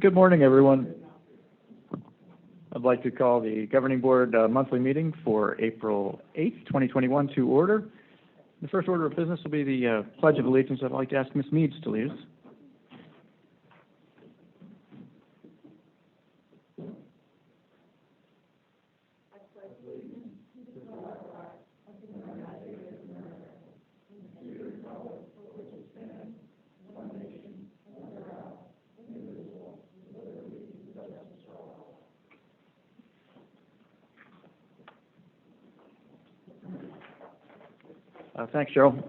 Good morning, everyone. I'd like to call the Governing Board monthly meeting for April 8th, 2021 to order. The first order of business will be the Pledge of Allegiance. I'd like to ask Ms. Meads to lead us. Thanks, Cheryl.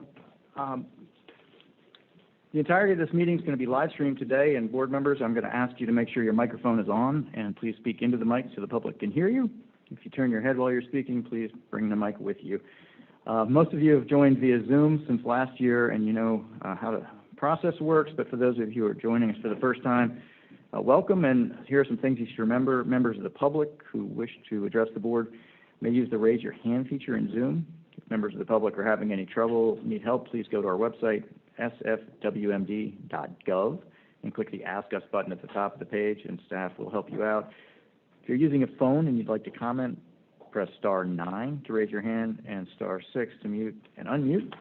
The entirety of this meeting is going to be live streamed today, and board members, I'm going to ask you to make sure your microphone is on, and please speak into the mic so the public can hear you. If you turn your head while you're speaking, please bring the mic with you. Most of you have joined via Zoom since last year, and you know how the process works, but for those of you who are joining us for the first time, welcome, and here are some things you should remember. Members of the public who wish to address the board may use the raise your hand feature in Zoom. If members of the public are having any trouble, need help, please go to our website, sfwmd.gov, and click the Ask Us button at the top of the page, and staff will help you out. If you're using a phone and you'd like to comment, press star 9 to raise your hand and star 6 to mute and unmute.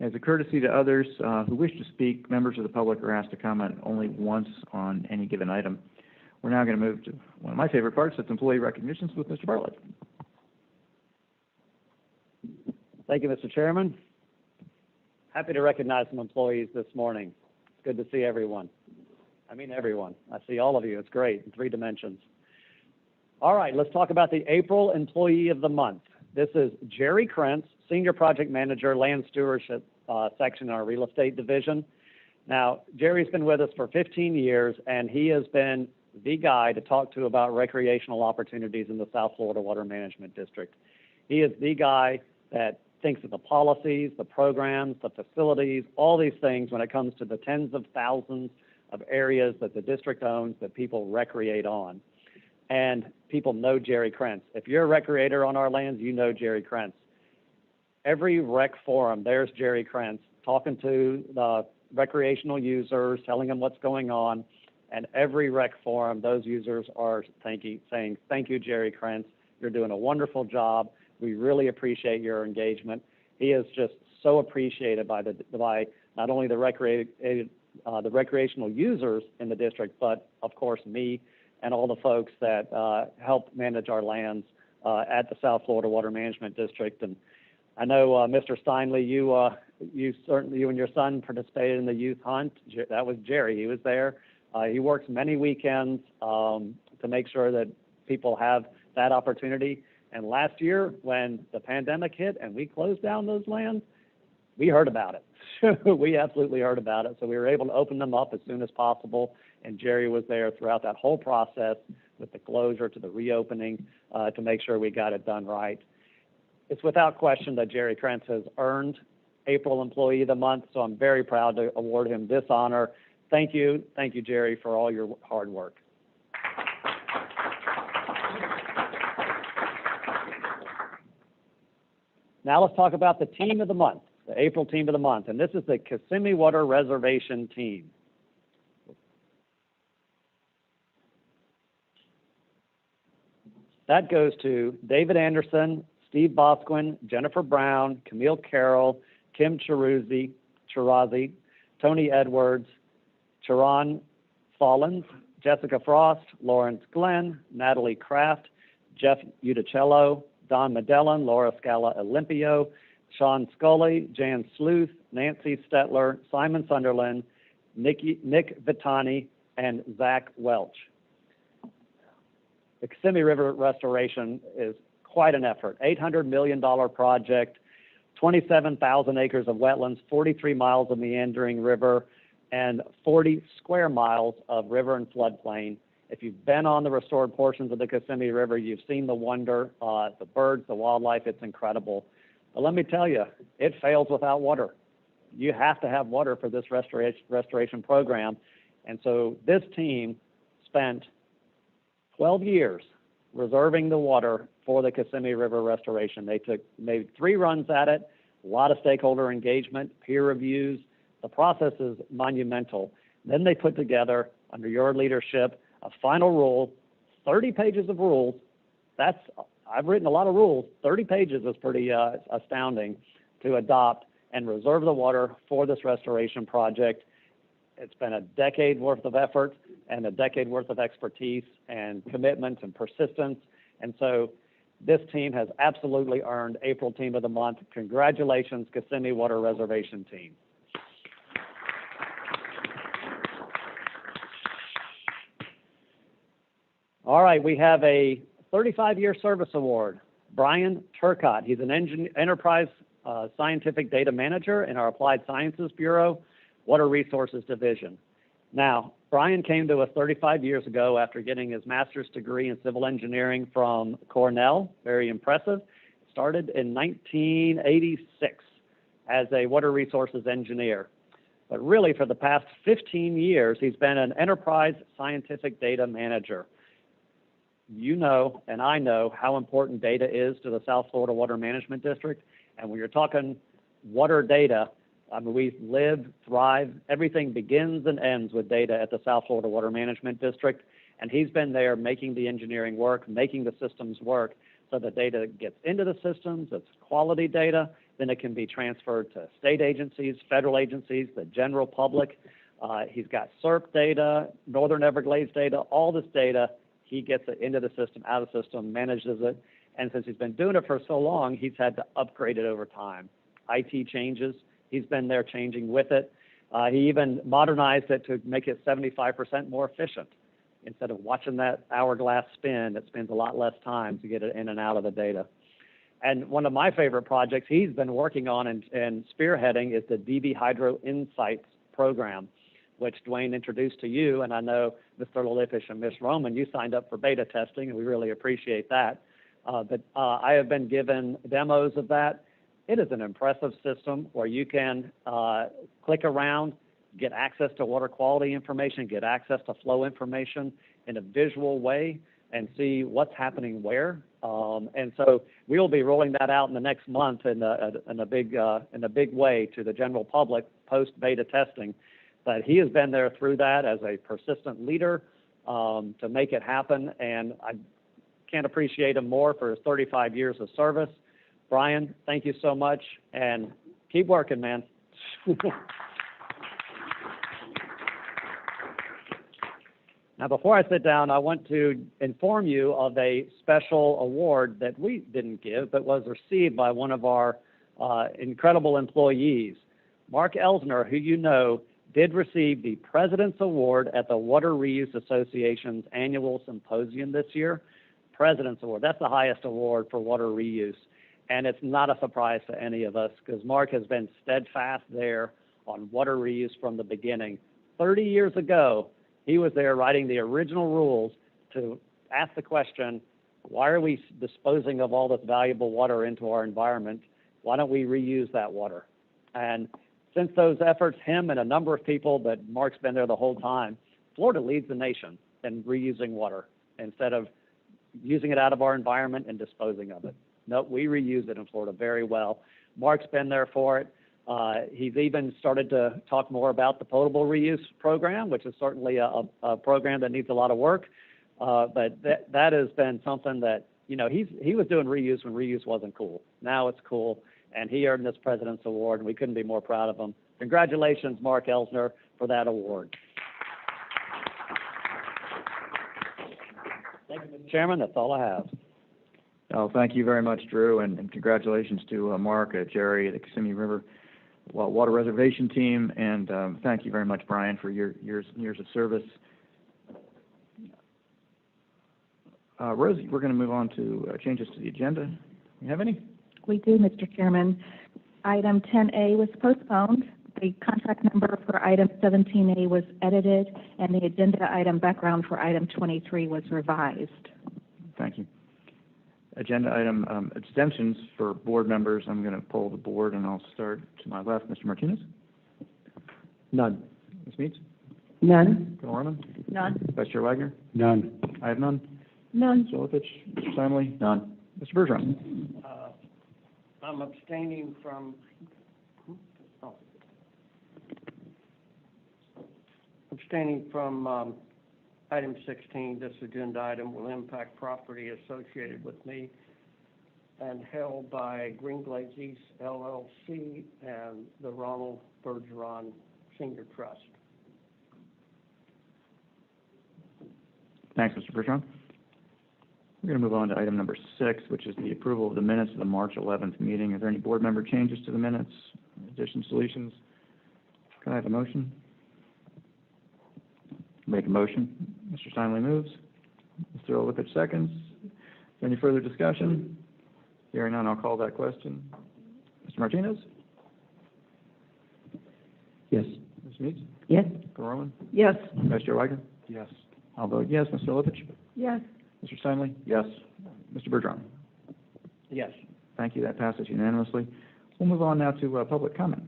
As a courtesy to others who wish to speak, members of the public are asked to comment only once on any given item. We're now going to move to one of my favorite parts, that's employee recognitions with Mr. Bartlett. Thank you, Mr. Chairman. Happy to recognize some employees this morning. It's good to see everyone. I mean everyone. I see all of you. It's great in 3 dimensions. All right, let's talk about the April Employee of the Month. This is Jerry Krentz, Senior Project Manager, Land Stewardship Section in our Real Estate Division. Now, Jerry's been with us for 15 years, and he has been the guy to talk to about recreational opportunities in the South Florida Water Management District. He is the guy that thinks of the policies, the programs, the facilities, all these things when it comes to the tens of thousands of areas that the district owns that people recreate on. And people know Jerry Krentz. If you're a recreator on our lands, you know Jerry Krentz. Every rec forum, there's Jerry Krentz talking to the recreational users, telling them what's going on. And every rec forum, those users are saying, thank you, Jerry Krentz. You're doing a wonderful job. We really appreciate your engagement. He is just so appreciated by not only the recreational users in the district, but of course me and all the folks that help manage our lands at the South Florida Water Management District. And I know, Mr. Steinley, you and your son participated in the youth hunt. That was Jerry. He was there. He works many weekends to make sure that people have that opportunity. And last year, when the pandemic hit and we closed down those lands, we heard about it. We absolutely heard about it. So we were able to open them up as soon as possible. And Jerry was there throughout that whole process with the closure to the reopening to make sure we got it done right. It's without question that Jerry Krentz has earned April Employee of the Month. So I'm very proud to award him this honor. Thank you. Thank you, Jerry, for all your hard work. Now let's talk about the team of the month, the April team of the month, and this is the Kissimmee Water Reservation team. That goes to David Anderson, Steve Bosquin, Jennifer Brown, Camille Carroll, Kim Chirazi, Tony Edwards, Charon Follins, Jessica Frost, Lawrence Glenn, Natalie Kraft, Jeff Udicello, Don Medellin, Laura Scala Olimpio, Sean Scully, Jan Sleuth, Nancy Stetler, Simon Sunderland, Nick Vitani, and Zach Welch. The Kissimmee River restoration is quite an effort. $800 million project, 27,000 acres of wetlands, 43 miles of meandering river, and 40 square miles of river and floodplain. If you've been on the restored portions of the Kissimmee River, you've seen the wonder, the birds, the wildlife, it's incredible. But let me tell you, it fails without water. You have to have water for this restoration program. And so this team spent 12 years reserving the water for the Kissimmee River restoration. They made 3 runs at it, a lot of stakeholder engagement, peer reviews. The process is monumental. Then they put together under your leadership, a final rule, 30 pages of rules. I've written a lot of rules. 30 pages is pretty astounding to adopt and reserve the water for this restoration project. It's been a decade worth of effort and a decade worth of expertise and commitment and persistence. And so this team has absolutely earned April Team of the Month. Congratulations, Kissimmee Water Reservation Team. All right, we have a 35-year service award. Brian Turcott, he's an enterprise scientific data manager in our Applied Sciences Bureau, Water Resources Division. Now, Brian came to us 35 years ago after getting his master's degree in civil engineering from Cornell, very impressive. Started in 1986 as a water resources engineer. But really, for the past 15 years, he's been an enterprise scientific data manager. You know, and I know how important data is to the South Florida Water Management District. And when you're talking water data, I mean, we live, thrive, everything begins and ends with data at the South Florida Water Management District. And he's been there making the engineering work, making the systems work, so the data gets into the systems, it's quality data, then it can be transferred to state agencies, federal agencies, the general public. He's got SERP data, Northern Everglades data, all this data. He gets it into the system, out of the system, manages it. And since he's been doing it for so long, he's had to upgrade it over time. IT changes. He's been there changing with it. He even modernized it to make it 75% more efficient. Instead of watching that hourglass spin, it spends a lot less time to get it in and out of the data. And one of my favorite projects he's been working on and spearheading is the DB Hydro Insights program, which Dwayne introduced to you. And I know Mr. Lalipish and Ms. Roman, you signed up for beta testing, and we really appreciate that. But I have been given demos of that. It is an impressive system where you can click around, get access to water quality information, get access to flow information in a visual way, and see what's happening where. And so we will be rolling that out in the next month in a big way to the general public post beta testing. But he has been there through that as a persistent leader to make it happen, and I can't appreciate him more for his 35 years of service. Brian, thank you so much, and keep working, man. Now, before I sit down, I want to inform you of a special award that we didn't give, but was received by one of our incredible employees. Mark Elsner, who you know, did receive the President's Award at the Water Reuse Association's annual symposium this year. President's Award, that's the highest award for water reuse. And it's not a surprise to any of us because Mark has been steadfast there on water reuse from the beginning. 30 years ago, he was there writing the original rules to ask the question, why are we disposing of all this valuable water into our environment? Why don't we reuse that water? And since those efforts, him and a number of people, but Mark's been there the whole time, Florida leads the nation in reusing water instead of using it out of our environment and disposing of it. No, we reuse it in Florida very well. Mark's been there for it. He's even started to talk more about the potable reuse program, which is certainly a program that needs a lot of work. But that has been something that, you know, he was doing reuse when reuse wasn't cool. Now it's cool, and he earned this President's Award, and we couldn't be more proud of him. Congratulations, Mark Elsner, for that award. Thank you, Mr. Chairman. That's all I have. Oh, thank you very much, Drew, and congratulations to Mark, Jerry, the Kissimmee River Water Reservation Team, and thank you very much, Brian, for your years of service. Rosie, we're going to move on to changes to the agenda. Do you have any? We do, Mr. Chairman. Item 10A was postponed. The contract number for item 17A was edited, and the agenda item background for item 23 was revised. Thank you. Agenda item abstentions for board members. I'm going to poll the board, and I'll start to my left. Mr. Martinez? None. Ms. Meeks? None. Bill Orman? None. Vice Chair Wagner? None. I have none. None. Mr. Lopich? Mr. Simley? None. Mr. Bergeron? I'm abstaining from, abstaining from item 16. This agenda item will impact property associated with me and held by Green Glazes LLC and the Ronald Bergeron Senior Trust. Thanks, Mr. Bergeron. We're going to move on to item number 6, which is the approval of the minutes of the March 11th meeting. Are there any board member changes to the minutes, additions, deletions? Can I have a motion? Make a motion. Mr. Steinle moves. Mr. Olepich seconds. Is there any further discussion? Hearing none, I'll call that question. Mr. Martinez? Yes. Ms. Meeks? Yes. Corwin? Yes. Vice Chair Wagner? Yes. I'll vote yes. Mr. Olepich? Yes. Mr. Steinle? Yes. Mr. Bergeron? Yes. Thank you. That passes unanimously. We'll move on now to public comment.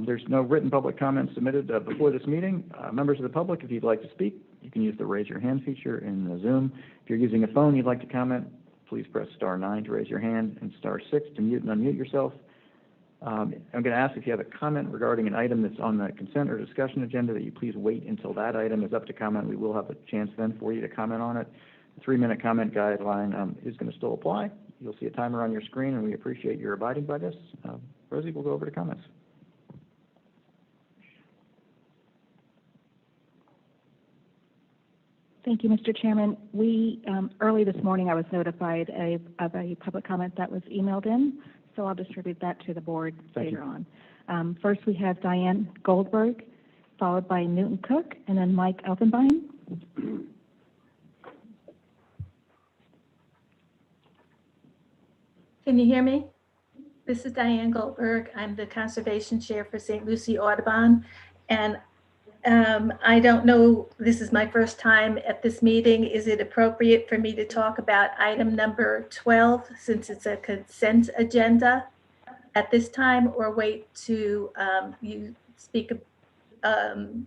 There's no written public comment submitted before this meeting. Members of the public, if you'd like to speak, you can use the raise your hand feature in the Zoom. If you're using a phone, you'd like to comment, please press *9 to raise your hand and *6 to mute and unmute yourself. I'm going to ask if you have a comment regarding an item that's on the consent or discussion agenda that you please wait until that item is up to comment. We will have a chance then for you to comment on it. The 3-minute comment guideline is going to still apply. You'll see a timer on your screen, and we appreciate your abiding by this. Rosie, we'll go over to comments. Thank you, Mr. Chairman. Early this morning, I was notified of a public comment that was emailed in, so I'll distribute that to the board later on. First, we have Diane Goldberg, followed by Newton Cook, and then Mike Elfenbein. Can you hear me? This is Diane Goldberg. I'm the Conservation Chair for St. Lucie Audubon. And I don't know, this is my first time at this meeting. Is it appropriate for me to talk about item number 12 since it's a consent agenda at this time, or wait to you speak, come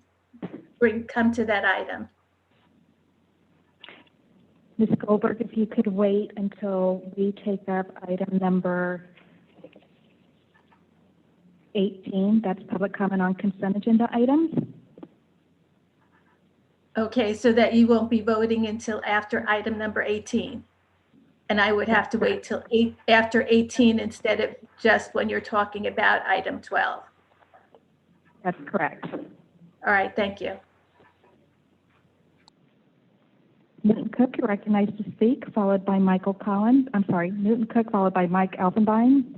to that item? Ms. Goldberg, if you could wait until we take up item number 18, that's public comment on consent agenda items. Okay, so that you won't be voting until after item number 18. And I would have to wait till after 18 instead of just when you're talking about item 12. That's correct. All right, thank you. Newton Cook, you're recognized to speak, followed by Michael Collins. I'm sorry, Newton Cook, followed by Mike Elfenbein.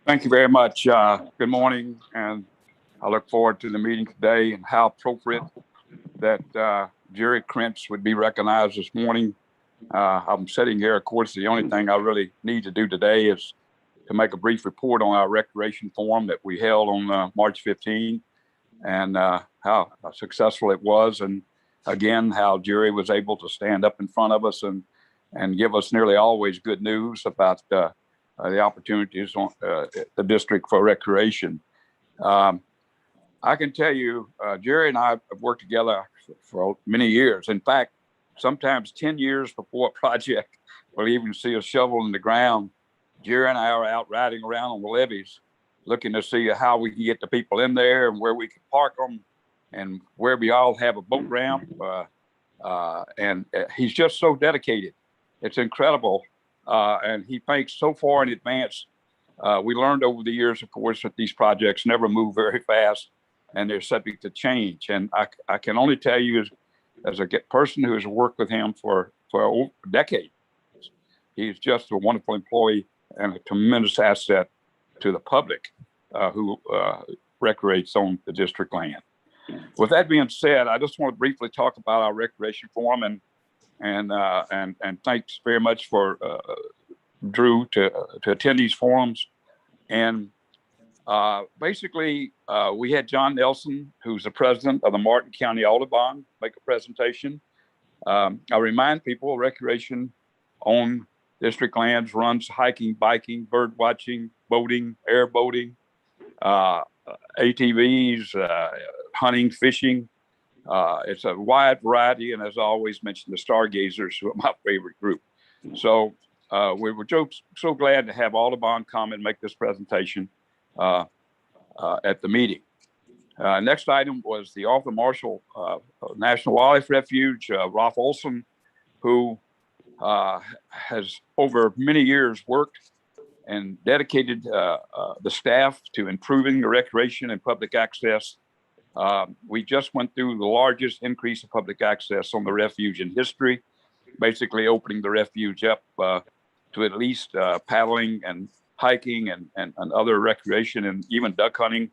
Thank you very much. Good morning, and I look forward to the meeting today, and how appropriate that Jerry Krentz would be recognized this morning. I'm sitting here, of course, the only thing I really need to do today is to make a brief report on our recreation forum that we held on March 15, and how successful it was, and again, how Jerry was able to stand up in front of us and give us nearly always good news about the opportunities on the district for recreation. I can tell you, Jerry and I have worked together for many years. In fact, sometimes 10 years before a project will even see a shovel in the ground. Jerry and I are out riding around on the levees, looking to see how we can get the people in there and where we can park them, and where we all have a boat ramp. And he's just so dedicated. It's incredible. And he thinks so far in advance. We learned over the years, of course, that these projects never move very fast, and they're subject to change. And I can only tell you, as a person who has worked with him for over a decade, he's just a wonderful employee and a tremendous asset to the public who recreates on the district land. With that being said, I just want to briefly talk about our recreation forum, and thanks very much for Drew to attend these forums. And basically, we had John Nelson, who's the president of the Martin County Audubon, make a presentation. I remind people, recreation on district lands runs hiking, biking, bird watching, boating, air boating, ATVs, hunting, fishing. It's a wide variety, and as I always mention, the stargazers, who are my favorite group. So we were so glad to have Audubon come and make this presentation at the meeting. Next item was the Arthur Marshall National Wildlife Refuge. Ralph Olson, who has over many years worked and dedicated the staff to improving the recreation and public access. We just went through the largest increase of public access on the refuge in history, basically opening the refuge up to at least paddling and hiking and other recreation and even duck hunting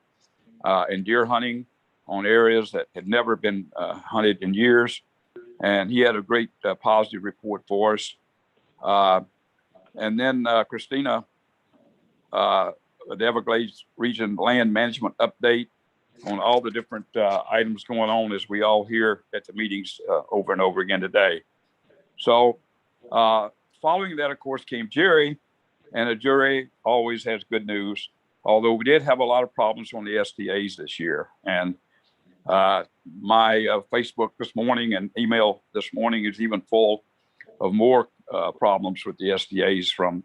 and deer hunting on areas that had never been hunted in years. And he had a great positive report for us. And then Christina, the Everglades Region Land Management Update on all the different items going on, as we all hear at the meetings over and over again today. So following that, of course, came Jerry, and a jury always has good news, although we did have a lot of problems on the SDAs this year. And my Facebook this morning and email this morning is even full of more problems with the SDAs from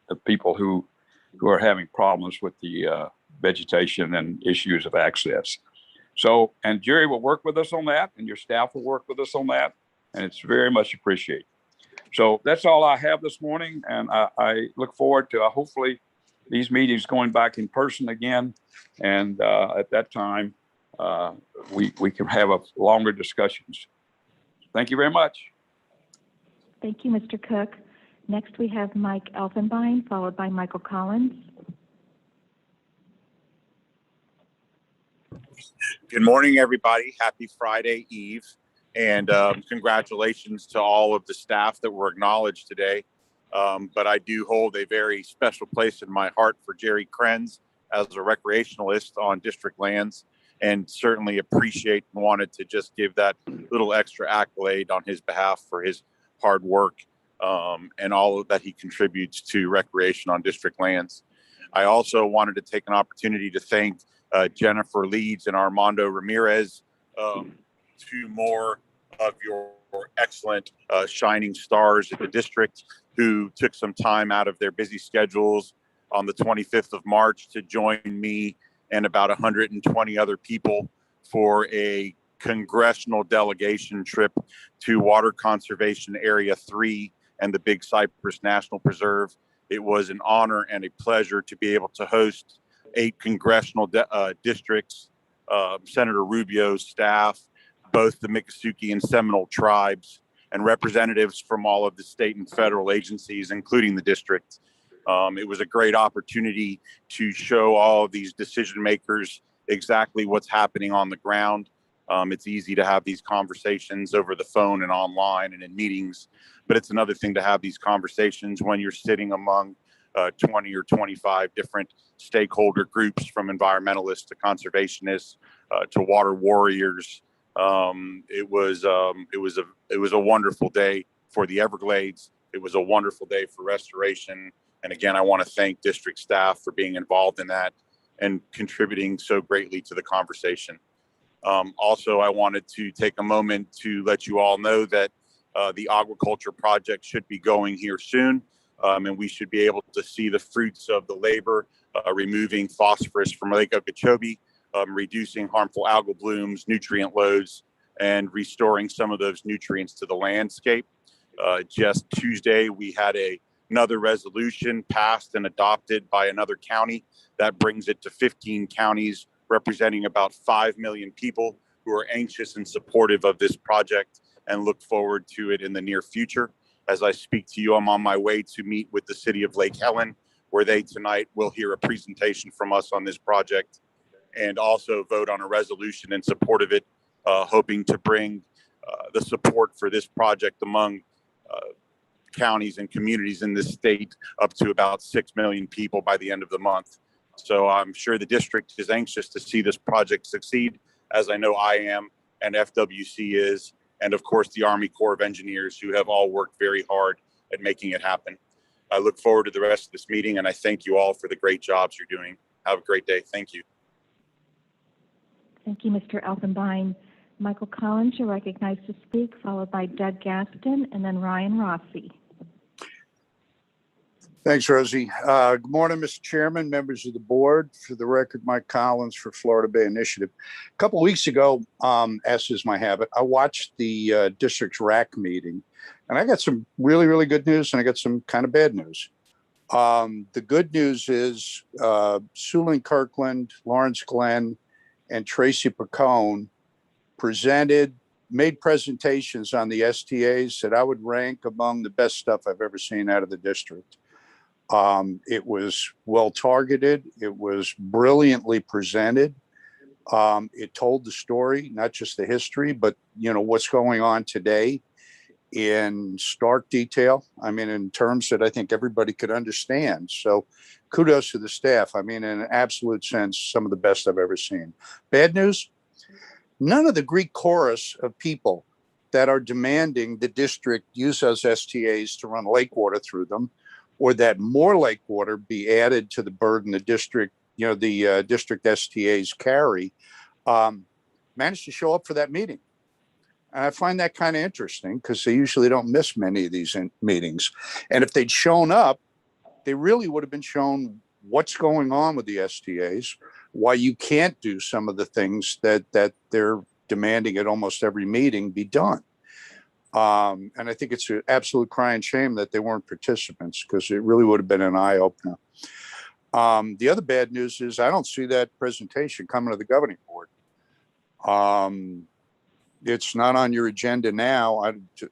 the people who are having problems with the vegetation and issues of access. So, and Jerry will work with us on that, and your staff will work with us on that, and it's very much appreciated. So that's all I have this morning, and I look forward to hopefully these meetings going back in person again, and at that time we can have a longer discussions. Thank you very much. Thank you, Mr. Cook. Next, we have Mike Elfenbein, followed by Michael Collins. Good morning, everybody. Happy Friday Eve. And congratulations to all of the staff that were acknowledged today. But I do hold a very special place in my heart for Jerry Krenz as a recreationalist on district lands, and certainly appreciate and wanted to just give that little extra accolade on his behalf for his hard work and all that he contributes to recreation on district lands. I also wanted to take an opportunity to thank Jennifer Leeds and Armando Ramirez, two more of your excellent shining stars at the district, who took some time out of their busy schedules on the 25th of March to join me and about 120 other people for a congressional delegation trip to Water Conservation Area 3 and the Big Cypress National Preserve. It was an honor and a pleasure to be able to host 8 congressional districts, Senator Rubio's staff, both the Miccosukee and Seminole tribes, and representatives from all of the state and federal agencies, including the district. It was a great opportunity to show all of these decision makers exactly what's happening on the ground. It's easy to have these conversations over the phone and online and in meetings, but it's another thing to have these conversations when you're sitting among 20 or 25 different stakeholder groups, from environmentalists to conservationists to water warriors. It was a wonderful day for the Everglades. It was a wonderful day for restoration. And again, I want to thank district staff for being involved in that and contributing so greatly to the conversation. Also, I wanted to take a moment to let you all know that the aquaculture project should be going here soon. And we should be able to see the fruits of the labor, removing phosphorus from Lake Okeechobee, reducing harmful algal blooms, nutrient loads, and restoring some of those nutrients to the landscape. Just Tuesday, we had another resolution passed and adopted by another county that brings it to 15 counties, representing about 5 million people who are anxious and supportive of this project and look forward to it in the near future. As I speak to you, I'm on my way to meet with the city of Lake Helen, where they tonight will hear a presentation from us on this project and also vote on a resolution in support of it, hoping to bring the support for this project among counties and communities in this state up to about 6 million people by the end of the month. So I'm sure the district is anxious to see this project succeed, as I know I am, and FWC is, and of course the Army Corps of Engineers, who have all worked very hard at making it happen. I look forward to the rest of this meeting, and I thank you all for the great jobs you're doing. Have a great day. Thank you. Thank you, Mr. Elfenbein. Michael Collins, you're recognized to speak, followed by Doug Gaston and then Ryan Rossi. Thanks, Rosie. Good morning, Mr. Chairman, members of the board. For the record, Mike Collins for Florida Bay Initiative. A couple of weeks ago, as is my habit, I watched the district's RAC meeting, and I got some really, really good news, and I got some kind of bad news. The good news is Suling Kirkland, Lawrence Glenn, and Tracy Pacone made presentations on the STAs that I would rank among the best stuff I've ever seen out of the district. It was well targeted. It was brilliantly presented. It told the story, not just the history, but what's going on today in stark detail. I mean, in terms that I think everybody could understand. So kudos to the staff. I mean, in an absolute sense, some of the best I've ever seen. Bad news? None of the Greek chorus of people that are demanding the district use those STAs to run lake water through them, or that more lake water be added to the burden the district, the district STAs carry, managed to show up for that meeting. And I find that kind of interesting because they usually don't miss many of these meetings. And if they'd shown up, they really would have been shown what's going on with the STAs, why you can't do some of the things that they're demanding at almost every meeting be done. And I think it's an absolute crying shame that they weren't participants, because it really would have been an eye opener. The other bad news is I don't see that presentation coming to the governing board. It's not on your agenda now.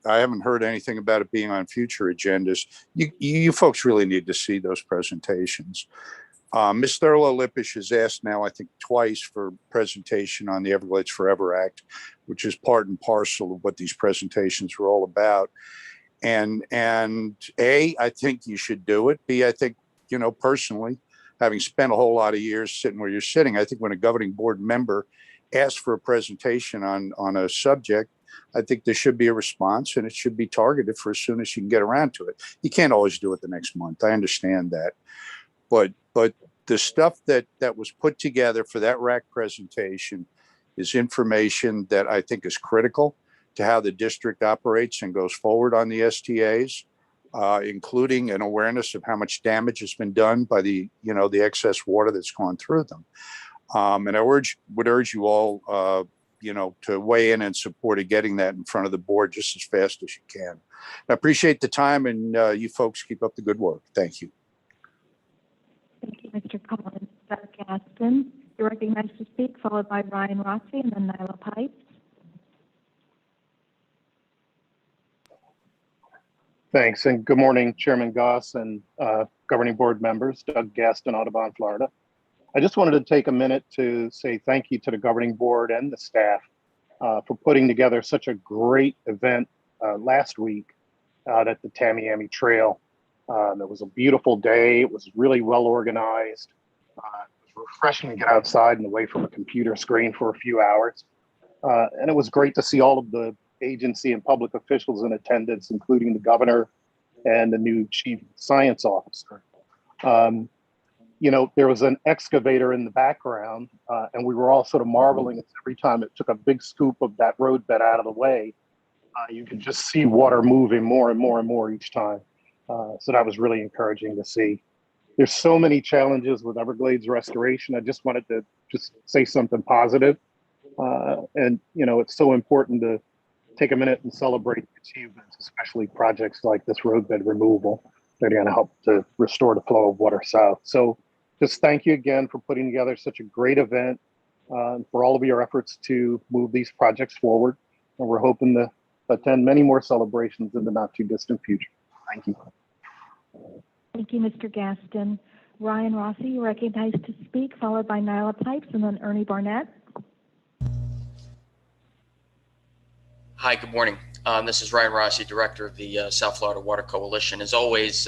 I haven't heard anything about it being on future agendas. You folks really need to see those presentations. Ms. Thurlow Lippisch has asked now, I think twice, for presentation on the Everglades Forever Act, which is part and parcel of what these presentations were all about. And A, I think you should do it. B, I think, personally, having spent a whole lot of years sitting where you're sitting, I think when a governing board member asks for a presentation on a subject, I think there should be a response, and it should be targeted for as soon as you can get around to it. You can't always do it the next month. I understand that. But the stuff that was put together for that RAC presentation is information that I think is critical to how the district operates and goes forward on the STAs, including an awareness of how much damage has been done by the excess water that's gone through them. And I would urge you all, to weigh in support of getting that in front of the board just as fast as you can. I appreciate the time, and you folks keep up the good work. Thank you. Thank you, Mr. Collins. Doug Gaston, you're recognized to speak, followed by Ryan Rossi and then Nyla Pipes. Thanks, and good morning, Chairman Goss and governing board members. Doug Gaston, Audubon, Florida. I just wanted to take a minute to say thank you to the governing board and the staff for putting together such a great event last week out at the Tamiami Trail. It was a beautiful day. It was really well organized. It was refreshing to get outside and away from a computer screen for a few hours. And it was great to see all of the agency and public officials in attendance, including the governor and the new chief science officer. There was an excavator in the background, and we were all sort of marveling every time it took a big scoop of that roadbed out of the way. You could just see water moving more and more and more each time. So that was really encouraging to see. There's so many challenges with Everglades restoration. I just wanted to say something positive. And it's so important to take a minute and celebrate the achievements, especially projects like this roadbed removal that are going to help to restore the flow of water south. So just thank you again for putting together such a great event, and for all of your efforts to move these projects forward. And we're hoping to attend many more celebrations in the not too distant future. Thank you. Thank you, Mr. Gaston. Ryan Rossi, you're recognized to speak, followed by Nyla Pipes and then Ernie Barnett. Hi, good morning. This is Ryan Rossi, Director of the South Florida Water Coalition. As always,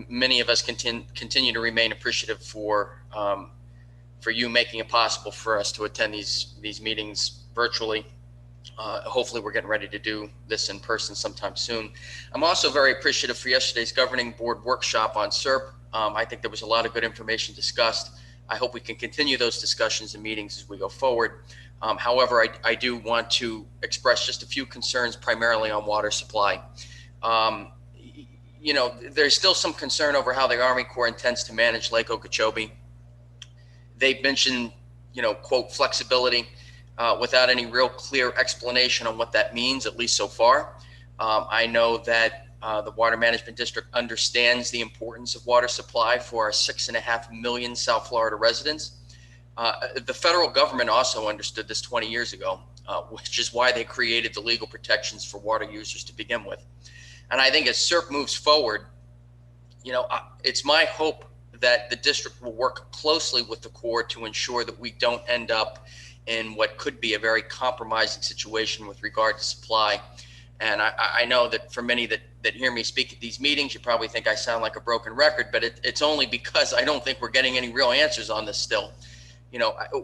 many of us continue to remain appreciative for you making it possible for us to attend these meetings virtually. Hopefully we're getting ready to do this in person sometime soon. I'm also very appreciative for yesterday's governing board workshop on SERP. I think there was a lot of good information discussed. I hope we can continue those discussions and meetings as we go forward. However, I do want to express just a few concerns primarily on water supply. there's still some concern over how the Army Corps intends to manage Lake Okeechobee. They've mentioned, quote, flexibility without any real clear explanation on what that means, at least so far. I know that the Water Management District understands the importance of water supply for our 6.5 million South Florida residents. The federal government also understood this 20 years ago, which is why they created the legal protections for water users to begin with. And I think as CERP moves forward, it's my hope that the district will work closely with the Corps to ensure that we don't end up in what could be a very compromising situation with regard to supply. And I know that for many that hear me speak at these meetings, you probably think I sound like a broken record, but it's only because I don't think we're getting any real answers on this still.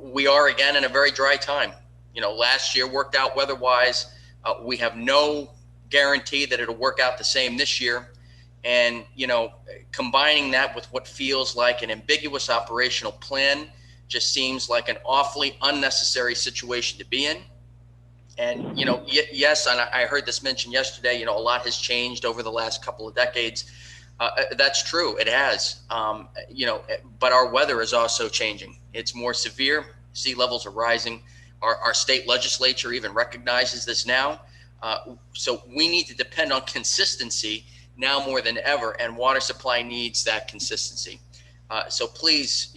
We are again in a very dry time. Last year worked out weather-wise. We have no guarantee that it'll work out the same this year. And, combining that with what feels like an ambiguous operational plan just seems like an awfully unnecessary situation to be in. And, yes, and I heard this mentioned yesterday, a lot has changed over the last couple of decades. That's true, it has, but our weather is also changing. It's more severe, sea levels are rising. Our state legislature even recognizes this now. So we need to depend on consistency now more than ever, and water supply needs that consistency. So please,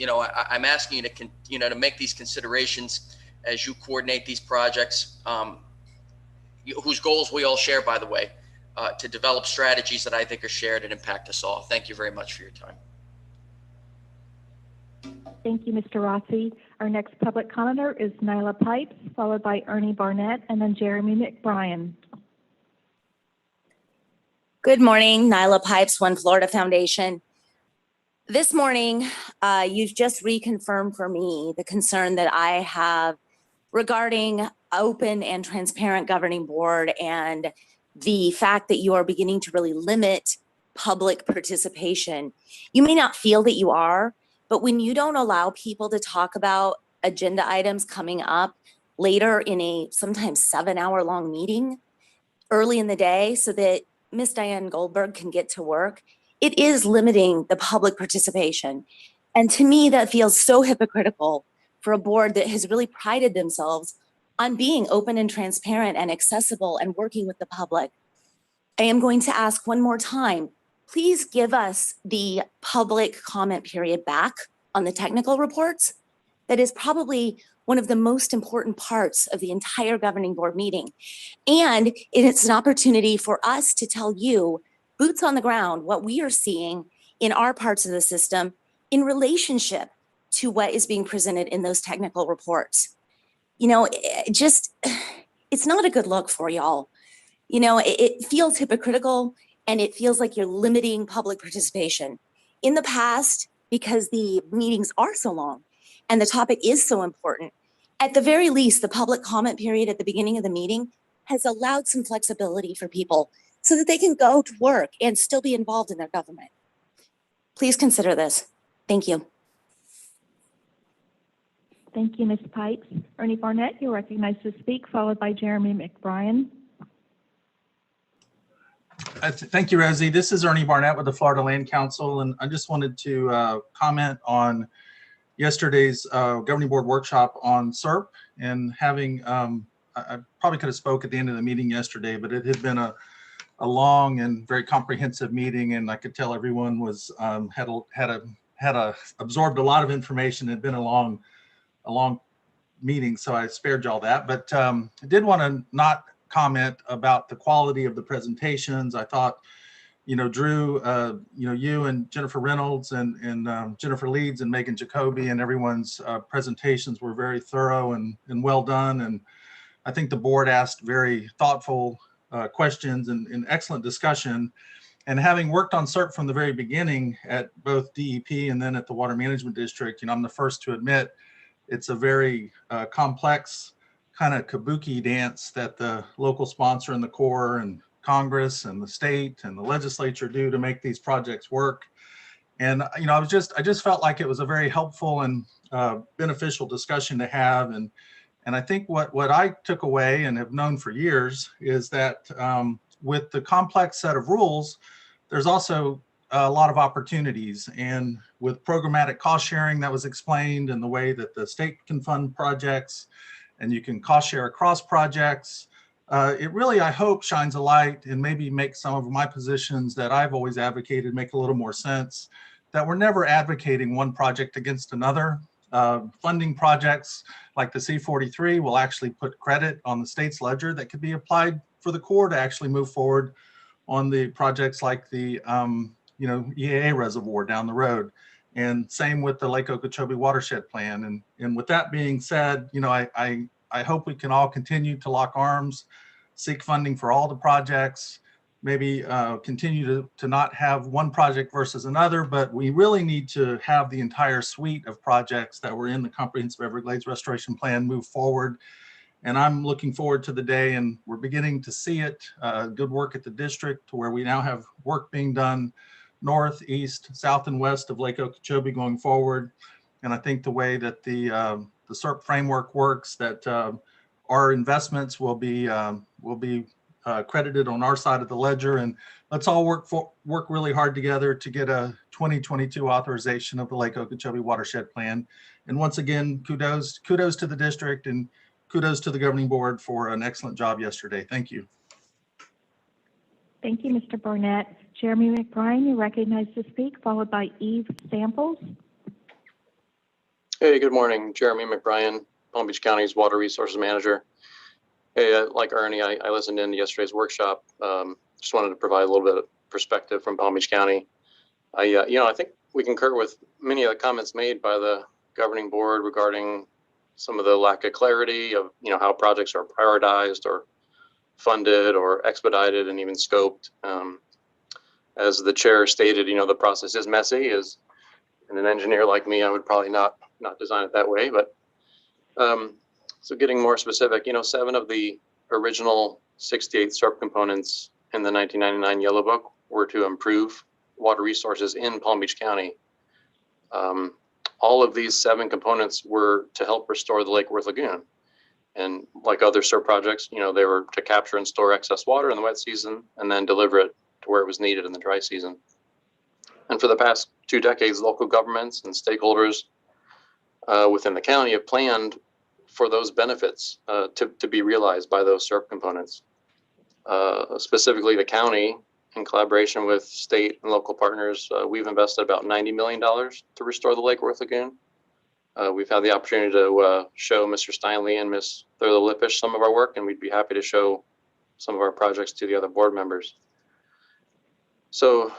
I'm asking you to make these considerations as you coordinate these projects, whose goals we all share, by the way, to develop strategies that I think are shared and impact us all. Thank you very much for your time. Thank you, Mr. Rossi. Our next public commenter is Nyla Pipes, followed by Ernie Barnett, and then Jeremy McBrien. Good morning, Nyla Pipes, One Florida Foundation. This morning, you've just reconfirmed for me the concern that I have regarding open and transparent governing board and the fact that you are beginning to really limit public participation. You may not feel that you are, but when you don't allow people to talk about agenda items coming up later in a sometimes 7-hour long meeting early in the day so that Ms. Diane Goldberg can get to work, it is limiting the public participation. And to me, that feels so hypocritical for a board that has really prided themselves on being open and transparent and accessible and working with the public. I am going to ask one more time, please give us the public comment period back on the technical reports. That is probably one of the most important parts of the entire governing board meeting. And it's an opportunity for us to tell you, boots on the ground, what we are seeing in our parts of the system in relationship to what is being presented in those technical reports. It's not a good look for y'all. It feels hypocritical and it feels like you're limiting public participation. In the past, because the meetings are so long and the topic is so important, at the very least, the public comment period at the beginning of the meeting has allowed some flexibility for people so that they can go to work and still be involved in their government. Please consider this. Thank you. Thank you, Ms. Pipes. Ernie Barnett, you're recognized to speak, followed by Jeremy McBrien. Thank you, Rosie. This is Ernie Barnett with the Florida Land Council, and I just wanted to comment on yesterday's governing board workshop on CERP and having, I probably could have spoke at the end of the meeting yesterday, but it had been a long and very comprehensive meeting, and I could tell everyone was had absorbed a lot of information. It had been a long meeting, so I spared y'all that. But I did want to not comment about the quality of the presentations. I thought, Drew, you and Jennifer Reynolds and Jennifer Leeds and Megan Jacoby and everyone's presentations were very thorough and well done. And I think the board asked very thoughtful questions and excellent discussion. And having worked on CERP from the very beginning at both DEP and then at the Water Management District, I'm the first to admit it's a very complex kind of kabuki dance that the local sponsor and the Corps and Congress and the state and the legislature do to make these projects work. And I just felt like it was a very helpful and beneficial discussion to have. And I think what I took away and have known for years is that with the complex set of rules there's also a lot of opportunities. And with programmatic cost sharing that was explained, and the way that the state can fund projects and you can cost share across projects, it really, I hope, shines a light and maybe makes some of my positions that I've always advocated make a little more sense, that we're never advocating one project against another. Funding projects like the C-43 will actually put credit on the state's ledger that could be applied for the Corps to actually move forward on the projects like the EAA reservoir down the road. And same with the Lake Okeechobee watershed plan. And with that being said, I hope we can all continue to lock arms, seek funding for all the projects, maybe continue to not have one project versus another, but we really need to have the entire suite of projects that were in the Comprehensive Everglades Restoration Plan move forward. And I'm looking forward to the day, and we're beginning to see it, good work at the district, to where we now have work being done north, east, south, and west of Lake Okeechobee going forward. And I think the way that the SERP framework works, that our investments will be credited on our side of the ledger, and let's all work really hard together to get a 2022 authorization of the Lake Okeechobee Watershed Plan. And once again, kudos to the district, and kudos to the governing board for an excellent job yesterday. Thank you. Thank you, Mr. Barnett. Jeremy McBrien, you're recognized to speak, followed by Eve Samples. Hey, good morning. Jeremy McBrien, Palm Beach County's Water Resources Manager. Hey, like Ernie, I listened in to yesterday's workshop. Just wanted to provide a little bit of perspective from Palm Beach County. I think we concur with many of the comments made by the governing board regarding some of the lack of clarity of, how projects are prioritized or funded or expedited and even scoped. As the chair stated, the process is messy. And an engineer like me, I would probably not design it that way. But so getting more specific, 7 of the original 68 SERP components in the 1999 Yellow Book were to improve water resources in Palm Beach County. All of these 7 components were to help restore the Lake Worth Lagoon. And like other SERP projects, they were to capture and store excess water in the wet season and then deliver it to where it was needed in the dry season. And for the past 2 decades, local governments and stakeholders within the county have planned for those benefits to be realized by those SERP components. Specifically, the county, in collaboration with state and local partners, we've invested about $90 million to restore the Lake Worth Lagoon. We've had the opportunity to show Mr. Steinley and Ms. Thurlow-Lippisch some of our work, and we'd be happy to show some of our projects to the other board members. So,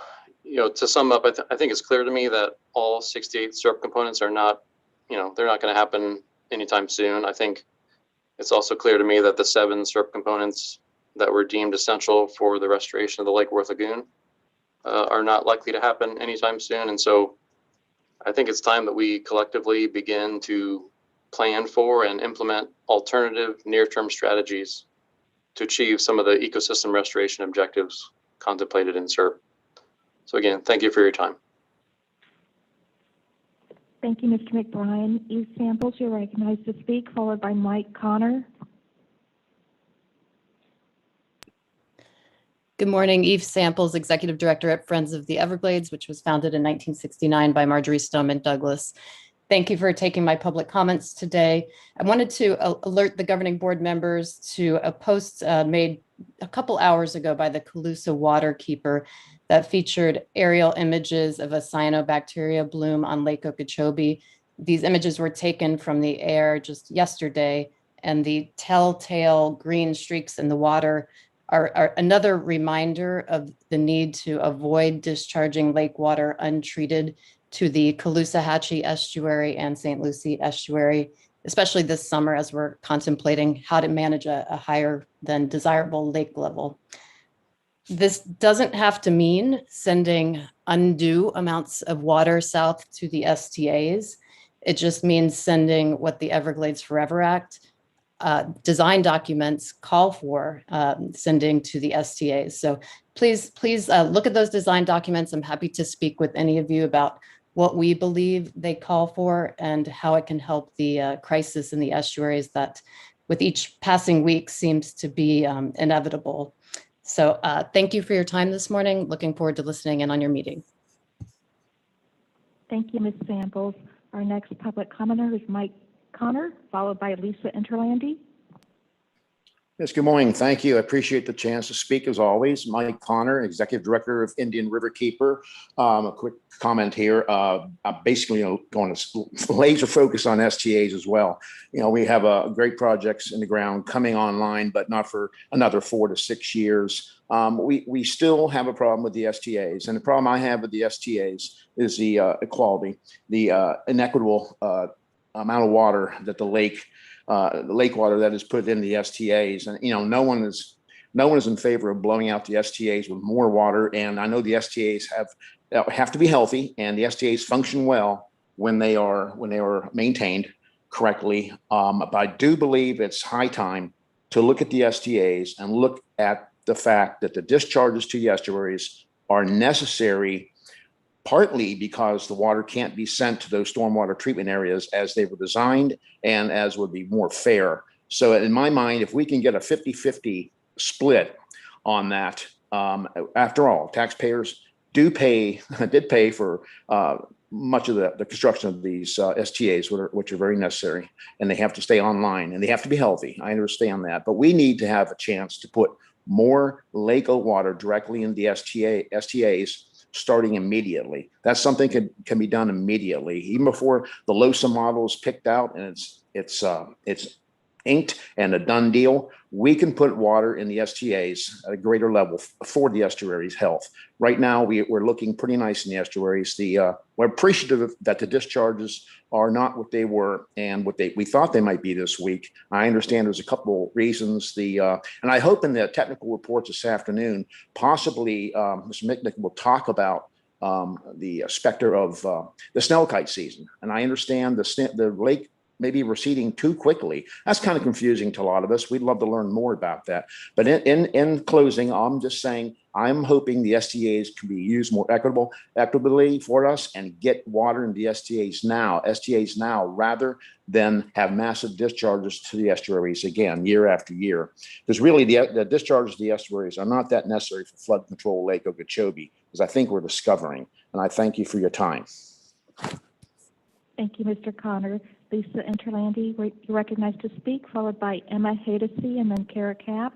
to sum up, I think it's clear to me that all 68 SERP components are not, they're not going to happen anytime soon. I think it's also clear to me that the 7 SERP components that were deemed essential for the restoration of the Lake Worth Lagoon are not likely to happen anytime soon. And so I think it's time that we collectively begin to plan for and implement alternative near-term strategies to achieve some of the ecosystem restoration objectives contemplated in SERP. So again, thank you for your time. Thank you, Mr. McBrien. Eve Samples, you're recognized to speak, followed by Mike Connor. Good morning, Eve Samples, Executive Director at Friends of the Everglades, which was founded in 1969 by Marjorie Stoneman Douglas. Thank you for taking my public comments today. I wanted to alert the governing board members to a post made a couple hours ago by the Colusa Waterkeeper that featured aerial images of a cyanobacteria bloom on Lake Okeechobee. These images were taken from the air just yesterday, and the telltale green streaks in the water are another reminder of the need to avoid discharging lake water untreated to the Caloosahatchee Estuary and St. Lucie Estuary, especially this summer as we're contemplating how to manage a higher than desirable lake level. This doesn't have to mean sending undue amounts of water south to the STAs. It just means sending what the Everglades Forever Act design documents call for sending to the STAs. So please look at those design documents. I'm happy to speak with any of you about what we believe they call for and how it can help the crisis in the estuaries that with each passing week seems to be inevitable. So thank you for your time this morning. Looking forward to listening in on your meeting. Thank you, Ms. Samples. Our next public commenter is Mike Connor, followed by Lisa Interlandi. Yes, good morning. Thank you. I appreciate the chance to speak as always. Mike Connor, Executive Director of Indian River Keeper. A quick comment here. I'm basically going to laser focus on STAs as well. We have great projects in the ground coming online, but not for another 4 to 6 years. We still have a problem with the STAs. And the problem I have with the STAs is the equality, the inequitable amount of water that the lake water that is put in the STAs. And, no one is in favor of blowing out the STAs with more water. And I know the STAs have to be healthy, and the STAs function well when they are maintained correctly. But I do believe it's high time to look at the STAs and look at the fact that the discharges to the estuaries are necessary, partly because the water can't be sent to those stormwater treatment areas as they were designed and as would be more fair. So in my mind, if we can get a 50-50 split on that, after all, taxpayers did pay for much of the construction of these STAs, which are very necessary, and they have to stay online and they have to be healthy. I understand that, but we need to have a chance to put more lake water directly in the STAs starting immediately. That's something can be done immediately, even before the LOSA model is picked out and it's inked and a done deal. We can put water in the STAs at a greater level for the estuaries' health. Right now, we're looking pretty nice in the estuaries. We're appreciative that the discharges are not what they were and what we thought they might be this week. I understand there's a couple reasons. And I hope in the technical reports this afternoon, possibly Mr. Micknick will talk about the specter of the snell kite season. And I understand the lake maybe receding too quickly. That's kind of confusing to a lot of us. We'd love to learn more about that. But in closing, I'm just saying, I'm hoping the STAs can be used more equitably for us and get water in the STAs now, rather than have massive discharges to the estuaries again, year after year. Because really the discharges to the estuaries are not that necessary for flood control Lake Okeechobee, as I think we're discovering. And I thank you for your time. Thank you, Mr. Connor. Lisa Interlandi, you're recognized to speak, followed by Emma Hadesy and then Kara Kapp.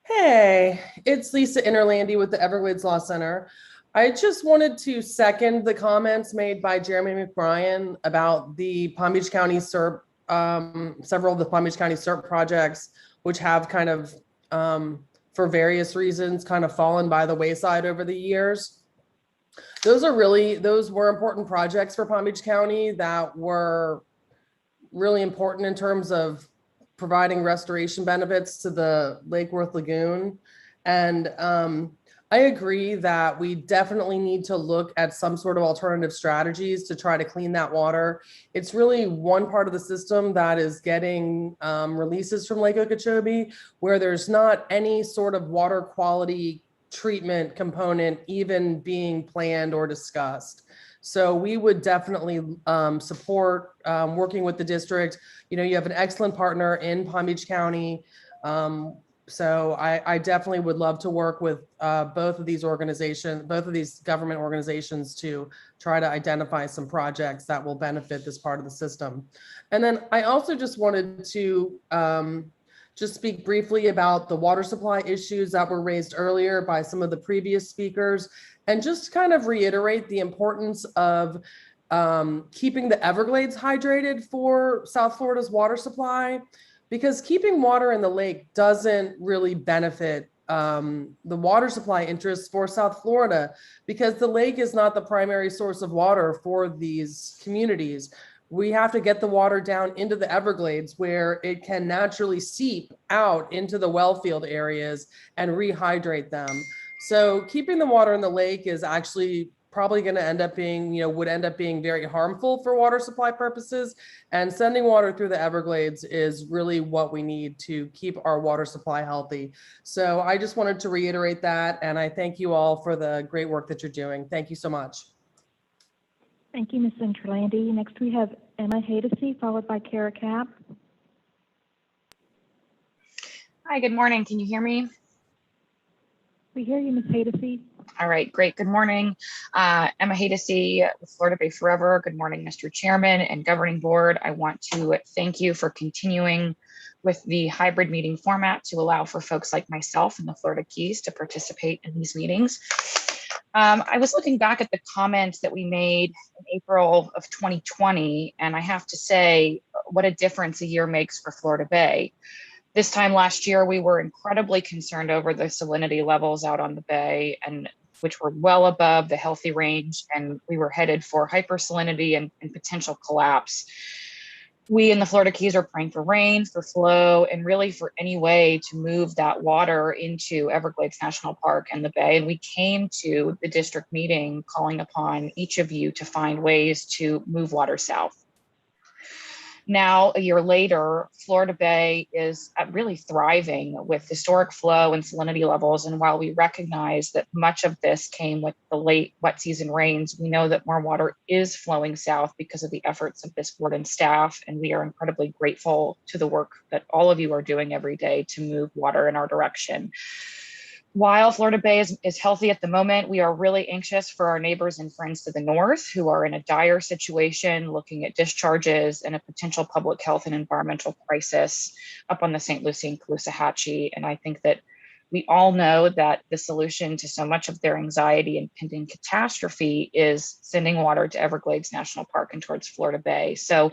Hey, it's Lisa Interlandi with the Everglades Law Center. I just wanted to second the comments made by Jeremy McBrien about the Palm Beach County SERP, several of the Palm Beach County SERP projects, which have kind of, for various reasons, kind of fallen by the wayside over the years. Those were important projects for Palm Beach County that were really important in terms of providing restoration benefits to the Lake Worth Lagoon. And I agree that we definitely need to look at some sort of alternative strategies to try to clean that water. It's really one part of the system that is getting releases from Lake Okeechobee where there's not any sort of water quality treatment component even being planned or discussed. So we would definitely support working with the district. You have an excellent partner in Palm Beach County. So I definitely would love to work with both of these government organizations to try to identify some projects that will benefit this part of the system. And then I also just wanted to just speak briefly about the water supply issues that were raised earlier by some of the previous speakers, and just kind of reiterate the importance of keeping the Everglades hydrated for South Florida's water supply, because keeping water in the lake doesn't really benefit the water supply interests for South Florida, because the lake is not the primary source of water for these communities. We have to get the water down into the Everglades where it can naturally seep out into the well field areas and rehydrate them. So keeping the water in the lake is actually probably going to end up being, would end up being very harmful for water supply purposes. And sending water through the Everglades is really what we need to keep our water supply healthy. So I just wanted to reiterate that. And I thank you all for the great work that you're doing. Thank you so much. Thank you, Ms. Interlandi. Next, we have Emma Hadesy, followed by Kara Kapp. Hi, good morning. Can you hear me? We hear you, Ms. Hadesy. All right, great. Good morning. Emma Hadesy with Florida Bay Forever. Good morning, Mr. Chairman and Governing Board. I want to thank you for continuing with the hybrid meeting format to allow for folks like myself in the Florida Keys to participate in these meetings. I was looking back at the comments that we made in April of 2020, and I have to say what a difference a year makes for Florida Bay. This time last year, we were incredibly concerned over the salinity levels out on the bay, and which were well above the healthy range, and we were headed for hypersalinity and potential collapse. We in the Florida Keys are praying for rain, for flow, and really for any way to move that water into Everglades National Park and the bay. And we came to the district meeting calling upon each of you to find ways to move water south. Now, a year later, Florida Bay is really thriving with historic flow and salinity levels. And while we recognize that much of this came with the late wet season rains, we know that more water is flowing south because of the efforts of this board and staff. And we are incredibly grateful to the work that all of you are doing every day to move water in our direction. While Florida Bay is healthy at the moment, we are really anxious for our neighbors and friends to the north who are in a dire situation, looking at discharges and a potential public health and environmental crisis up on the St. Lucie and Caloosahatchee. And I think that we all know that the solution to so much of their anxiety and pending catastrophe is sending water to Everglades National Park and towards Florida Bay. So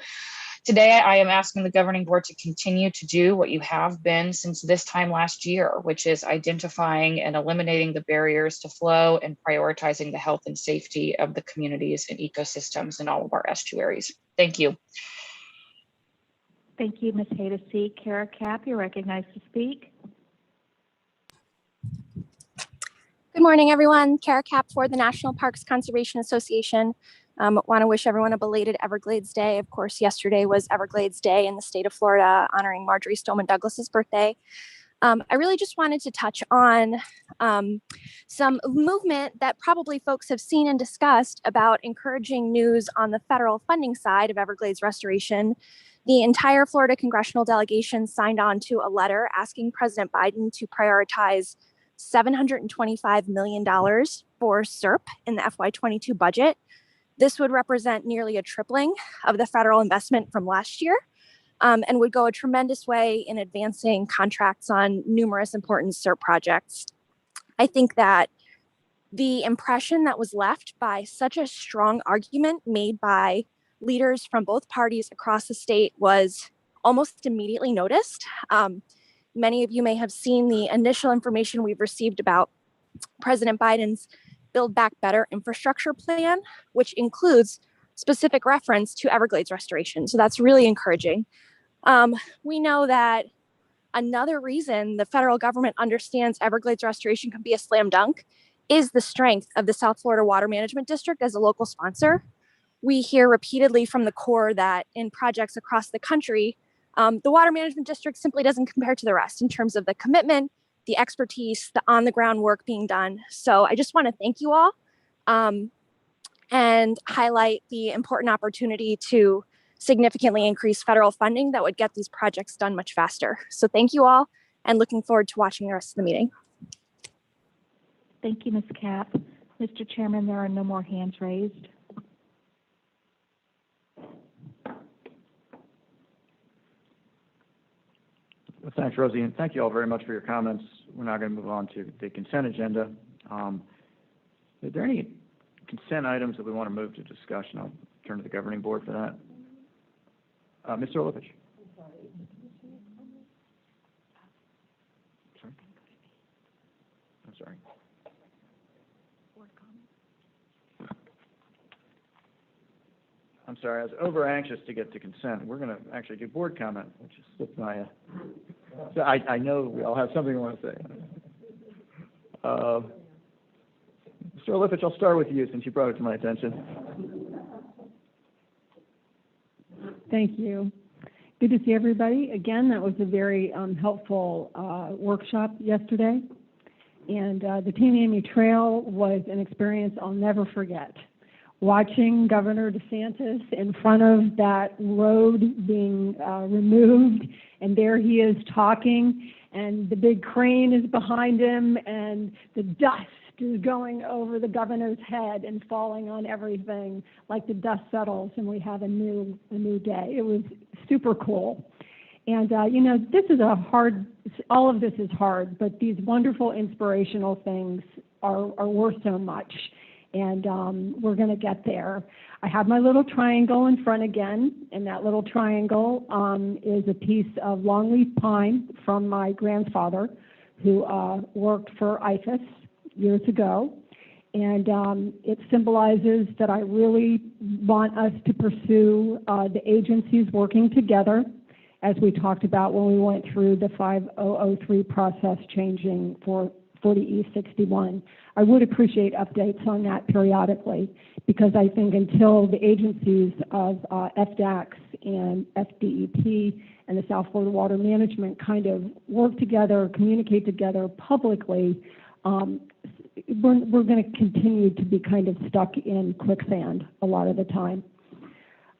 today, I am asking the governing board to continue to do what you have been since this time last year, which is identifying and eliminating the barriers to flow and prioritizing the health and safety of the communities and ecosystems in all of our estuaries. Thank you. Thank you, Ms. Hadesy. Kara Kapp, you're recognized to speak. Good morning, everyone. Kara Kapp for the National Parks Conservation Association. Want to wish everyone a belated Everglades Day. Of course, yesterday was Everglades Day in the state of Florida, honoring Marjorie Stoneman Douglas's birthday. I really just wanted to touch on some movement that probably folks have seen and discussed about encouraging news on the federal funding side of Everglades restoration. The entire Florida congressional delegation signed on to a letter asking President Biden to prioritize $725 million for SERP in the FY22 budget. This would represent nearly a tripling of the federal investment from last year, and would go a tremendous way in advancing contracts on numerous important SERP projects. I think that the impression that was left by such a strong argument made by leaders from both parties across the state was almost immediately noticed. Many of you may have seen the initial information we've received about President Biden's Build Back Better infrastructure plan, which includes specific reference to Everglades restoration. So that's really encouraging. We know that another reason the federal government understands Everglades restoration can be a slam dunk is the strength of the South Florida Water Management District as a local sponsor. We hear repeatedly from the Corps that in projects across the country, the Water Management District simply doesn't compare to the rest in terms of the commitment, the expertise, the on-the-ground work being done. So I just want to thank you all and highlight the important opportunity to significantly increase federal funding that would get these projects done much faster. So thank you all, and looking forward to watching the rest of the meeting. Thank you, Ms. Kapp. Mr. Chairman, there are no more hands raised. Well, thanks, Rosie, and thank you all very much for your comments. We're now going to move on to the consent agenda. Are there any consent items that we want to move to discussion? I'll turn to the governing board for that. Mr. Olovich. I'm sorry. I'm sorry, I was over anxious to get to consent. We're going to actually do board comment, which is slipped my. So I know we all have something we want to say. Mr. Olovich, I'll start with you since you brought it to my attention. Thank you. Good to see everybody. Again, that was a very helpful workshop yesterday. And the Tamiami Trail was an experience I'll never forget. Watching Governor DeSantis in front of that road being removed, and there he is talking, and the big crane is behind him, and the dust is going over the governor's head and falling on everything, like the dust settles and we have a new day. It was super cool. And, you know, all of this is hard, but these wonderful inspirational things are worth so much. And we're going to get there. I have my little triangle in front again, and that little triangle is a piece of longleaf pine from my grandfather, who worked for IFAS years ago. And it symbolizes that I really want us to pursue the agencies working together, as we talked about when we went through the 5003 process changing for 40E61. I would appreciate updates on that periodically, because I think until the agencies of FDACS and FDEP and the South Florida Water Management kind of work together, communicate together publicly, we're going to continue to be kind of stuck in quicksand a lot of the time.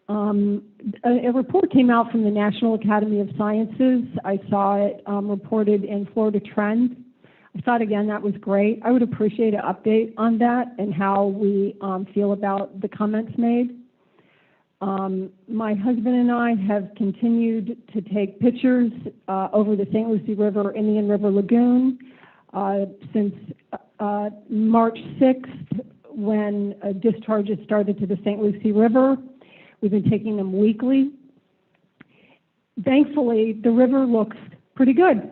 A report came out from the National Academy of Sciences. I saw it reported in Florida Trends. I thought, again, that was great. I would appreciate an update on that and how we feel about the comments made. My husband and I have continued to take pictures over the St. Lucie River, Indian River Lagoon since March 6th, when discharges started to the St. Lucie River. We've been taking them weekly. Thankfully, the river looks pretty good.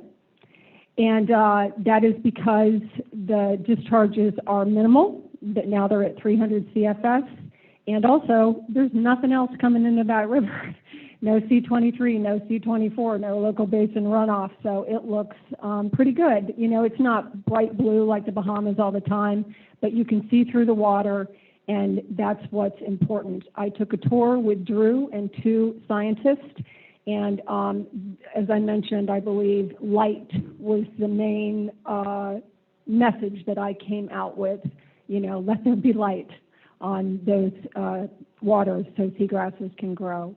And that is because the discharges are minimal, that now they're at 300 CFS. And also, there's nothing else coming into that river. No C23, no C24, no local basin runoff. So it looks pretty good. You know, it's not bright blue like the Bahamas all the time, but you can see through the water, and that's what's important. I took a tour with Drew and 2 scientists. And as I mentioned, I believe light was the main message that I came out with. You know, let there be light on those waters so seagrasses can grow.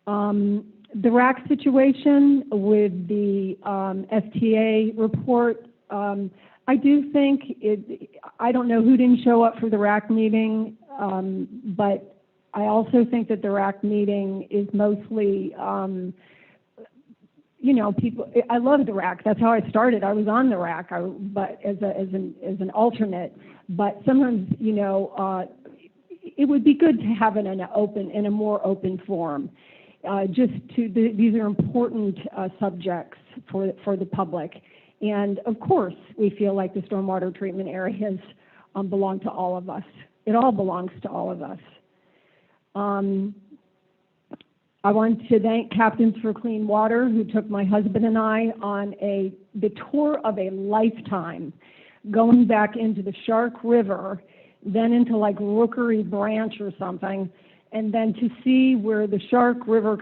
The RAC situation with the STA report, I do think I don't know who didn't show up for the RAC meeting, but I also think that the RAC meeting is mostly, you know, people. I love the RAC. That's how I started. I was on the RAC, but as an alternate. But sometimes, you know, it would be good to have it in a more open forum. These are important subjects for the public, and of course, we feel like the stormwater treatment areas belong to all of us. It all belongs to all of us. I want to thank Captains for Clean Water, who took my husband and I on the tour of a lifetime, going back into the Shark River, then into like Rookery Branch or something, and then to see where the Shark River,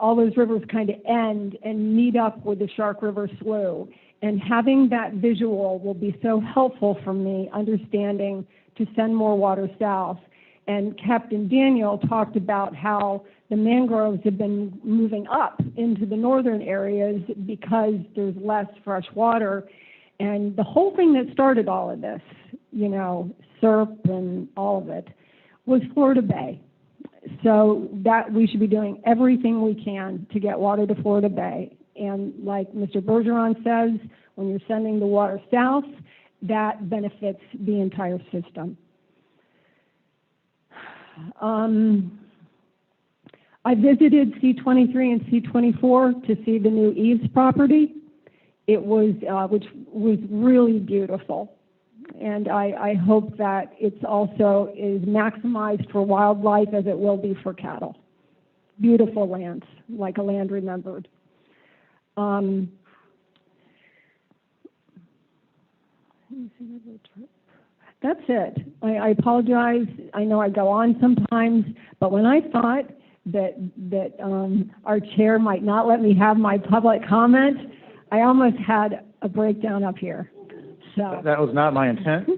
all those rivers kind of end and meet up with the Shark River Slough. And having that visual will be so helpful for me understanding to send more water south. And Captain Daniel talked about how the mangroves have been moving up into the northern areas because there's less fresh water. And the whole thing that started all of this, you know, SERP and all of it, was Florida Bay. So that we should be doing everything we can to get water to Florida Bay. And like Mr. Bergeron says, when you're sending the water south, that benefits the entire system. I visited C23 and C24 to see the new Eves property. It was, which was really beautiful. And I hope that it's also is maximized for wildlife as it will be for cattle. Beautiful lands, like a land remembered. That's it. I apologize. I know I go on sometimes, but when I thought that our chair might not let me have my public comment, I almost had a breakdown up here. So that was not my intent.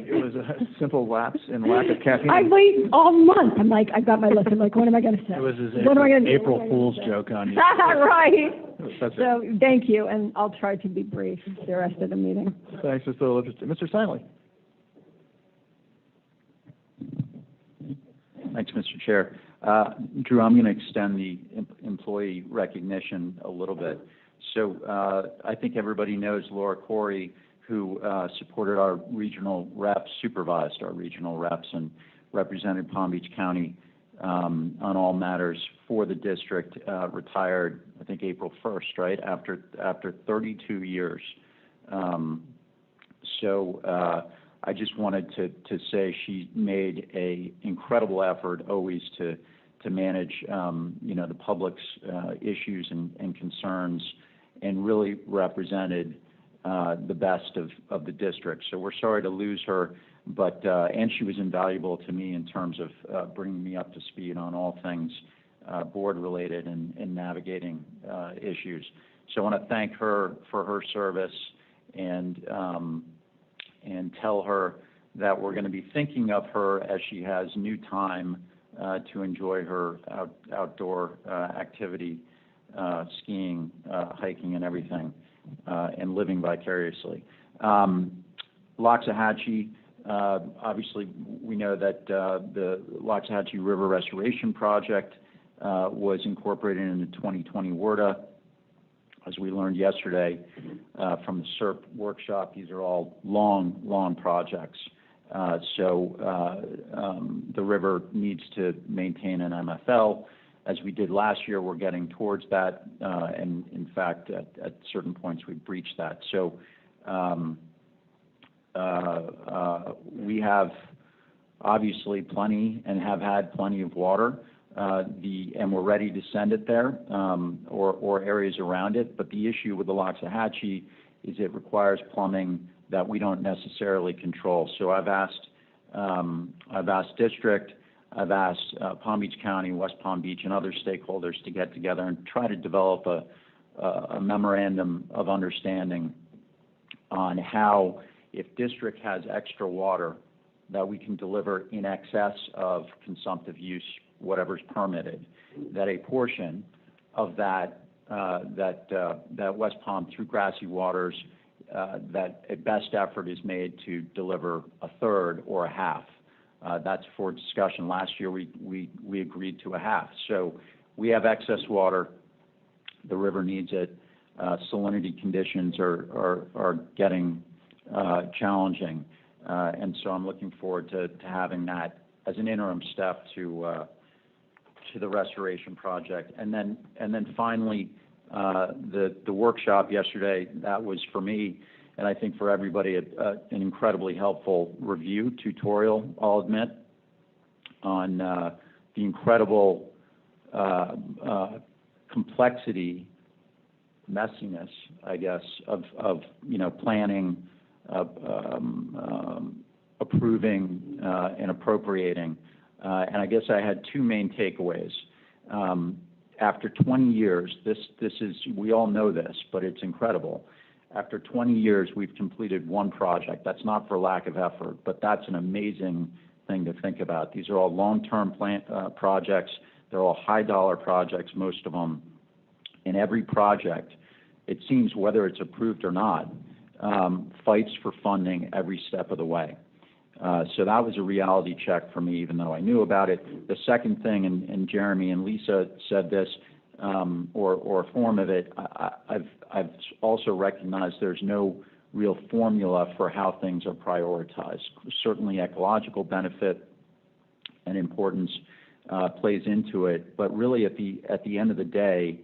It was a simple lapse in lack of caffeine. I wait all month. I'm like, I got my list. I'm like, what am I going to say? It was his what am I gonna April Fool's joke on you. Right. That's it. So, thank you, and I'll try to be brief the rest of the meeting. Thanks, Mr. Livingston. Mr. Siley. Thanks, Mr. Chair. Drew, I'm going to extend the employee recognition a little bit. So I think everybody knows Laura Corey, who supported our regional reps, supervised our regional reps, and represented Palm Beach County on all matters for the district, retired, I think, April 1st, right, after 32 years. I just wanted to say she made a incredible effort always to manage, the public's issues and concerns, and really represented the best of the district. So we're sorry to lose her, but and she was invaluable to me in terms of bringing me up to speed on all things board related and navigating issues. So I want to thank her for her service and tell her that we're going to be thinking of her as she has new time to enjoy her outdoor activity, skiing, hiking, and everything, and living vicariously. Loxahatchee, obviously, we know that the Loxahatchee River Restoration Project was incorporated into 2020 WRDA. As we learned yesterday from the SERP workshop, these are all long projects. The river needs to maintain an MFL. As we did last year, we're getting towards that, and in fact, at certain points, we've breached that. So we have obviously plenty and have had plenty of water, and we're ready to send it there, or areas around it. But the issue with the Loxahatchee is it requires plumbing that we don't necessarily control. So I've asked district, I've asked Palm Beach County, West Palm Beach, and other stakeholders to get together and try to develop a memorandum of understanding on how, if district has extra water, that we can deliver in excess of consumptive use, whatever's permitted, that a portion of that West Palm through Grassy Waters, that a best effort is made to deliver a third or a half. That's for discussion. Last year, we agreed to a half. So we have excess water. The river needs it. Salinity conditions are getting challenging. And so I'm looking forward to having that as an interim step to the restoration project. And then finally, the workshop yesterday, that was for me, and I think for everybody, an incredibly helpful review, tutorial, I'll admit, on the incredible complexity, messiness, I guess, of planning, approving, and appropriating. And I guess I had two main takeaways. After 20 years, this is, we all know this, but it's incredible. After 20 years, we've completed one project. That's not for lack of effort, but that's an amazing thing to think about. These are all long-term projects. They're all high-dollar projects, most of them. In every project, it seems, whether it's approved or not, fights for funding every step of the way. So that was a reality check for me, even though I knew about it. The second thing, and Jeremy and Lisa said this, or a form of it, I've also recognized there's no real formula for how things are prioritized. Certainly ecological benefit and importance plays into it, but really at the end of the day,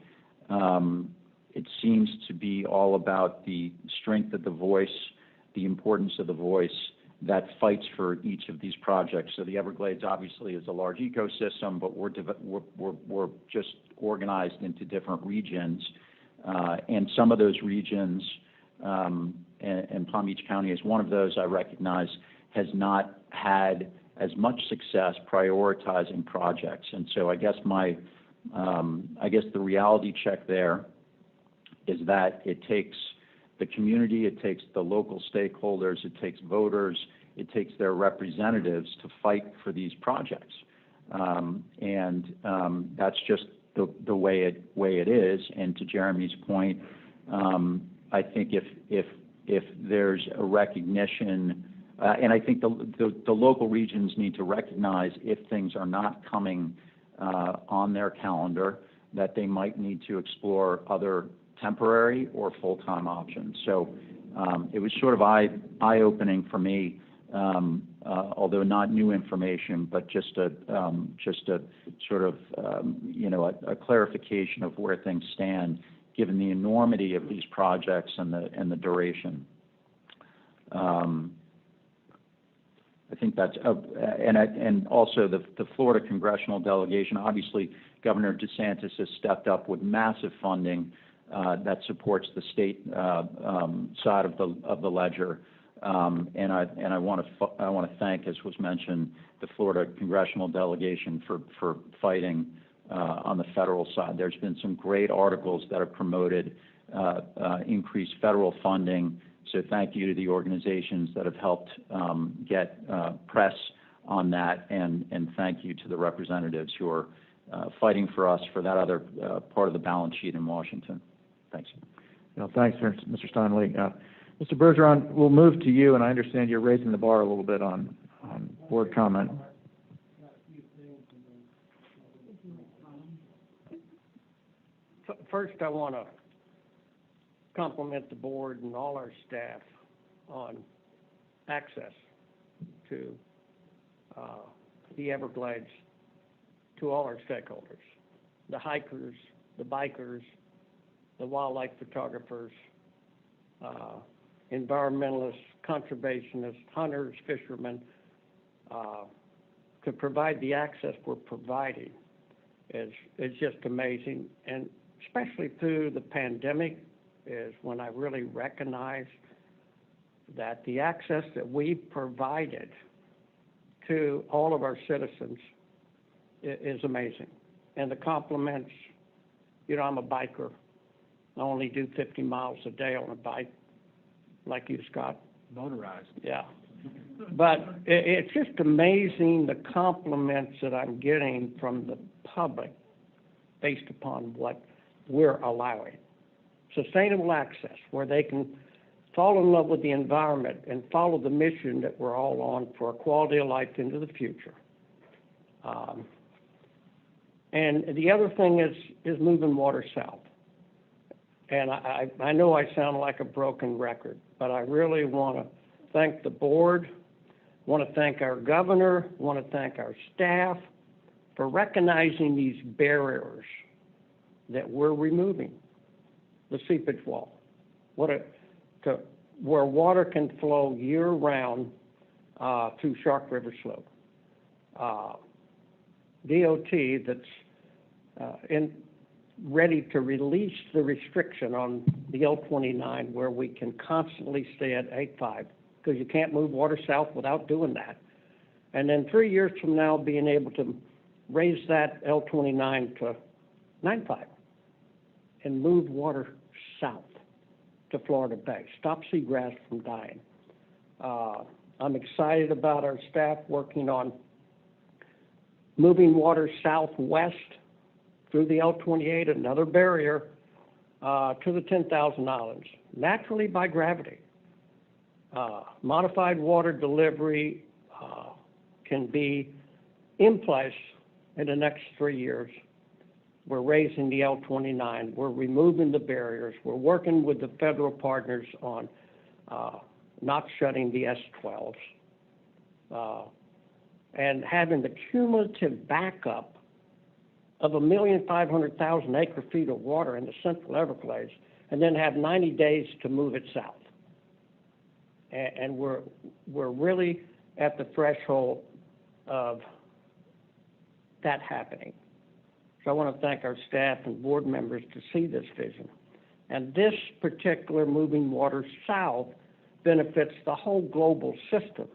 it seems to be all about the strength of the voice, the importance of the voice that fights for each of these projects. So the Everglades obviously is a large ecosystem, but we're just organized into different regions, and some of those regions, and Palm Beach County is one of those, I recognize, has not had as much success prioritizing projects. And so I guess the reality check there is that it takes the community, it takes the local stakeholders, it takes voters, it takes their representatives to fight for these projects. And that's just the way it is. And to Jeremy's point, I think if there's a recognition, and I think the local regions need to recognize if things are not coming on their calendar, that they might need to explore other temporary or full-time options. So it was sort of eye-opening for me, although not new information, but just a sort of a clarification of where things stand, given the enormity of these projects and the duration. I think that's and also the Florida congressional delegation. Obviously, Governor DeSantis has stepped up with massive funding that supports the state side of the ledger. And I want to thank, as was mentioned, the Florida congressional delegation for fighting on the federal side. There's been some great articles that have promoted increased federal funding. So thank you to the organizations that have helped get press on that, and thank you to the representatives who are fighting for us for that other part of the balance sheet in Washington. Thanks. Thanks, Mr. Steinle. Mr. Bergeron, we'll move to you, and I understand you're raising the bar a little bit on board comment. First, I want to compliment the board and all our staff on access to the Everglades, to all our stakeholders, the hikers, the bikers, the wildlife photographers, environmentalists, conservationists, hunters, fishermen, to provide the access we're providing is just amazing. And especially through the pandemic is when I really recognize that the access that we provided to all of our citizens is amazing. And the compliments, I'm a biker. I only do 50 miles a day on a bike, like you, Scott. Motorized. Yeah. But it's just amazing the compliments that I'm getting from the public based upon what we're allowing. Sustainable access, where they can fall in love with the environment and follow the mission that we're all on for a quality of life into the future. And the other thing is moving water south. And I know I sound like a broken record, but I really want to thank the board, want to thank our governor, want to thank our staff for recognizing these barriers that we're removing. The seepage wall, where water can flow year-round through Shark River Slope. DOT that's ready to release the restriction on the L29 where we can constantly stay at 8.5 because you can't move water south without doing that. And then 3 years from now, being able to raise that L29 to 9.5 and move water south to Florida Bay, stop seagrass from dying. I'm excited about our staff working on moving water southwest through the L28, another barrier, to the 10,000 islands, naturally by gravity. Modified water delivery can be in place in the next 3 years. We're raising the L29. We're removing the barriers. We're working with the federal partners on not shutting the S12s and having the cumulative backup of 1,500,000 acre-feet of water in the Central Everglades, and then have 90 days to move it south. And we're really at the threshold of that happening. So I want to thank our staff and board members to see this vision. And this particular moving water south benefits the whole global system,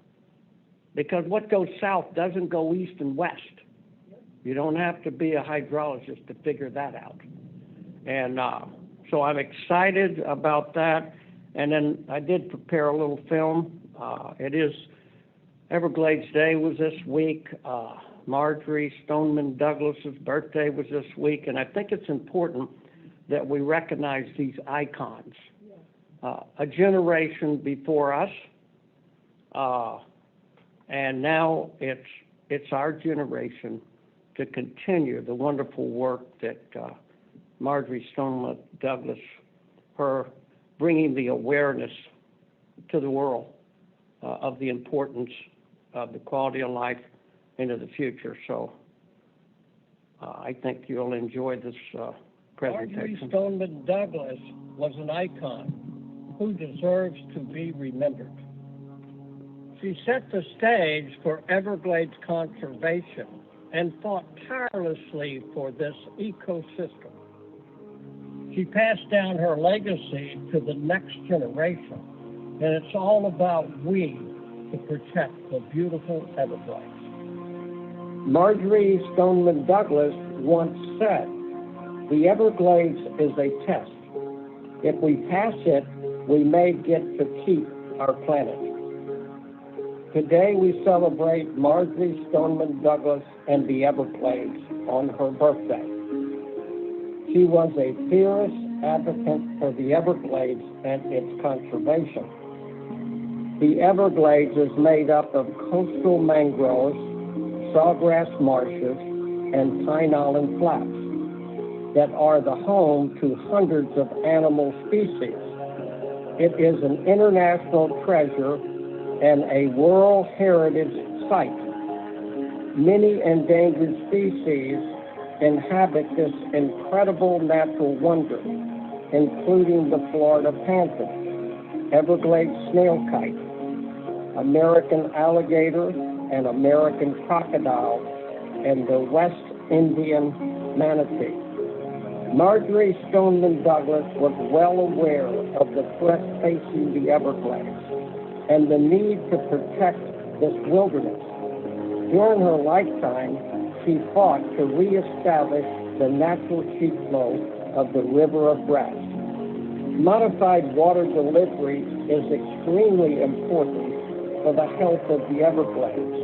because what goes south doesn't go east and west. You don't have to be a hydrologist to figure that out. And so I'm excited about that. And then I did prepare a little film. It is Everglades Day was this week. Marjorie Stoneman Douglas's birthday was this week, and I think it's important that we recognize these icons. A generation before us, and now it's our generation to continue the wonderful work that Marjorie Stoneman Douglas, her bringing the awareness to the world of the importance of the quality of life into the future. So I think you'll enjoy this presentation. Marjorie Stoneman Douglas was an icon who deserves to be remembered. She set the stage for Everglades conservation and fought tirelessly for this ecosystem. She passed down her legacy to the next generation, and it's all about we to protect the beautiful Everglades. Marjorie Stoneman Douglas once said, "The Everglades is a test. If we pass it, we may get to keep our planet." Today we celebrate Marjorie Stoneman Douglas and the Everglades on her birthday. She was a fierce advocate for the Everglades and its conservation. The Everglades is made up of coastal mangroves, sawgrass marshes, and pine island flats that are the home to hundreds of animal species. It is an international treasure and a World Heritage Site. Many endangered species inhabit this incredible natural wonder, including the Florida panther, Everglades snailkite, American alligator, and American crocodile, and the West Indian manatee. Marjorie Stoneman Douglas was well aware of the threat facing the Everglades and the need to protect this wilderness. During her lifetime, she fought to reestablish the natural sheet flow of the River of Rest. Modified water delivery is extremely important for the health of the Everglades.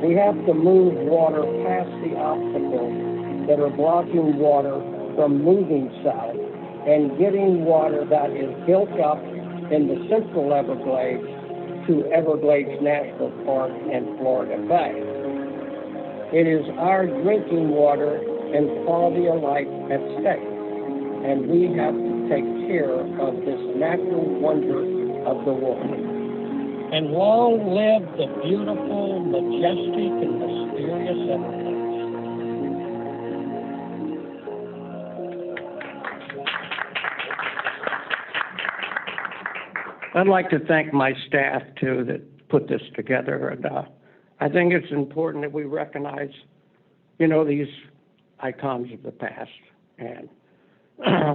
We have to move water past the obstacles that are blocking water from moving south and getting water that is built up in the central Everglades to Everglades National Park and Florida Bay. It is our drinking water and quality of life at stake, and we have to take care of this natural wonder of the world. And long live the beautiful, majestic, and mysterious Everglades. I'd like to thank my staff, too, that put this together. And I think it's important that we recognize, these icons of the past. And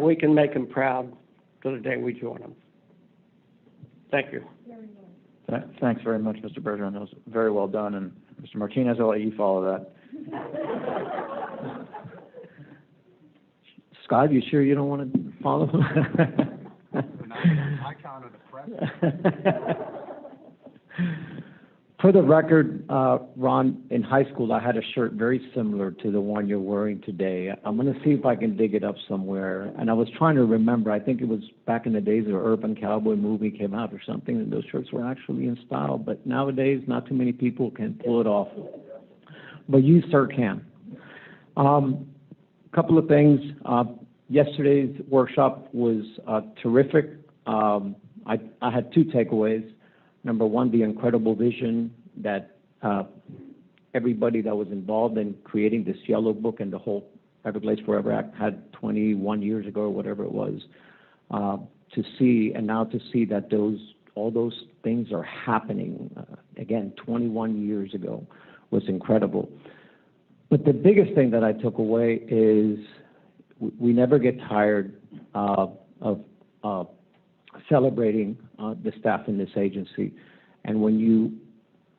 we can make them proud to the day we join them. Thank you. Thanks very much, Mr. Bergeron. That was very well done. And Mr. Martinez, I'll let you follow that. Scott, you sure you don't want to follow? Icon of the press. For the record, Ron, in high school, I had a shirt very similar to the one you're wearing today. I'm going to see if I can dig it up somewhere. And I was trying to remember, I think it was back in the days of Urban Cowboy movie came out or something, and those shirts were actually in style. But nowadays, not too many people can pull it off. But you, sir, can. Couple of things. Yesterday's workshop was terrific. I had two takeaways. Number one, the incredible vision that everybody that was involved in creating this yellow book and the whole Everglades Forever Act had 21 years ago or whatever it was, to see, and now to see that all those things are happening, again, 21 years ago, was incredible. But the biggest thing that I took away is we never get tired of celebrating the staff in this agency. And when you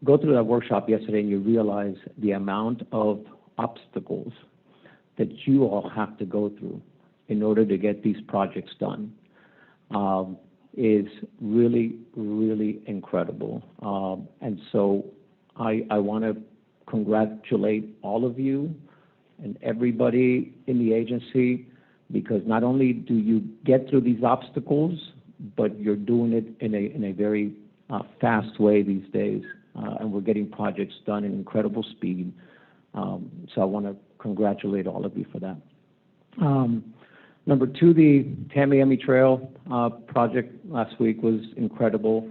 go through that workshop yesterday and you realize the amount of obstacles that you all have to go through in order to get these projects done, is really, really incredible. And so I want to congratulate all of you and everybody in the agency, because not only do you get through these obstacles, but you're doing it in a very fast way these days, and we're getting projects done in incredible speed. So I want to congratulate all of you for that. Number two, the Tamiami Trail project last week was incredible.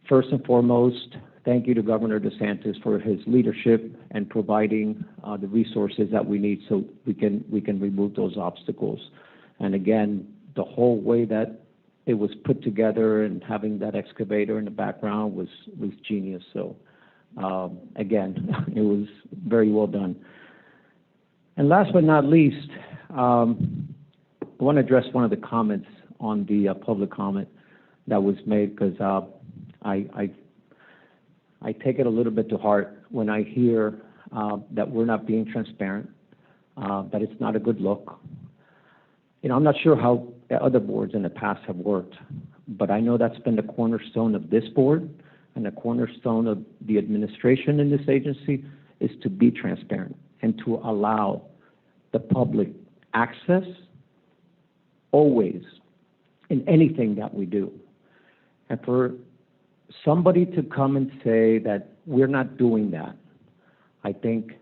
First and foremost, thank you to Governor DeSantis for his leadership and providing the resources that we need so we can remove those obstacles. And again, the whole way that it was put together and having that excavator in the background was genius. So again, it was very well done. And last but not least, I want to address one of the comments on the public comment that was made, because I take it a little bit to heart when I hear that we're not being transparent, that it's not a good look. You know, I'm not sure how other boards in the past have worked, but I know that's been the cornerstone of this board and the cornerstone of the administration in this agency is to be transparent and to allow the public access always in anything that we do. And for somebody to come and say that we're not doing that, I think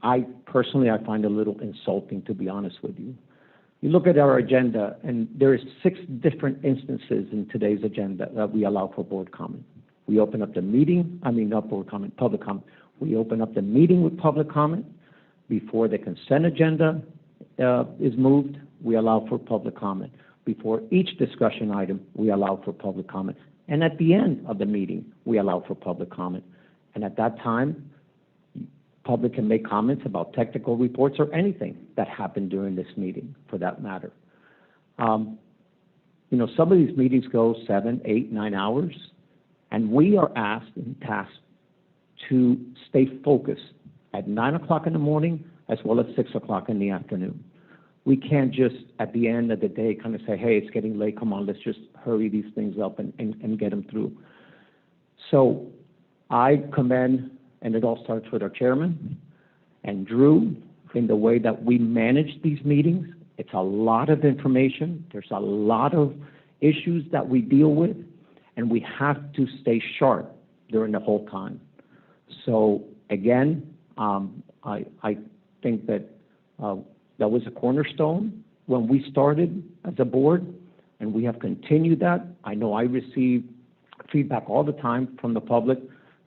I find a little insulting, to be honest with you. You look at our agenda, and there is 6 different instances in today's agenda that we allow for board comment. We open up the meeting, not board comment, public comment. We open up the meeting with public comment. Before the consent agenda is moved, we allow for public comment. Before each discussion item, we allow for public comment. And at the end of the meeting, we allow for public comment. And at that time, public can make comments about technical reports or anything that happened during this meeting, for that matter. Some of these meetings go 7, 8, 9 hours, and we are asked and tasked to stay focused at 9 o'clock in the morning as well as 6 o'clock in the afternoon. We can't just, at the end of the day, kind of say, hey, it's getting late, come on, let's just hurry these things up and get them through. So I commend, and it all starts with our chairman and Drew, in the way that we manage these meetings. It's a lot of information. There's a lot of issues that we deal with, and we have to stay sharp during the whole time. So again, I think that that was a cornerstone when we started as a board, and we have continued that. I know I receive feedback all the time from the public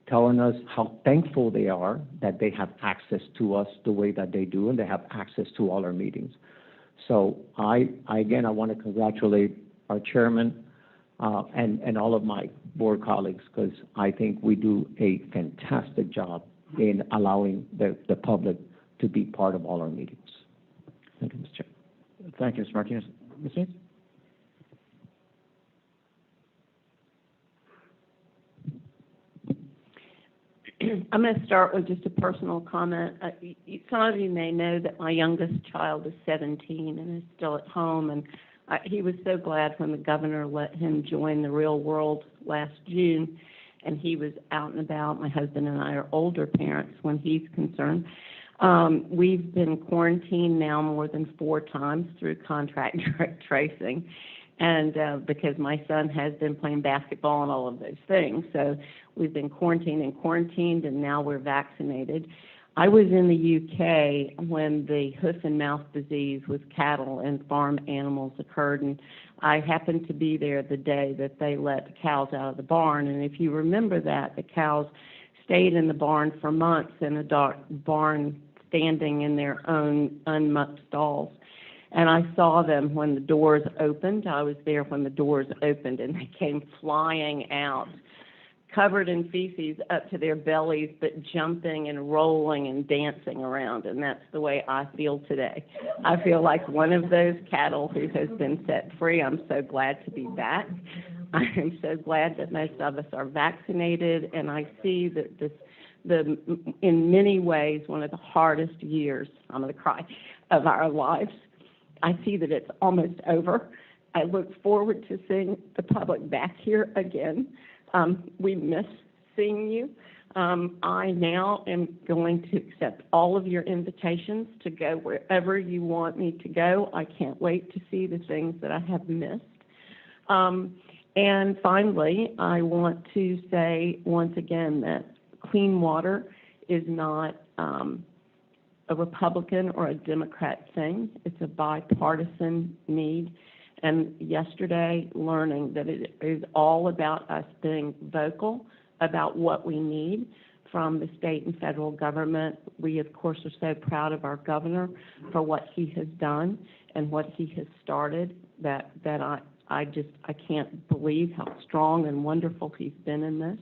telling us how thankful they are that they have access to us the way that they do, and they have access to all our meetings. So I want to congratulate our chairman and all of my board colleagues, because I think we do a fantastic job in allowing the public to be part of all our meetings. Thank you, Mr. Chair. Thank you, Mr. Martinez. Ms. Haynes? I'm going to start with just a personal comment. Some of you may know that my youngest child is 17 and is still at home, and he was so glad when the governor let him join the real world last June, and he was out and about. My husband and I are older parents when he's concerned. We've been quarantined now more than 4 times through contact tracing, and because my son has been playing basketball and all of those things. So we've been quarantined, and now we're vaccinated. I was in the UK when the hoof and mouth disease with cattle and farm animals occurred, and I happened to be there the day that they let the cows out of the barn. And if you remember that, the cows stayed in the barn for months in a dark barn, standing in their own unmucked stalls. And I saw them when the doors opened. I was there when the doors opened, and they came flying out, covered in feces up to their bellies, but jumping and rolling and dancing around. And that's the way I feel today. I feel like one of those cattle who has been set free. I'm so glad to be back. I am so glad that most of us are vaccinated, and I see that in many ways, one of the hardest years, I'm going to cry, of our lives. I see that it's almost over. I look forward to seeing the public back here again. We miss seeing you. I now am going to accept all of your invitations to go wherever you want me to go. I can't wait to see the things that I have missed. And finally, I want to say once again that clean water is not a Republican or a Democrat thing. It's a bipartisan need. And yesterday, learning that it is all about us being vocal about what we need from the state and federal government. We, of course, are so proud of our governor for what he has done and what he has started, that I can't believe how strong and wonderful he's been in this.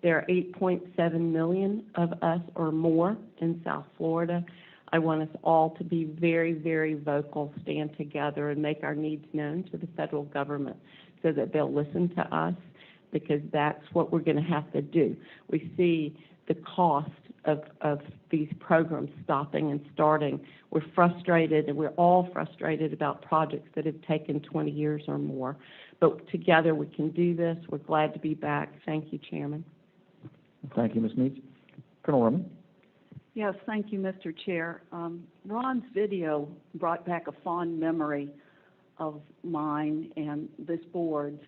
There are 8.7 million of us or more in South Florida. I want us all to be very, very vocal, stand together, and make our needs known to the federal government so that they'll listen to us, because that's what we're going to have to do. We see the cost of these programs stopping and starting. We're frustrated, and we're all frustrated about projects that have taken 20 years or more. But together we can do this. We're glad to be back. Thank you, Chairman. Thank you, Ms. Meeks. Colonel Roman? Yes, thank you, Mr. Chair. Ron's video brought back a fond memory of mine and this board's.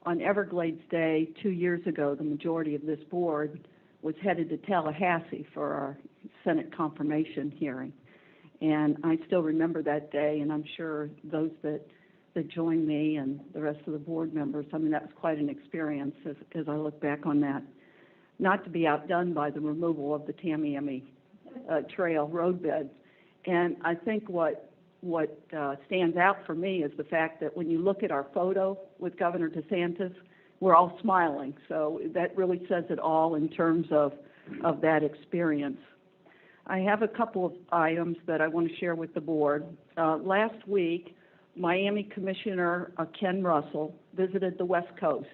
On Everglades Day 2 years ago, the majority of this board was headed to Tallahassee for our Senate confirmation hearing. And I still remember that day, and I'm sure those that joined me and the rest of the board members, I mean, that was quite an experience as I look back on that. Not to be outdone by the removal of the Tamiami Trail roadbeds. And I think what stands out for me is the fact that when you look at our photo with Governor DeSantis, we're all smiling. So that really says it all in terms of that experience. I have a couple of items that I want to share with the board. Last week, Miami Commissioner Ken Russell visited the West Coast,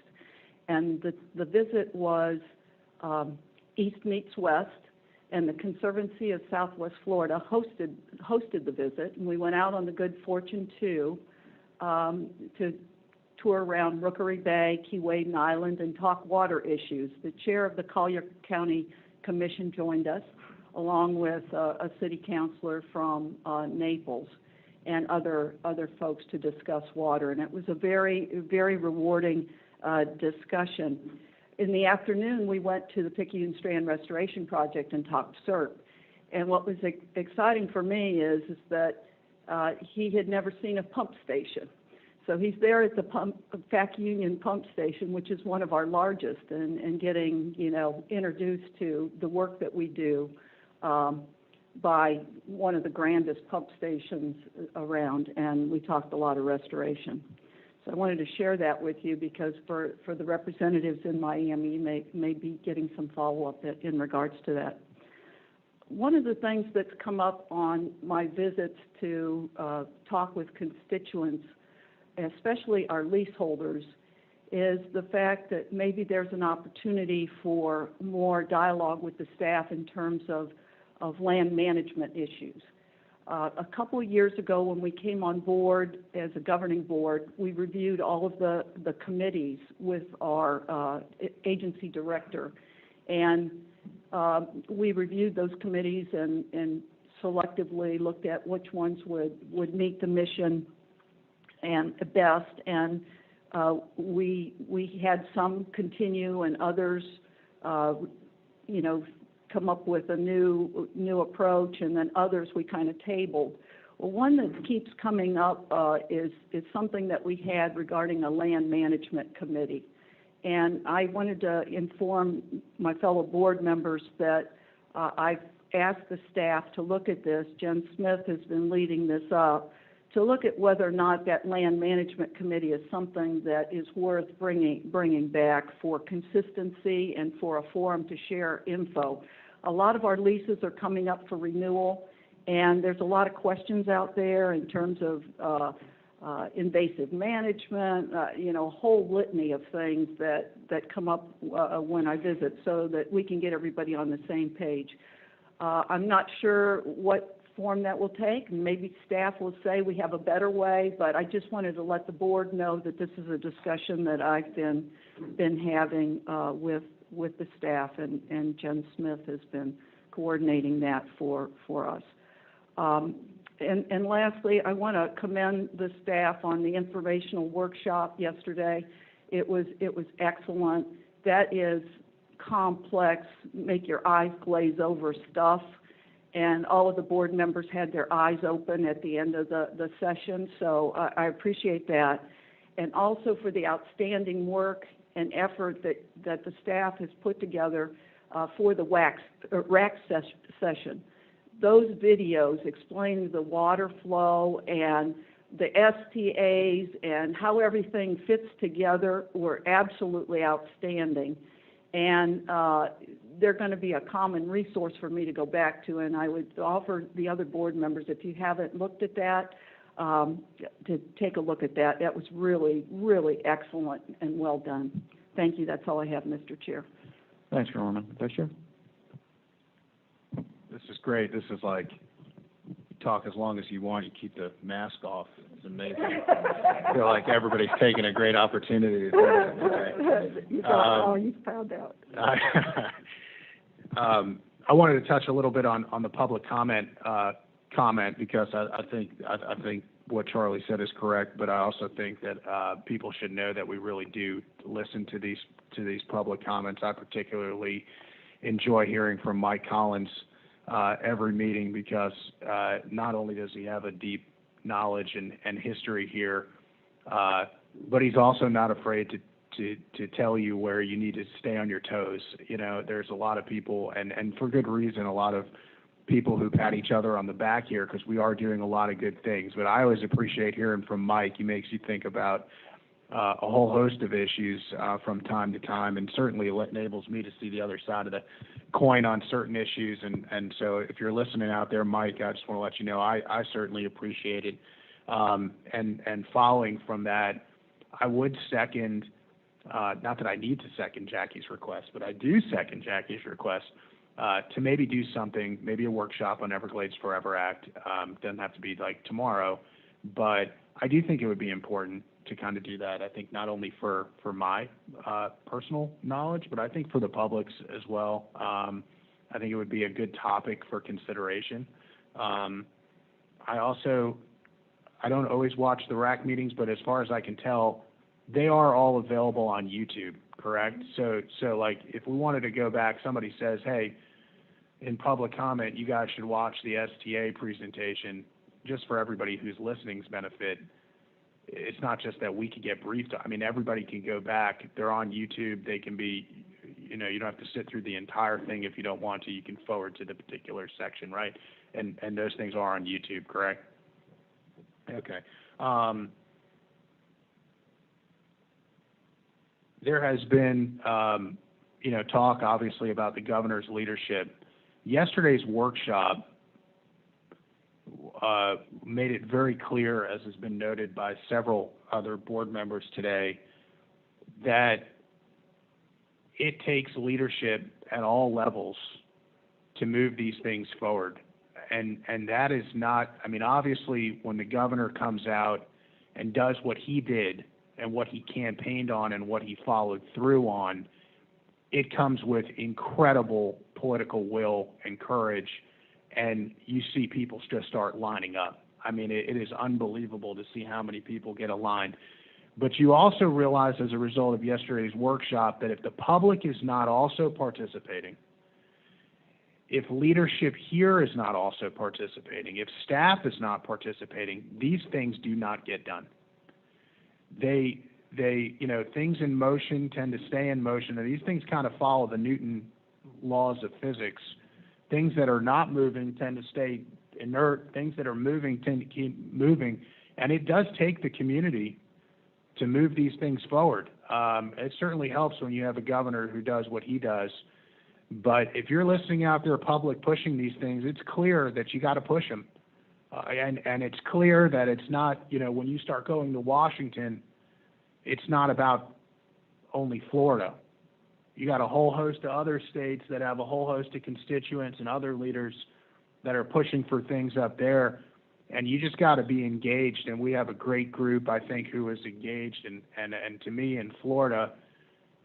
and the visit was East meets West, and the Conservancy of Southwest Florida hosted the visit, and we went out on the good fortune to tour around Rookery Bay, Key Waden Island, and talk water issues. The chair of the Collier County Commission joined us, along with a city councilor from Naples and other folks to discuss water, and it was a very, very rewarding discussion. In the afternoon, we went to the Picayune Strand Restoration Project and talked SERP. And what was exciting for me is that he had never seen a pump station. So he's there at the Fac Union Pump Station, which is one of our largest, and getting, introduced to the work that we do by one of the grandest pump stations around, and we talked a lot of restoration. So I wanted to share that with you because for the representatives in Miami, you may be getting some follow-up in regards to that. One of the things that's come up on my visits to talk with constituents, especially our leaseholders, is the fact that maybe there's an opportunity for more dialogue with the staff in terms of land management issues. A couple of years ago, when we came on board as a governing board, we reviewed all of the committees with our agency director, and we reviewed those committees and selectively looked at which ones would meet the mission and best, and we had some continue and others come up with a new approach, and then others we kind of tabled. Well, one that keeps coming up is something that we had regarding a land management committee. And I wanted to inform my fellow board members that I've asked the staff to look at this. Jen Smith has been leading this up, to look at whether or not that land management committee is something that is worth bringing back for consistency and for a forum to share info. A lot of our leases are coming up for renewal, and there's a lot of questions out there in terms of invasive management, a whole litany of things that come up when I visit, so that we can get everybody on the same page. I'm not sure what form that will take. Maybe staff will say we have a better way, but I just wanted to let the board know that this is a discussion that I've been having with the staff, and Jen Smith has been coordinating that for us. And lastly, I want to commend the staff on the informational workshop yesterday. It was excellent. That is complex, make your eyes glaze over stuff, and all of the board members had their eyes open at the end of the session, so I appreciate that. And also for the outstanding work and effort that the staff has put together for the RAC session. Those videos explaining the water flow and the STAs and how everything fits together were absolutely outstanding. And they're going to be a common resource for me to go back to, and I would offer the other board members, if you haven't looked at that, to take a look at that. That was really, really excellent and well done. Thank you. That's all I have, Mr. Chair. Thanks, Norman. Fisher? This is great. This is like, you talk as long as you want, you keep the mask off. It's amazing. I feel like everybody's taking a great opportunity to say You found out. I wanted to touch a little bit on the public comment because I think what Charlie said is correct, but I also think that people should know that we really do listen to these public comments. I particularly enjoy hearing from Mike Collins every meeting because not only does he have a deep knowledge and history here, but he's also not afraid to tell you where you need to stay on your toes. You know, there's a lot of people, and for good reason, a lot of people who pat each other on the back here because we are doing a lot of good things. But I always appreciate hearing from Mike. He makes you think about a whole host of issues from time to time, and certainly it enables me to see the other side of the coin on certain issues. And so if you're listening out there, Mike, I just want to let you know I certainly appreciate it. And following from that, I would second, not that I need to second Jackie's request, but I do second Jackie's request to maybe do something, maybe a workshop on Everglades Forever Act. Doesn't have to be like tomorrow, but I do think it would be important to kind of do that. I think not only for my personal knowledge, but I think for the public's as well. I think it would be a good topic for consideration. I don't always watch the RAC meetings, but as far as I can tell, they are all available on YouTube, correct? So like if we wanted to go back, somebody says, hey, in public comment, you guys should watch the STA presentation, just for everybody who's listening's benefit. It's not just that we can get briefed. I mean, everybody can go back. They're on YouTube. They can be, you know, you don't have to sit through the entire thing if you don't want to. You can forward to the particular section, right? And those things are on YouTube, correct? Okay. There has been, talk obviously about the governor's leadership. Yesterday's workshop made it very clear, as has been noted by several other board members today, that it takes leadership at all levels to move these things forward. And that is not, I mean, obviously when the governor comes out and does what he did and what he campaigned on and what he followed through on, it comes with incredible political will and courage, and you see people just start lining up. I mean, it is unbelievable to see how many people get aligned. But you also realize as a result of yesterday's workshop that if the public is not also participating, if leadership here is not also participating, if staff is not participating, these things do not get done. They things in motion tend to stay in motion, and these things kind of follow the Newton laws of physics. Things that are not moving tend to stay inert. Things that are moving tend to keep moving, and it does take the community to move these things forward. It certainly helps when you have a governor who does what he does, but if you're listening out there, public, pushing these things, it's clear that you got to push them. And it's clear that it's not, when you start going to Washington, it's not about only Florida. You got a whole host of other states that have a whole host of constituents and other leaders that are pushing for things up there. And you just got to be engaged. And we have a great group, I think, who is engaged. And to me, in Florida,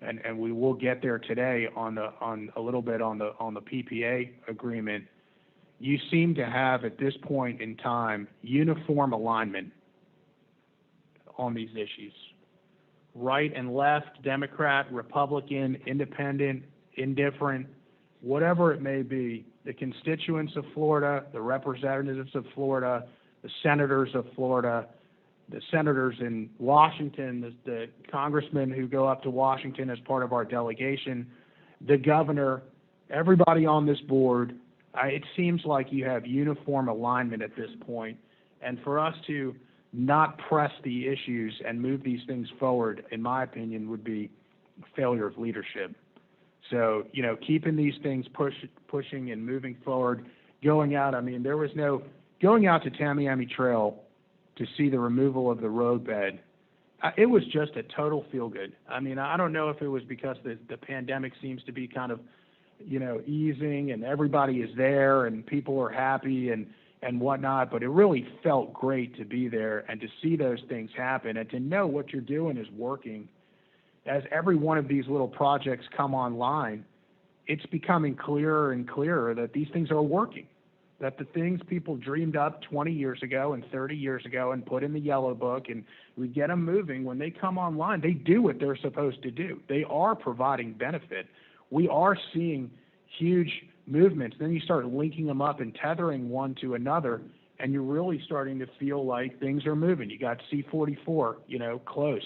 and we will get there today on a little bit on the PPA agreement, you seem to have at this point in time uniform alignment on these issues. Right and left, Democrat, Republican, independent, indifferent, whatever it may be, the constituents of Florida, the representatives of Florida, the senators of Florida, the senators in Washington, the congressmen who go up to Washington as part of our delegation, the governor, everybody on this board, it seems like you have uniform alignment at this point. And for us to not press the issues and move these things forward, in my opinion, would be a failure of leadership. So, you know, keeping these things pushing and moving forward, going out, I mean, there was no, going out to Tamiami Trail to see the removal of the roadbed, it was just a total feel-good. I mean, I don't know if it was because the pandemic seems to be kind of, you know, easing and everybody is there and people are happy and whatnot, but it really felt great to be there and to see those things happen and to know what you're doing is working. As every one of these little projects come online, it's becoming clearer and clearer that these things are working, that the things people dreamed up 20 years ago and 30 years ago and put in the yellow book and we get them moving, when they come online, they do what they're supposed to do. They are providing benefit. We are seeing huge movements. Then you start linking them up and tethering one to another, and you're really starting to feel like things are moving. You got C-44, you know, close.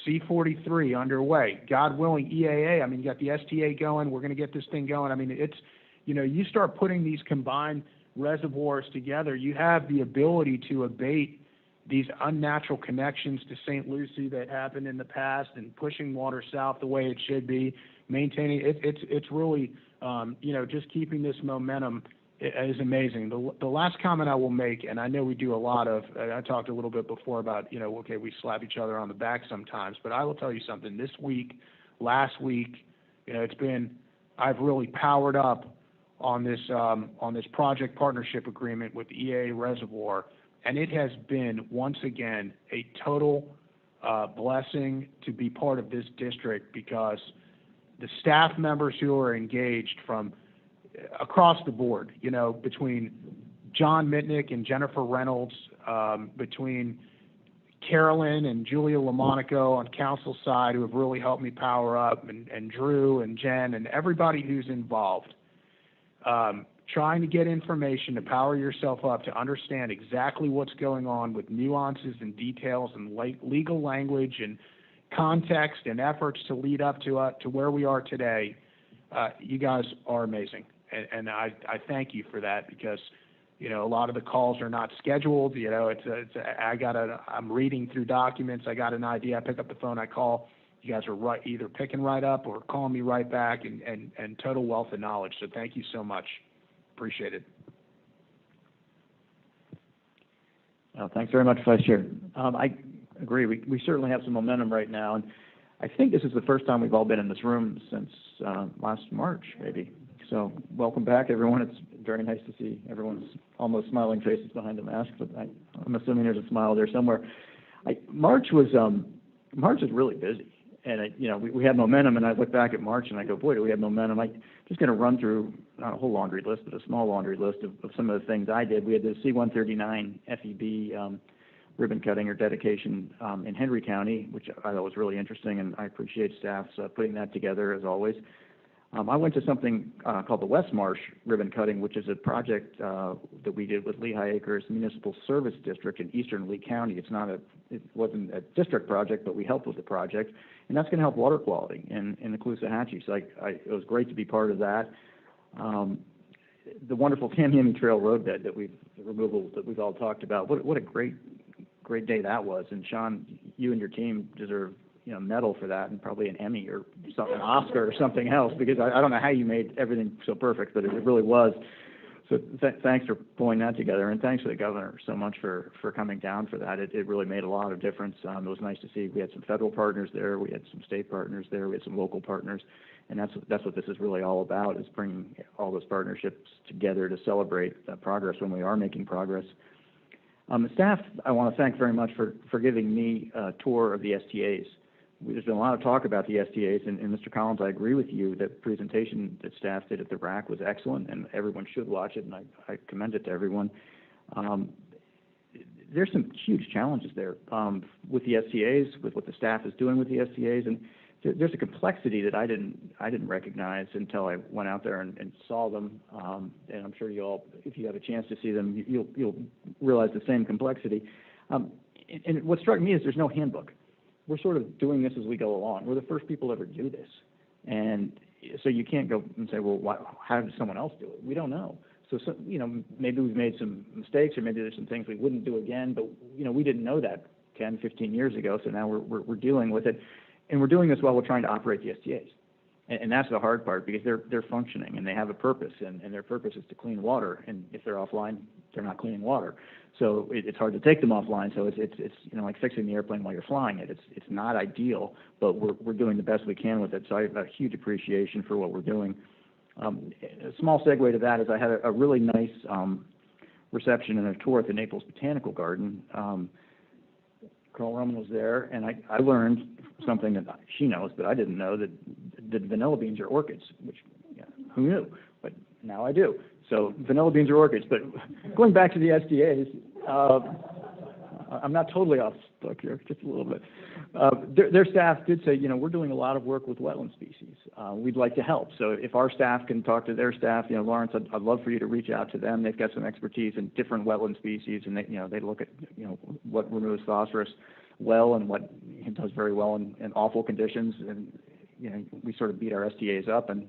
C-43 underway. God willing, EAA, I mean, you got the STA going. We're going to get this thing going. I mean, it's, you know, you start putting these combined reservoirs together, you have the ability to abate these unnatural connections to St. Lucie that happened in the past and pushing water south the way it should be, maintaining it. It's really, you know, just keeping this momentum is amazing. The last comment I will make, and I know we do a lot of, I talked a little bit before about, you know, okay, we slap each other on the back sometimes, but I will tell you something. This week, last week, you know, I've really powered up on this project partnership agreement with the EAA Reservoir, and it has been, once again, a total blessing to be part of this district because the staff members who are engaged from across the board, you know, between John Mitnick and Jennifer Reynolds, between Carolyn and Julia LaMonaco on council side who have really helped me power up, and Drew and Jen and everybody who's involved, trying to get information to power yourself up to understand exactly what's going on with nuances and details and legal language and context and efforts to lead up to where we are today. You guys are amazing. And I thank you for that because, you know, a lot of the calls are not scheduled. You know, I'm reading through documents. I got an idea. I pick up the phone. I call. You guys are either picking right up or calling me right back and total wealth of knowledge. So thank you so much. Appreciate it. Thanks very much, Vice Chair. I agree. We certainly have some momentum right now. And I think this is the first time we've all been in this room since last March, maybe. So welcome back, everyone. It's very nice to see everyone's almost smiling faces behind the mask, but I'm assuming there's a smile there somewhere. March is really busy. And, you know, we had momentum, and I look back at March, and I go, boy, do we have momentum. I'm just going to run through not a whole laundry list, but a small laundry list of some of the things I did. We had the C-139 FEB ribbon cutting or dedication in Henry County, which I thought was really interesting, and I appreciate staff's putting that together, as always. I went to something called the West Marsh ribbon cutting, which is a project that we did with Lehigh Acres Municipal Service District in eastern Lee County. It wasn't a district project, but we helped with the project, and that's going to help water quality in the Caloosahatchee. So it was great to be part of that. The wonderful Tamiami Trail roadbed the removal that we've all talked about. What a great day that was. And Sean, you and your team deserve, you know, medal for that, and probably an Emmy or something, an Oscar or something else, because I don't know how you made everything so perfect, but it really was. So thanks for pulling that together, and thanks to the governor so much for coming down for that. It really made a lot of difference. It was nice to see. We had some federal partners there, we had some state partners there, we had some local partners, and that's what this is really all about, is bringing all those partnerships together to celebrate progress when we are making progress. The staff, I want to thank very much for giving me a tour of the STAs. there's been a lot of talk about the STAs, and Mr. Collins, I agree with you that the presentation that staff did at the RAC was excellent, and everyone should watch it, and I commend it to everyone. There's some huge challenges there with the STAs, with what the staff is doing with the STAs, and there's a complexity that I didn't recognize until I went out there and saw them. And I'm sure you all, if you have a chance to see them, you'll realize the same complexity. And what struck me is there's no handbook. We're sort of doing this as we go along. We're the first people to ever do this, and so you can't go and say, well, how did someone else do it? We don't know. So, you know, maybe we've made some mistakes, or maybe there's some things we wouldn't do again, but, you know, we didn't know that 10, 15 years ago, so now we're dealing with it. And we're doing this while we're trying to operate the STAs. And that's the hard part, because they're functioning, and they have a purpose, and their purpose is to clean water. And if they're offline, they're not cleaning water. So it's hard to take them offline. So it's you know, like fixing the airplane while you're flying it. It's not ideal, but we're doing the best we can with it. So I have a huge appreciation for what we're doing. A small segue to that is I had a really nice reception and a tour at the Naples Botanical Garden. Carl Roman was there, and I learned something that she knows, but I didn't know, that vanilla beans are orchids, which, yeah, who knew? But now I do. So vanilla beans are orchids. But going back to the SDAs, I'm not totally off book here, just a little bit. Their staff did say, you know, we're doing a lot of work with wetland species. We'd like to help. So if our staff can talk to their staff, you know, Lawrence, I'd love for you to reach out to them. They've got some expertise in different wetland species, and they look at, you know, what removes phosphorus well and what it does very well in awful conditions. And, you know, we sort of beat our STAs up, and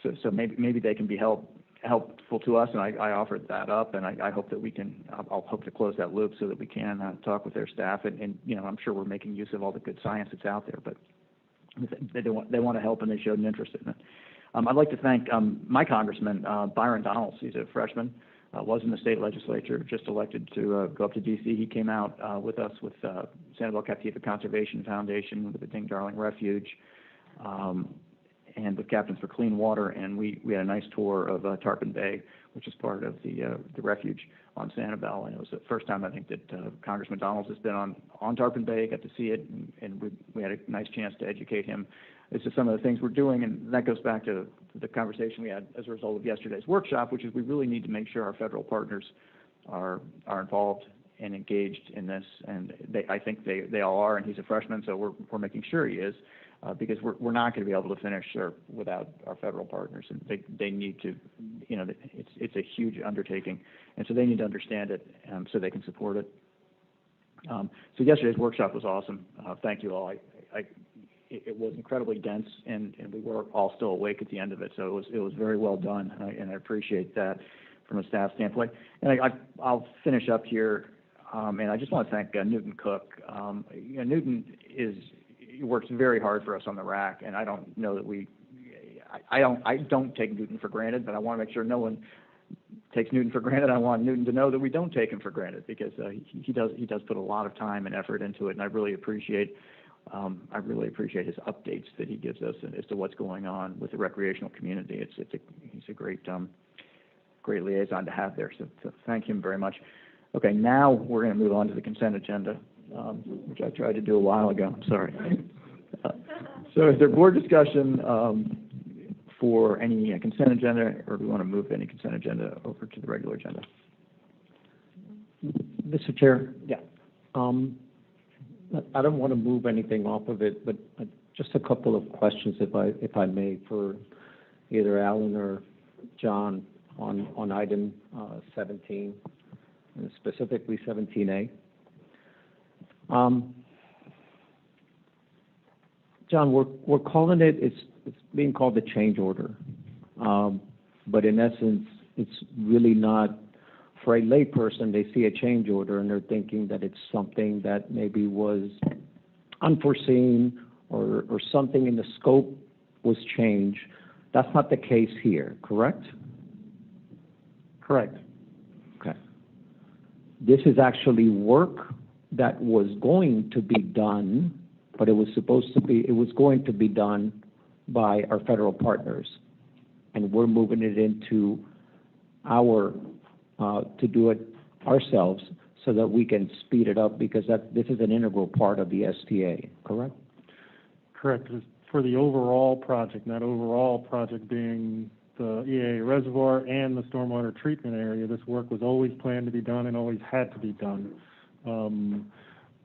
so maybe they can be helpful to us, and I offered that up, and I hope that we can, I'll hope to close that loop so that we can talk with their staff, and you know, I'm sure we're making use of all the good science that's out there, but they want to help, and they showed an interest in it. I'd like to thank my congressman, Byron Donalds. He's a freshman, was in the state legislature, just elected to go up to D.C. He came out with us with Sanibel Captiva Conservation Foundation, with the Ding Darling Refuge, and with Captains for Clean Water, and we had a nice tour of Tarpon Bay, which is part of the refuge on Sanibel, and it was the first time I think that Congressman Donalds has been on Tarpon Bay. Got to see it, and we had a nice chance to educate him as to some of the things we're doing, and that goes back to the conversation we had as a result of yesterday's workshop, which is we really need to make sure our federal partners are involved and engaged in this, and I think they all are, and he's a freshman, so we're making sure he is. Because we're not going to be able to finish SERP without our federal partners, and they need to, you know, it's a huge undertaking, and so they need to understand it so they can support it. So yesterday's workshop was awesome. Thank you all. It was incredibly dense, and we were all still awake at the end of it, so it was very well done, and I appreciate that from a staff standpoint. And I'll finish up here, and I just want to thank Newton Cook. You know, Newton works very hard for us on the RAC, and I don't know that I don't take Newton for granted, but I want to make sure no one takes Newton for granted. I want Newton to know that we don't take him for granted, because he does put a lot of time and effort into it, and I really appreciate his updates that he gives us as to what's going on with the recreational community. He's a great liaison to have there, so thank him very much. Okay, now we're going to move on to the consent agenda, which I tried to do a while ago. I'm sorry. So is there board discussion for any consent agenda, or do we want to move any consent agenda over to the regular agenda? Mr. Chair? Yeah. I don't want to move anything off of it, but just a couple of questions, if I may, for either Alan or John on item 17, and specifically 17A. John, we're calling it's being called a change order, but in essence, it's really not. For a layperson, they see a change order and they're thinking that it's something that maybe was unforeseen or something in the scope was changed. That's not the case here, correct? Correct. Okay. This is actually work that was going to be done, but it was going to be done by our federal partners, and we're moving it into to do it ourselves so that we can speed it up, because this is an integral part of the STA, correct? Correct. It was for the overall project, and that overall project being the EA reservoir and the stormwater treatment area. This work was always planned to be done and always had to be done.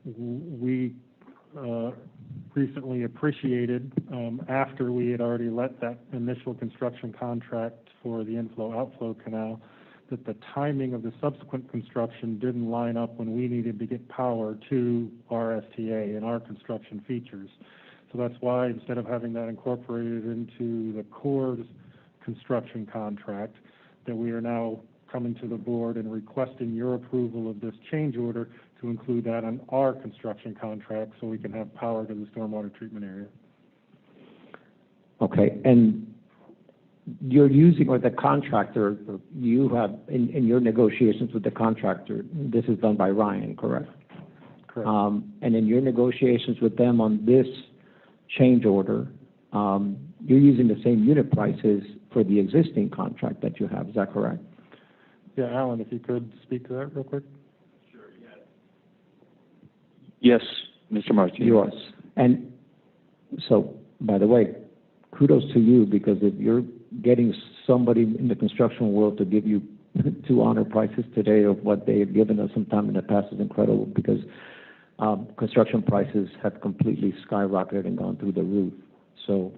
We recently appreciated, after we had already let that initial construction contract for the inflow-outflow canal, that the timing of the subsequent construction didn't line up when we needed to get power to our STA and our construction features. So that's why, instead of having that incorporated into the Corps' construction contract, that we are now coming to the board and requesting your approval of this change order to include that on our construction contract so we can have power to the stormwater treatment area. Okay, and you're using, or the contractor, you have, in your negotiations with the contractor, this is done by Ryan, correct? Correct. And in your negotiations with them on this change order, you're using the same unit prices for the existing contract that you have, is that correct? Yeah, Alan, if you could speak to that real quick. Yes, Mr. Martinez. Yours. And so, by the way, kudos to you, because if you're getting somebody in the construction world to give you two honor prices today of what they have given us sometime in the past is incredible, because construction prices have completely skyrocketed and gone through the roof. So,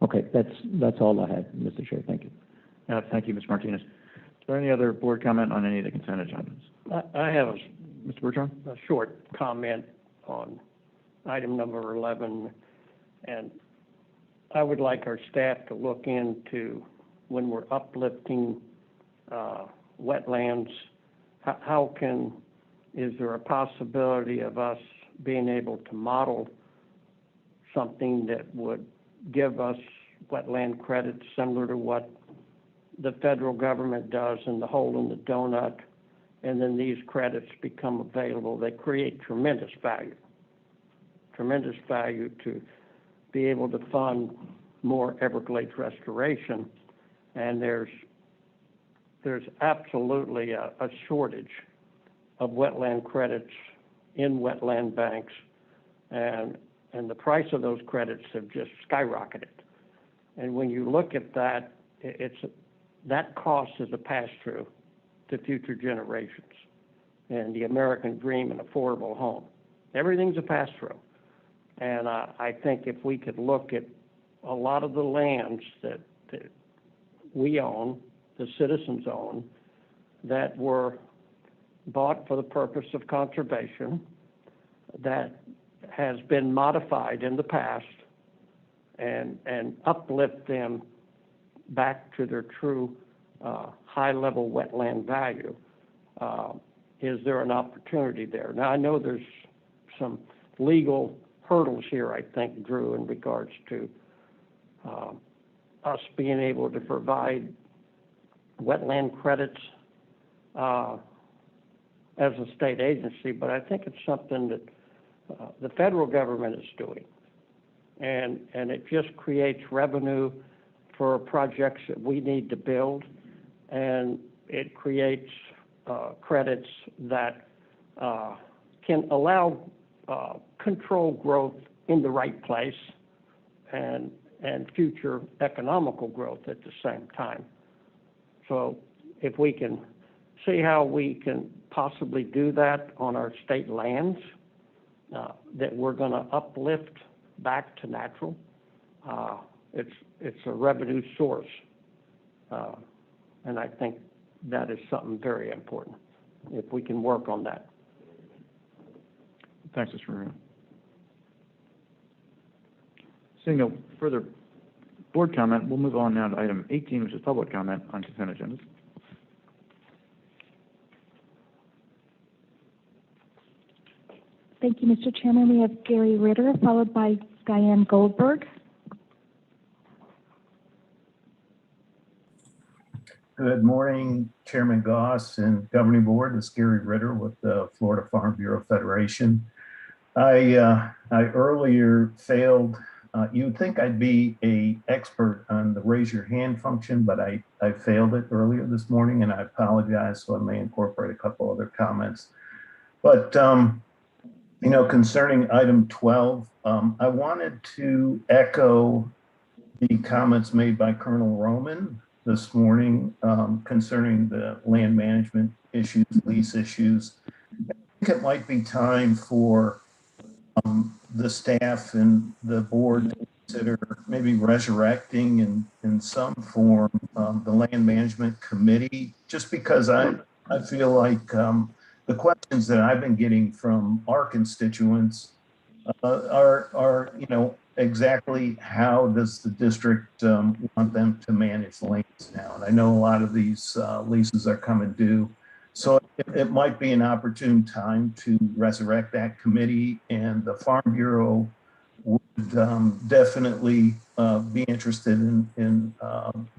okay, that's all I had, Mr. Chair. Thank you. Thank you, Mr. Martinez. Is there any other board comment on any of the consent agendas? I have Mr. Bertrand? a short comment on item number 11, and I would like our staff to look into, when we're uplifting wetlands, is there a possibility of us being able to model something that would give us wetland credits similar to what the federal government does in the hole in the donut, and then these credits become available? They create tremendous value to be able to fund more Everglades restoration. And there's absolutely a shortage of wetland credits in wetland banks, and the price of those credits have just skyrocketed. And when you look at that, that cost is a pass-through to future generations, and the American dream and affordable home. Everything's a pass-through. And I think if we could look at a lot of the lands that we own, the citizens own, that were bought for the purpose of conservation, that has been modified in the past, and uplift them back to their true high-level wetland value, is there an opportunity there? Now, I know there's some legal hurdles here, I think, Drew, in regards to us being able to provide wetland credits as a state agency, but I think it's something that the federal government is doing. And it just creates revenue for projects that we need to build, and it creates credits that can allow controlled growth in the right place and future economical growth at the same time. So if we can see how we can possibly do that on our state lands that we're going to uplift back to natural, it's a revenue source, and I think that is something very important if we can work on that. Thanks, Mr. Marino. Seeing no further board comment, we'll move on now to item 18, which is public comment on consent agendas. Thank you, Mr. Chairman. We have Gary Ritter, followed by Diane Goldberg. Good morning, Chairman Goss and Governing Board. It's Gary Ritter with the Florida Farm Bureau Federation. I earlier failed. You'd think I'd be an expert on the raise your hand function, but I failed it earlier this morning, and I apologize, so I may incorporate a couple other comments. But Concerning item 12, I wanted to echo the comments made by Colonel Roman this morning concerning the land management issues, lease issues. I think it might be time for the staff and the board to consider maybe resurrecting in some form the land management committee, just because I feel like the questions that I've been getting from our constituents are exactly how does the district want them to manage lands now? And I know a lot of these leases are coming due. So it might be an opportune time to resurrect that committee, and the Farm Bureau would definitely be interested in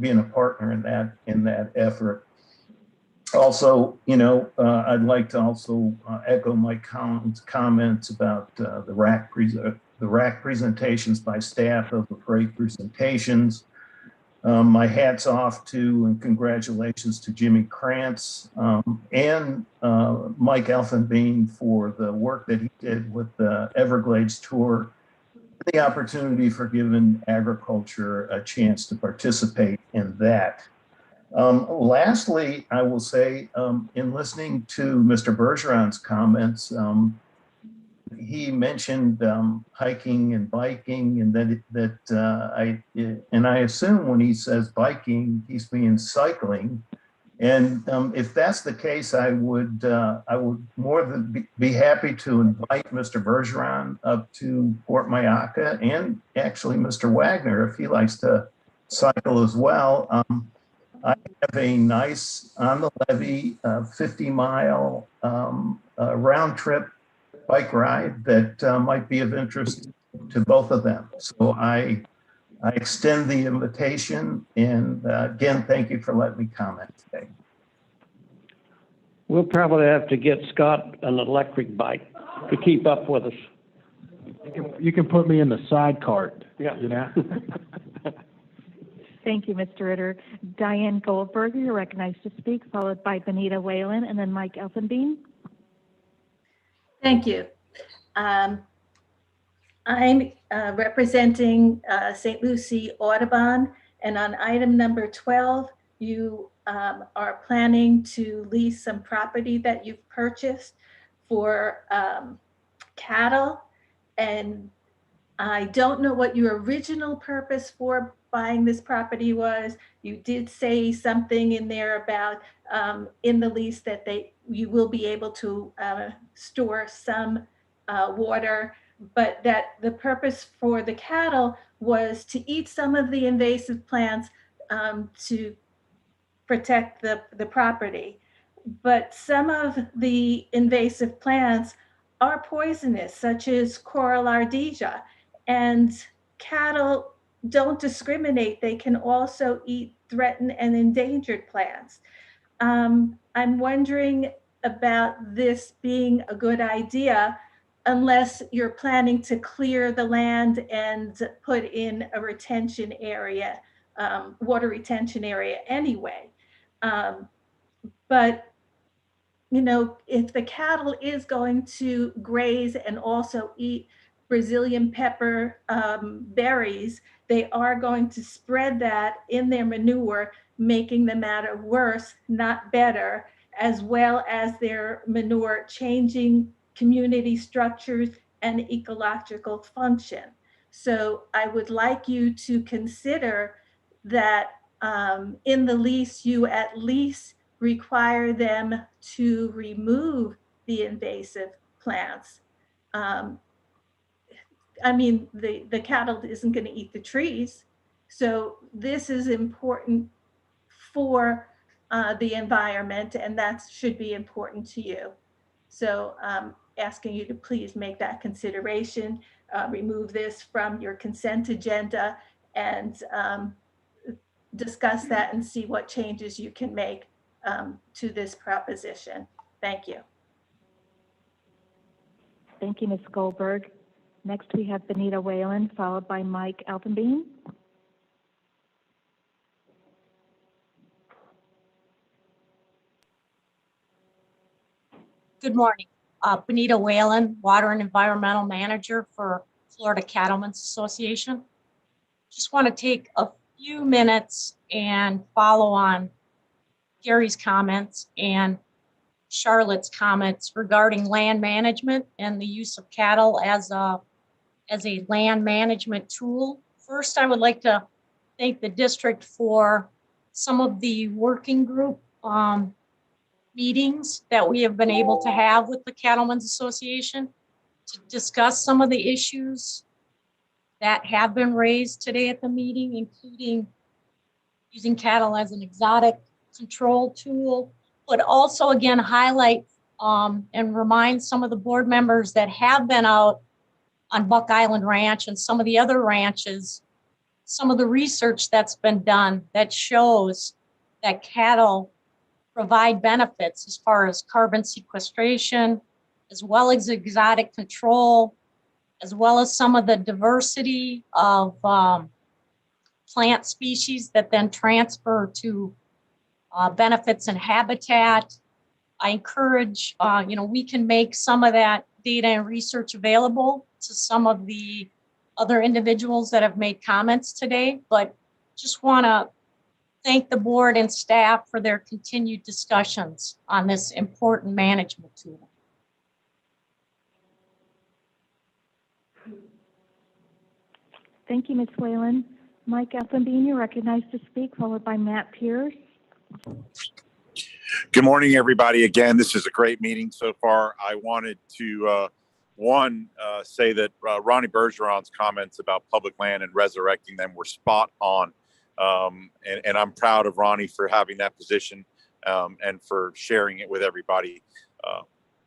being a partner in that effort. Also, I'd like to also echo Mike Collins' comments about the RAC presentations by staff of the great presentations. My hat's off to and congratulations to Jimmy Krantz and Mike Elfenbein for the work that he did with the Everglades tour, the opportunity for giving agriculture a chance to participate in that. Lastly, I will say, in listening to Mr. Bergeron's comments, he mentioned hiking and biking, and I assume when he says biking, he's meaning cycling. And if that's the case, I would more than be happy to invite Mr. Bergeron up to Fort Myakka, and actually Mr. Wagner, if he likes to cycle as well. I have a nice on the levee 50-mile round trip bike ride that might be of interest to both of them. So I extend the invitation, and again, thank you for letting me comment today. We'll probably have to get Scott an electric bike to keep up with us. You can put me in the side cart. Yeah. Thank you, Mr. Ritter. Diane Goldberger, you're recognized to speak, followed by Benita Whalen and then Mike Elfenbein. Thank you. I'm representing St. Lucie Audubon, and on item number 12, you are planning to lease some property that you've purchased for cattle, and I don't know what your original purpose for buying this property was. You did say something in there about in the lease that you will be able to store some water, but that the purpose for the cattle was to eat some of the invasive plants to protect the property. But some of the invasive plants are poisonous, such as coral ardesia, and cattle don't discriminate. They can also eat threatened and endangered plants. I'm wondering about this being a good idea, unless you're planning to clear the land and put in a retention area, water retention area anyway. But if the cattle is going to graze and also eat Brazilian pepper berries, they are going to spread that in their manure, making the matter worse, not better, as well as their manure changing community structures and ecological function. So I would like you to consider that in the lease, you at least require them to remove the invasive plants. I mean, the cattle isn't going to eat the trees. So this is important for the environment, and that should be important to you. So asking you to please make that consideration, remove this from your consent agenda, and discuss that and see what changes you can make to this proposition. Thank you. Thank you, Ms. Goldberg. Next, we have Benita Whalen, followed by Mike Elfenbein. Good morning. Benita Whalen, Water and Environmental Manager for Florida Cattlemen's Association. Just want to take a few minutes and follow on Gary's comments and Charlotte's comments regarding land management and the use of cattle as a land management tool. First, I would like to thank the district for some of the working group meetings that we have been able to have with the Cattlemen's Association to discuss some of the issues that have been raised today at the meeting, including using cattle as an exotic control tool, but also again highlight and remind some of the board members that have been out on Buck Island Ranch and some of the other ranches, some of the research that's been done that shows that cattle provide benefits as far as carbon sequestration, as well as exotic control, as well as some of the diversity of plant species that then transfer to benefits and habitat. I encourage, we can make some of that data and research available to some of the other individuals that have made comments today, but just want to thank the board and staff for their continued discussions on this important management tool. Thank you, Ms. Whalen. Mike Effelbein, you're recognized to speak, followed by Matt Pierce. Good morning, everybody. Again, this is a great meeting so far. I wanted to, say that Ronnie Bergeron's comments about public land and resurrecting them were spot on. And I'm proud of Ronnie for having that position and for sharing it with everybody.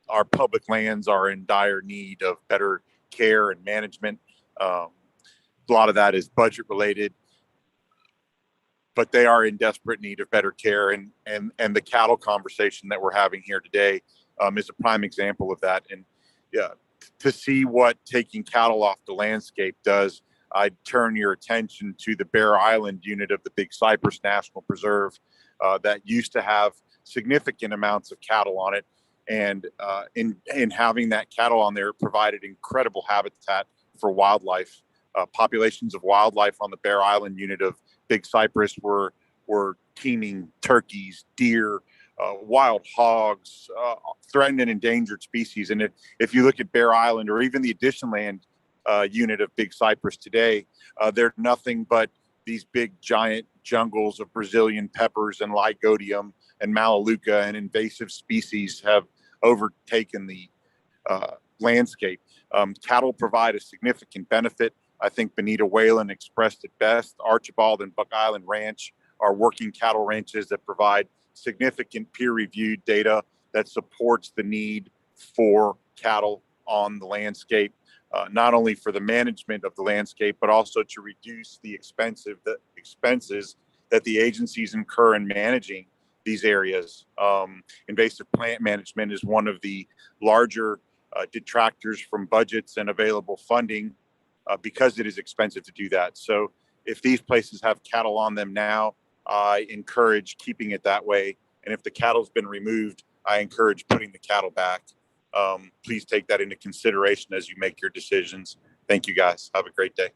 Our public lands are in dire need of better care and management. A lot of that is budget related, but they are in desperate need of better care. And the cattle conversation that we're having here today is a prime example of that. And yeah, to see what taking cattle off the landscape does, I'd turn your attention to the Bear Island unit of the Big Cypress National Preserve that used to have significant amounts of cattle on it. And in having that cattle on there provided incredible habitat for wildlife. Populations of wildlife on the Bear Island unit of Big Cypress were teeming turkeys, deer, wild hogs, threatened and endangered species. And if you look at Bear Island or even the Addition Land unit of Big Cypress today, they're nothing but these big giant jungles of Brazilian peppers and Lygodium and Melaleuca, and invasive species have overtaken the landscape. Cattle provide a significant benefit. I think Benita Whalen expressed it best. Archibald and Buck Island Ranch are working cattle ranches that provide significant peer-reviewed data that supports the need for cattle on the landscape, not only for the management of the landscape, but also to reduce the expenses that the agencies incur in managing these areas. Invasive plant management is one of the larger detractors from budgets and available funding because it is expensive to do that. So if these places have cattle on them now, I encourage keeping it that way. And if the cattle's been removed, I encourage putting the cattle back. Please take that into consideration as you make your decisions. Thank you, guys. Have a great day.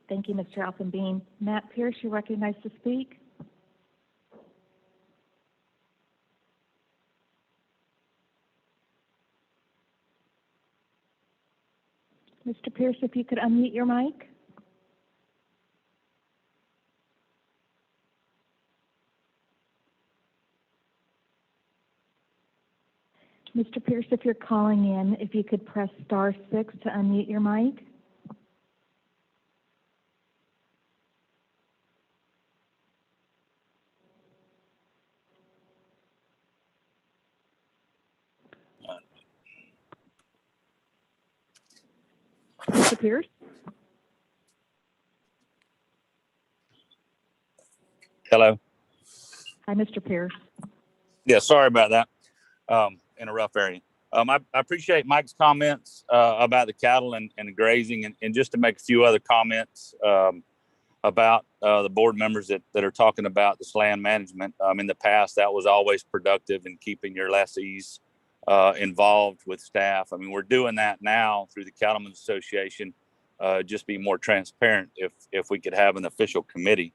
Thank you, Mr. Effelbein. Matt Pierce, you're recognized to speak. Mr. Pierce, if you could unmute your mic. Mr. Pierce, if you're calling in, if you could press *6 to unmute your mic. Mr. Pierce? Hello. Hi, Mr. Pierce. Yeah, sorry about that. In a rough area. I appreciate Mike's comments about the cattle and the grazing, and just to make a few other comments about the board members that are talking about this land management. In the past, that was always productive in keeping your lessees involved with staff. I mean, we're doing that now through the Cattlemen's Association. Just be more transparent if we could have an official committee.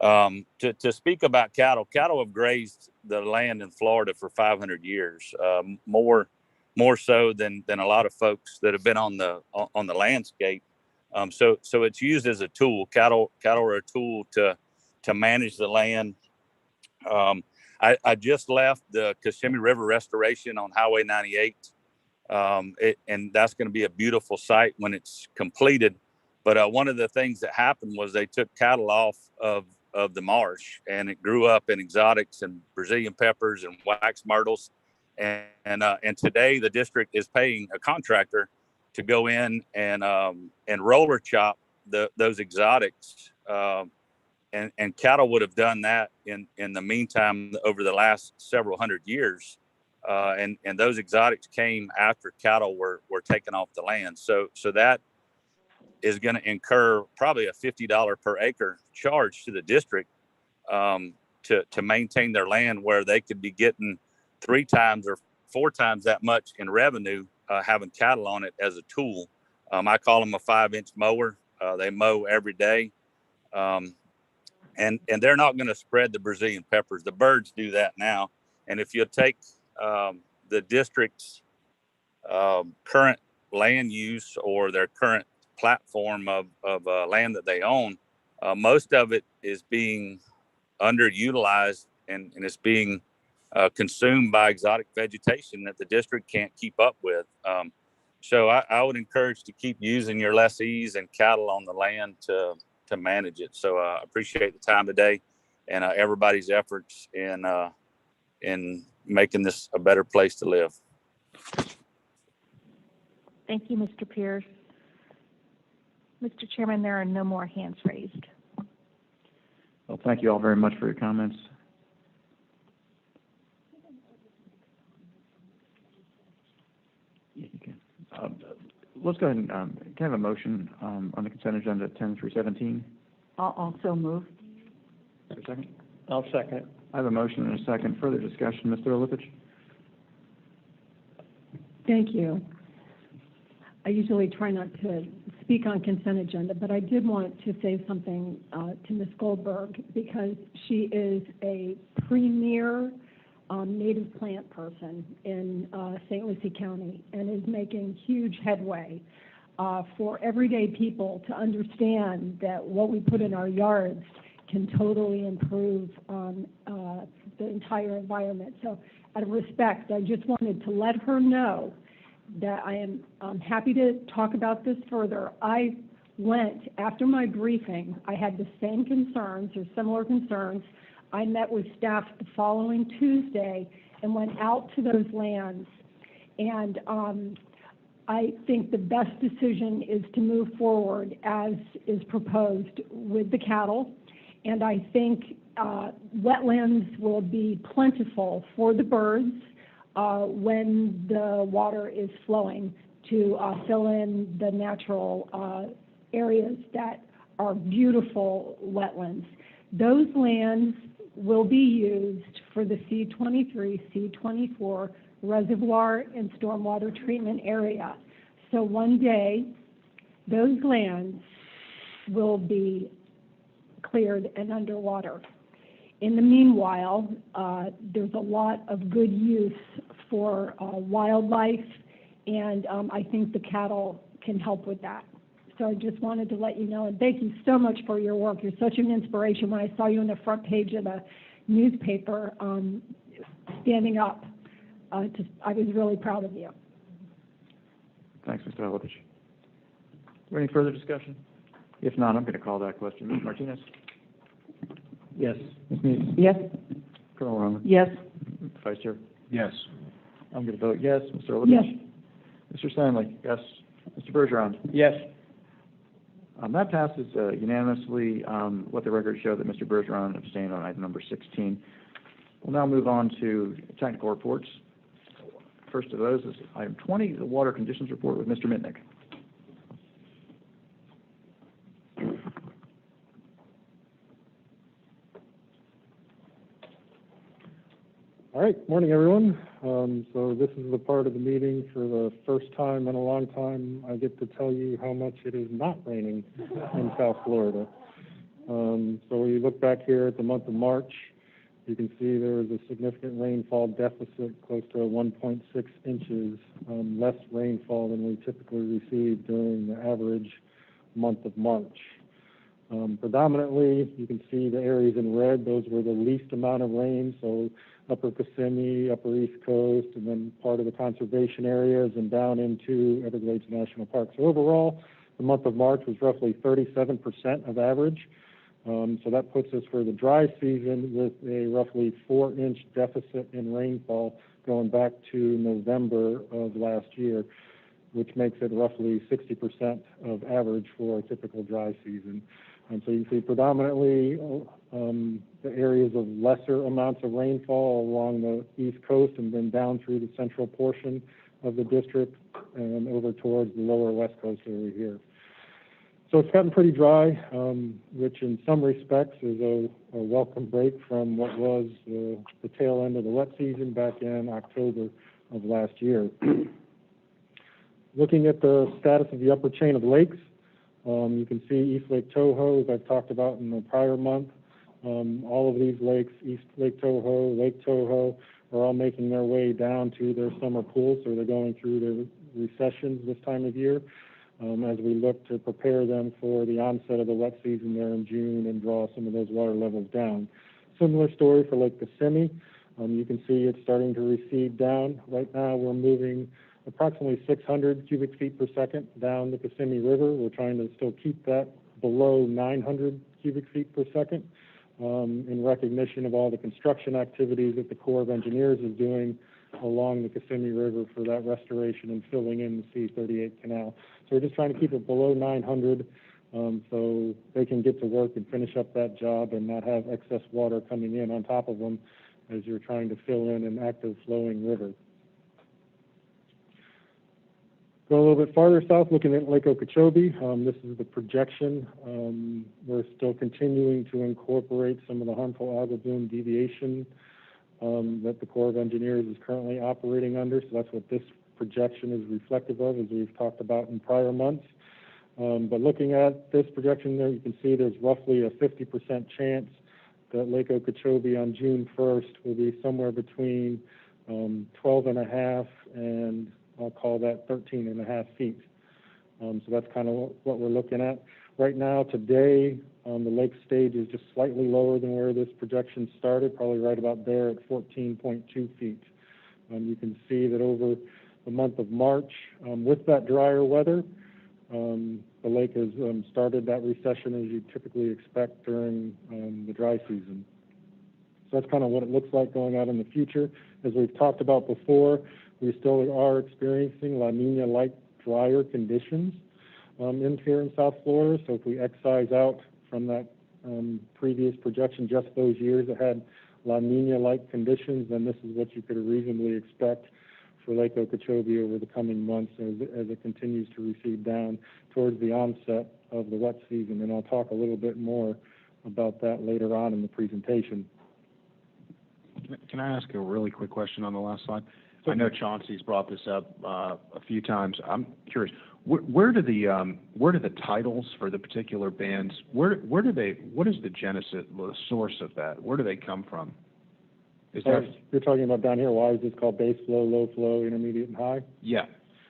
To speak about cattle have grazed the land in Florida for 500 years, more so than a lot of folks that have been on the landscape. So it's used as a tool. Cattle are a tool to manage the land. I just left the Kissimmee River restoration on Highway 98. And that's going to be a beautiful site when it's completed. But one of the things that happened was they took cattle off of the marsh, and it grew up in exotics and Brazilian peppers and wax myrtles. And today the district is paying a contractor to go in and roller chop those exotics. And cattle would have done that in the meantime over the last several hundred years. And those exotics came after cattle were taken off the land. So that is going to incur probably a $50 per acre charge to the district to maintain their land, where they could be getting 3 times or 4 times that much in revenue having cattle on it as a tool. I call them a 5-inch mower. They mow every day. And they're not going to spread the Brazilian peppers. The birds do that now. And if you take the district's current land use or their current platform of land that they own, most of it is being underutilized and it's being consumed by exotic vegetation that the district can't keep up with. So I would encourage to keep using your lessees and cattle on the land to manage it. So I appreciate the time today and everybody's efforts in making this a better place to live. Thank you, Mr. Pierce. Mr. Chairman, there are no more hands raised. Well, thank you all very much for your comments. Yeah, you can. Let's go ahead and can I have a motion on the consent agenda 10 through 17? I'll also move. Is there a second? I'll second. I have a motion and a second. Further discussion, Mr. Olipich? Thank you. I usually try not to speak on consent agenda, but I did want to say something to Ms. Goldberg, because she is a premier native plant person in St. Lucie County and is making huge headway for everyday people to understand that what we put in our yards can totally improve the entire environment. So out of respect, I just wanted to let her know that I am happy to talk about this further. I went, after my briefing, I had the same concerns or similar concerns. I met with staff the following Tuesday and went out to those lands. And I think the best decision is to move forward as is proposed with the cattle. And I think wetlands will be plentiful for the birds when the water is flowing to fill in the natural areas that are beautiful wetlands. Those lands will be used for the C23, C24 reservoir and stormwater treatment area. So one day, those lands will be cleared and underwater. In the meanwhile, there's a lot of good use for wildlife, and I think the cattle can help with that. So I just wanted to let you know, and thank you so much for your work. You're such an inspiration. When I saw you on the front page of the newspaper standing up, I was really proud of you. Thanks, Mr. Olipich. Is there any further discussion? If not, I'm going to call that question. Ms. Martinez? Yes. Ms. Neese? Yes. Colonel Roman? Yes. Vice Chair? Yes. I'm going to vote yes. Mr. Olipich? Yes. Mr. Stanley? Yes. Mr. Bergeron? Yes. That passes unanimously. Let the record show that Mr. Bergeron abstained on item number 16. We'll now move on to technical reports. First of those is item 20, the water conditions report with Mr. Mitnick. All right, morning, everyone. So this is the part of the meeting for the first time in a long time I get to tell you how much it is not raining in South Florida. So we look back here at the month of March, you can see there was a significant rainfall deficit, close to 1.6 inches less rainfall than we typically receive during the average month of March. Predominantly, you can see the areas in red, those were the least amount of rain, so Upper Kissimmee, Upper East Coast, and then part of the conservation areas and down into Everglades National Park. So overall, the month of March was roughly 37% of average. So that puts us for the dry season with a roughly 4-inch deficit in rainfall going back to November of last year, which makes it roughly 60% of average for a typical dry season. And so you see predominantly the areas of lesser amounts of rainfall along the East Coast and then down through the central portion of the district and over towards the lower West Coast over here. So it's gotten pretty dry, which in some respects is a welcome break from what was the tail end of the wet season back in October of last year. Looking at the status of the upper chain of lakes, you can see East Lake Toho, as I've talked about in the prior month. All of these lakes, East Lake Toho, are all making their way down to their summer pools, so they're going through their recessions this time of year as we look to prepare them for the onset of the wet season there in June and draw some of those water levels down. Similar story for Lake Kissimmee. You can see it's starting to recede down. Right now we're moving approximately 600 cubic feet per second down the Kissimmee River. We're trying to still keep that below 900 cubic feet per second in recognition of all the construction activities that the Corps of Engineers is doing along the Kissimmee River for that restoration and filling in the C-38 canal. So we're just trying to keep it below 900 so they can get to work and finish up that job and not have excess water coming in on top of them as you're trying to fill in an active flowing river. Go a little bit farther south, looking at Lake Okeechobee. This is the projection. We're still continuing to incorporate some of the harmful algal bloom deviation that the Corps of Engineers is currently operating under. So that's what this projection is reflective of, as we've talked about in prior months. But looking at this projection there, you can see there's roughly a 50% chance that Lake Okeechobee on June 1st will be somewhere between 12.5 and I'll call that 13.5 feet. So that's kind of what we're looking at. Right now, today, the lake stage is just slightly lower than where this projection started, probably right about there at 14.2 feet. You can see that over the month of March, with that drier weather, the lake has started that recession as you typically expect during the dry season. So that's kind of what it looks like going out in the future. As we've talked about before, we still are experiencing La Nina-like drier conditions in here in South Florida. So if we excise out from that previous projection just those years that had La Nina-like conditions, then this is what you could reasonably expect for Lake Okeechobee over the coming months as it continues to recede down towards the onset of the wet season. And I'll talk a little bit more about that later on in the presentation. Can I ask a really quick question on the last slide? I know Chauncey's brought this up a few times. I'm curious, where do the titles for the particular bands, what is the genesis, the source of that? Where do they come from? You're talking about down here, why is this called base flow, low flow, intermediate, and high? Yeah.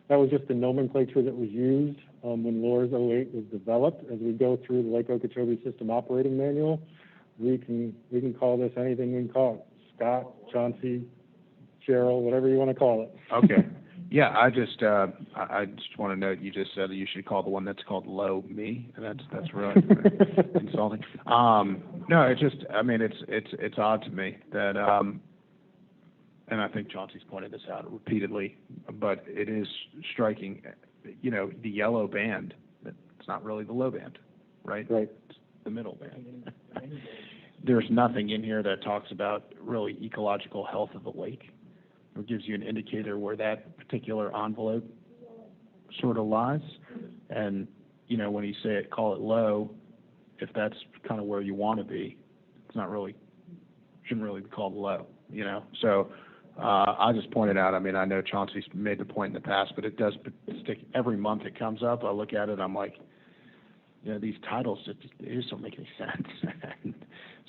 That was just the nomenclature that was used when LORS 08 was developed. As we go through the Lake Okeechobee System Operating Manual, we can call this anything we can call it. Scott, Chauncey, Cheryl, whatever you want to call it. Okay. Yeah, I just want to note you just said that you should call the one that's called low me, and that's really insulting. No, it's odd to me that and I think Chauncey's pointed this out repeatedly, but it is striking. The yellow band, it's not really the low band, right? Right. It's the middle band. There's nothing in here that talks about really ecological health of the lake. It gives you an indicator where that particular envelope sort of lies. And, when you say it, call it low, if that's kind of where you want to be, shouldn't really be called low. you know, so, I just pointed out, I mean, I know Chauncey's made the point in the past, but it does stick, every month it comes up, I look at it, I'm like, you know, these titles, they just don't make any sense.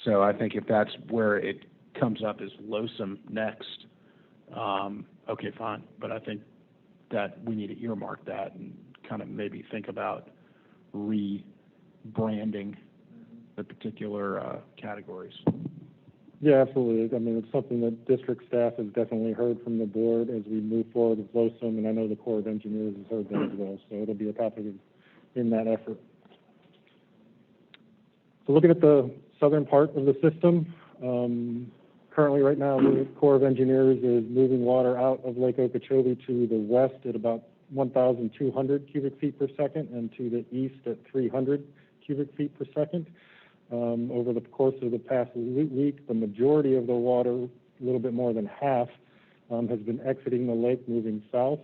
So I think if that's where it comes up as LOSUM next, okay, fine, but I think that we need to earmark that and kind of maybe think about rebranding the particular categories. Yeah, absolutely. I mean, it's something that district staff has definitely heard from the board as we move forward with LOSUM, and I know the Corps of Engineers has heard that as well, so it'll be a topic in that effort. So looking at the southern part of the system, currently right now, the Corps of Engineers is moving water out of Lake Okeechobee to the west at about 1,200 cubic feet per second and to the east at 300 cubic feet per second. Over the course of the past week, the majority of the water, a little bit more than half, has been exiting the lake, moving south.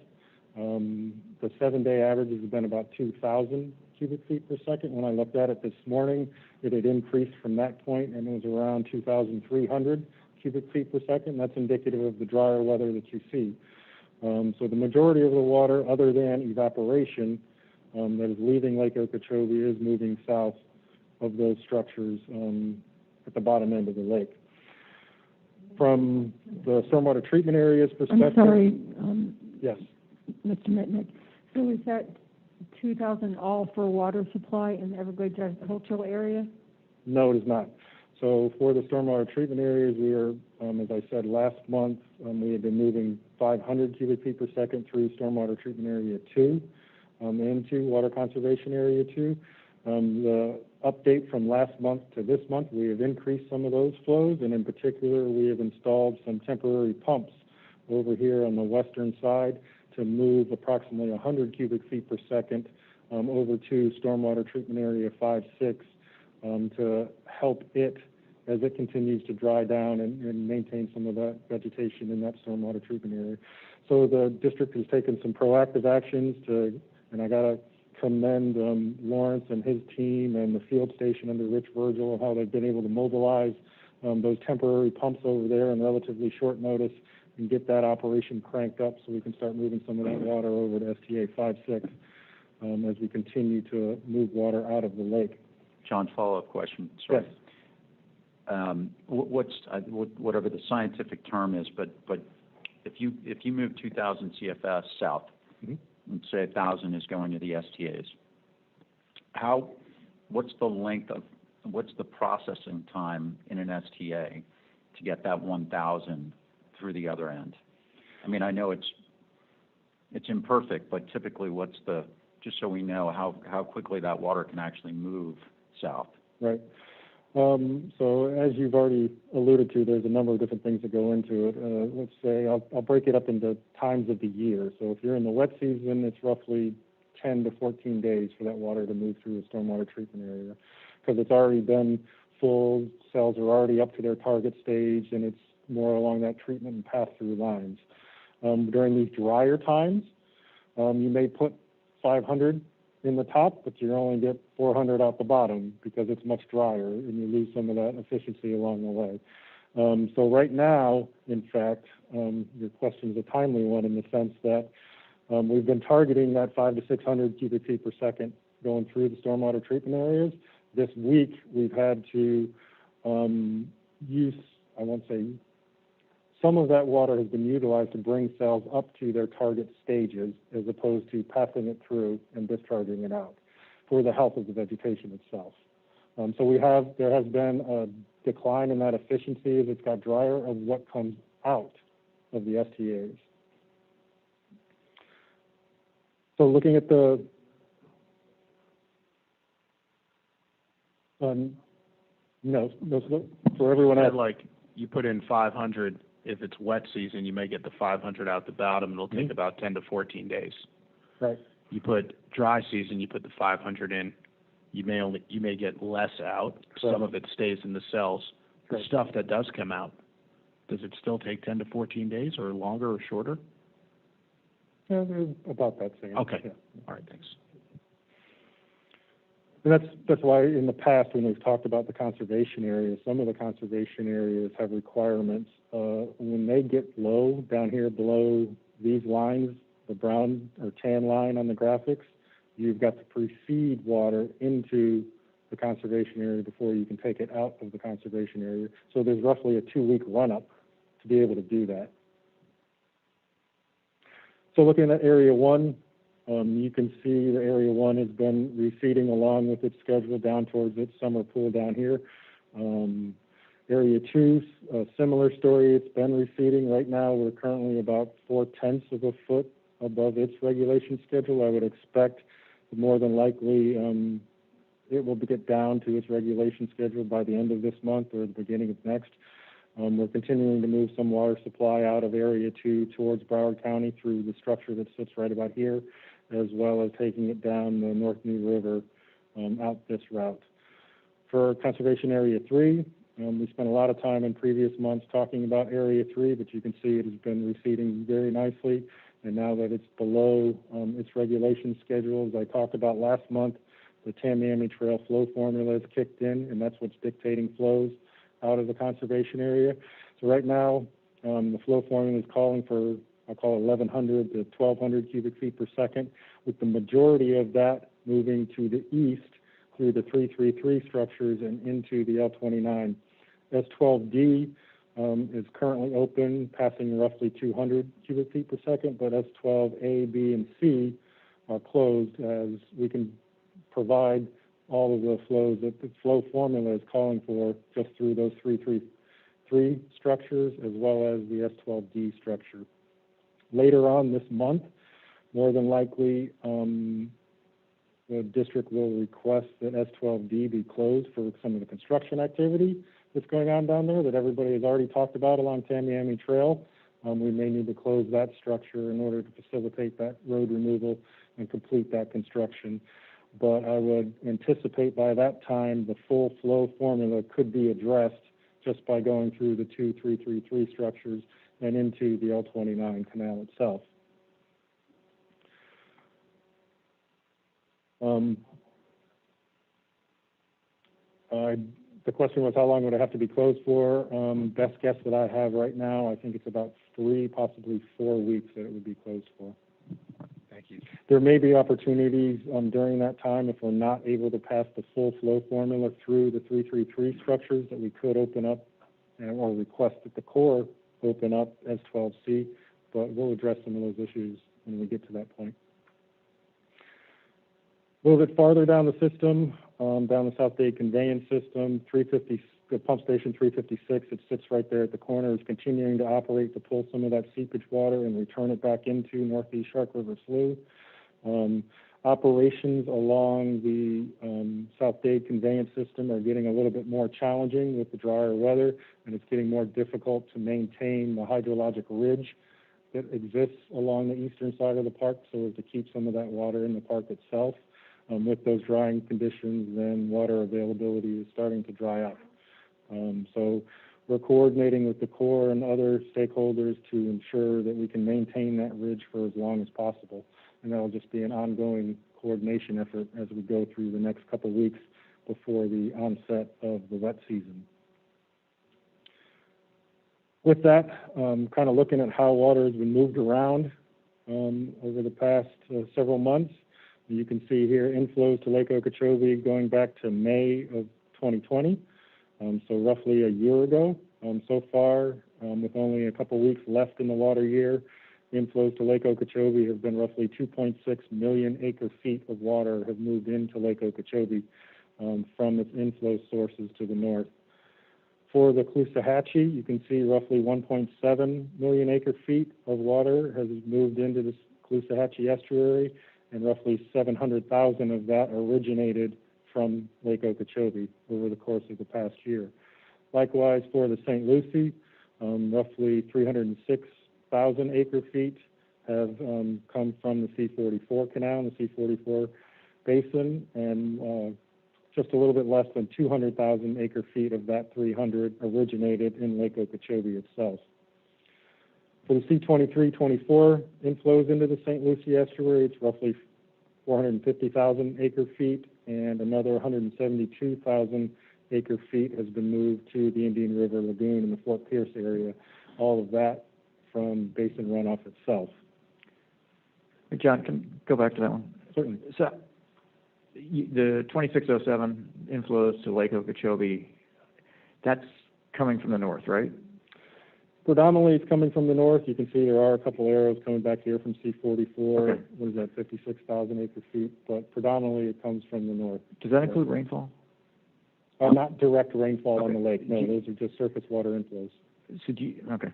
The 7-day average has been about 2,000 cubic feet per second. When I looked at it this morning, it had increased from that point and it was around 2,300 cubic feet per second. That's indicative of the drier weather that you see. So the majority of the water, other than evaporation, that is leaving Lake Okeechobee is moving south of those structures at the bottom end of the lake. From the stormwater treatment areas perspective... I'm sorry, yes. Mr. Mitnick. So is that 2,000 all for water supply in the Everglades agricultural area? No, it is not. So for the stormwater treatment areas, we are, as I said, last month, we had been moving 500 cubic feet per second through stormwater treatment area 2 into water conservation area 2. The update from last month to this month, we have increased some of those flows, and in particular, we have installed some temporary pumps over here on the western side to move approximately 100 cubic feet per second over to stormwater treatment area 5-6 to help it as it continues to dry down and maintain some of that vegetation in that stormwater treatment area. So the district has taken some proactive actions to, and I got to commend Lawrence and his team and the field station under Rich Virgil and how they've been able to mobilize those temporary pumps over there in relatively short notice and get that operation cranked up so we can start moving some of that water over to STA 5-6 as we continue to move water out of the lake. John, follow-up question. Sorry. Yes. Whatever the scientific term is, but if you move 2,000 CFS south, and say 1,000 is going to the STAs, what's the processing time in an STA to get that 1,000 through the other end? I mean, I know it's imperfect, but typically just so we know how quickly that water can actually move south. Right. So as you've already alluded to, there's a number of different things that go into it. Let's say I'll break it up into times of the year. So if you're in the wet season, it's roughly 10 to 14 days for that water to move through the stormwater treatment area because it's already been full, cells are already up to their target stage, and it's more along that treatment and pass-through lines. During these drier times, you may put 500 in the top, but you only get 400 out the bottom because it's much drier and you lose some of that efficiency along the way. So right now, in fact, your question is a timely one in the sense that we've been targeting that 500 to 600 cubic feet per second going through the stormwater treatment areas. This week, we've had to use, I won't say, some of that water has been utilized to bring cells up to their target stages as opposed to passing it through and discharging it out for the health of the vegetation itself. So there has been a decline in that efficiency as it's got drier of what comes out of the STAs. So looking at the for everyone else. Like you put in 500. If it's wet season, you may get the 500 out the bottom. It'll take about 10 to 14 days. Right. You put dry season, you put the 500 in. You may get less out. Some of it stays in the cells. The stuff that does come out, does it still take 10 to 14 days, or longer, or shorter? Yeah, they're about that same. Okay. Yeah. All right. Thanks. And that's why in the past, when we've talked about the conservation areas, some of the conservation areas have requirements. When they get low down here below these lines, the brown or tan line on the graphics, you've got to precede water into the conservation area before you can take it out of the conservation area. So there's roughly a 2-week run-up to be able to do that. So looking at Area 1, you can see the Area 1 has been receding along with its schedule down towards its summer pool down here. Area 2, a similar story. It's been receding. Right now, we're currently about 0.4 of a foot above its regulation schedule. I would expect more than likely it will get down to its regulation schedule by the end of this month or the beginning of next. We're continuing to move some water supply out of Area 2 towards Broward County through the structure that sits right about here, as well as taking it down the North New River out this route. For Conservation Area 3, we spent a lot of time in previous months talking about Area 3, but you can see it has been receding very nicely. And now that it's below its regulation schedule, as I talked about last month, the Tamiami Trail flow formula has kicked in, and that's what's dictating flows out of the conservation area. So right now, the flow formula is calling for, I'll call it 1,100 to 1,200 cubic feet per second, with the majority of that moving to the east through the 333 structures and into the L29. S12D is currently open, passing roughly 200 cubic feet per second, but S12A, B, and C are closed as we can provide all of the flows that the flow formula is calling for just through those 333 structures as well as the S12D structure. Later on this month, more than likely, the district will request that S12D be closed for some of the construction activity that's going on down there that everybody has already talked about along Tamiami Trail. We may need to close that structure in order to facilitate that road removal and complete that construction. But I would anticipate by that time the full flow formula could be addressed just by going through the 2 333 structures and into the L29 canal itself. The question was how long would it have to be closed for? Best guess that I have right now, I think it's about 3, possibly 4 weeks that it would be closed for. Thank you. There may be opportunities during that time if we're not able to pass the full flow formula through the 333 structures that we could open up or request that the Corps open up S12C, but we'll address some of those issues when we get to that point. A little bit farther down the system, down the South Dade conveyance system, the pump station 356, it sits right there at the corner, is continuing to operate to pull some of that seepage water and return it back into Northeast Shark River Slough. Operations along the South Dade conveyance system are getting a little bit more challenging with the drier weather, and it's getting more difficult to maintain the hydrologic ridge that exists along the eastern side of the park so as to keep some of that water in the park itself. With those drying conditions, then water availability is starting to dry up. So we're coordinating with the Corps and other stakeholders to ensure that we can maintain that ridge for as long as possible. And that'll just be an ongoing coordination effort as we go through the next couple of weeks before the onset of the wet season. With that, kind of looking at how water has been moved around over the past several months, you can see here inflows to Lake Okeechobee going back to May of 2020, so roughly a year ago. So far, with only a couple weeks left in the water year, inflows to Lake Okeechobee have been roughly 2.6 million acre feet of water have moved into Lake Okeechobee from its inflow sources to the north. For the Caloosahatchee, you can see roughly 1.7 million acre feet of water has moved into the Caloosahatchee estuary, and roughly 700,000 of that originated from Lake Okeechobee over the course of the past year. Likewise, for the St. Lucie, roughly 306,000 acre feet have come from the C-44 canal, the C-44 basin, and just a little bit less than 200,000 acre feet of that 300 originated in Lake Okeechobee itself. For the C-23-24 inflows into the St. Lucie estuary, it's roughly 450,000 acre feet, and another 172,000 acre feet has been moved to the Indian River Lagoon in the Fort Pierce area. All of that from basin runoff itself. Hey, John, can go back to that one? Certainly. So the 2607 inflows to Lake Okeechobee, that's coming from the north, right? Predominantly, it's coming from the north. You can see there are a couple arrows coming back here from C44. Okay. What is that, 56,000 acre feet? But predominantly, it comes from the north. Does that include rainfall? Not direct rainfall on Okay. the lake. No, those are just surface water inflows. So okay.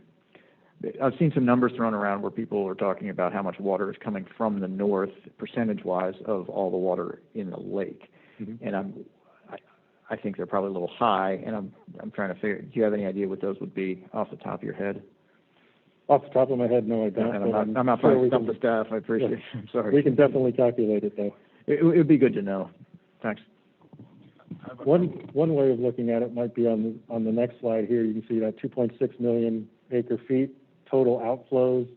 I've seen some numbers thrown around where people are talking about how much water is coming from the north, percentage-wise, of all the water in the lake. Mm-hmm. And I think they're probably a little high, and I'm trying to figure. Do you have any idea what those would be off the top of your head? Off the top of my head, no, I don't. And I'm not trying to stump the staff. I appreciate it. I'm sorry. We can definitely calculate it, though. It would be good to know. Thanks. One way of looking at it might be on the next slide here. You can see that 2.6 million acre feet. Total outflows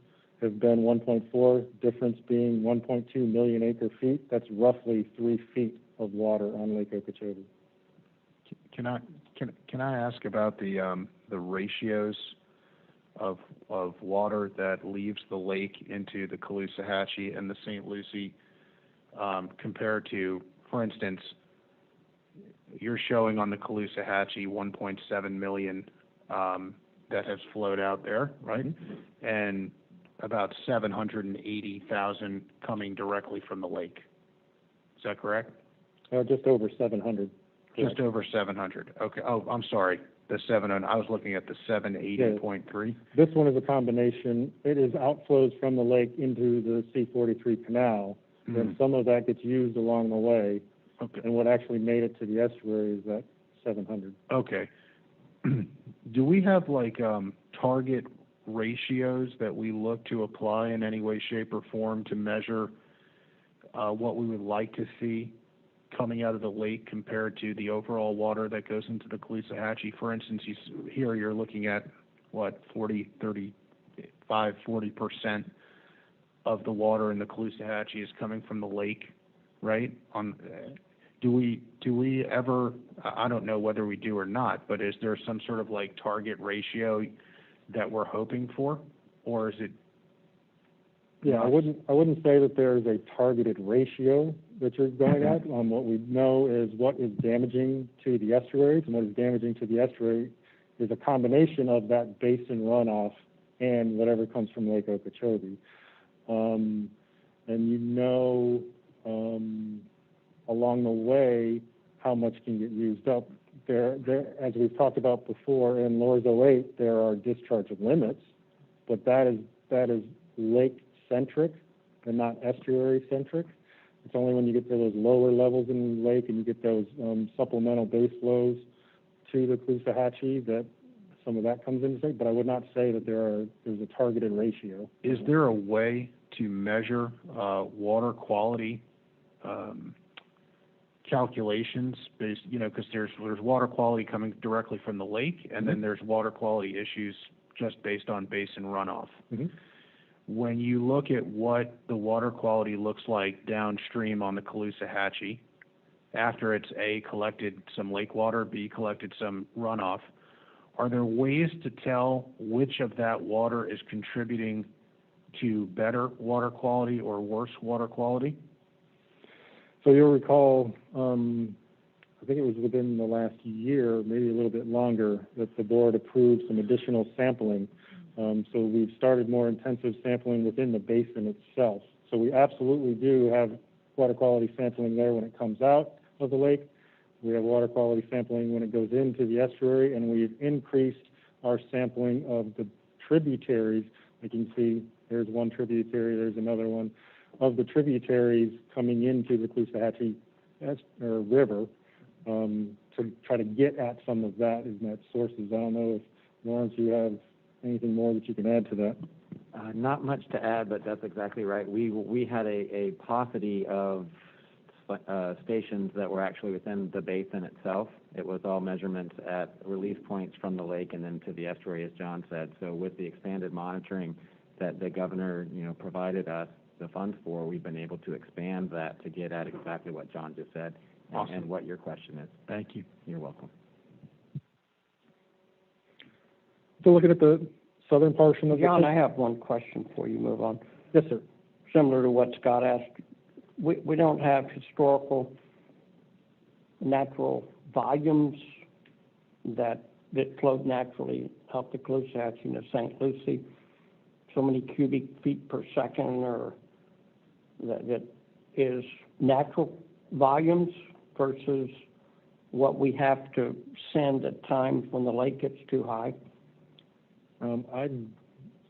have been 1.4, difference being 1.2 million acre feet. That's roughly 3 feet of water on Lake Okeechobee. Can I ask about the ratios of water that leaves the lake into the Caloosahatchee and the St. Lucie compared to, for instance, you're showing on the Caloosahatchee 1.7 million that has flowed out there, right? Mm-hmm. And about 780,000 coming directly from the lake. Is that correct? Just over 700. Just over 700. Okay. Oh, I'm sorry. The 700. I was looking at the 780.3. This one is a combination. It is outflows from the lake into the C43 canal. Mm-hmm. And some of that gets used along the way. Okay. And what actually made it to the estuary is that 700. Okay. Do we have like target ratios that we look to apply in any way, shape, or form to measure what we would like to see coming out of the lake compared to the overall water that goes into the Caloosahatchee? For instance, here you're looking at what, 40% of the water in the Caloosahatchee is coming from the lake, right? Do we ever, I don't know whether we do or not, but is there some sort of like target ratio that we're hoping for, or is it? Yeah, I wouldn't say that there's a targeted ratio that you're going at. What we know is what is damaging to the estuaries, and what is damaging to the estuary is a combination of that basin runoff and whatever comes from Lake Okeechobee. And you know, along the way, how much can get used up. There, as we've talked about before, in LORS 08, there are discharge limits, but that is lake-centric and not estuary-centric. It's only when you get to those lower levels in the lake and you get those supplemental base flows to the Caloosahatchee that some of that comes into play, but I would not say that there's a targeted ratio. Is there a way to measure water quality calculations based, because there's water quality coming directly from the lake, and then there's water quality issues just based on basin runoff. Mm-hmm. When you look at what the water quality looks like downstream on the Caloosahatchee, after it's A, collected some lake water, B, collected some runoff, are there ways to tell which of that water is contributing to better water quality or worse water quality? So you'll recall, I think it was within the last year, maybe a little bit longer, that the board approved some additional sampling. So we've started more intensive sampling within the basin itself. So we absolutely do have water quality sampling there when it comes out of the lake. We have water quality sampling when it goes into the estuary, and we've increased our sampling of the tributaries. Like you can see, there's one tributary, there's another one, of the tributaries coming into the Caloosahatchee River to try to get at some of that in that sources. I don't know if, Lawrence, you have anything more that you can add to that? Not much to add, but that's exactly right. We had a paucity of stations that were actually within the basin itself. It was all measurements at release points from the lake and then to the estuary, as John said. So with the expanded monitoring that the governor, provided us, the funds for, we've been able to expand that to get at exactly what John just said and, Awesome. and what your question is. Thank you. You're welcome. So looking at the southern portion of the... John, I have one question before you move on. Yes, sir. Similar to what Scott asked, we don't have historical natural volumes that flowed naturally out the Caloosahatchee to St. Lucie, so many cubic feet per second, or that is natural volumes versus what we have to send at times when the lake gets too high? I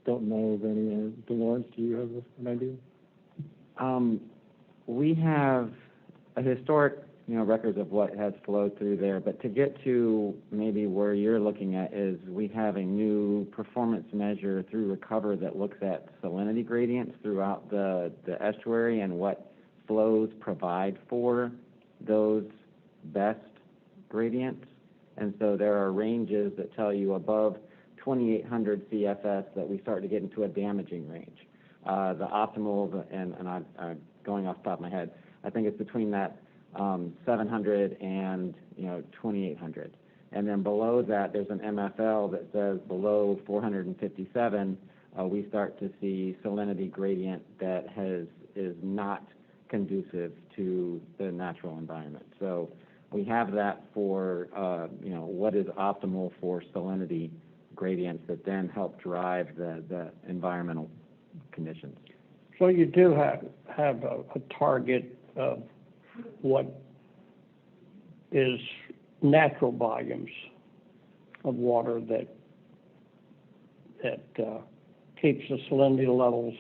don't know of any. Lawrence, do you have an idea? We have a historic, records of what has flowed through there, but to get to maybe where you're looking at is we have a new performance measure through Recover that looks at salinity gradients throughout the estuary and what flows provide for those best gradients. And so there are ranges that tell you above 2,800 CFS that we start to get into a damaging range. The optimal, and I'm going off the top of my head, I think it's between that 700 and 2,800. And then below that, there's an MFL that says below 457, we start to see salinity gradient that is not conducive to the natural environment. So we have that for what is optimal for salinity gradients that then help drive the environmental conditions. So you do have a target of what is natural volumes of water that keeps the salinity levels.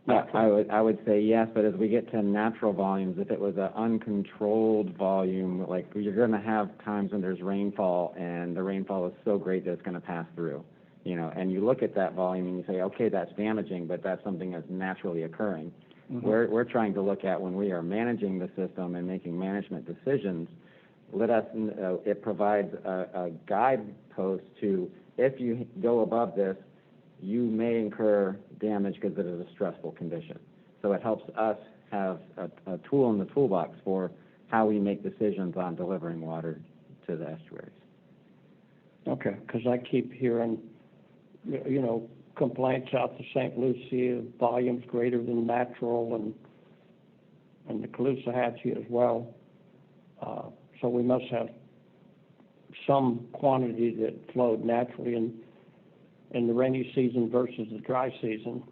I would say yes, but as we get to natural volumes, if it was an uncontrolled volume, like you're going to have times when there's rainfall and the rainfall is so great that it's going to pass through, and you look at that volume and you say, okay, that's damaging, but that's something that's naturally occurring. Mm-hmm. We're trying to look at when we are managing the system and making management decisions, it provides a guidepost to, if you go above this, you may incur damage because it is a stressful condition. So it helps us have a tool in the toolbox for how we make decisions on delivering water to the estuaries. Okay, because I keep hearing, complaints out to St. Lucie of volumes greater than natural, and the Caloosahatchee as well. So we must have some quantity that flowed naturally in the rainy season versus the dry season,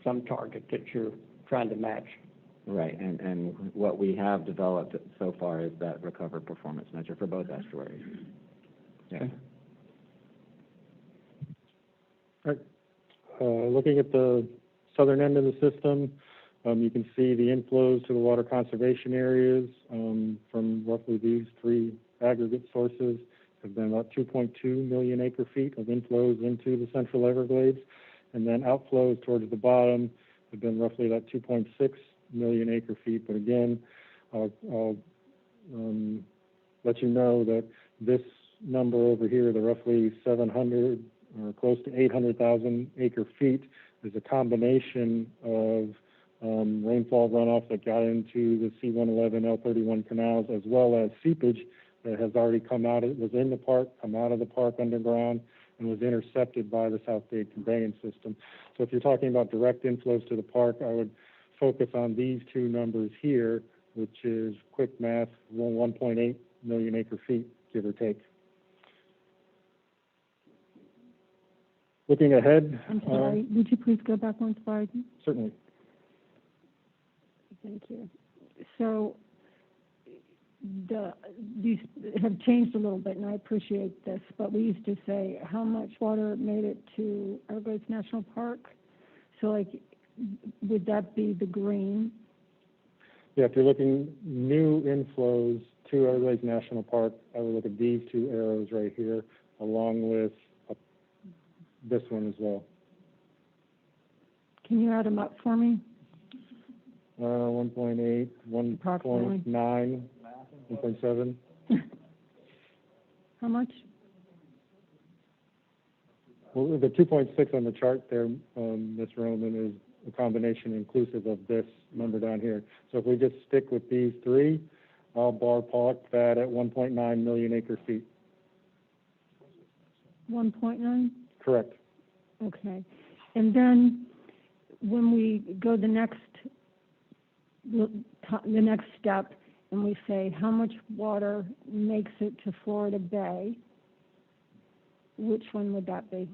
some target that you're trying to match. Right, and what we have developed so far is that Recover performance measure for both estuaries. Yeah. Okay. All right. Looking at the southern end of the system, you can see the inflows to the water conservation areas from roughly these three aggregate sources have been about 2.2 million acre feet of inflows into the Central Everglades, and then outflows towards the bottom have been roughly about 2.6 million acre feet. But again, I'll let you know that this number over here, the roughly 700 or close to 800,000 acre feet, is a combination of rainfall runoff that got into the C-111, L-31 canals, as well as seepage that has already come out. It was in the park, come out of the park underground, and was intercepted by the South Bay conveyance system. So if you're talking about direct inflows to the park, I would focus on these two numbers here, which is quick math, 1.8 million acre feet, give or take. Looking ahead. I'm sorry, would you please go back one slide? Certainly. Thank you. So these have changed a little bit, and I appreciate this, but we used to say how much water made it to Everglades National Park. So, would that be the green? Yeah, if you're looking new inflows to Everglades National Park, I would look at these two arrows right here, along with this one as well. Can you add them up for me? 1.8, 1.9, 1.7. How much? Well, the 2.6 on the chart there, Ms. Roman, is a combination inclusive of this number down here. So if we just stick with these three, I'll ballpark that at 1.9 million acre feet. 1.9? Correct. Okay. And then when we go the next step and we say how much water makes it to Florida Bay, which one would that be?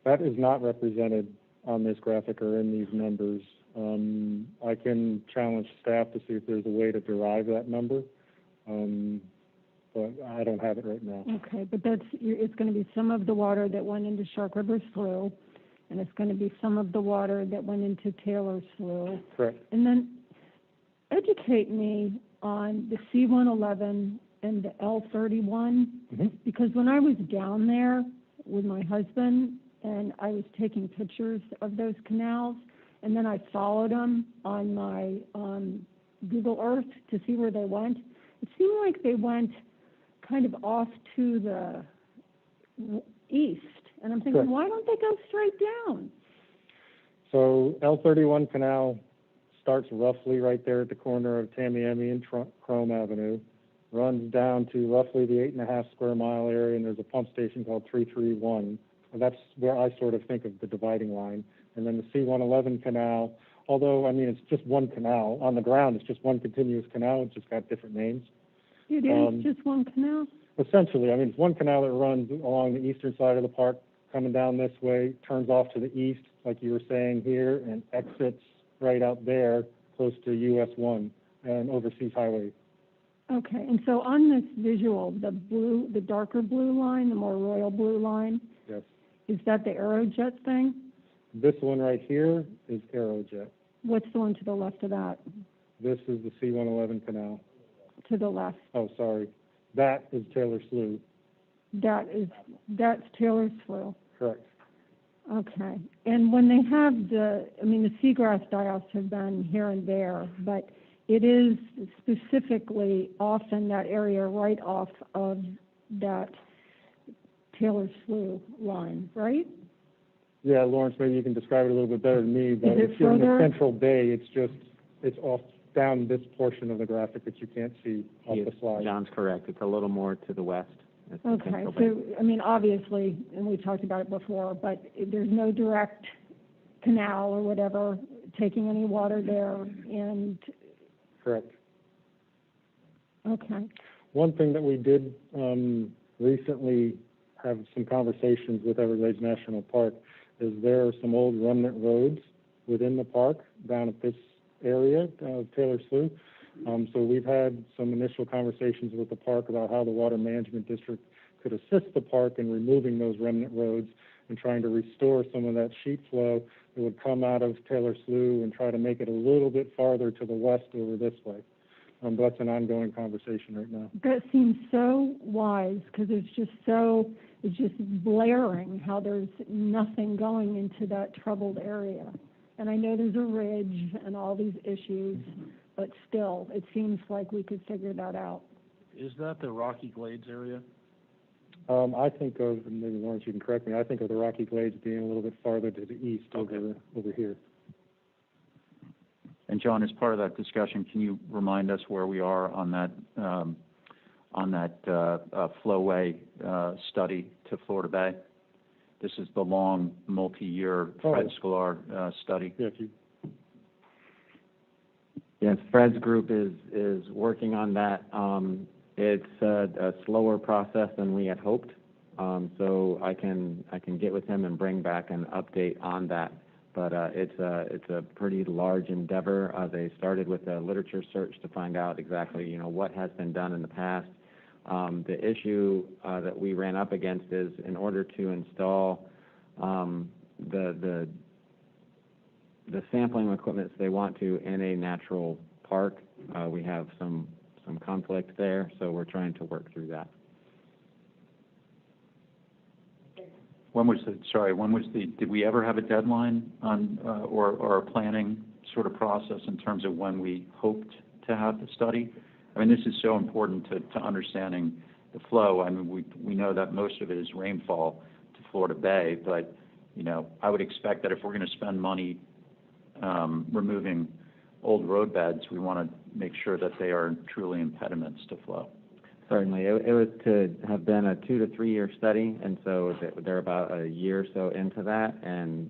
That is not represented on this graphic or in these numbers. I can challenge staff to see if there's a way to derive that number, but I don't have it right now. Okay, but it's going to be some of the water that went into Shark River Slough, and it's going to be some of the water that went into Taylor Slough. Correct. And then educate me on the C-111 and the L-31, because when I was down there with my husband and I was taking pictures of those canals, and then I followed them on my Google Earth to see where they went, it seemed like they went kind of off to the east. And I'm thinking, why don't they go straight down? So L-31 canal starts roughly right there at the corner of Tamiami and Chrome Avenue, runs down to roughly the 8.5 square mile area, and there's a pump station called 331. And that's where I sort of think of the dividing line. And then the C-111 canal, although, I mean, it's just one canal. On the ground, it's just one continuous canal. It's just got different names. It is just one canal? Essentially, I mean, it's one canal that runs along the eastern side of the park, coming down this way, turns off to the east, like you were saying here, and exits right out there, close to US 1 and Overseas Highway. Okay, and so on this visual, the darker blue line, the more royal blue line, yes, is that the Aerojet thing? This one right here is Aerojet. What's the one to the left of that? This is the C-111 canal. To the left. Oh, sorry. That is Taylor Slough. That's Taylor Slough. Correct. Okay. And when they have the seagrass die-offs have been here and there, but it is specifically off in that area right off of that Taylor Slough line, right? Yeah, Lawrence, maybe you can describe it a little bit better than me, but it's in the Central Bay. It's off down this portion of the graphic that you can't see off the slide. John's correct. It's a little more to the west. Okay, so, obviously, and we talked about it before, but there's no direct canal or whatever taking any water there, and... Correct. Okay. One thing that we did recently have some conversations with Everglades National Park is there are some old remnant roads within the park down at this area of Taylor Slough. So we've had some initial conversations with the park about how the Water Management District could assist the park in removing those remnant roads and trying to restore some of that sheet flow that would come out of Taylor Slough and try to make it a little bit farther to the west over this way. But that's an ongoing conversation right now. That seems so wise, because it's just blaring how there's nothing going into that troubled area. And I know there's a ridge and all these issues, but still, it seems like we could figure that out. Is that the Rocky Glades area? I think of, and maybe Lawrence, you can correct me, I think of the Rocky Glades being a little bit farther to the east over here. And John, as part of that discussion, can you remind us where we are on that flowway study to Florida Bay? This is the long, multi-year Fred Sklar study. Yes, Fred's group is working on that. It's a slower process than we had hoped. So I can get with him and bring back an update on that. But it's a pretty large endeavor. They started with a literature search to find out exactly what has been done in the past. The issue that we ran up against is in order to install the sampling equipment they want to in a natural park, we have some conflict there, so we're trying to work through that. Did we ever have a deadline on, or a planning sort of process in terms of when we hoped to have the study? I mean, this is so important to understanding the flow. I mean, we know that most of it is rainfall to Florida Bay, but, you know, I would expect that if we're going to spend money removing old road beds, we want to make sure that they are truly impediments to flow. Certainly. It was to have been a 2 to 3 year study, and so they're about a year or so into that, and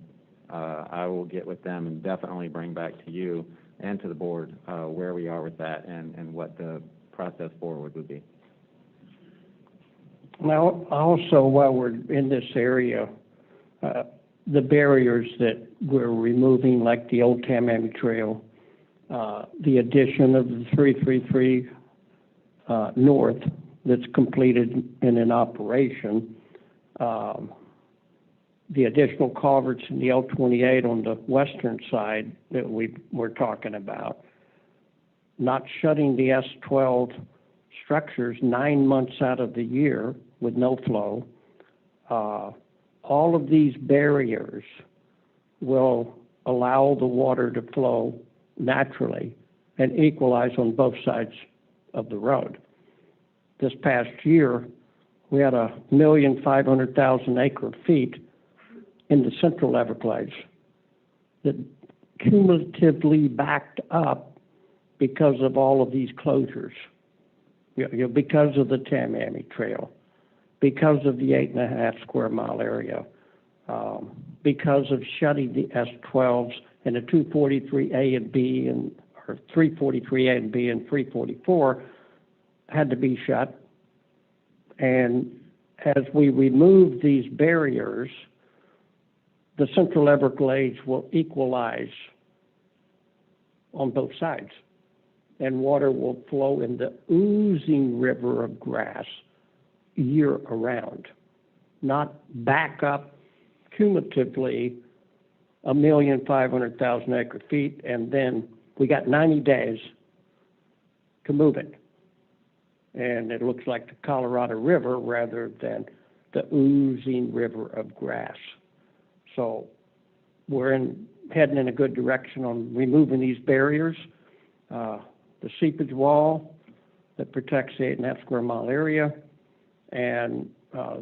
I will get with them and definitely bring back to you and to the board where we are with that and what the process forward would be. Now, also, while we're in this area, the barriers that we're removing, like the old Tamiami Trail, the addition of the 333 North that's completed and in operation, the additional culverts in the L28 on the western side that we're talking about, not shutting the S12 structures 9 months out of the year with no flow. All of these barriers will allow the water to flow naturally and equalize on both sides of the road. This past year, we had 1,500,000 acre-feet in the Central Everglades that cumulatively backed up because of all of these closures, because of the Tamiami Trail, because of the 8.5 square mile area, because of shutting the S12s and the 243A and B or 343A and B and 344 had to be shut. And as we remove these barriers, the Central Everglades will equalize on both sides, and water will flow in the oozing river of grass year around, not back up cumulatively 1,500,000 acre-feet, and then we got 90 days to move it. And it looks like the Colorado River rather than the oozing river of grass. So we're heading in a good direction on removing these barriers. The seepage wall that protects the 8.5 square mile area, and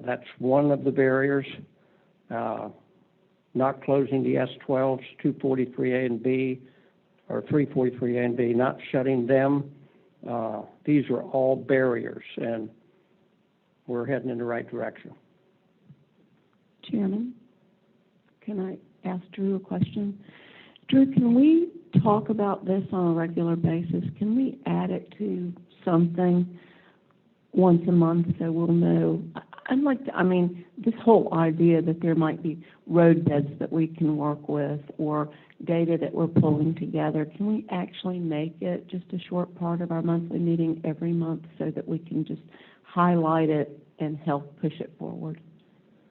that's one of the barriers. Not closing the S12s, 243A and B, or 343A and B, not shutting them. These are all barriers, and we're heading in the right direction. Chairman, can I ask Drew a question? Drew, can we talk about this on a regular basis? Can we add it to something once a month so we'll know? I'd like to, this whole idea that there might be road beds that we can work with or data that we're pulling together, can we actually make it just a short part of our monthly meeting every month so that we can just highlight it and help push it forward?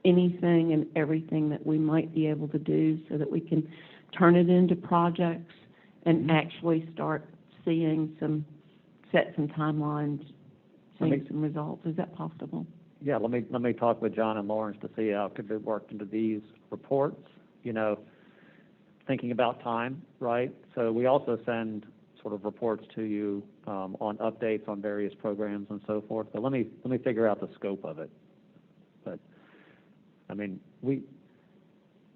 Anything and everything that we might be able to do so that we can turn it into projects and actually start seeing some timelines, seeing some results. Is that possible? Yeah, let me talk with John and Lawrence to see how it could be worked into these reports. You know, thinking about time, right? So we also send sort of reports to you on updates on various programs and so forth. So let me figure out the scope of it. But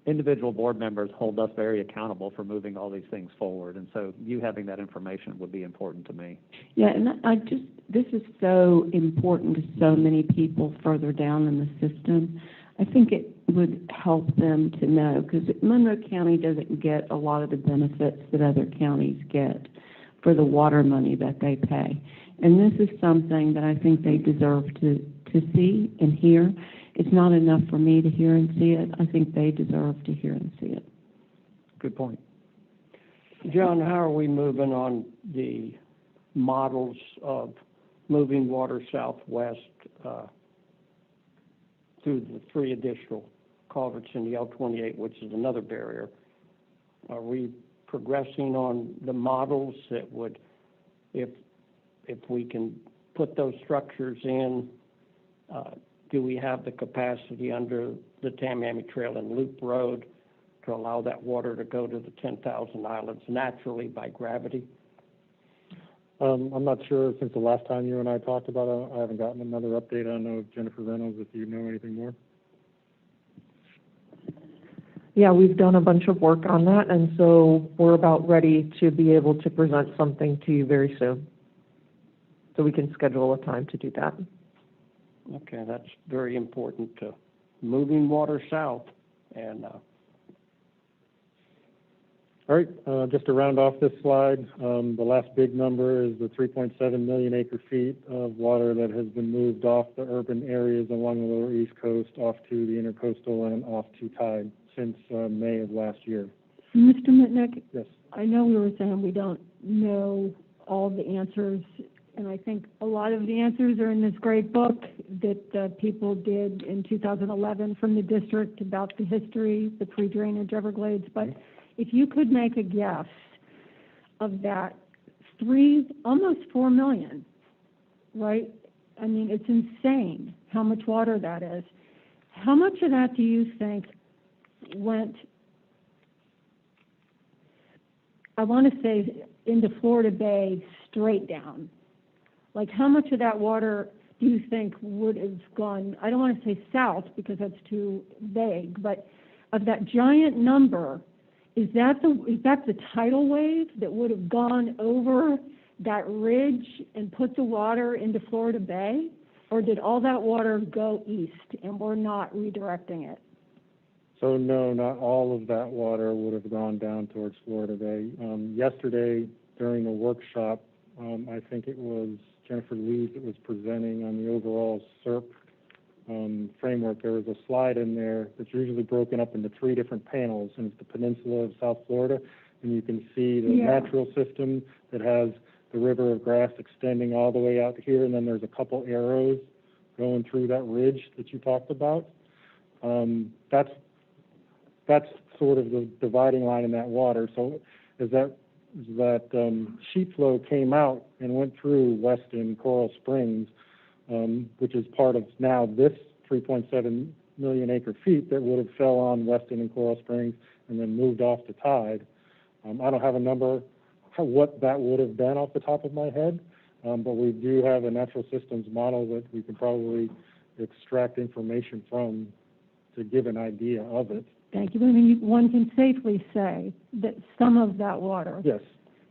individual board members hold us very accountable for moving all these things forward, and so you having that information would be important to me. Yeah, and this is so important to so many people further down in the system. I think it would help them to know, because Monroe County doesn't get a lot of the benefits that other counties get for the water money that they pay. And this is something that I think they deserve to see and hear. It's not enough for me to hear and see it. I think they deserve to hear and see it. Good point. John, how are we moving on the models of moving water southwest through the 3 additional culverts in the L28, which is another barrier? Are we progressing on the models that would, if we can put those structures in, do we have the capacity under the Tamiami Trail and Loop Road to allow that water to go to the 10,000 islands naturally by gravity? I'm not sure. Since the last time you and I talked about it, I haven't gotten another update. I don't know if Jennifer Reynolds, if you know anything more. Yeah, we've done a bunch of work on that, and so we're about ready to be able to present something to you very soon. So we can schedule a time to do that. Okay, that's very important to moving water south. And All right, just to round off this slide, the last big number is the 3.7 million acre feet of water that has been moved off the urban areas along the lower East Coast, off to the intercoastal and off to tide since May of last year. Mr. Mitnick? Yes. I know we were saying we don't know all the answers, and I think a lot of the answers are in this great book that people did in 2011 from the district about the history, the pre-drainage Everglades, but if you could make a guess of that almost 4 million, right? I mean, it's insane how much water that is. How much of that do you think went, I want to say, into Florida Bay straight down? Like, how much of that water do you think would have gone, I don't want to say south because that's too vague, but of that giant number, is that the tidal wave that would have gone over that ridge and put the water into Florida Bay? Or did all that water go east and we're not redirecting it? So no, not all of that water would have gone down towards Florida Bay. Yesterday, during the workshop, I think it was Jennifer Lees that was presenting on the overall SERP framework. There was a slide in there that's usually broken up into 3 different panels, and it's the peninsula of South Florida, and you can see the natural system that has the river of grass extending all the way out here, and then there's a couple arrows going through that ridge that you talked about. That's sort of the dividing line in that water. So as that sheet flow came out and went through Weston, Coral Springs, which is part of now this 3.7 million acre feet that would have fell on Weston and Coral Springs and then moved off to tide. I don't have a number what that would have been off the top of my head, but we do have a natural systems model that we can probably extract information from to give an idea of it. Thank you. I mean, one can safely say that some of that water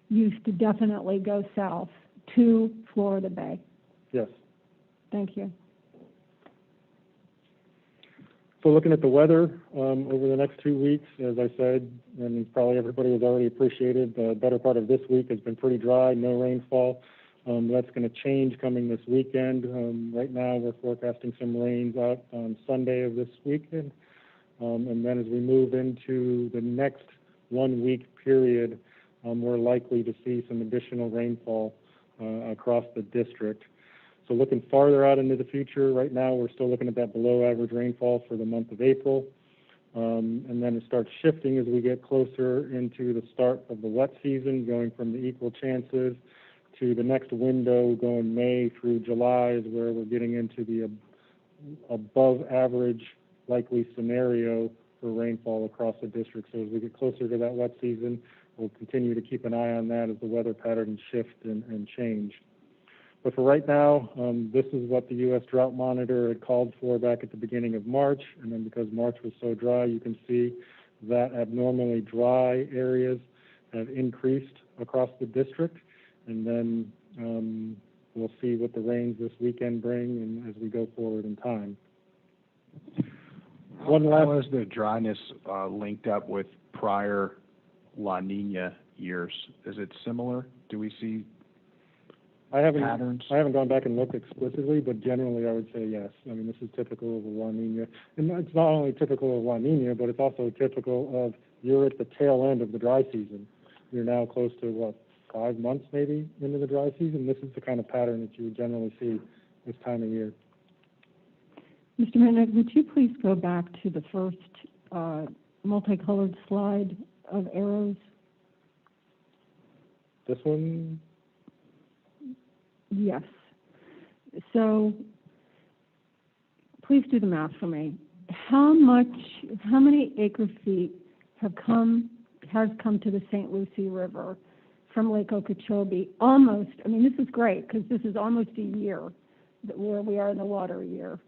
used to definitely go south to Florida Bay. Yes. Thank you. So looking at the weather over the next 2 weeks, as I said, and probably everybody has already appreciated, the better part of this week has been pretty dry, no rainfall. That's going to change coming this weekend. Right now we're forecasting some rains out on Sunday of this weekend. And then as we move into the next 1 week period, we're likely to see some additional rainfall across the district. So looking farther out into the future, right now we're still looking at that below average rainfall for the month of April. And then it starts shifting as we get closer into the start of the wet season, going from the equal chances to the next window going May through July is where we're getting into the above average likely scenario for rainfall across the district. So as we get closer to that wet season, we'll continue to keep an eye on that as the weather patterns shift and change. But for right now, this is what the U.S. Drought Monitor had called for back at the beginning of March. And then because March was so dry, you can see that abnormally dry areas have increased across the district. And then we'll see what the rains this weekend bring and as we go forward in time. How is the dryness linked up with prior La Nina years? Is it similar? Do we see patterns? I haven't gone back and looked explicitly, but generally I would say yes. I mean, this is typical of a La Nina. And it's not only typical of La Nina, but it's also typical of you're at the tail end of the dry season. You're now close to, 5 months maybe into the dry season. This is the kind of pattern that you would generally see this time of year. Mr. Mitnick, would you please go back to the first multicolored slide of arrows? This one? Yes. So please do the math for me. How many acre feet has come to the St. Lucie River from Lake Okeechobee? Almost, I mean, this is great because this is almost a year where we are in the water year.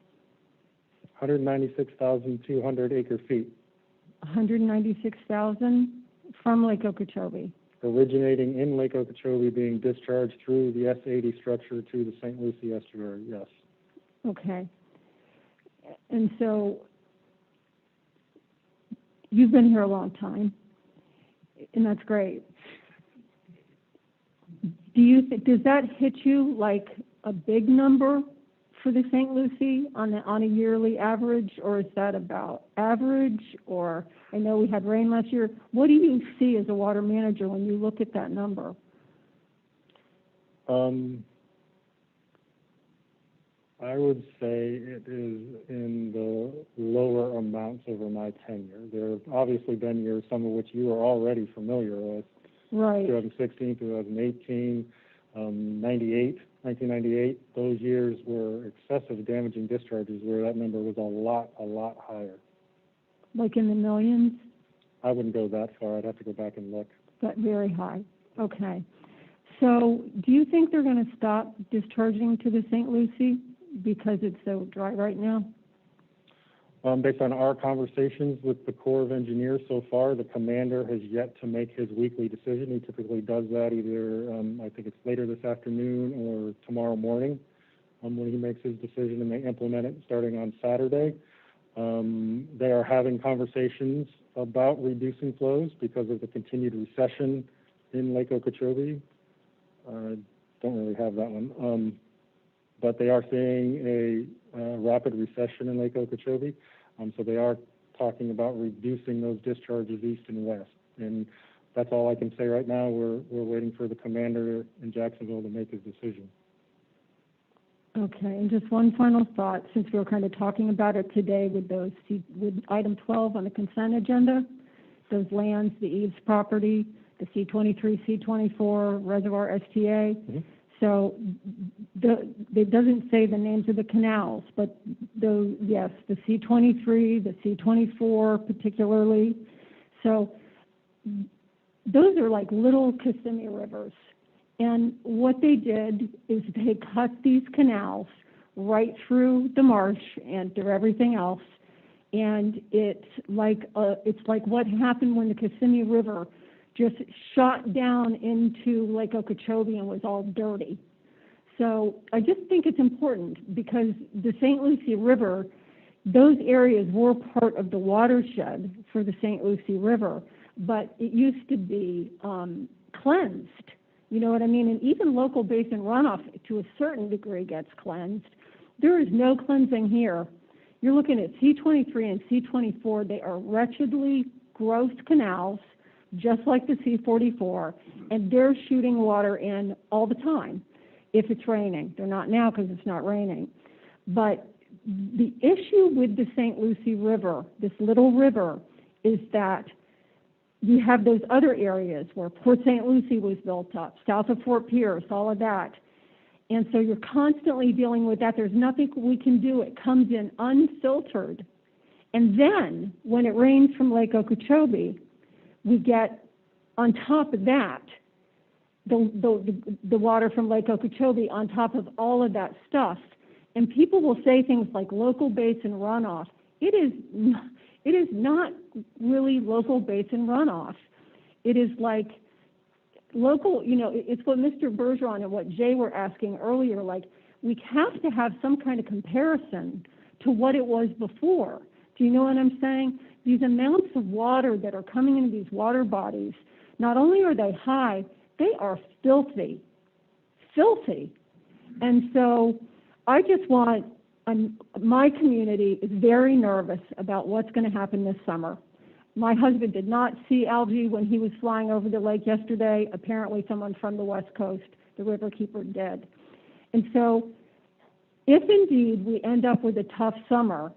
196,200 acre feet $196,000 from Lake Okeechobee. Originating in Lake Okeechobee, being discharged through the S80 structure to the St. Lucie estuary, yes. Okay. And so you've been here a long time, and that's great. Does that hit you like a big number for the St. Lucie on a yearly average, or is that about average? Or I know we had rain last year. What do you see as a water manager when you look at that number? I would say it is in the lower amounts over my tenure. There have obviously been years, some of which you are already familiar with. Right. 2016, 2018, 1998, those years were excessive damaging discharges where that number was a lot higher. Like in the millions? I wouldn't go that far. I'd have to go back and look. But very high. Okay. So do you think they're going to stop discharging to the St. Lucie because it's so dry right now? Based on our conversations with the Corps of Engineers so far, the commander has yet to make his weekly decision. He typically does that either, I think it's later this afternoon or tomorrow morning when he makes his decision, and they implement it starting on Saturday. They are having conversations about reducing flows because of the continued recession in Lake Okeechobee. Don't really have that one. But they are seeing a rapid recession in Lake Okeechobee. So they are talking about reducing those discharges east and west. And that's all I can say right now. We're waiting for the commander in Jacksonville to make his decision. Okay, and just one final thought, since we were kind of talking about it today with with item 12 on the consent agenda, those lands, the Eves property, the C-23, C-24, Reservoir STA. Mm-hmm. So it doesn't say the names of the canals, but yes, the C-23, the C-24 particularly. So those are like little Kissimmee rivers. And what they did is they cut these canals right through the marsh and through everything else. And it's like what happened when the Kissimmee River just shot down into Lake Okeechobee and was all dirty. So I just think it's important because the St. Lucie River, those areas were part of the watershed for the St. Lucie River, but it used to be cleansed. You know what I mean? And even local basin runoff to a certain degree gets cleansed. There is no cleansing here. You're looking at C-23 and C-24. They are wretchedly gross canals, just like the C-44, and they're shooting water in all the time if it's raining. They're not now because it's not raining. But the issue with the St. Lucie River, this little river, is that you have those other areas where Port St. Lucie was built up, south of Fort Pierce, all of that. And so you're constantly dealing with that. There's nothing we can do. It comes in unfiltered. And then when it rains from Lake Okeechobee, we get on top of that the water from Lake Okeechobee on top of all of that stuff. And people will say things like local basin runoff. It is not really local basin runoff. It is like local, it's what Mr. Bergeron and what Jay were asking earlier, like we have to have some kind of comparison to what it was before. Do you know what I'm saying? These amounts of water that are coming into these water bodies, not only are they high, they are filthy. And so I just want, my community is very nervous about what's going to happen this summer. My husband did not see algae when he was flying over the lake yesterday. Apparently someone from the West Coast, the riverkeeper, did. And so if indeed we end up with a tough summer,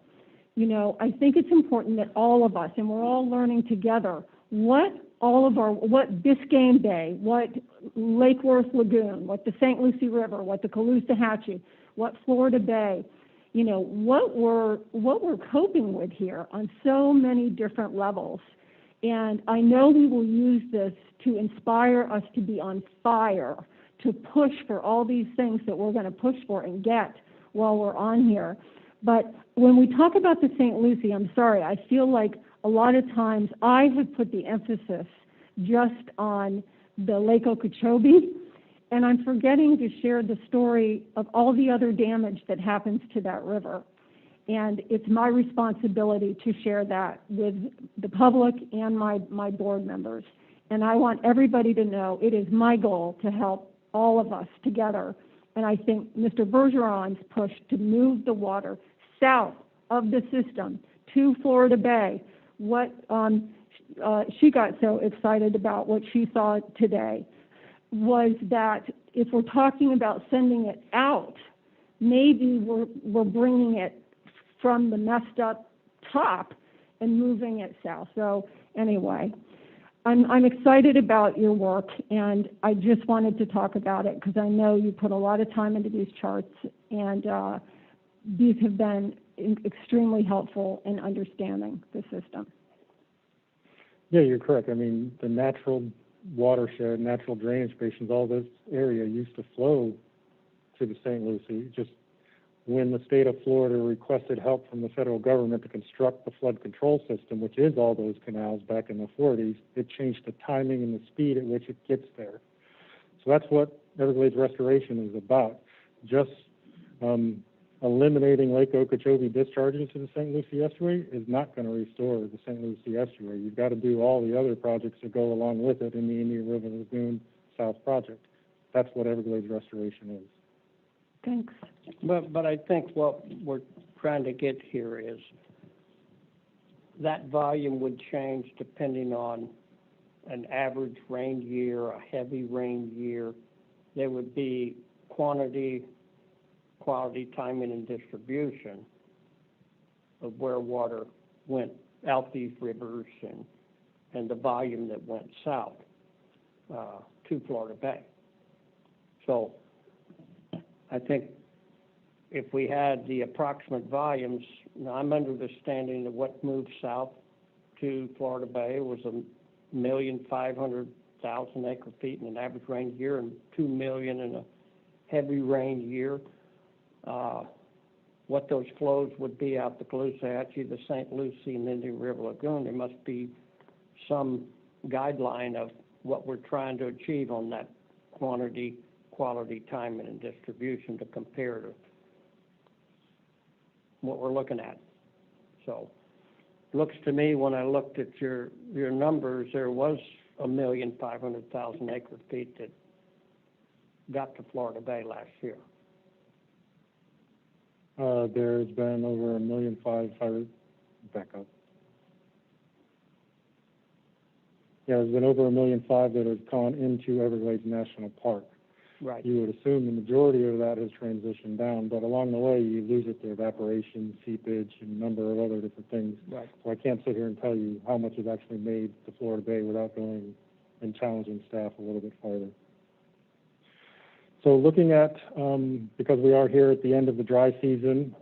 I think it's important that all of us, and we're all learning together, what Biscayne Bay, what Lake Worth Lagoon, what the St. Lucie River, what the Caloosahatchee, what Florida Bay, what we're coping with here on so many different levels. And I know we will use this to inspire us to be on fire, to push for all these things that we're going to push for and get while we're on here. But when we talk about the St. Lucie, I'm sorry, I feel like a lot of times I have put the emphasis just on the Lake Okeechobee, and I'm forgetting to share the story of all the other damage that happens to that river. And it's my responsibility to share that with the public and my board members. And I want everybody to know it is my goal to help all of us together. And I think Mr. Bergeron's push to move the water south of the system to Florida Bay, what she got so excited about what she saw today was that if we're talking about sending it out, maybe we're bringing it from the messed up top and moving it south. So anyway, I'm excited about your work, and I just wanted to talk about it because I know you put a lot of time into these charts, and these have been extremely helpful in understanding the system. Yeah, you're correct. I mean, the natural watershed, natural drainage basins, all this area used to flow to the St. Lucie. Just when the state of Florida requested help from the federal government to construct the flood control system, which is all those canals back in the 40s, it changed the timing and the speed at which it gets there. So that's what Everglades restoration is about. Just eliminating Lake Okeechobee discharges to the St. Lucie estuary is not going to restore the St. Lucie estuary. You've got to do all the other projects that go along with it in the Indian River Lagoon South project. That's what Everglades restoration is. Thanks. But I think what we're trying to get here is that volume would change depending on an average rain year, a heavy rain year. There would be quantity, quality, timing, and distribution of where water went out these rivers and the volume that went south to Florida Bay. So I think if we had the approximate volumes, now I'm under the standing that what moved south to Florida Bay was 1,500,000 acre feet in an average rain year and 2 million in a heavy rain year. What those flows would be out the Caloosahatchee, the St. Lucie, and Indian River Lagoon, there must be some guideline of what we're trying to achieve on that quantity, quality, timing, and distribution to compare to what we're looking at. So looks to me, when I looked at your numbers, there was 1,500,000 acre feet that got to Florida Bay last year. There's been over 1.5 million, back up. Yeah, there's been over 1.5 million that has gone into Everglades National Park. Right. You would assume the majority of that has transitioned down, but along the way you lose it to evaporation, seepage, and a number of other different things. Right. So I can't sit here and tell you how much is actually made to Florida Bay without going and challenging staff a little bit farther. So looking at, because we are here at the end of the dry season,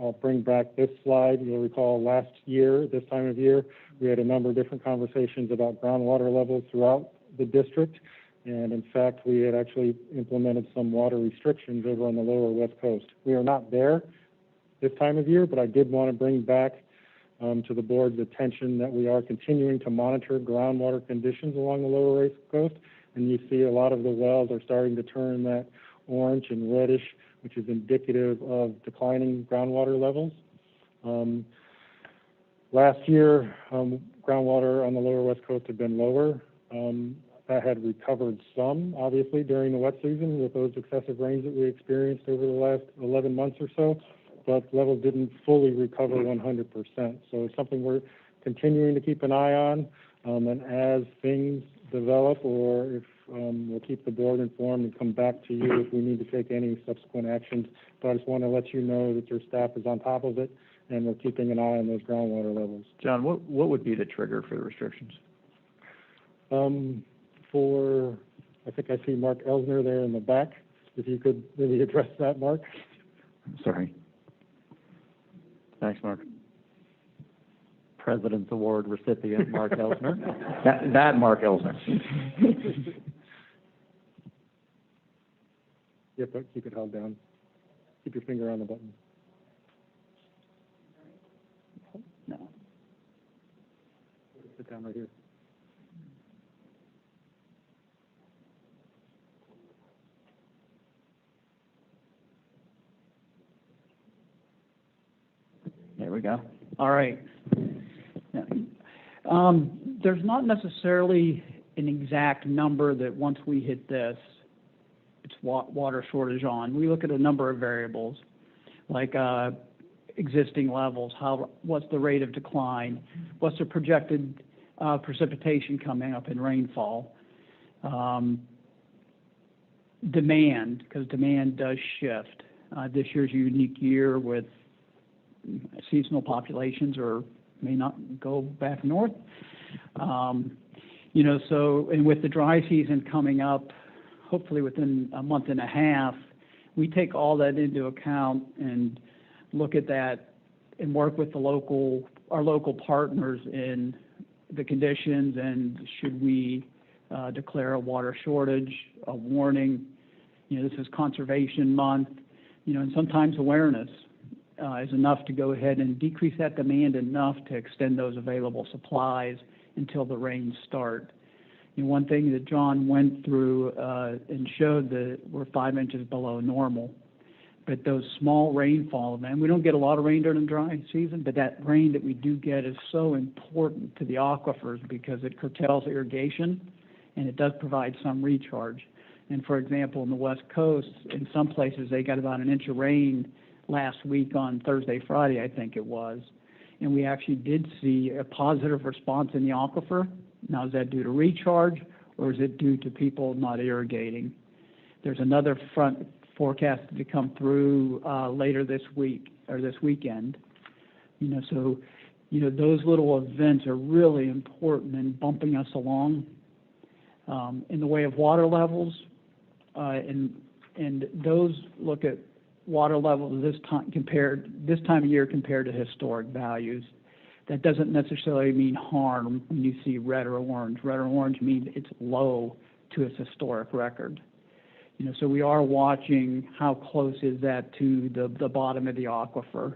I'll bring back this slide. You'll recall last year, this time of year, we had a number of different conversations about groundwater levels throughout the district. And in fact, we had actually implemented some water restrictions over on the lower West Coast. We are not there this time of year, but I did want to bring back to the board's attention that we are continuing to monitor groundwater conditions along the lower West Coast. And you see a lot of the wells are starting to turn that orange and reddish, which is indicative of declining groundwater levels. Last year, groundwater on the lower West Coast had been lower. That had recovered some, obviously, during the wet season with those excessive rains that we experienced over the last 11 months or so, but levels didn't fully recover 100%. So it's something we're continuing to keep an eye on, and as things develop, or if we'll keep the board informed and come back to you if we need to take any subsequent actions. But I just want to let you know that your staff is on top of it, and we're keeping an eye on those groundwater levels. John, what would be the trigger for the restrictions? I think I see Mark Elsner there in the back. If you could maybe address that, Mark. Sorry. Thanks, Mark. President's Award recipient, Mark Elsner. That Mark Elsner. Yep, keep it held down. Keep your finger on the button. No. down right here. There we go. All right. There's not necessarily an exact number that once we hit this, it's water shortage on. We look at a number of variables, like existing levels, what's the rate of decline, what's the projected precipitation coming up in rainfall, demand, because demand does shift. This year's a unique year with seasonal populations or may not go back north. So, and with the dry season coming up, hopefully within a month and a half, we take all that into account and look at that and work with our local partners in the conditions and should we declare a water shortage, a warning. This is conservation month, and sometimes awareness is enough to go ahead and decrease that demand enough to extend those available supplies until the rains start. One thing that John went through and showed that we're 5 inches below normal, but those small rainfall, man, we don't get a lot of rain during the dry season, but that rain that we do get is so important to the aquifers because it curtails irrigation and it does provide some recharge. And for example, in the West Coast, in some places they got about an inch of rain last week on Thursday, Friday, I think it was. And we actually did see a positive response in the aquifer. Now, is that due to recharge or is it due to people not irrigating? There's another front forecasted to come through later this week or this weekend. So those little events are really important in bumping us along in the way of water levels. And those look at water levels this time of year compared to historic values. That doesn't necessarily mean harm when you see red or orange. Red or orange means it's low to its historic record. So we are watching how close is that to the bottom of the aquifer.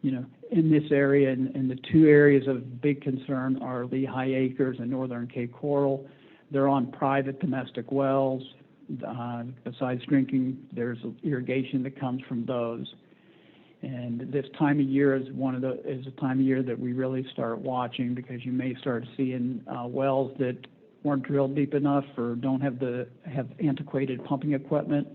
In this area, and the two areas of big concern are Lehigh Acres and Northern Cape Coral. They're on private domestic wells. Besides drinking, there's irrigation that comes from those. And this time of year is a time of year that we really start watching because you may start seeing wells that weren't drilled deep enough or don't have antiquated pumping equipment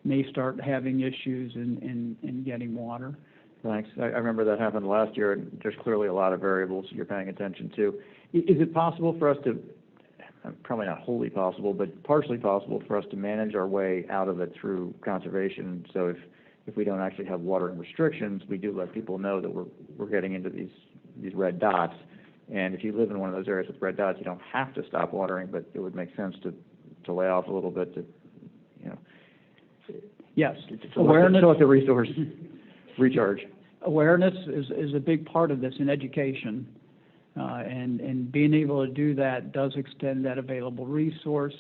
may start having issues in getting water. Thanks. I remember that happened last year, and there's clearly a lot of variables you're paying attention to. Is it possible for us to, probably not wholly possible, but partially possible for us to manage our way out of it through conservation? So if we don't actually have watering restrictions, we do let people know that we're getting into these red dots. And if you live in one of those areas with red dots, you don't have to stop watering, but it would make sense to lay off a little bit to, Yes. Awareness. To let the resource recharge. Awareness is a big part of this in education. And being able to do that does extend that available resource,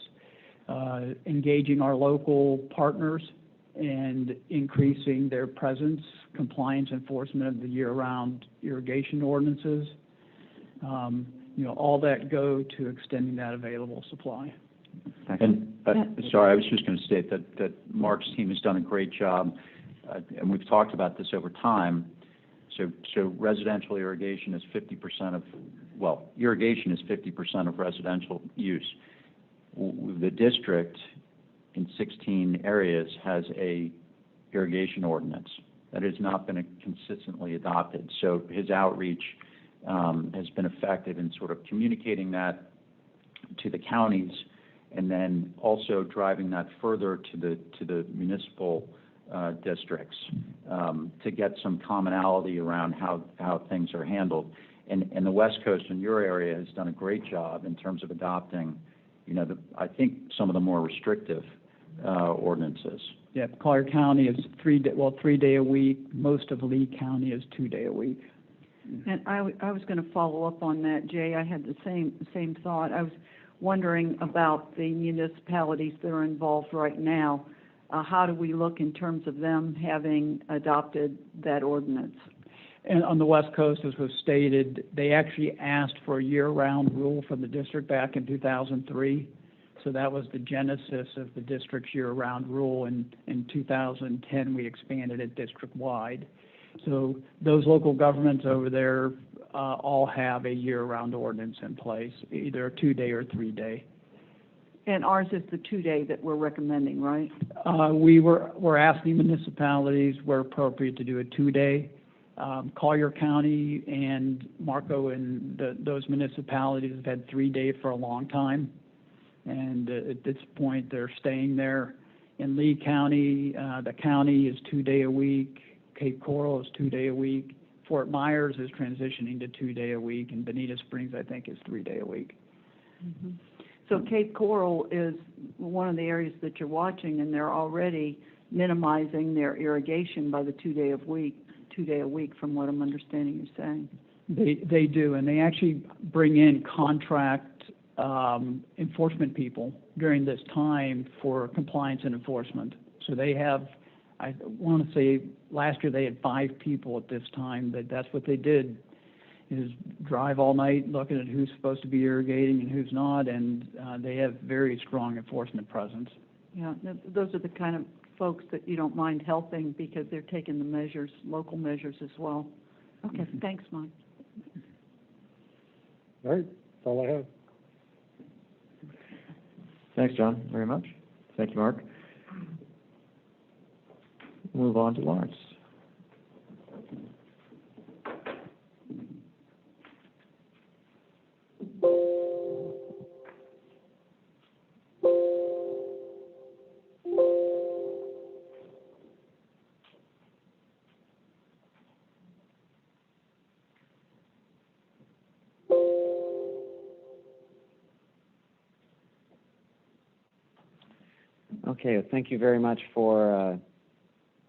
engaging our local partners and increasing their presence, compliance, enforcement of the year-round irrigation ordinances. All that go to extending that available supply. And sorry, I was just going to state that Mark's team has done a great job, and we've talked about this over time. So residential irrigation is 50% of, irrigation is 50% of residential use. The district in 16 areas has a irrigation ordinance that has not been consistently adopted. So his outreach has been effective in sort of communicating that to the counties and then also driving that further to the municipal districts to get some commonality around how things are handled. And the West Coast in your area has done a great job in terms of adopting, I think some of the more restrictive ordinances. Yeah, Collier County is 3 day a week. Most of Lee County is 2 day a week. And I was going to follow up on that, Jay. I had the same thought. I was wondering about the municipalities that are involved right now. How do we look in terms of them having adopted that ordinance? And on the West Coast, as was stated, they actually asked for a year-round rule from the district back in 2003. So that was the genesis of the district's year-round rule. And in 2010, we expanded it district-wide. So those local governments over there all have a year-round ordinance in place, either a 2-day or 3-day. And ours is the 2-day that we're recommending, right? We're asking municipalities where appropriate to do a 2-day. Collier County and Marco and those municipalities have had 3-day for a long time. And at this point, they're staying there. In Lee County, the county is 2-day a week. Cape Coral is 2-day a week. Fort Myers is transitioning to 2-day a week. And Bonita Springs, I think, is 3-day a week. Mm-hmm. So Cape Coral is one of the areas that you're watching, and they're already minimizing their irrigation by the 2-day a week, from what I'm understanding you're saying. They do, and they actually bring in contract enforcement people during this time for compliance and enforcement. So they have, I want to say last year they had 5 people at this time. That's what they did, is drive all night looking at who's supposed to be irrigating and who's not, and they have very strong enforcement presence. Yeah, those are the kind of folks that you don't mind helping because they're taking the measures, local measures as well. Okay, thanks, Mike. All right, that's all I have. Thanks, John, very much. Thank you, Mark. Move on to Lawrence. Okay, well, thank you very much for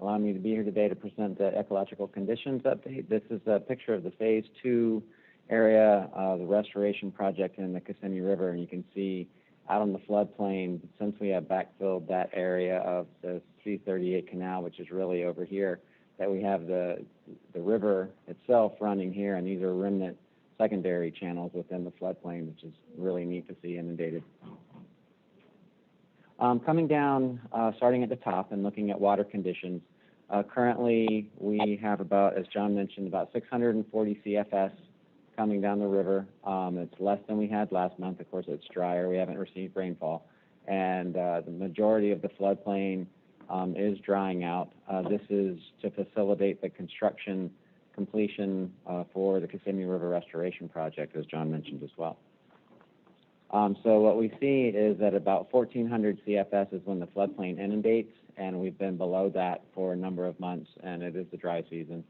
allowing me to be here today to present the ecological conditions update. This is a picture of the Phase 2 area, the restoration project in the Kissimmee River, and you can see out on the floodplain, since we have backfilled that area of the 338 canal, which is really over here, that we have the river itself running here, and these are remnant secondary channels within the floodplain, which is really neat to see inundated. Coming down, starting at the top and looking at water conditions, currently we have about, as John mentioned, about 640 CFS coming down the river. It's less than we had last month. Of course, it's drier. We haven't received rainfall. And the majority of the floodplain is drying out. This is to facilitate the construction completion for the Kissimmee River Restoration Project, as John mentioned as well. So what we see is that about 1,400 CFS is when the floodplain inundates, and we've been below that for a number of months, and it is the dry season.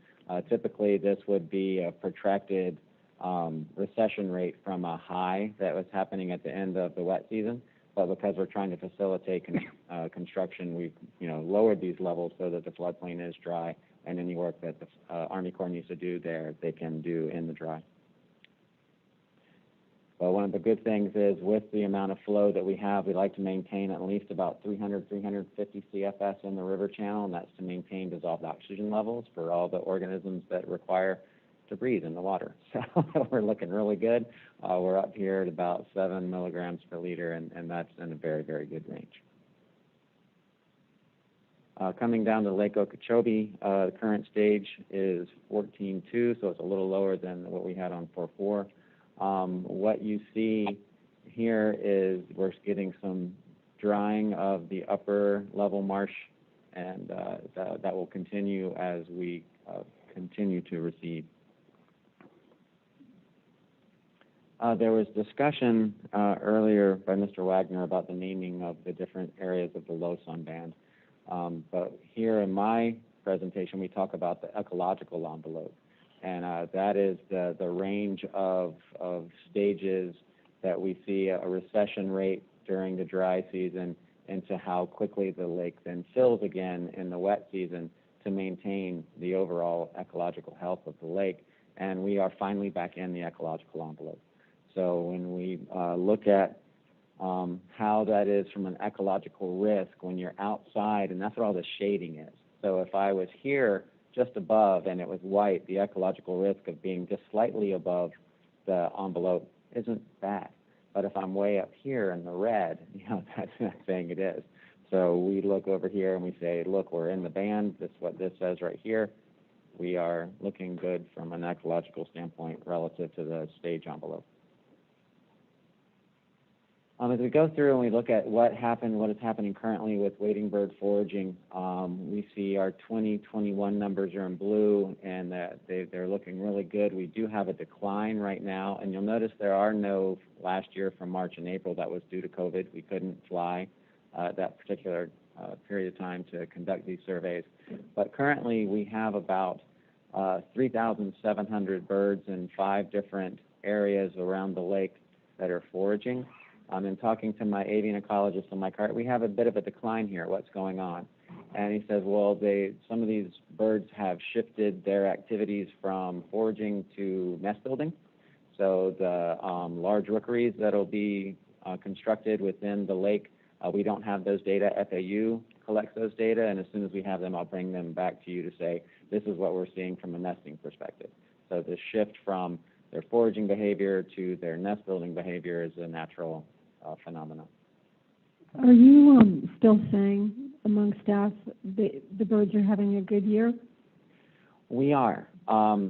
Typically, this would be a protracted recession rate from a high that was happening at the end of the wet season, but because we're trying to facilitate construction, we've lowered these levels so that the floodplain is dry, and any work that the Army Corps needs to do there, they can do in the dry. But one of the good things is with the amount of flow that we have, we like to maintain at least about 300, 350 CFS in the river channel, and that's to maintain dissolved oxygen levels for all the organisms that require to breathe in the water. So we're looking really good. We're up here at about 7 milligrams per liter, and that's in a very, very good range. Coming down to Lake Okeechobee, the current stage is 14.2, so it's a little lower than what we had on 4.4. What you see here is we're getting some drying of the upper level marsh, and that will continue as we continue to recede. There was discussion earlier by Mr. Wagner about the naming of the different areas of the low sun band. But here in my presentation, we talk about the ecological envelope. And that is the range of stages that we see a recession rate during the dry season into how quickly the lake then fills again in the wet season to maintain the overall ecological health of the lake. And we are finally back in the ecological envelope. So when we look at how that is from an ecological risk when you're outside, and that's what all the shading is. So if I was here just above and it was white, the ecological risk of being just slightly above the envelope isn't bad. But if I'm way up here in the red, that's not saying it is. So we look over here and we say, look, we're in the band. This is what this says right here. We are looking good from an ecological standpoint relative to the stage envelope. As we go through and we look at what happened, what is happening currently with wading bird foraging, we see our 2021 numbers are in blue, and they're looking really good. We do have a decline right now, and you'll notice there are no last year from March and April that was due to COVID. We couldn't fly that particular period of time to conduct these surveys. But currently we have about 3,700 birds in 5 different areas around the lake that are foraging. In talking to my avian ecologist on my cart, we have a bit of a decline here. What's going on? And he says, well, some of these birds have shifted their activities from foraging to nest building. So the large rookeries that will be constructed within the lake, we don't have those data. FAU collects those data, and as soon as we have them, I'll bring them back to you to say, this is what we're seeing from a nesting perspective. So the shift from their foraging behavior to their nest building behavior is a natural phenomenon. Are you still saying among staff the birds are having a good year? We are.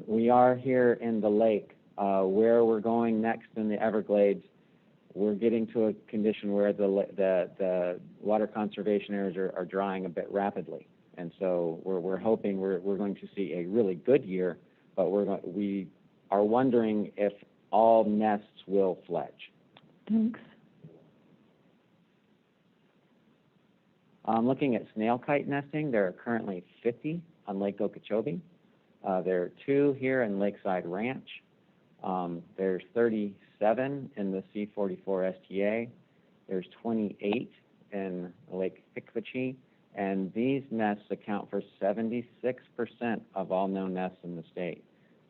We are here in the lake. Where we're going next in the Everglades, we're getting to a condition where the water conservation areas are drying a bit rapidly. And so we're hoping we're going to see a really good year, but we are wondering if all nests will fledge. Thanks. Looking at snail kite nesting, there are currently 50 on Lake Okeechobee. There are 2 here in Lakeside Ranch. There's 37 in the C44 STA. There's 28 in Lake Hickvachee. And these nests account for 76% of all known nests in the state.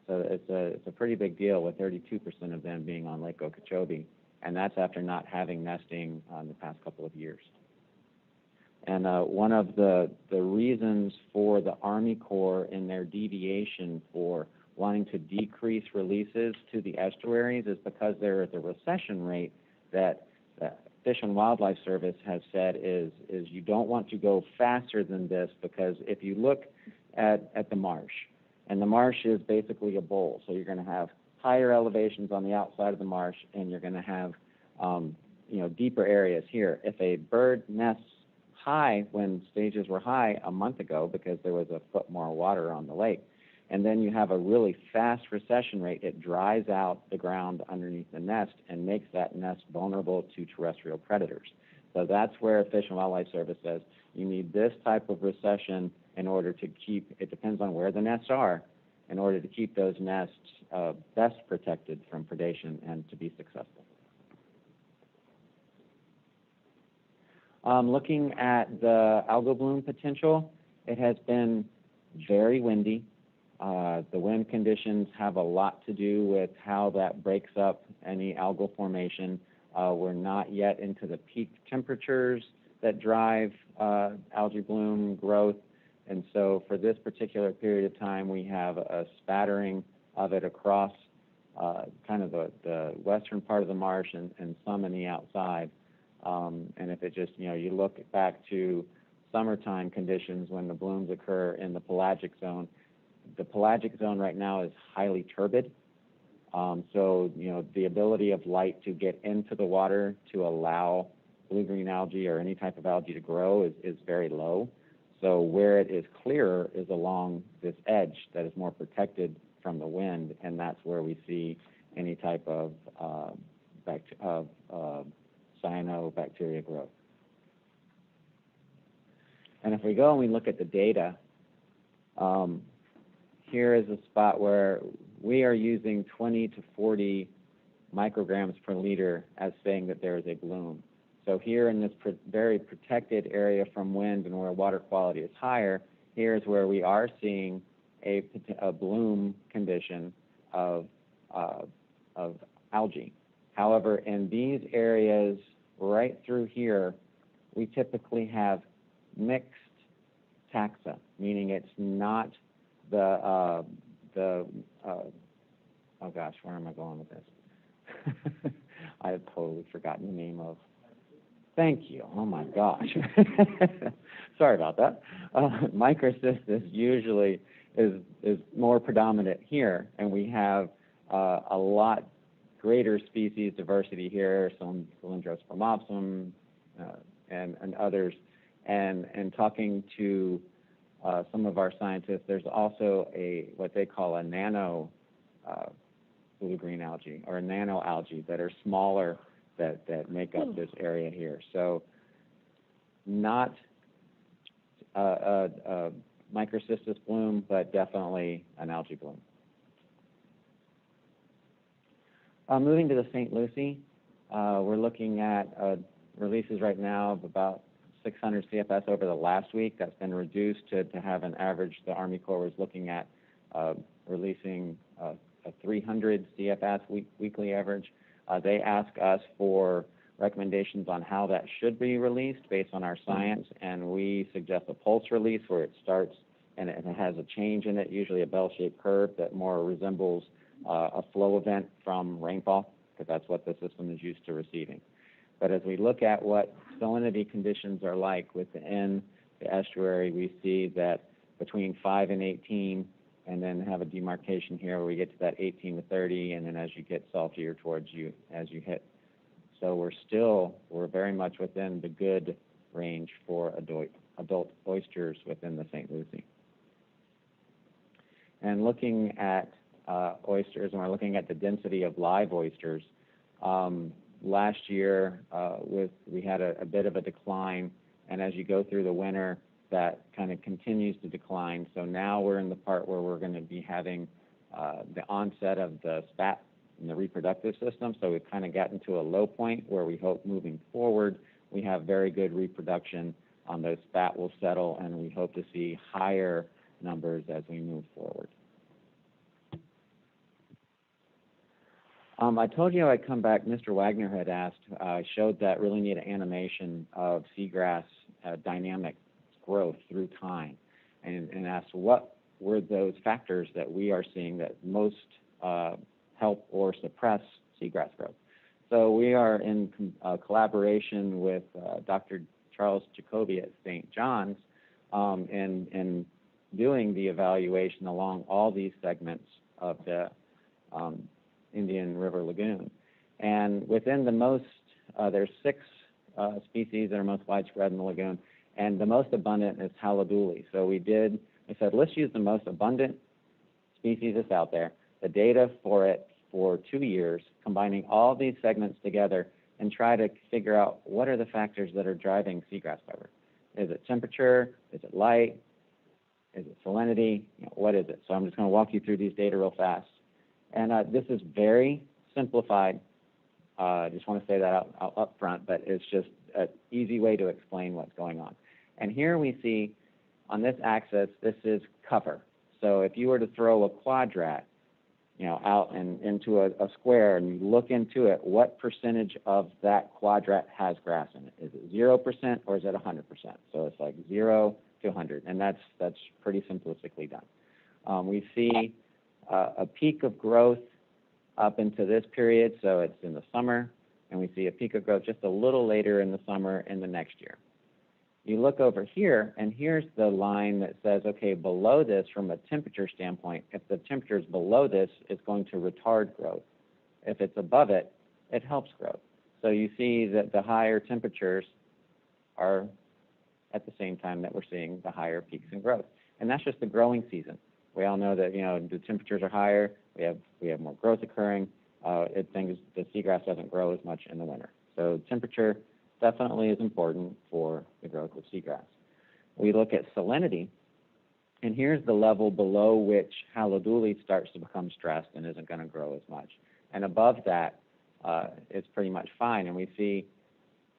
So it's a pretty big deal with 32% of them being on Lake Okeechobee. And that's after not having nesting in the past couple of years. And one of the reasons for the Army Corps in their deviation for wanting to decrease releases to the estuaries is because there is a recession rate that the Fish and Wildlife Service has said is you don't want to go faster than this, because if you look at the marsh, and the marsh is basically a bowl, so you're going to have higher elevations on the outside of the marsh, and you're going to have deeper areas here. If a bird nests high when stages were high a month ago because there was a foot more water on the lake, and then you have a really fast recession rate, it dries out the ground underneath the nest and makes that nest vulnerable to terrestrial predators. So that's where Fish and Wildlife Service says you need this type of recession in order to keep, it depends on where the nests are, in order to keep those nests best protected from predation and to be successful. Looking at the algal bloom potential, it has been very windy. The wind conditions have a lot to do with how that breaks up any algal formation. We're not yet into the peak temperatures that drive algae bloom growth. And so for this particular period of time, we have a spattering of it across kind of the western part of the marsh and some in the outside. And if it just, you look back to summertime conditions when the blooms occur in the pelagic zone, the pelagic zone right now is highly turbid. So, the ability of light to get into the water to allow blue-green algae or any type of algae to grow is very low. So where it is clearer is along this edge that is more protected from the wind, and that's where we see any type of cyanobacteria growth. And if we go and we look at the data, here is a spot where we are using 20 to 40 micrograms per liter as saying that there is a bloom. So here in this very protected area from wind and where water quality is higher, here's where we are seeing a bloom condition of algae. However, in these areas right through here, we typically have mixed taxa, meaning it's not the, oh gosh, where am I going with this? I have totally forgotten the name of. Thank you. Oh my gosh. Sorry about that. Microcystis usually is more predominant here, and we have a lot greater species diversity here, some Cylindrospermopsum and others. And talking to some of our scientists, there's also what they call a nano blue-green algae, or a nano algae that are smaller that make up this area here. So not a Microcystis bloom, but definitely an algae bloom. Moving to the St. Lucie, we're looking at releases right now of about 600 CFS over the last week. That's been reduced to have an average. The Army Corps was looking at releasing a 300 CFS weekly average. They ask us for recommendations on how that should be released based on our science, and we suggest a pulse release where it starts and it has a change in it, usually a bell-shaped curve that more resembles a flow event from rainfall, because that's what the system is used to receiving. But as we look at what salinity conditions are like within the estuary, we see that between 5 and 18, and then have a demarcation here where we get to that 18 to 30, and then as you get saltier towards you as you hit. So we're very much within the good range for adult oysters within the St. Lucie. And looking at oysters, and we're looking at the density of live oysters, last year we had a bit of a decline, and as you go through the winter, that kind of continues to decline. So now we're in the part where we're going to be having the onset of the spat in the reproductive system. So we've kind of gotten to a low point where we hope moving forward we have very good reproduction on those spat will settle, and we hope to see higher numbers as we move forward. I told you I'd come back. Mr. Wagner had asked, I showed that really neat animation of seagrass dynamic growth through time, and asked what were those factors that we are seeing that most help or suppress seagrass growth. So we are in collaboration with Dr. Charles Jacoby at St. John's in doing the evaluation along all these segments of the Indian River Lagoon. And within the most, there's 6 species that are most widespread in the lagoon, and the most abundant is haliduli. So I said, let's use the most abundant species that's out there, the data for it for 2 years, combining all these segments together, and try to figure out what are the factors that are driving seagrass cover. Is it temperature? Is it light? Is it salinity? What is it? So I'm just going to walk you through these data real fast. And this is very simplified. I just want to say that up front, but it's just an easy way to explain what's going on. And here we see on this axis, this is cover. So if you were to throw a quadrat, out and into a square, and you look into it, what percentage of that quadrat has grass in it? Is it 0% or is it 100%? So it's like 0 to 100, and that's pretty simplistically done. We see a peak of growth up into this period, so it's in the summer, and we see a peak of growth just a little later in the summer in the next year. You look over here, and here's the line that says, okay, below this, from a temperature standpoint, if the temperature is below this, it's going to retard growth. If it's above it, it helps growth. So you see that the higher temperatures are at the same time that we're seeing the higher peaks in growth. And that's just the growing season. We all know that, the temperatures are higher, we have more growth occurring, the seagrass doesn't grow as much in the winter. So temperature definitely is important for the growth of seagrass. We look at salinity, and here's the level below which haliduli starts to become stressed and isn't going to grow as much. And above that, it's pretty much fine. And we see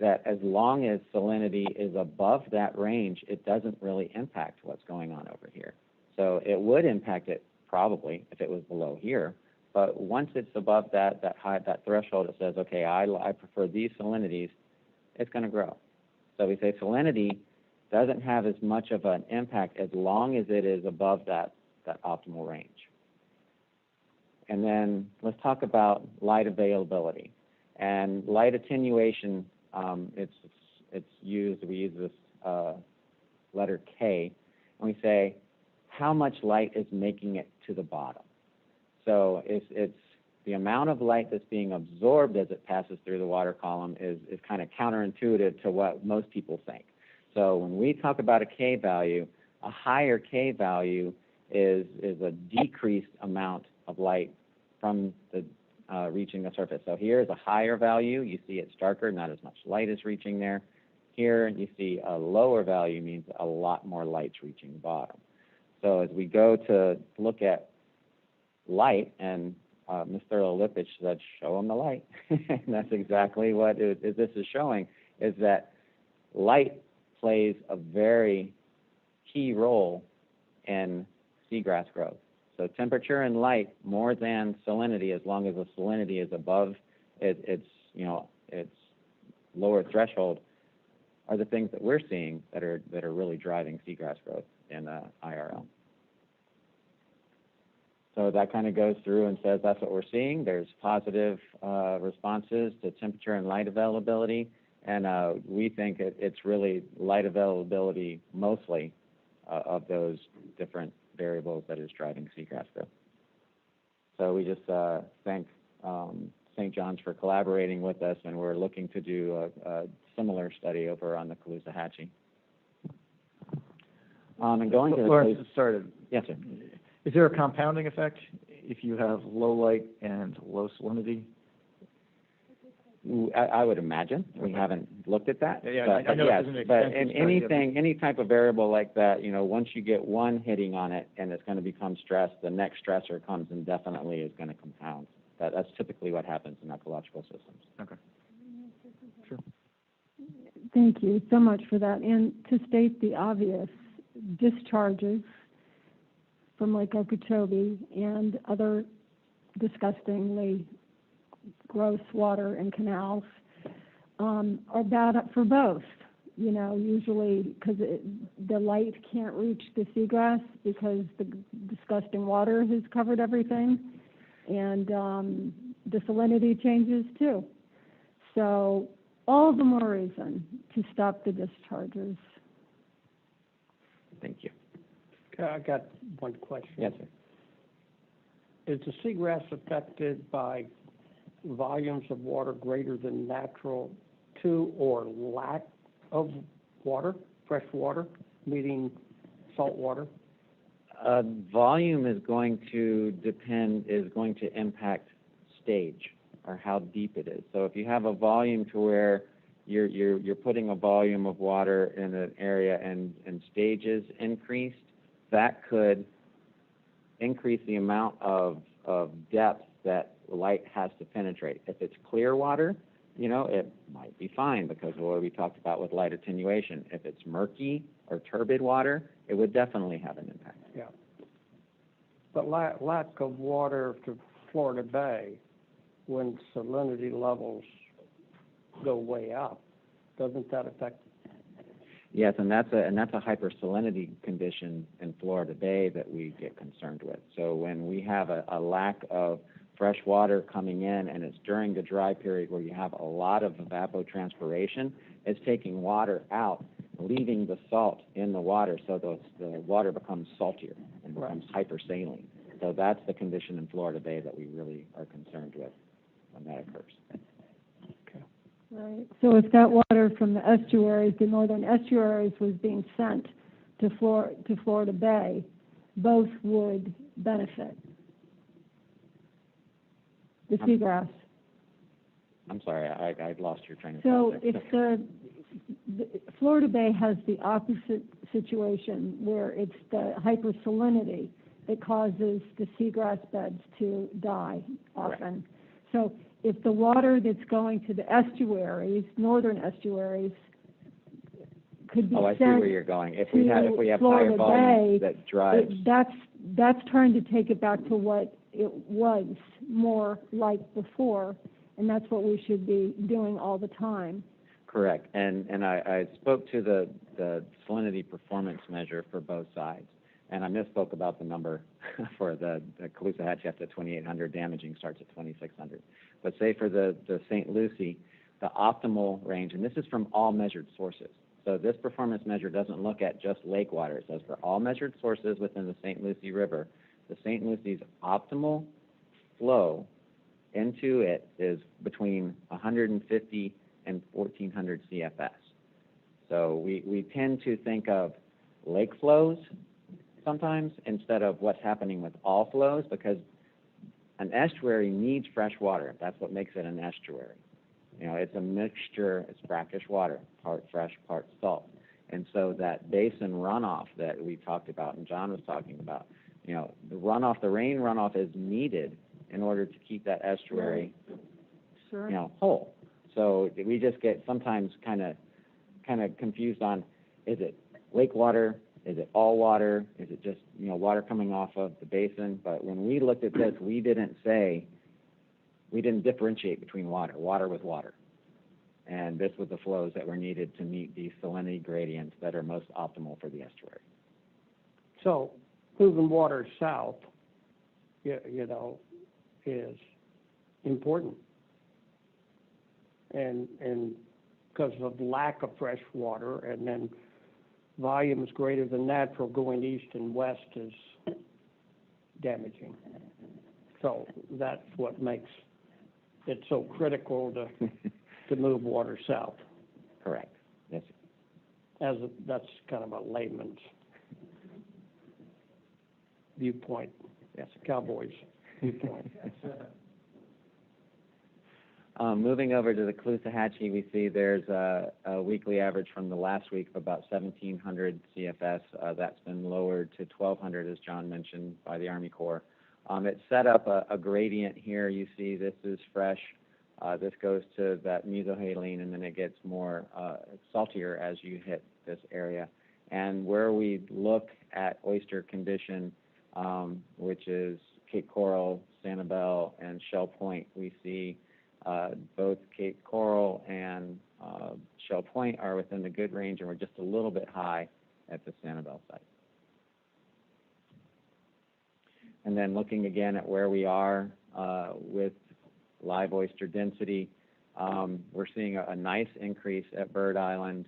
that as long as salinity is above that range, it doesn't really impact what's going on over here. So it would impact it probably if it was below here. But once it's above that threshold, it says, okay, I prefer these salinities, it's going to grow. So we say salinity doesn't have as much of an impact as long as it is above that that optimal range. And then let's talk about light availability. And light attenuation, it's used, we use this letter K, and we say how much light is making it to the bottom. So it's the amount of light that's being absorbed as it passes through the water column is kind of counterintuitive to what most people think. So when we talk about a K value, a higher K value is a decreased amount of light from the reaching the surface. So here is a higher value. You see it's darker, not as much light is reaching there. Here you see a lower value means a lot more light's reaching the bottom. So as we go to look at light, and Mr. Lipich said, show them the light. And that's exactly what this is showing, is that light plays a very key role in seagrass growth. So temperature and light more than salinity, as long as the salinity is above its lower threshold, are the things that we're seeing that are really driving seagrass growth in IRL. So that kind of goes through and says that's what we're seeing. There's positive responses to temperature and light availability, and we think it's really light availability mostly of those different variables that is driving seagrass growth. So we just thank St. John's for collaborating with us, and we're looking to do a similar study over on the Caloosahatchee. And going to the Lawrence, sorry. Yes, sir. Is there a compounding effect if you have low light and low salinity? I would imagine. We haven't looked at that. Yeah, but, I know yes, it doesn't make but sense. in anything, any type of variable like that, once you get one hitting on it and it's going to become stressed, the next stressor comes and definitely is going to compound. That's typically what happens in ecological systems. Okay. Sure. Thank you so much for that. And to state the obvious, discharges from Lake Okeechobee and other disgustingly gross water and canals are bad for both. Usually because the light can't reach the seagrass because the disgusting water has covered everything, and the salinity changes too. So all the more reason to stop the discharges. Thank you. I got one question. Yes, sir. Is the seagrass affected by volumes of water greater than natural to or lack of water, fresh water, meaning salt water? Volume is going to impact stage or how deep it is. So if you have a volume to where you're putting a volume of water in an area and stage is increased, that could increase the amount of depth that light has to penetrate. If it's clear water, it might be fine because of what we talked about with light attenuation. If it's murky or turbid water, it would definitely have an impact. Yeah. But lack of water to Florida Bay, when salinity levels go way up, doesn't that affect? Yes, and that's a hypersalinity condition in Florida Bay that we get concerned with. So when we have a lack of fresh water coming in, and it's during the dry period where you have a lot of evapotranspiration, it's taking water out, leaving the salt in the water, so the water becomes saltier and becomes hypersaline. So that's the condition in Florida Bay that we really are concerned with when that occurs. Right. So if that water from the estuaries, the northern estuaries, was being sent to Florida Bay, both would benefit. The seagrass. I'm sorry, I lost your train of thought. So if the Florida Bay has the opposite situation where it's the hypersalinity that causes the seagrass beds to die often. So if the water that's going to the estuaries, northern estuaries, could be I see sent where you're going. If to we have Florida higher volumes Bay, that drives. That's trying to take it back to what it was more like before, and that's what we should be doing all the time. Correct. And I spoke to the salinity performance measure for both sides. And I misspoke about the number for the Caloosahatchee up to 2,800, damaging starts at 2,600. But say for the St. Lucie, the optimal range, and this is from all measured sources. So this performance measure doesn't look at just lake water. It says for all measured sources within the St. Lucie River, the St. Lucie's optimal flow into it is between 150 and 1,400 CFS. So we tend to think of lake flows sometimes instead of what's happening with all flows, because an estuary needs fresh water. That's what makes it an estuary. You know, it's a mixture, it's brackish water, part fresh, part salt. And so that basin runoff that we talked about and John was talking about, you know, the runoff, the rain runoff is needed in order to keep that estuary, Sure. you know, whole. So we just get sometimes kind of confused on, is it lake water? Is it all water? Is it just, you know, water coming off of the basin? But when we looked at this, we didn't differentiate between water. Water was water. And this was the flows that were needed to meet these salinity gradients that are most optimal for the estuary. So moving water south, you know, is important. And because of lack of fresh water, and then volumes greater than natural going east and west is damaging. So that's what makes it so critical to move water south. Correct. Yes. That's kind of a layman's viewpoint. Yes. Cowboys viewpoint. Moving over to the Caloosahatchee, we see there's a weekly average from the last week of about 1,700 CFS. That's been lowered to 1,200, as John mentioned, by the Army Corps. It's set up a gradient here. You see this is fresh. This goes to that mesohaline, and then it gets more saltier as you hit this area. And where we look at oyster condition, which is Cape Coral, Sanibel, and Shell Point, we see both Cape Coral and Shell Point are within the good range, and we're just a little bit high at the Sanibel site. And then looking again at where we are with live oyster density, we're seeing a nice increase at Bird Island.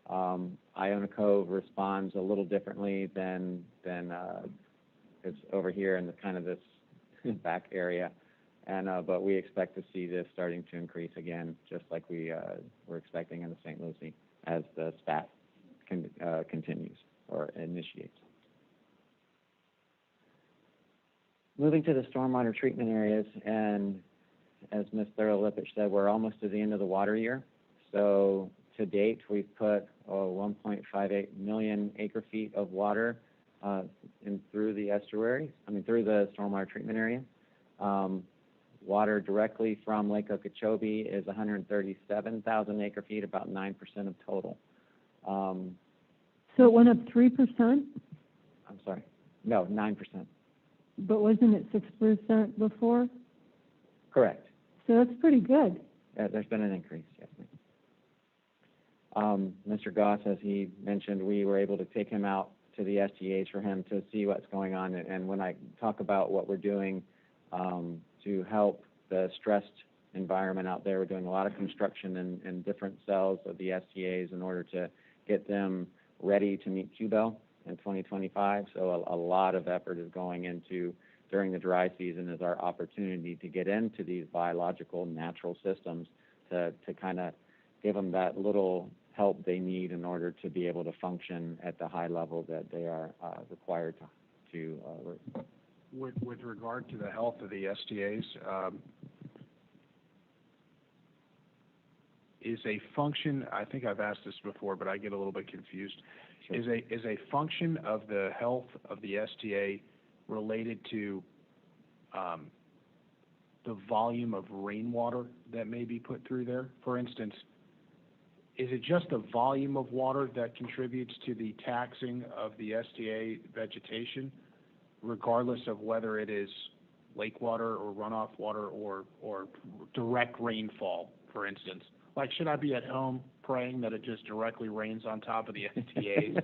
Iona Cove responds a little differently than it's over here in the kind of this back area. And but we expect to see this starting to increase again, just like we were expecting in the St. Lucie as the spat continues or initiates. Moving to the stormwater treatment areas, and as Ms. Thurlow-Lippich said, we're almost to the end of the water year. So to date, we've put 1.58 million acre-feet of water through the estuary, through the stormwater treatment area. Water directly from Lake Okeechobee is 137,000 acre-feet, about 9% of total. So it went up 3%, I'm sorry, no, 9%. but wasn't it 6% before? Correct. So that's pretty good. There's been an increase, yes, ma'am. Mr. Goss, as he mentioned, we were able to take him out to the SGAs for him to see what's going on. And when I talk about what we're doing to help the stressed environment out there, we're doing a lot of construction in different cells of the SGAs in order to get them ready to meet QBEL in 2025. So a lot of effort is going into, during the dry season, is our opportunity to get into these biological natural systems to kind of give them that little help they need in order to be able to function at the high level that they are required to. With regard to the health of the STAs, is a function, I think I've asked this before, but I get a little bit confused. Sure. Is a function of the health of the STA related to the volume of rainwater that may be put through there? For instance, is it just the volume of water that contributes to the taxing of the STA vegetation, regardless of whether it is lake water or runoff water or direct rainfall, for instance? Like, should I be at home praying that it just directly rains on top of the STAs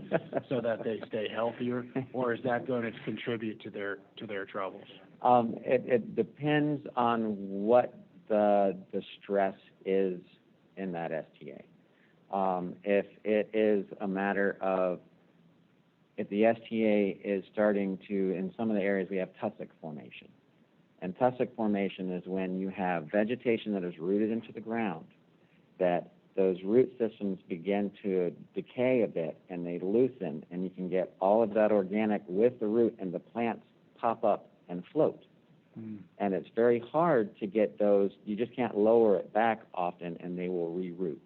so that they stay healthier, or is that going to contribute to their troubles? It depends on what the stress is in that STA. If it is a matter of, if the STA is starting to, in some of the areas we have tussock formation. And tussock formation is when you have vegetation that is rooted into the ground, that those root systems begin to decay a bit and they loosen, and you can get all of that organic with the root, and the plants pop up and float. And it's very hard to get those, you just can't lower it back often and they will reroot.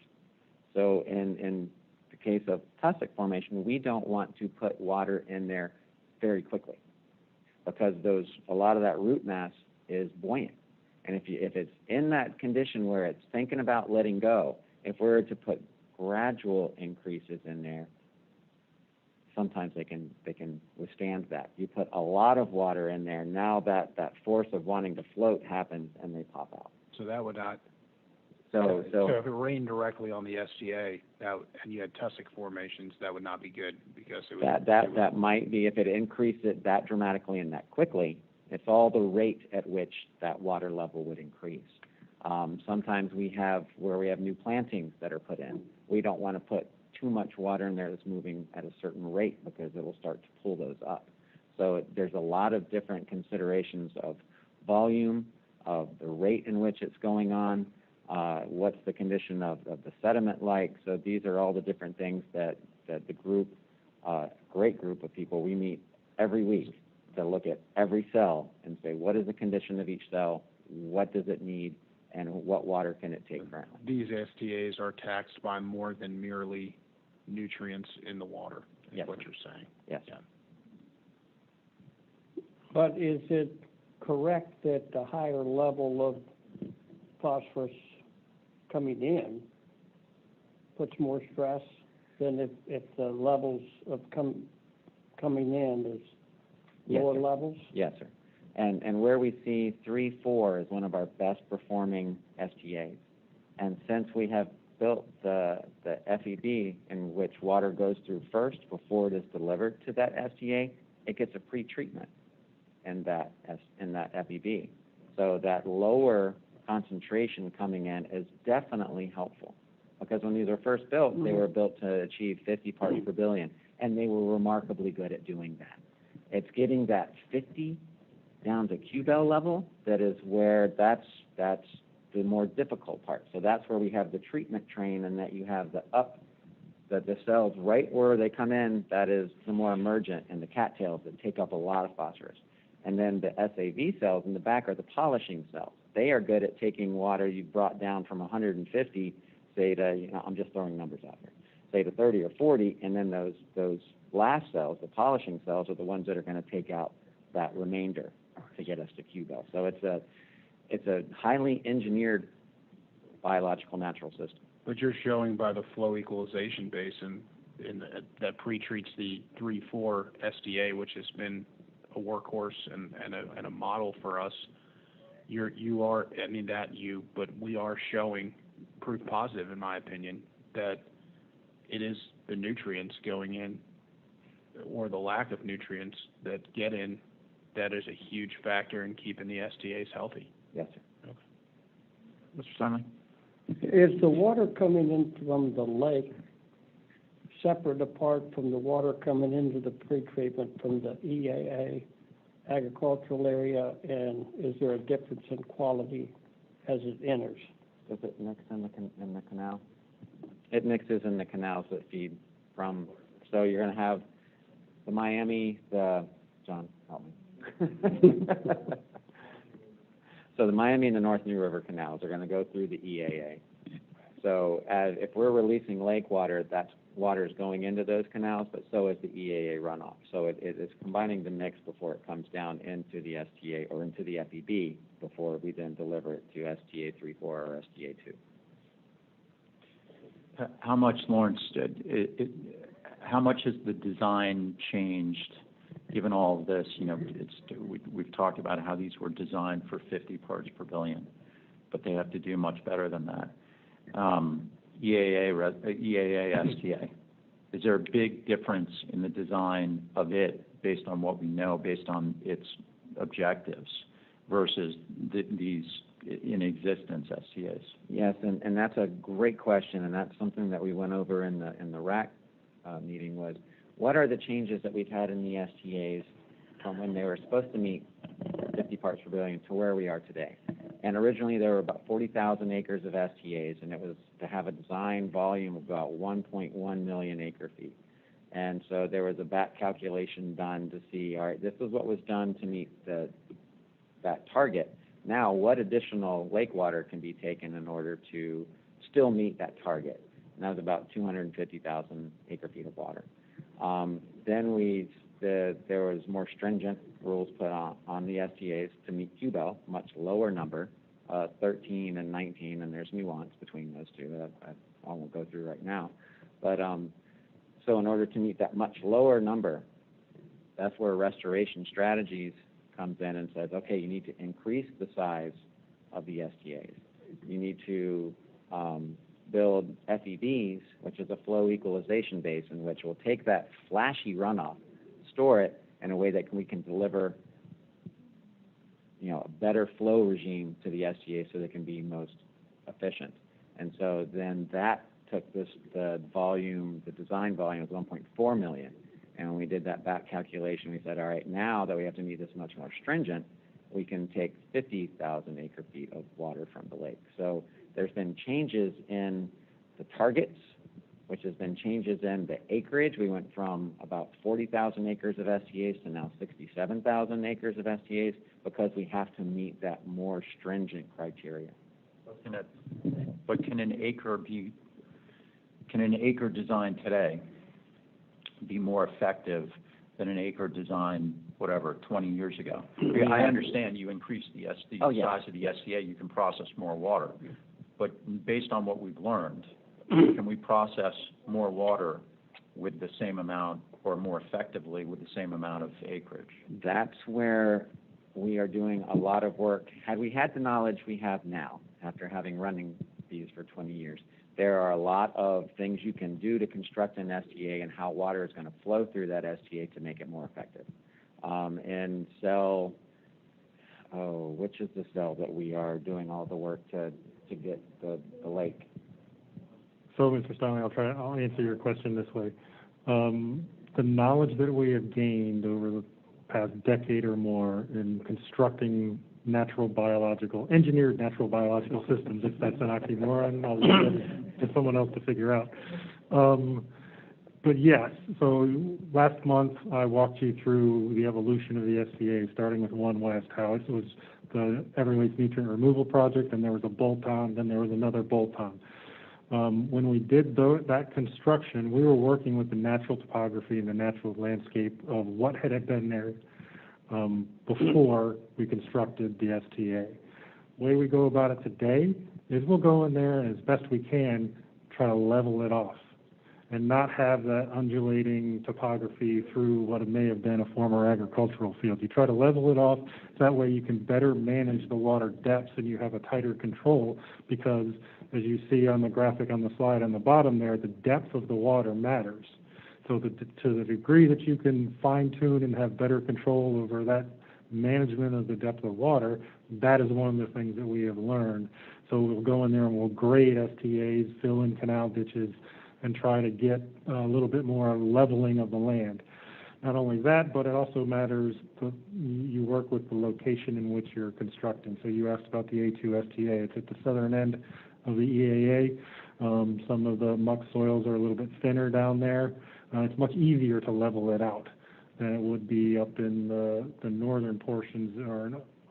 So in the case of tussock formation, we don't want to put water in there very quickly, because a lot of that root mass is buoyant. And if it's in that condition where it's thinking about letting go, if we're to put gradual increases in there, sometimes they can withstand that. You put a lot of water in there, now that force of wanting to float happens and they pop out. So that would not. So if it rained directly on the STA and you had tussock formations, that would not be good, because it would. That might be, if it increased it that dramatically and that quickly. It's all the rate at which that water level would increase. Sometimes we have new plantings that are put in. We don't want to put too much water in there that's moving at a certain rate, because it will start to pull those up. So there's a lot of different considerations of volume, of the rate in which it's going on, what's the condition of the sediment like. So these are all the different things that the group, great group of people, we meet every week to look at every cell and say, what is the condition of each cell, what does it need, and what water can it take currently. These STAs are taxed by more than merely nutrients in the water, is Yes. what you're saying. Yes. Yeah. But is it correct that the higher level of phosphorus coming in puts more stress than if the levels of coming in is lower levels? Yes, sir. And where we see 3-4 is one of our best performing STAs. And since we have built the FEB, in which water goes through first before it is delivered to that STA, it gets a pre-treatment in that FEB. So that lower concentration coming in is definitely helpful, because when these were first built, they were built to achieve 50 parts per billion, and they were remarkably good at doing that. It's getting that 50 down to Q-bell level that is where that's the more difficult part. So that's where we have the treatment train, and that you have the cells right where they come in, that is the more emergent, and the cattails that take up a lot of phosphorus. And then the SAV cells in the back are the polishing cells. They are good at taking water you brought down from 150, say to, I'm just throwing numbers out here, say to 30 or 40, and then those last cells, the polishing cells, are the ones that are going to take out that remainder to get us to Q-bell. So it's a highly engineered biological natural system. But you're showing by the flow equalization basin that pre-treats the 3-4 SDA, which has been a workhorse and a model for us. But we are showing proof positive, in my opinion, that it is the nutrients going in, or the lack of nutrients that get in, that is a huge factor in keeping the STAs healthy. Yes, sir. Okay. Mr. Simon? Is the water coming in from the lake separate apart from the water coming into the pretreatment from the EAA agricultural area, and is there a difference in quality as it enters? Does it mix in the canal? It mixes in the canals that feed from, so you're going to have the Miami, John, help me. So the Miami and the North New River canals are going to go through the EAA. So if we're releasing lake water, that water is going into those canals, but so is the EAA runoff. So it is combining the mix before it comes down into the STA or into the FEB before we then deliver it to STA 3-4 or STA 2. How much, Lawrence, how much has the design changed given all of this? We've talked about how these were designed for 50 parts per billion, but they have to do much better than that. EAA STA? Is there a big difference in the design of it based on what we know, based on its objectives versus these in existence STAs? Yes, and that's a great question, and that's something that we went over in the RAC meeting was, what are the changes that we've had in the STAs from when they were supposed to meet 50 parts per billion to where we are today? And originally there were about 40,000 acres of STAs, and it was to have a design volume of about 1.1 million acre feet. And so there was a back calculation done to see, all right, this is what was done to meet that target. Now, what additional lake water can be taken in order to still meet that target? And that was about 250,000 acre feet of water. Then there was more stringent rules put on the STAs to meet QBEL, much lower number, 13 and 19, and there's nuance between those two that I won't go through right now. But so in order to meet that much lower number, that's where restoration strategies comes in and says, okay, you need to increase the size of the STAs. You need to build FEBs, which is a flow equalization basin, which will take that flashy runoff, store it in a way that we can deliver, a better flow regime to the STA so they can be most efficient. And so then that took the design volume of 1.4 million. And when we did that back calculation, we said, all right, now that we have to meet this much more stringent, we can take 50,000 acre feet of water from the lake. So there's been changes in the targets, which has been changes in the acreage. We went from about 40,000 acres of STAs to now 67,000 acres of STAs because we have to meet that more stringent criteria. But can an acre design today be more effective than an acre design, 20 years ago? I understand you increase the size of the STA, you can process more water. But based on what we've learned, can we process more water with the same amount or more effectively with the same amount of acreage? That's where we are doing a lot of work. Had we had the knowledge we have now, after having running these for 20 years, there are a lot of things you can do to construct an STA and how water is going to flow through that STA to make it more effective. And cell, which is the cell that we are doing all the work to get the lake? So, Mr. Stanley, I'll answer your question this way. The knowledge that we have gained over the past decade or more in constructing engineered natural biological systems, if that's an oxymoron, I'll leave it to someone else to figure out. But yes, so last month I walked you through the evolution of the STA, starting with One West, how it was the Everglades nutrient removal project, and there was a bolt-on, then there was another bolt-on. When we did that construction, we were working with the natural topography and the natural landscape of what had been there before we constructed the STA. The way we go about it today is we'll go in there and as best we can try to level it off and not have that undulating topography through what may have been a former agricultural field. You try to level it off, so that way you can better manage the water depths and you have a tighter control because, as you see on the graphic on the slide on the bottom there, the depth of the water matters. So to the degree that you can fine-tune and have better control over that management of the depth of water, that is one of the things that we have learned. So we'll go in there and we'll grade STAs, fill in canal ditches, and try to get a little bit more leveling of the land. Not only that, but it also matters you work with the location in which you're constructing. So you asked about the A2 STA. It's at the southern end of the EAA. Some of the muck soils are a little bit thinner down there. It's much easier to level it out than it would be up in the northern portions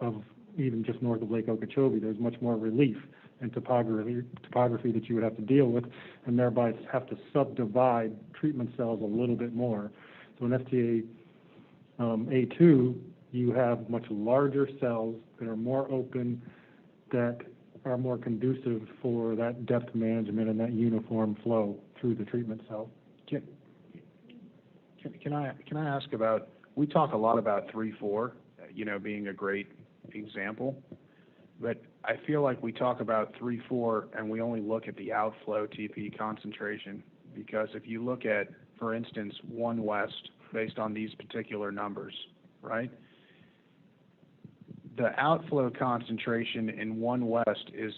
of even just north of Lake Okeechobee. There's much more relief and topography that you would have to deal with, and thereby have to subdivide treatment cells a little bit more. So in STA A2, you have much larger cells that are more open, that are more conducive for that depth management and that uniform flow through the treatment cell. Can I ask about, we talk a lot about 3-4, being a great example, but I feel like we talk about 3-4 and we only look at the outflow TP concentration, because if you look at, for instance, 1 West, based on these particular numbers, right? The outflow concentration in 1 West is,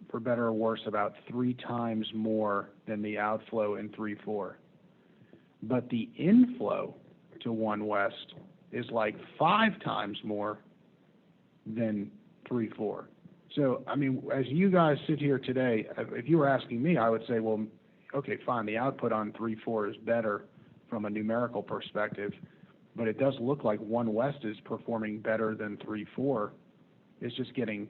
for better or worse, about 3 times more than the outflow in 3-4. But the inflow to 1 West is like 5 times more than 3-4. So, I mean, as you guys sit here today, if you were asking me, I would say, well, okay, fine, the output on 3-4 is better from a numerical perspective, but it does look like 1 West is performing better than 3-4. It's just getting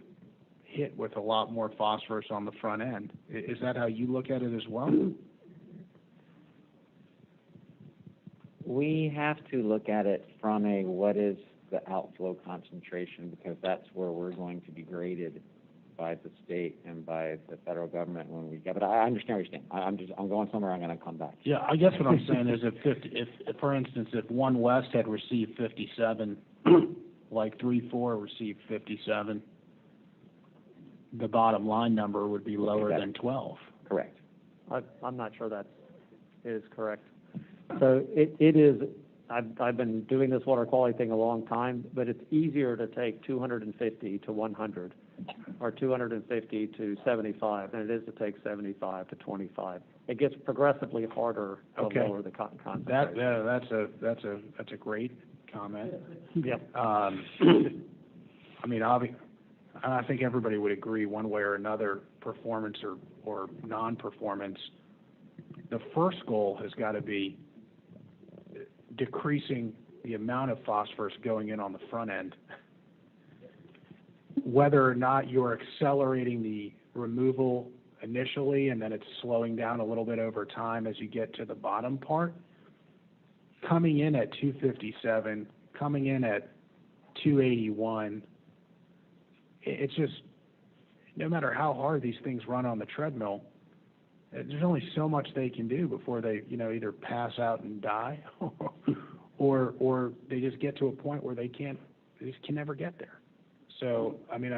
hit with a lot more phosphorus on the front end. Is that how you look at it as well? We have to look at it from a what is the outflow concentration, because that's where we're going to be graded by the state and by the federal government when we get. But I understand what you're saying. I'm going somewhere. I'm going to come back. Yeah, I guess what I'm saying is if for instance, if 1 West had received 57, like 3-4 received 57, the bottom line number would be lower than 12. Correct. I'm not sure that is correct. So it is, I've been doing this water quality thing a long time, but it's easier to take 250 to 100 or 250 to 75 than it is to take 75 to 25. It gets progressively harder to lower the concentration. That's a great comment. Yep. I mean, I think everybody would agree one way or another, performance or non-performance. The first goal has got to be decreasing the amount of phosphorus going in on the front end. Whether or not you're accelerating the removal initially and then it's slowing down a little bit over time as you get to the bottom part, coming in at 257, coming in at 281, it's just, no matter how hard these things run on the treadmill, there's only so much they can do before they, either pass out and die, or they just get to a point where they just can never get there. So, I mean,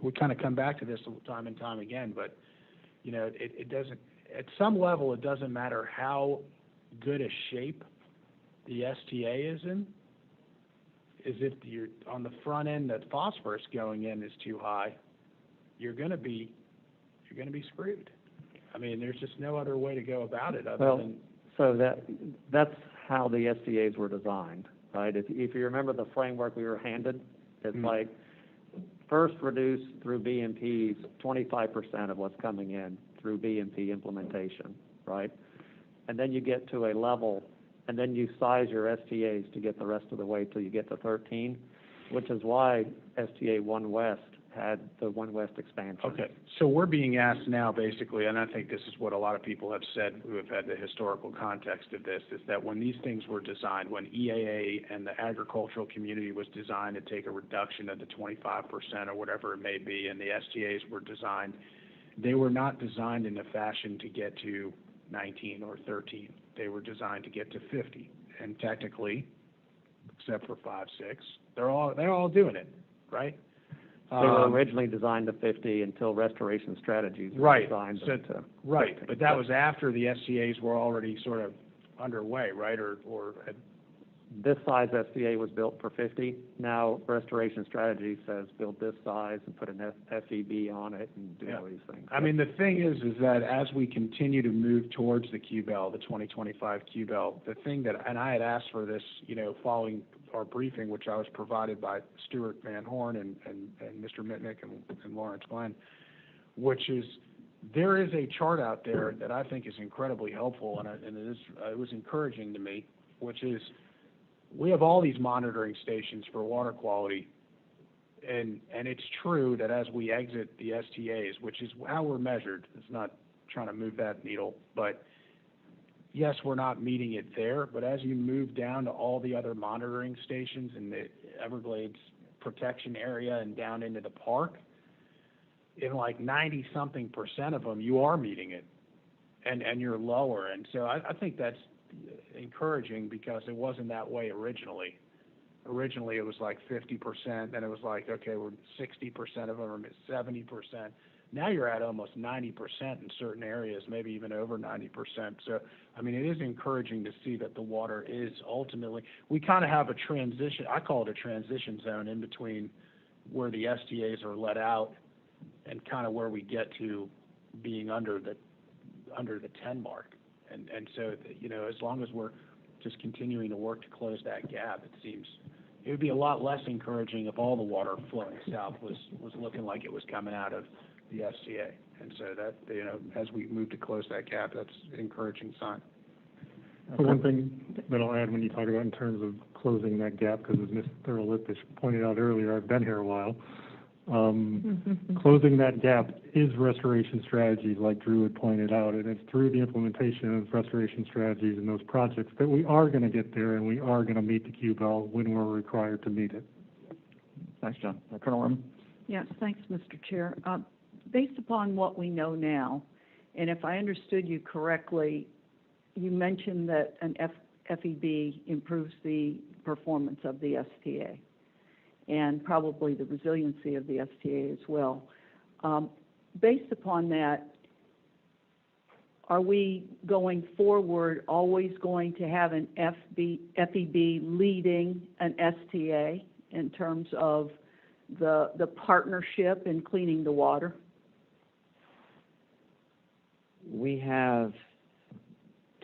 we kind of come back to this time and time again, but it doesn't. At some level, it doesn't matter how good a shape the STA is in. Is if you're on the front end, that phosphorus going in is too high, you're going to be screwed. I mean, there's just no other way to go about it other than. So that's how the SDAs were designed, right? If you remember the framework we were handed, it's like first reduce through BMPs 25% of what's coming in through BMP implementation, right? And then you get to a level, and then you size your STAs to get the rest of the way till you get to 13, which is why STA 1 West had the 1 West expansion. Okay, so we're being asked now basically, and I think this is what a lot of people have said who have had the historical context of this, is that when these things were designed, when EAA and the agricultural community was designed to take a reduction of the 25% or whatever it may be, and the STAs were designed, they were not designed in a fashion to get to 19 or 13. They were designed to get to 50, and technically, except for 5, 6, they're all doing it, right? They were originally designed to 50 until restoration strategies were designed to. Right, but that was after the SCAs were already sort of underway, right? Or this size SCA was built for 50. Now restoration strategy says build this size and put an FEB on it and do all these things. I mean, the thing is that as we continue to move towards the QBEL, the 2025 QBEL, the thing that, and I had asked for this, following our briefing, which I was provided by Stuart Van Horn and Mr. Mitnick and Lawrence Glenn, which is, there is a chart out there that I think is incredibly helpful, and it was encouraging to me, which is, we have all these monitoring stations for water quality, and it's true that as we exit the STAs, which is how we're measured, it's not trying to move that needle, but yes, we're not meeting it there, but as you move down to all the other monitoring stations in the Everglades protection area and down into the park, in like 90-something% of them, you are meeting it, and you're lower. And so I think that's encouraging because it wasn't that way originally. originally it was like 50%, then it was like, okay, we're 60% of them are 70%. Now you're at almost 90% in certain areas, maybe even over 90%. So, I mean, it is encouraging to see that the water is ultimately, we kind of have a transition, I call it a transition zone in between where the STAs are let out and kind of where we get to being under the 10 mark. And so, you know, as long as we're just continuing to work to close that gap, it seems, it would be a lot less encouraging if all the water flowing south was looking like it was coming out of the STA. And so that, you know, as we move to close that gap, that's an encouraging sign. So one thing that I'll add when you talk about in terms of closing that gap, because as Ms. Thurl-Lippisch pointed out earlier, I've been here a while. Closing that gap is restoration strategies, like Drew had pointed out, and it's through the implementation of restoration strategies and those projects that we are going to get there and we are going to meet the QBEL when we're required to meet it. Thanks, John. Colonel Orman? Yes, thanks, Mr. Chair. Based upon what we know now, and if I understood you correctly, you mentioned that an FEB improves the performance of the STA and probably the resiliency of the STA as well. Based upon that, are we going forward always going to have an FEB leading an STA in terms of the partnership in cleaning the water? We have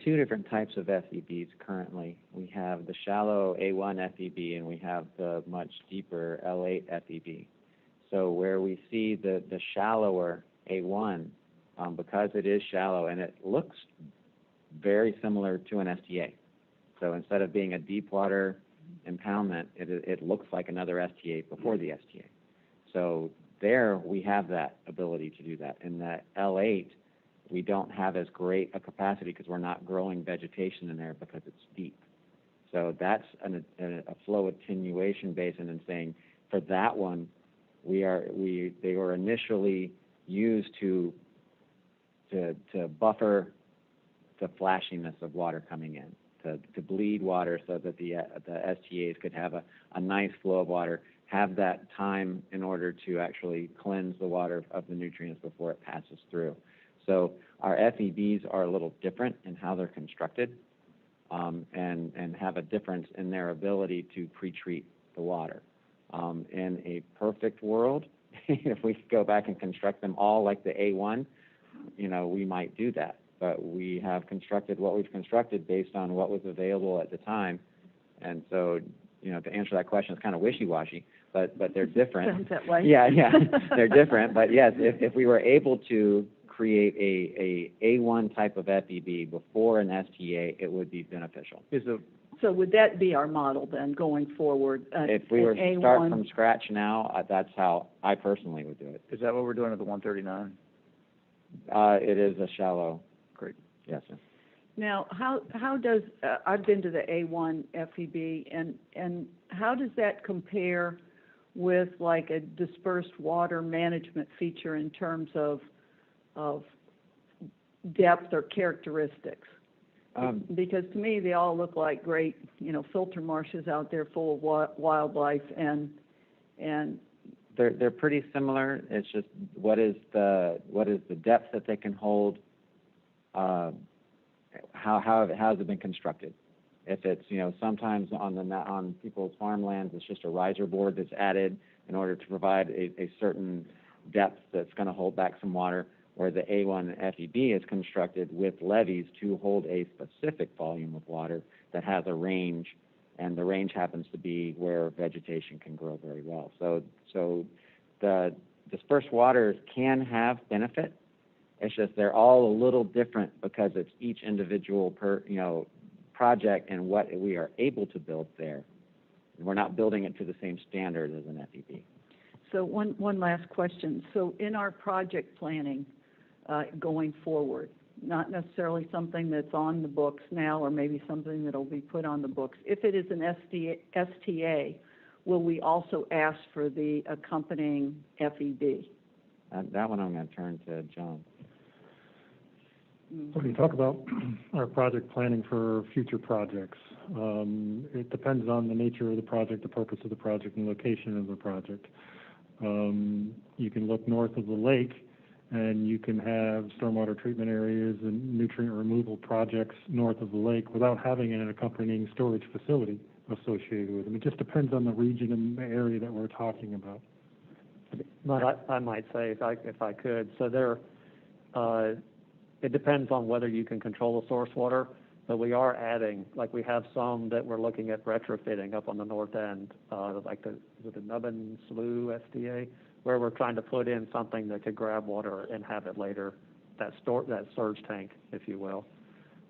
two different types of FEBs currently. We have the shallow A1 FEB and we have the much deeper L8 FEB. So where we see the shallower A1, because it is shallow and it looks very similar to an STA. So instead of being a deep water impoundment, it looks like another STA before the STA. So there we have that ability to do that. In the L8, we don't have as great a capacity because we're not growing vegetation in there because it's deep. So that's a flow attenuation basin, and saying for that one, they were initially used to buffer the flashiness of water coming in, to bleed water so that the STAs could have a nice flow of water, have that time in order to actually cleanse the water of the nutrients before it passes through. So our FEBs are a little different in how they're constructed, and have a difference in their ability to pre-treat the water. In a perfect world, if we could go back and construct them all like the A1, you know, we might do that. But we have constructed what we've constructed based on what was available at the time. And so, you know, to answer that question, it's kind of wishy-washy, but they're different. Sounds that way. Yeah, they're different. But yes, if we were able to create a A1 type of FEB before an STA, it would be beneficial. So would that be our model then going forward? If we were to start from scratch now, that's how I personally would do it. Is that what we're doing at the 139? It is a shallow. Great. Yes, sir. Now, how does I've been to the A1 FEB, and how does that compare with like a dispersed water management feature in terms of depth or characteristics? Because to me, they all look like great, you know, filter marshes out there full of wildlife, and they're pretty similar. It's just what is the depth that they can hold. How has it been constructed? If it's, you know, sometimes on people's farmlands, it's just a riser board that's added in order to provide a certain depth that's going to hold back some water, where the A1 FEB is constructed with levees to hold a specific volume of water that has a range, and the range happens to be where vegetation can grow very well. So the dispersed waters can have benefit. It's just they're all a little different because it's each individual project and what we are able to build there. We're not building it to the same standard as an FEB. So one last question. So in our project planning going forward, not necessarily something that's on the books now or maybe something that will be put on the books, if it is an STA, will we also ask for the accompanying FEB? That one I'm going to turn to John. When you talk about our project planning for future projects, it depends on the nature of the project, the purpose of the project, and location of the project. You can look north of the lake, and you can have stormwater treatment areas and nutrient removal projects north of the lake without having an accompanying storage facility associated with them. It just depends on the region and the area that we're talking about. But I might say, if I could, so there, it depends on whether you can control the source water, but we are adding, like we have some that we're looking at retrofitting up on the north end, like the Nubbin Slough SDA, where we're trying to put in something that could grab water and have it later, that surge tank, if you will.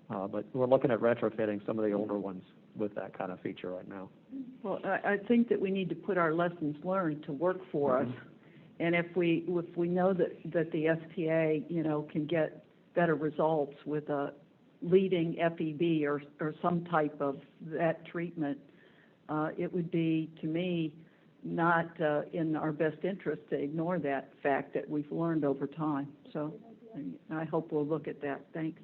But we're looking at retrofitting some of the older ones with that kind of feature right now. Well, I think that we need to put our lessons learned to work for us. And if we know that the SPA, can get better results with a leading FEB or some type of that treatment, it would be, to me, not in our best interest to ignore that fact that we've learned over time. So I hope we'll look at that. Thanks.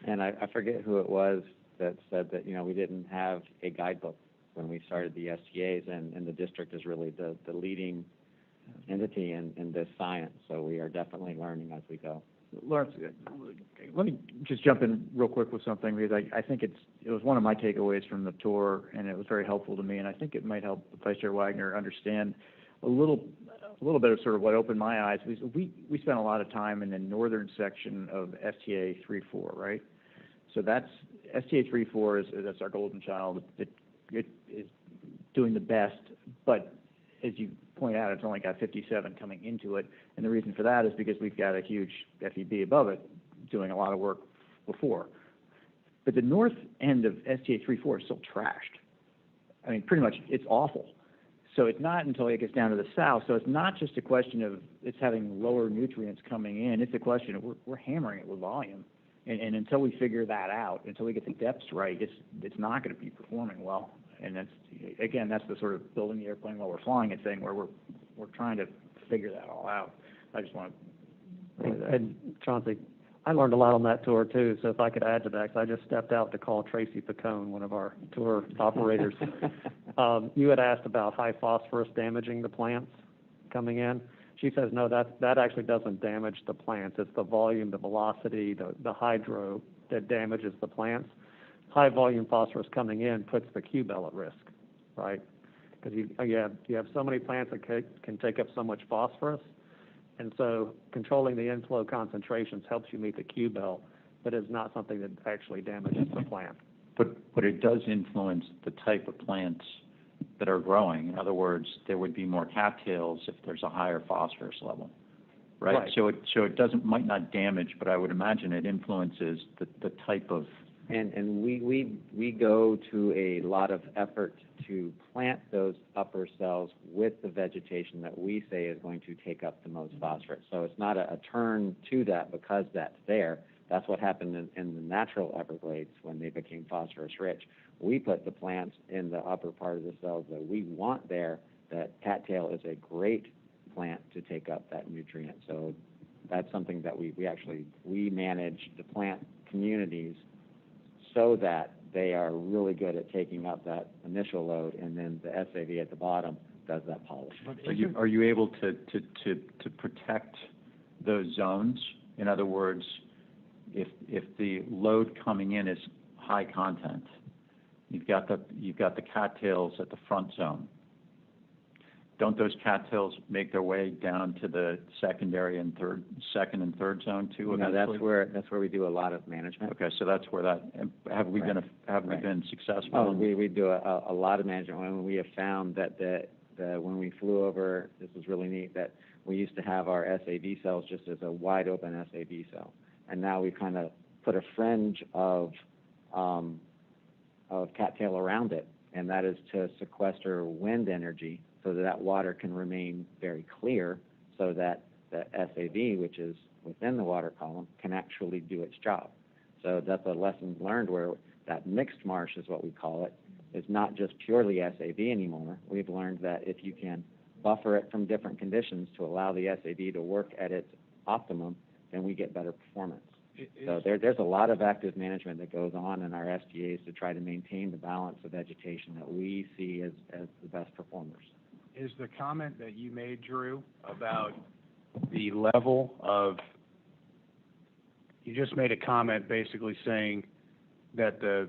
And I forget who it was that said that, we didn't have a guidebook when we started the STAs, and the district is really the leading entity in this science. So we are definitely learning as we go. Lawrence, let me just jump in real quick with something, because I think it was one of my takeaways from the tour, and it was very helpful to me, and I think it might help Vice Chair Wagner understand a little bit of sort of what opened my eyes. We spent a lot of time in the northern section of STA 3-4, right? So that's STA 3-4 that's our golden child. It is doing the best, but as you point out, it's only got 57 coming into it, and the reason for that is because we've got a huge FEB above it doing a lot of work before. But the north end of STA 3-4 is still trashed. I mean, pretty much it's awful. So it's not until it gets down to the south. So it's not just a question of it's having lower nutrients coming in. It's a question of we're hammering it with volume. And until we figure that out, until we get the depths right, it's not going to be performing well. And that's the sort of building the airplane while we're flying it thing, where we're trying to figure that all out. I just want to say that. And Chauncey, I learned a lot on that tour too, so if I could add to that, 'cause I just stepped out to call Tracy Picone, one of our tour operators. You had asked about high phosphorus damaging the plants coming in. She says, no, that actually doesn't damage the plants. It's the volume, the velocity, the hydro that damages the plants. High volume phosphorus coming in puts the Q-bell at risk, right? Because you have so many plants that can take up so much phosphorus, and so controlling the inflow concentrations helps you meet the Q-bell, but it's not something that actually damages the plant. But it does influence the type of plants that are growing. In other words, there would be more cattails if there's a higher phosphorus level, right? So it might not damage, but I would imagine it influences the type of. And we go to a lot of effort to plant those upper cells with the vegetation that we say is going to take up the most phosphorus. So it's not a turn to that because that's there. That's what happened in the natural Everglades when they became phosphorus rich. We put the plants in the upper part of the cells that we want there. That cattail is a great plant to take up that nutrient. So that's something that we manage the plant communities so that they are really good at taking up that initial load, and then the SAV at the bottom does that polishing. Are you able to protect those zones? In other words, if the load coming in is high content, you've got the cattails at the front zone. Don't those cattails make their way down to the second and third zone too? No, that's where we do a lot of management. Okay, so that's where that. Have we been successful? Oh, we do a lot of management, and we have found that when we flew over, this was really neat, that we used to have our SAV cells just as a wide open SAV cell, and now we've kind of put a fringe of cattail around it, and that is to sequester wind energy, so that water can remain very clear, so that the SAV, which is within the water column, can actually do its job. So that's a lesson learned, where that mixed marsh is what we call it, is not just purely SAV anymore. We've learned that if you can buffer it from different conditions to allow the SAV to work at its optimum, then we get better performance. So there's a lot of active management that goes on in our STAs to try to maintain the balance of vegetation that we see as the best performers. Is the comment that you made, Drew, about the level of, you just made a comment basically saying that the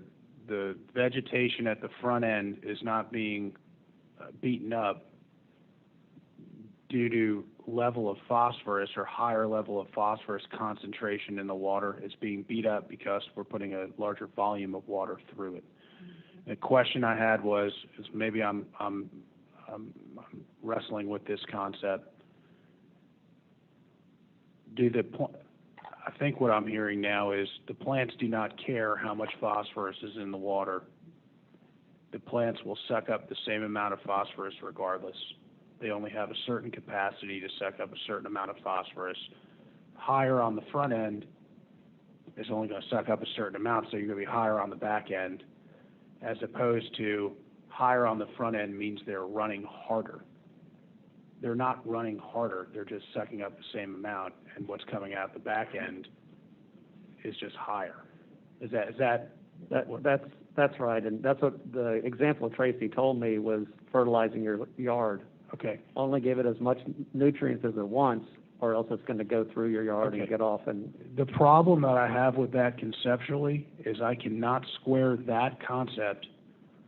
vegetation at the front end is not being beaten up due to level of phosphorus or higher level of phosphorus concentration in the water. It's being beat up because we're putting a larger volume of water through it. The question I had was, is maybe I'm wrestling with this concept. I think what I'm hearing now is the plants do not care how much phosphorus is in the water. The plants will suck up the same amount of phosphorus regardless. They only have a certain capacity to suck up a certain amount of phosphorus. Higher on the front end is only going to suck up a certain amount, so you're going to be higher on the back end, as opposed to higher on the front end means they're running harder. They're not running harder, they're just sucking up the same amount, and what's coming out the back end is just higher. That's right, and that's what the example Tracy told me was fertilizing your yard. Okay. Only give it as much nutrients as it wants, or else it's going to go through your yard and get off. And the problem that I have with that conceptually is I cannot square that concept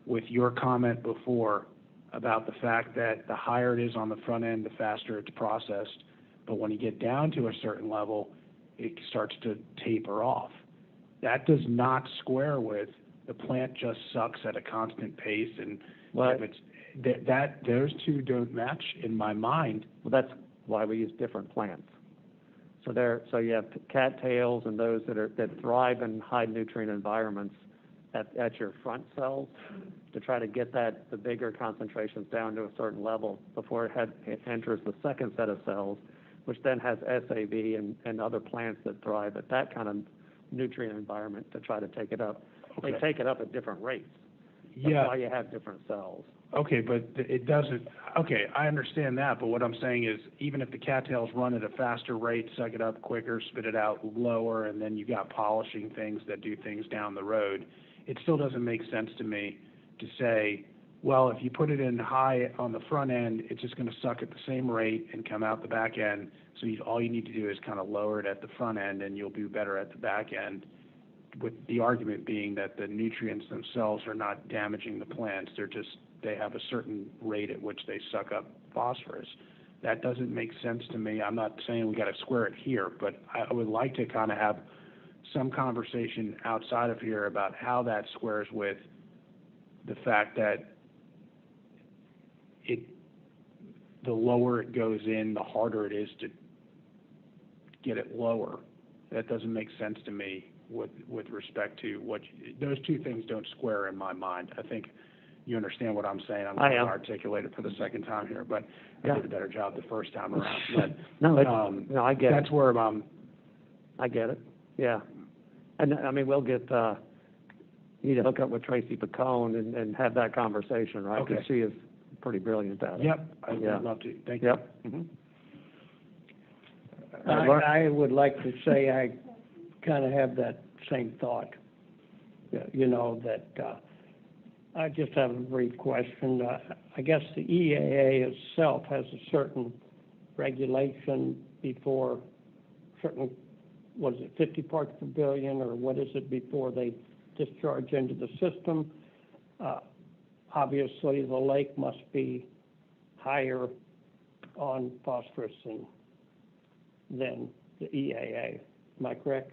with your comment before about the fact that the higher it is on the front end, the faster it's processed. But when you get down to a certain level, it starts to taper off. That does not square with the plant just sucks at a constant pace, and if it's those two don't match in my mind. Well, that's why we use different plants. So you have cattails and those that thrive in high nutrient environments at your front cells to try to get the bigger concentrations down to a certain level before it enters the second set of cells, which then has SAB and other plants that thrive at that kind of nutrient environment to try to take it up. Okay. They take it up at different rates. That's why you have different cells. Okay, but it doesn't, okay, I understand that, but what I'm saying is even if the cattails run at a faster rate, suck it up quicker, spit it out lower, and then you got polishing things that do things down the road, it still doesn't make sense to me to say, well, if you put it in high on the front end, it's just going to suck at the same rate and come out the back end. So all you need to do is kind of lower it at the front end and you'll do better at the back end, with the argument being that the nutrients themselves are not damaging the plants. They have a certain rate at which they suck up phosphorus. That doesn't make sense to me. I'm not saying we got to square it here, but I would like to kind of have some conversation outside of here about how that squares with the fact that the lower it goes in, the harder it is to get it lower. That doesn't make sense to me with respect to those two things don't square in my mind. I think you understand what I'm saying. I'm going to articulate it for the second time here, but I did a better job the first time around. But, no, I get it. That's where I'm. I get it. Yeah, and I mean we'll get. You need to hook up with Tracy Picone and have that conversation, right? Okay. Because she is pretty brilliant at it. Yep, I'd love to. Thank you. Yep. Mm-hmm. I would like to say I kind of have that same thought. I just have a brief question. I guess the EAA itself has a certain regulation before certain, 50 parts per billion, or what is it before they discharge into the system? Obviously, the lake must be higher on phosphorus than the EAA. Am I correct?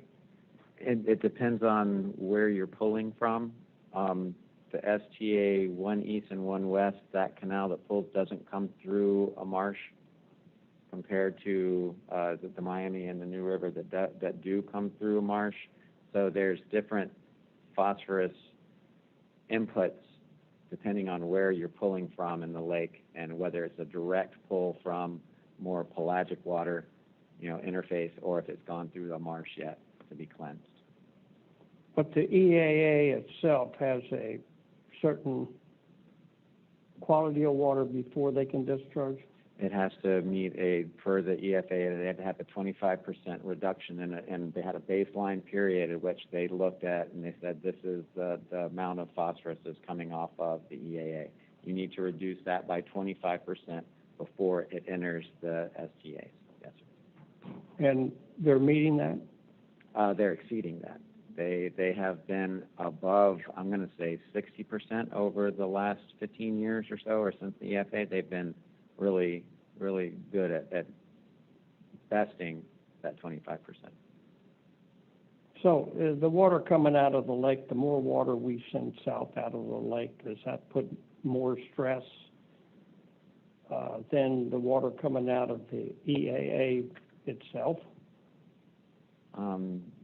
It depends on where you're pulling from. The STA 1 East and 1 West, that canal that pulls doesn't come through a marsh compared to the Miami and the New River that do come through a marsh. So there's different phosphorus inputs depending on where you're pulling from in the lake and whether it's a direct pull from more pelagic water, interface, or if it's gone through the marsh yet to be cleansed. But the EAA itself has a certain quality of water before they can discharge? It has to meet for the EFA, they had to have a 25% reduction in it, and they had a baseline period at which they looked at, and they said, this is the amount of phosphorus that's coming off of the EAA. You need to reduce that by 25% before it enters the STAs. Yes, sir. And they're meeting that? They're exceeding that. They have been above, I'm going to say 60% over the last 15 years or so, or since the EFA. They've been really, really good at besting that 25%. So the water coming out of the lake, the more water we send south out of the lake, does that put more stress than the water coming out of the EAA itself?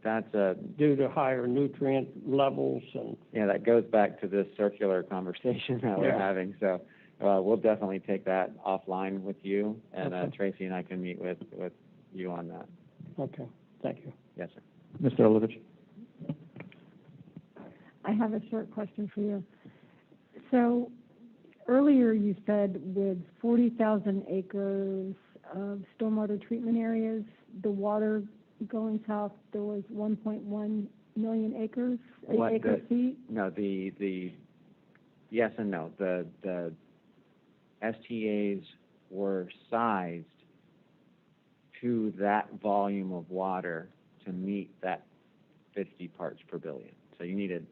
That's due to higher nutrient levels and... Yeah, that goes back to this circular conversation that we're having. So we'll definitely take that offline with you, and Tracy and I can meet with you on that. Okay, thank you. Yes, sir. Mr. Olovich? I have a short question for you. So earlier you said with 40,000 acres of stormwater treatment areas, the water going south, there was 1.1 million acres, acre feet? No, the yes and no. The STAs were sized to that volume of water to meet that 50 parts per billion. So you needed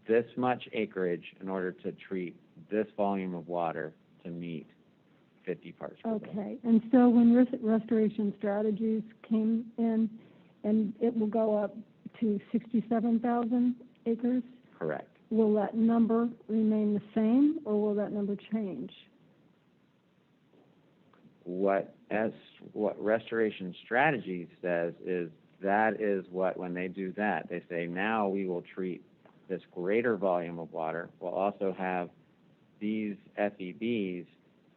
this much acreage in order to treat this volume of water to meet 50 parts per billion. Okay, and so when restoration strategies came in, and it will go up to 67,000 acres? Correct. Will that number remain the same, or will that number change? What restoration strategy says is that is what, when they do that, they say, now we will treat this greater volume of water. We'll also have these FEBs,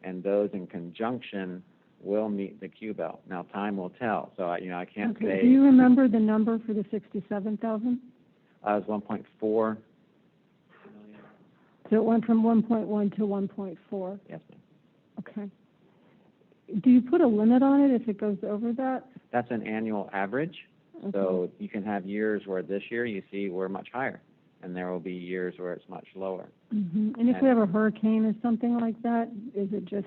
and those in conjunction will meet the Q belt. Now, time will tell. So, I can't say. Do you remember the number for the 67,000? It was 1.4. So it went from 1.1 to 1.4? Yes, ma'am. Okay. Do you put a limit on it if it goes over that? That's an annual average. Okay. So you can have years where this year you see we're much higher, and there will be years where it's much lower. Mm-hmm. And if we have a hurricane or something like that, is it just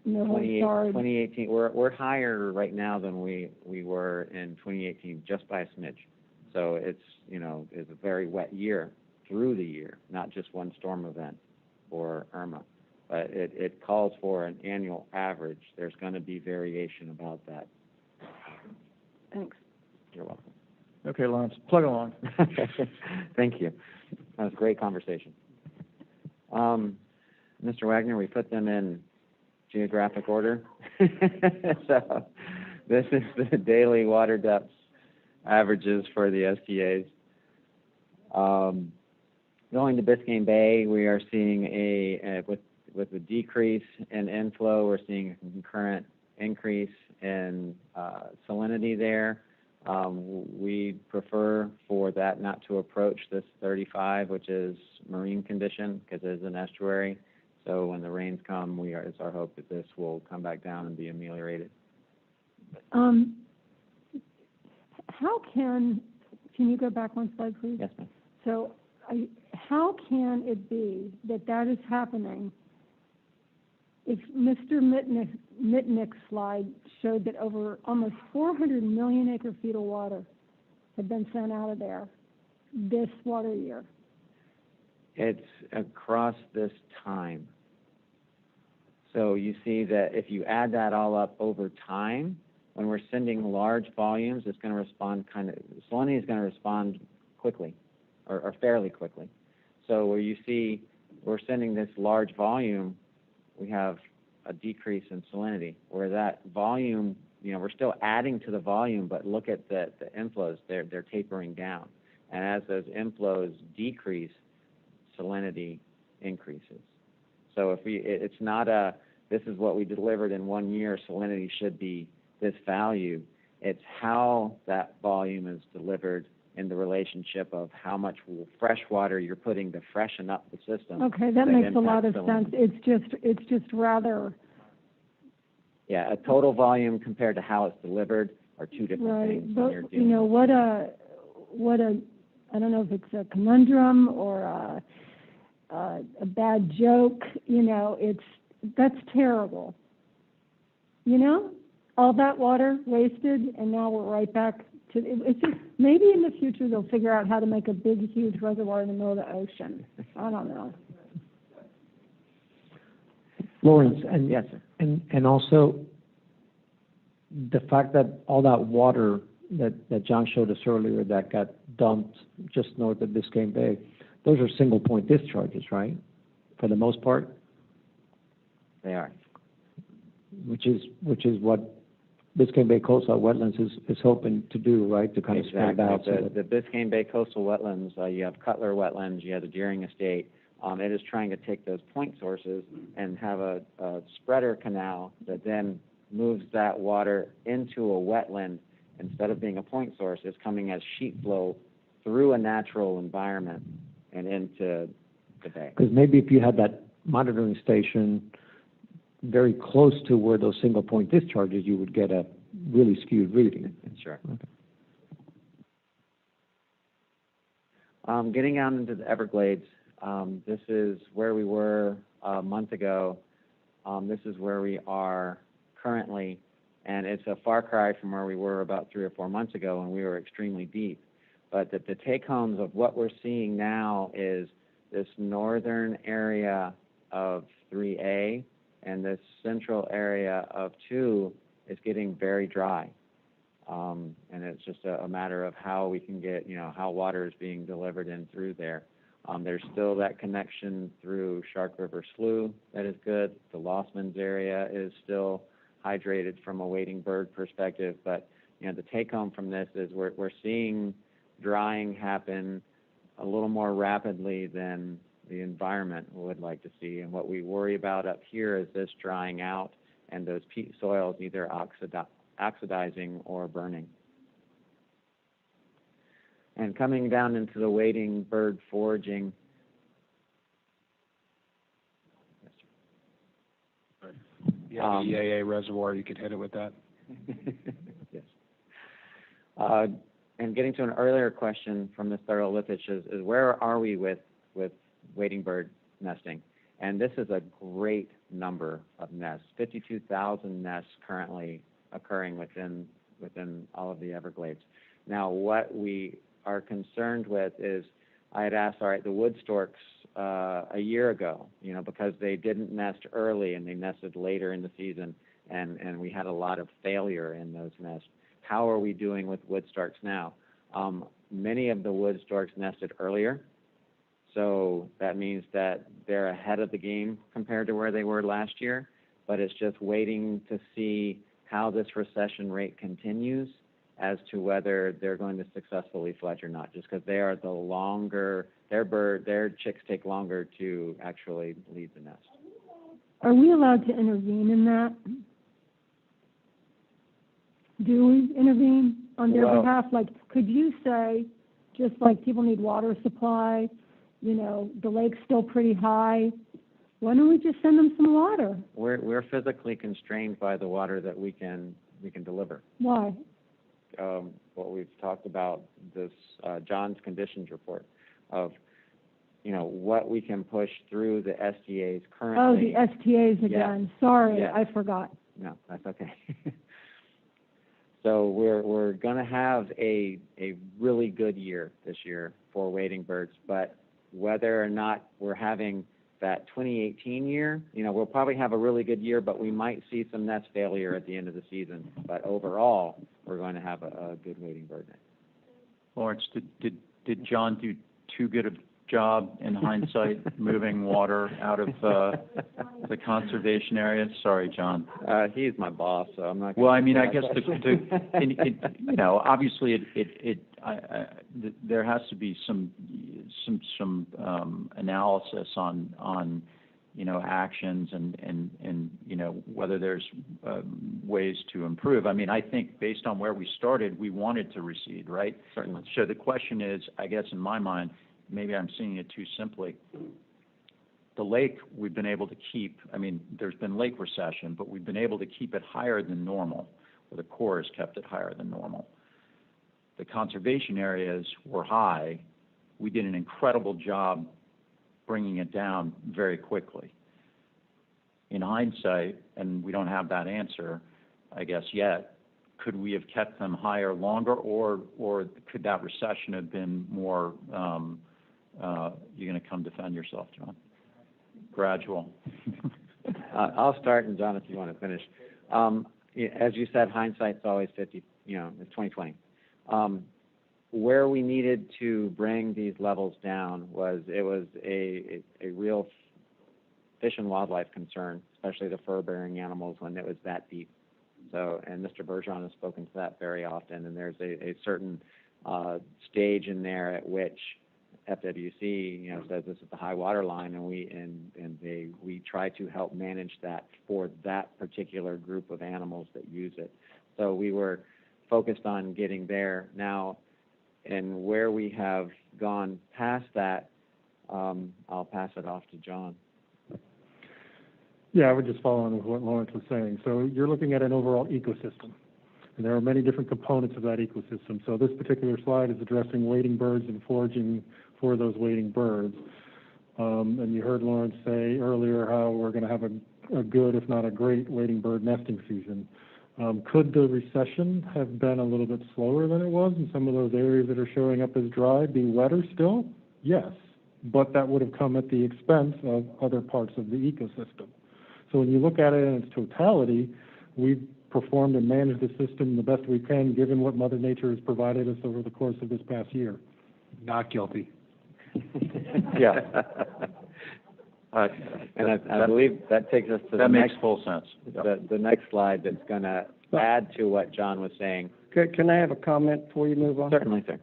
no holds barred? 2018, we're higher right now than we were in 2018 just by a smidge. So it's a very wet year through the year, not just one storm event or Irma. But it calls for an annual average. There's going to be variation about that. Thanks. You're welcome. Okay, Lawrence, plug along. Thank you. That was a great conversation. Mr. Wagner, we put them in geographic order. So this is the daily water depth averages for the STAs. Going to Biscayne Bay, we are seeing with the decrease in inflow, we're seeing a concurrent increase in salinity there. We prefer for that not to approach this 35, which is marine condition, because it is an estuary. So when the rains come, it's our hope that this will come back down and be ameliorated. How can you go back one slide, please? Yes, ma'am. So how can it be that is happening if Mr. Mitnick's slide showed that over almost 400 million acre feet of water had been sent out of there this water year? It's across this time. So you see that if you add that all up over time, when we're sending large volumes, it's going to respond salinity is going to respond quickly or fairly quickly. So where you see we're sending this large volume, we have a decrease in salinity, where that volume, we're still adding to the volume, but look at the inflows, they're tapering down. And as those inflows decrease, salinity increases. So it's not this is what we delivered in 1 year, salinity should be this value. It's how that volume is delivered in the relationship of how much fresh water you're putting to freshen up the system. Okay, that makes a lot of sense. It's just rather Yeah, a total volume compared to how it's delivered are two different Right, things when but, you're you dealing know, with what a, I don't know if it's a conundrum or a bad joke, you know, that's terrible. You know, all that water wasted, and now we're right back to, it's just, maybe in the future they'll figure out how to make a big, huge reservoir in the middle of the ocean. I don't know. Lawrence, and Yes, sir. and also the fact that all that water that John showed us earlier that got dumped just north of Biscayne Bay, those are single point discharges, right? For the most part, They are. which is what Biscayne Bay coastal wetlands is hoping to do, right? To kind of spread Exactly. out. So that, The Biscayne Bay coastal wetlands, you have Cutler wetlands, you have the Deering Estate. It is trying to take those point sources and have a spreader canal that then moves that water into a wetland. Instead of being a point source, it's coming as sheet flow through a natural environment and into the bay. because maybe if you had that monitoring station very close to where those single point discharges, you would get a really skewed reading. Sure. Okay. Getting out into the Everglades, this is where we were a month ago. This is where we are currently, and it's a far cry from where we were about 3 or 4 months ago when we were extremely deep. But the take-homes of what we're seeing now is this northern area of 3A and this central area of 2 is getting very dry. And it's just a matter of how we can get, you know, how water is being delivered in through there. There's still that connection through Shark River Slough that is good. The Lossman's area is still hydrated from a wading bird perspective, but you know, the take-home from this is we're seeing drying happen a little more rapidly than the environment would like to see. And what we worry about up here is this drying out and those peat soils either oxidizing or burning. And coming down into the wading bird foraging, Yeah, the EAA reservoir, you could hit it with that. yes. And getting to an earlier question from Ms. Thurlow-Lipich is where are we with wading bird nesting? And this is a great number of nests, 52,000 nests currently occurring within all of the Everglades. Now, what we are concerned with is, I had asked, all right, the wood storks a year ago, you know, because they didn't nest early and they nested later in the season, and we had a lot of failure in those nests. How are we doing with wood storks now? Many of the wood storks nested earlier, so that means that they're ahead of the game compared to where they were last year, but it's just waiting to see how this recession rate continues as to whether they're going to successfully fledge or not, just because they are the longer, their chicks take longer to actually leave the nest. Are we allowed to intervene in that? Do we intervene on their behalf? Like, could you say, just like people need water supply, you know, the lake's still pretty high, why don't we just send them some water? We're physically constrained by the water that we can deliver. Why? What we've talked about, this John's conditions report of, you know, what we can push through the SDAs currently. Oh, the STAs again. Yeah. Sorry, Yeah. I forgot. No, that's okay. So we're going to have a really good year this year for wading birds, but whether or not we're having that 2018 year, you know, we'll probably have a really good year, but we might see some nest failure at the end of the season. But overall, we're going to have a good wading bird night. Lawrence, did John do too good a job in hindsight moving water out of the conservation area? Sorry, John. He's my boss, so I'm not. Well, I mean, I guess you know, obviously there has to be some analysis on you know, actions and you know, whether there's ways to improve. I mean, I think based on where we started, we wanted to recede, right? Certainly. So the question is, I guess in my mind, maybe I'm seeing it too simply. the lake, we've been able to keep, I mean, there's been lake recession, but we've been able to keep it higher than normal, or the Corps has kept it higher than normal. The conservation areas were high. We did an incredible job bringing it down very quickly. In hindsight, and we don't have that answer, I guess, yet, could we have kept them higher longer, or could that recession have been more, you're going to come defend yourself, John? Gradual. I'll start, and John, if you want to finish. As you said, hindsight's always 50, it's 2020. Where we needed to bring these levels down was a real fish and wildlife concern, especially the fur-bearing animals when it was that deep. So, and Mr. Bergeron has spoken to that very often, and there's a certain stage in there at which FWC, says this is the high water line, and we try to help manage that for that particular group of animals that use it. So we were focused on getting there. Now, and where we have gone past that, I'll pass it off to John. Yeah, I would just follow on with what Lawrence was saying. So you're looking at an overall ecosystem, and there are many different components of that ecosystem. So this particular slide is addressing wading birds and foraging for those wading birds. And you heard Lawrence say earlier how we're going to have a good, if not a great, wading bird nesting season. Could the recession have been a little bit slower than it was in some of those areas that are showing up as dry, be wetter still? Yes, but that would have come at the expense of other parts of the ecosystem. So when you look at it in its totality, we've performed and managed the system the best we can given what Mother Nature has provided us over the course of this past year. Not guilty. Yeah. And I believe that takes us to that makes full sense. The next slide that's going to add to what John was saying. Can I have a comment before you move on? Certainly, sir.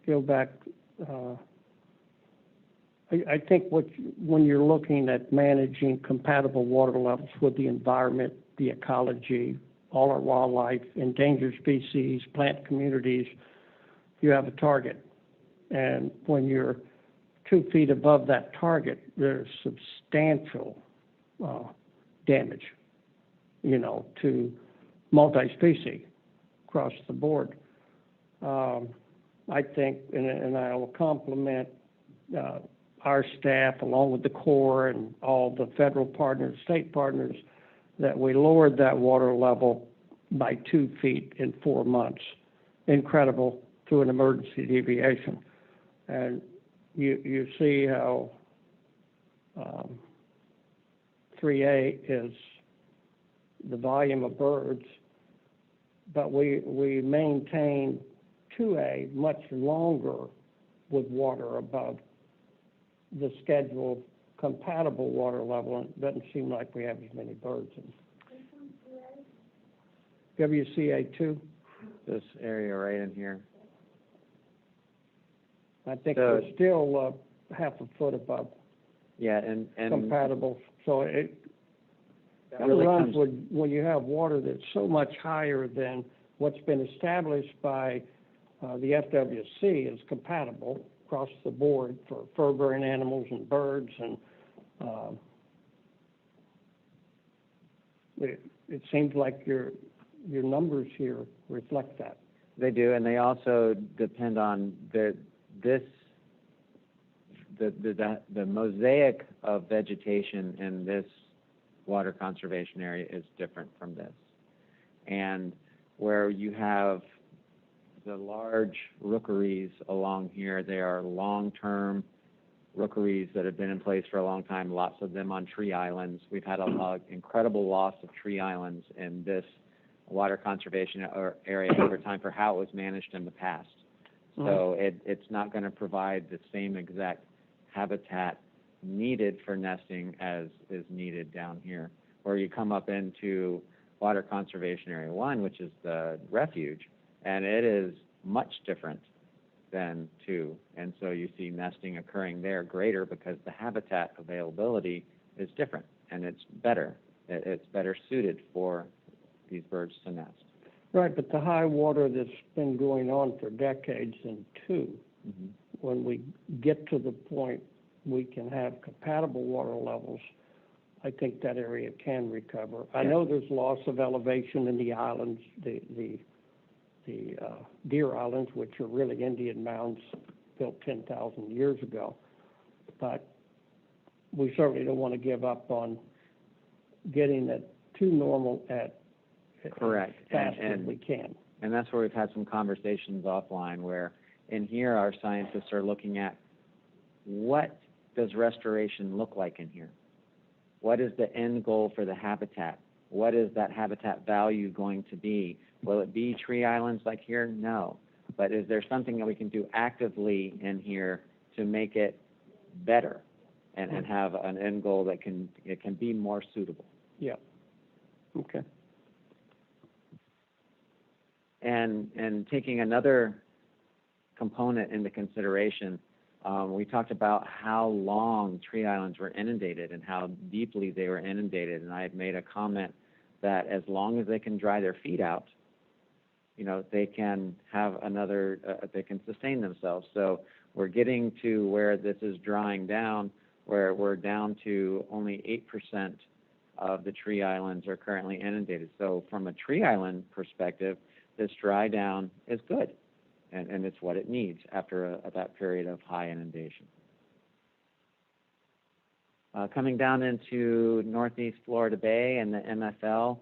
Go back. I think when you're looking at managing compatible water levels with the environment, the ecology, all our wildlife, endangered species, plant communities, you have a target. And when you're 2 feet above that target, there's substantial damage, to multi-species across the board. I think, and I will compliment our staff, along with the Corps and all the federal partners, state partners, that we lowered that water level by 2 feet in 4 months. Incredible, through an emergency deviation. And you see how 3A is the volume of birds, but we maintain 2A much longer with water above the scheduled compatible water level, and it doesn't seem like we have as many birds in WCA2. This area right in here. I think we're still half a foot above. Yeah, and compatible. So it really runs when you have water that's so much higher than what's been established by the FWC as compatible across the board for fur-bearing animals and birds, and it seems like your numbers here reflect that. They do, and they also depend on the mosaic of vegetation in this water conservation area is different from this. And where you have the large rookeries along here, they are long-term rookeries that have been in place for a long time, lots of them on tree islands. We've had an incredible loss of tree islands in this water conservation area over time for how it was managed in the past. So it's not going to provide the same exact habitat needed for nesting as is needed down here. Where you come up into Water Conservation Area 1, which is the refuge, and it is much different than 2. And so you see nesting occurring there greater because the habitat availability is different, and it's better. It's better suited for these birds to nest. Right, but the high water that's been going on for decades in 2, when we get to the point we can have compatible water levels, I think that area can recover. I know there's loss of elevation in the islands, the Deer Islands, which are really Indian mounds built 10,000 years ago. But we certainly don't want to give up on getting it to normal Correct. fast as we can. And that's where we've had some conversations offline where in here our scientists are looking at what does restoration look like in here? What is the end goal for the habitat? What is that habitat value going to be? Will it be tree islands like here? No. But is there something that we can do actively in here to make it better and have an end goal that can be more suitable? Yeah. Okay. And taking another component into consideration, we talked about how long tree islands were inundated and how deeply they were inundated. And I had made a comment that as long as they can dry their feet out, they can have they can sustain themselves. So we're getting to where this is drying down, where we're down to only 8% of the tree islands are currently inundated. So from a tree island perspective, this dry down is good, and it's what it needs after that period of high inundation. Coming down into Northeast Florida Bay and the MFL,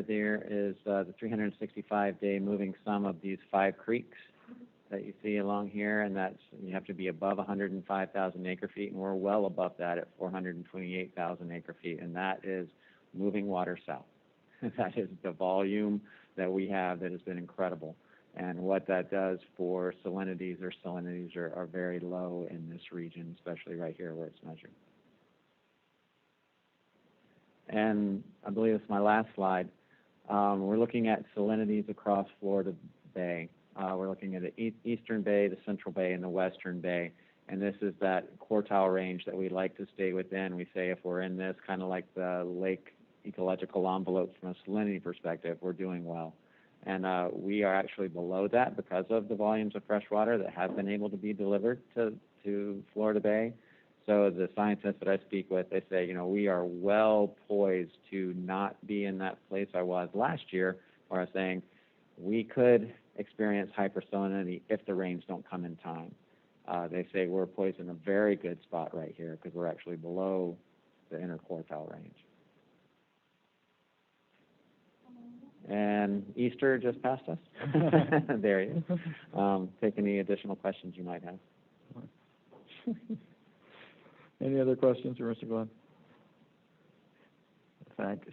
there is the 365-day moving sum of these 5 creeks that you see along here, and you have to be above 105,000 acre feet, and we're well above that at 428,000 acre feet, and that is moving water south. That is the volume that we have that has been incredible. And what that does for salinities are very low in this region, especially right here where it's measured. And I believe it's my last slide. We're looking at salinities across Florida Bay. We're looking at the Eastern Bay, the Central Bay, and the Western Bay. And this is that quartile range that we like to stay within. We say if we're in this, kind of like the lake ecological envelope from a salinity perspective, we're doing well. And we are actually below that because of the volumes of fresh water that have been able to be delivered to Florida Bay. So the scientists that I speak with, they say, we are well poised to not be in that place I was last year, where I was saying we could experience hypersalinity if the rains don't come in time. They say we're poised in a very good spot right here because we're actually below the interquartile range. And Easter just passed us. There he is. Take any additional questions you might have. Any other questions for Mr. Glenn?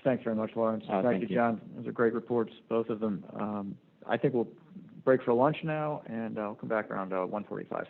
Thanks very much, Lawrence. Thank you, John. Those are great reports, both of them. I think we'll break for lunch now, and I'll come back around 1:45.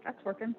That's working.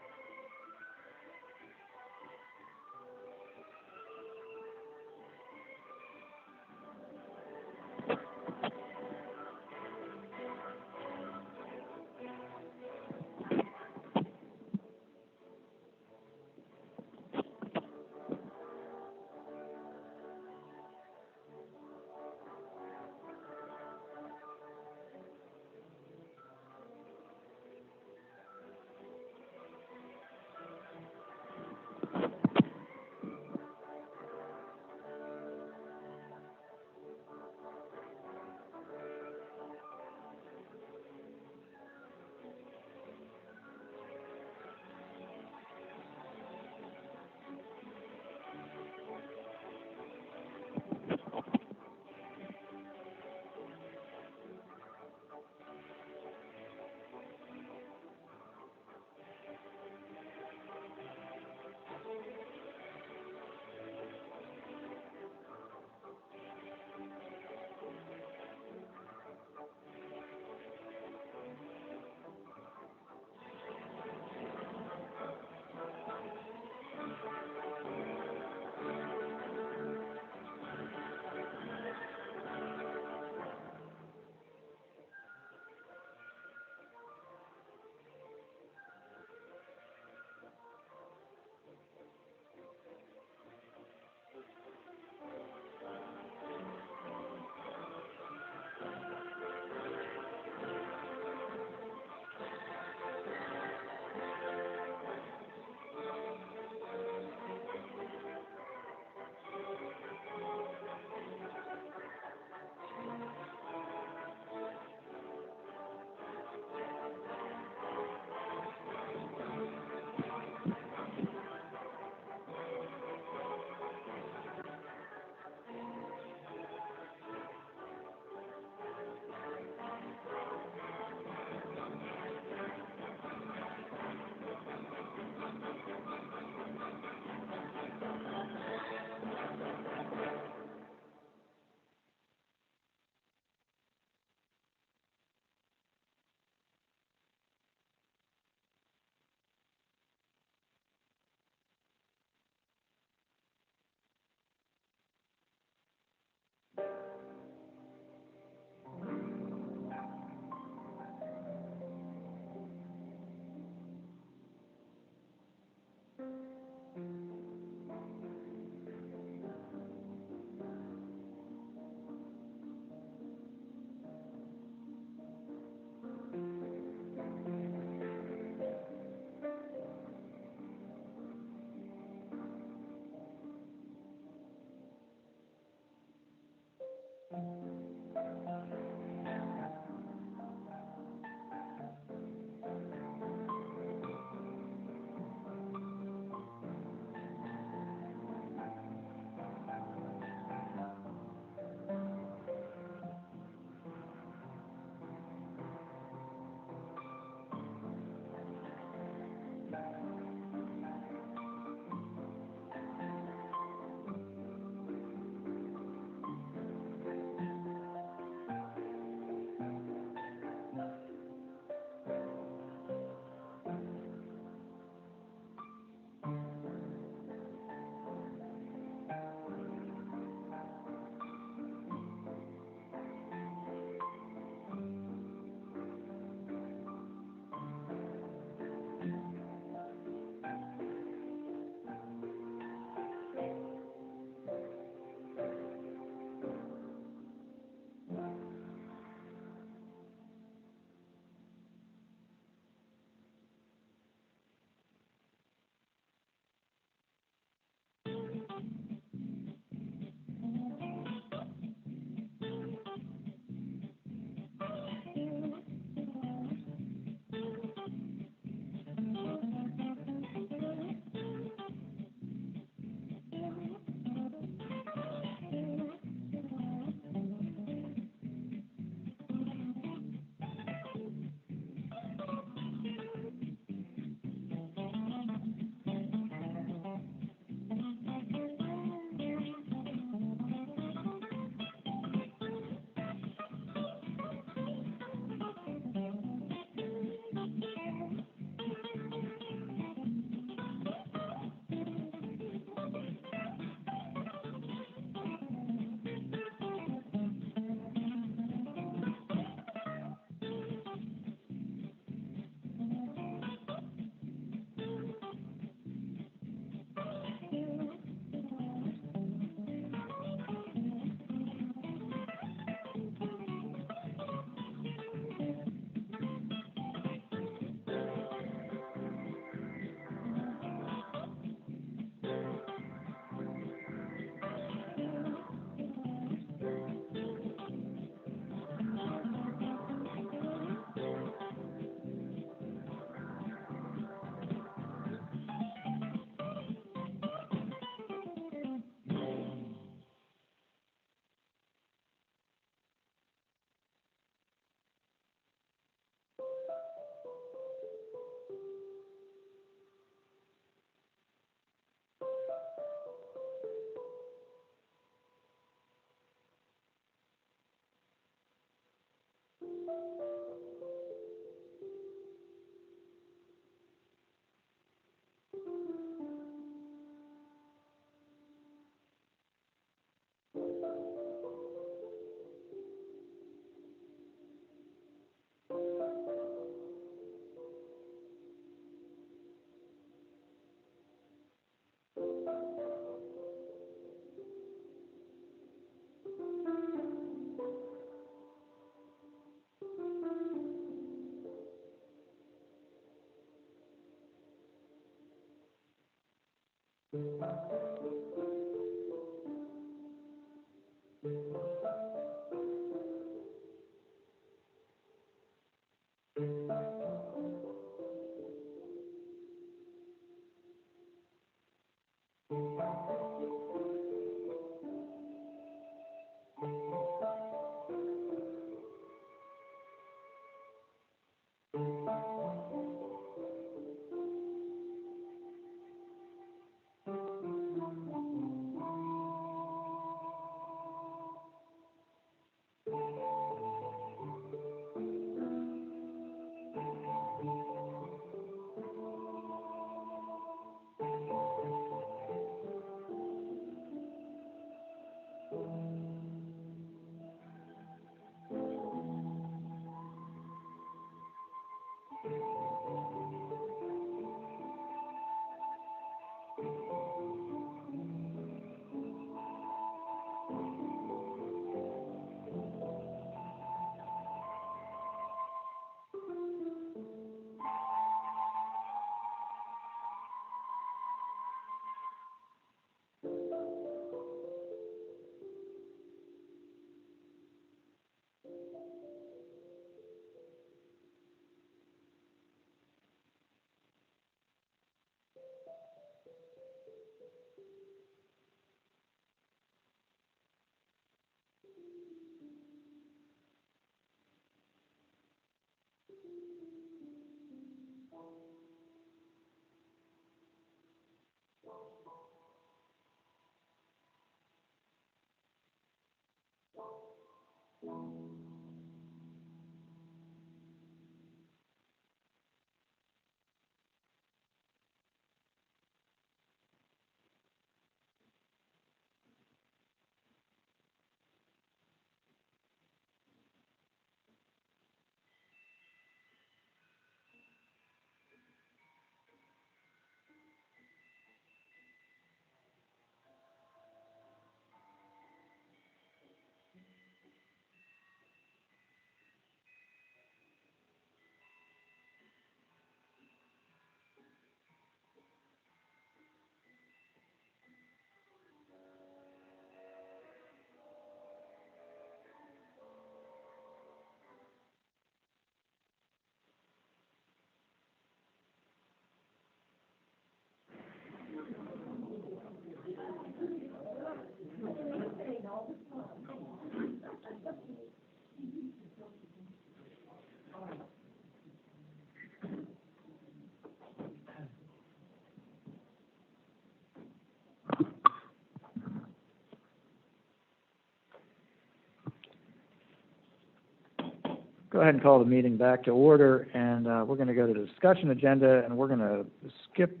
Go ahead and call the meeting back to order, and we're going to go to the discussion agenda, and we're going to skip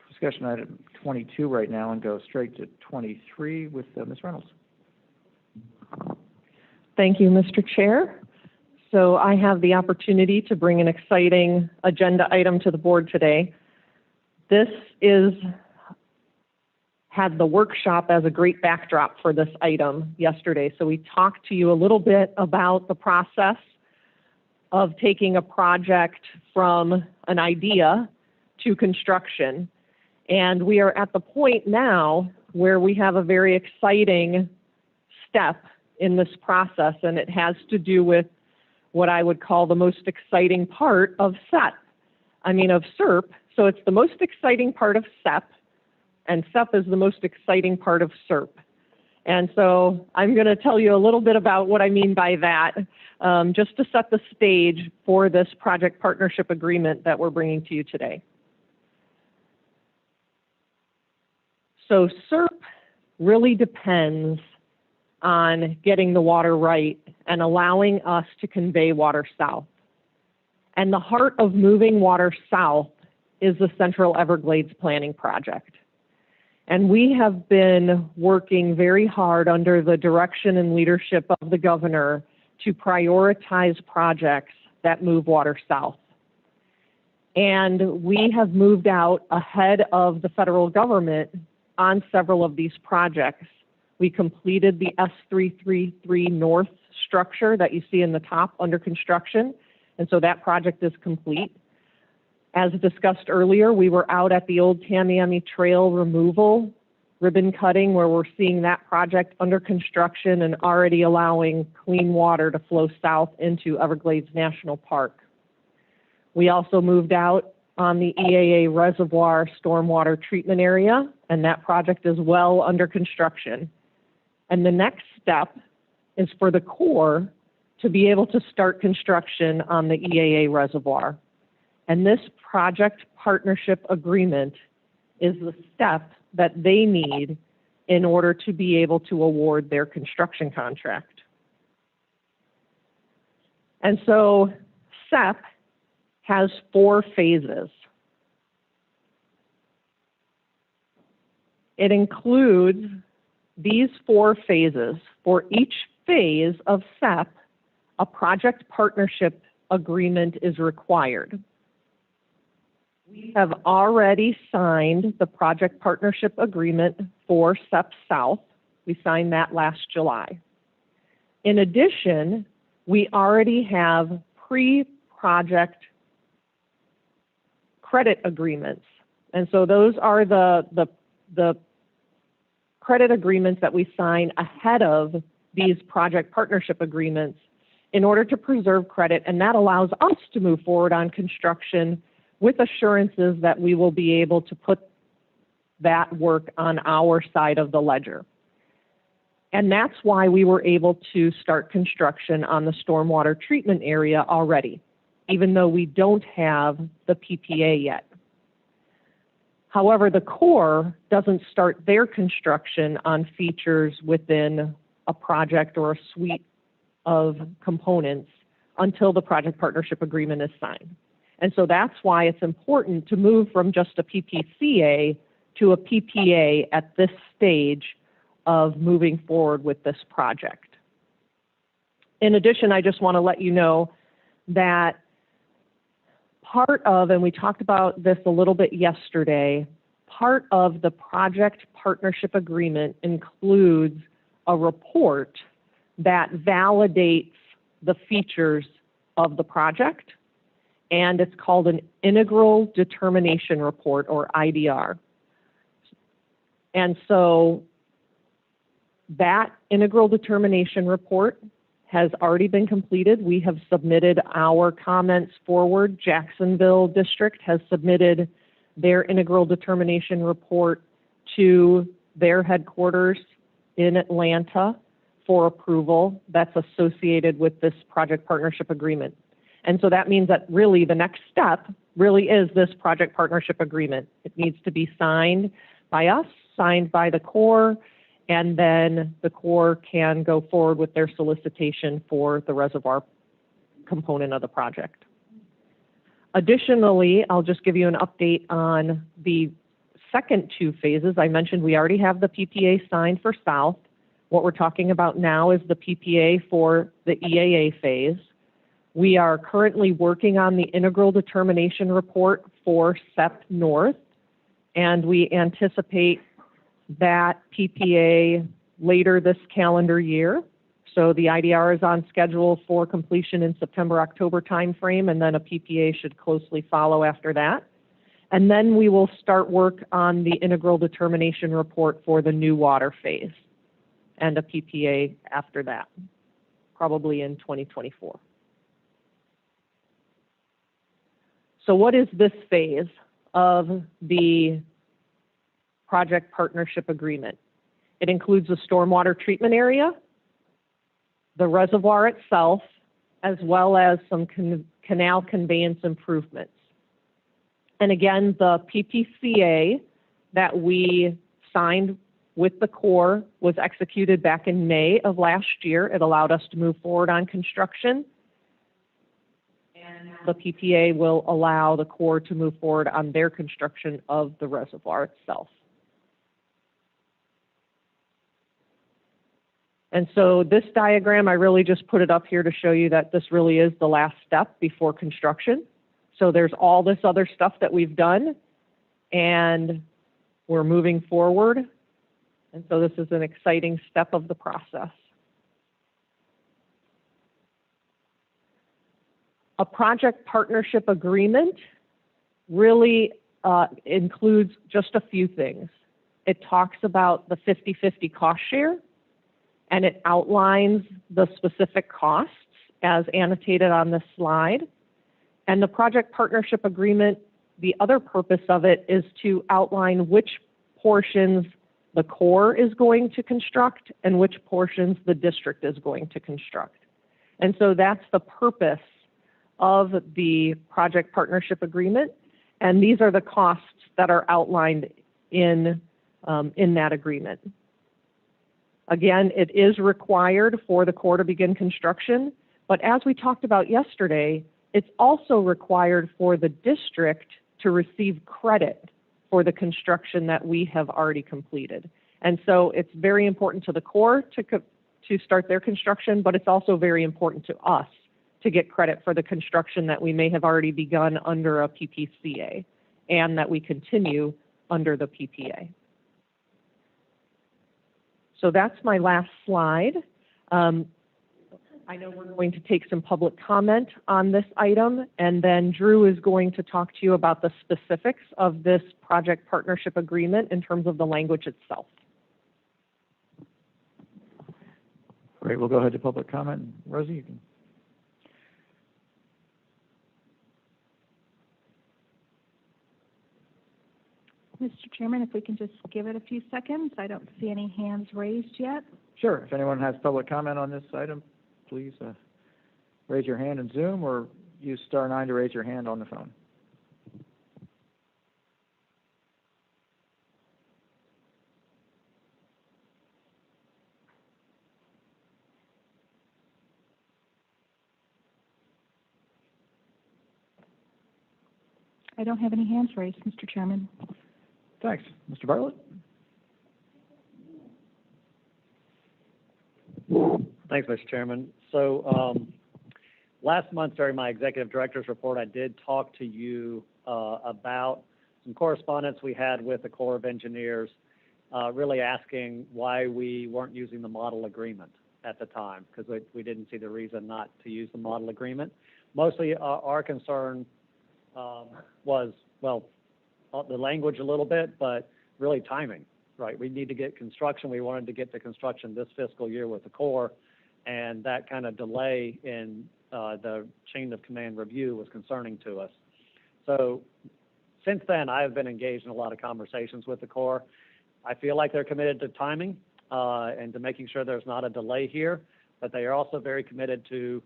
discussion item 22 right now and go straight to 23 with Ms. Reynolds. Thank you, Mr. Chair. So I have the opportunity to bring an exciting agenda item to the board today. This had the workshop as a great backdrop for this item yesterday. So we talked to you a little bit about the process of taking a project from an idea to construction. And we are at the point now where we have a very exciting step in this process, and it has to do with what I would call the most exciting part of SERP. So it's the most exciting part of SEP, and SEP is the most exciting part of SERP. And so I'm going to tell you a little bit about what I mean by that, just to set the stage for this project partnership agreement that we're bringing to you today. So SERP really depends on getting the water right and allowing us to convey water south. And the heart of moving water south is the Central Everglades Planning Project. And we have been working very hard under the direction and leadership of the governor to prioritize projects that move water south. And we have moved out ahead of the federal government on several of these projects. We completed the S333 North structure that you see in the top under construction, and so that project is complete. As discussed earlier, we were out at the old Tamiami Trail removal ribbon cutting, where we're seeing that project under construction and already allowing clean water to flow south into Everglades National Park. We also moved out on the EAA Reservoir stormwater treatment area, and that project is well under construction. And the next step is for the Corps to be able to start construction on the EAA Reservoir. And this project partnership agreement is the step that they need in order to be able to award their construction contract. And so SEP has 4 phases. It includes these 4 phases. For each phase of SEP, a project partnership agreement is required. We have already signed the project partnership agreement for SEP South. We signed that last July. In addition, we already have pre-project credit agreements. And so those are the credit agreements that we sign ahead of these project partnership agreements in order to preserve credit, and that allows us to move forward on construction with assurances that we will be able to put that work on our side of the ledger. And that's why we were able to start construction on the stormwater treatment area already, even though we don't have the PPA yet. However, the Corps doesn't start their construction on features within a project or a suite of components until the project partnership agreement is signed. And so that's why it's important to move from just a PPCA to a PPA at this stage of moving forward with this project. In addition, I just want to let you know that part of, and we talked about this a little bit yesterday, part of the project partnership agreement includes a report that validates the features of the project, and it's called an Integral Determination Report, or IDR. And so that Integral Determination Report has already been completed. We have submitted our comments forward. Jacksonville District has submitted their Integral Determination Report to their headquarters in Atlanta for approval. That's associated with this project partnership agreement. And so that means that really the next step really is this project partnership agreement. It needs to be signed by us, signed by the Corps, and then the Corps can go forward with their solicitation for the reservoir component of the project. Additionally, I'll just give you an update on the second 2 phases. I mentioned we already have the PPA signed for South. What we're talking about now is the PPA for the EAA phase. We are currently working on the Integral Determination Report for SEP North, and we anticipate that PPA later this calendar year. So the IDR is on schedule for completion in September-October timeframe, and then a PPA should closely follow after that. And then we will start work on the Integral Determination Report for the new water phase, and a PPA after that, probably in 2024. So what is this phase of the project partnership agreement? It includes the stormwater treatment area, the reservoir itself, as well as some canal conveyance improvements. And again, the PPCA that we signed with the Corps was executed back in May of last year. It allowed us to move forward on construction. And the PPA will allow the Corps to move forward on their construction of the reservoir itself. And so this diagram, I really just put it up here to show you that this really is the last step before construction. So there's all this other stuff that we've done, and we're moving forward. And so this is an exciting step of the process. A project partnership agreement really includes just a few things. It talks about the 50-50 cost share, and it outlines the specific costs as annotated on this slide. And the project partnership agreement, the other purpose of it is to outline which portions the Corps is going to construct and which portions the district is going to construct. And so that's the purpose of the project partnership agreement, and these are the costs that are outlined in that agreement. Again, it is required for the Corps to begin construction, but as we talked about yesterday, it's also required for the district to receive credit for the construction that we have already completed. And so it's very important to the Corps to start their construction, but it's also very important to us to get credit for the construction that we may have already begun under a PPCA and that we continue under the PPA. So that's my last slide. I know we're going to take some public comment on this item, and then Drew is going to talk to you about the specifics of this project partnership agreement in terms of the language itself. Great, we'll go ahead to public comment. Rosie, you can. Mr. Chairman, if we can just give it a few seconds. I don't see any hands raised yet. Sure, if anyone has public comment on this item, please raise your hand in Zoom or use *9 to raise your hand on the phone. I don't have any hands raised, Mr. Chairman. Thanks. Mr. Bartlett? Thanks, Mr. Chairman. So last month during my executive director's report, I did talk to you about some correspondence we had with the Corps of Engineers, really asking why we weren't using the model agreement at the time, because we didn't see the reason not to use the model agreement. Mostly our concern was, well, the language a little bit, but really timing, right? We need to get construction. We wanted to get the construction this fiscal year with the Corps, and that kind of delay in the chain of command review was concerning to us. So since then, I have been engaged in a lot of conversations with the Corps. I feel like they're committed to timing and to making sure there's not a delay here, but they are also very committed to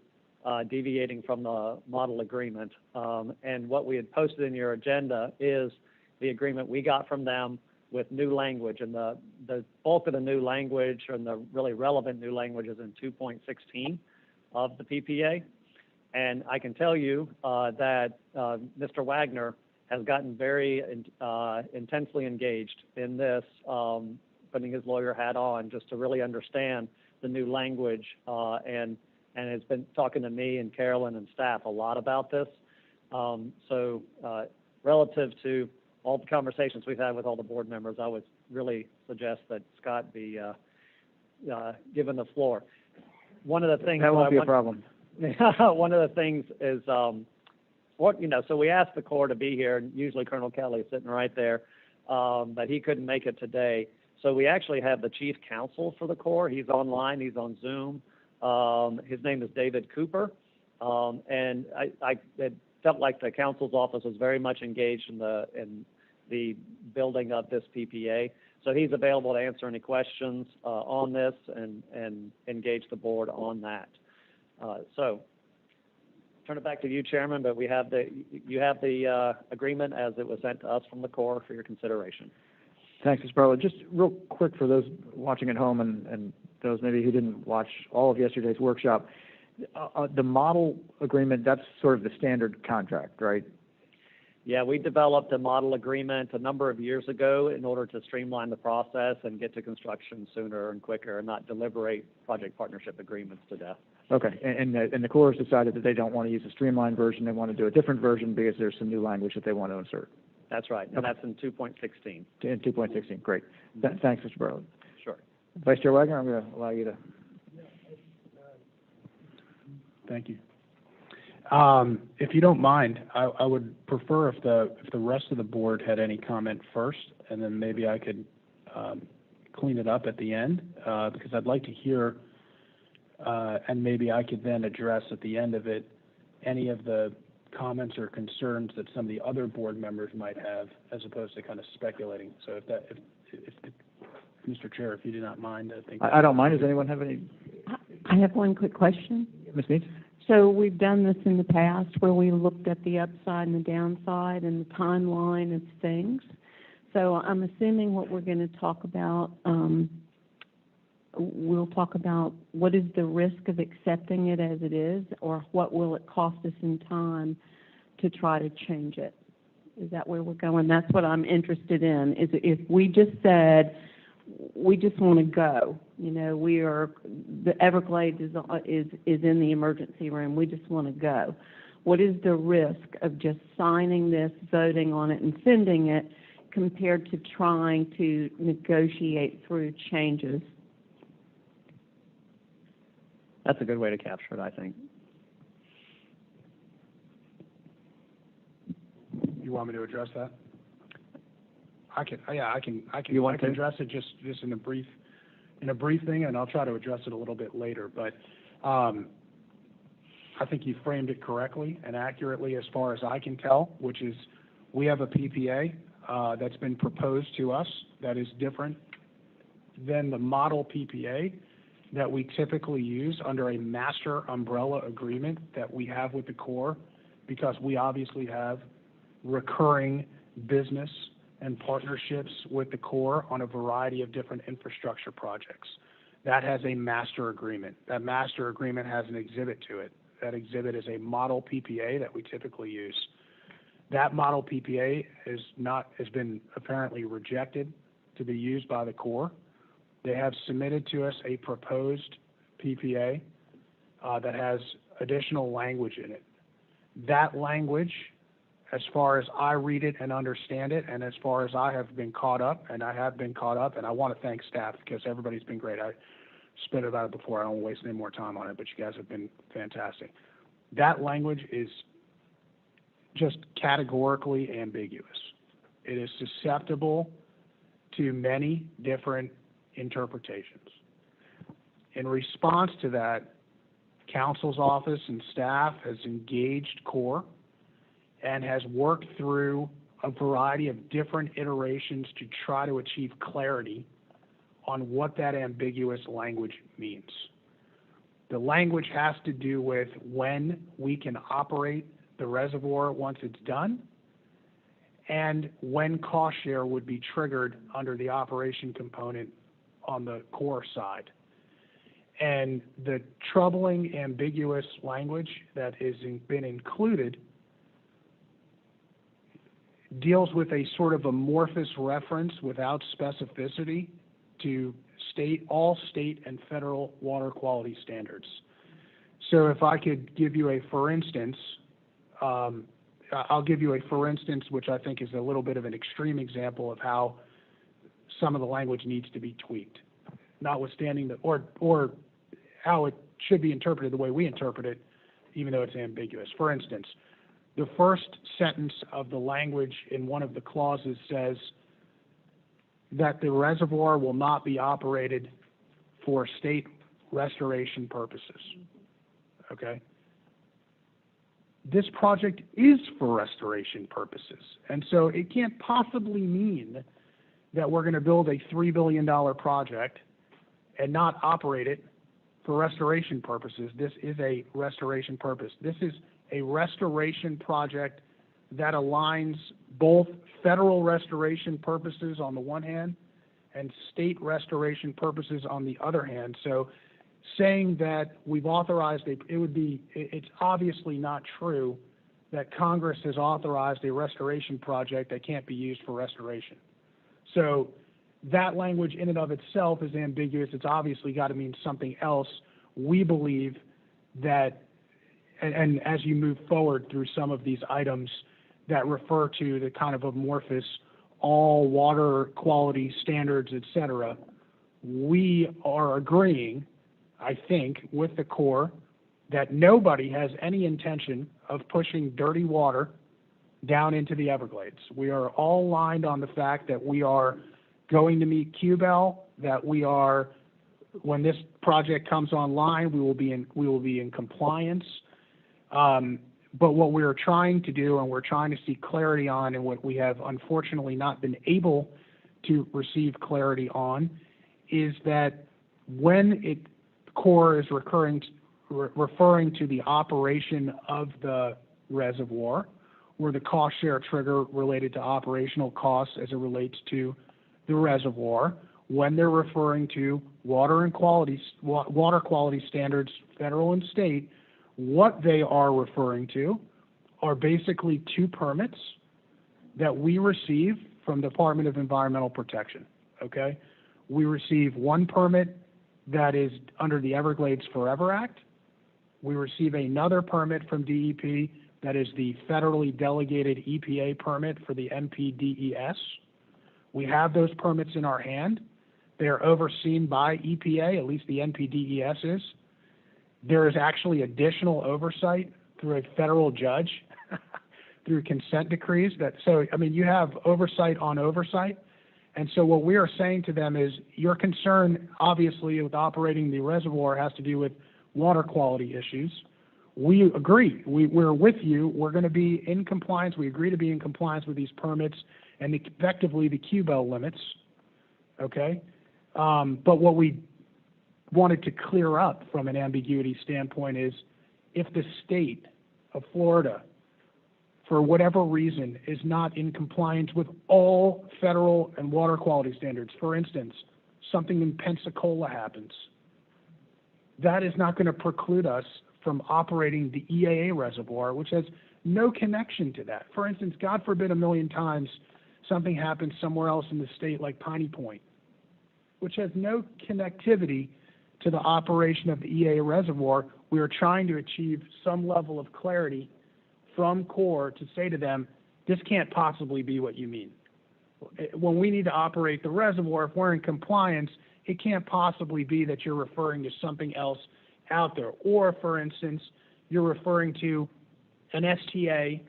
deviating from the model agreement. And what we had posted in your agenda is the agreement we got from them with new language, and the bulk of the new language and the really relevant new language is in 2.16 of the PPA. And I can tell you that Mr. Wagner has gotten very intensely engaged in this, putting his lawyer hat on just to really understand the new language, and has been talking to me and Carolyn and staff a lot about this. So relative to all the conversations we've had with all the board members, I would really suggest that Scott be given the floor. One of the things that won't be a problem. One of the things is so we asked the Corps to be here, and usually Colonel Kelly is sitting right there, but he couldn't make it today. So we actually have the chief counsel for the Corps. He's online. He's on Zoom. His name is David Cooper, and I felt like the council's office was very much engaged in the building of this PPA. So he's available to answer any questions on this and engage the board on that. So turn it back to you, Chairman, but you have the agreement as it was sent to us from the Corps for your consideration. Thanks, Mr. Bartlett. Just real quick for those watching at home and those maybe who didn't watch all of yesterday's workshop, the model agreement, that's sort of the standard contract, right? Yeah, we developed a model agreement a number of years ago in order to streamline the process and get to construction sooner and quicker and not deliberate project partnership agreements to death. Okay, and the Corps has decided that they don't want to use a streamlined version. They want to do a different version because there's some new language that they want to insert. That's right, and that's in 2.16. In 2.16, great. Thanks, Mr. Bartlett. Sure. Vice Chair Wagner, I'm going to allow you to. Thank you. If you don't mind, I would prefer if the rest of the board had any comment first, and then maybe I could clean it up at the end, because I'd like to hear, and maybe I could then address at the end of it any of the comments or concerns that some of the other board members might have, as opposed to kind of speculating. So if Mr. Chair, if you do not mind, I think. I don't mind. Does anyone have any? I have one quick question. Ms. Means? So we've done this in the past where we looked at the upside and the downside and the timeline of things. So I'm assuming what we're going to talk about, we'll talk about what is the risk of accepting it as it is, or what will it cost us in time to try to change it. Is that where we're going? That's what I'm interested in, is if we just said, we just want to go. You know, the Everglades is in the emergency room. We just want to go. What is the risk of just signing this, voting on it, and sending it, compared to trying to negotiate through changes? That's a good way to capture it, I think. You want me to address that? I can address it just in a brief thing, and I'll try to address it a little bit later. But I think you framed it correctly and accurately as far as I can tell, which is we have a PPA that's been proposed to us that is different than the model PPA that we typically use under a master umbrella agreement that we have with the Corps, because we obviously have recurring business and partnerships with the Corps on a variety of different infrastructure projects. That has a master agreement. That master agreement has an exhibit to it. That exhibit is a model PPA that we typically use. That model PPA has been apparently rejected to be used by the Corps. They have submitted to us a proposed PPA that has additional language in it. That language, as far as I read it and understand it, and as far as I have been caught up, and I want to thank staff because everybody's been great. I spoke about it before. I don't waste any more time on it, but you guys have been fantastic. That language is just categorically ambiguous. It is susceptible to many different interpretations. In response to that, Council's office and staff has engaged Corps and has worked through a variety of different iterations to try to achieve clarity on what that ambiguous language means. The language has to do with when we can operate the reservoir once it's done, and when cost share would be triggered under the operation component on the Corps side. And the troubling ambiguous language that has been included deals with a sort of amorphous reference without specificity to all state and federal water quality standards. So if I could give you a for instance, I'll give you a for instance, which I think is a little bit of an extreme example of how some of the language needs to be tweaked, notwithstanding or how it should be interpreted the way we interpret it, even though it's ambiguous. For instance, the first sentence of the language in one of the clauses says that the reservoir will not be operated for state restoration purposes. Okay? This project is for restoration purposes, and so it can't possibly mean that we're going to build a $3 billion project and not operate it for restoration purposes. This is a restoration purpose. This is a restoration project that aligns both federal restoration purposes on the one hand and state restoration purposes on the other hand. So saying that we've authorized it's obviously not true that Congress has authorized a restoration project that can't be used for restoration. So that language in and of itself is ambiguous. It's obviously got to mean something else. We believe that, and as you move forward through some of these items that refer to the kind of amorphous all water quality standards, et cetera, we are agreeing, I think, with the Corps that nobody has any intention of pushing dirty water down into the Everglades. We are all aligned on the fact that we are going to meet QBEL, that we are, when this project comes online, we will be in compliance. But what we're trying to do, and we're trying to seek clarity on, and what we have unfortunately not been able to receive clarity on, is that when Corps is referring to the operation of the reservoir, or the cost share trigger related to operational costs as it relates to the reservoir, when they're referring to water quality standards, federal and state, what they are referring to are basically two permits that we receive from the Department of Environmental Protection, okay? We receive one permit that is under the Everglades Forever Act. We receive another permit from DEP that is the federally delegated EPA permit for the MPDES. We have those permits in our hand. They are overseen by EPA, at least the NPDES is. There is actually additional oversight through a federal judge through consent decrees. You have oversight on oversight. And so what we are saying to them is, your concern, obviously, with operating the reservoir has to do with water quality issues. We agree. We're with you. We're going to be in compliance. We agree to be in compliance with these permits and effectively the QBEL limits, okay? But what we wanted to clear up from an ambiguity standpoint is, if the state of Florida, for whatever reason, is not in compliance with all federal and water quality standards, for instance, something in Pensacola happens, that is not going to preclude us from operating the EAA reservoir, which has no connection to that. For instance, God forbid a million times something happens somewhere else in the state like Piney Point, which has no connectivity to the operation of the EAA reservoir. We are trying to achieve some level of clarity from Corps to say to them, this can't possibly be what you mean. When we need to operate the reservoir, if we're in compliance, it can't possibly be that you're referring to something else out there. Or, for instance, you're referring to an STA,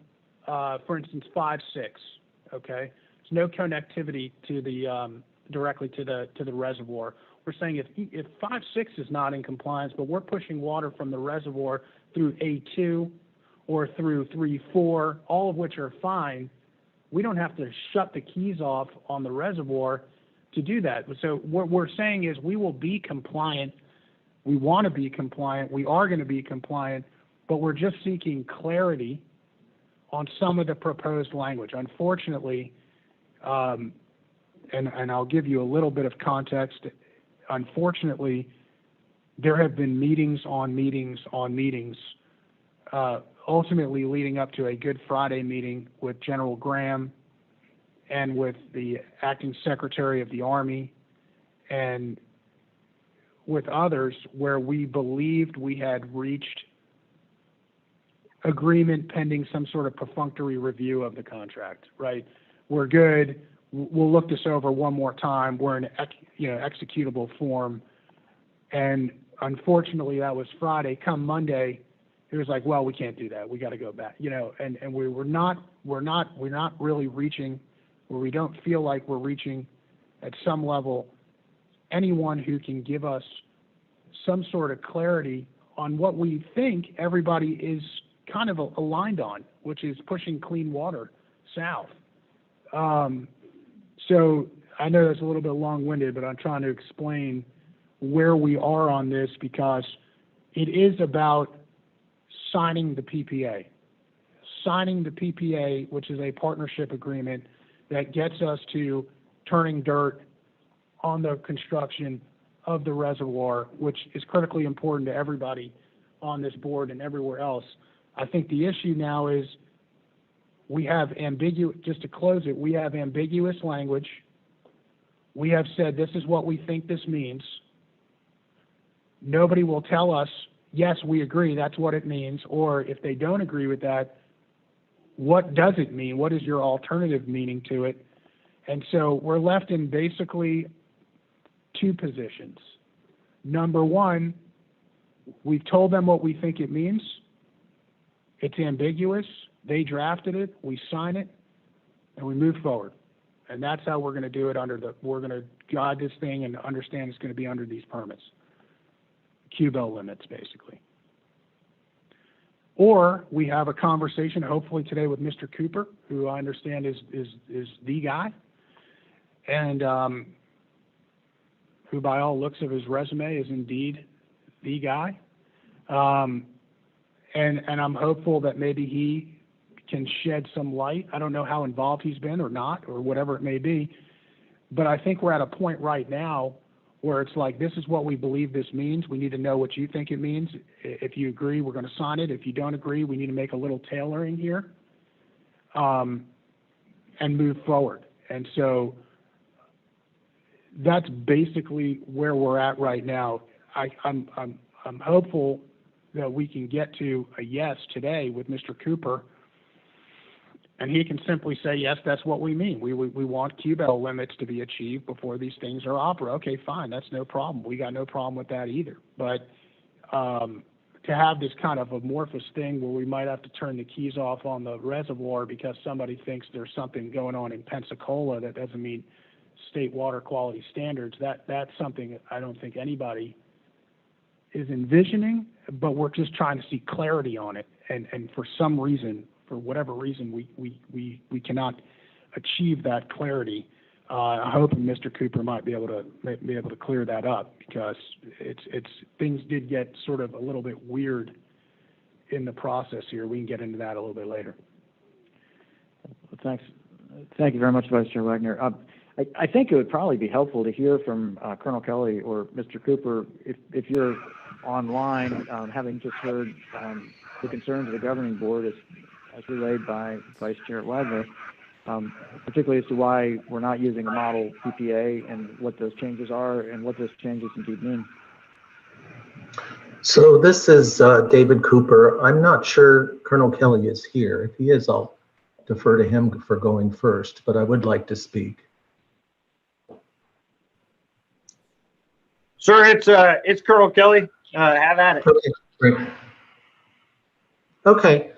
for instance, 5.6, okay? There's no connectivity to the directly to the reservoir. We're saying if 5.6 is not in compliance, but we're pushing water from the reservoir through A2 or through 3.4, all of which are fine, we don't have to shut the keys off on the reservoir to do that. So what we're saying is, we will be compliant. We want to be compliant. We are going to be compliant, but we're just seeking clarity on some of the proposed language. Unfortunately, and I'll give you a little bit of context. Unfortunately, there have been meetings on meetings on meetings, ultimately leading up to a Good Friday meeting with General Graham and with the Acting Secretary of the Army and with others, where we believed we had reached agreement pending some sort of perfunctory review of the contract, right? We're good. We'll look this over one more time. We're in executable form. And unfortunately, that was Friday. Come Monday, it was like, well, we can't do that. We got to go back, and we're not really reaching, where we don't feel like we're reaching at some level anyone who can give us some sort of clarity on what we think everybody is kind of aligned on, which is pushing clean water south. So I know that's a little bit long-winded, but I'm trying to explain where we are on this, because it is about signing the PPA. Signing the PPA, which is a partnership agreement that gets us to turning dirt on the construction of the reservoir, which is critically important to everybody on this board and everywhere else. I think the issue now is we have just to close it, we have ambiguous language. We have said this is what we think this means. Nobody will tell us, yes, we agree, that's what it means, or if they don't agree with that, what does it mean? What is your alternative meaning to it? And so we're left in basically two positions. Number one, we've told them what we think it means. It's ambiguous. They drafted it, we sign it, and we move forward. And that's how we're going to do it we're going to guide this thing and understand it's going to be under these permits. QBell limits, basically. Or we have a conversation, hopefully today, with Mr. Cooper, who I understand is the guy, and who by all looks of his resume is indeed the guy. And I'm hopeful that maybe he can shed some light. I don't know how involved he's been or not, or whatever it may be, but I think we're at a point right now where it's like, this is what we believe this means. We need to know what you think it means. If you agree, we're going to sign it. If you don't agree, we need to make a little tailoring here, and move forward. And so that's basically where we're at right now. I'm hopeful that we can get to a yes today with Mr. Cooper, and he can simply say, yes, that's what we mean. We want QBell limits to be achieved before these things are opera. Okay, fine, that's no problem. We got no problem with that either. But to have this kind of amorphous thing where we might have to turn the keys off on the reservoir because somebody thinks there's something going on in Pensacola that doesn't meet state water quality standards, that's something I don't think anybody is envisioning, but we're just trying to see clarity on it. And for some reason, for whatever reason, we cannot achieve that clarity. I hope Mr. Cooper might be able to clear that up, because it's things did get sort of a little bit weird in the process here. We can get into that a little bit later. Thanks. Thank you very much, Vice Chair Wagner. I think it would probably be helpful to hear from Colonel Kelly or Mr. Cooper, if you're online, having just heard the concerns of the governing board as relayed by Vice Chair Wagner, particularly as to why we're not using a model PPA and what those changes are and what those changes indeed mean. So this is David Cooper. I'm not sure Colonel Kelly is here. If he is, I'll defer to him for going first, but I would like to speak. Sir, it's Colonel Kelly. Have at it. Okay, great. Okay,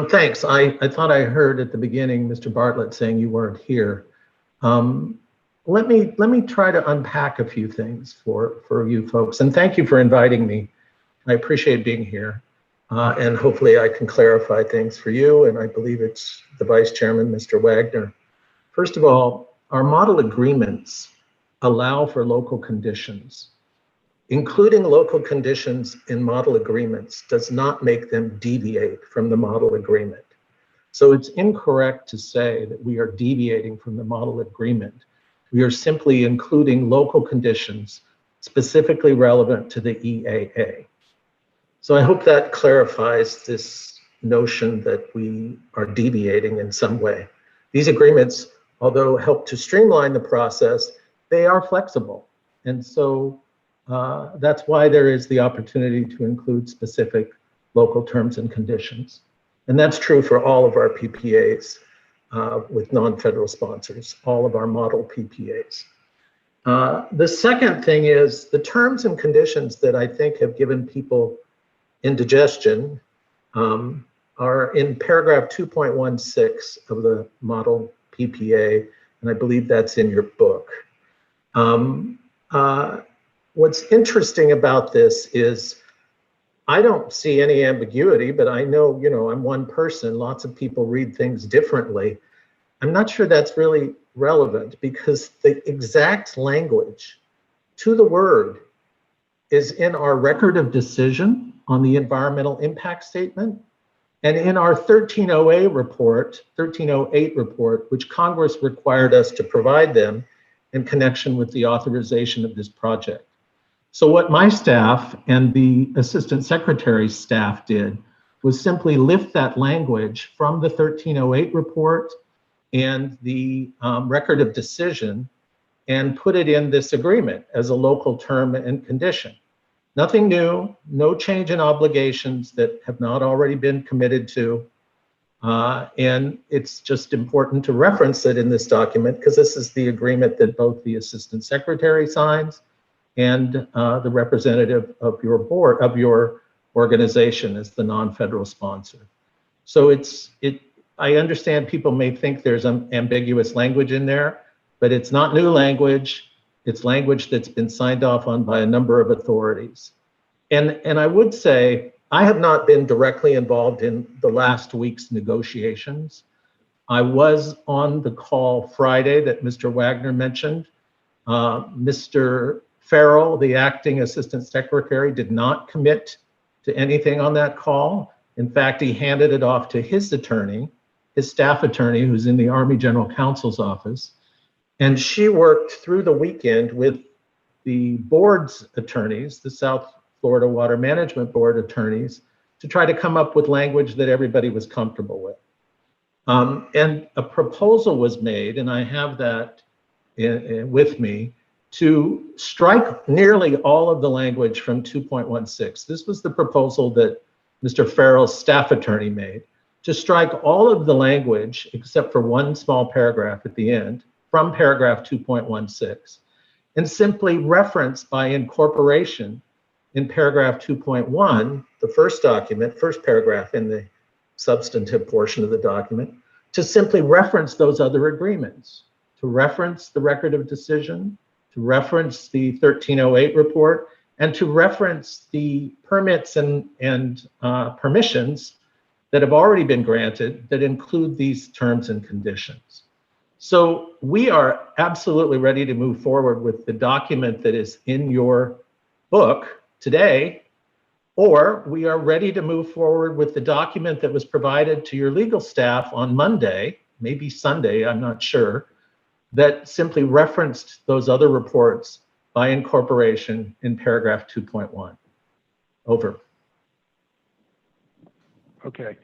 thanks. I thought I heard at the beginning Mr. Bartlett saying you weren't here. Let me try to unpack a few things for you folks, and thank you for inviting me. I appreciate being here, and hopefully I can clarify things for you, and I believe it's the Vice Chairman, Mr. Wagner. First of all, our model agreements allow for local conditions. Including local conditions in model agreements does not make them deviate from the model agreement. So it's incorrect to say that we are deviating from the model agreement. We are simply including local conditions specifically relevant to the EAA. So I hope that clarifies this notion that we are deviating in some way. These agreements, although help to streamline the process, they are flexible. And so that's why there is the opportunity to include specific local terms and conditions. And that's true for all of our PPAs with non-federal sponsors, all of our model PPAs. The second thing is the terms and conditions that I think have given people indigestion are in paragraph 2.16 of the model PPA, and I believe that's in your book. What's interesting about this is I don't see any ambiguity, but I know, I'm one person. Lots of people read things differently. I'm not sure that's really relevant because the exact language to the word is in our record of decision on the environmental impact statement and in our 1308 report, which Congress required us to provide them in connection with the authorization of this project. So what my staff and the Assistant Secretary's staff did was simply lift that language from the 1308 report and the record of decision and put it in this agreement as a local term and condition. Nothing new, no change in obligations that have not already been committed to. And it's just important to reference it in this document because this is the agreement that both the Assistant Secretary signs and the representative of your board, of your organization as the non-federal sponsor. So I understand people may think there's ambiguous language in there, but it's not new language. It's language that's been signed off on by a number of authorities. And I would say, I have not been directly involved in the last week's negotiations. I was on the call Friday that Mr. Wagner mentioned. Mr. Farrell, the acting assistant secretary, did not commit to anything on that call. In fact, he handed it off to his attorney, his staff attorney, who's in the Army General Counsel's office. And she worked through the weekend with the board's attorneys, the South Florida Water Management Board attorneys, to try to come up with language that everybody was comfortable with. And a proposal was made, and I have that with me, to strike nearly all of the language from 2.16. This was the proposal that Mr. Farrell's staff attorney made, to strike all of the language except for one small paragraph at the end from paragraph 2.16, and simply reference by incorporation in paragraph 2.1, the first paragraph in the substantive portion of the document, to simply reference those other agreements, to reference the record of decision, to reference the 1308 report, and to reference the permits and permissions that have already been granted that include these terms and conditions. So we are absolutely ready to move forward with the document that is in your book today, or we are ready to move forward with the document that was provided to your legal staff on Monday, maybe Sunday, I'm not sure, that simply referenced those other reports by incorporation in paragraph 2.1. Over. Okay.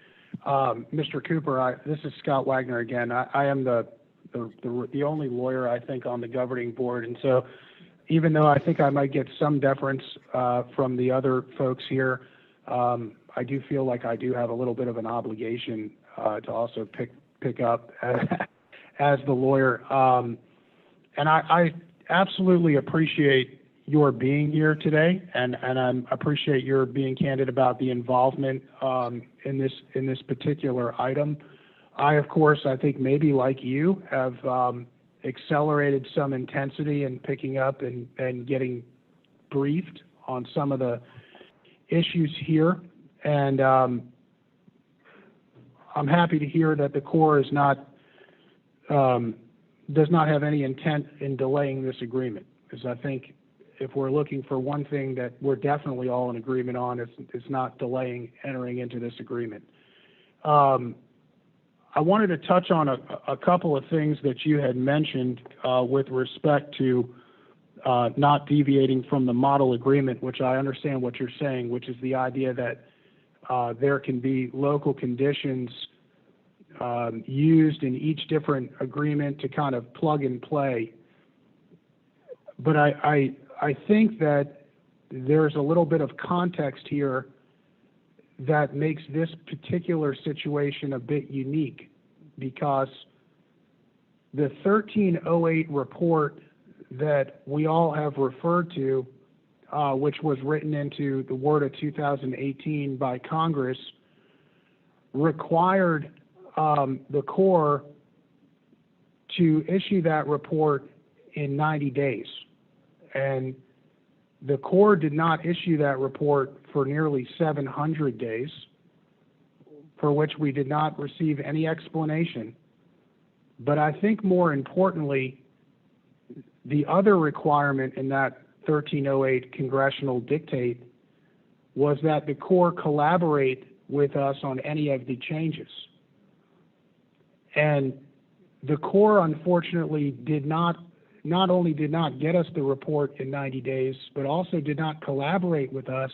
Mr. Cooper, this is Scott Wagner again. I am the only lawyer, I think, on the governing board. And so even though I think I might get some deference from the other folks here, I do feel like I do have a little bit of an obligation to also pick up as the lawyer. And I absolutely appreciate your being here today, and I appreciate your being candid about the involvement in this particular item. I, of course, I think maybe like you, have accelerated some intensity in picking up and getting briefed on some of the issues here. And I'm happy to hear that the Corps is not does not have any intent in delaying this agreement, because I think if we're looking for one thing that we're definitely all in agreement on, it's not delaying entering into this agreement. I wanted to touch on a couple of things that you had mentioned with respect to not deviating from the model agreement, which I understand what you're saying, which is the idea that there can be local conditions used in each different agreement to kind of plug and play. But I think that there's a little bit of context here that makes this particular situation a bit unique, because the 1308 report that we all have referred to, which was written into the Word of 2018 by Congress, required the Corps to issue that report in 90 days. And the Corps did not issue that report for nearly 700 days, for which we did not receive any explanation. But I think more importantly, the other requirement in that 1308 congressional dictate was that the Corps collaborate with us on any of the changes. And the Corps, unfortunately, not only did not get us the report in 90 days, but also did not collaborate with us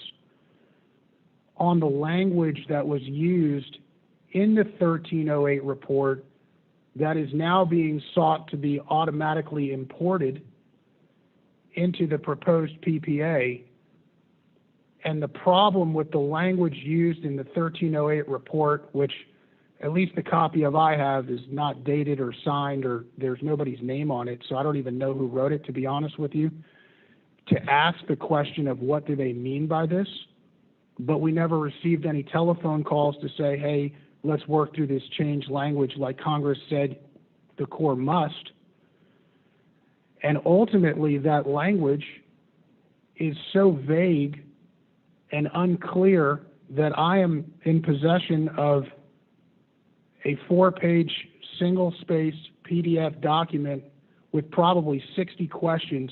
on the language that was used in the 1308 report that is now being sought to be automatically imported into the proposed PPA. And the problem with the language used in the 1308 report, which at least the copy of I have is not dated or signed, or there's nobody's name on it, so I don't even know who wrote it, to be honest with you. to ask the question of what do they mean by this, but we never received any telephone calls to say, hey, let's work through this change language like Congress said the Corps must. And ultimately, that language is so vague and unclear that I am in possession of a 4-page single-space PDF document with probably 60 questions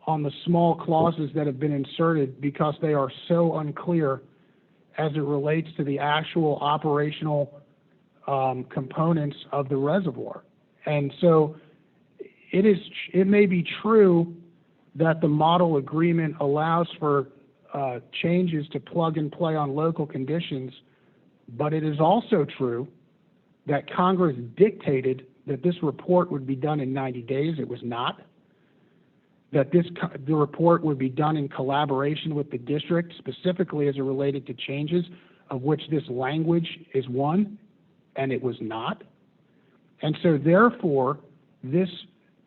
on the small clauses that have been inserted because they are so unclear as it relates to the actual operational components of the reservoir. And so it may be true that the model agreement allows for changes to plug and play on local conditions, but it is also true that Congress dictated that this report would be done in 90 days. It was not. That the report would be done in collaboration with the district, specifically as it related to changes, of which this language is one, and it was not. And so therefore, this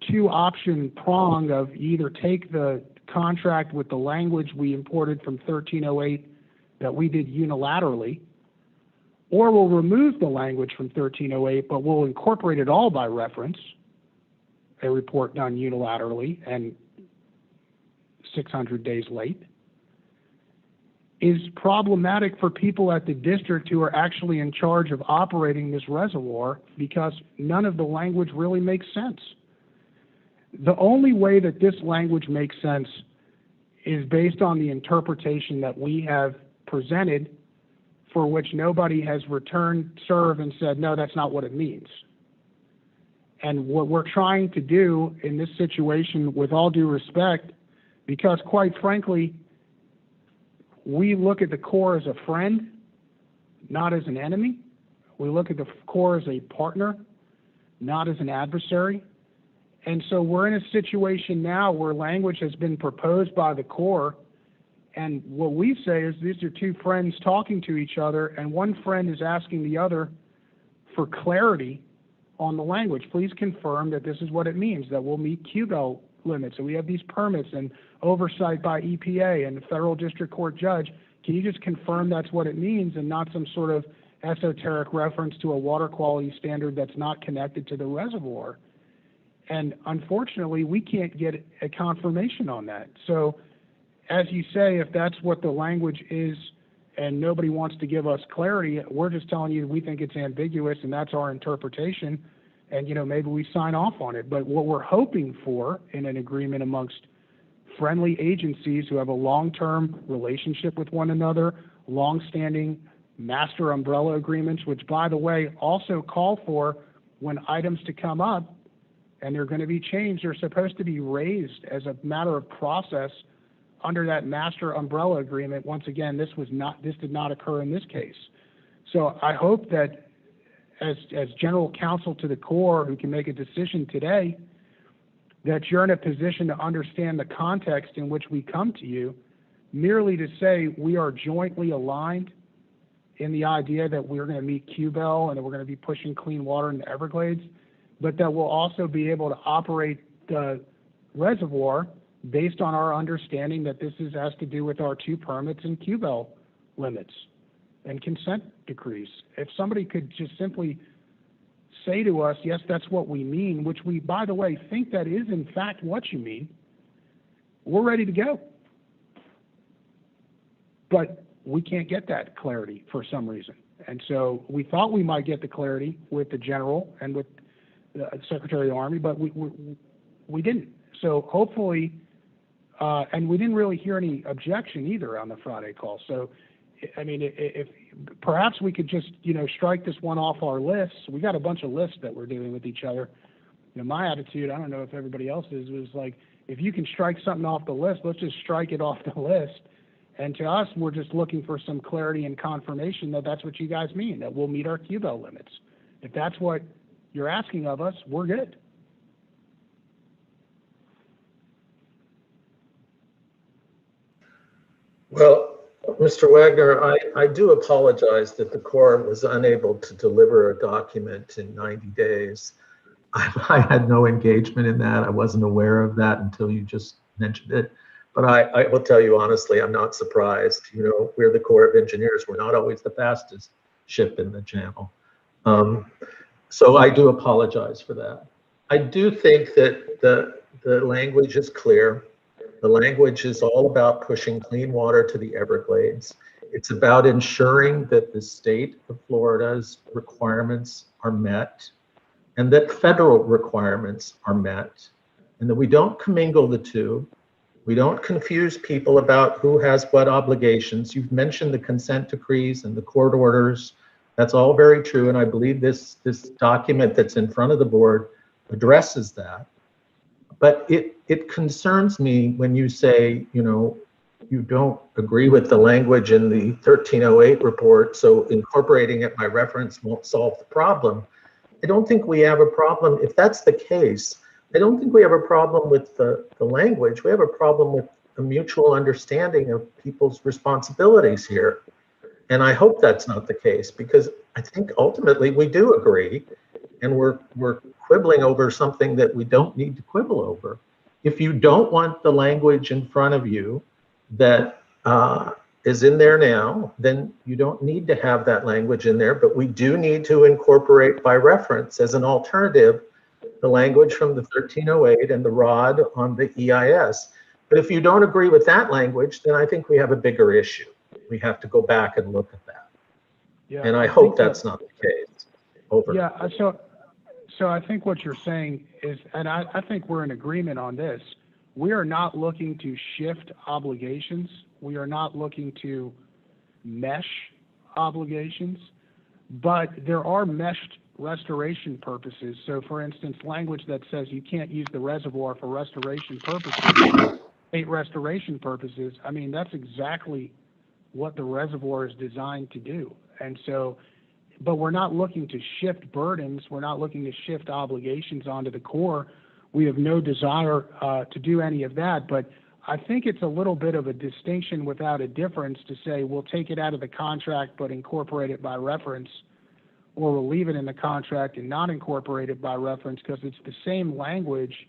two-option prong of either take the contract with the language we imported from 1308 that we did unilaterally, or we'll remove the language from 1308, but we'll incorporate it all by reference, a report done unilaterally and 600 days late, is problematic for people at the district who are actually in charge of operating this reservoir because none of the language really makes sense. The only way that this language makes sense is based on the interpretation that we have presented, for which nobody has returned serve and said, no, that's not what it means. And what we're trying to do in this situation, with all due respect, because quite frankly, we look at the Corps as a friend, not as an enemy. We look at the Corps as a partner, not as an adversary. And so we're in a situation now where language has been proposed by the Corps, and what we say is these are two friends talking to each other, and one friend is asking the other for clarity on the language. Please confirm that this is what it means, that we'll meet QBEL limits, and we have these permits and oversight by EPA and the federal district court judge. Can you just confirm that's what it means and not some sort of esoteric reference to a water quality standard that's not connected to the reservoir? And unfortunately, we can't get a confirmation on that. So as you say, if that's what the language is and nobody wants to give us clarity, we're just telling you we think it's ambiguous and that's our interpretation, and maybe we sign off on it. But what we're hoping for in an agreement amongst friendly agencies who have a long-term relationship with one another, long-standing master umbrella agreements, which, by the way, also call for when items to come up and they're going to be changed, they're supposed to be raised as a matter of process under that master umbrella agreement. Once again, this did not occur in this case. So I hope that as general counsel to the Corps, who can make a decision today, that you're in a position to understand the context in which we come to you, merely to say we are jointly aligned in the idea that we're going to meet QBEL and that we're going to be pushing clean water in the Everglades, but that we'll also be able to operate the reservoir based on our understanding that this has to do with our 2 permits and QBEL limits and consent decrees. If somebody could just simply say to us, yes, that's what we mean, which we, by the way, think that is in fact what you mean, we're ready to go. But we can't get that clarity for some reason. And so we thought we might get the clarity with the general and with the Secretary of the Army, but we didn't. So hopefully, and we didn't really hear any objection either on the Friday call. So, I mean, if perhaps we could just, strike this one off our lists. We got a bunch of lists that we're doing with each other. My attitude, I don't know if everybody else's, was like, if you can strike something off the list, let's just strike it off the list. And to us, we're just looking for some clarity and confirmation that that's what you guys mean, that we'll meet our QBEL limits. If that's what you're asking of us, we're good. Well, Mr. Wagner, I do apologize that the Corps was unable to deliver a document in 90 days. I had no engagement in that. I wasn't aware of that until you just mentioned it. But I will tell you honestly, I'm not surprised. You know, we're the Corps of Engineers. We're not always the fastest ship in the channel. So I do apologize for that. I do think that the language is clear. The language is all about pushing clean water to the Everglades. It's about ensuring that the state of Florida's requirements are met and that federal requirements are met, and that we don't commingle the two. We don't confuse people about who has what obligations. You've mentioned the consent decrees and the court orders. That's all very true, and I believe this document that's in front of the board addresses that. But it concerns me when you say, you know, you don't agree with the language in the 1308 report, so incorporating it by reference won't solve the problem. I don't think we have a problem. If that's the case, I don't think we have a problem with the language. We have a problem with the mutual understanding of people's responsibilities here. And I hope that's not the case, because I think ultimately we do agree, and we're quibbling over something that we don't need to quibble over. If you don't want the language in front of you that is in there now, then you don't need to have that language in there, but we do need to incorporate by reference as an alternative the language from the 1308 and the ROD on the EIS. But if you don't agree with that language, then I think we have a bigger issue. We have to go back and look at that. Yeah, And I hope that's not the case. Over. Yeah, so I think what you're saying is, and I think we're in agreement on this, we are not looking to shift obligations. We are not looking to mesh obligations, but there are meshed restoration purposes. So for instance, language that says you can't use the reservoir for restoration purposes, restoration purposes, I mean, that's exactly what the reservoir is designed to do. And so, but we're not looking to shift burdens. We're not looking to shift obligations onto the Corps. We have no desire to do any of that, but I think it's a little bit of a distinction without a difference to say we'll take it out of the contract but incorporate it by reference, or we'll leave it in the contract and not incorporate it by reference, because it's the same language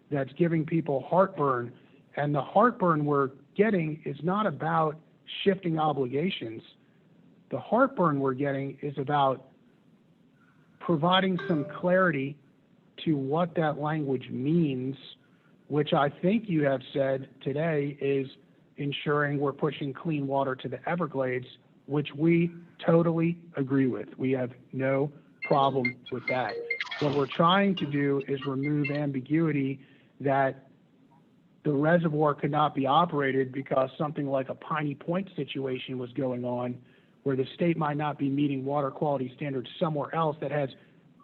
that's giving people heartburn. And the heartburn we're getting is not about shifting obligations. The heartburn we're getting is about providing some clarity to what that language means, which I think you have said today is ensuring we're pushing clean water to the Everglades, which we totally agree with. We have no problem with that. What we're trying to do is remove ambiguity that the reservoir could not be operated because something like a Piney Point situation was going on, where the state might not be meeting water quality standards somewhere else that has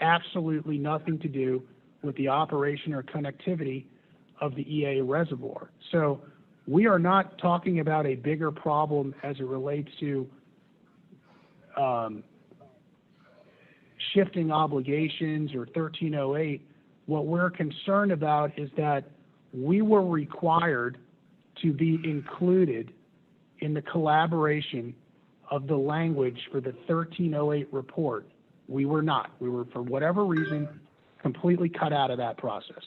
absolutely nothing to do with the operation or connectivity of the EA reservoir. So we are not talking about a bigger problem as it relates to shifting obligations or 1308. What we're concerned about is that we were required to be included in the collaboration of the language for the 1308 report. We were not. We were, for whatever reason, completely cut out of that process.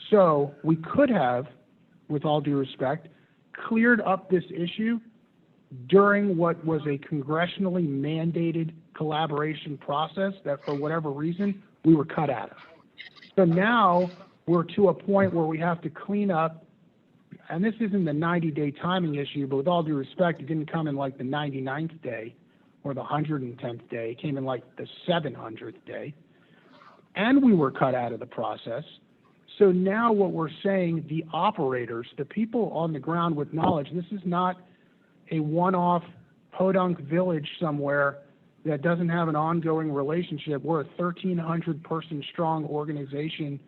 So we could have, with all due respect, cleared up this issue during what was a congressionally mandated collaboration process that, for whatever reason, we were cut out of. So now we're to a point where we have to clean up, and this isn't the 90-day timing issue, but with all due respect, it didn't come in like the 99th day or the 110th day. It came in like the 700th day. And we were cut out of the process. So now what we're saying, the operators, the people on the ground with knowledge, this is not a one-off podunk village somewhere that doesn't have an ongoing relationship. We're a 1,300-person strong organization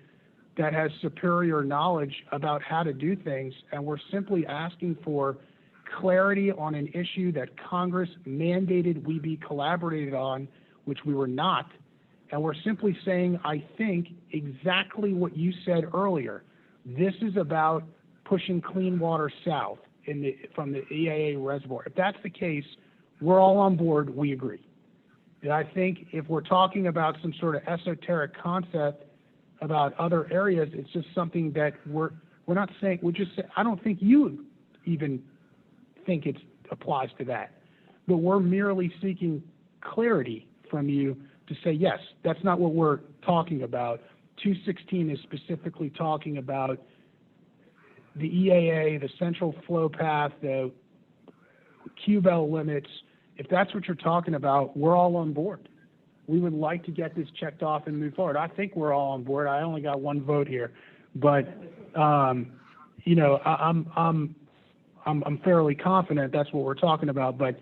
that has superior knowledge about how to do things, and we're simply asking for clarity on an issue that Congress mandated we be collaborated on, which we were not. And we're simply saying, I think, exactly what you said earlier. This is about pushing clean water south from the EAA reservoir. If that's the case, we're all on board, we agree. And I think if we're talking about some sort of esoteric concept about other areas, it's just something that We're not saying, we're just saying, I don't think you even think it applies to that. But we're merely seeking clarity from you to say, yes, that's not what we're talking about. 216 is specifically talking about the EAA, the central flow path, the QBEL limits. If that's what you're talking about, we're all on board. We would like to get this checked off and move forward. I think we're all on board. I only got one vote here, but you know, I'm fairly confident that's what we're talking about. But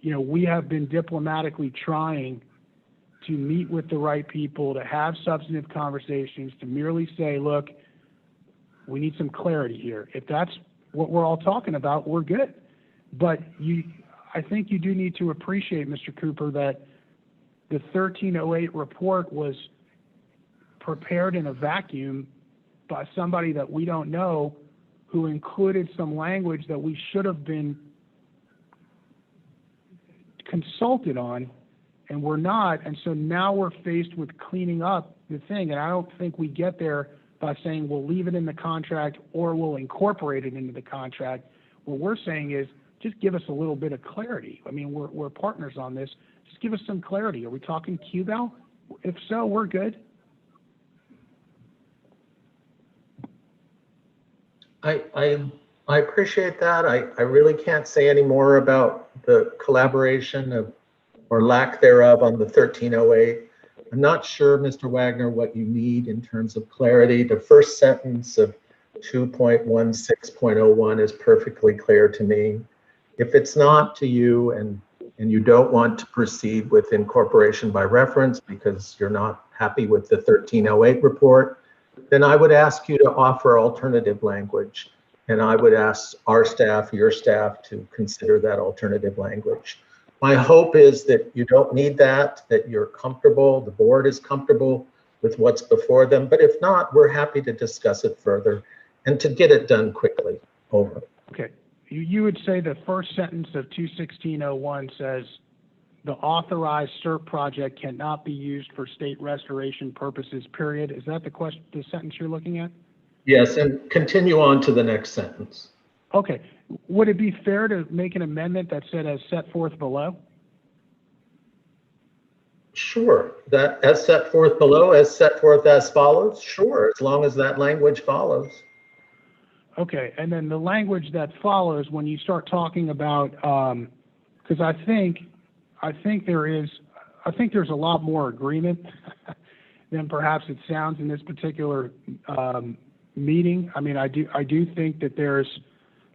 you know, we have been diplomatically trying to meet with the right people, to have substantive conversations, to merely say, look, we need some clarity here. If that's what we're all talking about, we're good. But I think you do need to appreciate, Mr. Cooper, that the 1308 report was prepared in a vacuum by somebody that we don't know, who included some language that we should have been consulted on, and we're not. And so now we're faced with cleaning up the thing. And I don't think we get there by saying we'll leave it in the contract or we'll incorporate it into the contract. What we're saying is just give us a little bit of clarity. I mean, we're partners on this. Just give us some clarity. Are we talking QBEL? If so, we're good. I appreciate that. I really can't say any more about the collaboration of, or lack thereof, on the 1308. I'm not sure, Mr. Wagner, what you need in terms of clarity. The first sentence of 2.16.01 is perfectly clear to me. If it's not to you, and you don't want to proceed with incorporation by reference because you're not happy with the 1308 report, then I would ask you to offer alternative language. And I would ask our staff, your staff, to consider that alternative language. My hope is that you don't need that you're comfortable, the board is comfortable with what's before them. But if not, we're happy to discuss it further and to get it done quickly. Over. Okay. You would say the first sentence of 216.01 says the authorized SERP project cannot be used for state restoration purposes, period. Is that the sentence you're looking at? Yes, and continue on to the next sentence. Okay. Would it be fair to make an amendment that said as set forth below? Sure. That as set forth below, as set forth as follows? Sure, as long as that language follows. Okay, and then the language that follows when you start talking about, because I think there's a lot more agreement than perhaps it sounds in this particular meeting. I mean, I do think that there's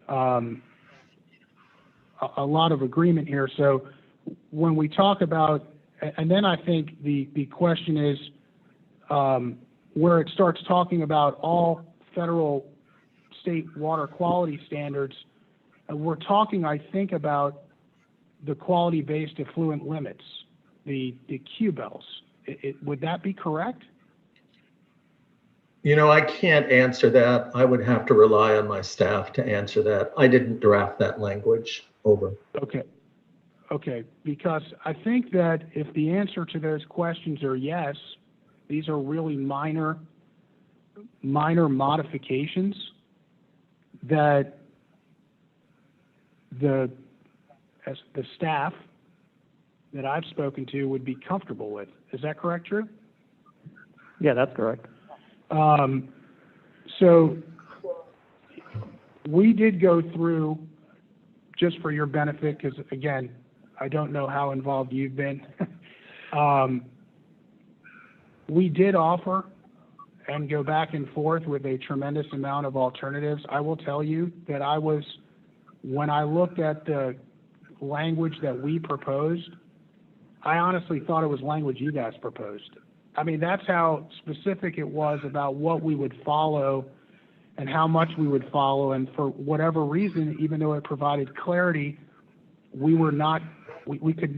a lot of agreement here. So when we talk about, and then I think the question is where it starts talking about all federal state water quality standards, we're talking, I think, about the quality-based effluent limits, the QBELs. Would that be correct? You know, I can't answer that. I would have to rely on my staff to answer that. I didn't draft that language. Over. Okay, because I think that if the answer to those questions are yes, these are really minor modifications that the staff that I've spoken to would be comfortable with. Is that correct, Drew? Yeah, that's correct. So we did go through, just for your benefit, because again, I don't know how involved you've been. We did offer and go back and forth with a tremendous amount of alternatives. I will tell you that when I looked at the language that we proposed, I honestly thought it was language you guys proposed. I mean, that's how specific it was about what we would follow and how much we would follow. And for whatever reason, even though it provided clarity, we could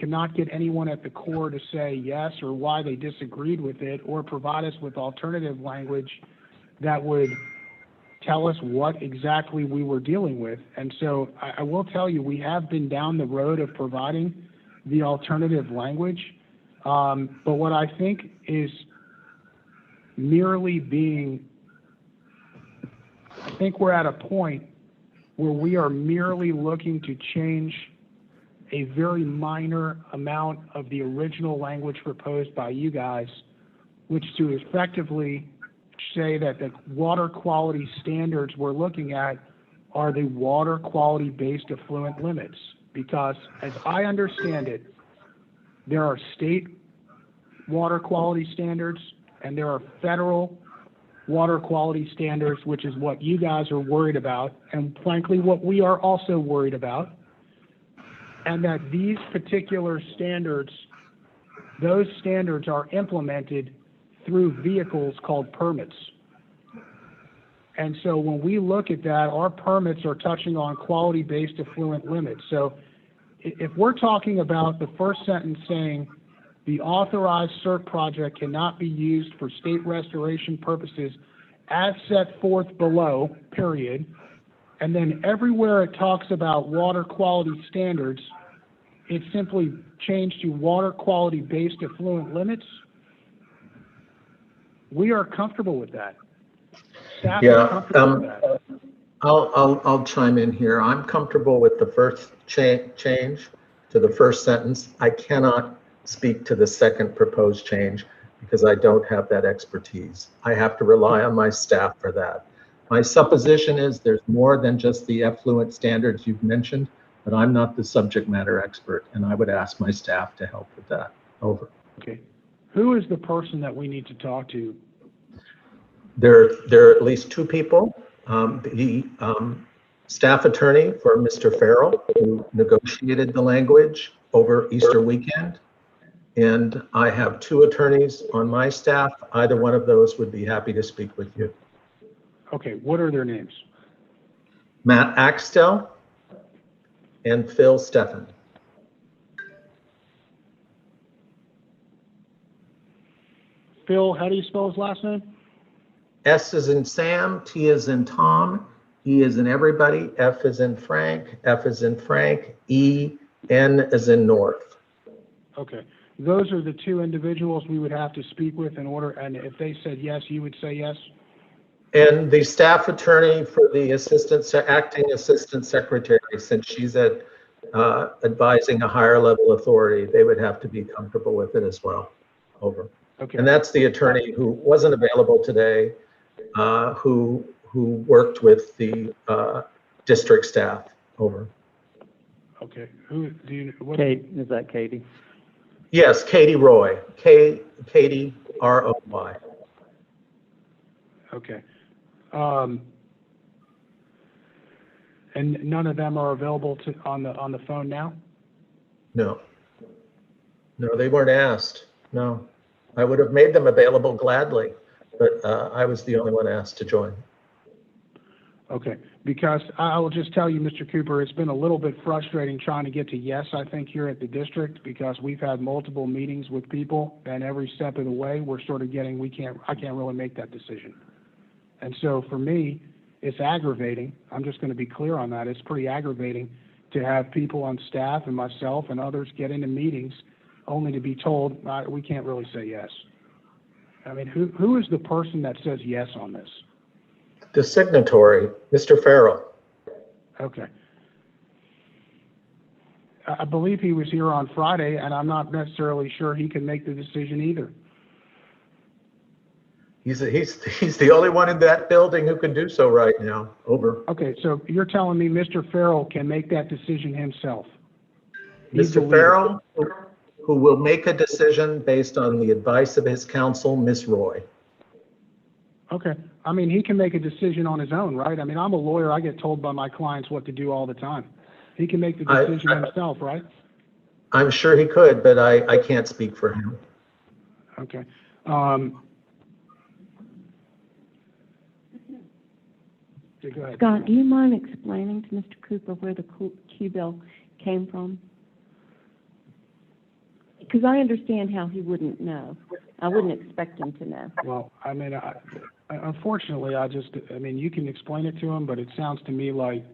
not get anyone at the core to say yes or why they disagreed with it, or provide us with alternative language that would tell us what exactly we were dealing with. And so I will tell you, we have been down the road of providing the alternative language. But what I think is merely being I think we're at a point where we are merely looking to change a very minor amount of the original language proposed by you guys, which to effectively say that the water quality standards we're looking at are the water quality based effluent limits. Because as I understand it, there are state water quality standards and there are federal water quality standards, which is what you guys are worried about, and frankly, what we are also worried about. And that these particular standards, those standards are implemented through vehicles called permits. And so when we look at that, our permits are touching on quality-based effluent limits. So if we're talking about the first sentence saying the authorized CERT project cannot be used for state restoration purposes as set forth below, period, and then everywhere it talks about water quality standards, it's simply changed to water quality based effluent limits, we are comfortable with that. Staff is comfortable with that. I'll chime in here. I'm comfortable with the first change to the first sentence. I cannot speak to the second proposed change because I don't have that expertise. I have to rely on my staff for that. My supposition is there's more than just the effluent standards you've mentioned, but I'm not the subject matter expert, and I would ask my staff to help with that. Over. Okay. Who is the person that we need to talk to? There are at least two people. The staff attorney for Mr. Farrell, who negotiated the language over Easter weekend. And I have two attorneys on my staff. Either one of those would be happy to speak with you. Okay, what are their names? Matt Axtell and Phil Steffen. Phil, how do you spell his last name? S is in Sam, T is in Tom, E is in everybody, F is in Frank, F is in Frank, E, N is in North. Okay. Those are the two individuals we would have to speak with in order, and if they said yes, you would say yes? And the staff attorney for the acting assistant secretary, since she's advising a higher level authority, they would have to be comfortable with it as well. Over. Okay. And that's the attorney who wasn't available today, who worked with the district staff. Over. Okay. Who do you? What? Kate, is that Katie? Yes, Katie Roy. Katie R-O-Y. Okay. And none of them are available on the phone now? No. No, they weren't asked. No. I would have made them available gladly, but I was the only one asked to join. Okay, because I will just tell you, Mr. Cooper, it's been a little bit frustrating trying to get to yes, I think, here at the district, because we've had multiple meetings with people, and every step of the way, we're sort of getting, I can't really make that decision. And so for me, it's aggravating. I'm just going to be clear on that. It's pretty aggravating to have people on staff and myself and others get into meetings only to be told, we can't really say yes. I mean, who is the person that says yes on this? The signatory, Mr. Farrell. Okay. I believe he was here on Friday, and I'm not necessarily sure he can make the decision either. He's the only one in that building who can do so right now. Over. Okay, so you're telling me Mr. Farrell can make that decision himself? Mr. Farrell, who will make a decision based on the advice of his counsel, Ms. Roy. Okay. I mean, he can make a decision on his own, right? I mean, I'm a lawyer. I get told by my clients what to do all the time. He can make the decision himself, right? I'm sure he could, but I can't speak for him. Okay. Go ahead. Scott, do you mind explaining to Mr. Cooper where the Q bill came from? Because I understand how he wouldn't know. I wouldn't expect him to know. Well, I mean, unfortunately, I mean, you can explain it to him, but it sounds to me like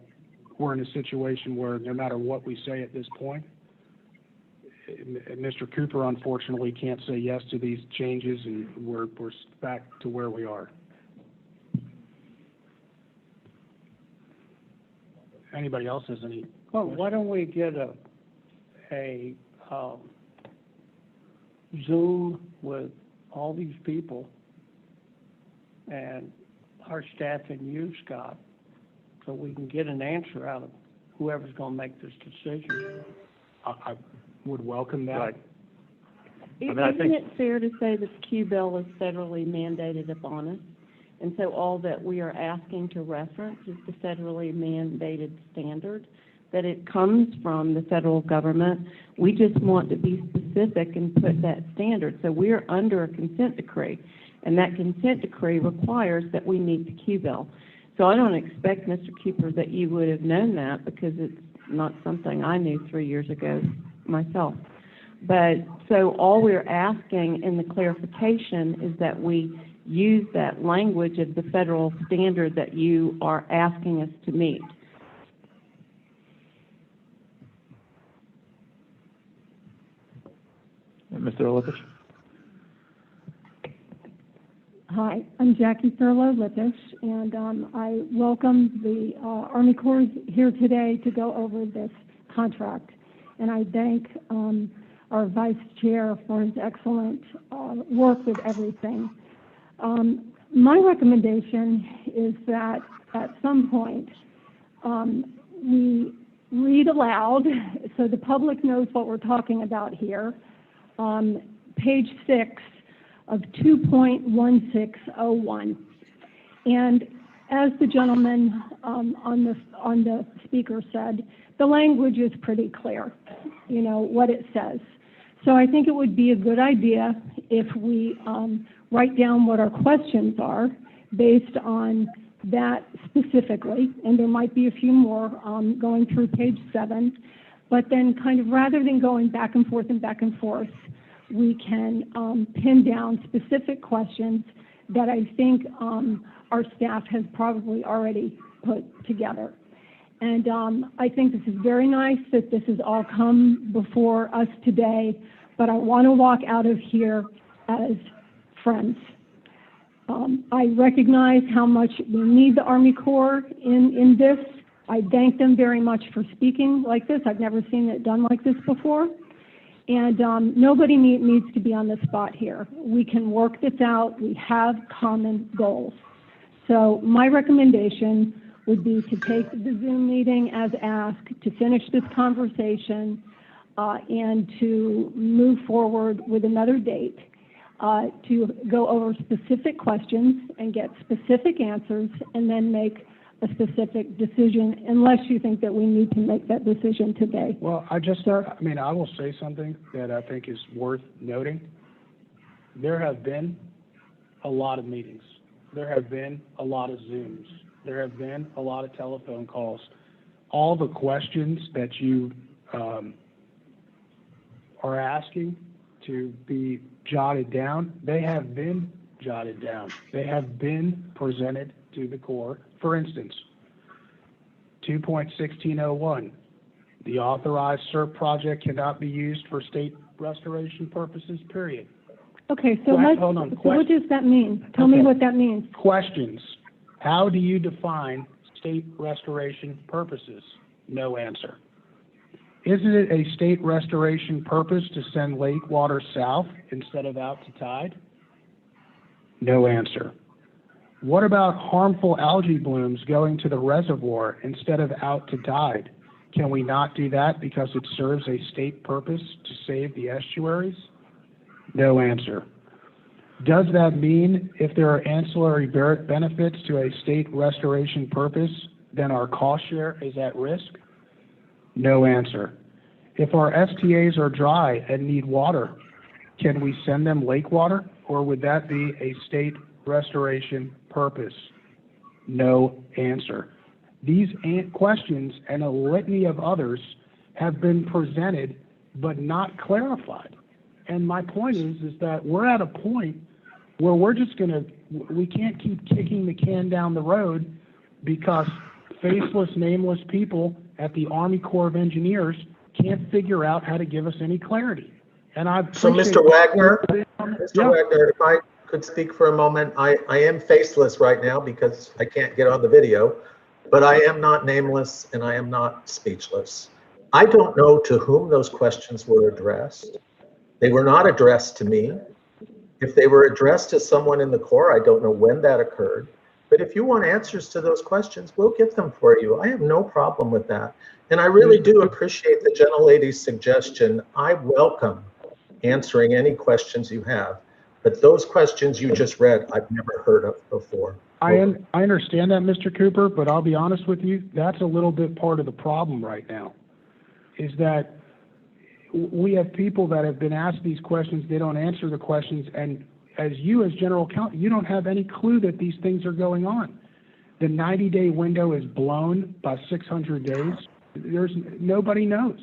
we're in a situation where no matter what we say at this point, Mr. Cooper unfortunately can't say yes to these changes, and we're back to where we are. anybody else has any. Well, why don't we get a Zoom with all these people and our staff and you, Scott, so we can get an answer out of whoever's going to make this decision. I would welcome that. Right. mean, I Isn't think- it fair to say that the Q bill is federally mandated upon us? And so all that we are asking to reference is the federally mandated standard, that it comes from the federal government. We just want to be specific and put that standard. So we're under a consent decree, and that consent decree requires that we meet the Q bill. So I don't expect, Mr. Cooper, that you would have known that, because it's not something I knew 3 years ago myself. But so all we're asking in the clarification is that we use that language of the federal standard that you are asking us to meet. Mr. Lippisch? Hi, I'm Jackie Thurlow-Lippisch, and I welcome the Army Corps here today to go over this contract. And I thank our Vice Chair for his excellent work with everything. My recommendation is that at some point we read aloud so the public knows what we're talking about here. Page 6 of 2.1601. And as the gentleman on the speaker said, the language is pretty clear, you know, what it says. So I think it would be a good idea if we write down what our questions are based on that specifically, and there might be a few more going through page 7, but then kind of rather than going back and forth, we can pin down specific questions that I think our staff has probably already put together. And I think this is very nice that this has all come before us today, but I want to walk out of here as friends. I recognize how much we need the Army Corps in this. I thank them very much for speaking like this. I've never seen it done like this before. And nobody needs to be on the spot here. We can work this out. We have common goals. So my recommendation would be to take the Zoom meeting as asked, to finish this conversation, and to move forward with another date, to go over specific questions and get specific answers, and then make a specific decision, unless you think that we need to make that decision today. Well, I will say something that I think is worth noting. There have been a lot of meetings. There have been a lot of Zooms. There have been a lot of telephone calls. All the questions that you are asking to be jotted down, they have been jotted down. They have been presented to the Corps. For instance, 2.1601, the authorized SERP project cannot be used for state restoration purposes, period. Okay, so Hold on. what does that mean? Tell me what that means. Questions. How do you define state restoration purposes? No answer. Isn't it a state restoration purpose to send lake water south instead of out to tide? No answer. What about harmful algae blooms going to the reservoir instead of out to tide? Can we not do that because it serves a state purpose to save the estuaries? No answer. Does that mean if there are ancillary benefits to a state restoration purpose, then our cost share is at risk? No answer. If our STAs are dry and need water, can we send them lake water, or would that be a state restoration purpose? No answer. These questions and a litany of others have been presented but not clarified. And my point is that we're at a point where we can't keep kicking the can down the road because faceless, nameless people at the Army Corps of Engineers can't figure out how to give us any clarity. And So, Mr. Wagner, Wagner, if I could speak for a moment, I am faceless right now because I can't get on the video. but I am not nameless and I am not speechless. I don't know to whom those questions were addressed. They were not addressed to me. If they were addressed to someone in the Corps, I don't know when that occurred. But if you want answers to those questions, we'll get them for you. I have no problem with that. And I really do appreciate the gentlelady's suggestion. I welcome answering any questions you have. But those questions you just read, I've never heard of before. I understand that, Mr. Cooper, but I'll be honest with you, that's a little bit part of the problem right now, is that we have people that have been asked these questions, they don't answer the questions, and as general counsel, you don't have any clue that these things are going on. The 90-day window is blown by 600 days. Nobody knows.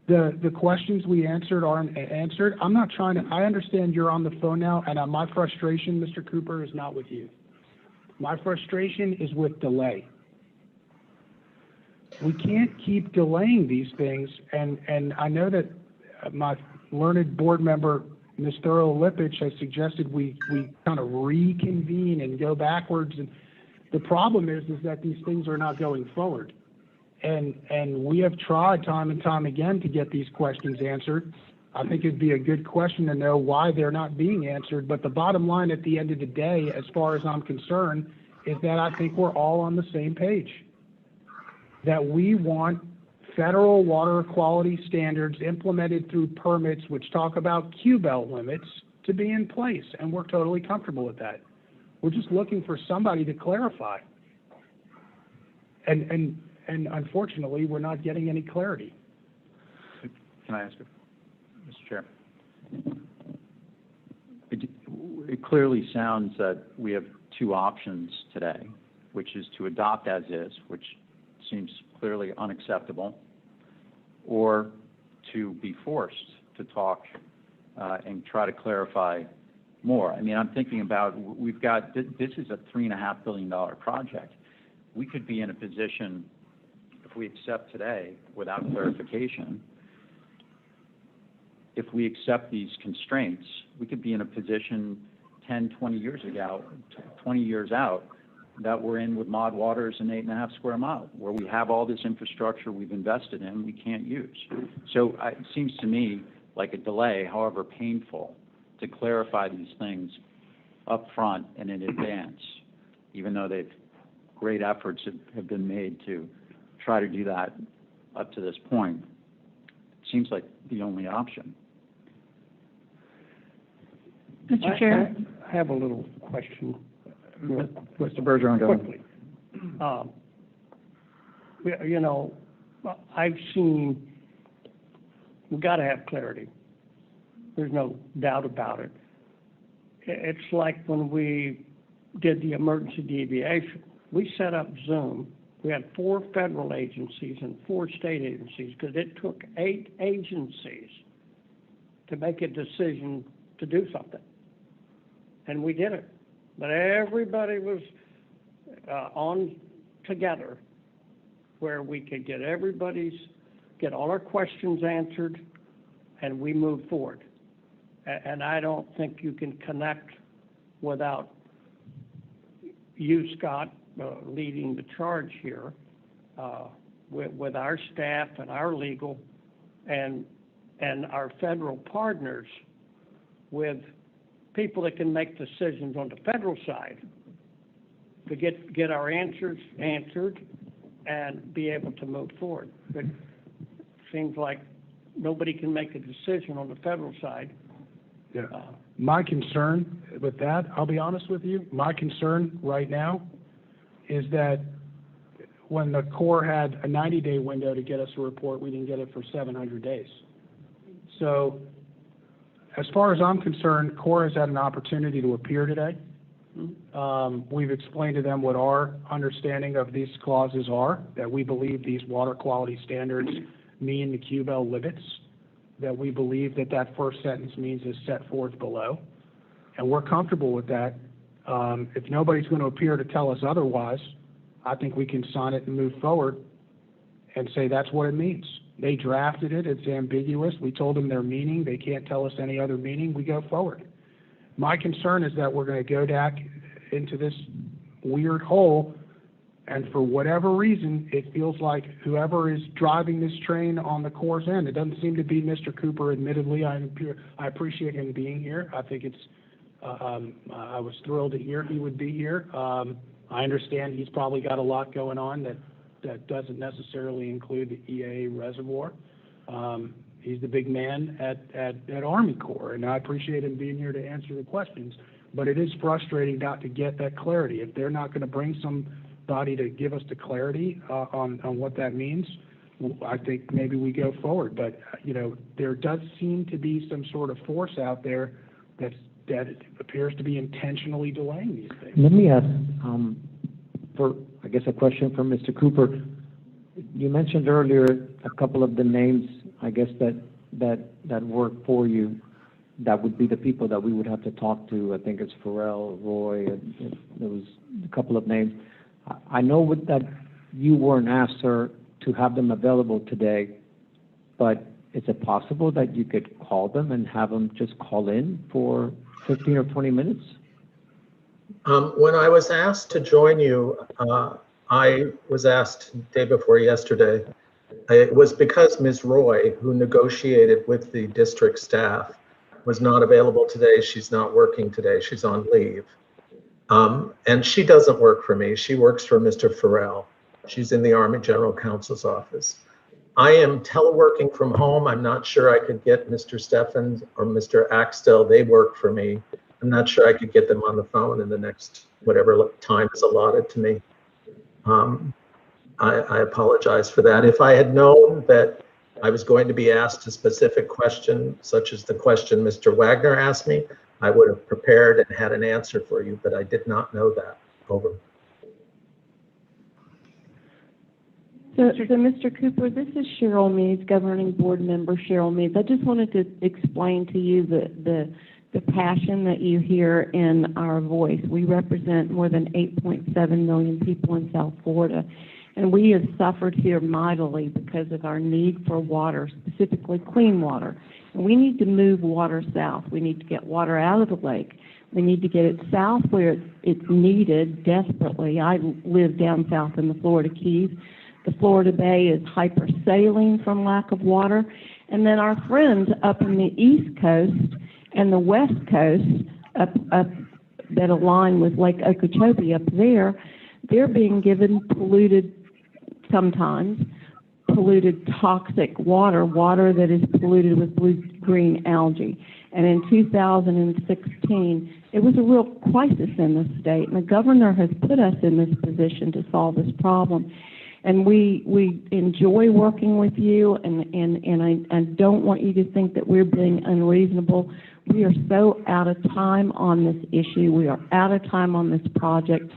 The questions we answered aren't answered. I'm not trying to, I understand you're on the phone now, and my frustration, Mr. Cooper, is not with you. My frustration is with delay. We can't keep delaying these things, and I know that my learned board member, Ms. Thurl Lipich, has suggested we kind of reconvene and go backwards, and the problem is that these things are not going forward. And we have tried time and time again to get these questions answered. I think it'd be a good question to know why they're not being answered, but the bottom line at the end of the day, as far as I'm concerned, is that I think we're all on the same page. That we want federal water quality standards implemented through permits which talk about Q-belt limits to be in place, and we're totally comfortable with that. We're just looking for somebody to clarify. And unfortunately, we're not getting any clarity. Can I ask you, Mr. Chair? It clearly sounds that we have two options today, which is to adopt as is, which seems clearly unacceptable, or to be forced to talk and try to clarify more. I mean, I'm thinking about, we've got, this is a $3.5 billion project. We could be in a position, if we accept today without clarification, if we accept these constraints, we could be in a position 10, 20 years ago, 20 years out, that we're in with Mod Waters and 8.5 square mile, where we have all this infrastructure we've invested in we can't use. So it seems to me like a delay, however painful, to clarify these things up front and in advance, even though great efforts have been made to try to do that up to this point. It seems like the only option. Mr. Chair? I have a little question. Mr. Bergeron, go ahead. Quickly. You know, I've seen, we've got to have clarity. There's no doubt about it. It's like when we did the emergency deviation. We set up Zoom. We had 4 federal agencies and 4 state agencies because it took 8 agencies to make a decision to do something. And we did it. But everybody was on together where we could get all our questions answered, and we moved forward. And I don't think you can connect without you, Scott, leading the charge here with our staff and our legal and our federal partners, with people that can make decisions on the federal side to get our answers answered and be able to move forward. It seems like nobody can make a decision on the federal side. Yeah. My concern with that, I'll be honest with you, my concern right now is that when the Corps had a 90-day window to get us a report, we didn't get it for 700 days. So as far as I'm concerned, Corps has had an opportunity to appear today. We've explained to them what our understanding of these clauses are, that we believe these water quality standards mean the Q-belt limits, that we believe that first sentence means is set forth below. And we're comfortable with that. If nobody's going to appear to tell us otherwise, I think we can sign it and move forward and say that's what it means. They drafted it. It's ambiguous. We told them their meaning. They can't tell us any other meaning. We go forward. My concern is that we're going to go back into this weird hole And for whatever reason, it feels like whoever is driving this train on the Corps' end, it doesn't seem to be Mr. Cooper, admittedly. I appreciate him being here. I think it's, I was thrilled to hear he would be here. I understand he's probably got a lot going on that doesn't necessarily include the EA reservoir. He's the big man at Army Corps, and I appreciate him being here to answer the questions. But it is frustrating not to get that clarity. If they're not going to bring somebody to give us the clarity on what that means, I think maybe we go forward. But there does seem to be some sort of force out there that appears to be intentionally delaying these things. Let me ask, I guess, a question for Mr. Cooper. You mentioned earlier a couple of the names, I guess, that work for you. That would be the people that we would have to talk to. I think it's Pharrell, Roy, and there was a couple of names. I know that you weren't asked, sir, to have them available today, but is it possible that you could call them and have them just call in for 15 or 20 minutes? When I was asked to join you, I was asked day before yesterday. It was because Ms. Roy, who negotiated with the district staff, was not available today. She's not working today. She's on leave. And she doesn't work for me. She works for Mr. Farrell. She's in the Army General Counsel's office. I am teleworking from home. I'm not sure I could get Mr. Steffens or Mr. Axtell. They work for me. I'm not sure I could get them on the phone in the next whatever time is allotted to me. I apologize for that. If I had known that I was going to be asked a specific question, such as the question Mr. Wagner asked me, I would have prepared and had an answer for you, but I did not know that. Over. So Mr. Cooper, this is Cheryl Meads, Governing Board Member Cheryl Meads. I just wanted to explain to you the passion that you hear in our voice. We represent more than 8.7 million people in South Florida, and we have suffered here mightily because of our need for water, specifically clean water. And we need to move water south. We need to get water out of the lake. We need to get it south where it's needed desperately. I live down south in the Florida Keys. The Florida Bay is hypersailing from lack of water. And then our friends up in the East Coast and the West Coast up that align with Lake Okeechobee up there, they're being given sometimes polluted toxic water that is polluted with blue-green algae. And in 2016, it was a real crisis in the state, and the governor has put us in this position to solve this problem. And we enjoy working with you, and I don't want you to think that we're being unreasonable. We are so out of time on this issue. We are out of time on this project.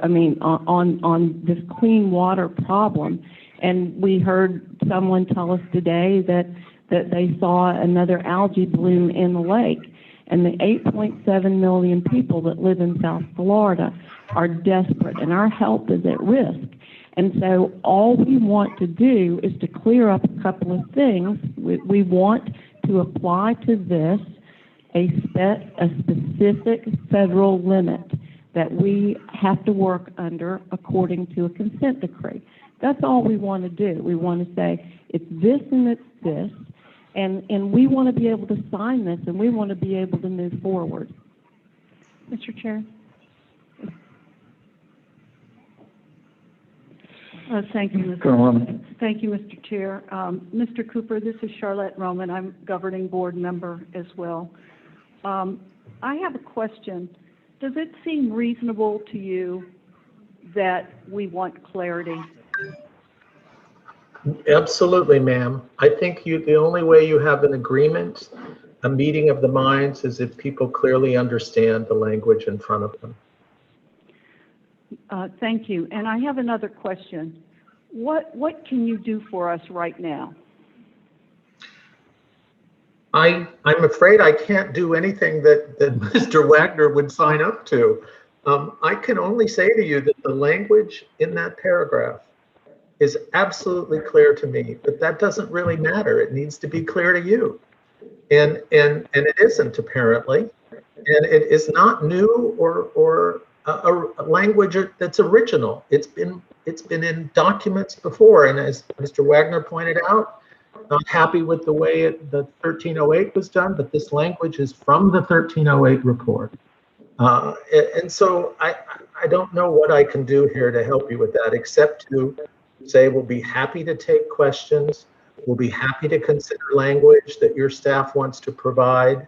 I mean, on this clean water problem. And we heard someone tell us today that they saw another algae bloom in the lake. And the 8.7 million people that live in South Florida are desperate, and our health is at risk. And so all we want to do is to clear up a couple of things. We want to apply to this a specific federal limit that we have to work under according to a consent decree. That's all we want to do. We want to say it's this and it's this, and we want to be able to sign this, and we want to be able to move forward. Mr. Chair. Thank you, Mr. Chair. Mr. Cooper, this is Charlotte Roman. I'm governing board member as well. I have a question. Does it seem reasonable to you that we want clarity? Absolutely, ma'am. I think the only way you have an agreement, a meeting of the minds, is if people clearly understand the language in front of them. Thank you. And I have another question. What can you do for us right now? I'm afraid I can't do anything that Mr. Wagner would sign up to. I can only say to you that the language in that paragraph is absolutely clear to me, but that doesn't really matter. It needs to be clear to you. And it isn't, apparently. And it is not new or a language that's original. It's been in documents before, and as Mr. Wagner pointed out, not happy with the way the 1308 was done, but this language is from the 1308 report. And so I don't know what I can do here to help you with that, except to say we'll be happy to take questions. We'll be happy to consider language that your staff wants to provide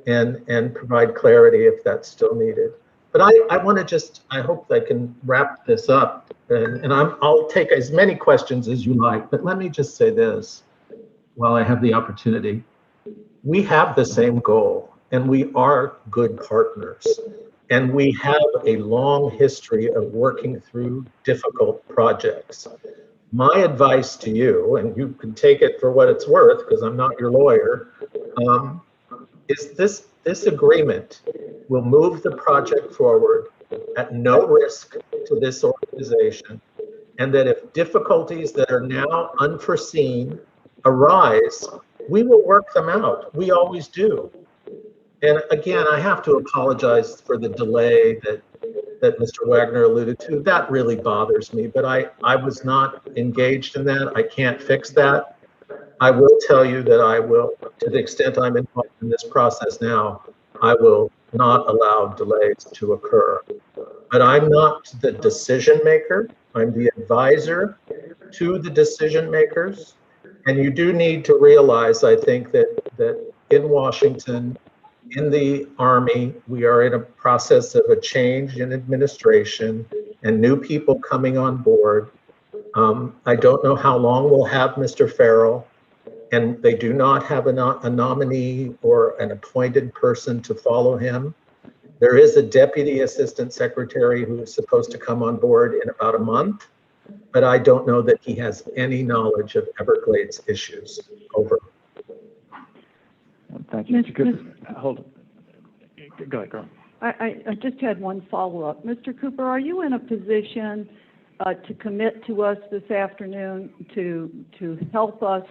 and provide clarity if that's still needed. But I want to just, I hope I can wrap this up, and I'll take as many questions as you like, but let me just say this while I have the opportunity. We have the same goal, and we are good partners, and we have a long history of working through difficult projects. My advice to you, and you can take it for what it's worth because I'm not your lawyer, is this agreement will move the project forward at no risk to this organization, and that if difficulties that are now unforeseen arise, we will work them out. We always do. And again, I have to apologize for the delay that Mr. Wagner alluded to. That really bothers me, but I was not engaged in that. I can't fix that. I will tell you that I will, to the extent I'm involved in this process now, I will not allow delays to occur. But I'm not the decision maker. I'm the advisor to the decision makers. And you do need to realize, I think, that in Washington, in the Army, we are in a process of a change in administration and new people coming on board. I don't know how long we'll have Mr. Farrell, and they do not have a nominee or an appointed person to follow him. There is a deputy assistant secretary who is supposed to come on board in about a month, but I don't know that he has any knowledge of Everglades issues. Over. Thank you. Mr. Cooper. Hold on. Go ahead, girl. I just had one follow-up. Mr. Cooper, are you in a position to commit to us this afternoon to help us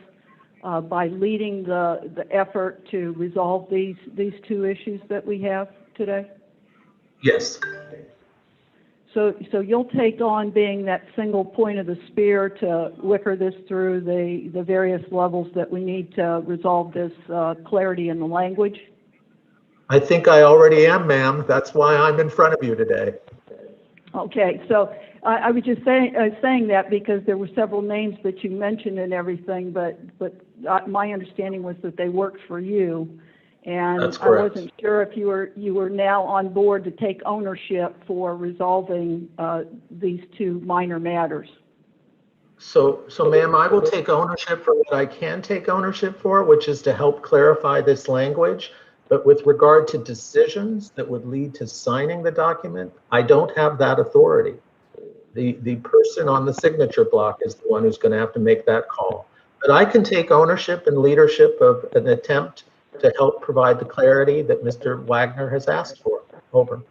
by leading the effort to resolve these two issues that we have today? Yes. So you'll take on being that single point of the spear to wicker this through the various levels that we need to resolve this clarity in the language? I think I already am, ma'am. That's why I'm in front of you today. Okay, so I was just saying that because there were several names that you mentioned and everything, but my understanding was that they worked for you, and I wasn't sure if you were now on board to take ownership for resolving these two minor matters. So ma'am, I will take ownership for what I can take ownership for, which is to help clarify this language. But with regard to decisions that would lead to signing the document, I don't have that authority. The person on the signature block is the one who's going to have to make that call. But I can take ownership and leadership of an attempt to help provide the clarity that Mr. Wagner has asked for. Over.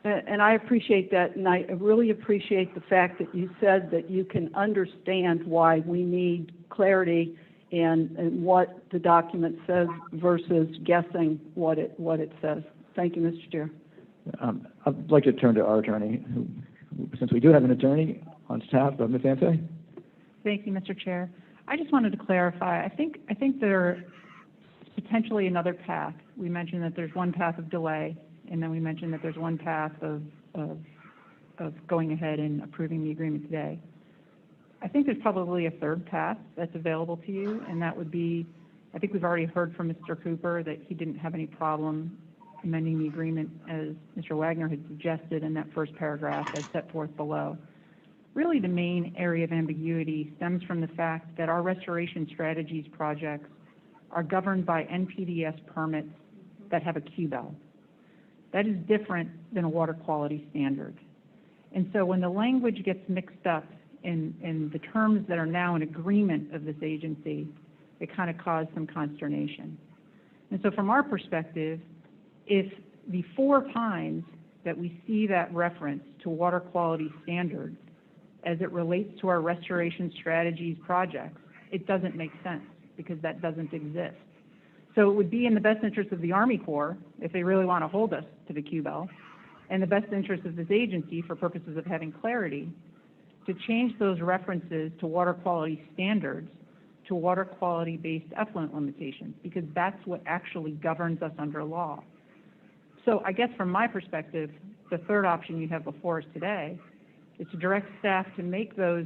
And I appreciate that, and I really appreciate the fact that you said that you can understand why we need clarity and what the document says versus guessing what it says. Thank you, Mr. Chair. I'd like to turn to our attorney, who, since we do have an attorney on staff, Ms. Ante. Thank you, Mr. Chair. I just wanted to clarify. I think there's potentially another path. We mentioned that there's one path of delay, and then we mentioned that there's one path of going ahead and approving the agreement today. I think there's probably a third path that's available to you, and that would be, I think we've already heard from Mr. Cooper that he didn't have any problem amending the agreement as Mr. Wagner had suggested in that first paragraph as set forth below. Really, the main area of ambiguity stems from the fact that our restoration strategies projects are governed by NPDES permits that have a Q-bell. That is different than a water quality standard. And so when the language gets mixed up in the terms that are now an agreement of this agency, it kind of caused some consternation. And so from our perspective, if the 4 times that we see that reference to water quality standards as it relates to our restoration strategies projects, it doesn't make sense because that doesn't exist. So it would be in the best interest of the Army Corps, if they really want to hold us to the Q-bell, in the best interest of this agency for purposes of having clarity, to change those references to water quality standards to water quality-based effluent limitations, because that's what actually governs us under law. So I guess from my perspective, the third option you have before us today is to direct staff to make those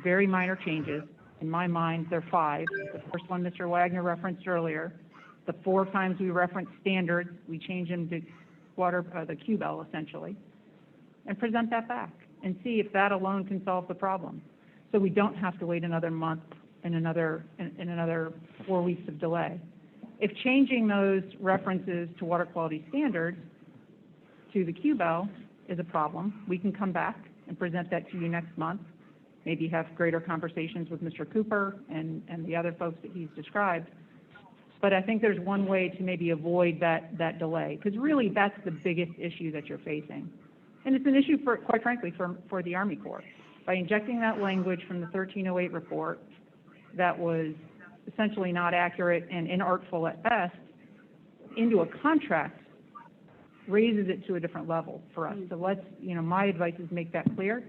very minor changes. In my mind, they're 5. The first one Mr. Wagner referenced earlier. The 4 times we reference standards, we change them to water, the QBEL essentially, and present that back and see if that alone can solve the problem. So we don't have to wait another month and another 4 weeks of delay. If changing those references to water quality standards to the QBEL is a problem, we can come back and present that to you next month, maybe have greater conversations with Mr. Cooper and the other folks that he's described. But I think there's one way to maybe avoid that delay, because really that's the biggest issue that you're facing. And it's an issue, for, quite frankly, for the Army Corps. By injecting that language from the 1308 report that was essentially not accurate and inartful at best into a contract raises it to a different level for us. So let's, my advice is make that clear.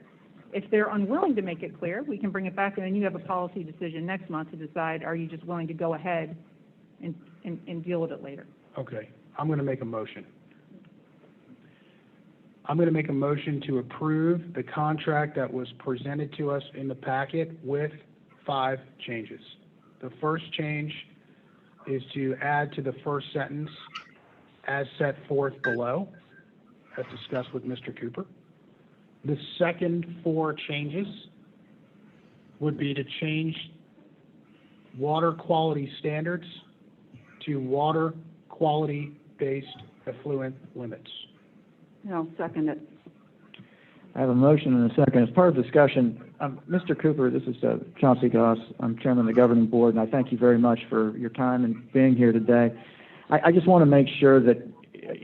If they're unwilling to make it clear, we can bring it back, and then you have a policy decision next month to decide, are you just willing to go ahead and deal with it later? Okay, I'm going to make a motion. I'm going to make a motion to approve the contract that was presented to us in the packet with 5 changes. The first change is to add to the first sentence, as set forth below, as discussed with Mr. Cooper. The second 4 changes would be to change water quality standards to water quality-based effluent limits. I'll second it. I have a motion and a second. As part of discussion, Mr. Cooper, this is Chauncey Goss. I'm chairman of the governing board, and I thank you very much for your time and being here today. I just want to make sure that,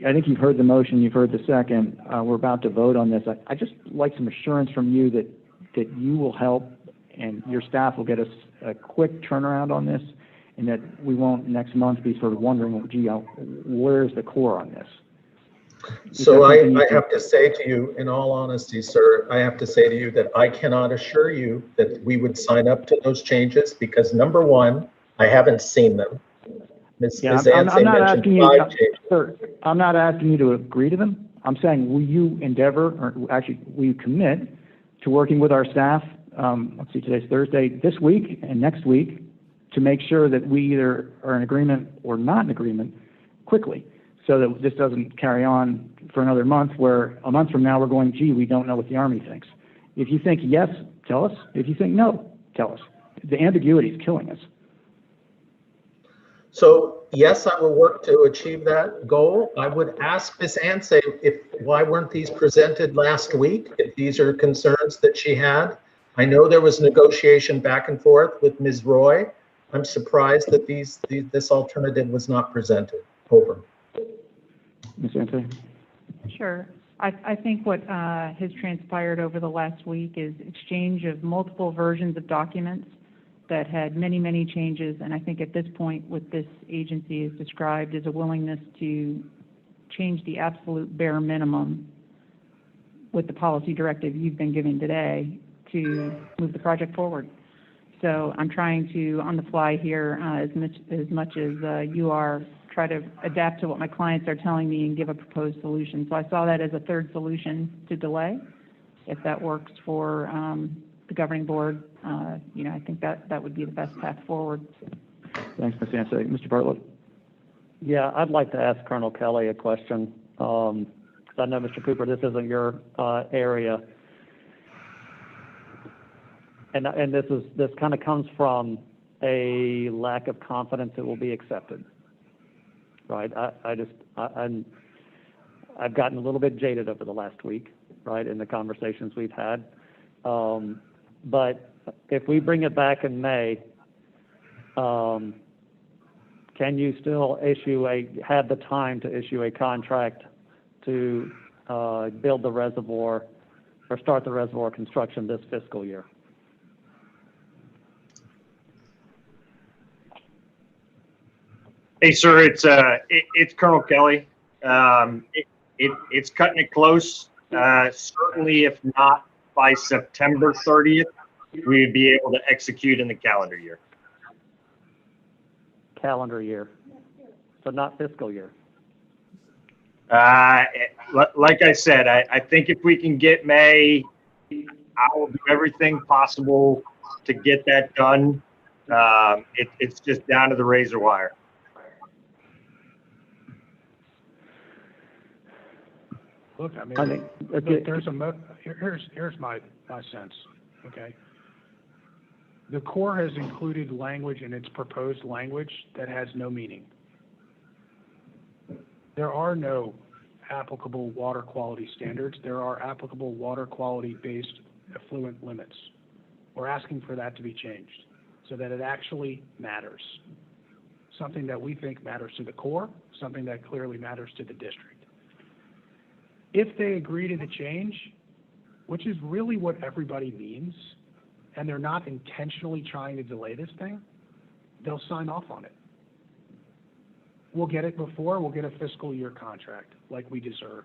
I think you've heard the motion, you've heard the second. We're about to vote on this. I just like some assurance from you that you will help and your staff will get us a quick turnaround on this, and that we won't next month be sort of wondering, gee, where's the Corps on this? So I have to say to you, in all honesty, sir, I have to say to you that I cannot assure you that we would sign up to those changes because, number one, I haven't seen them. Ms. I'm not asking you, 5 changes. sir, I'm not asking you to agree to them. I'm saying, will you endeavor, or actually, will you commit to working with our staff, let's see, today's Thursday, this week and next week, to make sure that we either are in agreement or not in agreement quickly, so that this doesn't carry on for another month, where a month from now we're going, gee, we don't know what the Army thinks. If you think yes, tell us. If you think no, tell us. The ambiguity is killing us. So yes, I will work to achieve that goal. I would ask Ms. Ansay why weren't these presented last week, if these are concerns that she had. I know there was negotiation back and forth with Ms. Roy. I'm surprised that this alternative was not presented. Over. Ms. Ansay? Sure. I think what has transpired over the last week is exchange of multiple versions of documents that had many, many changes, and I think at this point what this agency is described as a willingness to change the absolute bare minimum with the policy directive you've been giving today to move the project forward. So I'm trying to, on the fly here, as much as you are, try to adapt to what my clients are telling me and give a proposed solution. So I saw that as a third solution to delay. If that works for the governing board, I think that would be the best path forward. Thanks, Ms. Ansay. Mr. Bartlett? Yeah, I'd like to ask Colonel Kelly a question. Because I know, Mr. Cooper, this isn't your area. And this kind of comes from a lack of confidence it will be accepted, right? I've gotten a little bit jaded over the last week, right, in the conversations we've had. But if we bring it back in May, can you still have the time to issue a contract to build the reservoir or start the reservoir construction this fiscal year? Hey, sir, it's Colonel Kelly. it's cutting it close. Certainly, if not by September 30th, we would be able to execute in the calendar year. Calendar year, so not fiscal year. Like I said, I think if we can get May, I will do everything possible to get that done. It's just down to the razor wire. Look, I mean, I think, look, okay. here's my sense, okay? The Corps has included language in its proposed language that has no meaning. There are no applicable water quality standards. There are applicable water quality-based effluent limits. We're asking for that to be changed so that it actually matters. Something that we think matters to the Corps, something that clearly matters to the district. If they agree to the change, which is really what everybody means, and they're not intentionally trying to delay this thing, they'll sign off on it. We'll get it before, we'll get a fiscal year contract like we deserve.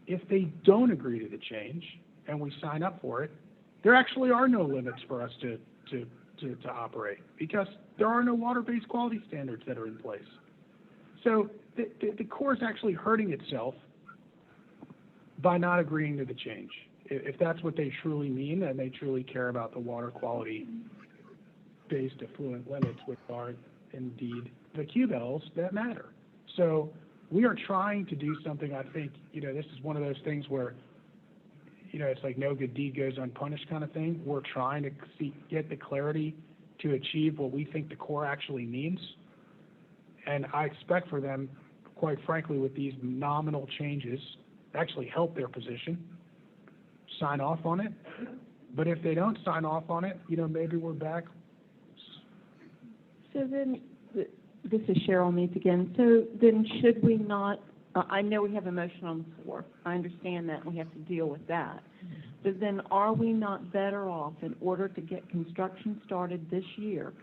If they don't agree to the change and we sign up for it, there actually are no limits for us to operate because there are no water-based quality standards that are in place. So the Corps is actually hurting itself by not agreeing to the change. If that's what they truly mean and they truly care about the water quality-based effluent limits, which are indeed the QBells that matter. So we are trying to do something. I think, this is one of those things where, it's like no good deed goes unpunished kind of thing. We're trying to get the clarity to achieve what we think the Corps actually means. And I expect for them, quite frankly, with these nominal changes, actually help their position, sign off on it. But if they don't sign off on it, maybe we're back. So then, this is Cheryl Meath again. So then should we not, I know we have a motion on the floor. I understand that, and we have to deal with that. But then are we not better off, in order to get construction started this year,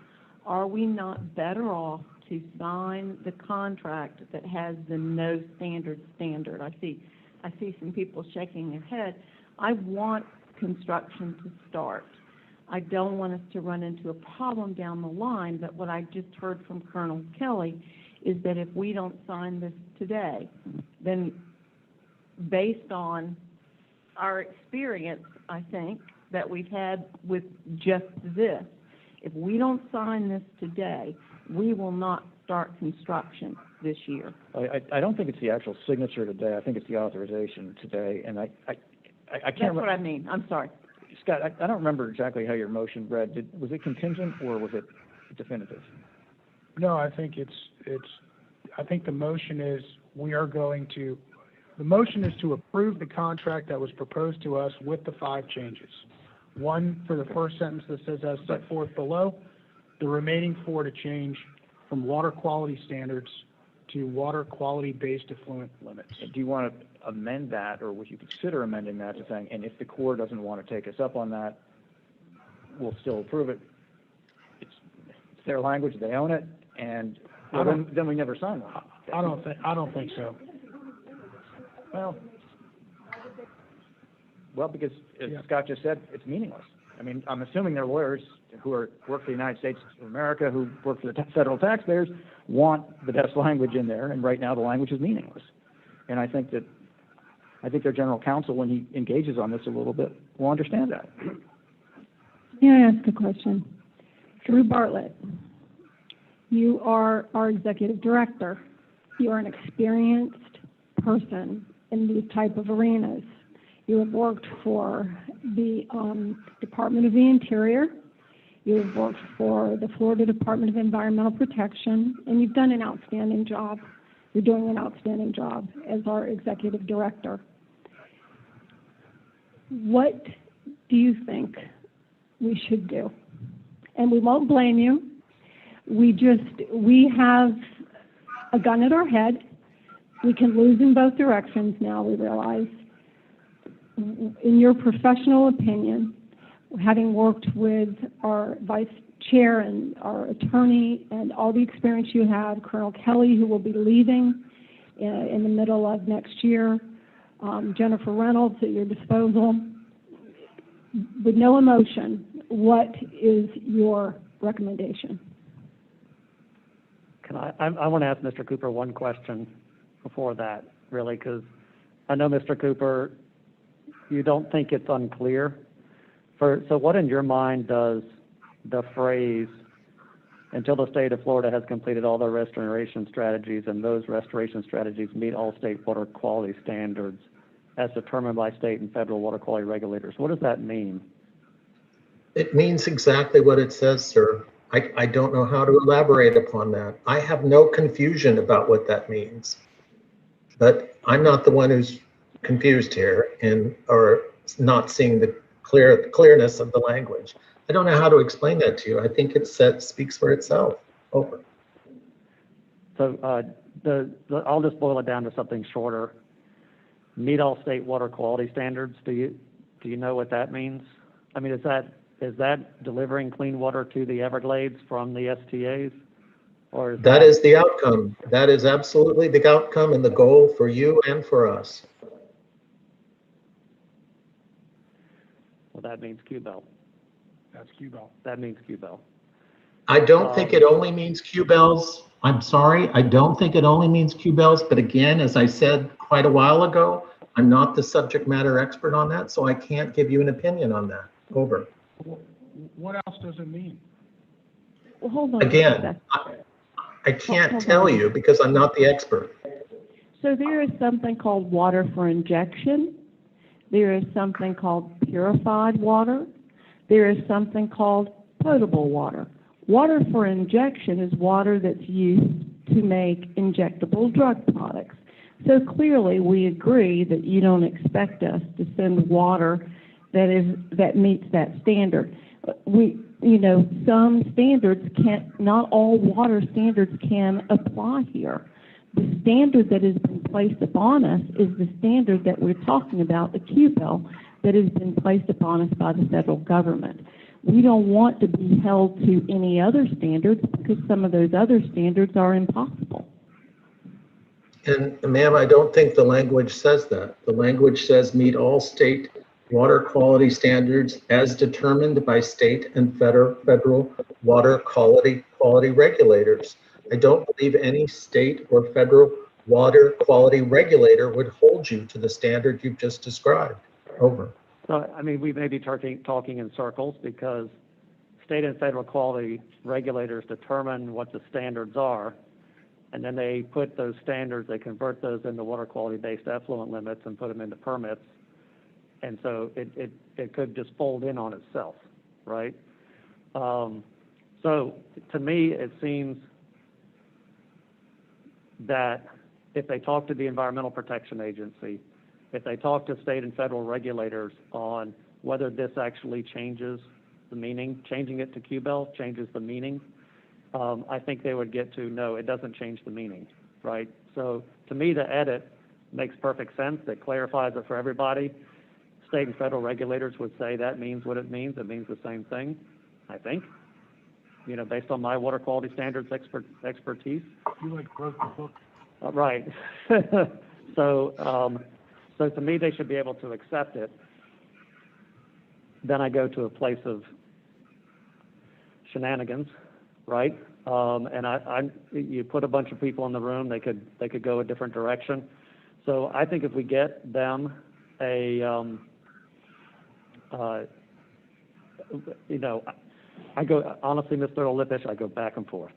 are we not better off to sign the contract that has the no standard? I see some people shaking their head. I want construction to start. I don't want us to run into a problem down the line, but what I just heard from Colonel Kelly is that if we don't sign this today, then based on our experience, I think, that we've had with just this, if we don't sign this today, we will not start construction this year. I don't think it's the actual signature today. I think it's the authorization today, and I can't remember. That's what I mean. I'm sorry. Scott, I don't remember exactly how your motion read. Was it contingent or was it definitive? No, I think I think the motion is the motion is to approve the contract that was proposed to us with the 5 changes. 1 for the first sentence that says as set forth below, the remaining 4 to change from water quality standards to water quality-based effluent limits. Do you want to amend that, or would you consider amending that to saying, and if the Corps doesn't want to take us up on that, we'll still approve it? It's their language, they own it, and then we never sign one. I don't think so. Well, because as Scott just said, it's meaningless. I mean, I'm assuming their lawyers who work for the United States of America, who work for the federal taxpayers, want the best language in there, and right now the language is meaningless. And I think their general counsel, when he engages on this a little bit, will understand that. May I ask a question? Drew Bartlett, you are our executive director. You are an experienced person in these type of arenas. You have worked for the Department of the Interior. You have worked for the Florida Department of Environmental Protection, and you've done an outstanding job. You're doing an outstanding job as our executive director. What do you think we should do? And we won't blame you. We have a gun at our head. We can lose in both directions now, we realize. In your professional opinion, having worked with our vice chair and our attorney and all the experience you have, Colonel Kelly, who will be leaving, in the middle of next year. Jennifer Reynolds at your disposal. With no emotion, what is your recommendation? Can I want to ask Mr. Cooper one question before that, really, because I know, Mr. Cooper, you don't think it's unclear. So what in your mind does the phrase, until the state of Florida has completed all their restoration strategies and those restoration strategies meet all state water quality standards as determined by state and federal water quality regulators, what does that mean? It means exactly what it says, sir. I don't know how to elaborate upon that. I have no confusion about what that means. But I'm not the one who's confused here or not seeing the clearness of the language. I don't know how to explain that to you. I think it speaks for itself. Over. So I'll just boil it down to something shorter. Meet all state water quality standards. Do you know what that means? I mean, is that delivering clean water to the Everglades from the STAs? Or that is the outcome. That is absolutely the outcome and the goal for you and for us. Well, that means QBEL. That's QBEL. That means QBEL. I don't think it only means QBELs. I'm sorry, I don't think it only means QBELs, but again, as I said quite a while ago, I'm not the subject matter expert on that, so I can't give you an opinion on that. Over. What else does it mean? Well, hold on. Again, I can't tell you because I'm not the expert. So there is something called water for injection. There is something called purified water. There is something called potable water. Water for injection is water that's used to make injectable drug products. So clearly we agree that you don't expect us to send water that meets that standard. Some standards not all water standards can apply here. The standard that has been placed upon us is the standard that we're talking about, the QBEL, that has been placed upon us by the federal government. We don't want to be held to any other standards because some of those other standards are impossible. And ma'am, I don't think the language says that. The language says meet all state water quality standards as determined by state and federal water quality regulators. I don't believe any state or federal water quality regulator would hold you to the standard you've just described. Over. So, I mean, we may be talking in circles because state and federal quality regulators determine what the standards are, and then they put those standards, they convert those into water quality-based effluent limits and put them into permits. And so it could just fold in on itself, right? So to me, it seems that if they talk to the Environmental Protection Agency, if they talk to state and federal regulators on whether this actually changes the meaning, changing it to QBEL changes the meaning, I think they would get to, no, it doesn't change the meaning, right? So to me, the edit makes perfect sense. It clarifies it for everybody. State and federal regulators would say that means what it means. It means the same thing, I think, based on my water quality standards expertise. You wrote the book. Right. So to me, they should be able to accept it. Then I go to a place of shenanigans, right? And you put a bunch of people in the room, they could go a different direction. So I think if we get them I go, honestly, Mr. Lipish, I go back and forth,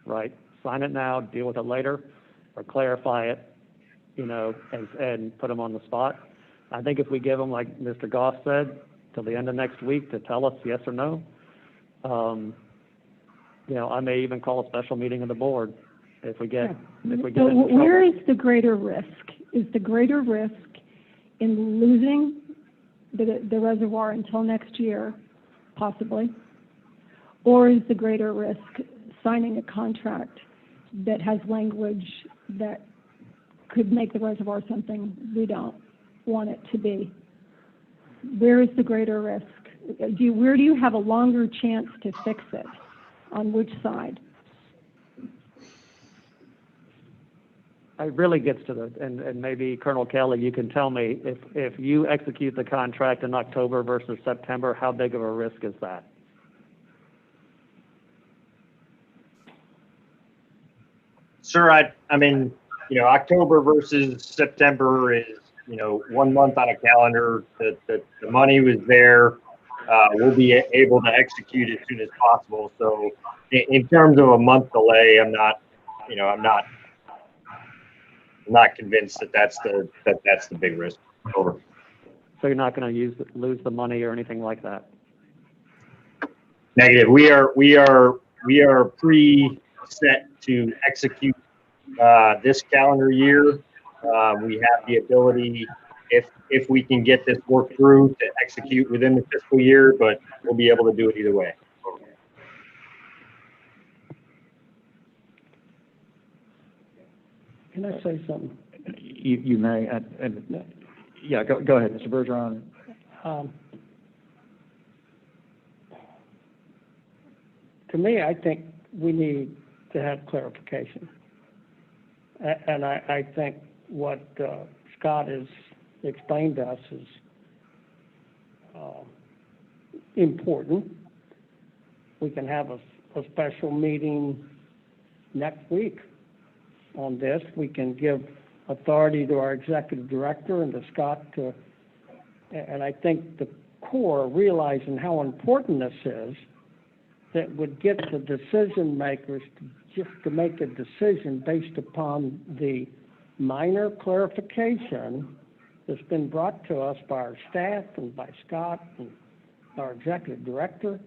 right? Sign it now, deal with it later, or clarify it, and put them on the spot. I think if we give them, like Mr. Goff said, till the end of next week to tell us yes or no, I may even call a special meeting of the board if we get Where is the greater risk? Is the greater risk in losing the reservoir until next year, possibly, or is the greater risk signing a contract that has language that could make the reservoir something we don't want it to be? Where is the greater risk? Where do you have a longer chance to fix it? On which side? it really gets to the, and maybe Colonel Kelly, you can tell me, if you execute the contract in October versus September, how big of a risk is that? Sir, I mean, October versus September is, 1 month on a calendar. The money was there. We'll be able to execute as soon as possible. So in terms of a month delay, I'm not convinced that's the big risk. Over. So you're not going to lose the money or anything like that? Negative. We are pre-set to execute this calendar year. We have the ability, if we can get this work through, to execute within the fiscal year, but we'll be able to do it either way. Can I say something? You may. Yeah, go ahead, Mr. Bergeron. To me, I think we need to have clarification. And I think what Scott has explained to us is important. We can have a special meeting next week on this. We can give authority to our executive director and to Scott and I think the Corps, realizing how important this is, that would get the decision makers to make a decision based upon the minor clarification that's been brought to us by our staff and by Scott and our executive director.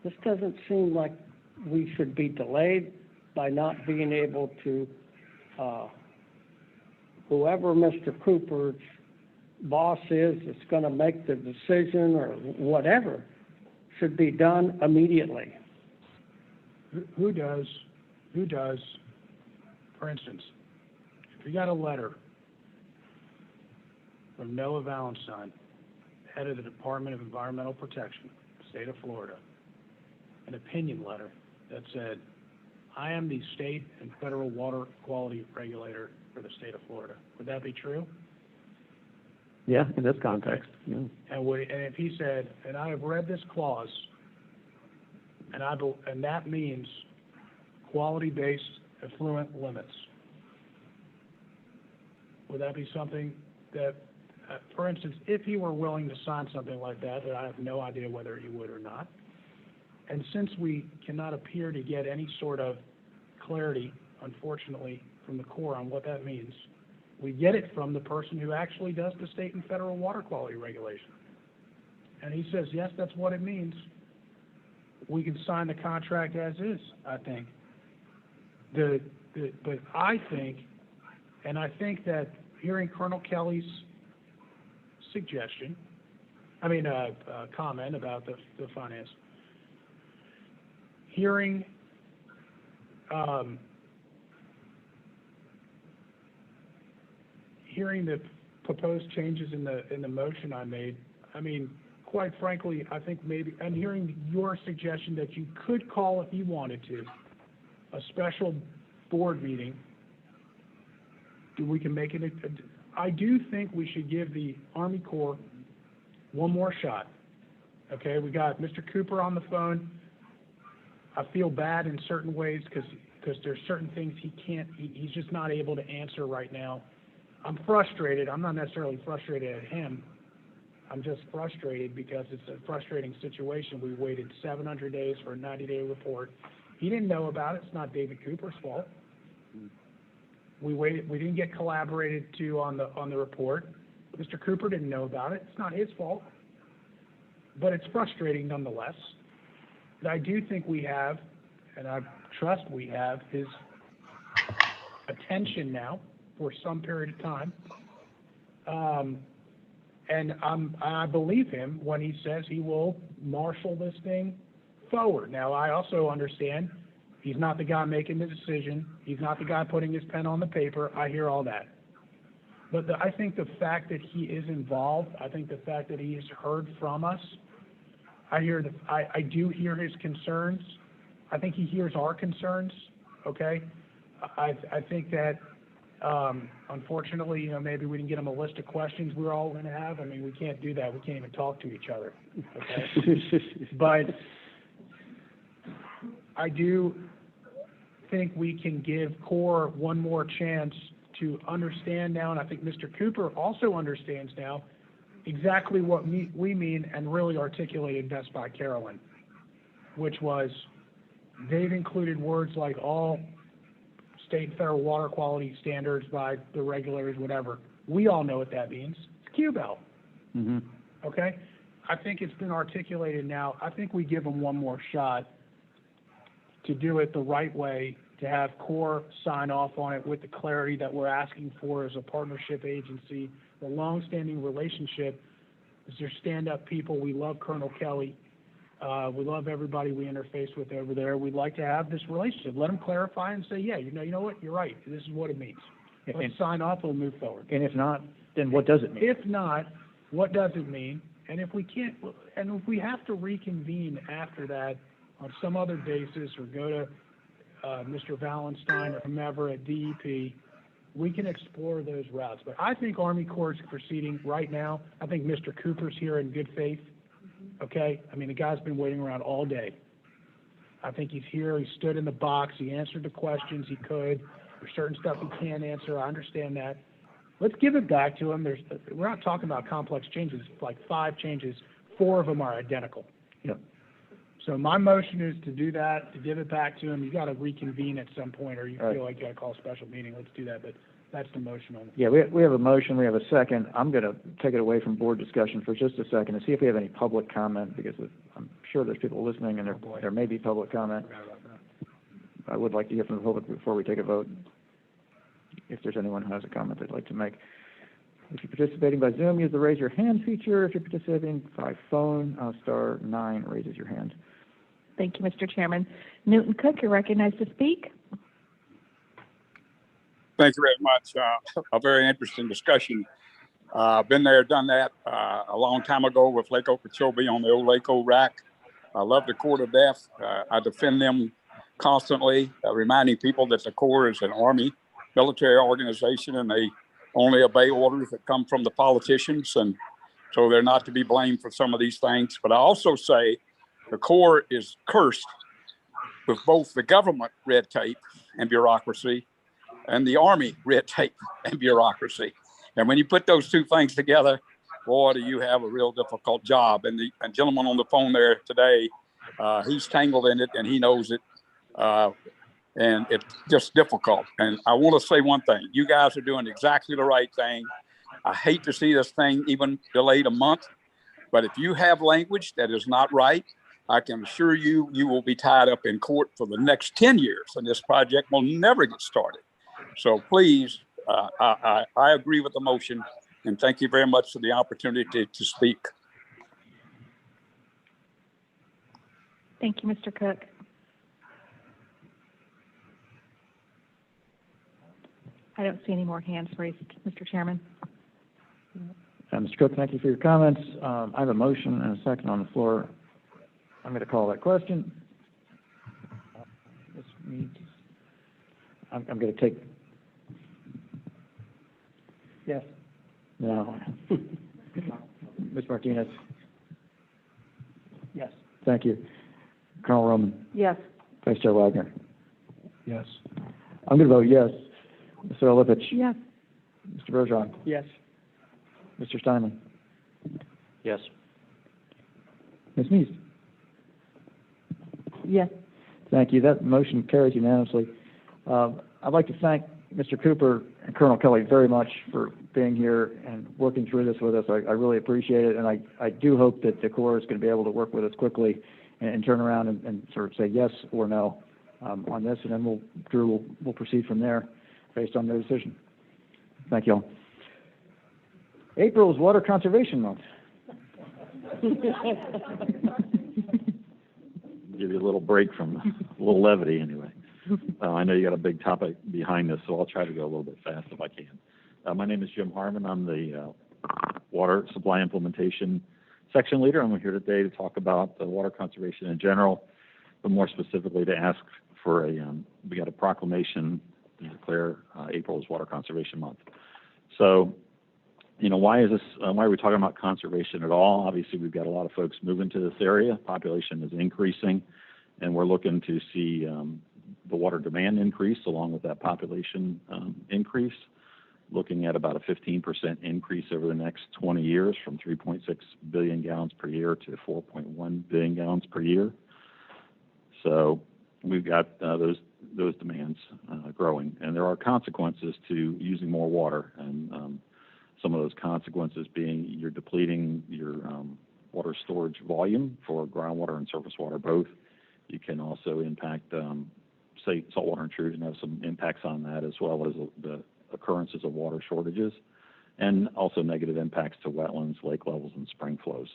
This doesn't seem like we should be delayed by not being able to, whoever Mr. Cooper's boss is that's going to make the decision or whatever, should be done immediately. Who does, for instance, if you got a letter from Noah Valenstein, head of the Department of Environmental Protection, state of Florida, an opinion letter that said, I am the state and federal water quality regulator for the state of Florida. Would that be true? Yeah, in this context. Yeah. And if he said, and I have read this clause, and that means quality-based effluent limits, would that be something that, for instance, if he were willing to sign something like that I have no idea whether he would or not, and since we cannot appear to get any sort of clarity, unfortunately, from the Corps on what that means, we get it from the person who actually does the state and federal water quality regulation. And he says, yes, that's what it means. We can sign the contract as is, I think. But I think that hearing Colonel Kelly's comment about the finance, hearing the proposed changes in the motion I made, quite frankly, I think maybe, and hearing your suggestion that you could call, if you wanted to, a special board meeting, we can make it, I do think we should give the Army Corps one more shot. Okay, we got Mr. Cooper on the phone. I feel bad in certain ways because there's certain things he's just not able to answer right now. I'm frustrated. I'm not necessarily frustrated at him. I'm just frustrated because it's a frustrating situation. We waited 700 days for a 90-day report. He didn't know about it. It's not David Cooper's fault. We waited. We didn't get collaborated to on the report. Mr. Cooper didn't know about it. It's not his fault. But it's frustrating nonetheless. But I do think we have, and I trust we have, his attention now for some period of time. And I believe him when he says he will marshal this thing forward. Now, I also understand he's not the guy making the decision. He's not the guy putting his pen on the paper. I hear all that. But I think the fact that he is involved, I think the fact that he has heard from us, I do hear his concerns. I think he hears our concerns, okay? I think that, unfortunately, maybe we didn't get them a list of questions we're all going to have. I mean, we can't do that. We can't even talk to each other. Okay? But I do think we can give CORE one more chance to understand now, and I think Mr. Cooper also understands now exactly what we mean and really articulated best by Carolyn, which was they've included words like all state and federal water quality standards by the regulators, whatever. We all know what that means. It's QBEL. Mm-hmm. Okay? I think it's been articulated now. I think we give them one more shot to do it the right way, to have CORE sign off on it with the clarity that we're asking for as a partnership agency, the long-standing relationship. As they're stand-up people, we love Colonel Kelly. We love everybody we interface with over there. We'd like to have this relationship. Let them clarify and say, yeah, you know what, you're right. This is what it means. Let's sign off, we'll move forward. And if not, then what does it mean? If not, what does it mean? And if we can't, and if we have to reconvene after that on some other basis or go to Mr. Valenstein or whomever at DEP, we can explore those routes. But I think Army Corps is proceeding right now. I think Mr. Cooper's here in good faith. Okay? I mean, the guy's been waiting around all day. I think he's here. He stood in the box. He answered the questions he could. There's certain stuff he can't answer. I understand that. Let's give it back to him. We're not talking about complex changes, like 5 changes. 4 of them are identical. Yep. So my motion is to do that, to give it back to him. You got to reconvene at some point, or you feel like you got to call a special meeting. Let's do that. But that's the motion on it. Yeah, we have a motion, we have a second. I'm going to take it away from board discussion for just a second and see if we have any public comment, because I'm sure there's people listening and there may be public comment. I would like to hear from the public before we take a vote, if there's anyone who has a comment they'd like to make. If you're participating by Zoom, use the raise your hand feature. If you're participating by phone, *9 raises your hand. Thank you, Mr. Chairman. Newton Cook, you're recognized to speak. Thank you very much. A very interesting discussion. I've been there, done that a long time ago with Lake Okeechobee on the old Lake rack. I love the Corps to death. I defend them constantly, reminding people that the Corps is an Army military organization and they only obey orders that come from the politicians. And so they're not to be blamed for some of these things. But I also say the Corps is cursed with both the government red tape and bureaucracy and the Army red tape and bureaucracy. And when you put those two things together, boy, do you have a real difficult job. And the gentleman on the phone there today, he's tangled in it and he knows it. And it's just difficult. And I want to say one thing. You guys are doing exactly the right thing. I hate to see this thing even delayed a month. But if you have language that is not right, I can assure you, you will be tied up in court for the next 10 years. And this project will never get started. So please, I agree with the motion. And thank you very much for the opportunity to speak. Thank you, Mr. Cook. I don't see any more hands raised, Mr. Chairman. Mr. Cook, thank you for your comments. I have a motion and a second on the floor. I'm going to call that question. I'm going to take. Yes. No. Ms. Martinez. Yes. Thank you. Colonel Roman. Yes. Vice Chair Wagner. Yes. I'm going to vote yes. Mr. Olivich. Yes. Mr. Bergeron. Yes. Mr. Steinman. Yes. Ms. Meese. Yes. Thank you. That motion carries unanimously. I'd like to thank Mr. Cooper and Colonel Kelly very much for being here and working through this with us. I really appreciate it, and I do hope that the Corps is going to be able to work with us quickly and turn around and sort of say yes or no on this, and then Drew will proceed from there based on their decision. Thank you all. April is Water Conservation Month. Give you a little break from a little levity anyway. I know you got a big topic behind this, so I'll try to go a little bit fast if I can. My name is Jim Harmon. I'm the Water Supply Implementation Section Leader. I'm here today to talk about water conservation in general, but more specifically to ask for we got a proclamation to declare April as Water Conservation Month. So, why are we talking about conservation at all? Obviously, we've got a lot of folks moving to this area. Population is increasing, and we're looking to see the water demand increase along with that population increase, looking at about a 15% increase over the next 20 years from 3.6 billion gallons per year to 4.1 billion gallons per year. So we've got those demands growing, and there are consequences to using more water, and some of those consequences being you're depleting your water storage volume for groundwater and surface water both. You can also impact, say, saltwater intrusion, have some impacts on that, as well as the occurrences of water shortages, and also negative impacts to wetlands, lake levels, and spring flows.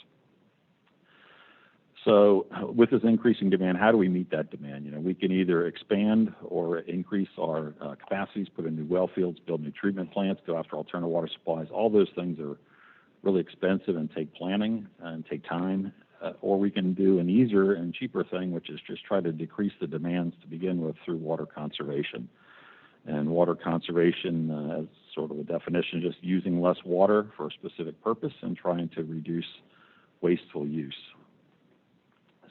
So with this increasing demand, how do we meet that demand? We can either expand or increase our capacities, put in new well fields, build new treatment plants, go after alternative water supplies. All those things are really expensive and take planning and take time. Or we can do an easier and cheaper thing, which is just try to decrease the demands to begin with through water conservation. And water conservation, as sort of a definition, just using less water for a specific purpose and trying to reduce wasteful use.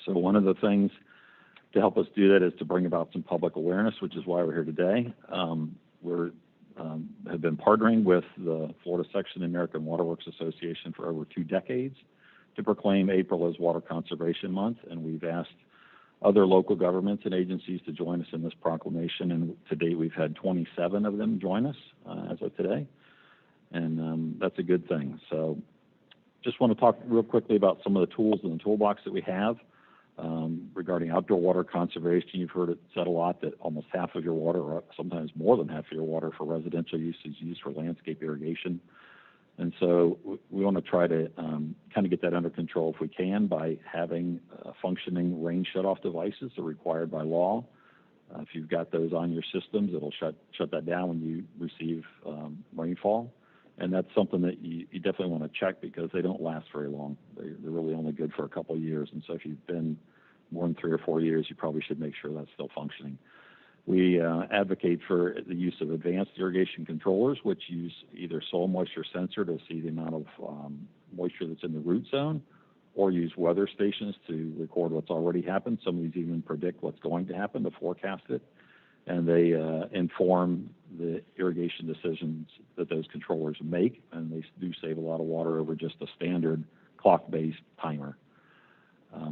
So one of the things to help us do that is to bring about some public awareness, which is why we're here today. Have been partnering with the Florida section of the American Water Works Association for over 2 decades to proclaim April as Water Conservation Month, and we've asked other local governments and agencies to join us in this proclamation, and to date we've had 27 of them join us as of today, and that's a good thing. So just want to talk real quickly about some of the tools in the toolbox that we have. Regarding outdoor water conservation, you've heard it said a lot that almost half of your water, or sometimes more than half of your water for residential use, is used for landscape irrigation. And so we want to try to kind of get that under control if we can by having functioning rain shutoff devices that are required by law. If you've got those on your systems, it'll shut that down when you receive rainfall. And that's something that you definitely want to check because they don't last very long. They're really only good for a couple of years. And so if you've been more than 3 or 4 years, you probably should make sure that's still functioning. We advocate for the use of advanced irrigation controllers, which use either soil moisture sensor to see the amount of moisture that's in the root zone, or use weather stations to record what's already happened. Some of these even predict what's going to happen to forecast it. And they inform the irrigation decisions that those controllers make, and they do save a lot of water over just a standard clock-based timer.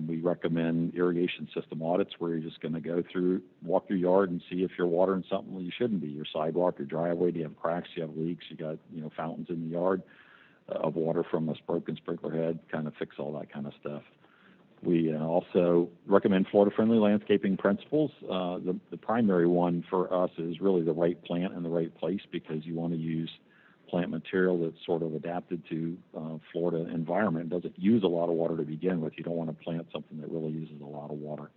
We recommend irrigation system audits where you're just going to go through, walk your yard and see if you're watering something you shouldn't be. Your sidewalk, your driveway, do you have cracks, do you have leaks, you got fountains in the yard of water from a broken sprinkler head, kind of fix all that kind of stuff. We also recommend Florida-friendly landscaping principles. The primary one for us is really the right plant in the right place because you want to use plant material that's sort of adapted to Florida environment. It doesn't use a lot of water to begin with. You don't want to plant something that really uses a lot of water.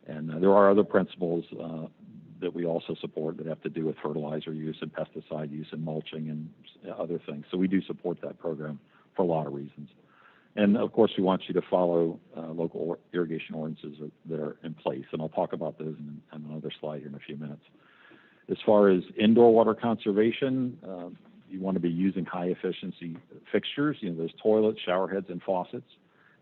And there are other principles that we also support that have to do with fertilizer use and pesticide use and mulching and other things. So we do support that program for a lot of reasons. And of course, we want you to follow local irrigation ordinances that are in place. And I'll talk about those in another slide here in a few minutes. As far as indoor water conservation, you want to be using high efficiency fixtures, those toilets, shower heads, and faucets.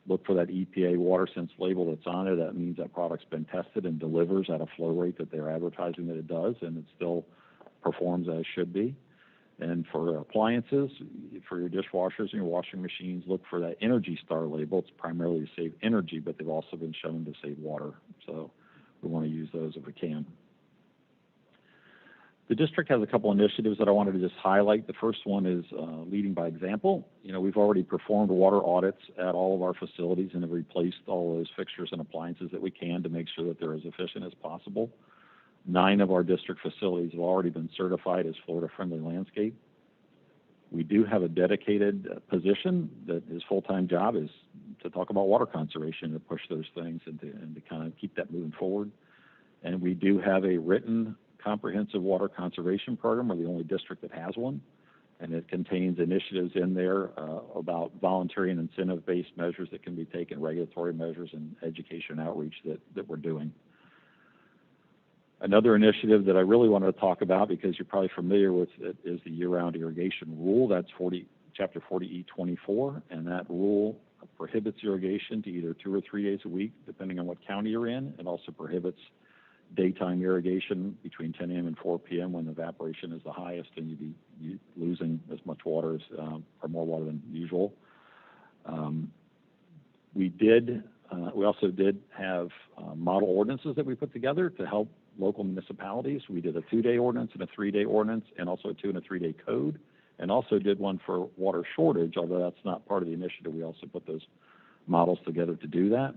Look for that EPA WaterSense label that's on it. That means that product's been tested and delivers at a flow rate that they're advertising that it does, and it still performs as it should be. And for appliances, for your dishwashers and your washing machines, look for that Energy Star label. It's primarily to save energy, but they've also been shown to save water. So we want to use those if we can. The district has a couple initiatives that I wanted to just highlight. The first one is leading by example. We've already performed water audits at all of our facilities and have replaced all those fixtures and appliances that we can to make sure that they're as efficient as possible. 9 of our district facilities have already been certified as Florida-friendly landscape. We do have a dedicated position that his full-time job is to talk about water conservation, to push those things and to kind of keep that moving forward. And we do have a written comprehensive water conservation program. We're the only district that has one, and it contains initiatives in there about voluntary and incentive-based measures that can be taken, regulatory measures, and education outreach that we're doing. Another initiative that I really wanted to talk about, because you're probably familiar with it, is the year-round irrigation rule. That's Chapter 40E24, and that rule prohibits irrigation to either 2 or 3 days a week, depending on what county you're in. It also prohibits daytime irrigation between 10 a.m. and 4 p.m. when evaporation is the highest and you'd be losing as much water as, or more water than usual. We also did have model ordinances that we put together to help local municipalities. We did a 2-day ordinance and a 3-day ordinance, and also a 2- and a 3-day code, and also did one for water shortage, although that's not part of the initiative. We also put those models together to do that.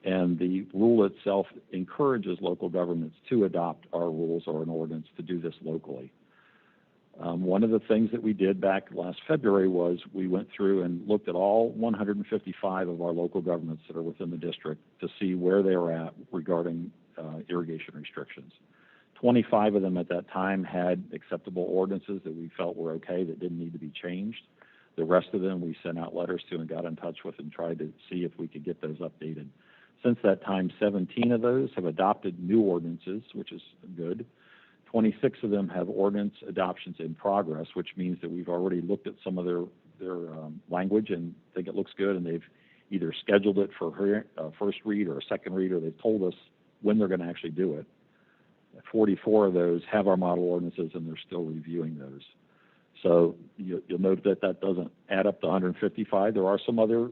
And the rule itself encourages local governments to adopt our rules or an ordinance to do this locally. One of the things that we did back last February was we went through and looked at all 155 of our local governments that are within the district to see where they were at regarding irrigation restrictions. 25 of them at that time had acceptable ordinances that we felt were okay, that didn't need to be changed. The rest of them we sent out letters to and got in touch with and tried to see if we could get those updated. Since that time, 17 of those have adopted new ordinances, which is good. 26 of them have ordinance adoptions in progress, which means that we've already looked at some of their language and think it looks good, and they've either scheduled it for first read or a second read, or they've told us when they're going to actually do it. 44 of those have our model ordinances, and they're still reviewing those. So you'll note that that doesn't add up to 155. There are some other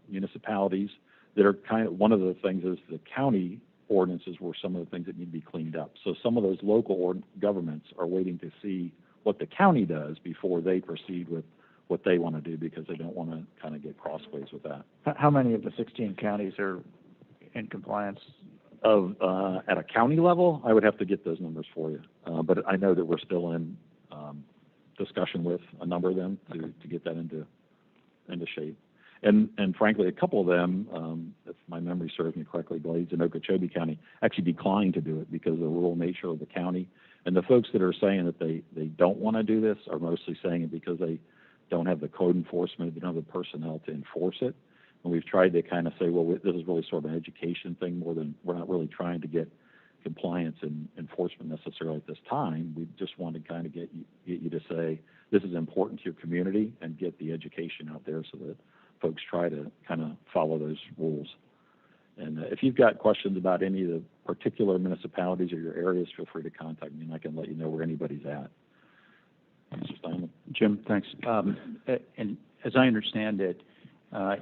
municipalities that are one of the things is the county ordinances were some of the things that need to be cleaned up. So some of those local governments are waiting to see what the county does before they proceed with what they want to do, because they don't want to kind of get crossways with that. How many of the 16 counties are in compliance? At a county level, I would have to get those numbers for you. But I know that we're still in discussion with a number of them to get that into shape. And frankly, a couple of them, if my memory serves me correctly, Glades and Okeechobee County, actually declined to do it because of the rural nature of the county. And the folks that are saying that they don't want to do this are mostly saying it because they don't have the code enforcement, they don't have the personnel to enforce it. And we've tried to kind of say, well, this is really sort of an education thing more than we're not really trying to get compliance and enforcement necessarily at this time. We just want to kind of get you to say, this is important to your community, and get the education out there so that folks try to kind of follow those rules. And if you've got questions about any of the particular municipalities or your areas, feel free to contact me, and I can let you know where anybody's at. Mr. Steinman? Jim, thanks. And as I understand it,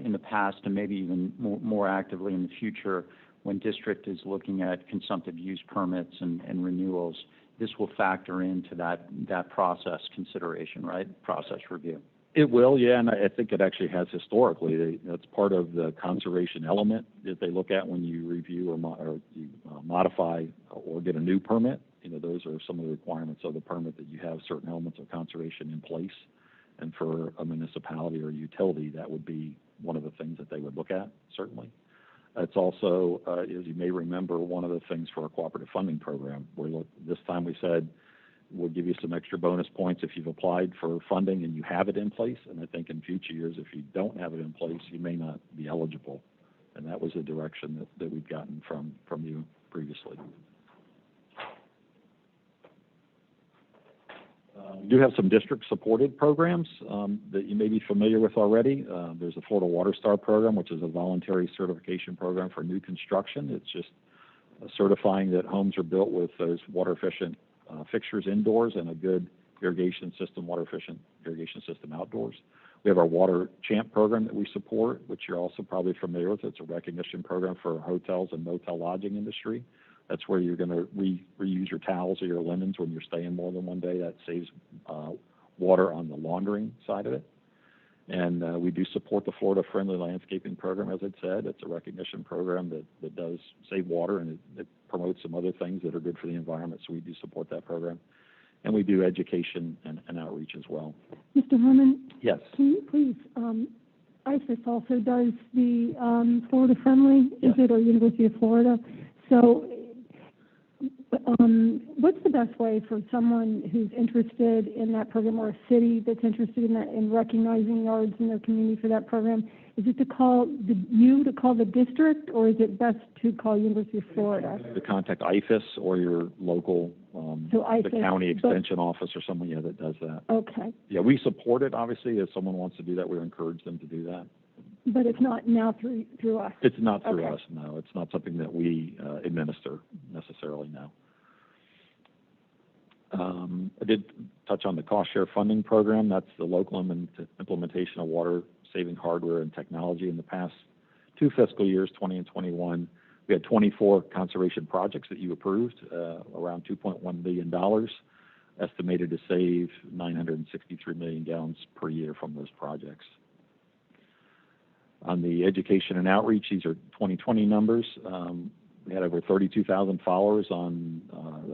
in the past, and maybe even more actively in the future, when district is looking at consumptive use permits and renewals, this will factor into that process consideration, right? Process review. It will, yeah, and I think it actually has historically. That's part of the conservation element that they look at when you review or you modify or get a new permit. Those are some of the requirements of the permit, that you have certain elements of conservation in place. And for a municipality or a utility, that would be one of the things that they would look at, certainly. It's also, as you may remember, one of the things for our cooperative funding program. This time we said, we'll give you some extra bonus points if you've applied for funding and you have it in place. And I think in future years, if you don't have it in place, you may not be eligible. And that was the direction that we've gotten from you previously. We do have some district-supported programs that you may be familiar with already. There's the Florida Water Star program, which is a voluntary certification program for new construction. It's just certifying that homes are built with those water-efficient fixtures indoors and a good irrigation system, water-efficient irrigation system outdoors. We have our Water Champ program that we support, which you're also probably familiar with. It's a recognition program for hotels and motel lodging industry. That's where you're going to reuse your towels or your linens when you're staying more than one day. That saves water on the laundering side of it. And we do support the Florida Friendly Landscaping Program, as I said. It's a recognition program that does save water, and it promotes some other things that are good for the environment, so we do support that program. And we do education and outreach as well. Mr. Herman? Yes. Can you please, ISIS also does the Florida Friendly, Yes. is it, or University of Florida? So what's the best way for someone who's interested in that program, or a city that's interested in that, in recognizing yards in their community for that program? Is it to call the district, or is it best to call University of Florida? To contact IFAS or your local, So the IFAS, county but- extension office or someone, yeah, that does that. Okay, Yeah, we support it, obviously. If someone wants to do that, we encourage them to do that. but it's not now through us? It's not through Okay. us, no. It's not something that we administer necessarily, no. I did touch on the cost share funding program. That's the local implementation of water saving hardware and technology. In the past 2 fiscal years, 20 and 21, we had 24 conservation projects that you approved, around $2.1 billion, estimated to save 963 million gallons per year from those projects. On the education and outreach, these are 2020 numbers. We had over 32,000 followers on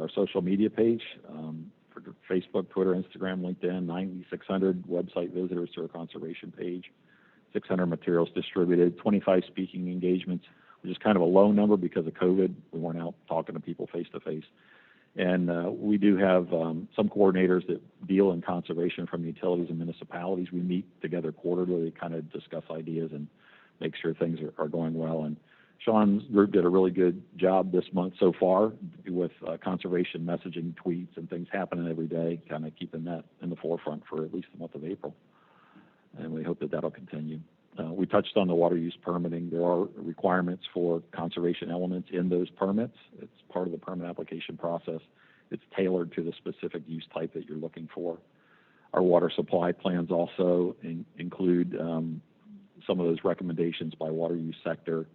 our social media page, for Facebook, Twitter, Instagram, LinkedIn, 9,600 website visitors to our conservation page, 600 materials distributed, 25 speaking engagements, which is kind of a low number because of COVID. We weren't out talking to people face to face. And we do have some coordinators that deal in conservation from utilities and municipalities. We meet together quarterly to kind of discuss ideas and make sure things are going well. And Sean's group did a really good job this month so far with conservation messaging, tweets, and things happening every day, kind of keeping that in the forefront for at least the month of April. And we hope that that'll continue. We touched on the water use permitting. There are requirements for conservation elements in those permits. It's part of the permit application process. It's tailored to the specific use type that you're looking for. Our water supply plans also include some of those recommendations by water use sector,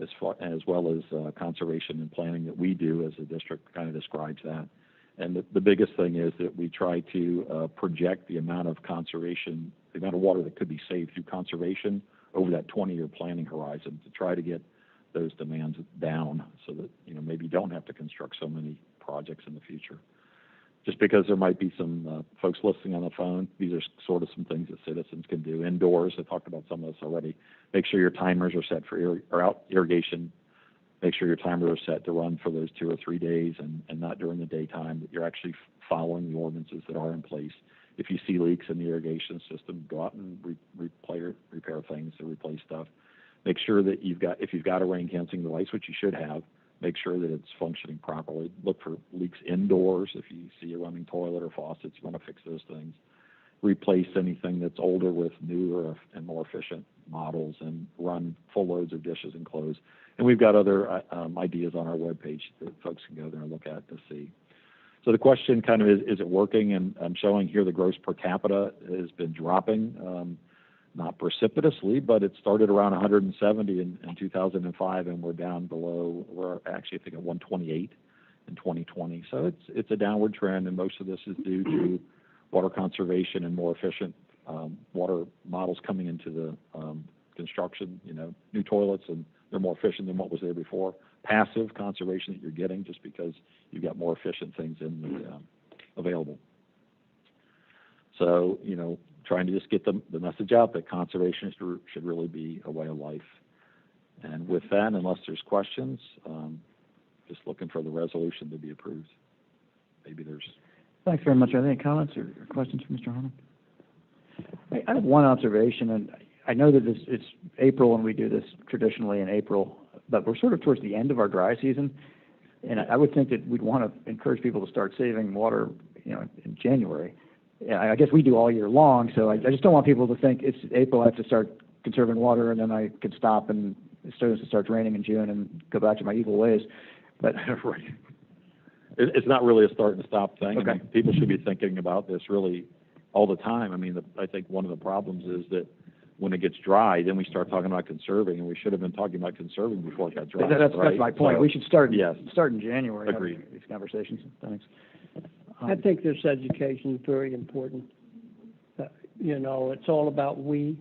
as well as conservation and planning that we do as a district kind of describes that. And the biggest thing is that we try to project the amount of conservation, the amount of water that could be saved through conservation over that 20-year planning horizon to try to get those demands down so that, maybe you don't have to construct so many projects in the future. Just because there might be some folks listening on the phone, these are sort of some things that citizens can do indoors. I talked about some of this already. Make sure your timers are set for irrigation. Make sure your timers are set to run for those 2 or 3 days and not during the daytime, that you're actually following the ordinances that are in place. If you see leaks in the irrigation system, go out and repair things or replace stuff. Make sure that if you've got a rain canceling device, which you should have, make sure that it's functioning properly. Look for leaks indoors. If you see a running toilet or faucets, you want to fix those things. Replace anything that's older with newer and more efficient models, and run full loads of dishes and clothes. And we've got other ideas on our webpage that folks can go there and look at to see. So the question kind of is it working? And I'm showing here the gross per capita has been dropping, not precipitously, but it started around 170 in 2005, and we're down below, we're actually I think at 128 in 2020. So it's a downward trend, and most of this is due to water conservation and more efficient water models coming into the construction, new toilets, and they're more efficient than what was there before. Passive conservation that you're getting just because you've got more efficient things in the available. So, trying to just get the message out that conservation should really be a way of life. And with that, unless there's questions, just looking for the resolution to be approved. Maybe there's... Thanks very much. Are there any comments or questions for Mr. Harmon? I have one observation, and I know that it's April and we do this traditionally in April, but we're sort of towards the end of our dry season, and I would think that we'd want to encourage people to start saving water, in January. Yeah, I guess we do all year long, so I just don't want people to think it's April, I have to start conserving water, and then I could stop and as soon as it starts raining in June and go back to my evil ways. But right. It's not really a start and stop thing. Okay. I mean, people should be thinking about this really all the time. I mean, I think one of the problems is that when it gets dry, then we start talking about conserving, and we should have been talking about conserving before it got dry. That's right? my point. So, we should start yes. in January. Agreed. These conversations. Thanks. I think this education is very important. It's all about we,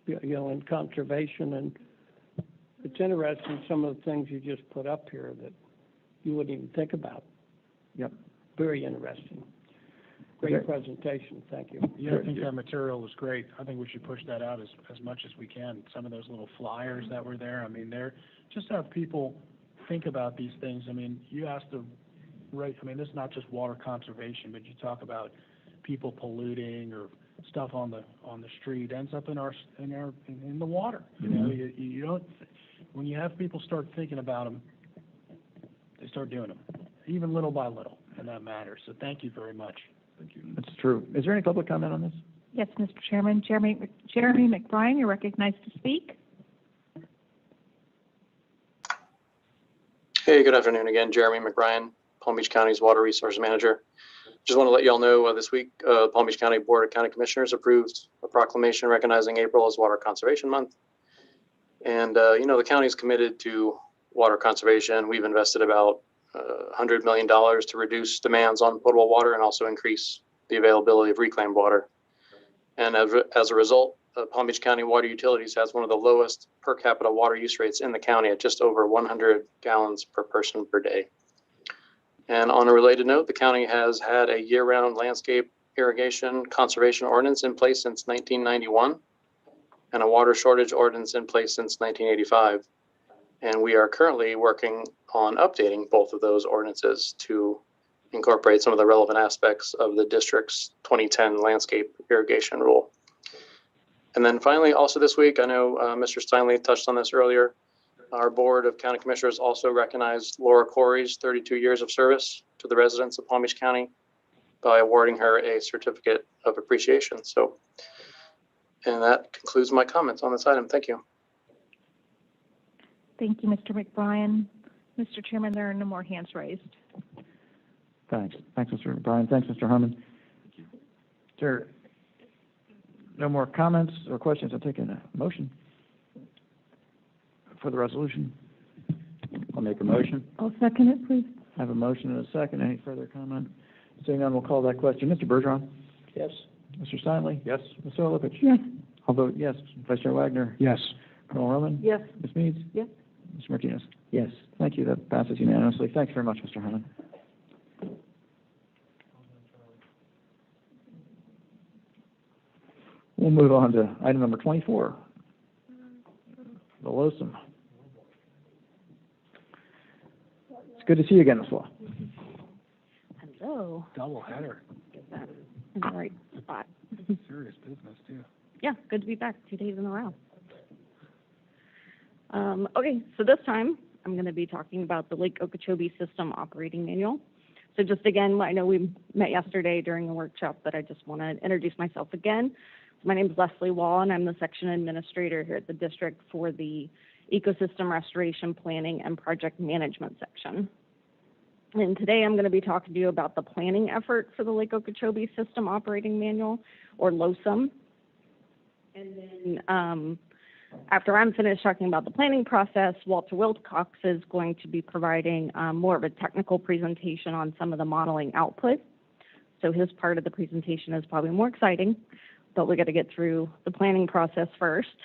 in conservation, and it's interesting some of the things you just put up here that you wouldn't even think about. Yep. Very interesting. Great presentation. Thank you. Yeah, I think that material was great. I think we should push that out as much as we can. Some of those little flyers that were there, I mean, they're just have people think about these things. I mean, you asked the right, I mean, this is not just water conservation, but you talk about people polluting or stuff on the street ends up in the water. You know, you don't, when you have people start thinking about them, they start doing them, even little by little, and that matters. So thank you very much. Thank you. That's true. Is there any public comment on this? Yes, Mr. Chairman. Jeremy McBrien, you're recognized to speak. Hey, good afternoon again. Jeremy McBrien, Palm Beach County's Water Resource Manager. Just want to let you all know this week, Palm Beach County Board of County Commissioners approved a proclamation recognizing April as Water Conservation Month. And, you know, the county is committed to water conservation. We've invested about $100 million to reduce demands on potable water and also increase the availability of reclaimed water. And as a result, Palm Beach County Water Utilities has one of the lowest per capita water use rates in the county at just over 100 gallons per person per day. And on a related note, the county has had a year-round landscape irrigation conservation ordinance in place since 1991 and a water shortage ordinance in place since 1985. And we are currently working on updating both of those ordinances to incorporate some of the relevant aspects of the district's 2010 landscape irrigation rule. And then finally, also this week, I know Mr. Steinle touched on this earlier, our Board of County Commissioners also recognized Laura Corey's 32 years of service to the residents of Palm Beach County by awarding her a certificate of appreciation. So, and that concludes my comments on this item. Thank you. Thank you, Mr. McBrien. Mr. Chairman, there are no more hands raised. Thanks. Thanks, Mr. McBrien. Thanks, Mr. Harmon. Is there no more comments or questions? I'll take a motion for the resolution. I'll make a motion. I'll second it, please. I have a motion and a second. Any further comment? Seeing none, we'll call that question. Mr. Bergeron? Yes. Mr. Steinle? Yes. Ms. Solovich? Yes. I'll vote yes. Vice Chair Wagner? Yes. Colonel Roman? Yes. Ms. Meads? Yes. Mr. Martinez? Yes. Thank you. That passes unanimously. Thanks very much, Mr. Harmon. We'll move on to item number 24, the LOSUM. It's good to see you again, Ms. Law. Hello. Double header. Get that in the right spot. Serious business, too. Yeah, good to be back 2 days in a row. Okay, so this time I'm going to be talking about the Lake Okeechobee System Operating Manual. So just again, I know we met yesterday during the workshop, but I just want to introduce myself again. My name is Leslie Wall, and I'm the section administrator here at the district for the Ecosystem Restoration Planning and Project Management section. And today I'm going to be talking to you about the planning effort for the Lake Okeechobee System Operating Manual, or LOSUM. And then after I'm finished talking about the planning process, Walter Wilcox is going to be providing more of a technical presentation on some of the modeling output. So his part of the presentation is probably more exciting, but we got to get through the planning process first.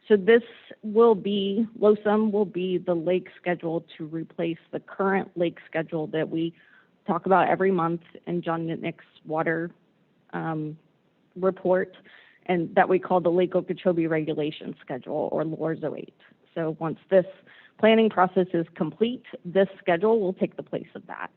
So this will be, LOSUM will be the lake schedule to replace the current lake schedule that we talk about every month in John Nitnick's water report, and that we call the Lake Okeechobee Regulation Schedule, or LORS 08. So once this planning process is complete, this schedule will take the place of that.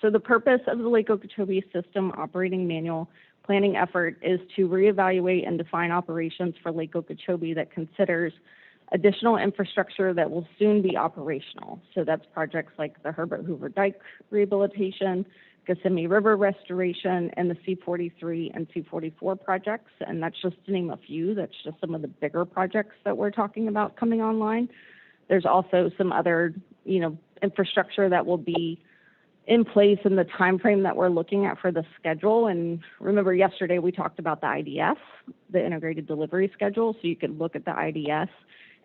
So the purpose of the Lake Okeechobee System Operating Manual planning effort is to reevaluate and define operations for Lake Okeechobee that considers additional infrastructure that will soon be operational. So that's projects like the Herbert Hoover Dike rehabilitation, Kissimmee River restoration, and the C-43 and C-44 projects. And that's just to name a few. That's just some of the bigger projects that we're talking about coming online. There's also some other, infrastructure that will be in place in the time frame that we're looking at for the schedule. And remember, yesterday we talked about the IDS, the Integrated Delivery Schedule. So you could look at the IDS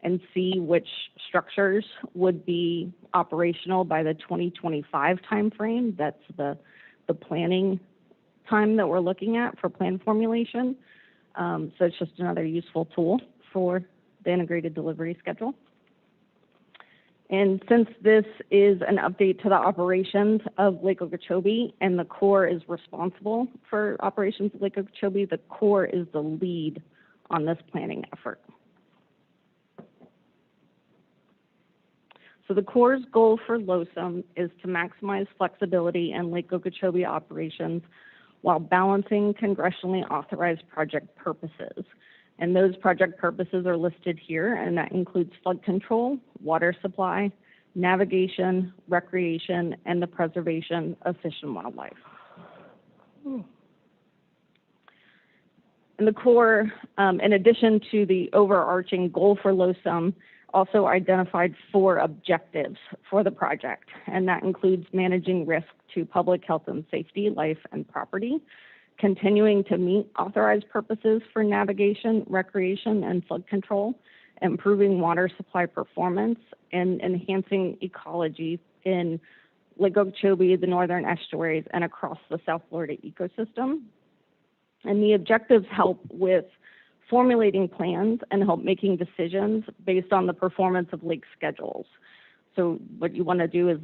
and see which structures would be operational by the 2025 timeframe. That's the planning time that we're looking at for plan formulation. So it's just another useful tool for the Integrated Delivery Schedule. And since this is an update to the operations of Lake Okeechobee, and the Corps is responsible for operations of Lake Okeechobee, the Corps is the lead on this planning effort. So the Corps' goal for LOSUM is to maximize flexibility in Lake Okeechobee operations while balancing congressionally authorized project purposes. And those project purposes are listed here, and that includes flood control, water supply, navigation, recreation, and the preservation of fish and wildlife. And the Corps, in addition to the overarching goal for LOSUM, also identified 4 objectives for the project, and that includes managing risk to public health and safety, life, and property, continuing to meet authorized purposes for navigation, recreation, and flood control, improving water supply performance, and enhancing ecology in Lake Okeechobee, the northern estuaries, and across the South Florida ecosystem. And the objectives help with formulating plans and help making decisions based on the performance of lake schedules. So what you want to do is,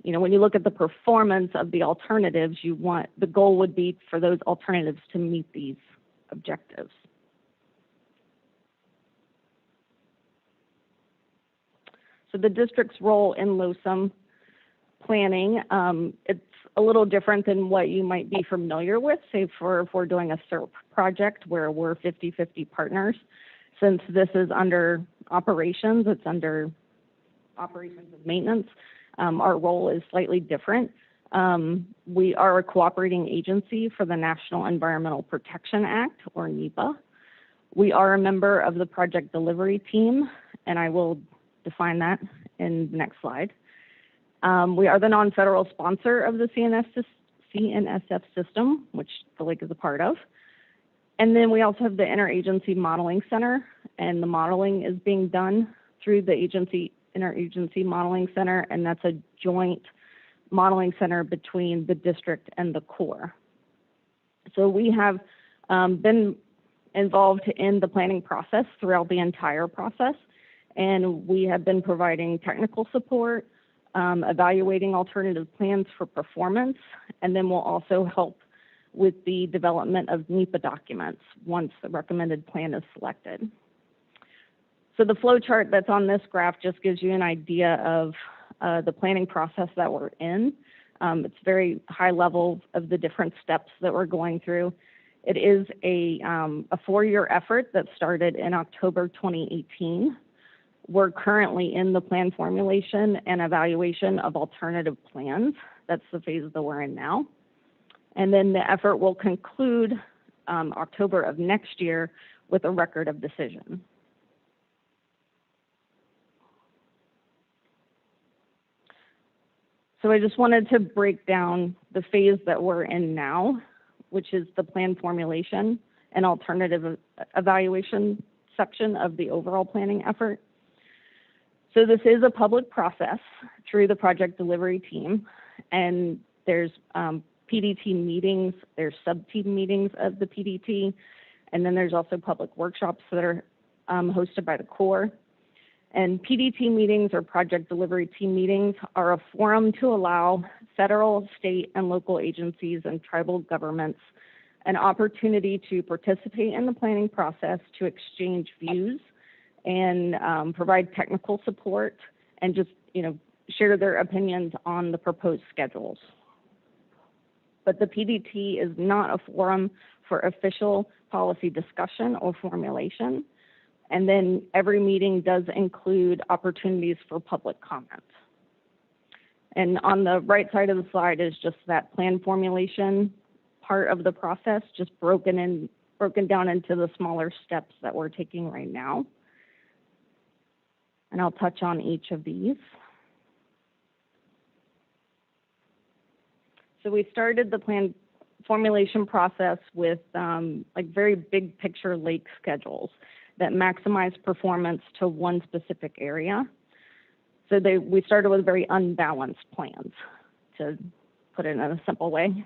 when you look at the performance of the alternatives, the goal would be for those alternatives to meet these objectives. So the district's role in LOSUM planning, it's a little different than what you might be familiar with, say if we're doing a SERP project where we're 50-50 partners. Since this is under operations, it's under operations and maintenance, our role is slightly different. We are a cooperating agency for the National Environmental Protection Act, or NEPA. We are a member of the project delivery team, and I will define that in the next slide. We are the non-federal sponsor of the CNSF system, which the lake is a part of. And then we also have the Interagency Modeling Center, and the modeling is being done through the Interagency Modeling Center, and that's a joint modeling center between the district and the Corps. So we have been involved in the planning process throughout the entire process, and we have been providing technical support, evaluating alternative plans for performance, and then we'll also help with the development of NEPA documents once the recommended plan is selected. So the flow chart that's on this graph just gives you an idea of the planning process that we're in. It's very high level of the different steps that we're going through. It is a 4-year effort that started in October 2018. We're currently in the plan formulation and evaluation of alternative plans. That's the phase that we're in now. And then the effort will conclude October of next year with a record of decision. So I just wanted to break down the phase that we're in now, which is the plan formulation and alternative evaluation section of the overall planning effort. So this is a public process through the project delivery team, and there's PDT meetings, there's sub-team meetings of the PDT, and then there's also public workshops that are hosted by the Corps. And PDT meetings, or project delivery team meetings, are a forum to allow federal, state, and local agencies and tribal governments an opportunity to participate in the planning process, to exchange views, and provide technical support, and just, share their opinions on the proposed schedules. But the PDT is not a forum for official policy discussion or formulation. And then every meeting does include opportunities for public comment. And on the right side of the slide is just that plan formulation part of the process, just broken down into the smaller steps that we're taking right now. And I'll touch on each of these. So we started the plan formulation process with very big picture lake schedules that maximize performance to one specific area. So we started with very unbalanced plans, to put it in a simple way.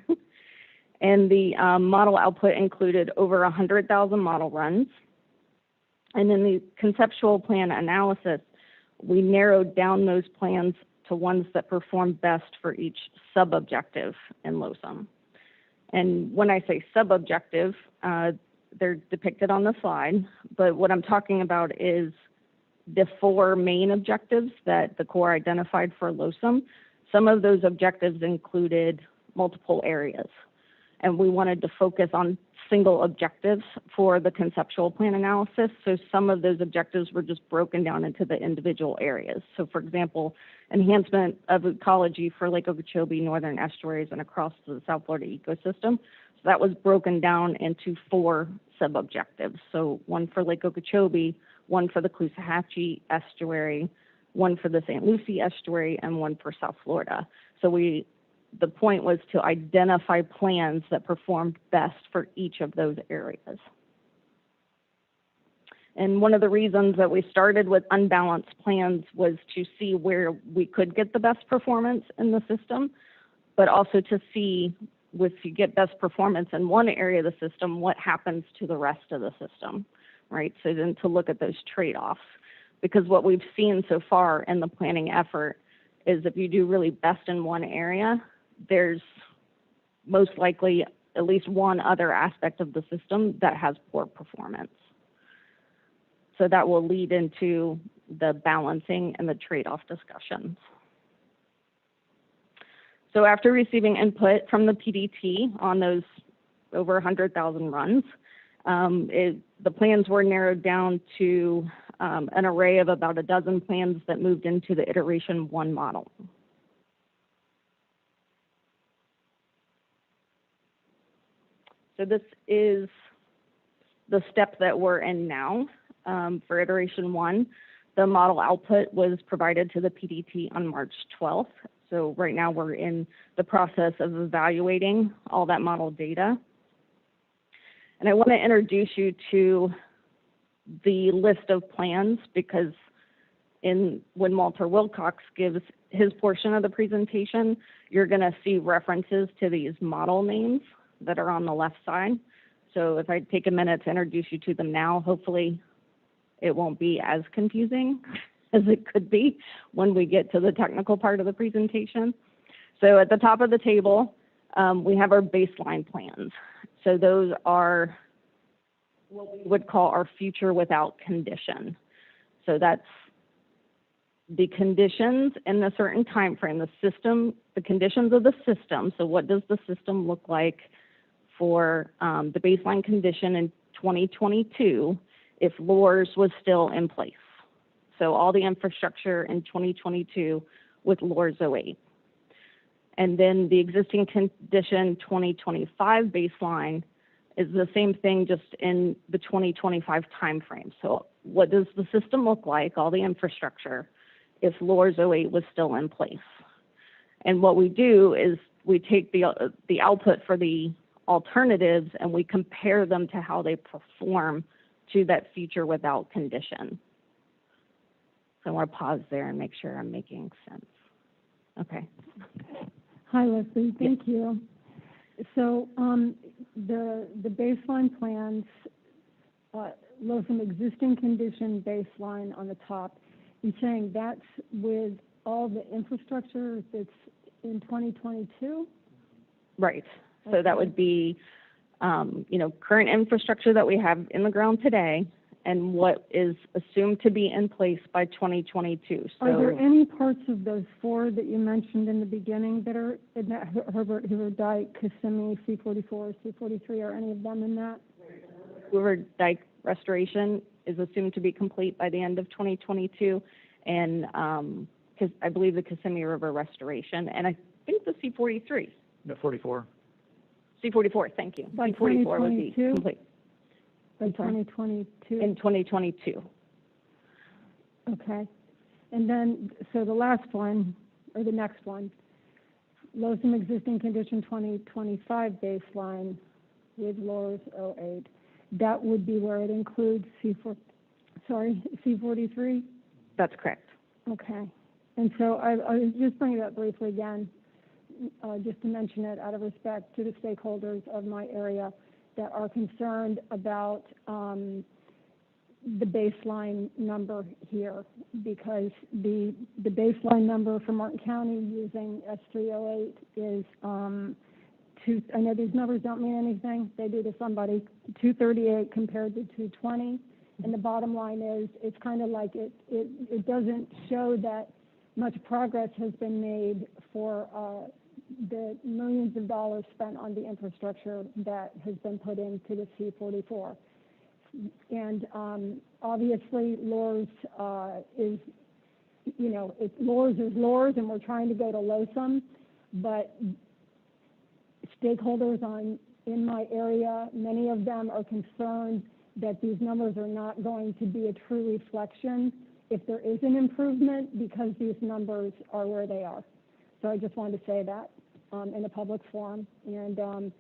And the model output included over 100,000 model runs. And in the conceptual plan analysis, we narrowed down those plans to ones that perform best for each sub-objective in LOSUM. And when I say sub-objective, they're depicted on the slide, but what I'm talking about is the 4 main objectives that the Corps identified for LOSUM, some of those objectives included multiple areas. And we wanted to focus on single objectives for the conceptual plan analysis. So some of those objectives were just broken down into the individual areas. So for example, enhancement of ecology for Lake Okeechobee, northern estuaries, and across the South Florida ecosystem. So that was broken down into 4 sub-objectives. So 1 for Lake Okeechobee, 1 for the Caloosahatchee estuary, 1 for the St. Lucie estuary, and 1 for South Florida. So the point was to identify plans that performed best for each of those areas. And one of the reasons that we started with unbalanced plans was to see where we could get the best performance in the system, but also to see if you get best performance in one area of the system, what happens to the rest of the system, right? So then to look at those trade-offs. Because what we've seen so far in the planning effort is if you do really best in one area, there's most likely at least one other aspect of the system that has poor performance. So that will lead into the balancing and the trade-off discussions. So after receiving input from the PDT on those over 100,000 runs, the plans were narrowed down to an array of about a dozen plans that moved into the iteration 1 model. So this is the step that we're in now for iteration 1. The model output was provided to the PDT on March 12th. So right now we're in the process of evaluating all that model data. And I want to introduce you to the list of plans because when Walter Wilcox gives his portion of the presentation, you're going to see references to these model names that are on the left side. So if I take a minute to introduce you to them now, hopefully it won't be as confusing as it could be when we get to the technical part of the presentation. So at the top of the table, we have our baseline plans. So those are what we would call our future without condition. So that's the conditions in a certain time frame, the conditions of the system. So what does the system look like for the baseline condition in 2022 if LORS was still in place? So all the infrastructure in 2022 with LORS 08. And then the existing condition 2025 baseline is the same thing, just in the 2025 timeframe. So what does the system look like, all the infrastructure, if LORS 08 was still in place? And what we do is we take the output for the alternatives and we compare them to how they perform to that future without condition. So I want to pause there and make sure I'm making sense. Okay. Hi, Leslie. Thank you. So the baseline plans, LOSUM existing condition baseline on the top, you're saying that's with all the infrastructure that's in 2022? Right. So that would be, current infrastructure that we have in the ground today and what is assumed to be in place by 2022. So, are there any parts of those 4 that you mentioned in the beginning that are in that Herbert Hoover Dike, Kissimmee, C-44, C-43? Are any of them in that? Hoover Dike restoration is assumed to be complete by the end of 2022, and I believe the Kissimmee River restoration, and I think the C-43. The 44. C-44, thank you. By C-44 would be complete. By 2022? In 2022. Okay. And then, so the last one, or the next one, LOSUM existing condition 2025 baseline with LORS 08. That would be where it includes C-43? That's correct. Okay. And so I was just bringing it up briefly again, just to mention it out of respect to the stakeholders of my area that are concerned about the baseline number here, because the baseline number for Martin County using S308 is I know these numbers don't mean anything. They do to somebody. 238 compared to 220 And the bottom line is, it's kind of like it doesn't show that much progress has been made for the millions of dollars spent on the infrastructure that has been put into the C-44. And obviously, LORS is, you know, LORS is LORS, and we're trying to go to LOSUM, but stakeholders in my area, many of them are concerned that these numbers are not going to be a true reflection if there is an improvement, because these numbers are where they are. So I just wanted to say that in a public forum, and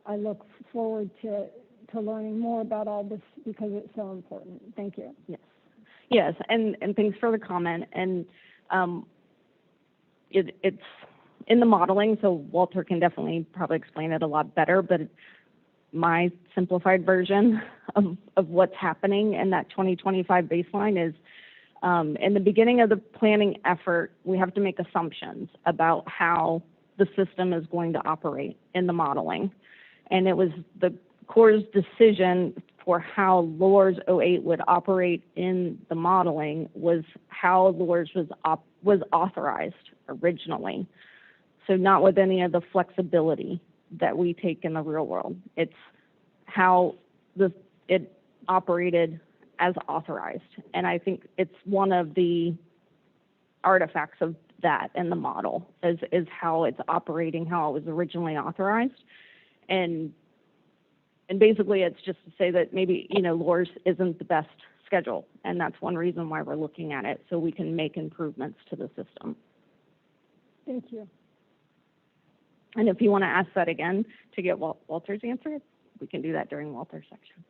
I look forward to learning more about all this because it's so important. Thank you. Yes. Yes, and thanks for the comment. And it's in the modeling, so Walter can definitely probably explain it a lot better, but my simplified version of what's happening in that 2025 baseline is in the beginning of the planning effort, we have to make assumptions about how the system is going to operate in the modeling. And it was the Corps' decision for how LORS 08 would operate in the modeling was how LORS was authorized originally. So not with any of the flexibility that we take in the real world. It's how it operated as authorized. And I think it's one of the artifacts of that in the model is how it's operating, how it was originally authorized. And basically it's just to say that maybe, you know, LORS isn't the best schedule. And that's one reason why we're looking at it, so we can make improvements to the system. Thank you. And if you want to ask that again to get Walter's answer, we can do that during Walter's section.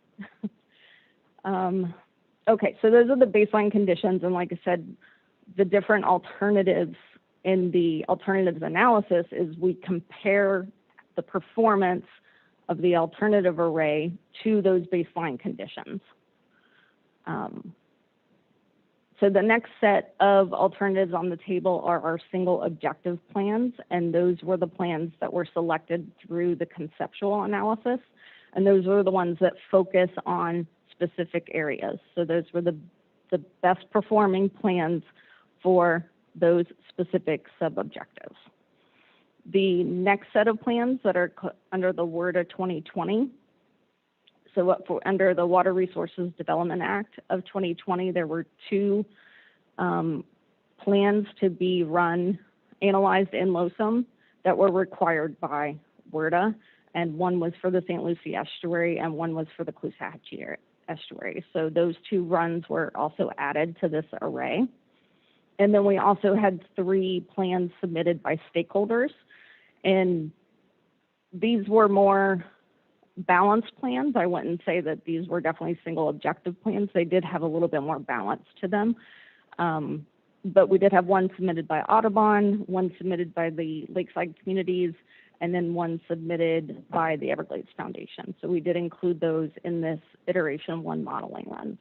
Okay, so those are the baseline conditions. And like I said, the different alternatives in the alternatives analysis is we compare the performance of the alternative array to those baseline conditions. So the next set of alternatives on the table are our single objective plans, and those were the plans that were selected through the conceptual analysis, and those were the ones that focus on specific areas. So those were the best performing plans for those specific sub-objectives. The next set of plans that are under the WRDA 2020, so under the Water Resources Development Act of 2020, there were two plans to be analyzed in LOSUM that were required by WRDA, and one was for the St. Lucie Estuary and one was for the Caloosahatchee Estuary. So those two runs were also added to this array. And then we also had 3 plans submitted by stakeholders, and these were more balanced plans. I wouldn't say that these were definitely single objective plans. They did have a little bit more balance to them. But we did have one submitted by Audubon, one submitted by the Lakeside Communities, and then one submitted by the Everglades Foundation. So we did include those in this iteration 1 modeling runs.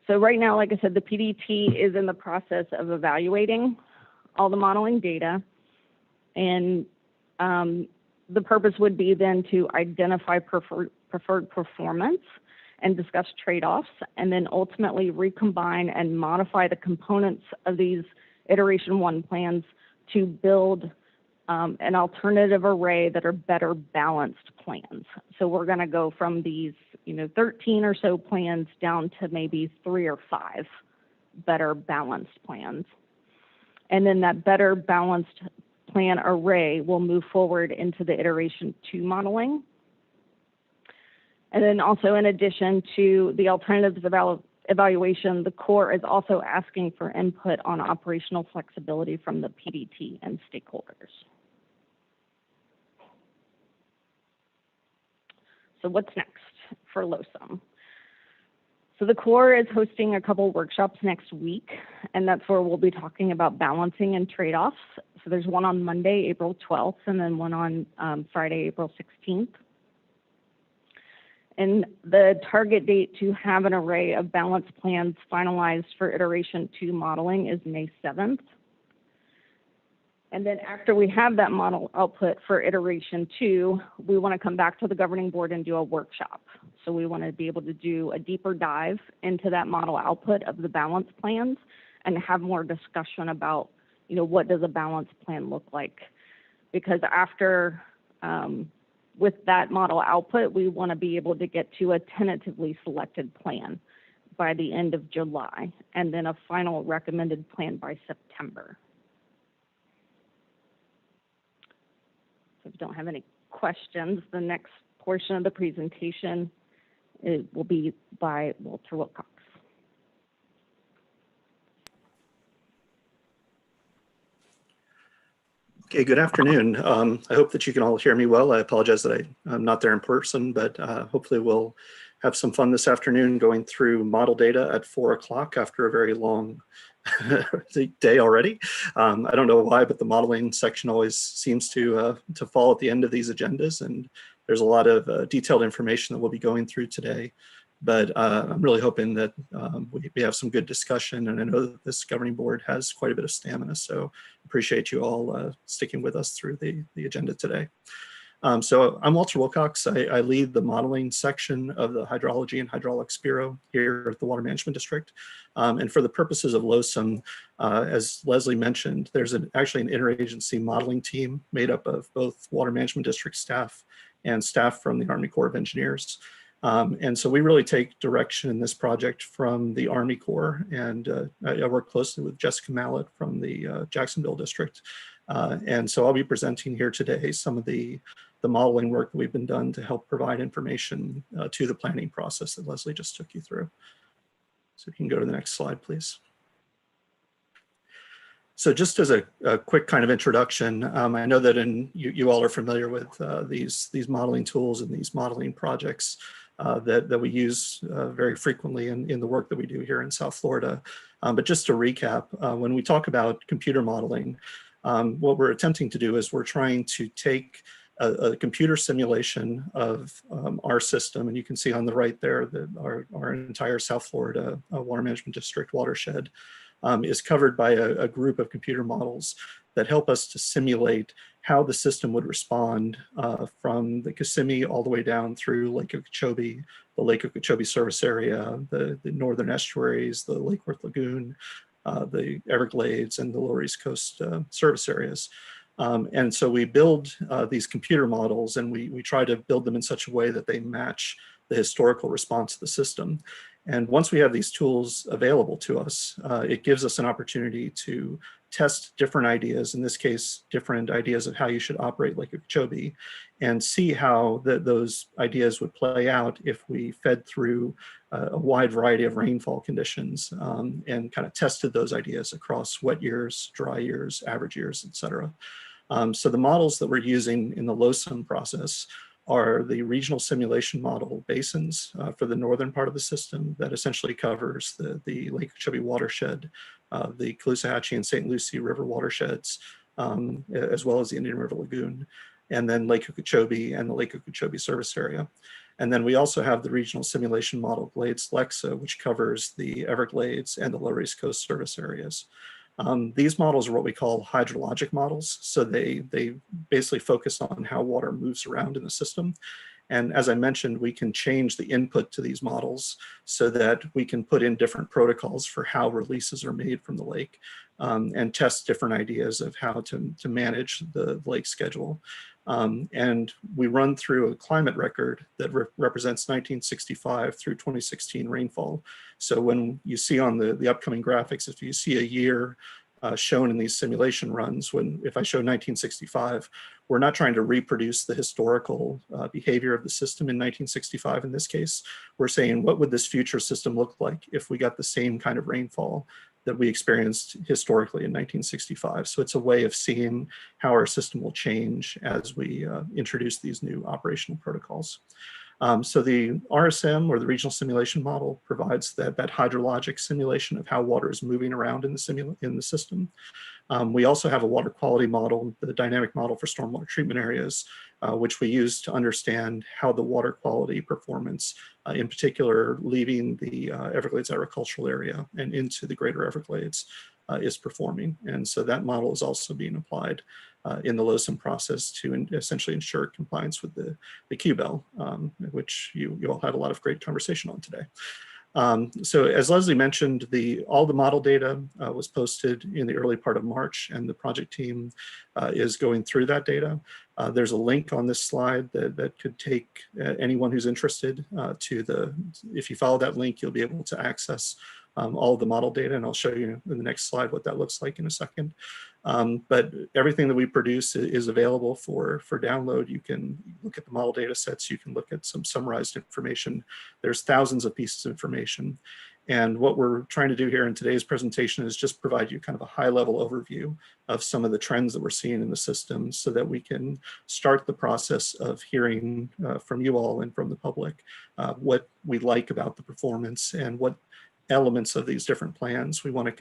So right now, like I said, the PDT is in the process of evaluating all the modeling data, and the purpose would be then to identify preferred performance and discuss trade-offs, and then ultimately recombine and modify the components of these iteration 1 plans to build an alternative array that are better balanced plans. So we're going to go from these, 13 or so plans down to maybe 3 or 5 better balanced plans. And then that better balanced plan array will move forward into the iteration 2 modeling. And then also, in addition to the alternatives evaluation, the Corps is also asking for input on operational flexibility from the PDT and stakeholders. So what's next for LOSUM? So the Corps is hosting a couple workshops next week, and that's where we'll be talking about balancing and trade-offs. So there's one on Monday, April 12th, and then one on Friday, April 16th. And the target date to have an array of balanced plans finalized for iteration 2 modeling is May 7th. And then after we have that model output for iteration 2, we want to come back to the governing board and do a workshop. So we want to be able to do a deeper dive into that model output of the balance plans and have more discussion about, what does a balance plan look like? Because after, with that model output, we want to be able to get to a tentatively selected plan by the end of July, and then a final recommended plan by September. So if you don't have any questions, the next portion of the presentation will be by Walter Wilcox. Okay, good afternoon. I hope that you can all hear me well. I apologize that I'm not there in person, but hopefully we'll have some fun this afternoon going through model data at 4 o'clock after a very long day already. I don't know why, but the modeling section always seems to fall at the end of these agendas, and there's a lot of detailed information that we'll be going through today. But I'm really hoping that we have some good discussion, and I know that this governing board has quite a bit of stamina, so appreciate you all sticking with us through the agenda today. So I'm Walter Wilcox. I lead the modeling section of the Hydrology and Hydraulics Bureau here at the Water Management District. And for the purposes of LOSUM, as Leslie mentioned, there's actually an interagency modeling team made up of both Water Management District staff and staff from the Army Corps of Engineers. And so we really take direction in this project from the Army Corps, and I work closely with Jessica Mallett from the Jacksonville district. And so I'll be presenting here today some of the modeling work that we've been done to help provide information to the planning process that Leslie just took you through. So you can go to the next slide, please. So just as a quick kind of introduction, I know that you all are familiar with these modeling tools and these modeling projects that we use very frequently in the work that we do here in South Florida. But just to recap, when we talk about computer modeling, what we're attempting to do is we're trying to take a computer simulation of our system, and you can see on the right there that our entire South Florida Water Management District watershed is covered by a group of computer models that help us to simulate how the system would respond from the Kissimmee all the way down through Lake Okeechobee, the Lake Okeechobee service area, the northern estuaries, the Lake Worth Lagoon, the Everglades, and the Lower East Coast service areas. And so we build these computer models, and we try to build them in such a way that they match the historical response of the system. And once we have these tools available to us, it gives us an opportunity to test different ideas, in this case, different ideas of how you should operate Lake Okeechobee, and see how those ideas would play out if we fed through a wide variety of rainfall conditions and kind of tested those ideas across wet years, dry years, average years, et cetera. So the models that we're using in the LOSUM process are the regional simulation model basins for the northern part of the system that essentially covers the Lake Okeechobee watershed, the Caloosahatchee and St. Lucie River watersheds, as well as the Indian River Lagoon, and then Lake Okeechobee and the Lake Okeechobee service area. And then we also have the regional simulation model Glades-Lexa, which covers the Everglades and the Lower East Coast service areas. These models are what we call hydrologic models. So they basically focus on how water moves around in the system. And as I mentioned, we can change the input to these models so that we can put in different protocols for how releases are made from the lake and test different ideas of how to manage the lake schedule. And we run through a climate record that represents 1965 through 2016 rainfall. So when you see on the upcoming graphics, if you see a year shown in these simulation runs, if I show 1965, we're not trying to reproduce the historical behavior of the system in 1965 in this case. We're saying, what would this future system look like if we got the same kind of rainfall that we experienced historically in 1965. So it's a way of seeing how our system will change as we introduce these new operational protocols. So the RSM, or the regional simulation model, provides that hydrologic simulation of how water is moving around in the system. We also have a water quality model, the dynamic model for stormwater treatment areas, which we use to understand how the water quality performance, in particular, leaving the Everglades agricultural area and into the greater Everglades, is performing. And so that model is also being applied in the LOSIM process to essentially ensure compliance with the QBEL, which you all had a lot of great conversation on today. So as Leslie mentioned, all the model data was posted in the early part of March, and the project team is going through that data. There's a link on this slide that could take anyone who's interested if you follow that link, you'll be able to access all of the model data, and I'll show you in the next slide what that looks like in a second. But everything that we produce is available for download. You can look at the model data sets, you can look at some summarized information. There's thousands of pieces of information. And what we're trying to do here in today's presentation is just provide you kind of a high level overview of some of the trends that we're seeing in the system so that we can start the process of hearing from you all and from the public what we like about the performance and what elements of these different plans we want to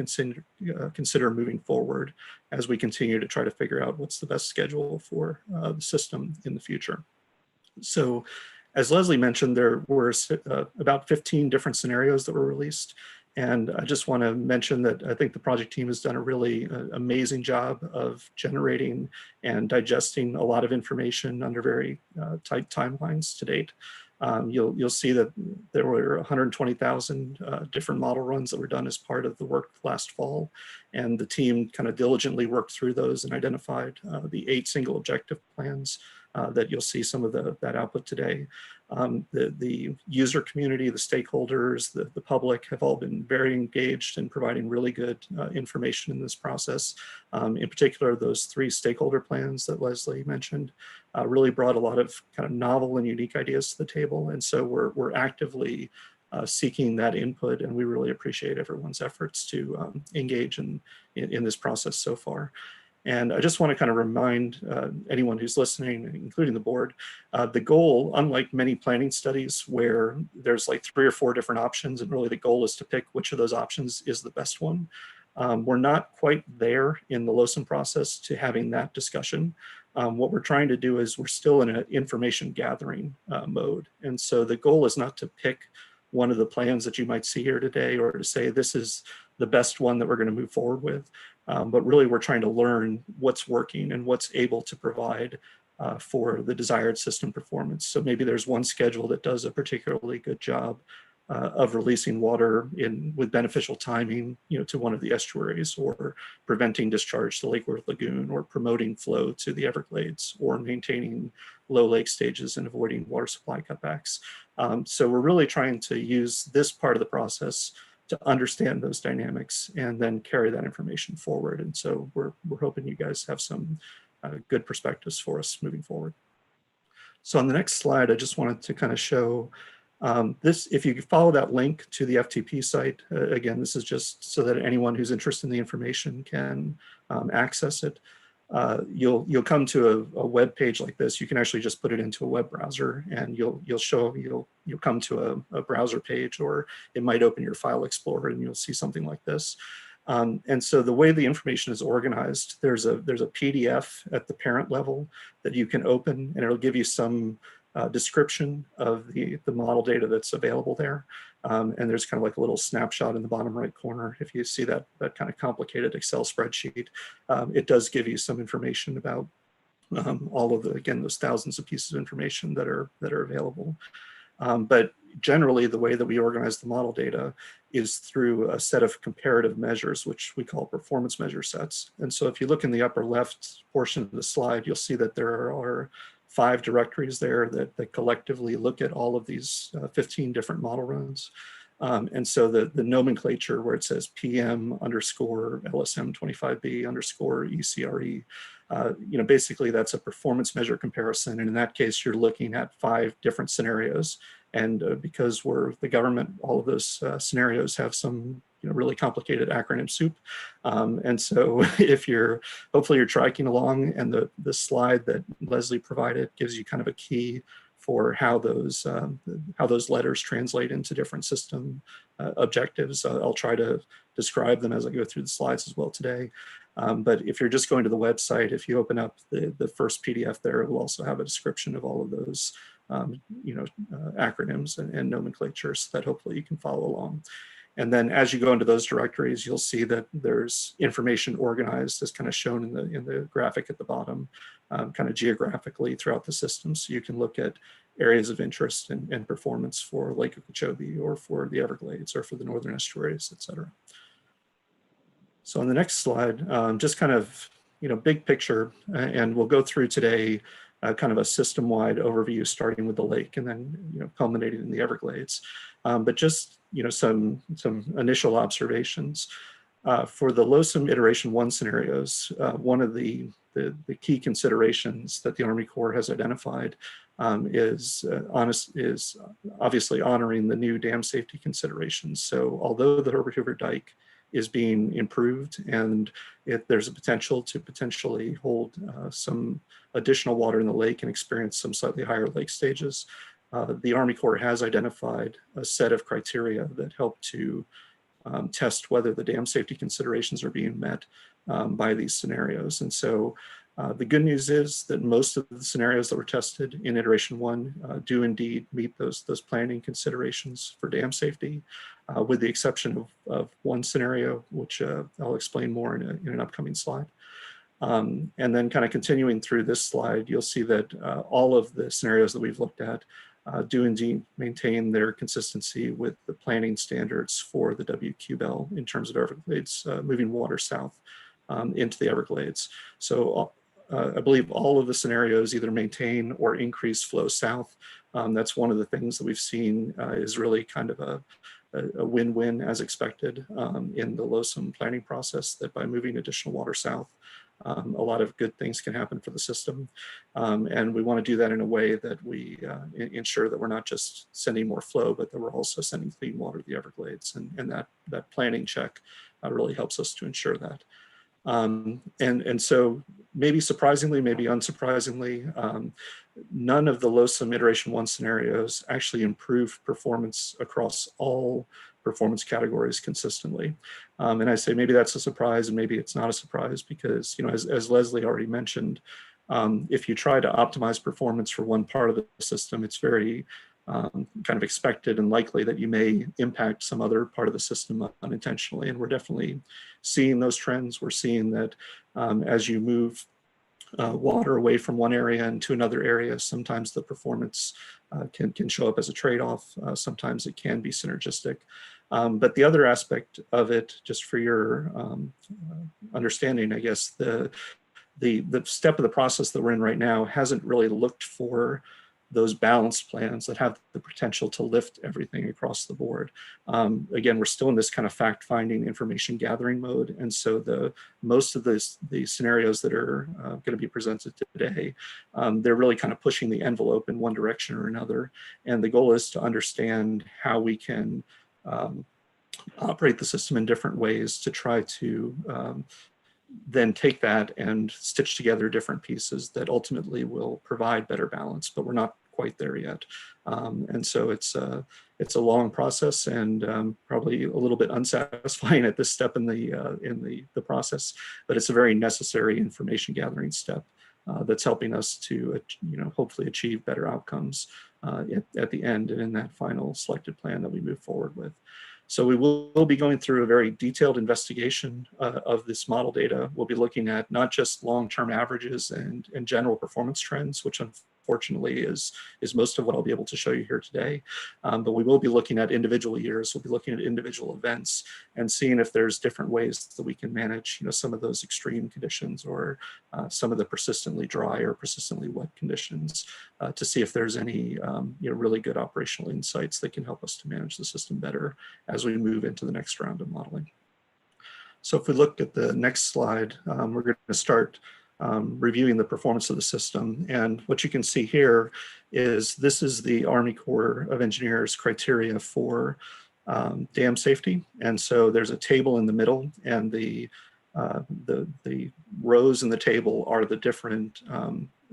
consider moving forward as we continue to try to figure out what's the best schedule for the system in the future. So as Leslie mentioned, there were about 15 different scenarios that were released. And I just want to mention that I think the project team has done a really amazing job of generating and digesting a lot of information under very tight timelines to date. You'll see that there were 120,000 different model runs that were done as part of the work last fall. And the team kind of diligently worked through those and identified the 8 single objective plans that you'll see some of that output today. The user community, the stakeholders, the public have all been very engaged in providing really good information in this process. In particular, those 3 stakeholder plans that Leslie mentioned really brought a lot of kind of novel and unique ideas to the table. And so we're actively seeking that input, and we really appreciate everyone's efforts to engage in this process so far. And I just want to kind of remind anyone who's listening, including the board, the goal, unlike many planning studies where there's like 3 or 4 different options, and really the goal is to pick which of those options is the best one. We're not quite there in the LOSIM process to having that discussion. What we're trying to do is we're still in an information gathering mode. And so the goal is not to pick one of the plans that you might see here today or to say this is the best one that we're going to move forward with. But really we're trying to learn what's working and what's able to provide for the desired system performance. So maybe there's one schedule that does a particularly good job of releasing water with beneficial timing, to one of the estuaries, or preventing discharge to Lake Worth Lagoon, or promoting flow to the Everglades, or maintaining low lake stages and avoiding water supply cutbacks. So we're really trying to use this part of the process to understand those dynamics and then carry that information forward. And so we're hoping you guys have some good perspectives for us moving forward. So on the next slide, I just wanted to kind of show this. If you follow that link to the FTP site, again, this is just so that anyone who's interested in the information can access it. You'll come to a web page like this. You can actually just put it into a web browser, and you'll come to a browser page, or it might open your file explorer and you'll see something like this. And so the way the information is organized, there's a PDF at the parent level that you can open, and it'll give you some description of the model data that's available there. And there's kind of like a little snapshot in the bottom right corner. If you see that kind of complicated Excel spreadsheet, it does give you some information about all of again, those thousands of pieces of information that are available. But generally, the way that we organize the model data is through a set of comparative measures, which we call performance measure sets. And so if you look in the upper left portion of the slide, you'll see that there are 5 directories there that collectively look at all of these 15 different model runs. And so the nomenclature where it says PM underscore LSM 25B underscore ECRE, basically that's a performance measure comparison. And in that case, you're looking at 5 different scenarios. And because we're the government, all of those scenarios have some really complicated acronym soup. And so hopefully you're tracking along, and the slide that Leslie provided gives you kind of a key for how those letters translate into different system objectives. I'll try to describe them as I go through the slides as well today. But if you're just going to the website, if you open up the first PDF there, it will also have a description of all of those acronyms and nomenclatures that hopefully you can follow along. And then as you go into those directories, you'll see that there's information organized as kind of shown in the graphic at the bottom, kind of geographically throughout the system. So you can look at areas of interest and performance for Lake Okeechobee or for the Everglades or for the Northern Estuaries, et cetera. So on the next slide, just kind of, big picture, and we'll go through today kind of a system-wide overview starting with the lake and then, culminating in the Everglades. But just, some initial observations. For the LOSUM iteration 1 scenarios, one of the key considerations that the Army Corps has identified is obviously honoring the new dam safety considerations. So although the Herbert Hoover Dike is being improved and there's a potential to potentially hold some additional water in the lake and experience some slightly higher lake stages, the Army Corps has identified a set of criteria that help to test whether the dam safety considerations are being met by these scenarios. And so the good news is that most of the scenarios that were tested in iteration 1 do indeed meet those planning considerations for dam safety, with the exception of one scenario, which I'll explain more in an upcoming slide. And then kind of continuing through this slide, you'll see that all of the scenarios that we've looked at do indeed maintain their consistency with the planning standards for the WQBEL in terms of Everglades, moving water south into the Everglades. So I believe all of the scenarios either maintain or increase flow south. That's one of the things that we've seen is really kind of a win-win as expected in the LOSUM planning process, that by moving additional water south, a lot of good things can happen for the system. And we want to do that in a way that we ensure that we're not just sending more flow, but that we're also sending clean water to the Everglades. And that planning check really helps us to ensure that. And so maybe surprisingly, maybe unsurprisingly, none of the LOSUM iteration 1 scenarios actually improve performance across all performance categories consistently. And I say maybe that's a surprise and maybe it's not a surprise because, as Leslie already mentioned, if you try to optimize performance for one part of the system, it's very kind of expected and likely that you may impact some other part of the system unintentionally. And we're definitely seeing those trends. We're seeing that as you move water away from one area into another area, sometimes the performance can show up as a trade-off. Sometimes it can be synergistic. But the other aspect of it, just for your understanding, I guess, the step of the process that we're in right now hasn't really looked for those balanced plans that have the potential to lift everything across the board. Again, we're still in this kind of fact-finding, information gathering mode. And so most of the scenarios that are going to be presented today, they're really kind of pushing the envelope in one direction or another. And the goal is to understand how we can operate the system in different ways to try to then take that and stitch together different pieces that ultimately will provide better balance, but we're not quite there yet. And so it's a long process and probably a little bit unsatisfying at this step in the process, but it's a very necessary information gathering step that's helping us to hopefully achieve better outcomes at the end and in that final selected plan that we move forward with. So we will be going through a very detailed investigation of this model data. We'll be looking at not just long-term averages and general performance trends, which unfortunately is most of what I'll be able to show you here today. But we will be looking at individual years. We'll be looking at individual events and seeing if there's different ways that we can manage, some of those extreme conditions or some of the persistently dry or persistently wet conditions to see if there's any really good operational insights that can help us to manage the system better as we move into the next round of modeling. So if we look at the next slide, we're going to start reviewing the performance of the system. And what you can see here is this is the Army Corps of Engineers criteria for dam safety. And so there's a table in the middle, and the rows in the table are the different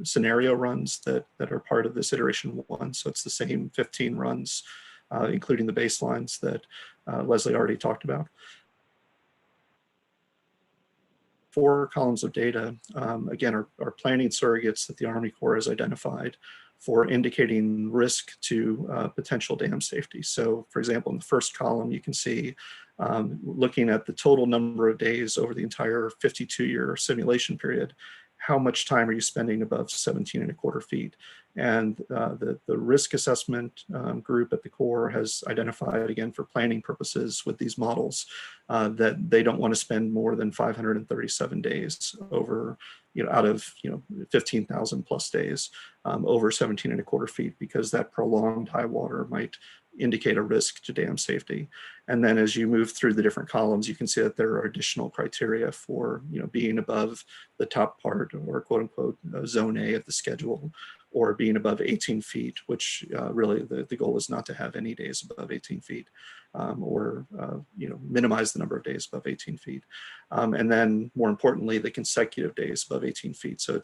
scenario runs that are part of this iteration 1. So it's the same 15 runs, including the baselines that Leslie already talked about. 4 columns of data, again, are planning surrogates that the Army Corps has identified for indicating risk to potential dam safety. So for example, in the first column, you can see looking at the total number of days over the entire 52-year simulation period, how much time are you spending above 17.25 feet? And the risk assessment group at the Corps has identified, again, for planning purposes with these models, that they don't want to spend more than 537 days over, out of 15,000 plus days over 17.25 feet, because that prolonged high water might indicate a risk to dam safety. And then as you move through the different columns, you can see that there are additional criteria for being above the top part, or quote unquote zone A of the schedule, or being above 18 feet, which really the goal is not to have any days above 18 feet, or minimize the number of days above 18 feet. And then more importantly, the consecutive days above 18 feet. So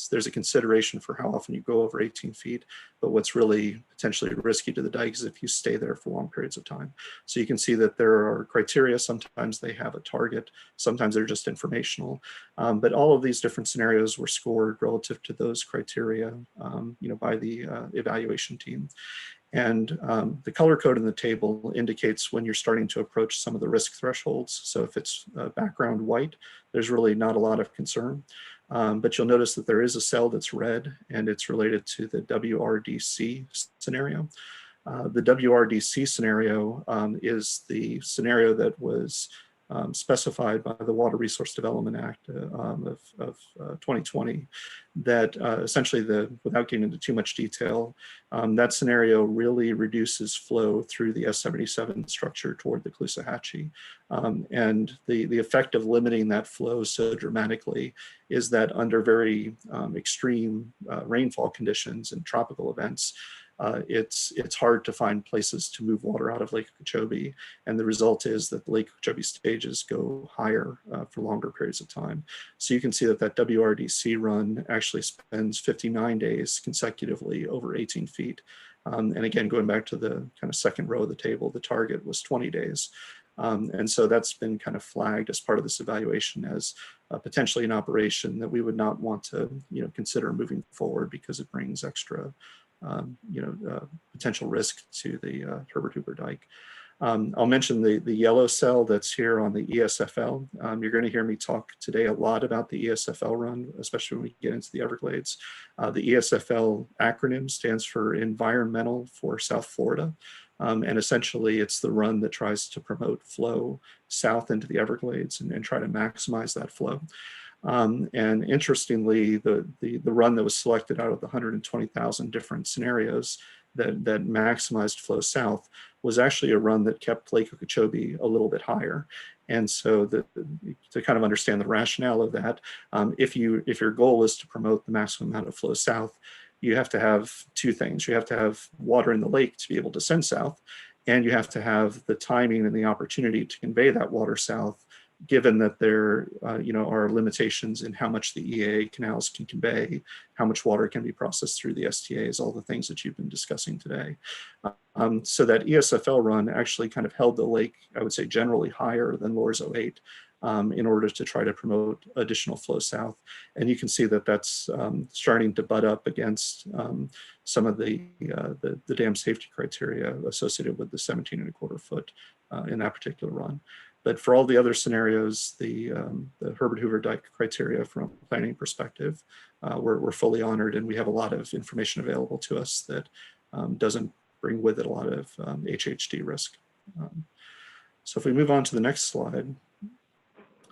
there's a consideration for how often you go over 18 feet, but what's really potentially risky to the dike is if you stay there for long periods of time. So you can see that there are criteria. Sometimes they have a target, sometimes they're just informational, but all of these different scenarios were scored relative to those criteria by the evaluation team. And the color code in the table indicates when you're starting to approach some of the risk thresholds. So if it's background white, there's really not a lot of concern. But you'll notice that there is a cell that's red, and it's related to the WRDC scenario. The WRDC scenario is the scenario that was specified by the Water Resource Development Act of 2020, that essentially, without getting into too much detail, that scenario really reduces flow through the S77 structure toward the Caloosahatchee. And the effect of limiting that flow so dramatically is that under very extreme rainfall conditions and tropical events, it's hard to find places to move water out of Lake Okeechobee, and the result is that the Lake Okeechobee stages go higher for longer periods of time. So you can see that WRDC run actually spends 59 days consecutively over 18 feet. And again, going back to the kind of second row of the table, the target was 20 days. And so that's been kind of flagged as part of this evaluation as potentially an operation that we would not want to consider moving forward, because it brings extra potential risk to the Herbert Hoover Dike. I'll mention the yellow cell that's here on the ESFL. You're going to hear me talk today a lot about the ESFL run, especially when we get into the Everglades. The ESFL acronym stands for Environmental for South Florida. And essentially, it's the run that tries to promote flow south into the Everglades and try to maximize that flow. And interestingly, the run that was selected out of the 120,000 different scenarios that maximized flow south was actually a run that kept Lake Okeechobee a little bit higher. And so to kind of understand the rationale of that, if your goal is to promote the maximum amount of flow south, you have to have two things. You have to have water in the lake to be able to send south, and you have to have the timing and the opportunity to convey that water south, given that there are limitations in how much the EAA canals can convey, how much water can be processed through the STAs, all the things that you've been discussing today. So that ESFL run actually kind of held the lake, I would say, generally higher than LORS 08 in order to try to promote additional flow south. And you can see that that's starting to butt up against some of the dam safety criteria associated with the 17.25 foot in that particular run. But for all the other scenarios, the Herbert Hoover Dike criteria from a planning perspective, we're fully honored, and we have a lot of information available to us that doesn't bring with it a lot of HHD risk. So if we move on to the next slide,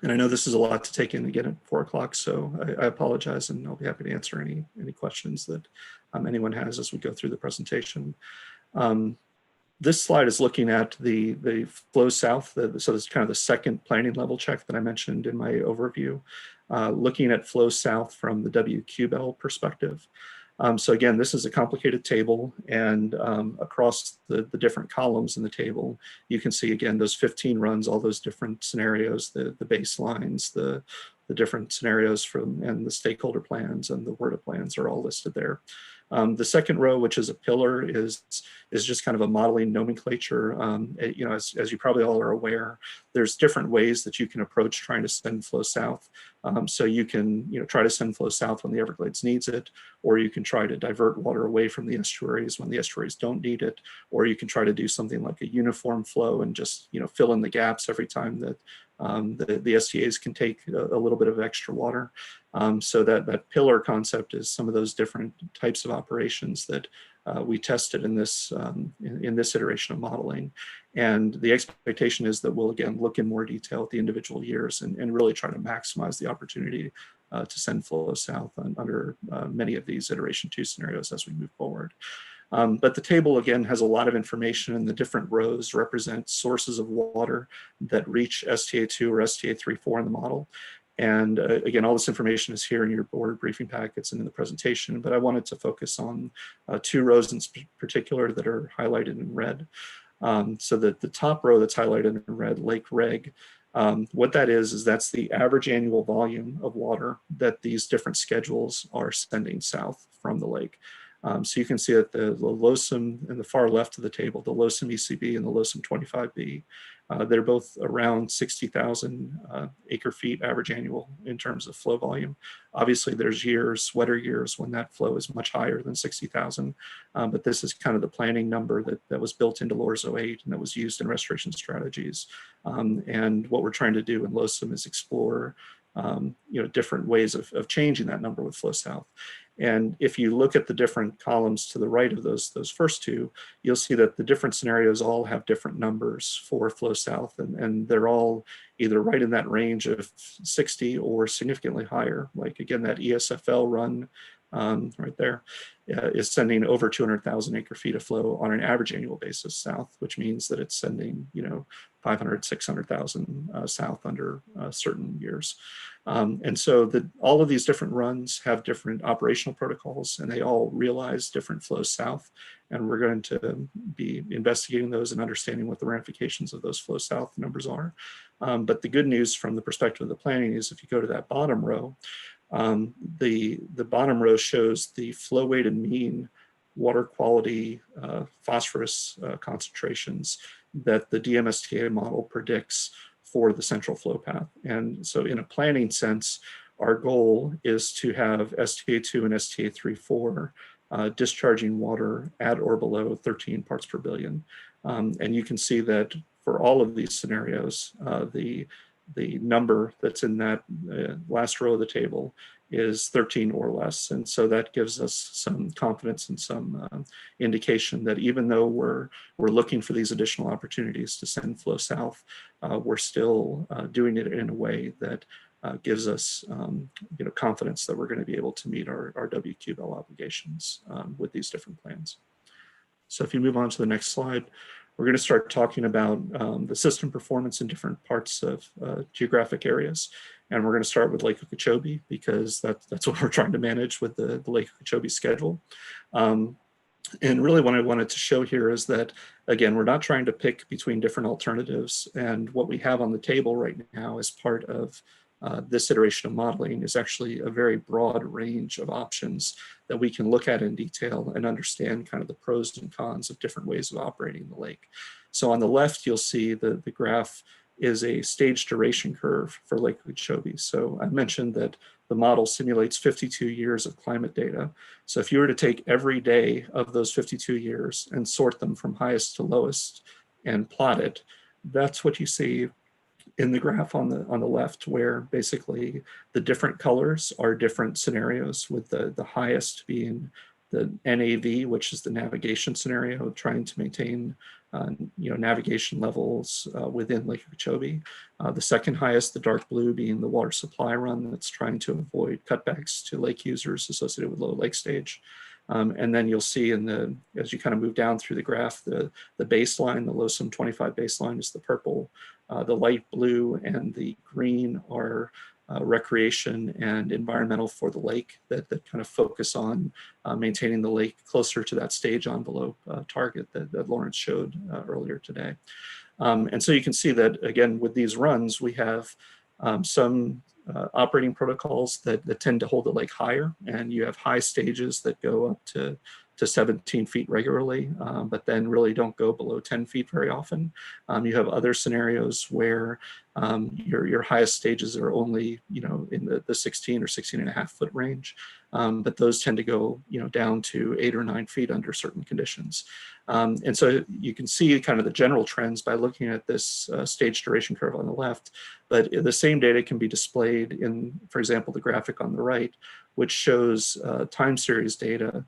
and I know this is a lot to take in again at 4 o'clock, so I apologize, and I'll be happy to answer any questions that anyone has as we go through the presentation. This slide is looking at the flow south, so this is kind of the second planning level check that I mentioned in my overview, looking at flow south from the WQBL perspective. So again, this is a complicated table, and across the different columns in the table, you can see again those 15 runs, all those different scenarios, the baselines, the different scenarios and the stakeholder plans and the WRDA plans are all listed there. The second row, which is a pillar, is just kind of a modeling nomenclature. As you probably all are aware, there's different ways that you can approach trying to send flow south. So you can try to send flow south when the Everglades needs it, or you can try to divert water away from the estuaries when the estuaries don't need it, or you can try to do something like a uniform flow and just fill in the gaps every time that the STAs can take a little bit of extra water. So that pillar concept is some of those different types of operations that we tested in this iteration of modeling. And the expectation is that we'll again look in more detail at the individual years and really try to maximize the opportunity to send flow south under many of these iteration 2 scenarios as we move forward. But the table again has a lot of information, and the different rows represent sources of water that reach STA2 or STA3-4 in the model. And again, all this information is here in your board briefing packets and in the presentation, but I wanted to focus on 2 rows in particular that are highlighted in red. So the top row that's highlighted in red, Lake Reg, what that is that's the average annual volume of water that these different schedules are sending south from the lake. So you can see that the LOSM in the far left of the table, the LOSM ECB and the LOSM 25B, they're both around 60,000 acre feet average annual in terms of flow volume. Obviously there's years, wetter years, when that flow is much higher than 60,000, but this is kind of the planning number that was built into LORS 08 and that was used in restoration strategies. And what we're trying to do in LOSM is explore different ways of changing that number with flow south. And if you look at the different columns to the right of those first 2, you'll see that the different scenarios all have different numbers for flow south, and they're all either right in that range of 60 or significantly higher. Like again, that ESFL run right there is sending over 200,000 acre feet of flow on an average annual basis south, which means that it's sending 500, 600,000 south under certain years. And so all of these different runs have different operational protocols, and they all realize different flows south. And we're going to be investigating those and understanding what the ramifications of those flow south numbers are. But the good news from the perspective of the planning is if you go to that bottom row, the bottom row shows the flow weighted mean water quality phosphorus concentrations that the DMSTA model predicts for the central flow path. And so in a planning sense, our goal is to have STA2 and STA3-4 discharging water at or below 13 parts per billion. And you can see that for all of these scenarios, the number that's in that last row of the table is 13 or less. And so that gives us some confidence and some indication that even though we're looking for these additional opportunities to send flow south, we're still doing it in a way that gives us confidence that we're going to be able to meet our WQBL obligations with these different plans. So if you move on to the next slide, we're going to start talking about the system performance in different parts of geographic areas. And we're going to start with Lake Okeechobee because that's what we're trying to manage with the Lake Okeechobee schedule. And really what I wanted to show here is that, again, we're not trying to pick between different alternatives. And what we have on the table right now as part of this iteration of modeling is actually a very broad range of options that we can look at in detail and understand kind of the pros and cons of different ways of operating the lake. So on the left, you'll see the graph is a stage duration curve for Lake Okeechobee. So I mentioned that the model simulates 52 years of climate data. So if you were to take every day of those 52 years and sort them from highest to lowest and plot it, that's what you see in the graph on the left, where basically the different colors are different scenarios, with the highest being the NAV, which is the navigation scenario, trying to maintain navigation levels within Lake Okeechobee. The second highest, the dark blue, being the water supply run that's trying to avoid cutbacks to lake users associated with low lake stage. And then you'll see as you kind of move down through the graph, the baseline, the LOSM 25 baseline is the purple, the light blue and the green are recreation and environmental for the lake that kind of focus on maintaining the lake closer to that stage envelope target that Lawrence showed earlier today. And so you can see that, again, with these runs, we have some operating protocols that tend to hold the lake higher, and you have high stages that go up to 17 feet regularly, but then really don't go below 10 feet very often. You have other scenarios where your highest stages are only, in the 16 or 16 and a half foot range, but those tend to go, down to 8 or 9 feet under certain conditions. And so you can see kind of the general trends by looking at this stage duration curve on the left, but the same data can be displayed in, for example, the graphic on the right, which shows time series data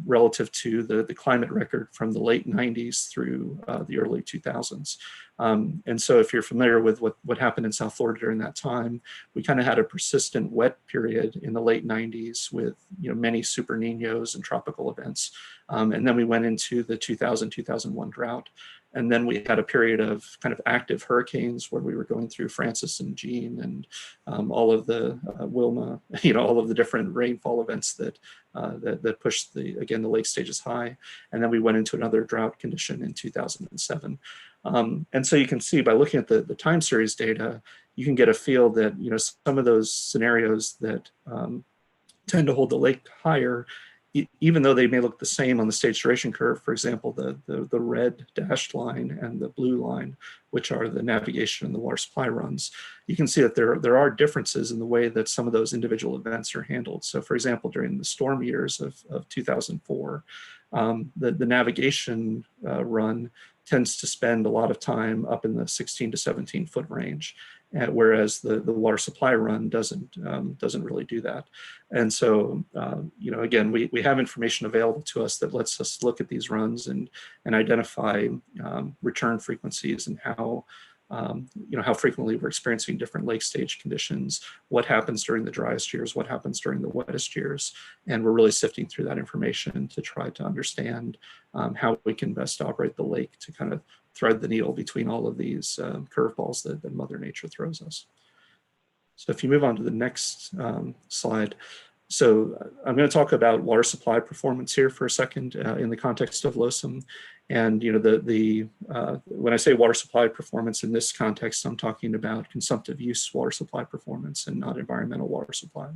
relative to the climate record from the late 90s through the early 2000s. And so if you're familiar with what happened in South Florida during that time, we kind of had a persistent wet period in the late 90s with many Super Niños and tropical events. And then we went into the 2000-2001 drought. And then we had a period of kind of active hurricanes where we were going through Francis and Jean and all of the Wilma, all of the different rainfall events that pushed the lake stages high. And then we went into another drought condition in 2007. And so you can see by looking at the time series data, you can get a feel that some of those scenarios that tend to hold the lake higher, even though they may look the same on the stage duration curve, for example, the red dashed line and the blue line, which are the navigation and the water supply runs, you can see that there are differences in the way that some of those individual events are handled. So for example, during the storm years of 2004, the navigation run tends to spend a lot of time up in the 16 to 17 foot range, whereas the water supply run doesn't really do that. And so, again, we have information available to us that lets us look at these runs and identify return frequencies and how frequently we're experiencing different lake stage conditions, what happens during the driest years, what happens during the wettest years. And we're really sifting through that information to try to understand how we can best operate the lake to kind of thread the needle between all of these curveballs that Mother Nature throws us. So if you move on to the next slide. So I'm going to talk about water supply performance here for a second in the context of LOSM. And when I say water supply performance in this context, I'm talking about consumptive use water supply performance and not environmental water supply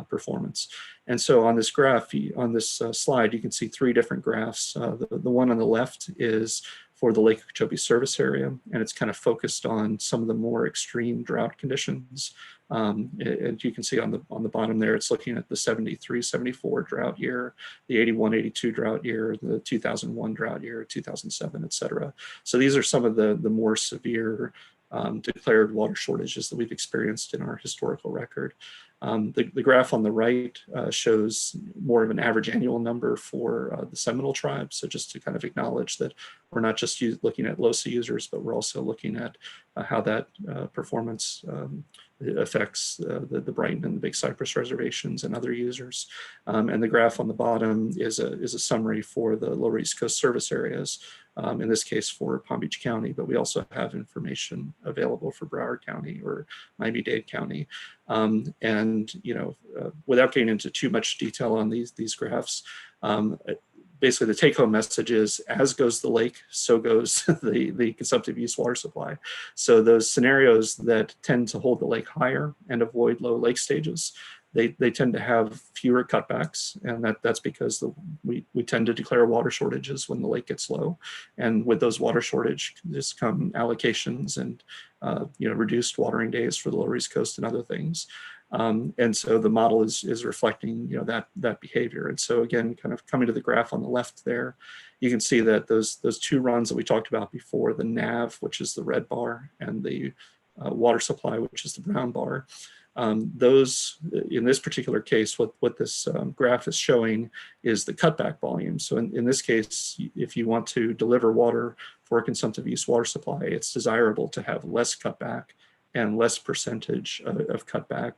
performance. And so on this graph, on this slide, you can see three different graphs. The one on the left is for the Lake Okeechobee service area, and it's kind of focused on some of the more extreme drought conditions. And you can see on the bottom there, it's looking at the 73-74 drought year, the 81-82 drought year, the 2001 drought year, 2007, et cetera. So these are some of the more severe declared water shortages that we've experienced in our historical record. The graph on the right shows more of an average annual number for the Seminole tribe. So just to kind of acknowledge that we're not just looking at LOSA users, but we're also looking at how that performance affects the Brighton and the Big Cypress reservations and other users. And the graph on the bottom is a summary for the Lower East Coast service areas, in this case for Palm Beach County, but we also have information available for Broward County or Miami-Dade County. And without getting into too much detail on these graphs, basically the take-home message is, as goes the lake, so goes the consumptive use water supply. So those scenarios that tend to hold the lake higher and avoid low lake stages, they tend to have fewer cutbacks, and that's because we tend to declare water shortages when the lake gets low. And with those water shortages come allocations and reduced watering days for the Lower East Coast and other things. And so the model is reflecting that behavior. And so again, kind of coming to the graph on the left there, you can see that those two runs that we talked about before, the NAV, which is the red bar, and the water supply, which is the brown bar, those, in this particular case, what this graph is showing is the cutback volume. So in this case, if you want to deliver water for a consumptive use water supply, it's desirable to have less cutback and less percentage of cutback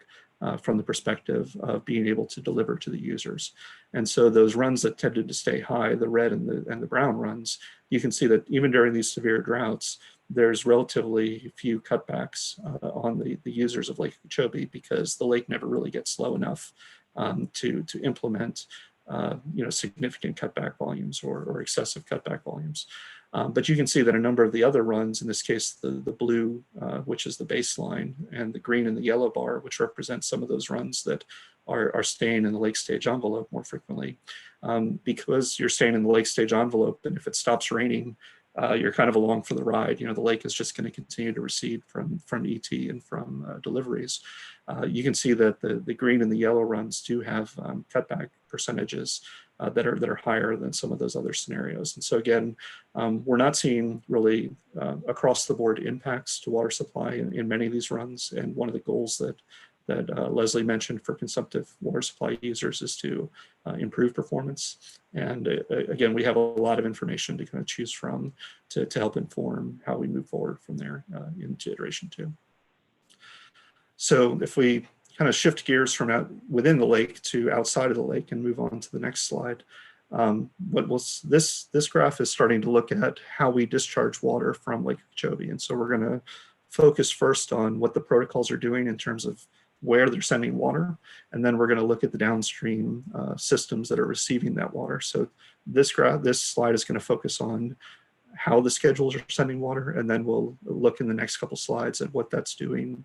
from the perspective of being able to deliver to the users. And so those runs that tended to stay high, the red and the brown runs, you can see that even during these severe droughts, there's relatively few cutbacks on the users of Lake Okeechobee because the lake never really gets low enough to implement significant cutback volumes or excessive cutback volumes. But you can see that a number of the other runs, in this case, the blue, which is the baseline, and the green and the yellow bar, which represent some of those runs that are staying in the lake stage envelope more frequently. Because you're staying in the lake stage envelope, and if it stops raining, you're kind of along for the ride. The lake is just going to continue to recede from ET and from deliveries. You can see that the green and the yellow runs do have cutback percentages that are higher than some of those other scenarios. And so again, we're not seeing really across the board impacts to water supply in many of these runs. And one of the goals that Leslie mentioned for consumptive water supply users is to improve performance. And again, we have a lot of information to kind of choose from to help inform how we move forward from there into iteration 2. So if we kind of shift gears from within the lake to outside of the lake and move on to the next slide, this graph is starting to look at how we discharge water from Lake Okeechobee. And so we're going to focus first on what the protocols are doing in terms of where they're sending water, and then we're going to look at the downstream systems that are receiving that water. So this slide is going to focus on how the schedules are sending water, and then we'll look in the next couple slides at what that's doing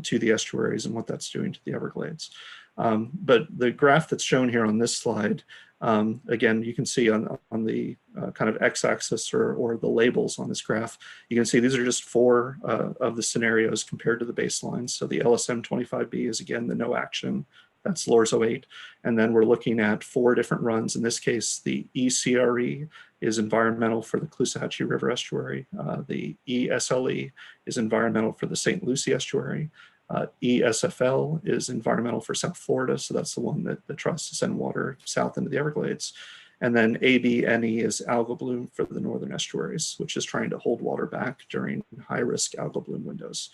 to the estuaries and what that's doing to the Everglades. But the graph that's shown here on this slide, again, you can see on the kind of x-axis or the labels on this graph, you can see these are just 4 of the scenarios compared to the baseline. So the LSM 25B is, again, the no action. That's LORS 08. And then we're looking at 4 different runs. In this case, the ECRE is environmental for the Caloosahatchee River estuary. The ESLE is environmental for the St. Lucie estuary. ESFL is environmental for South Florida, so that's the one that tries to send water south into the Everglades. And then ABNE is algal bloom for the northern estuaries, which is trying to hold water back during high-risk algal bloom windows.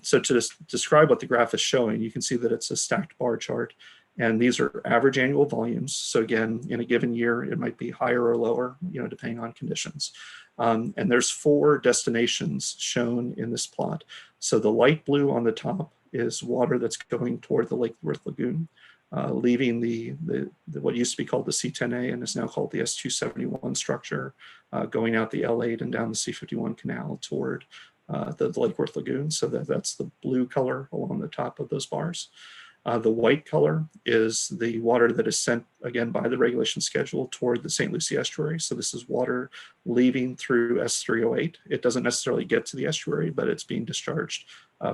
So to describe what the graph is showing, you can see that it's a stacked bar chart, and these are average annual volumes. So again, in a given year, it might be higher or lower, depending on conditions. And there's 4 destinations shown in this plot. So the light blue on the top is water that's going toward the Lake Worth Lagoon, leaving the what used to be called the C10A and is now called the S271 structure, going out the L8 and down the C51 canal toward the Lake Worth Lagoon. So that's the blue color along the top of those bars. The white color is the water that is sent, again, by the regulation schedule toward the St. Lucie estuary. So this is water leaving through S308. It doesn't necessarily get to the estuary, but it's being discharged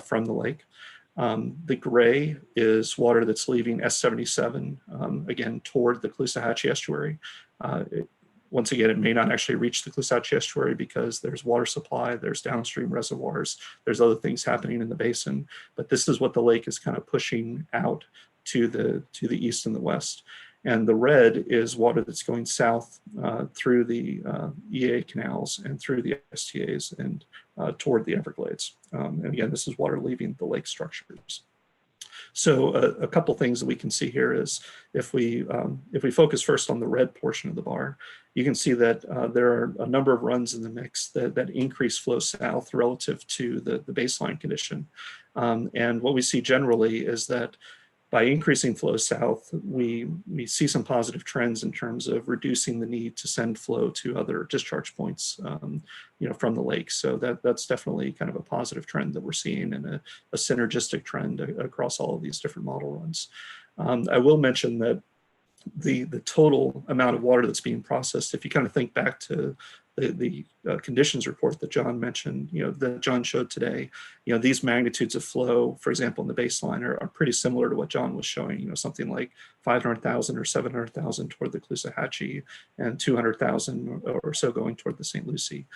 from the lake. The gray is water that's leaving S77, again, toward the Caloosahatchee estuary. Once again, it may not actually reach the Caloosahatchee estuary because there's water supply, there's downstream reservoirs, there's other things happening in the basin, but this is what the lake is kind of pushing out to the east and the west. And the red is water that's going south through the EA canals and through the STAs and toward the Everglades. And again, this is water leaving the lake structures. So a couple things that we can see here is if we focus first on the red portion of the bar, you can see that there are a number of runs in the mix that increase flow south relative to the baseline condition. And what we see generally is that by increasing flow south, we see some positive trends in terms of reducing the need to send flow to other discharge points, from the lake. So that's definitely kind of a positive trend that we're seeing, and a synergistic trend across all of these different model runs. I will mention that the total amount of water that's being processed, if you kind of think back to the conditions report that John mentioned, that John showed today, these magnitudes of flow, for example, in the baseline are pretty similar to what John was showing, something like 500,000 or 700,000 toward the Caloosahatchee and 200,000 or so going toward the St. Lucie.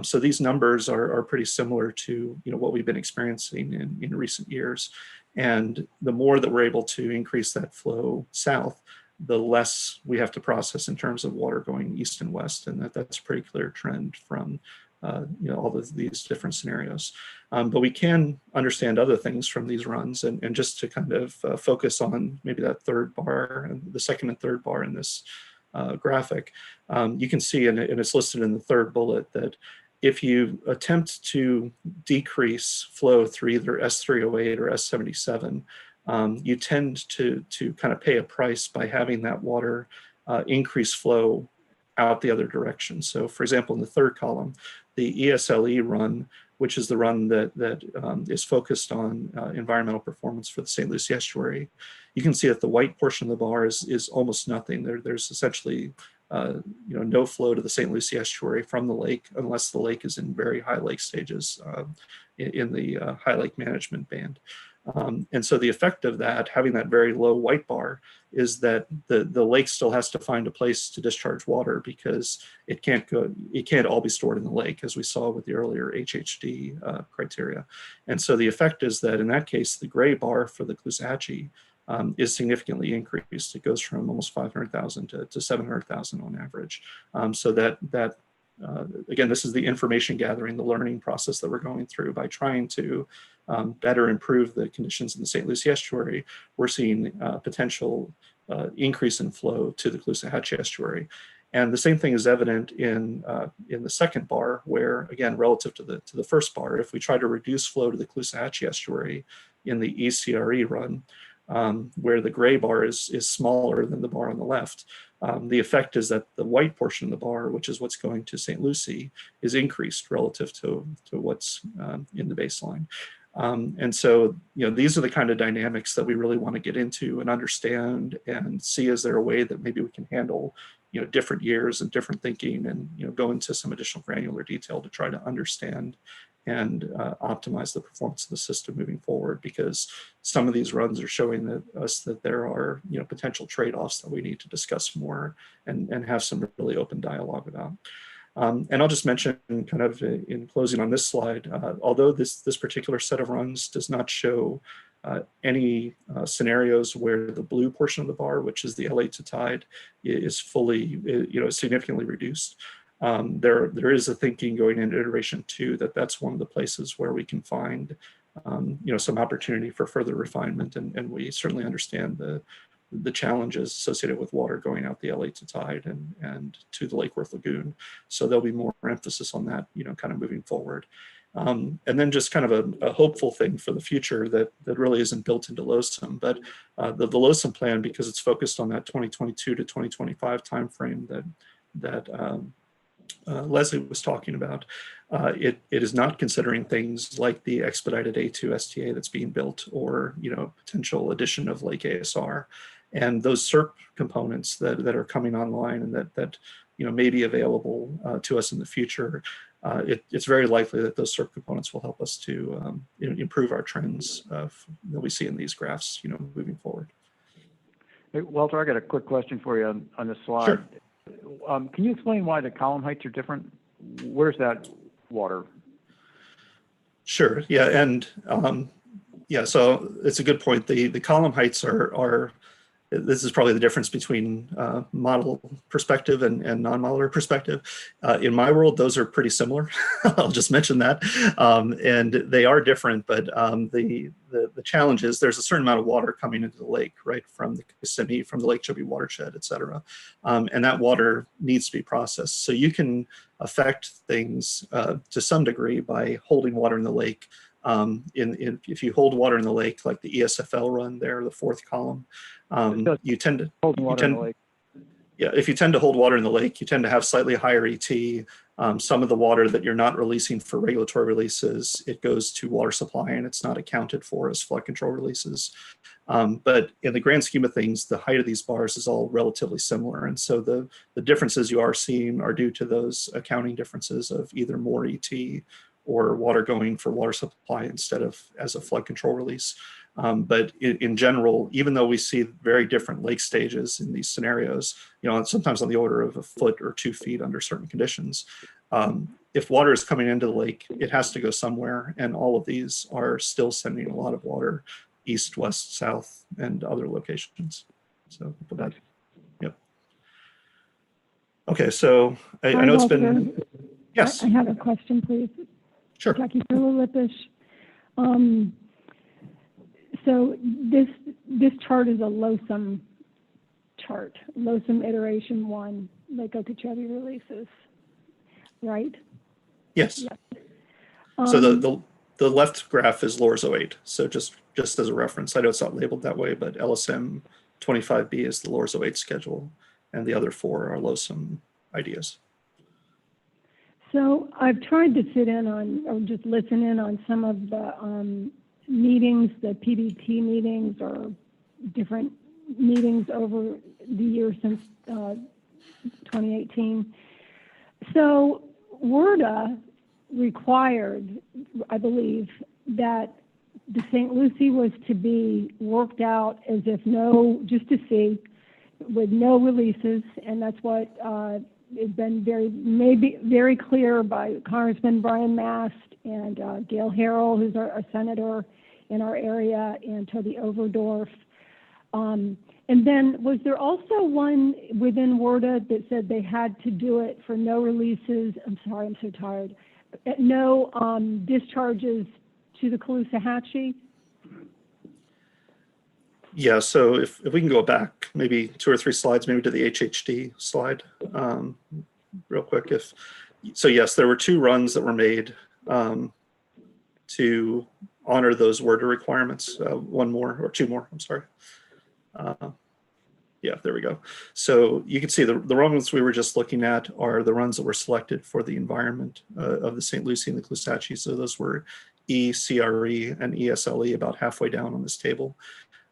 So these numbers are pretty similar to, what we've been experiencing in recent years. And the more that we're able to increase that flow south, the less we have to process in terms of water going east and west, and that's a pretty clear trend from all of these different scenarios. But we can understand other things from these runs, and just to kind of focus on maybe that third bar, and the second and third bar in this graphic, you can see, and it's listed in the third bullet, that if you attempt to decrease flow through either S308 or S77, you tend to kind of pay a price by having that water increase flow out the other direction. So for example, in the third column, the ESLE run, which is the run that is focused on environmental performance for the St. Lucie estuary, you can see that the white portion of the bar is almost nothing. There's essentially no flow to the St. Lucie estuary from the lake unless the lake is in very high lake stages in the high lake management band. And so the effect of that, having that very low white bar, is that the lake still has to find a place to discharge water because it can't all be stored in the lake, as we saw with the earlier HHD criteria. And so the effect is that in that case, the gray bar for the Caloosahatchee is significantly increased. It goes from almost 500,000 to 700,000 on average. So again, this is the information gathering, the learning process that we're going through by trying to better improve the conditions in the St. Lucie estuary. We're seeing potential increase in flow to the Caloosahatchee estuary. And the same thing is evident in the second bar, where again, relative to the first bar, if we try to reduce flow to the Caloosahatchee estuary in the ECRE run, where the gray bar is smaller than the bar on the left, the effect is that the white portion of the bar, which is what's going to St. Lucie, is increased relative to what's in the baseline. And so, these are the kind of dynamics that we really want to get into and understand and see, is there a way that maybe we can handle, different years and different thinking and, go into some additional granular detail to try to understand and optimize the performance of the system moving forward, because some of these runs are showing us that there are potential trade-offs that we need to discuss more and have some really open dialogue about. And I'll just mention kind of in closing on this slide, although this particular set of runs does not show any scenarios where the blue portion of the bar, which is the LA to tide, is fully, significantly reduced. There is a thinking going into iteration 2 that's one of the places where we can find some opportunity for further refinement, and we certainly understand the challenges associated with water going out the LA to tide and to the Lake Worth Lagoon. So there'll be more emphasis on that, kind of moving forward. And then just kind of a hopeful thing for the future that really isn't built into LOSUM, but the LOSUM plan, because it's focused on that 2022 to 2025 timeframe that Leslie was talking about, it is not considering things like the expedited A2 STA that's being built, or potential addition of Lake ASR, and those SERP components that are coming online and that may be available to us in the future. It's very likely that those SERP components will help us to improve our trends that we see in these graphs, moving forward. Hey, Walter, I got a quick question for you on this slide. Sure. Can you explain why the column heights are different? Where's that water? Sure. Yeah, and so it's a good point. The column heights are this is probably the difference between model perspective and non-modeler perspective. In my world, those are pretty similar. I'll just mention that. And they are different, but the challenge is there's a certain amount of water coming into the lake, right, from the Kissimmee, from the Lake Chubby watershed, et cetera. And that water needs to be processed. So you can affect things to some degree by holding water in the lake. If you hold water in the lake, like the ESFL run there, the fourth column, you tend to hold water in the lake. Yeah, if you tend to hold water in the lake, you tend to have slightly higher ET. Some of the water that you're not releasing for regulatory releases, it goes to water supply and it's not accounted for as flood control releases. But in the grand scheme of things, the height of these bars is all relatively similar. And so the differences you are seeing are due to those accounting differences of either more ET or water going for water supply instead of as a flood control release. But in general, even though we see very different lake stages in these scenarios, sometimes on the order of a foot or 2 feet under certain conditions, if water is coming into the lake, it has to go somewhere. And all of these are still sending a lot of water east, west, south, and other locations. So, yep. Okay, so I know it's been, yes. I have a question, please. Sure. Jackie Lippish. So this chart is a LOSUM chart, LOSUM iteration 1, Lake Okeechobee releases, right? Yes. So the left graph is LORS 08. So just just as a reference, I know it's not labeled that way, but LSM 25B is the LORS 08 schedule, and the other 4 are LOSM ideas. So I've tried to sit in on, or just listen in on some of the meetings, the PBT meetings or different meetings over the years since 2018. So WRDA required, I believe, that the St. Lucie was to be worked out as if just to see, with no releases, and that's what has been very clear by Congressman Brian Mast and Gail Harrell, who's our senator in our area, and Toby Overdorf. And then was there also one within WRDA that said they had to do it for no releases? I'm sorry, I'm so tired. No discharges to the Caloosahatchee? Yeah, so if we can go back maybe 2 or 3 slides, maybe to the HHD slide real quick. So yes, there were 2 runs that were made to honor those WRDA requirements. 1 more or 2 more, I'm sorry. Yeah, there we go. So you can see the runs we were just looking at are the runs that were selected for the environment of the St. Lucie and the Caloosahatchee. So those were ECRE and ESLE about halfway down on this table.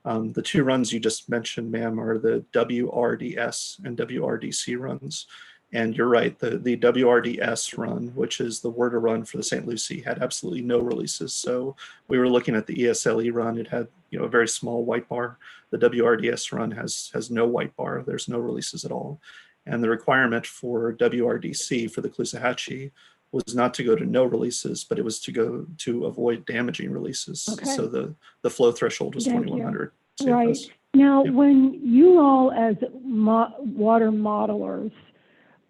The 2 runs you just mentioned, ma'am, are the WRDS and WRDC runs. And you're right, the WRDS run, which is the WRDA run for the St. Lucie, had absolutely no releases. So we were looking at the ESLE run. It had a very small white bar. The WRDS run has no white bar. There's no releases at all. And the requirement for WRDC for the Caloosahatchee was not to go to no releases, but it was to go to avoid damaging releases. Okay. So the flow threshold was 2,100. Right. Now, when you all as water modelers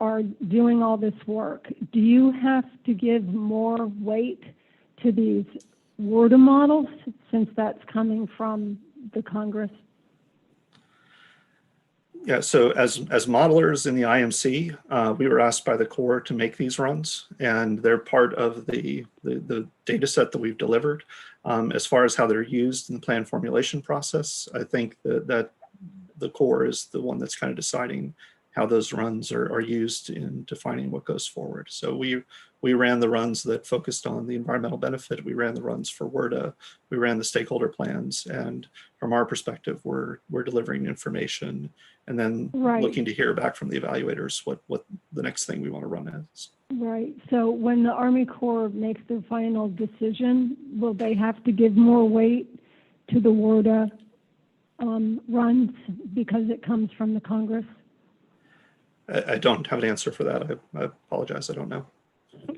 are doing all this work, do you have to give more weight to these WRDA models since that's coming from the Congress? Yeah, so as modelers in the IMC, we were asked by the Corps to make these runs, and they're part of the data set that we've delivered. As far as how they're used in the plan formulation process, I think that the Corps is the one that's kind of deciding how those runs are used in defining what goes forward. So we ran the runs that focused on the environmental benefit. We ran the runs for WRDA. We ran the stakeholder plans. And from our perspective, we're delivering information and then looking to hear back from the evaluators what the next thing we want to run is. Right. So when the Army Corps makes their final decision, will they have to give more weight to the WRDA runs because it comes from the Congress? I don't have an answer for that. I apologize. I don't know.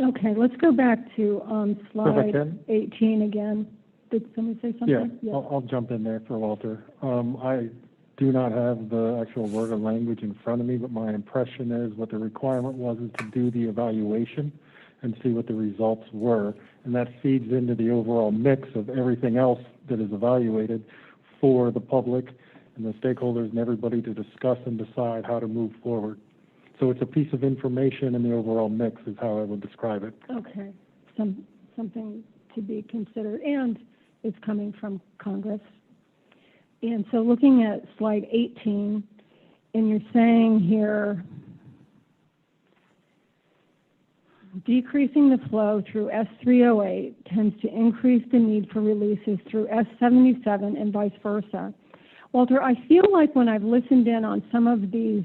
Okay, let's go back to slide 18 again. Did someone say something? Yeah, I'll jump in there for Walter. I do not have the actual word or language in front of me, but my impression is what the requirement was is to do the evaluation and see what the results were. And that feeds into the overall mix of everything else that is evaluated for the public and the stakeholders and everybody to discuss and decide how to move forward. So it's a piece of information in the overall mix is how I would describe it. Okay, something to be considered, and it's coming from Congress. And so looking at slide 18, and you're saying here, decreasing the flow through S308 tends to increase the need for releases through S77 and vice versa. Walter, I feel like when I've listened in on some of these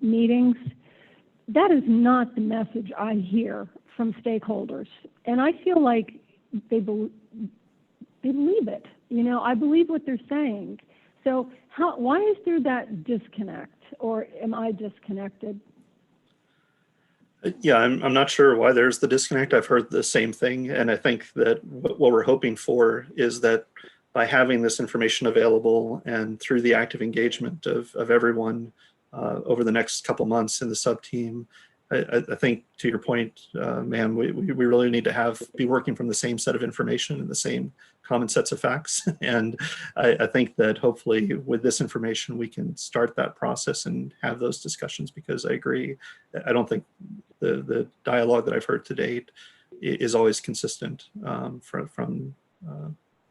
meetings, that is not the message I hear from stakeholders. And I feel like they believe it. I believe what they're saying. So why is there that disconnect, or am I disconnected? Yeah, I'm not sure why there's the disconnect. I've heard the same thing. And I think that what we're hoping for is that by having this information available and through the active engagement of everyone over the next couple months in the sub-team, I think to your point, ma'am, we really need to be working from the same set of information and the same common sets of facts. And I think that hopefully with this information, we can start that process and have those discussions, because I agree. I don't think the dialogue that I've heard to date is always consistent from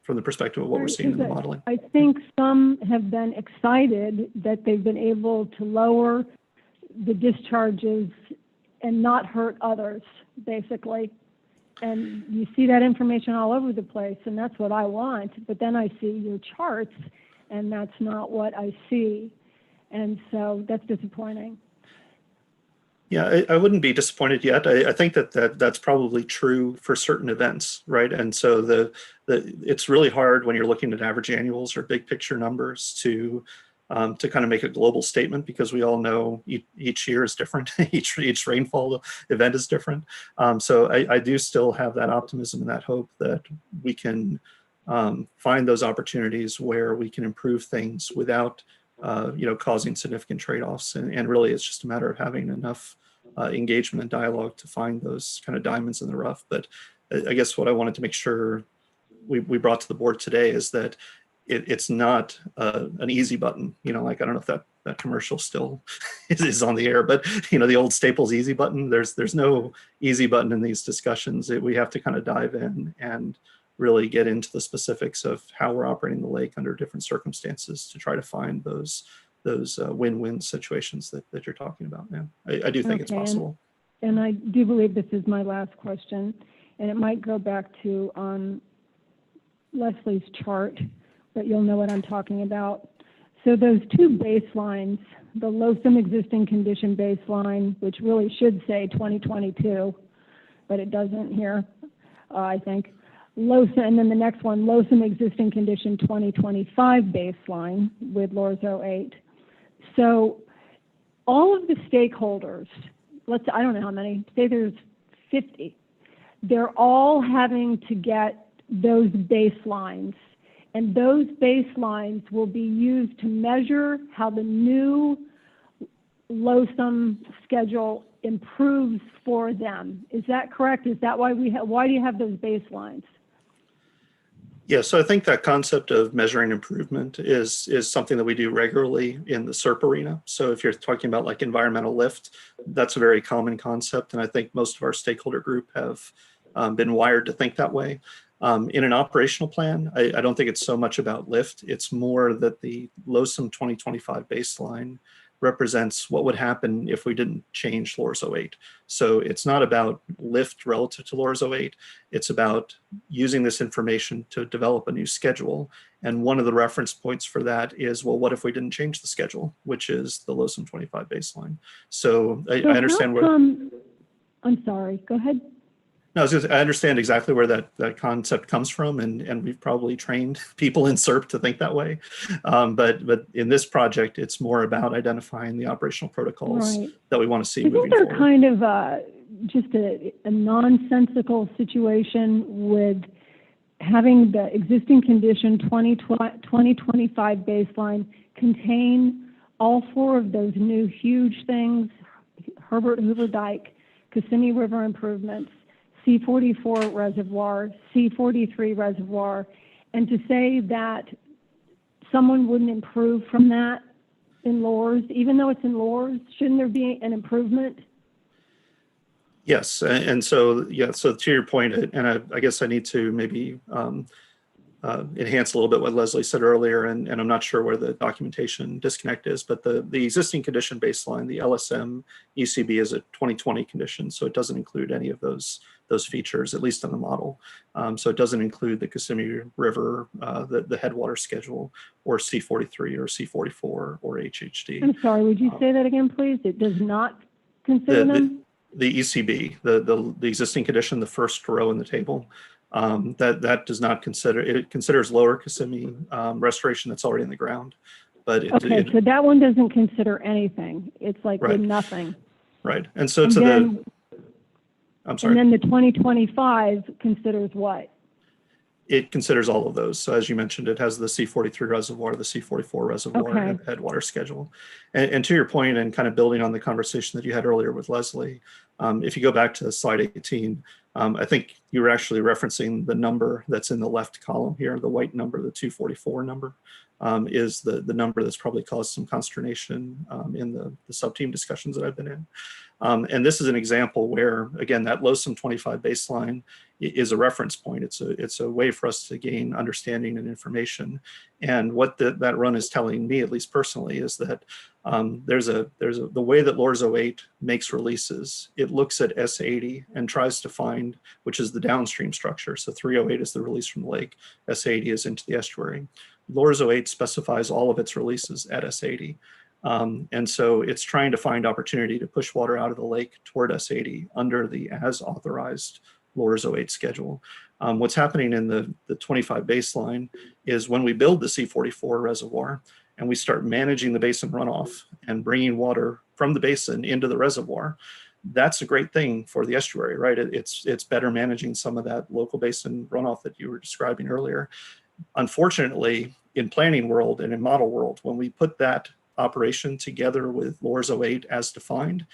from the perspective of what we're seeing in the modeling. I think some have been excited that they've been able to lower the discharges and not hurt others, basically. And you see that information all over the place, and that's what I want. But then I see your charts, and that's not what I see. And so that's disappointing. Yeah, I wouldn't be disappointed yet. I think that's probably true for certain events, right? And so it's really hard when you're looking at average annuals or big picture numbers to kind of make a global statement, because we all know each year is different. each rainfall event is different. So I do still have that optimism and that hope that we can find those opportunities where we can improve things without causing significant trade-offs. And really, it's just a matter of having enough engagement and dialogue to find those kind of diamonds in the rough. But I guess what I wanted to make sure we brought to the board today is that it's not an easy button. Like, I don't know if that commercial still is on the air, but the old Staples easy button. There's no easy button in these discussions. We have to kind of dive in and really get into the specifics of how we're operating the lake under different circumstances to try to find those win-win situations that you're talking about, man. I do think it's possible. And I do believe this is my last question, and it might go back to Leslie's chart, but you'll know what I'm talking about. So those two baselines, the Loathsome existing condition baseline, which really should say 2022, but it doesn't here, I think. Loathsome, and then the next one, Loathsome existing condition 2025 baseline with LORS 08. So all of the stakeholders, I don't know how many, say there's 50, they're all having to get those baselines, and those baselines will be used to measure how the new Loathsome schedule improves for them. Is that correct? Is that why why do you have those baselines? Yeah, so I think that concept of measuring improvement is something that we do regularly in the SERP arena. So if you're talking about like environmental lift, that's a very common concept, and I think most of our stakeholder group have been wired to think that way. In an operational plan, I don't think it's so much about lift. It's more that the Loathsome 2025 baseline represents what would happen if we didn't change LORS 08. So it's not about lift relative to LORS 08. It's about using this information to develop a new schedule. And one of the reference points for that is, well, what if we didn't change the schedule, which is the Loathsome 25 baseline? So I understand where... I'm sorry, go ahead. No, I understand exactly where that concept comes from, and we've probably trained people in SERP to think that way. But in this project, it's more about identifying the operational protocols that we want to see moving forward. Isn't there kind of just a nonsensical situation with having the existing condition 2025 baseline contain all four of those new huge things, Herbert Hoover Dike, Kissimmee River improvements, C44 reservoir, C43 reservoir, and to say that someone wouldn't improve from that in LORS, even though it's in LORS, shouldn't there be an improvement? Yes, and so, yeah, so to your point, and I guess I need to maybe enhance a little bit what Leslie said earlier, and I'm not sure where the documentation disconnect is, but the existing condition baseline, the LSM ECB, is a 2020 condition, so it doesn't include any of those features, at least on the model. So it doesn't include the Kissimmee River, the headwater schedule, or C43 or C44 or HHD. I'm sorry, would you say that again, please? It does not consider them? The ECB, the existing condition, the first row in the table, that does not consider, it considers lower Kissimmee restoration that's already in the ground. But so that one doesn't consider anything. It's like with nothing. Right, and so I'm sorry. And then the 2025 considers what? It considers all of those. So as you mentioned, it has the C43 reservoir, the C44 reservoir, and headwater schedule. And to your point, and kind of building on the conversation that you had earlier with Leslie, if you go back to slide 18, I think you were actually referencing the number that's in the left column here, the white number, the 244 number. is the number that's probably caused some consternation in the sub-team discussions that I've been in. And this is an example where, again, that LOSUM 25 baseline is a reference point. It's a way for us to gain understanding and information. And what that run is telling me, at least personally, is that the way that LORS 08 makes releases, it looks at S80 and tries to find, which is the downstream structure. So 308 is the release from the lake, S80 is into the estuary. LORS 08 specifies all of its releases at S80. And so it's trying to find opportunity to push water out of the lake toward S80 under the as authorized LORS 08 schedule. What's happening in the 25 baseline is when we build the C44 reservoir and we start managing the basin runoff and bringing water from the basin into the reservoir, that's a great thing for the estuary, right? It's better managing some of that local basin runoff that you were describing earlier. Unfortunately, in planning world and in model world, when we put that operation together with LORS 08 as defined,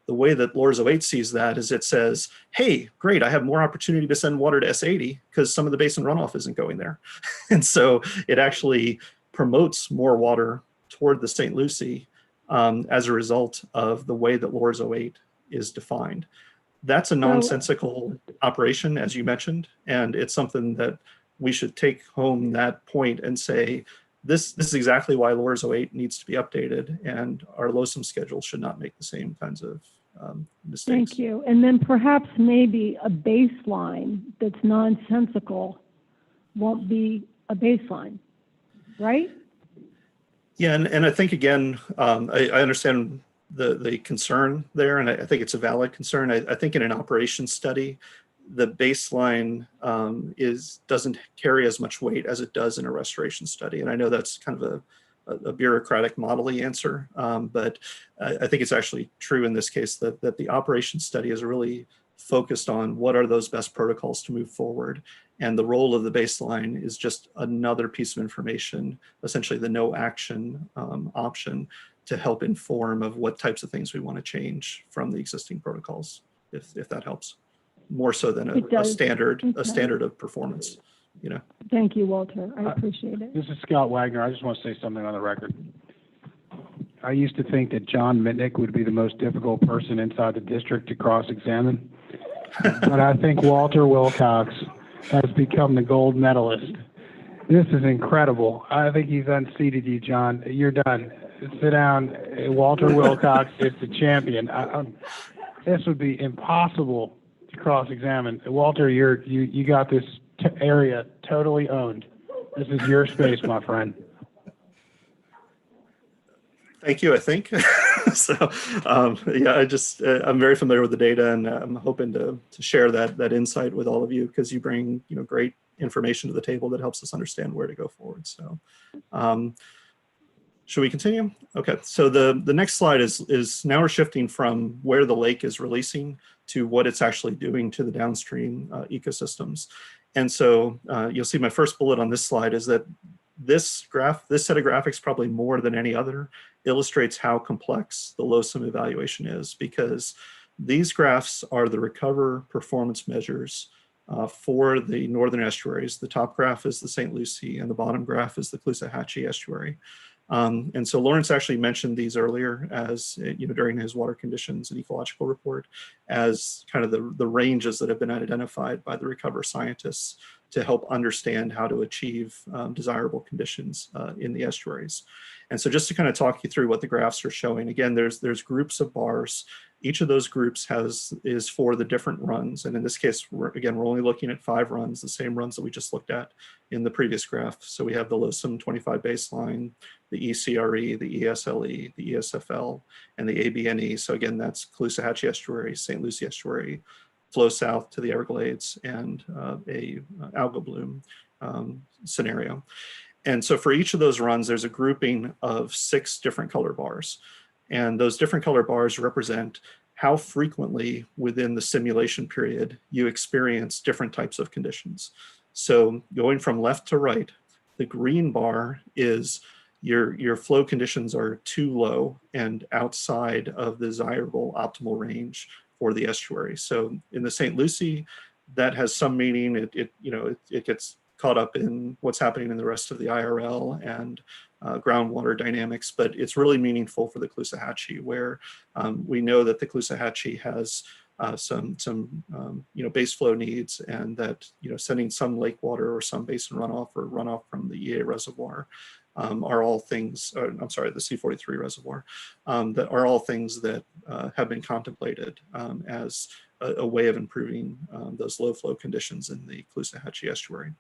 the way that LORS 08 sees that is it says, hey, great, I have more opportunity to send water to S80 because some of the basin runoff isn't going there. And so it actually promotes more water toward the St. Lucie as a result of the way that LORS 08 is defined. That's a nonsensical operation, as you mentioned, and it's something that we should take home that point and say, this is exactly why LORS 08 needs to be updated, and our LOSUM schedule should not make the same kinds of mistakes. Thank you. And then perhaps maybe a baseline that's nonsensical won't be a baseline, right? Yeah, and I think, again, I understand the concern there, and I think it's a valid concern. I think in an operations study, the baseline doesn't carry as much weight as it does in a restoration study. And I know that's kind of a bureaucratic model-y answer, but I think it's actually true in this case that the operations study is really focused on what are those best protocols to move forward. And the role of the baseline is just another piece of information, essentially the no action option, to help inform of what types of things we want to change from the existing protocols, if that helps. More so than a standard of performance, you know. Thank you, Walter. I appreciate it. This is Scott Wagner. I just want to say something on the record. I used to think that John Mitnick would be the most difficult person inside the district to cross-examine, but I think Walter Wilcox has become the gold medalist. This is incredible. I think he's unseated you, John. You're done. Sit down. Walter Wilcox is the champion. This would be impossible to cross-examine. Walter, you got this area totally owned. This is your space, my friend. Thank you, I think. So, yeah, I'm very familiar with the data, and I'm hoping to share that insight with all of you, because you bring, great information to the table that helps us understand where to go forward. So, should we continue? Okay, so the next slide is now we're shifting from where the lake is releasing to what it's actually doing to the downstream ecosystems. And so you'll see my first bullet on this slide is that this set of graphics, probably more than any other, illustrates how complex the LOSUM evaluation is, because these graphs are the recover performance measures for the northern estuaries. The top graph is the St. Lucie, and the bottom graph is the Caloosahatchee estuary. And so Lawrence actually mentioned these earlier as, during his water conditions and ecological report, as kind of the ranges that have been identified by the recover scientists to help understand how to achieve desirable conditions in the estuaries. And so just to kind of talk you through what the graphs are showing, again, there's groups of bars. Each of those groups is for the different runs. And in this case, we're only looking at 5 runs, the same runs that we just looked at in the previous graph. So we have the LOSUM 25 baseline, the ECRE, the ESLE, the ESFL, and the ABNE. So again, that's Caloosahatchee Estuary, St. Lucie Estuary, flow south to the Everglades, and a algal bloom scenario. And so for each of those runs, there's a grouping of 6 different color bars. And those different color bars represent how frequently within the simulation period you experience different types of conditions. So going from left to right, the green bar is your flow conditions are too low and outside of the desirable optimal range for the estuary. So in the St. Lucie, that has some meaning. It gets caught up in what's happening in the rest of the IRL and groundwater dynamics, but it's really meaningful for the Caloosahatchee, where we know that the Caloosahatchee has some base flow needs, and that sending some lake water or some basin runoff or runoff from the EA reservoir are all things, I'm sorry, the C43 reservoir, that are all things that have been contemplated as a way of improving those low flow conditions in the Caloosahatchee estuary.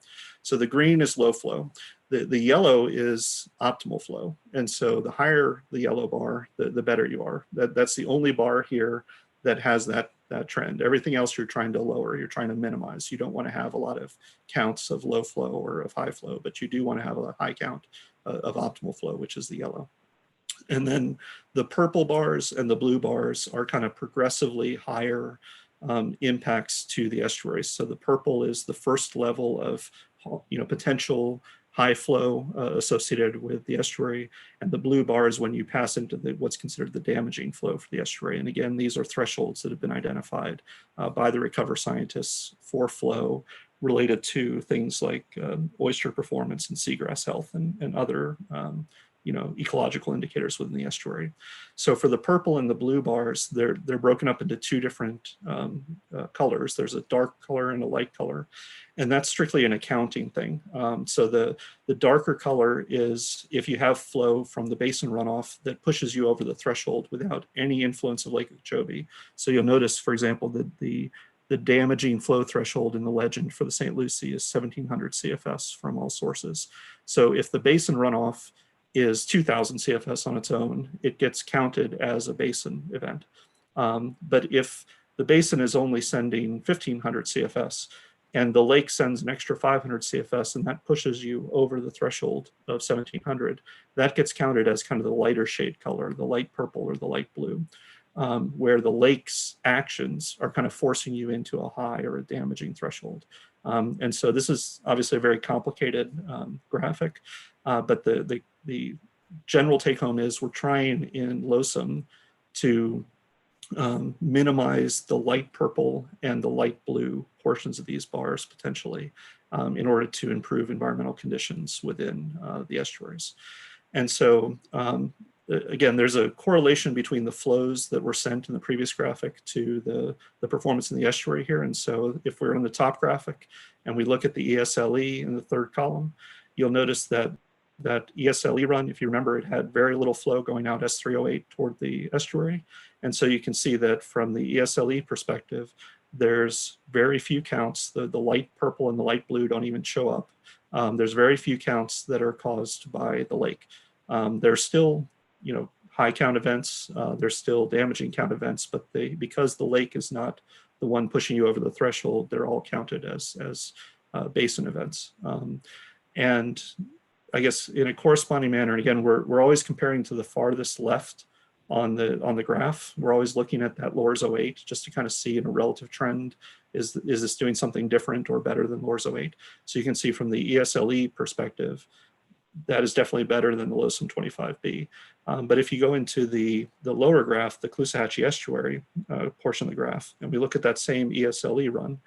So the green is low flow. The yellow is optimal flow. And so the higher the yellow bar, the better you are. That's the only bar here that has that trend. Everything else you're trying to lower, you're trying to minimize. You don't want to have a lot of counts of low flow or of high flow, but you do want to have a high count of optimal flow, which is the yellow. And then the purple bars and the blue bars are kind of progressively higher impacts to the estuaries. So the purple is the first level of potential high flow associated with the estuary, and the blue bar is when you pass into what's considered the damaging flow for the estuary. And again, these are thresholds that have been identified by the Recover scientists for flow related to things like oyster performance and seagrass health and other ecological indicators within the estuary. So for the purple and the blue bars, they're broken up into two different colors. There's a dark color and a light color, and that's strictly an accounting thing. So the darker color is if you have flow from the basin runoff that pushes you over the threshold without any influence of Lake Okeechobee. So you'll notice, for example, that the damaging flow threshold in the legend for the St. Lucie is 1700 CFS from all sources. So if the basin runoff is 2000 CFS on its own, it gets counted as a basin event. But if the basin is only sending 1500 CFS and the lake sends an extra 500 CFS, and that pushes you over the threshold of 1700, that gets counted as kind of the lighter shade color, the light purple or the light blue, where the lake's actions are kind of forcing you into a high or a damaging threshold. And so this is obviously a very complicated graphic, but the general take home is we're trying in LOSUM to minimize the light purple and the light blue portions of these bars potentially in order to improve environmental conditions within the estuaries. And so again, there's a correlation between the flows that were sent in the previous graphic to the performance in the estuary here. And so if we're in the top graphic and we look at the ESLE in the third column, you'll notice that ESLE run, if you remember, it had very little flow going out S308 toward the estuary. And so you can see that from the ESLE perspective, there's very few counts. The light purple and the light blue don't even show up. There's very few counts that are caused by the lake. There's still, high count events. There's still damaging count events, but because the lake is not the one pushing you over the threshold, they're all counted as basin events. And I guess in a corresponding manner, and again, we're always comparing to the farthest left on the graph. We're always looking at that LORS 08 just to kind of see in a relative trend, is this doing something different or better than LORS 08? So you can see from the ESLE perspective, that is definitely better than the LOSUM 25B. But if you go into the lower graph, the Caloosahatchee estuary portion of the graph, and we look at that same ESLE run,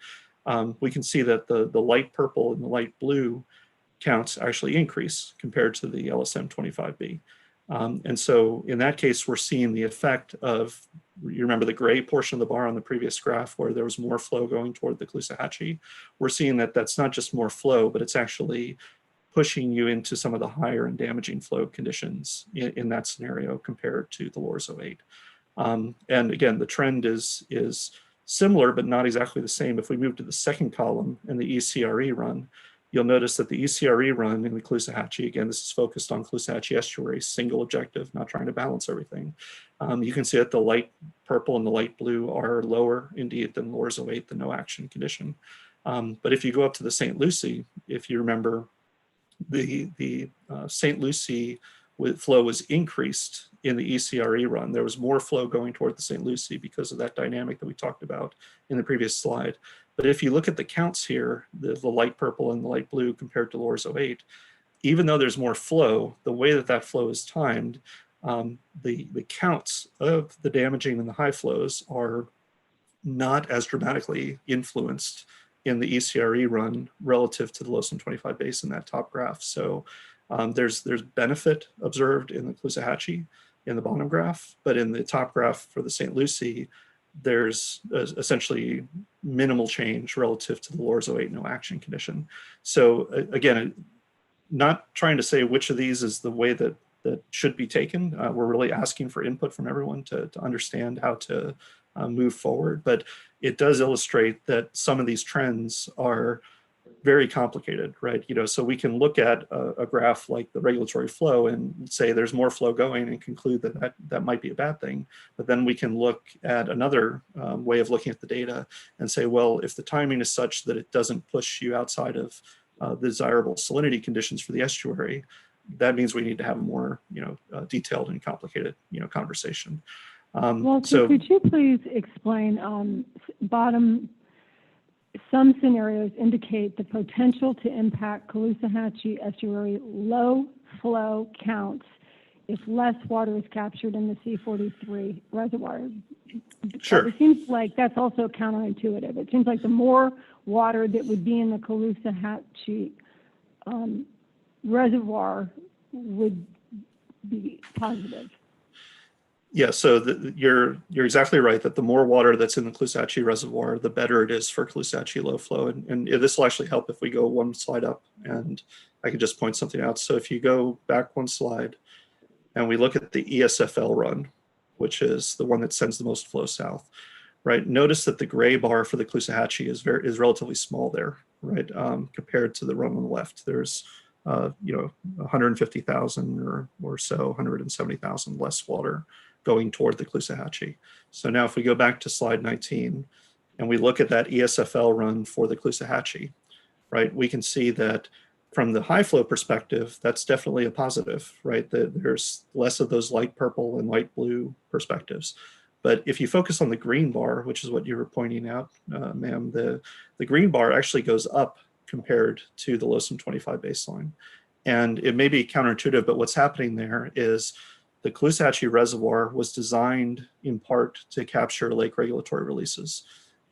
we can see that the light purple and the light blue counts actually increase compared to the LSM 25B. And so in that case, we're seeing the effect of, you remember the gray portion of the bar on the previous graph where there was more flow going toward the Caloosahatchee. We're seeing that that's not just more flow, but it's actually pushing you into some of the higher and damaging flow conditions in that scenario compared to the LORS 08. And again, the trend is similar, but not exactly the same. If we move to the second column and the ECRE run, you'll notice that the ECRE run in the Caloosahatchee, again, this is focused on Caloosahatchee estuary, single objective, not trying to balance everything. You can see that the light purple and the light blue are lower indeed than LORS 08, the no action condition. But if you go up to the St. Lucie, if you remember, the St. Lucie flow was increased in the ECRE run. There was more flow going toward the St. Lucie because of that dynamic that we talked about in the previous slide. But if you look at the counts here, the light purple and the light blue compared to LORS 08, even though there's more flow, the way that flow is timed, the counts of the damaging and the high flows are not as dramatically influenced in the ECRE run relative to the Lowson 25 base in that top graph. So there's benefit observed in the Caloosahatchee in the bottom graph, but in the top graph for the St. Lucie, there's essentially minimal change relative to the Lore's 08 no action condition. So again, not trying to say which of these is the way that should be taken. We're really asking for input from everyone to understand how to move forward, but it does illustrate that some of these trends are very complicated, right? So we can look at a graph like the regulatory flow and say there's more flow going and conclude that might be a bad thing. But then we can look at another way of looking at the data and say, well, if the timing is such that it doesn't push you outside of the desirable salinity conditions for the estuary, that means we need to have a more detailed and complicated conversation. Walter, so could you please explain some scenarios indicate the potential to impact Caloosahatchee estuary low flow counts if less water is captured in the C43 reservoir? Sure. It seems like that's also counterintuitive. It seems like the more water that would be in the Caloosahatchee reservoir would be positive. Yeah, so you're exactly right that the more water that's in the Caloosahatchee reservoir, the better it is for Caloosahatchee low flow. And this will actually help if we go one slide up, and I can just point something out. So if you go back one slide and we look at the ESFL run, which is the one that sends the most flow south, right? Notice that the gray bar for the Caloosahatchee is relatively small there, right? Compared to the run on the left. There's 150,000 or so, 170,000 less water going toward the Caloosahatchee. So now if we go back to slide 19 and we look at that ESFL run for the Caloosahatchee, right, we can see that from the high flow perspective, that's definitely a positive, right? There's less of those light purple and light blue perspectives. But if you focus on the green bar, which is what you were pointing out, ma'am, the green bar actually goes up compared to the Lowson 25 baseline. And it may be counterintuitive, but what's happening there is the Caloosahatchee reservoir was designed in part to capture lake regulatory releases.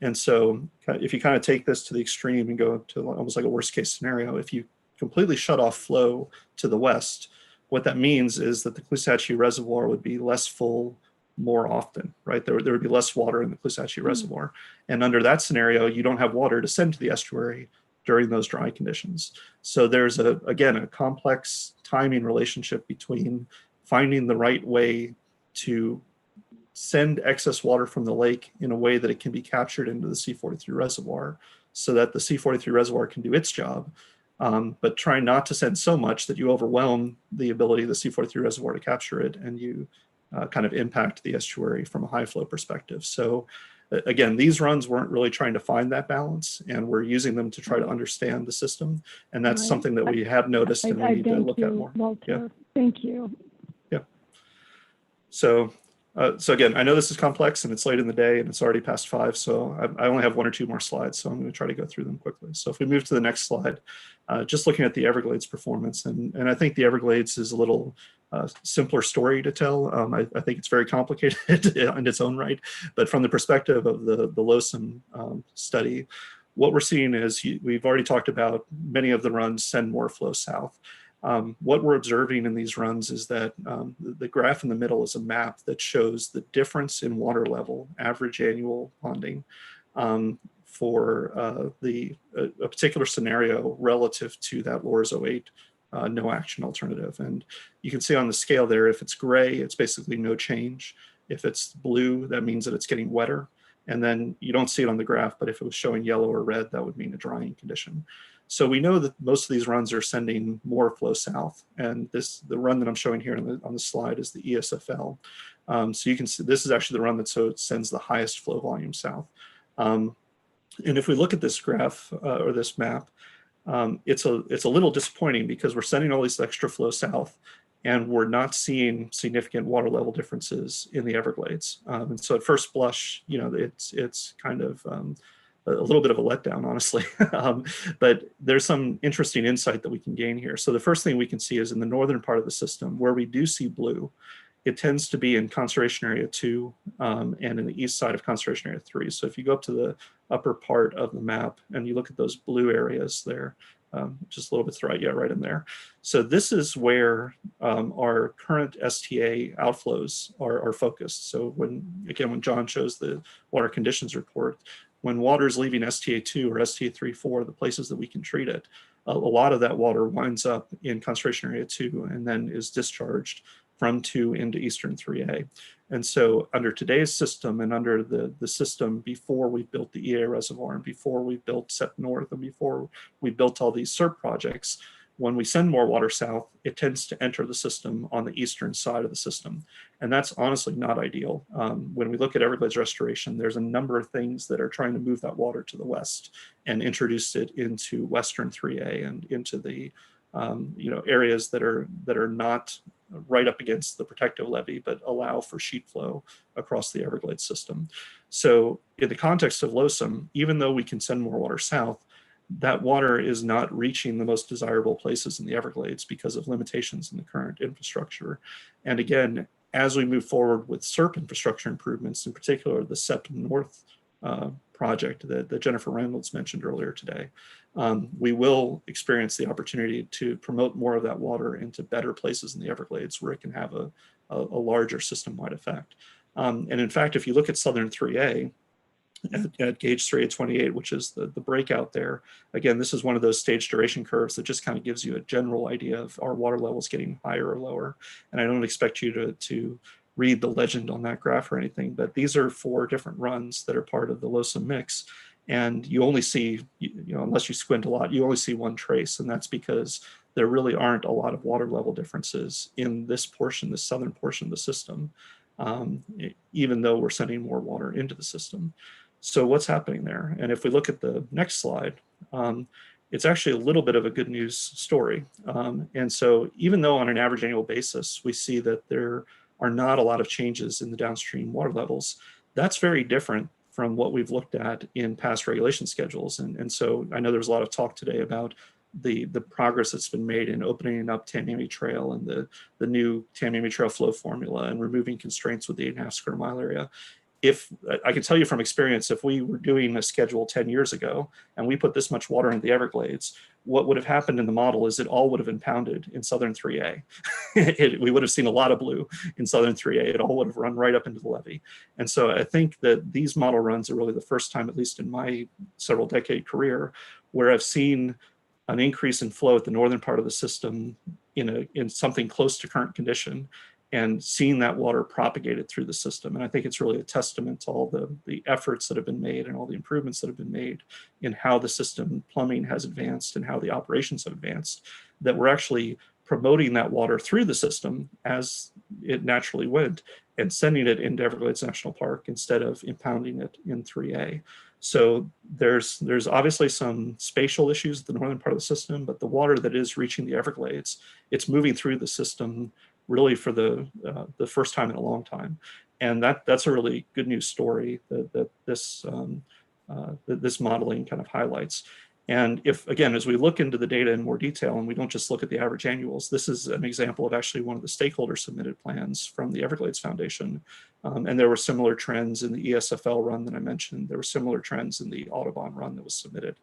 And so if you kind of take this to the extreme and go to almost like a worst case scenario, if you completely shut off flow to the west, what that means is that the Caloosahatchee reservoir would be less full more often, right? There would be less water in the Caloosahatchee reservoir. And under that scenario, you don't have water to send to the estuary during those dry conditions. So there's again, a complex timing relationship between finding the right way to send excess water from the lake in a way that it can be captured into the C43 reservoir so that the C43 reservoir can do its job, but try not to send so much that you overwhelm the ability of the C43 reservoir to capture it and you kind of impact the estuary from a high flow perspective. So again, these runs weren't really trying to find that balance, and we're using them to try to understand the system. And that's something that we have noticed and we need to look at more. Walter. Yeah. Thank you. Yeah. So again, I know this is complex and it's late in the day and it's already past 5, so I only have 1 or 2 more slides, so I'm going to try to go through them quickly. So if we move to the next slide, just looking at the Everglades performance, and I think the Everglades is a little simpler story to tell. I think it's very complicated in its own right, but from the perspective of the Lowson study, what we're seeing is we've already talked about many of the runs send more flow south. What we're observing in these runs is that the graph in the middle is a map that shows the difference in water level, average annual ponding, for a particular scenario relative to that Lore's 08 no action alternative. And you can see on the scale there, if it's gray, it's basically no change. If it's blue, that means that it's getting wetter. And then you don't see it on the graph, but if it was showing yellow or red, that would mean a drying condition. So we know that most of these runs are sending more flow south. And the run that I'm showing here on the slide is the ESFL. So you can see this is actually the run that sends the highest flow volume south. And if we look at this graph or this map, it's a little disappointing because we're sending all this extra flow south and we're not seeing significant water level differences in the Everglades. And so at first blush, it's kind of a little bit of a letdown, honestly. But there's some interesting insight that we can gain here. So the first thing we can see is in the northern part of the system where we do see blue, it tends to be in conservation area 2 and in the east side of conservation area 3. So if you go up to the upper part of the map and you look at those blue areas there, just a little bit to the right, yeah, right in there. So this is where our current STA outflows are focused. So when John shows the water conditions report, when water is leaving STA2 or STA3-4, the places that we can treat it, a lot of that water winds up in conservation area 2 and then is discharged from 2 into Eastern 3A. And so under today's system and under the system before we built the EA reservoir and before we built SEP North and before we built all these SERP projects, when we send more water south, it tends to enter the system on the eastern side of the system. And that's honestly not ideal. When we look at Everglades restoration, there's a number of things that are trying to move that water to the west and introduce it into Western 3A and into the areas that are not right up against the protective levee, but allow for sheet flow across the Everglades system. So in the context of LOSUM, even though we can send more water south, that water is not reaching the most desirable places in the Everglades because of limitations in the current infrastructure. And again, as we move forward with SERP infrastructure improvements, in particular the SEP North project that Jennifer Reynolds mentioned earlier today, we will experience the opportunity to promote more of that water into better places in the Everglades where it can have a larger system-wide effect. And in fact, if you look at Southern 3A, at gauge 3A28, which is the breakout there. Again, this is one of those stage duration curves that just kind of gives you a general idea of our water levels getting higher or lower. And I don't expect you to read the legend on that graph or anything, but these are 4 different runs that are part of the LOSUM mix. And you only see, unless you squint a lot, you only see one trace. And that's because there really aren't a lot of water level differences in this portion, the southern portion of the system, even though we're sending more water into the system. So what's happening there? And if we look at the next slide, it's actually a little bit of a good news story. And so even though on an average annual basis, we see that there are not a lot of changes in the downstream water levels, that's very different from what we've looked at in past regulation schedules. And so I know there's a lot of talk today about the progress that's been made in opening up Tamiami Trail and the new Tamiami Trail flow formula and removing constraints with the 8.5 square mile area. If I can tell you from experience, if we were doing a schedule 10 years ago and we put this much water into the Everglades, what would have happened in the model is it all would have impounded in Southern 3A. We would have seen a lot of blue in Southern 3A. It all would have run right up into the levee. And so I think that these model runs are really the first time, at least in my several decade career, where I've seen an increase in flow at the northern part of the system in something close to current condition, and seeing that water propagated through the system. And I think it's really a testament to all the efforts that have been made and all the improvements that have been made in how the system plumbing has advanced and how the operations have advanced, that we're actually promoting that water through the system as it naturally went and sending it into Everglades National Park instead of impounding it in 3A. So there's obviously some spatial issues at the northern part of the system, but the water that is reaching the Everglades, it's moving through the system really for the first time in a long time. And that's a really good news story that this modeling kind of highlights. And if, again, as we look into the data in more detail and we don't just look at the average annuals, this is an example of actually one of the stakeholder submitted plans from the Everglades Foundation. And there were similar trends in the ESFL run that I mentioned. There were similar trends in the Audubon run that was submitted.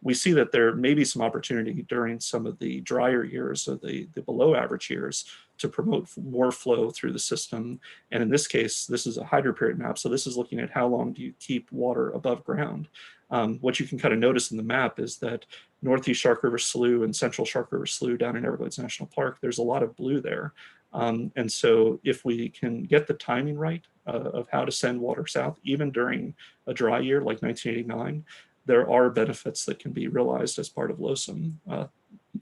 We see that there may be some opportunity during some of the drier years or the below average years to promote more flow through the system. And in this case, this is a hydroperiod map. So this is looking at how long do you keep water above ground. What you can kind of notice in the map is that Northeast Shark River Slough and Central Shark River Slough down in Everglades National Park, there's a lot of blue there. And so if we can get the timing right of how to send water south, even during a dry year like 1989, there are benefits that can be realized as part of LOSUM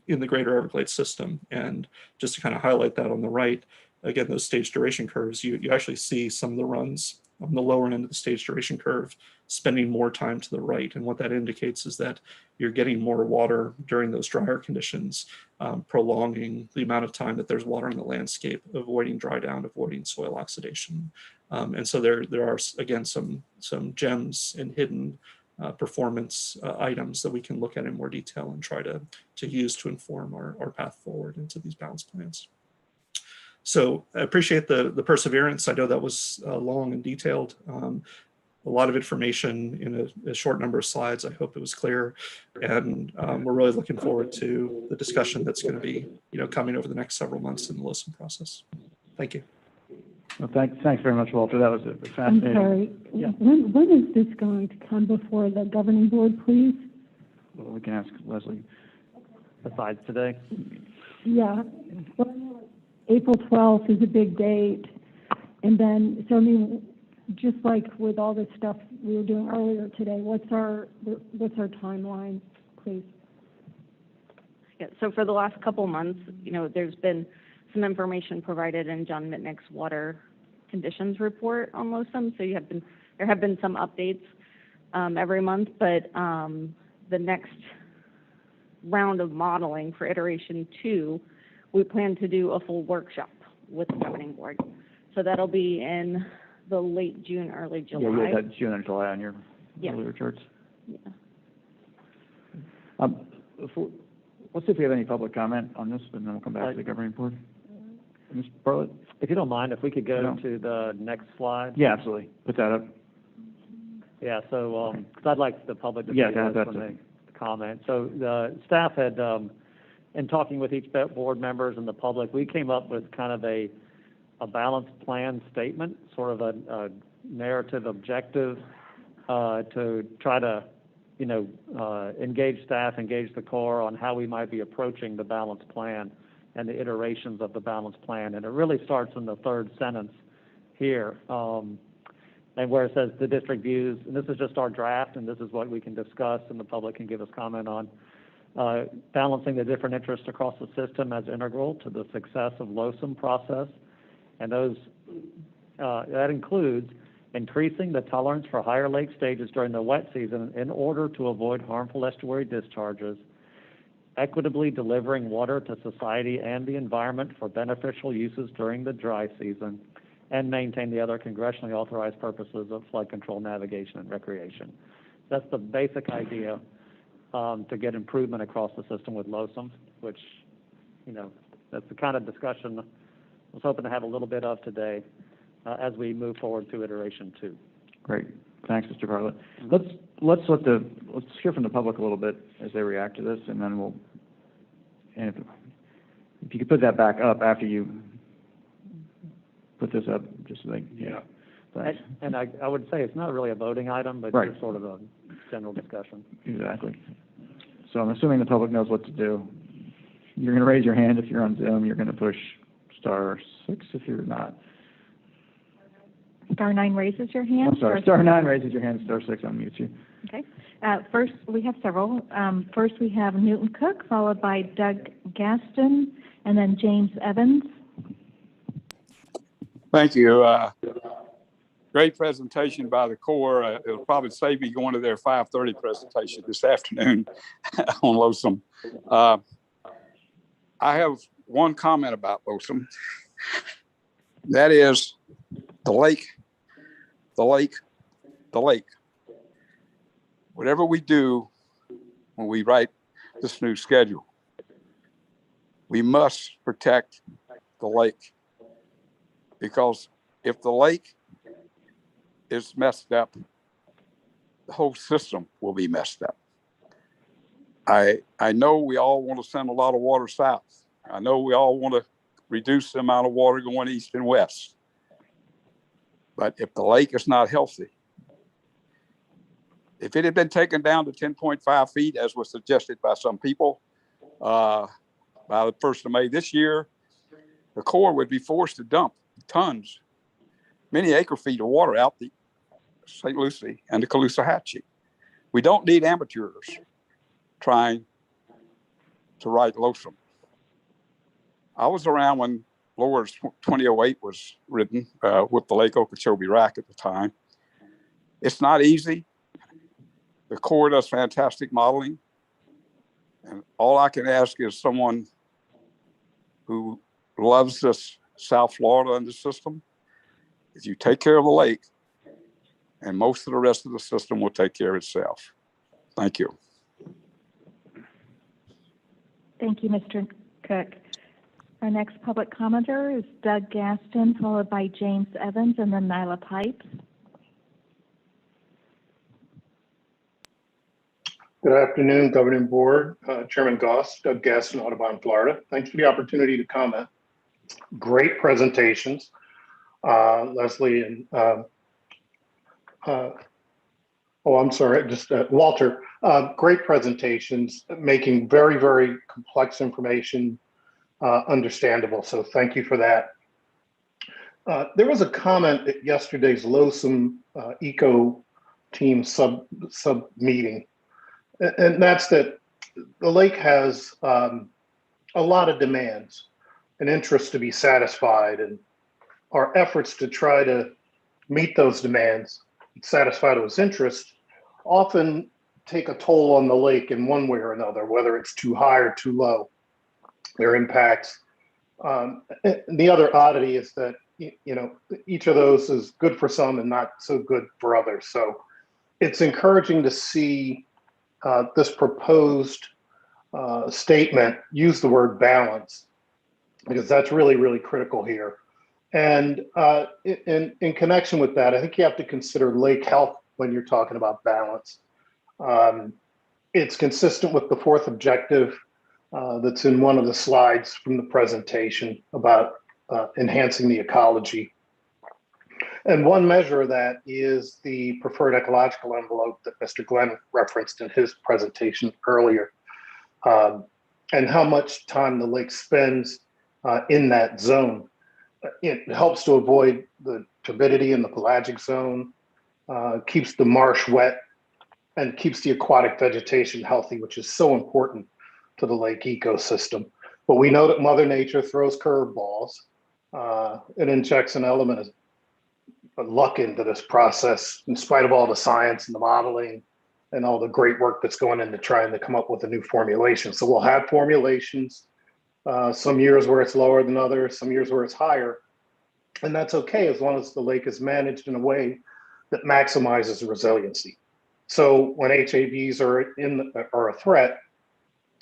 in the greater Everglades system. And just to kind of highlight that on the right, again, those stage duration curves, you actually see some of the runs on the lower end of the stage duration curve spending more time to the right. And what that indicates is that you're getting more water during those drier conditions, prolonging the amount of time that there's water in the landscape, avoiding dry down, avoiding soil oxidation. And so there are, again, some gems and hidden performance items that we can look at in more detail and try to use to inform our path forward into these balance plans. So I appreciate the perseverance. I know that was long and detailed. A lot of information in a short number of slides. I hope it was clear. And we're really looking forward to the discussion that's going to be, coming over the next several months in the LOSM process. Thank you. Well, thanks very much, Walter. That was a I'm fascinating. sorry. Yeah. When is this going to come before the governing board, please? Well, we can ask Leslie. Besides today? Yeah. Well, I know April 12th is a big date. And then, so I mean, just like with all this stuff we were doing earlier today, what's our timeline, please? Yeah, so for the last couple months, there's been some information provided in John Mitnick's water conditions report on LOSM. So there have been some updates every month, but the next round of modeling for iteration 2, we plan to do a full workshop with the governing board. So that'll be in the late June, early July. Yeah, you had June and July on your earlier charts. Yeah. Let's see if we have any public comment on this, and then we'll come back to the governing board. Mr. Bartlett? If you don't mind, if we could go to the next slide. Yeah, absolutely. Put that up. Yeah, so, because I'd like the public to see Yeah, this that's when they comment. So the staff had, in talking with each board members and the public, we came up with kind of a balanced plan statement, sort of a narrative objective to try to, engage staff, engage the Corps on how we might be approaching the balanced plan and the iterations of the balanced plan. And it really starts in the third sentence here, and where it says the district views, and this is just our draft, and this is what we can discuss and the public can give us comment on, balancing the different interests across the system as integral to the success of LOSM process. And that includes increasing the tolerance for higher lake stages during the wet season in order to avoid harmful estuary discharges, equitably delivering water to society and the environment for beneficial uses during the dry season, and maintain the other congressionally authorized purposes of flood control, navigation, and recreation. That's the basic idea to get improvement across the system with LOSM, which, that's the kind of discussion I was hoping to have a little bit of today as we move forward to iteration 2. Great. Thanks, Mr. Bartlett. Let's hear from the public a little bit as they react to this, and then if you could put that back up after you put this up, just so they, Thanks. And I would say it's not really a voting item, but Right. just sort of a general discussion. Exactly. So I'm assuming the public knows what to do. You're going to raise your hand if you're on Zoom. You're going to push *6 if you're not. *9 raises your hand. I'm sorry. *9 raises your hand. *6 unmutes you. Okay. First, we have several. First, we have Newton Cook, followed by Doug Gaston, and then James Evans. Thank you. Great presentation by the Corps. It'll probably save me going to their 5:30 presentation this afternoon on LOSM. I have one comment about LOSM. That is the lake. Whatever we do when we write this new schedule, we must protect the lake. Because if the lake is messed up, the whole system will be messed up. I know we all want to send a lot of water south. I know we all want to reduce the amount of water going east and west. But if the lake is not healthy, if it had been taken down to 10.5 feet, as was suggested by some people, by the 1st of May this year, the Corps would be forced to dump tons, many acre feet of water out the St. Lucie and the Caloosahatchee. We don't need amateurs trying to write LOSM. I was around when Lower 2008 was written with the Lake Okeechobee RAC at the time. It's not easy. The Corps does fantastic modeling. And all I can ask is someone who loves this South Florida and the system, is you take care of the lake, and most of the rest of the system will take care of itself. Thank you. Thank you, Mr. Cook. Our next public commenter is Doug Gaston, followed by James Evans, and then Nyla Pipes. Good afternoon, Governing Board, Chairman Goss, Doug Gaston, Audubon, Florida. Thanks for the opportunity to comment. Great presentations, Leslie and Walter. Great presentations, making very, very complex information understandable. So thank you for that. There was a comment at yesterday's LOSUM Eco Team sub meeting, and that's that the lake has a lot of demands and interests to be satisfied, and our efforts to try to meet those demands, satisfy those interests, often take a toll on the lake in one way or another, whether it's too high or too low, their impacts. The other oddity is that, you know, each of those is good for some and not so good for others. So it's encouraging to see this proposed statement use the word balance, because that's really, really critical here. And in connection with that, I think you have to consider lake health when you're talking about balance. It's consistent with the fourth objective that's in one of the slides from the presentation about enhancing the ecology. And one measure of that is the preferred ecological envelope that Mr. Glenn referenced in his presentation earlier, and how much time the lake spends in that zone. It helps to avoid the turbidity in the pelagic zone, keeps the marsh wet, and keeps the aquatic vegetation healthy, which is so important to the lake ecosystem. But we know that Mother Nature throws curveballs. It injects an element of luck into this process, in spite of all the science and the modeling and all the great work that's going into trying to come up with a new formulation. So we'll have formulations, some years where it's lower than others, some years where it's higher. And that's okay as long as the lake is managed in a way that maximizes resiliency. So when HABs are a threat,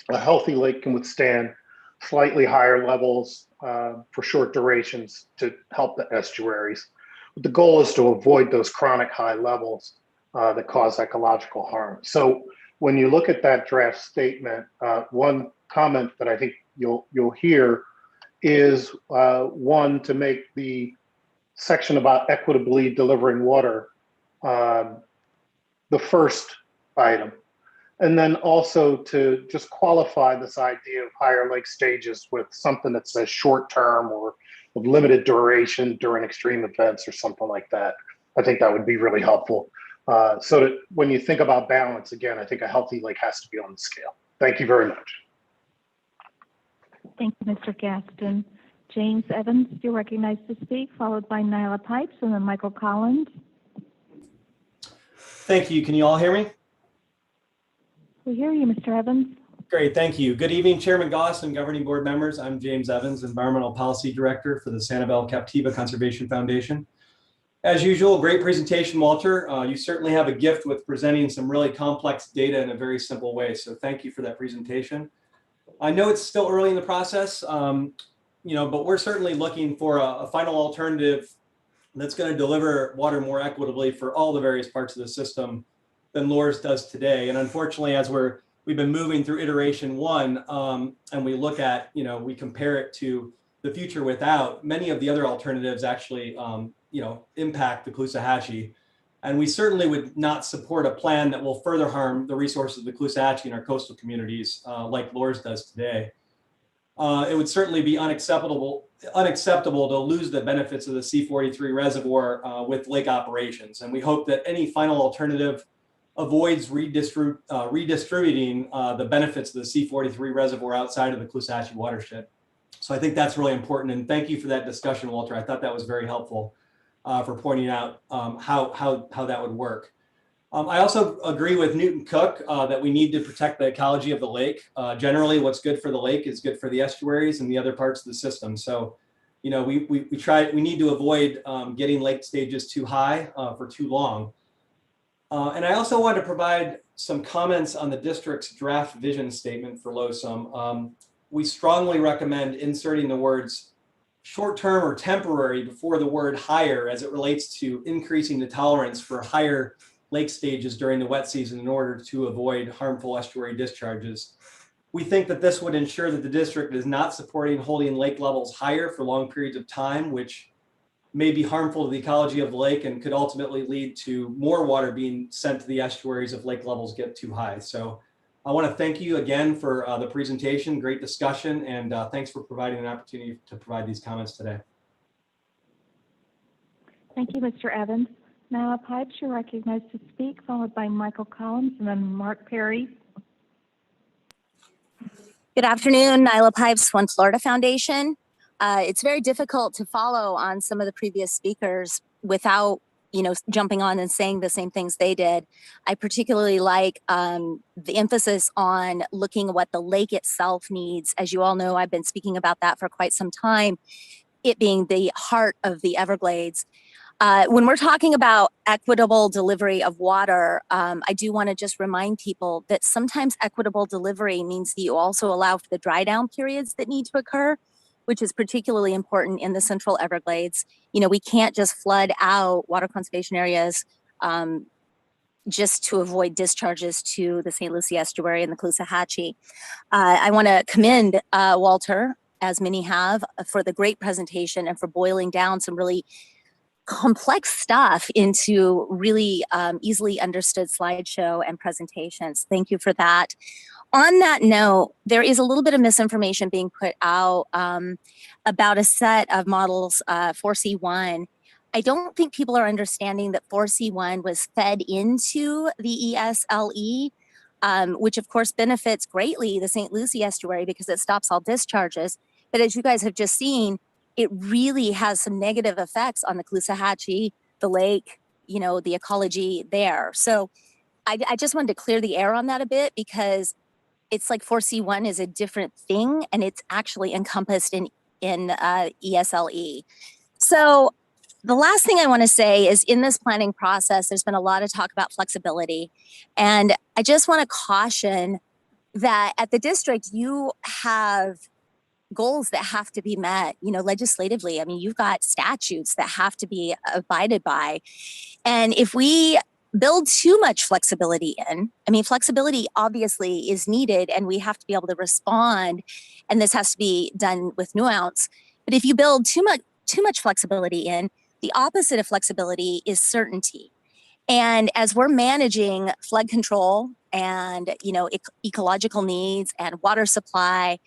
a healthy lake can withstand slightly higher levels for short durations to help the estuaries. But the goal is to avoid those chronic high levels that cause ecological harm. So when you look at that draft statement, one comment that I think you'll hear is one, to make the section about equitably delivering water the first item. And then also to just qualify this idea of higher lake stages with something that says short term or of limited duration during extreme events or something like that. I think that would be really helpful. So that when you think about balance, again, I think a healthy lake has to be on the scale. Thank you very much. Thank you, Mr. Gaston. James Evans, you're recognized to speak, followed by Nyla Pipes and then Michael Collins. Thank you. Can you all hear me? We hear you, Mr. Evans. Great, thank you. Good evening, Chairman Goss and governing board members. I'm James Evans, Environmental Policy Director for the Sanibel Captiva Conservation Foundation. As usual, great presentation, Walter. You certainly have a gift with presenting some really complex data in a very simple way. So thank you for that presentation. I know it's still early in the process, but we're certainly looking for a final alternative that's going to deliver water more equitably for all the various parts of the system than LORS does today. And unfortunately, as we've been moving through iteration one, and we look at, we compare it to the future without, many of the other alternatives actually, impact the Caloosahatchee. And we certainly would not support a plan that will further harm the resources of the Caloosahatchee and our coastal communities like LORS does today. It would certainly be unacceptable to lose the benefits of the C43 reservoir with lake operations. And we hope that any final alternative avoids redistributing the benefits of the C43 reservoir outside of the Caloosahatchee watershed. So I think that's really important. And thank you for that discussion, Walter. I thought that was very helpful for pointing out how that would work. I also agree with Newton Cook that we need to protect the ecology of the lake. Generally, what's good for the lake is good for the estuaries and the other parts of the system. So, we need to avoid getting lake stages too high for too long. And I also want to provide some comments on the district's draft vision statement for LOSUM. we strongly recommend inserting the words short-term or temporary before the word higher as it relates to increasing the tolerance for higher lake stages during the wet season in order to avoid harmful estuary discharges. We think that this would ensure that the district is not supporting holding lake levels higher for long periods of time, which may be harmful to the ecology of the lake and could ultimately lead to more water being sent to the estuaries if lake levels get too high. So I want to thank you again for the presentation, great discussion, and thanks for providing an opportunity to provide these comments today. Thank you, Mr. Evans. Now, Pipes, you're recognized to speak, followed by Michael Collins and then Mark Perry. Good afternoon, Nyla Pipes, One Florida Foundation. It's very difficult to follow on some of the previous speakers without, jumping on and saying the same things they did. I particularly like the emphasis on looking at what the lake itself needs. As you all know, I've been speaking about that for quite some time, it being the heart of the Everglades. When we're talking about equitable delivery of water, I do want to just remind people that sometimes equitable delivery means that you also allow for the dry down periods that need to occur, which is particularly important in the Central Everglades. We can't just flood out water conservation areas just to avoid discharges to the St. Lucie Estuary and the Caloosahatchee. I want to commend Walter, as many have, for the great presentation and for boiling down some really complex stuff into really easily understood slideshow and presentations. Thank you for that. On that note, there is a little bit of misinformation being put out about a set of models, 4C1. I don't think people are understanding that 4C1 was fed into the ESLE, which of course benefits greatly the St. Lucie Estuary because it stops all discharges. But as you guys have just seen, it really has some negative effects on the Caloosahatchee, the lake, the ecology there. So I just wanted to clear the air on that a bit because it's like 4C1 is a different thing and it's actually encompassed in ESLE. So the last thing I want to say is in this planning process, there's been a lot of talk about flexibility. And I just want to caution that at the district, you have goals that have to be met, legislatively. I mean, you've got statutes that have to be abided by. And if we build too much flexibility in, flexibility obviously is needed and we have to be able to respond, and this has to be done with nuance. But if you build too much flexibility in, the opposite of flexibility is certainty. And as we're managing flood control and, ecological needs and water supply,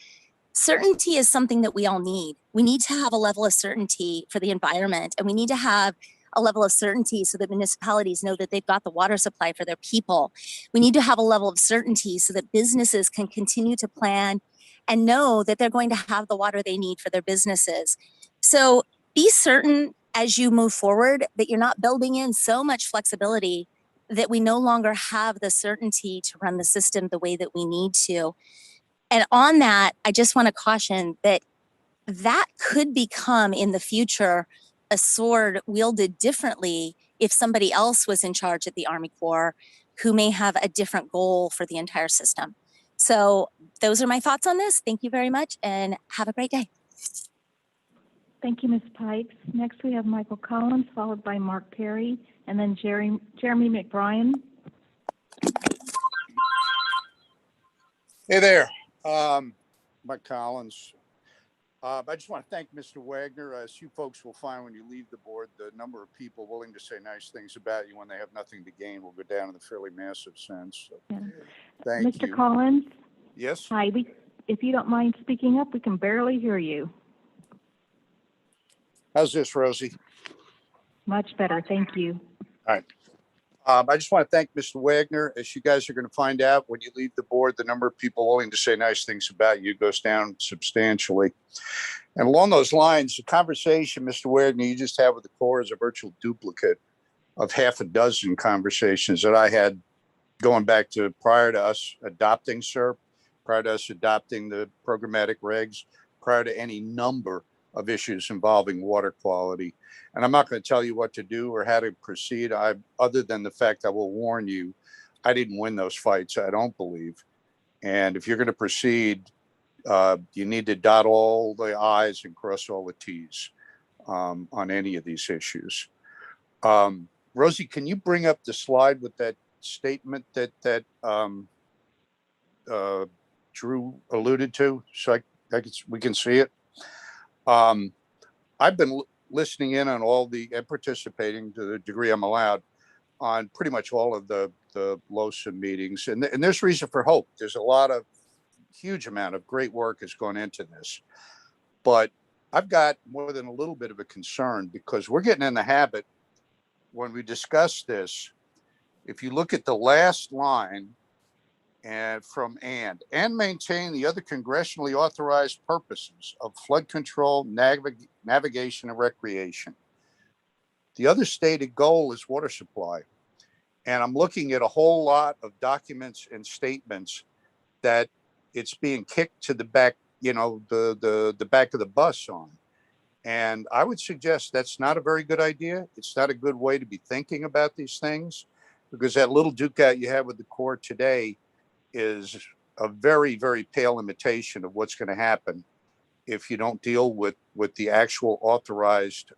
certainty is something that we all need. We need to have a level of certainty for the environment, and we need to have a level of certainty so that municipalities know that they've got the water supply for their people. We need to have a level of certainty so that businesses can continue to plan and know that they're going to have the water they need for their businesses. So be certain as you move forward that you're not building in so much flexibility that we no longer have the certainty to run the system the way that we need to. And on that, I just want to caution that that could become in the future a sword wielded differently if somebody else was in charge at the Army Corps who may have a different goal for the entire system. So those are my thoughts on this. Thank you very much and have a great day. Thank you, Ms. Pipes. Next, we have Michael Collins, followed by Mark Perry, and then Jeremy McBrien. Hey there, Mike Collins. I just want to thank Mr. Wagner. As you folks will find when you leave the board, the number of people willing to say nice things about you when they have nothing to gain will go down in a fairly massive sense. So, Yeah. thank you. Mr. Collins? Yes? Hi, if you don't mind speaking up, we can barely hear you. How's this, Rosie? Much better, thank you. All right. I just want to thank Mr. Wagner. As you guys are going to find out when you leave the board, the number of people willing to say nice things about you goes down substantially. And along those lines, the conversation, Mr. Wagner, you just had with the Corps is a virtual duplicate of half a dozen conversations that I had going back to prior to us adopting SERP, prior to us adopting the programmatic regs, prior to any number of issues involving water quality. And I'm not going to tell you what to do or how to proceed. Other than the fact I will warn you, I didn't win those fights, I don't believe. And if you're going to proceed, You need to dot all the i's and cross all the t's on any of these issues. Rosie, can you bring up the slide with that statement that Drew alluded to, so we can see it? I've been listening in on all and participating to the degree I'm allowed on pretty much all of the LOSA meetings, and there's reason for hope. There's a huge amount of great work has gone into this, but I've got more than a little bit of a concern, because we're getting in the habit when we discuss this. If you look at the last line and maintain the other congressionally authorized purposes of flood control, navigation, and recreation. The other stated goal is water supply. And I'm looking at a whole lot of documents and statements that it's being kicked to the back, the back of the bus on. And I would suggest that's not a very good idea. It's not a good way to be thinking about these things, because that little duke out you have with the Corps today is a very, very pale imitation of what's going to happen if you don't deal with the actual authorized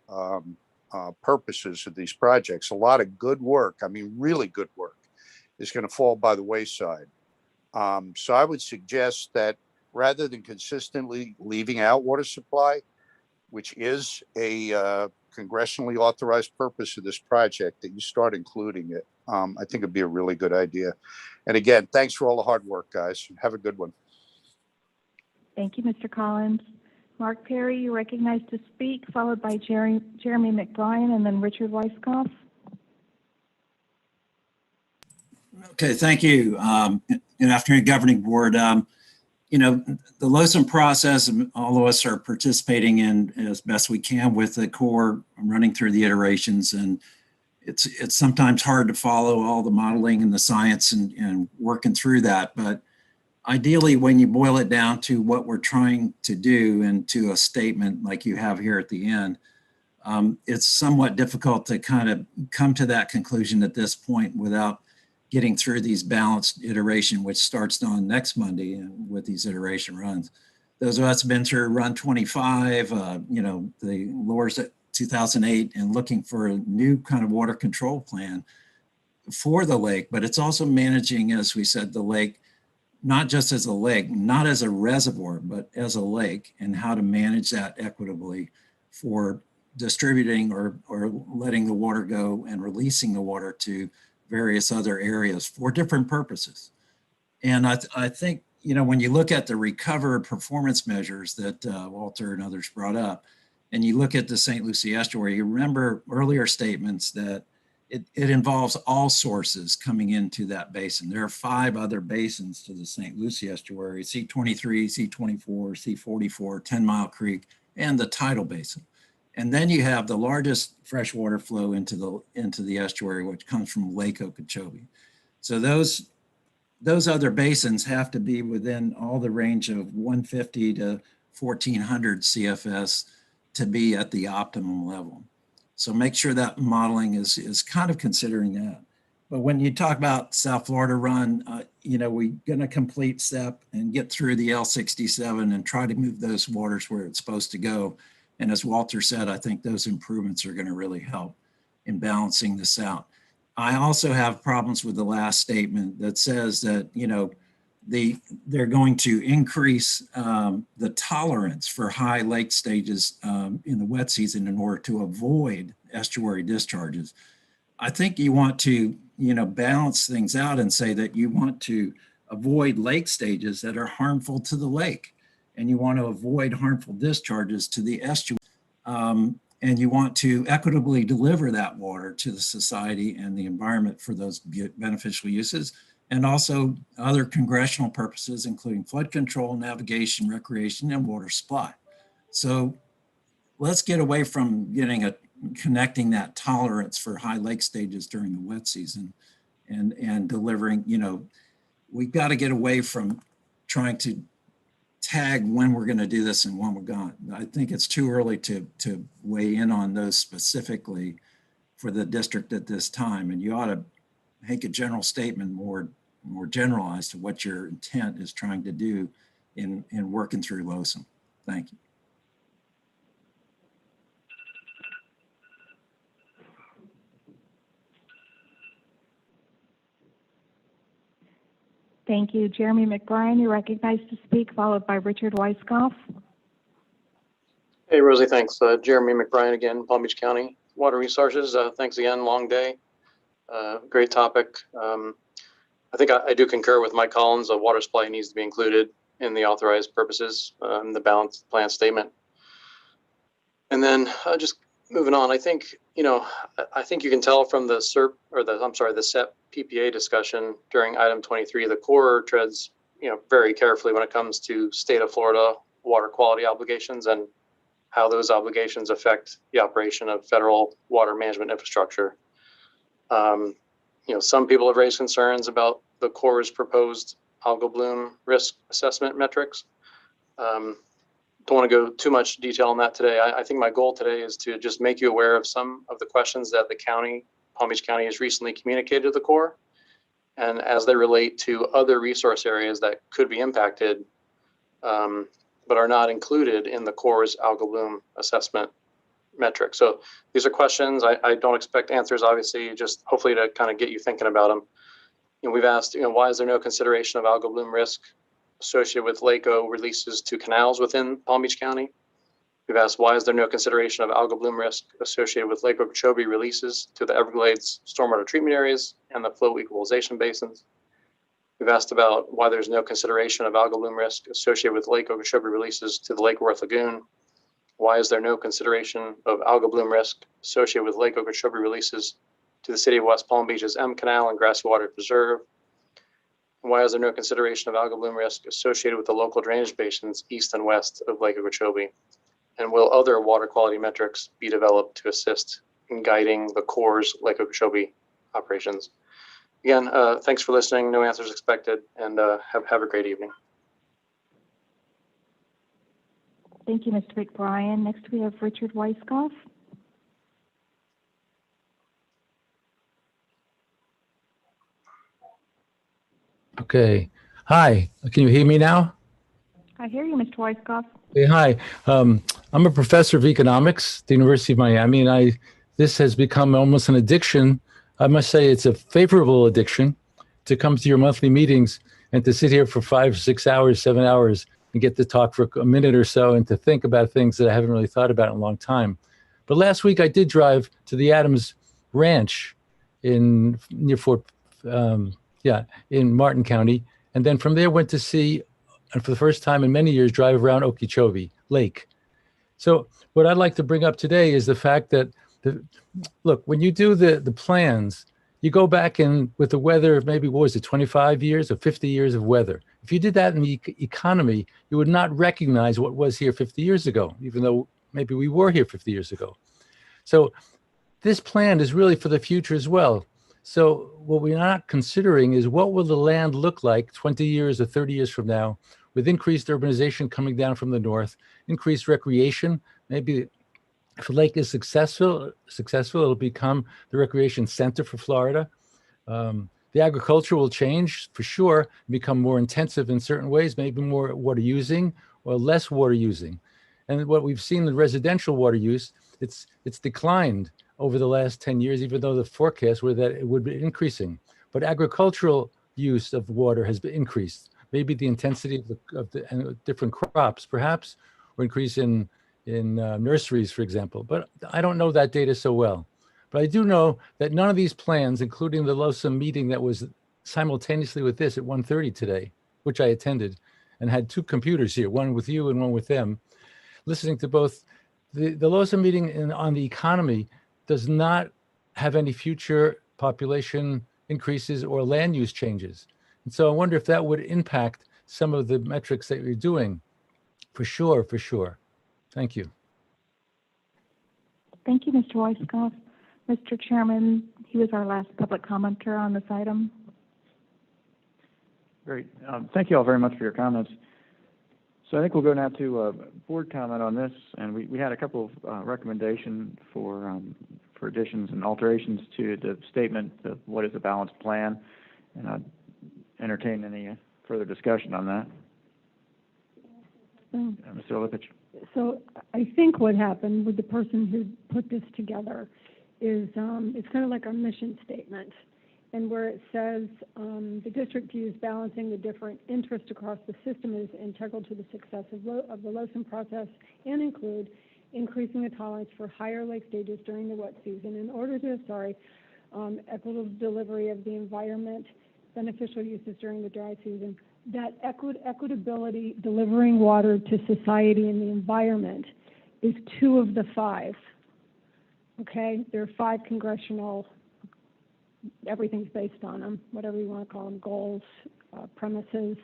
purposes of these projects. A lot of good work, I mean, really good work, is going to fall by the wayside. So I would suggest that rather than consistently leaving out water supply, which is a congressionally authorized purpose of this project, that you start including it. I think it'd be a really good idea. And again, thanks for all the hard work, guys. Have a good one. Thank you, Mr. Collins. Mark Perry, you're recognized to speak, followed by Jeremy McBrien and then Richard Weisskopf. Okay, thank you. Good afternoon, Governing Board. The LOSM process, all of us are participating in as best we can with the Corps, running through the iterations, and it's sometimes hard to follow all the modeling and the science and working through that. But ideally, when you boil it down to what we're trying to do and to a statement like you have here at the end, it's somewhat difficult to kind of come to that conclusion at this point without getting through these balanced iteration, which starts on next Monday and with these iteration runs. Those of us have been through run 25, the lowers at 2008, and looking for a new kind of water control plan for the lake, but it's also managing, as we said, the lake, not just as a lake, not as a reservoir, but as a lake, and how to manage that equitably for distributing or letting the water go and releasing the water to various other areas for different purposes. And I think, when you look at the recover performance measures that Walter and others brought up, and you look at the St. Lucie estuary, you remember earlier statements that it involves all sources coming into that basin. There are 5 other basins to the St. Lucie estuary: C23, C24, C44, 10 Mile Creek, and the tidal basin. And then you have the largest freshwater flow into the estuary, which comes from Lake Okeechobee. So those other basins have to be within all the range of 150 to 1400 CFS to be at the optimum level. So make sure that modeling is kind of considering that. But when you talk about South Florida run, we're going to complete SEP and get through the L67 and try to move those waters where it's supposed to go. And as Walter said, I think those improvements are going to really help in balancing this out. I also have problems with the last statement that says that, they're going to increase the tolerance for high lake stages in the wet season in order to avoid estuary discharges. I think you want to, balance things out and say that you want to avoid lake stages that are harmful to the lake, and you want to avoid harmful discharges to the estuary. And you want to equitably deliver that water to the society and the environment for those beneficial uses, and also other congressional purposes, including flood control, navigation, recreation, and water supply. So let's get away from connecting that tolerance for high lake stages during the wet season and delivering, we've got to get away from trying to tag when we're going to do this and when we're gone. I think it's too early to weigh in on those specifically for the district at this time. And you ought to make a general statement more generalized to what your intent is trying to do in working through LOSUM. Thank you. Thank you. Jeremy McBrien, you're recognized to speak, followed by Richard Weisskopf. Hey, Rosie, thanks. Jeremy McBrien again, Palm Beach County Water Resources. Thanks again, long day. Great topic. I think I do concur with Mike Collins. Water supply needs to be included in the authorized purposes, the balanced plan statement. And then just moving on, I think, I think you can tell from the the SEP PPA discussion during item 23, the Corps treads, very carefully when it comes to state of Florida water quality obligations and how those obligations affect the operation of federal water management infrastructure. Some people have raised concerns about the Corps' proposed algal bloom risk assessment metrics. Don't want to go too much detail on that today. I think my goal today is to just make you aware of some of the questions that the county, Palm Beach County, has recently communicated to the Corps, and as they relate to other resource areas that could be impacted, but are not included in the Corps' algal bloom assessment metric. So these are questions. I don't expect answers, obviously, just hopefully to kind of get you thinking about them. We've asked, why is there no consideration of algal bloom risk associated with LACO releases to canals within Palm Beach County? We've asked, why is there no consideration of algal bloom risk associated with Lake Okeechobee releases to the Everglades stormwater treatment areas and the flow equalization basins? We've asked about why there's no consideration of algal bloom risk associated with Lake Okeechobee releases to the Lake Worth Lagoon. Why is there no consideration of algal bloom risk associated with Lake Okeechobee releases to the city of West Palm Beach's M Canal and Grassy Water Preserve? Why is there no consideration of algal bloom risk associated with the local drainage basins east and west of Lake Okeechobee? And will other water quality metrics be developed to assist in guiding the Corps' Lake Okeechobee operations? Again, thanks for listening. No answers expected, and have a great evening. Thank you, Mr. McBrien. Next, we have Richard Weisskopf. Okay. Hi. Can you hear me now? I hear you, Mr. Weisskopf. Hey, hi. I'm a professor of economics at the University of Miami, and this has become almost an addiction. I must say it's a favorable addiction to come to your monthly meetings and to sit here for 5, 6 hours, 7 hours and get to talk for a minute or so and to think about things that I haven't really thought about in a long time. But last week I did drive to the Adams Ranch near in Martin County, and then from there went to see, and for the first time in many years, drive around Okeechobee Lake. So what I'd like to bring up today is the fact that, look, when you do the plans, you go back in with the weather, maybe, what was it, 25 years or 50 years of weather. If you did that in the economy, you would not recognize what was here 50 years ago, even though maybe we were here 50 years ago. So this plan is really for the future as well. So what we're not considering is what will the land look like 20 years or 30 years from now with increased urbanization coming down from the north, increased recreation. Maybe if the lake is successful, it'll become the recreation center for Florida. The agriculture will change for sure, become more intensive in certain ways, maybe more water using or less water using. And what we've seen in residential water use, it's declined over the last 10 years, even though the forecasts were that it would be increasing. But agricultural use of water has been increased. Maybe the intensity of the different crops, perhaps, or increase in nurseries, for example. But I don't know that data so well. But I do know that none of these plans, including the LOSUM meeting that was simultaneously with this at 1:30 today, which I attended, and had 2 computers here, one with you and one with them, listening to both. The LOSUM meeting on the economy does not have any future population increases or land use changes. And so I wonder if that would impact some of the metrics that you're doing. For sure, for sure. Thank you. Thank you, Mr. Weisskopf. Mr. Chairman, he was our last public commenter on this item. Great. Thank you all very much for your comments. So I think we'll go now to board comment on this, and we had a couple of recommendations for additions and alterations to the statement of what is a balanced plan, and I'd entertain any further discussion on that. Mr. Olepich. So I think what happened with the person who put this together is it's kind of like our mission statement, and where it says the district views balancing the different interests across the system is integral to the success of the LOSUM process and include increasing the tolerance for higher lake stages during the wet season in order to, equitable delivery of the environment, beneficial uses during the dry season. That equitability, delivering water to society and the environment, is 2 of the 5. Okay, there are 5 congressional, everything's based on them, whatever you want to call them, goals, premises.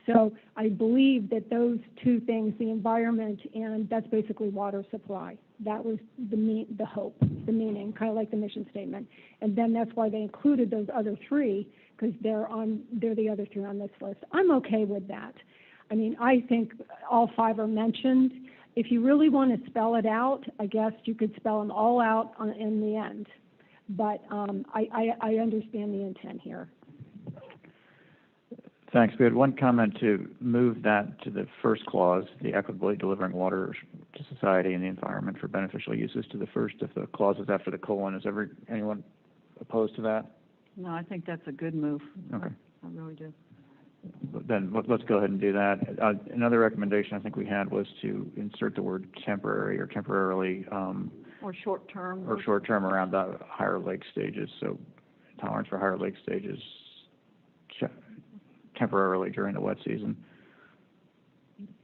So I believe that those 2 things, the environment and that's basically water supply, that was the hope, the meaning, kind of like the mission statement. And then that's why they included those other 3, because they're the other 3 on this list. I'm okay with that. I mean, I think all 5 are mentioned. If you really want to spell it out, I guess you could spell them all out in the end. But I understand the intent here. Thanks. We had one comment to move that to the first clause, the equitably delivering water to society and the environment for beneficial uses, to the first if the clause is after the colon. Is anyone opposed to that? No, I think that's a good move. Okay. I really do. Then let's go ahead and do that. Another recommendation I think we had was to insert the word temporary or temporarily. Or short term. Or short term around the higher lake stages. So tolerance for higher lake stages temporarily during the wet season.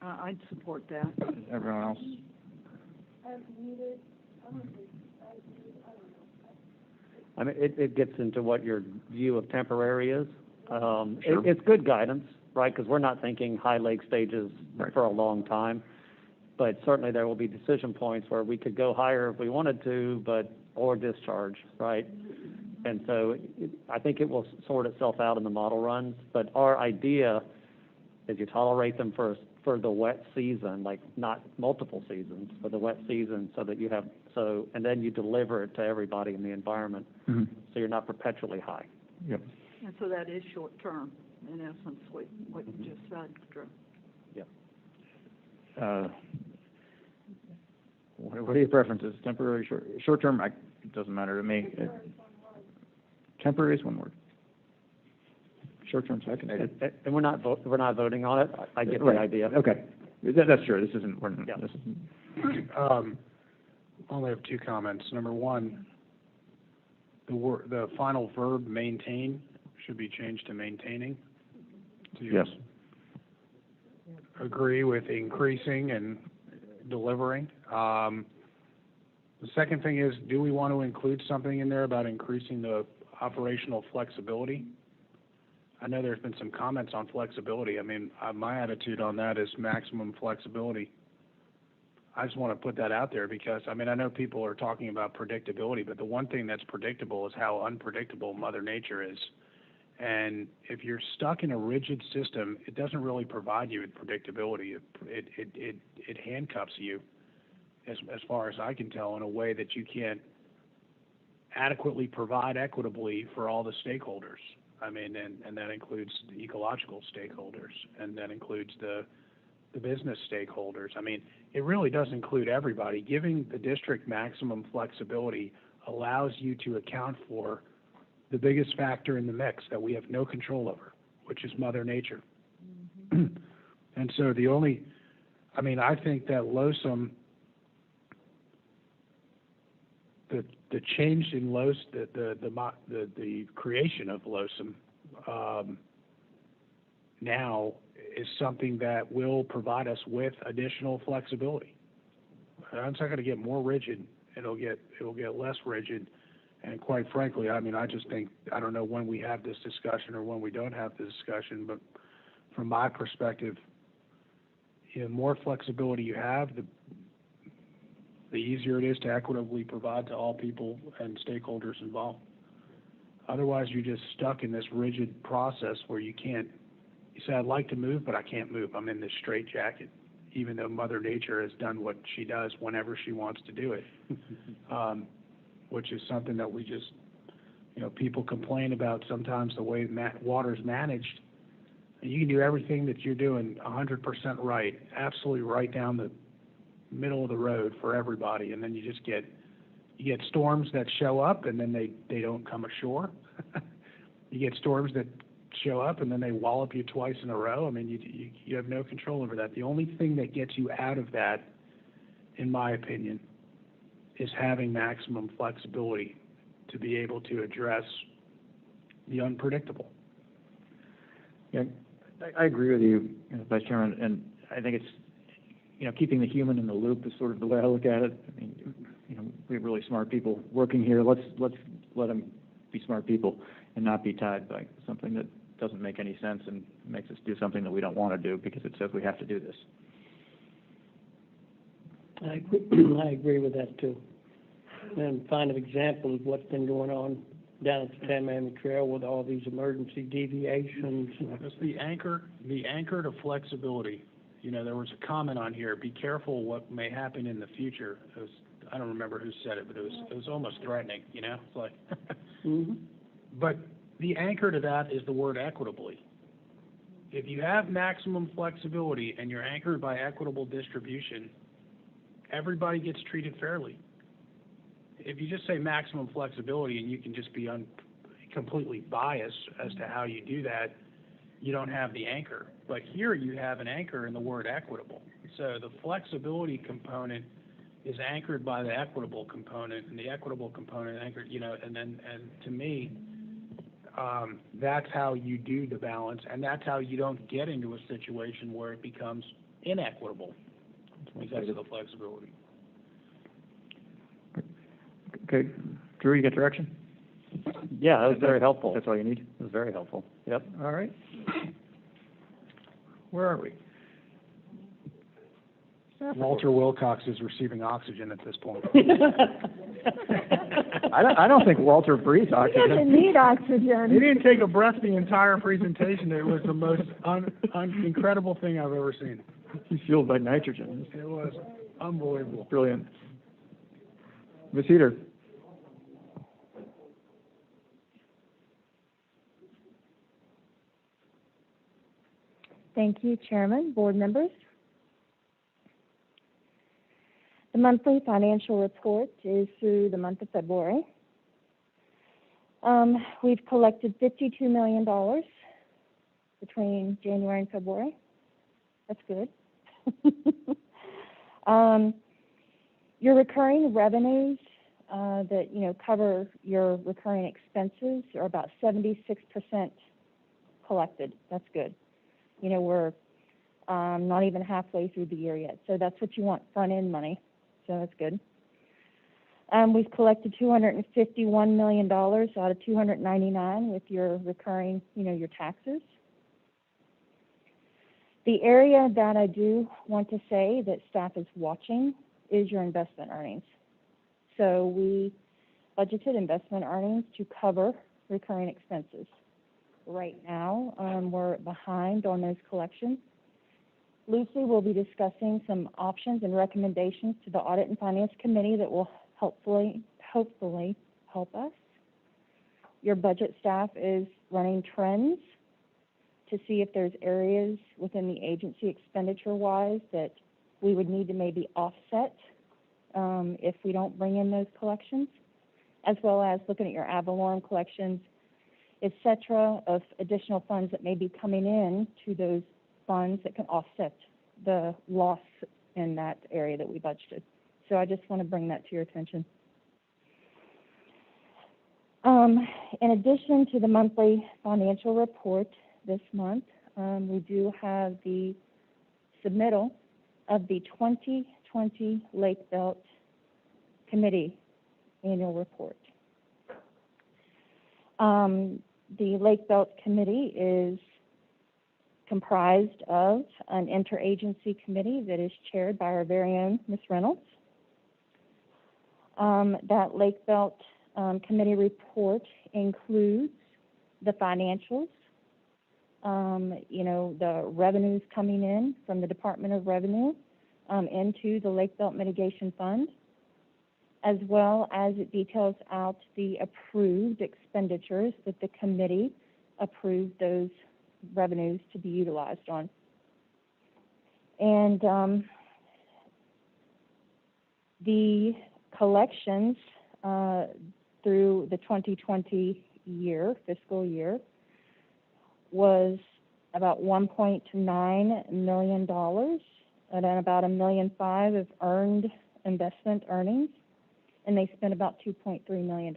I'd support that. Everyone else? I mean, it gets into what your view of temporary is. Sure. It's good guidance, right? Because we're not thinking high lake stages for a long time. But certainly there will be decision points where we could go higher if we wanted to, or discharge, right? And so I think it will sort itself out in the model runs. But our idea is you tolerate them for the wet season, like not multiple seasons, but the wet season, so that you have and then you deliver it to everybody in the environment, so you're not perpetually high. Yep. And so that is short term, in essence, what you just said, Drew. Yeah. What are your preferences? Temporary, short term? It doesn't matter to me. Temporary is one word. Short term, second. And we're not voting on it. I get the idea. Okay, that's true. This isn't. This isn't. I only have 2 comments. Number 1, the final verb maintain should be changed to maintaining. Yes. Agree with increasing and delivering. The second thing is, do we want to include something in there about increasing the operational flexibility? I know there's been some comments on flexibility. I mean, my attitude on that is maximum flexibility. I just want to put that out there because, I mean, I know people are talking about predictability, but the one thing that's predictable is how unpredictable Mother Nature is. And if you're stuck in a rigid system, it doesn't really provide you with predictability. It handcuffs you, as far as I can tell, in a way that you can't adequately provide equitably for all the stakeholders. I mean, and that includes the ecological stakeholders, and that includes the business stakeholders. I mean, it really does include everybody. Giving the district maximum flexibility allows you to account for the biggest factor in the mix that we have no control over, which is Mother Nature. And so I think that LOSUM, the change in the creation of LOSUM now is something that will provide us with additional flexibility. It's not going to get more rigid. It'll get less rigid. And quite frankly, I mean, I just think, I don't know when we have this discussion or when we don't have the discussion, but from my perspective, the more flexibility you have, the easier it is to equitably provide to all people and stakeholders involved. Otherwise, you're just stuck in this rigid process where you say, I'd like to move, but I can't move. I'm in this straitjacket, even though Mother Nature has done what she does whenever she wants to do it, which is something that we just, people complain about sometimes the way water's managed. And you can do everything that you're doing 100% right, absolutely right down the middle of the road for everybody, and then you get storms that show up and then they don't come ashore. You get storms that show up and then they wallop you twice in a row. I mean, you have no control over that. The only thing that gets you out of that, in my opinion, is having maximum flexibility to be able to address the unpredictable. Yeah, I agree with you, Vice Chairman, and I think it's, keeping the human in the loop is sort of the way I look at it. I mean, we have really smart people working here. Let's let them be smart people and not be tied by something that doesn't make any sense and makes us do something that we don't want to do because it says we have to do this. I agree with that too. And find an example of what's been going on down at the Tamiami Trail with all these emergency deviations. It's the anchor to flexibility. There was a comment on here, be careful what may happen in the future. I don't remember who said it, but it was almost threatening, It's like, But the anchor to that is the word equitably. If you have maximum flexibility and you're anchored by equitable distribution, everybody gets treated fairly. If you just say maximum flexibility and you can just be completely biased as to how you do that, you don't have the anchor. But here you have an anchor in the word equitable. So the flexibility component is anchored by the equitable component, and the equitable component anchored, and to me, that's how you do the balance, and that's how you don't get into a situation where it becomes inequitable because of the flexibility. Okay, Drew, you get direction? Yeah, that was very helpful. That's all you need? It was very helpful. Yep. All right. Where are we? Walter Wilcox is receiving oxygen at this point. I don't think Walter breathes He oxygen. doesn't need oxygen. He didn't take a breath the entire presentation. It was the most incredible thing I've ever seen. He's fueled by nitrogen. It was unbelievable. Brilliant. Ms. Heater. Thank you, Chairman, board members. The monthly financial report is through the month of February. We've collected $52 million between January and February. That's good. Your recurring revenues that cover your recurring expenses are about 76% collected. That's good. We're not even halfway through the year yet, so that's what you want, front-end money. So that's good. We've collected $251 million out of $299 with your recurring, your taxes. The area that I do want to say that staff is watching is your investment earnings. So we budgeted investment earnings to cover recurring expenses. Right now, we're behind on those collections. Lucy will be discussing some options and recommendations to the Audit and Finance Committee that will hopefully help us. Your budget staff is running trends to see if there's areas within the agency expenditure-wise that we would need to maybe offset if we don't bring in those collections, as well as looking at your ad valorem collections, et cetera, of additional funds that may be coming in to those funds that can offset the loss in that area that we budgeted. So I just want to bring that to your attention. In addition to the monthly financial report this month, we do have the submittal of the 2020 Lake Belt Committee annual report. The Lake Belt Committee is comprised of an interagency committee that is chaired by our very own Ms. Reynolds. That Lake Belt Committee report includes the financials, the revenues coming in from the Department of Revenue into the Lake Belt Mitigation Fund, as well as it details out the approved expenditures that the committee approved those revenues to be utilized on. And the collections through the 2020 fiscal year, was about $1.9 million, and then about $1.5 million of earned investment earnings, and they spent about $2.3 million.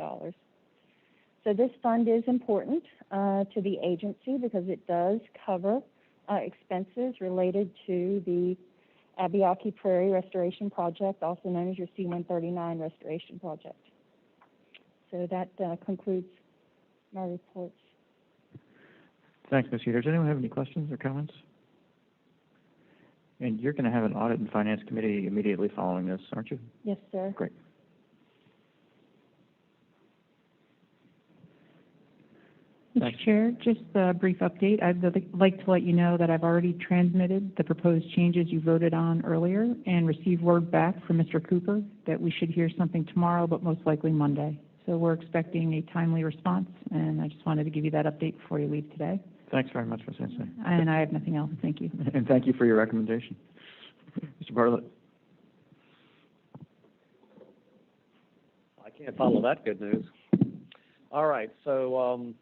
So this fund is important to the agency because it does cover expenses related to the Abiaki Prairie Restoration Project, also known as your C-139 Restoration Project. So that concludes my reports. Thanks, Ms. Heater. Does anyone have any questions or comments? And you're going to have an Audit and Finance Committee immediately following this, aren't you? Yes, sir. Great. Mr. Chair, just a brief update. I'd like to let you know that I've already transmitted the proposed changes you voted on earlier and received word back from Mr. Cooper that we should hear something tomorrow, but most likely Monday. So we're expecting a timely response, and I just wanted to give you that update before you leave today. Thanks very much, Ms. Hanson. And I have nothing else. Thank you. And thank you for your recommendation. Mr. Bartlett. I can't follow that good news. All right, so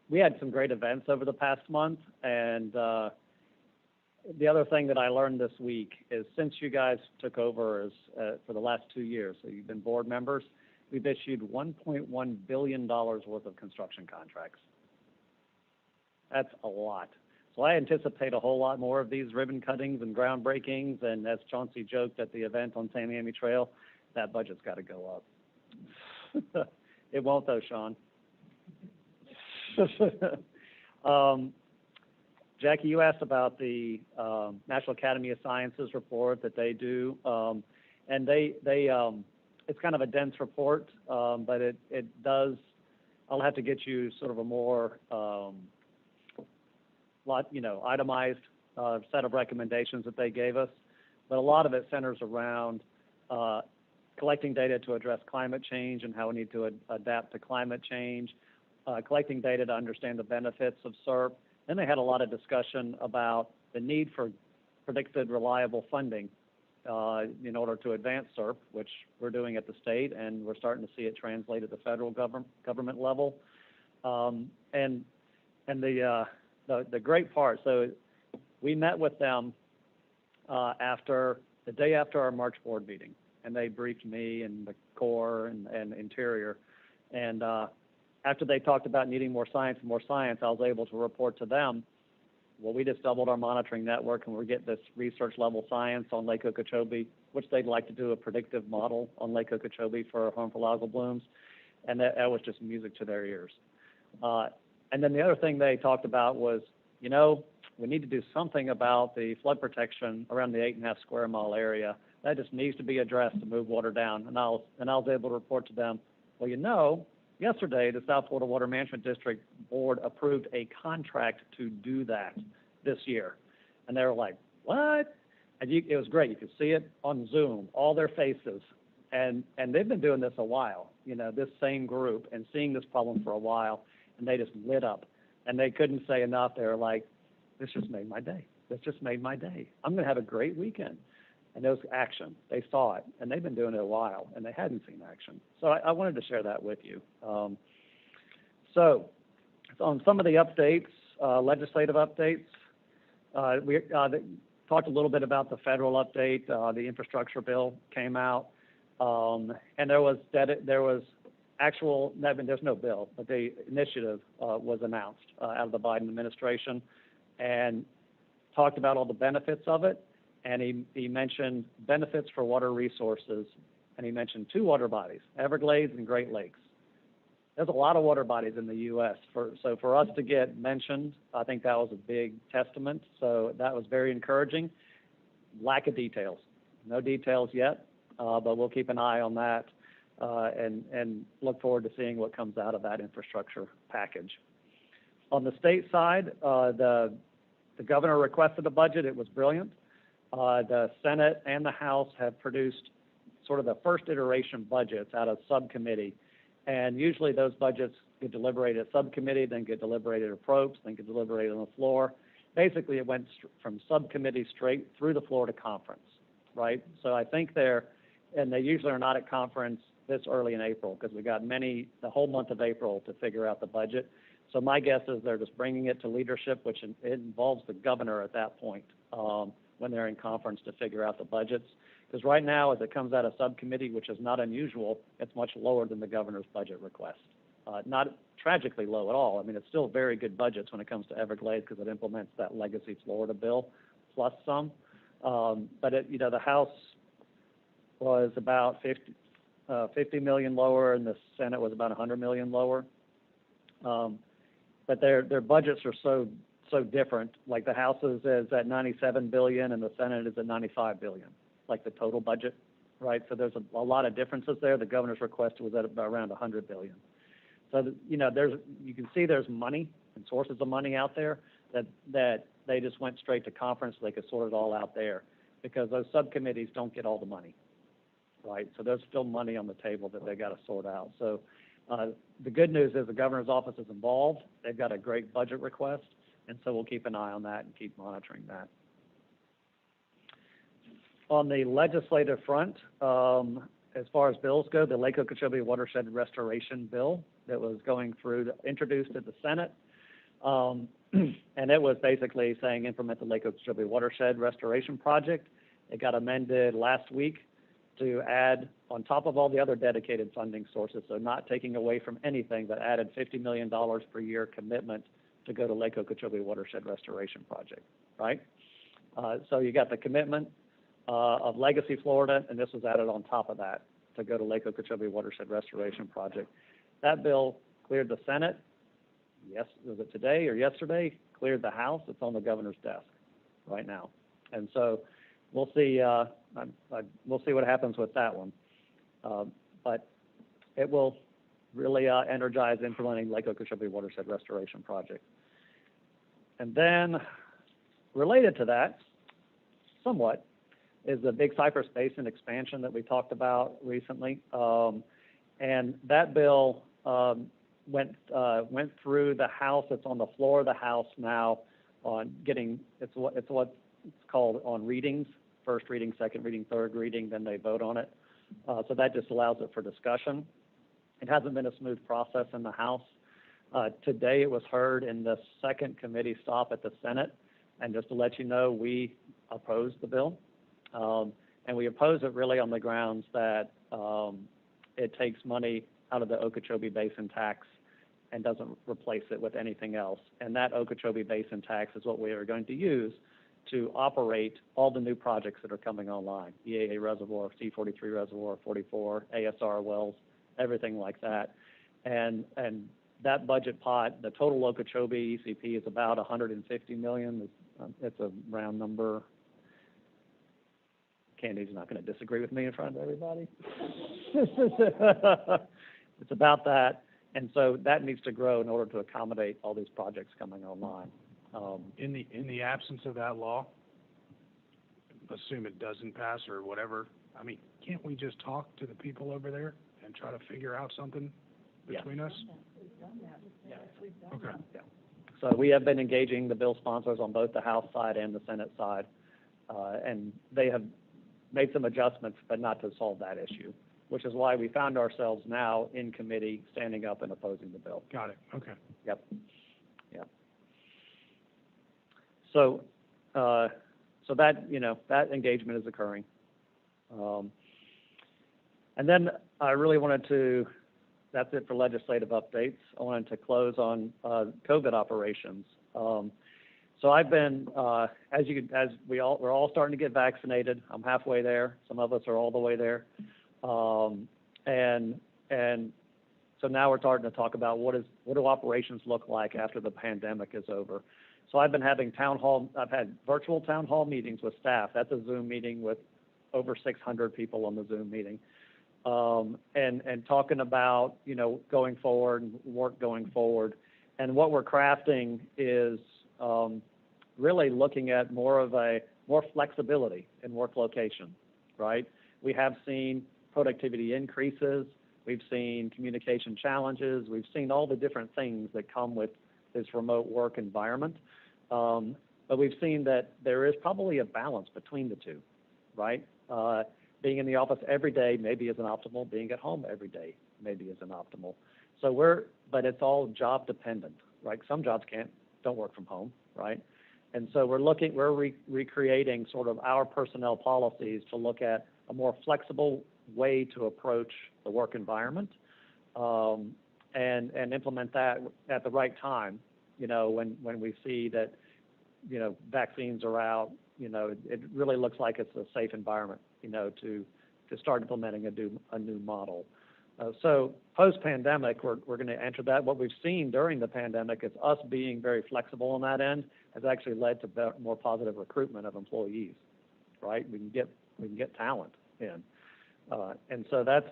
we had some great events over the past month, and the other thing that I learned this week is since you guys took over as for the last 2 years, so you've been board members, we've issued $1.1 billion worth of construction contracts. That's a lot. So I anticipate a whole lot more of these ribbon cuttings and groundbreakings, and as Chauncey joked at the event on Tamiami Trail, that budget's got to go up. It won't though, Sean. Jackie, you asked about the National Academy of Sciences report that they do, and they it's kind of a dense report, but it does. I'll have to get you sort of a more itemized set of recommendations that they gave us, but a lot of it centers around collecting data to address climate change and how we need to adapt to climate change, collecting data to understand the benefits of SERP. Then they had a lot of discussion about the need for predicted, reliable funding in order to advance SERP, which we're doing at the state, and we're starting to see it translate at the federal government level. And the great part, so we met with them the day after our March board meeting, and they briefed me and the Corps and Interior, and after they talked about needing more science, I was able to report to them, well, we just doubled our monitoring network and we're getting this research level science on Lake Okeechobee, which they'd like to do a predictive model on Lake Okeechobee for harmful algal blooms. And that was just music to their ears. And then the other thing they talked about was, we need to do something about the flood protection around the 8.5 square mile area. That just needs to be addressed to move water down. And I was able to report to them, well, yesterday, the South Florida Water Management District Board approved a contract to do that this year. And they were like, what? And it was great. You could see it on Zoom, all their faces. And they've been doing this a while, this same group, and seeing this problem for a while, and they just lit up. And they couldn't say enough. They were like, this just made my day. This just made my day. I'm going to have a great weekend. And there was action. They saw it, and they've been doing it a while, and they hadn't seen action. So I wanted to share that with you. So on some of the updates, legislative updates, we talked a little bit about the federal update. The infrastructure bill came out, and there's no bill, but the initiative was announced out of the Biden administration, and talked about all the benefits of it. And he mentioned benefits for water resources, and he mentioned 2 water bodies, Everglades and Great Lakes. There's a lot of water bodies in the U.S. So for us to get mentioned, I think that was a big testament. So that was very encouraging. Lack of details. No details yet, but we'll keep an eye on that and look forward to seeing what comes out of that infrastructure package. On the state side, the governor requested a budget. It was brilliant. The Senate and the House have produced sort of the first iteration budgets out of subcommittee, and usually those budgets get deliberated at subcommittee, then get deliberated at probes, then get deliberated on the floor. Basically, it went from subcommittee straight through the floor to conference, right? So I think and they usually are not at conference this early in April because we got the whole month of April to figure out the budget. So my guess is they're just bringing it to leadership, which it involves the governor at that point when they're in conference to figure out the budgets. Because right now, as it comes out of subcommittee, which is not unusual, it's much lower than the governor's budget request. Not tragically low at all. I mean, it's still very good budgets when it comes to Everglades because it implements that Legacy Florida bill plus some. But the House was about 50 million lower, and the Senate was about 100 million lower. But their budgets are so different. Like the House's is at 97 billion, and the Senate is at 95 billion, like the total budget, right? So there's a lot of differences there. The governor's request was at about around 100 billion. So you can see there's money and sources of money out there that they just went straight to conference so they could sort it all out there because those subcommittees don't get all the money, right? So there's still money on the table that they got to sort out. So the good news is the governor's office is involved. They've got a great budget request, and so we'll keep an eye on that and keep monitoring that. On the legislative front, as far as bills go, the Lake Okeechobee Watershed Restoration Bill that was going through, introduced at the Senate, and it was basically saying implement the Lake Okeechobee Watershed Restoration Project. It got amended last week to add, on top of all the other dedicated funding sources, so not taking away from anything, but added $50 million per year commitment to go to Lake Okeechobee Watershed Restoration Project, right? So you got the commitment of Legacy Florida, and this was added on top of that to go to Lake Okeechobee Watershed Restoration Project. That bill cleared the Senate. Yes, was it today or yesterday? Cleared the House. It's on the governor's desk right now, and so we'll see. We'll see what happens with that one, but it will really energize implementing Lake Okeechobee Watershed Restoration Project. And then, related to that, somewhat, is the Big Cypress Basin expansion that we talked about recently, and that bill went through the House. It's on the floor of the House now on getting it's what's called on readings: first reading, second reading, third reading. Then they vote on it. So that just allows it for discussion. It hasn't been a smooth process in the House. Today it was heard in the second committee stop at the Senate, and just to let you know, we opposed the bill. And we oppose it really on the grounds that it takes money out of the Okeechobee Basin tax and doesn't replace it with anything else. And that Okeechobee Basin tax is what we are going to use to operate all the new projects that are coming online: EAA Reservoir, C43 Reservoir, 44, ASR wells, everything like that. And that budget pot, the total Okeechobee ECP is about $150 million. It's a round number. Candy's not going to disagree with me in front of everybody. It's about that, and so that needs to grow in order to accommodate all these projects coming online. In the absence of that law, assume it doesn't pass or whatever. I mean, can't we just talk to the people over there and try to figure out something between us? Okay. Yeah. So we have been engaging the bill sponsors on both the House side and the Senate side, and they have made some adjustments, but not to solve that issue, which is why we found ourselves now in committee standing up and opposing the bill. Got it. Okay. Yep. Yep. So, so that, that engagement is occurring. And then I really wanted to, that's it for legislative updates. I wanted to close on COVID operations. So I've been, we're all starting to get vaccinated. I'm halfway there. Some of us are all the way there. And so now we're starting to talk about what do operations look like after the pandemic is over. So I've been having I've had virtual town hall meetings with staff. That's a Zoom meeting with over 600 people on the Zoom meeting. And talking about, going forward, work going forward. And what we're crafting is really looking at more flexibility in work location, right? We have seen productivity increases. We've seen communication challenges. We've seen all the different things that come with this remote work environment. But we've seen that there is probably a balance between the two, right? Being in the office every day maybe isn't optimal. Being at home every day maybe isn't optimal. But it's all job dependent, right? Some jobs don't work from home, right? And so we're recreating sort of our personnel policies to look at a more flexible way to approach the work environment, and implement that at the right time, when we see that, vaccines are out, it really looks like it's a safe environment, to start implementing a new model. So post-pandemic, we're going to enter that. What we've seen during the pandemic is us being very flexible on that end has actually led to more positive recruitment of employees, right? We can get talent in. And so that's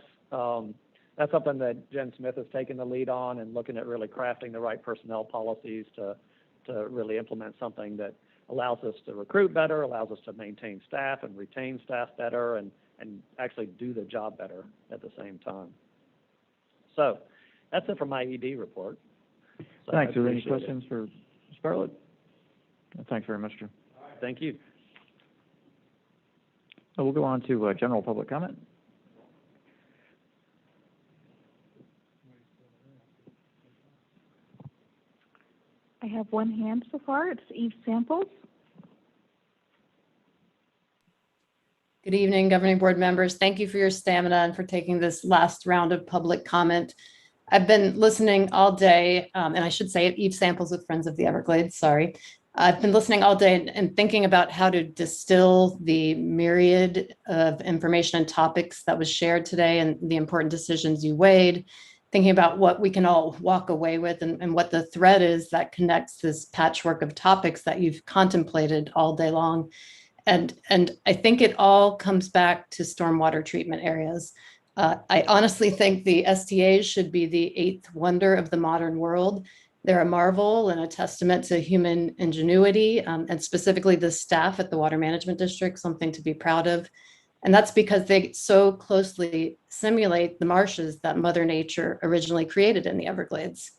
something that Jen Smith has taken the lead on, and looking at really crafting the right personnel policies to really implement something that allows us to recruit better, allows us to maintain staff and retain staff better, and actually do the job better at the same time. So that's it for my ED report. So Thanks. Are there any questions for Scarlett? Thanks very much, Drew. Thank you. So we'll go on to general public comment. I have one hand so far. It's Eve Samples. Good evening, governing board members. Thank you for your stamina and for taking this last round of public comment. I've been listening all day, and I should say it, Eve Samples with Friends of the Everglades, sorry. I've been listening all day and thinking about how to distill the myriad of information and topics that was shared today and the important decisions you weighed, thinking about what we can all walk away with and what the thread is that connects this patchwork of topics that you've contemplated all day long. And I think it all comes back to stormwater treatment areas. I honestly think the STAs should be the eighth wonder of the modern world. They're a marvel and a testament to human ingenuity, and specifically the staff at the Water Management District, something to be proud of. And that's because they so closely simulate the marshes that Mother Nature originally created in the Everglades.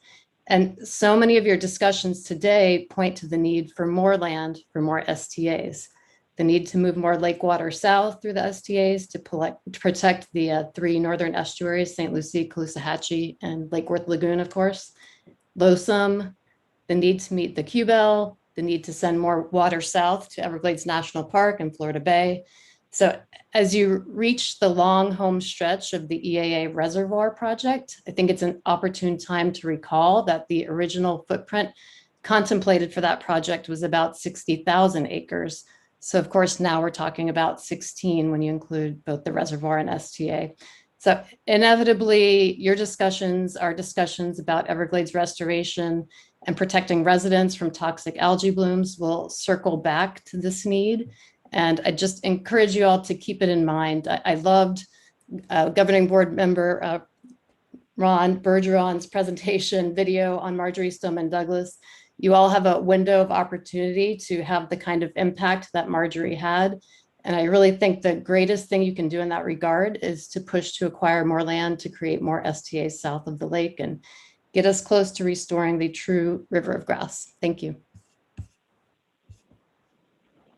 And so many of your discussions today point to the need for more land, for more STAs. The need to move more lake water south through the STAs to protect the three northern estuaries, St. Lucie, Caloosahatchee, and Lake Worth Lagoon, of course. LOSUM, the need to meet the Q-Bell, the need to send more water south to Everglades National Park and Florida Bay. So as you reach the long home stretch of the EAA Reservoir project, I think it's an opportune time to recall that the original footprint contemplated for that project was about 60,000 acres. So of course, now we're talking about 16 when you include both the reservoir and STA. So inevitably, your discussions are discussions about Everglades restoration and protecting residents from toxic algae blooms will circle back to this need. And I just encourage you all to keep it in mind. I loved Governing Board Member Ron Bergeron's presentation video on Marjorie Stoneman Douglas. You all have a window of opportunity to have the kind of impact that Marjorie had. And I really think the greatest thing you can do in that regard is to push to acquire more land to create more STAs south of the lake and get us close to restoring the true river of grass. Thank you.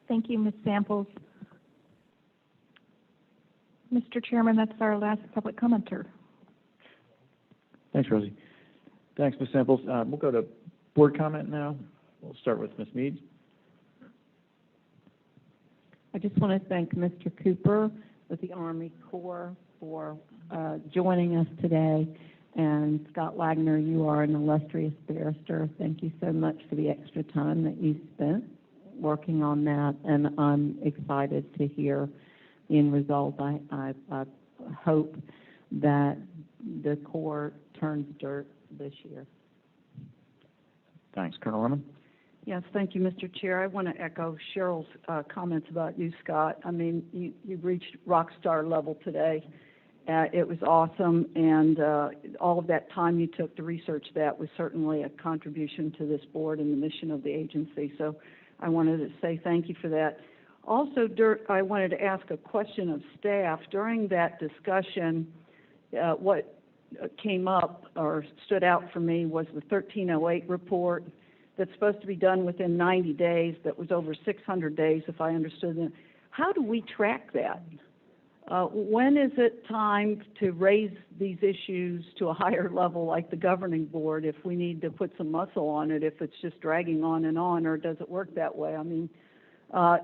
Thank you, Ms. Samples. Mr. Chairman, that's our last public commenter. Thanks, Rosie. Thanks, Ms. Samples. We'll go to board comment now. We'll start with Ms. Meads. I just want to thank Mr. Cooper with the Army Corps for joining us today. And Scott Wagner, you are an illustrious barrister. Thank you so much for the extra time that you spent working on that. And I'm excited to hear the end result. I hope that the Corps turns dirt this year. Thanks. Colonel Lemon? Yes, thank you, Mr. Chair. I want to echo Cheryl's comments about you, Scott. I mean, you've reached rock star level today. It was awesome, and all of that time you took to research that was certainly a contribution to this board and the mission of the agency. So I wanted to say thank you for that. Also, I wanted to ask a question of staff. During that discussion, what came up or stood out for me was the 1308 report that's supposed to be done within 90 days, that was over 600 days, if I understood it. How do we track that? When is it time to raise these issues to a higher level like the governing board if we need to put some muscle on it, if it's just dragging on, or does it work that way? I mean, I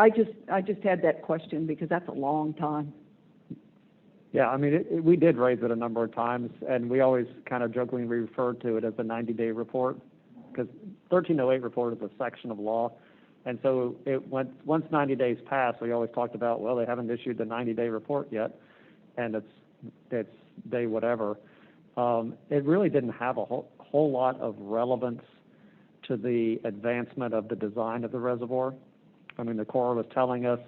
just had that question because that's a long time. Yeah, I mean, we did raise it a number of times, and we always kind of jokingly referred to it as a 90-day report, because 1308 report is a section of law. And so once 90 days passed, we always talked about, well, they haven't issued the 90-day report yet, and it's day whatever. It really didn't have a whole lot of relevance to the advancement of the design of the reservoir. I mean, the Corps was telling us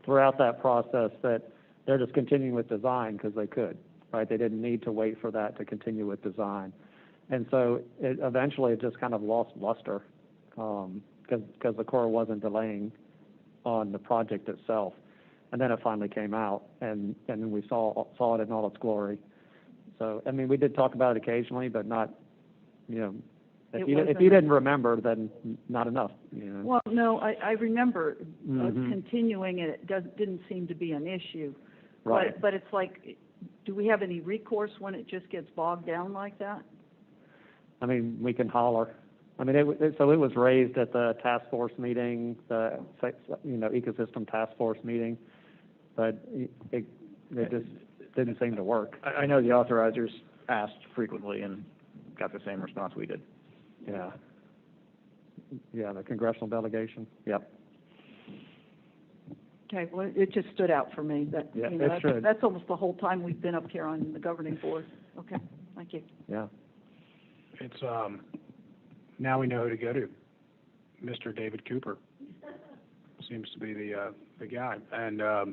throughout that process that they're just continuing with design because they could, right? They didn't need to wait for that to continue with design. And so eventually it just kind of lost luster. Because the Corps wasn't delaying on the project itself. And then it finally came out, and then we saw it in all its glory. So, I mean, we did talk about it occasionally, but not, if you didn't remember, then not enough. Well, no, I remember continuing it. It didn't seem to be an issue. Right. But it's like, do we have any recourse when it just gets bogged down like that? I mean, we can holler. I mean, it was raised at the task force meeting, the ecosystem task force meeting, but it just didn't seem to work. I know the authorizers asked frequently and got the same response we did. Yeah. Yeah, the congressional delegation. Yep. Okay, well, it just stood out for me that, yeah, it should. That's almost the whole time we've been up here on the governing board. Okay, thank you. Yeah. It's, now we know who to go to. Mr. David Cooper seems to be the guy. And I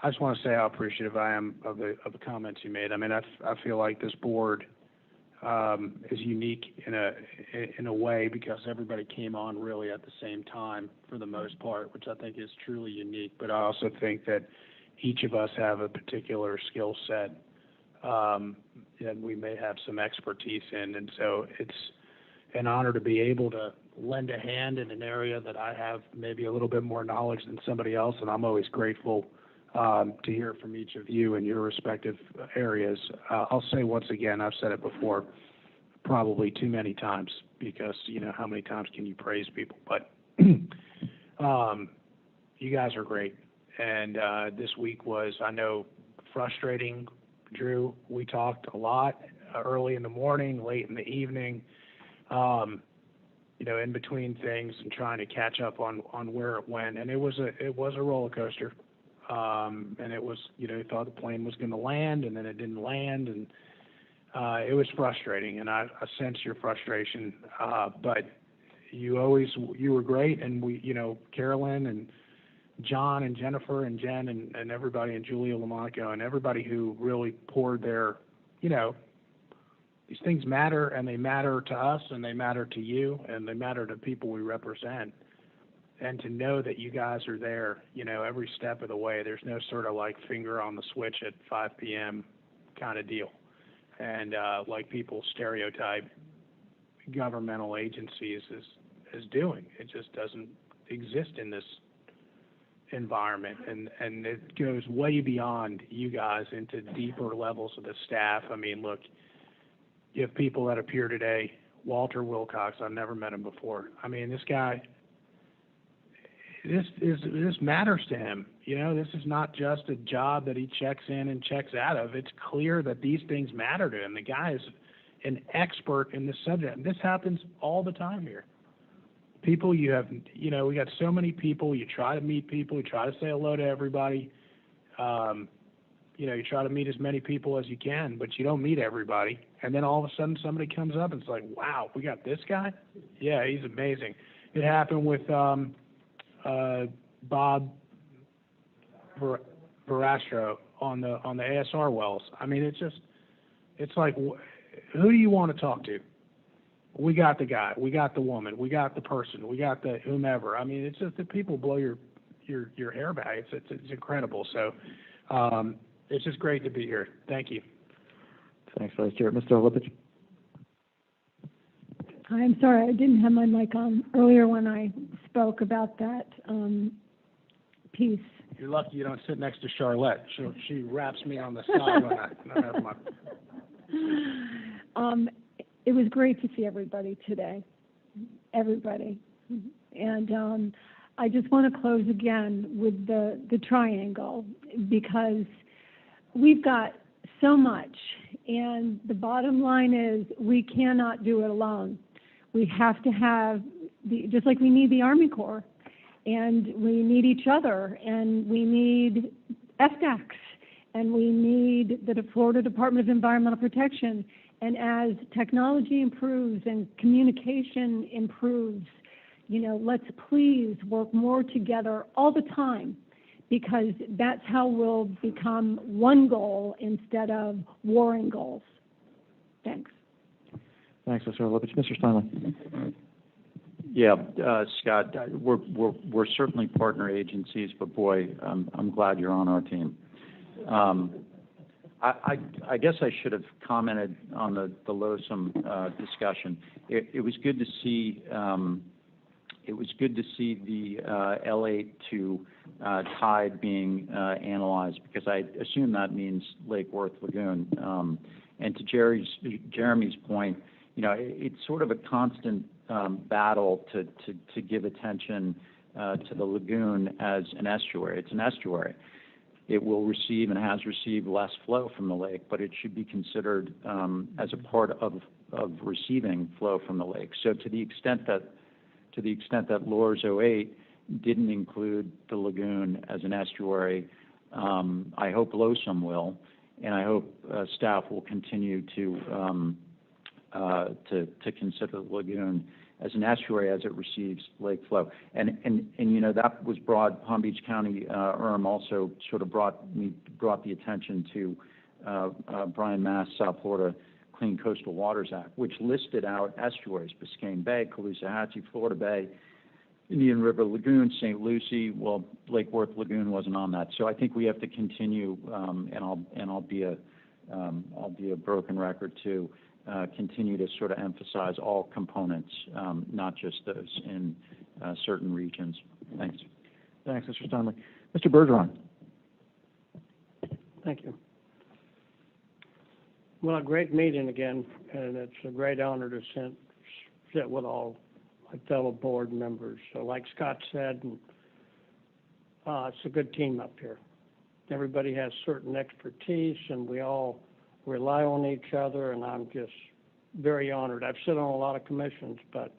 just want to say how appreciative I am of the comments you made. I mean, I feel like this board is unique in a way because everybody came on really at the same time for the most part, which I think is truly unique. But I also think that each of us have a particular skill set that we may have some expertise in, and so it's an honor to be able to lend a hand in an area that I have maybe a little bit more knowledge than somebody else, and I'm always grateful to hear from each of you in your respective areas. I'll say once again, I've said it before, probably too many times, because how many times can you praise people? But you guys are great, and this week was, I know, frustrating. Drew, we talked a lot early in the morning, late in the evening, in between things and trying to catch up on where it went. And it was a roller coaster. And it was, thought the plane was going to land, and then it didn't land. And it was frustrating, and I sense your frustration. But you were great. And we, Carolyn and John and Jennifer and Jen and everybody, and Julia Lamonaco and everybody who really poured their, these things matter, and they matter to us, and they matter to you, and they matter to people we represent. And to know that you guys are there, every step of the way, there's no sort of like finger on the switch at 5 p.m. kind of deal. And like people stereotype governmental agencies as doing. It just doesn't exist in this environment, and it goes way beyond you guys into deeper levels of the staff. I mean, look, you have people that appear today. Walter Wilcox, I've never met him before. I mean, this guy, this matters to him. This is not just a job that he checks in and checks out of. It's clear that these things matter to him. The guy is an expert in this subject. And this happens all the time here. People you have, we got so many people. You try to meet people. You try to say hello to everybody. You try to meet as many people as you can, but you don't meet everybody. And then all of a sudden somebody comes up and it's like, wow, we got this guy? Yeah, he's amazing. It happened with Bob Verastro on the ASR wells. I mean, it's like, who do you want to talk to? We got the guy, we got the woman, we got the person, we got the whomever. I mean, it's just that people blow your hair back. It's incredible. So It's just great to be here. Thank you. Thanks, Vice Chair. Mr. Lipich? I'm sorry, I didn't have my mic on earlier when I spoke about that piece. You're lucky you don't sit next to Charlotte. She wraps me on the side when I have my... It was great to see everybody today, everybody. And I just want to close again with the triangle, because we've got so much, and the bottom line is we cannot do it alone. We have to have, just like we need the Army Corps, and we need each other, and we need FDACs, and we need the Florida Department of Environmental Protection. And as technology improves and communication improves, let's please work more together all the time, because that's how we'll become one goal instead of warring goals. Thanks. Thanks, Mr. Lipich. Mr. Steinle? Yeah, Scott, we're certainly partner agencies, but boy, I'm glad you're on our team. I guess I should have commented on the LOSUM discussion. It was good to see. It was good to see the L8 to tide being analyzed, because I assume that means Lake Worth Lagoon. And to Jeremy's point, it's sort of a constant battle to give attention to the lagoon as an estuary. It's an estuary. It will receive and has received less flow from the lake, but it should be considered as a part of receiving flow from the lake. So to the extent that LORS 08 didn't include the lagoon as an estuary, I hope LOSUM will, and I hope staff will continue to consider the lagoon as an estuary as it receives lake flow. And that was brought, Palm Beach County also sort of brought the attention to Brian Mass, South Florida Clean Coastal Waters Act, which listed out estuaries: Biscayne Bay, Caloosahatchee, Florida Bay, Indian River Lagoon, St. Lucie. Well, Lake Worth Lagoon wasn't on that. So I think we have to continue, and I'll be a broken record too. Continue to sort of emphasize all components, not just those in certain regions. Thanks. Thanks, Mr. Steinle. Mr. Bergeron? Thank you. Well, a great meeting again, and it's a great honor to sit with all my fellow board members. So like Scott said, it's a good team up here. Everybody has certain expertise, and we all rely on each other, and I'm just very honored. I've sit on a lot of commissions, but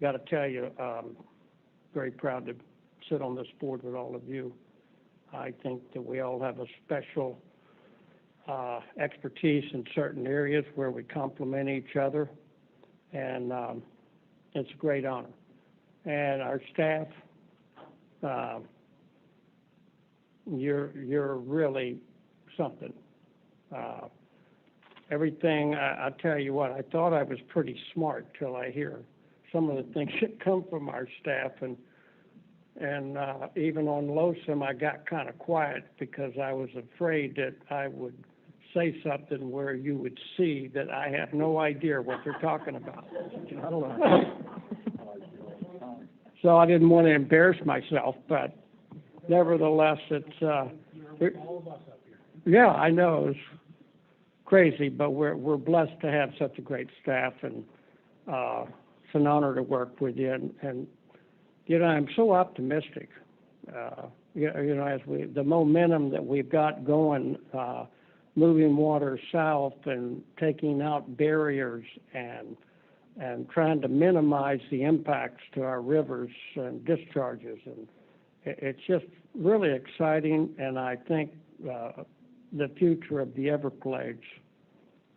got to tell you, very proud to sit on this board with all of you. I think that we all have a special expertise in certain areas where we complement each other, and it's a great honor. And our staff, you're really something. Everything, I tell you what, I thought I was pretty smart till I hear some of the things that come from our staff, and even on LOSUM, I got kind of quiet because I was afraid that I would say something where you would see that I have no idea what they're talking about. I don't know. So I didn't want to embarrass myself, but nevertheless, it's yeah, I know it's crazy, but we're blessed to have such a great staff, and it's an honor to work with you. And I'm so optimistic. As the momentum that we've got going, moving water south and taking out barriers and trying to minimize the impacts to our rivers and discharges, and it's just really exciting. And I think the future of the Everglades,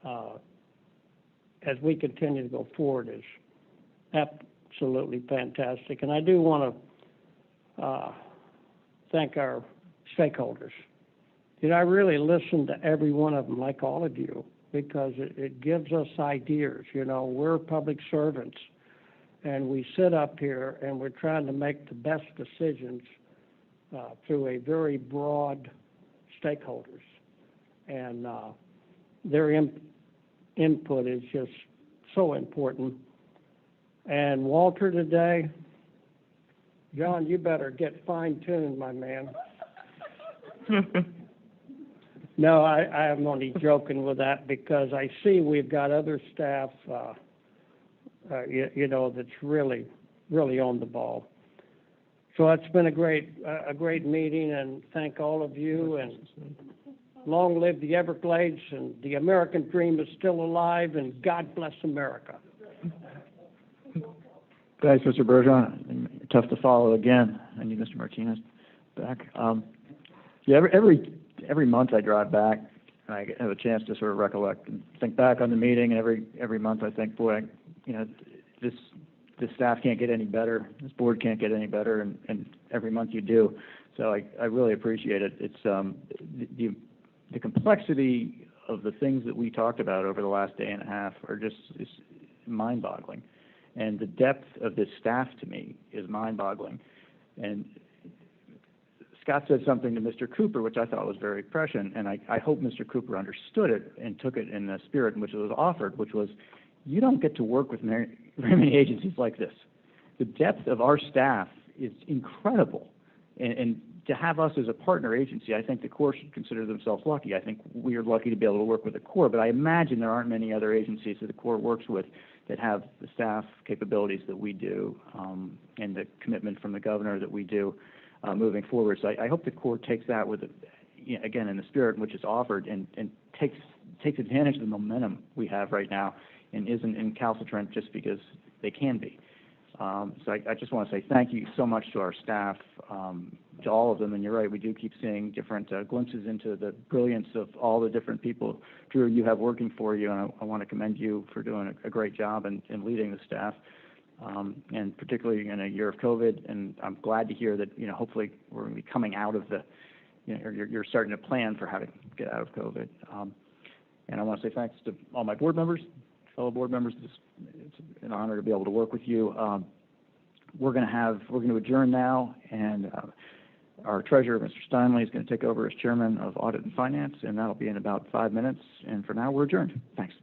as we continue to go forward, is absolutely fantastic. And I do want to thank our stakeholders. I really listen to every one of them, like all of you, because it gives us ideas. We're public servants, and we sit up here and we're trying to make the best decisions through a very broad stakeholders. And their input is just so important. And Walter today, John, you better get fine-tuned, my man. No, I am only joking with that because I see we've got other staff, that's really, really on the ball. So it's been a great meeting, and thank all of you, and long live the Everglades, and the American dream is still alive, and God bless America. Thanks, Mr. Bergeron. Tough to follow again. I need Mr. Martinez back. Yeah, every month I drive back, and I have a chance to sort of recollect and think back on the meeting. And every month I think, boy, this staff can't get any better. This board can't get any better, and every month you do. So I really appreciate it. It's the complexity of the things that we talked about over the last day and a half is mind-boggling, and the depth of this staff to me is mind-boggling. And Scott said something to Mr. Cooper, which I thought was very prescient, and I hope Mr. Cooper understood it and took it in the spirit in which it was offered, which was, you don't get to work with very many agencies like this. The depth of our staff is incredible, and to have us as a partner agency, I think the Corps should consider themselves lucky. I think we are lucky to be able to work with the Corps, but I imagine there aren't many other agencies that the Corps works with that have the staff capabilities that we do, and the commitment from the governor that we do moving forward. So I hope the Corps takes that with, again, in the spirit in which it's offered, and takes advantage of the momentum we have right now, and isn't incalcitrant just because they can be. So I just want to say thank you so much to our staff, to all of them. And you're right, we do keep seeing different glimpses into the brilliance of all the different people, Drew, you have working for you. And I want to commend you for doing a great job in leading the staff, and particularly in a year of COVID. And I'm glad to hear that, hopefully we're going to be coming out of the, you're starting to plan for how to get out of COVID. And I want to say thanks to all my board members, fellow board members. It's an honor to be able to work with you. We're going to adjourn now, and our treasurer, Mr. Steinley, is going to take over as chairman of Audit and Finance, and that'll be in about 5 minutes. And for now, we're adjourned. Thanks.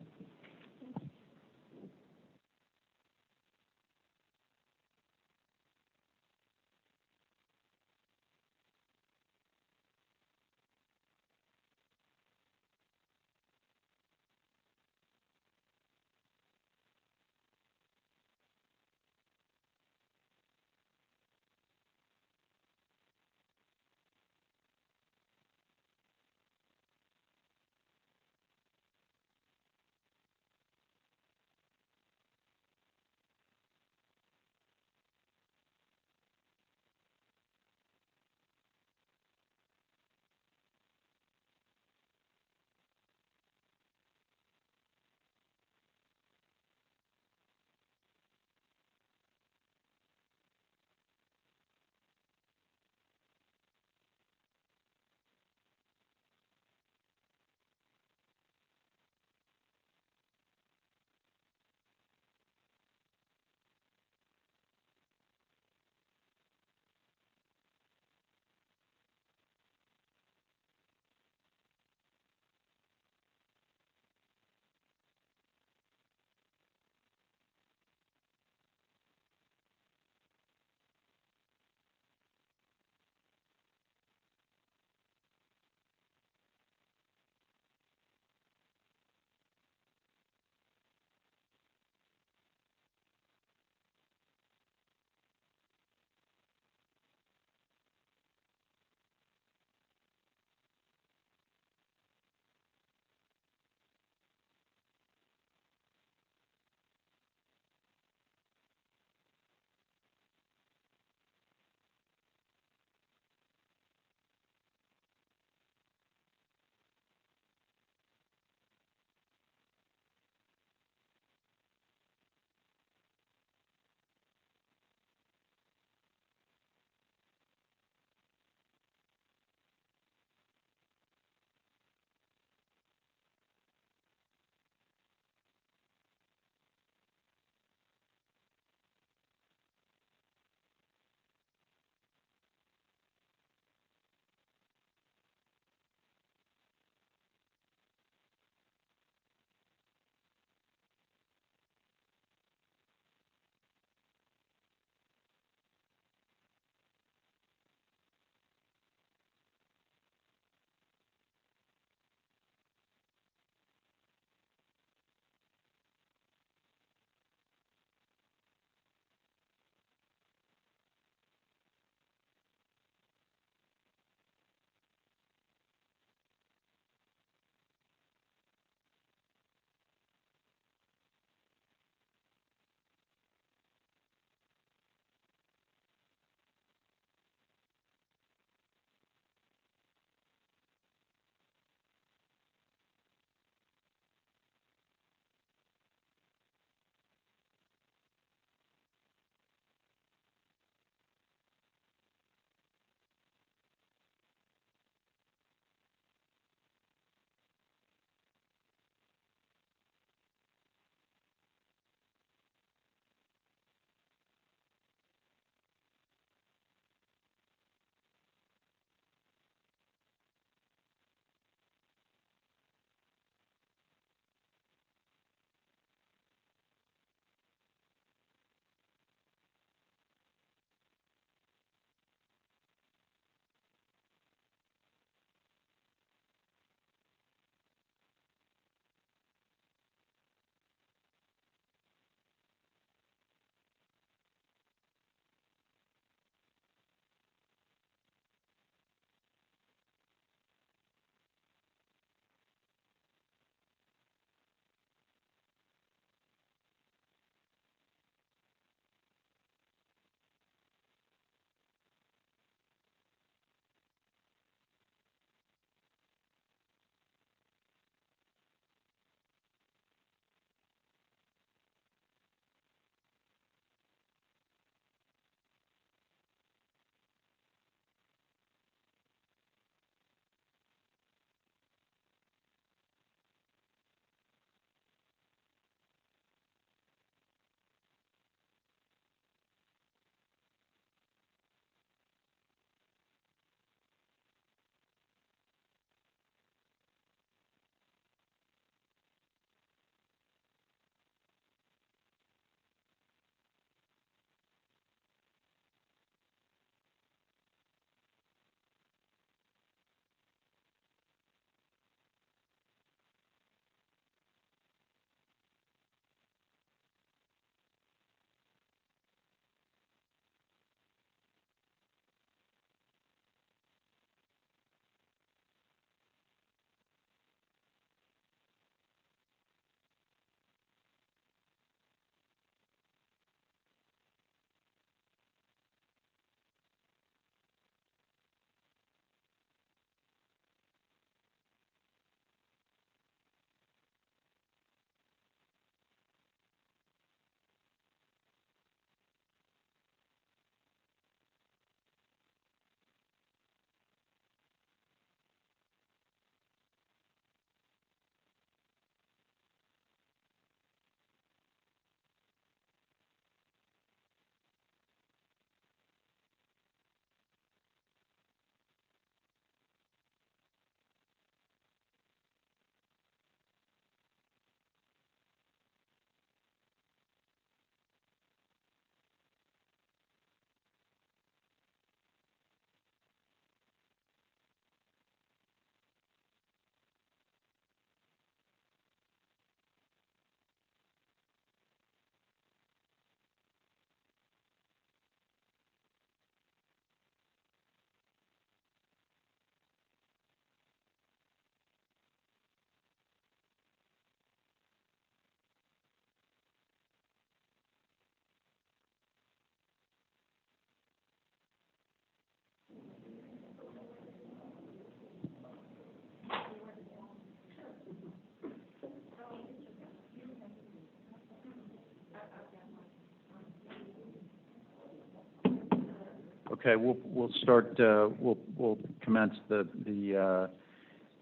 Okay, we'll start, we'll commence the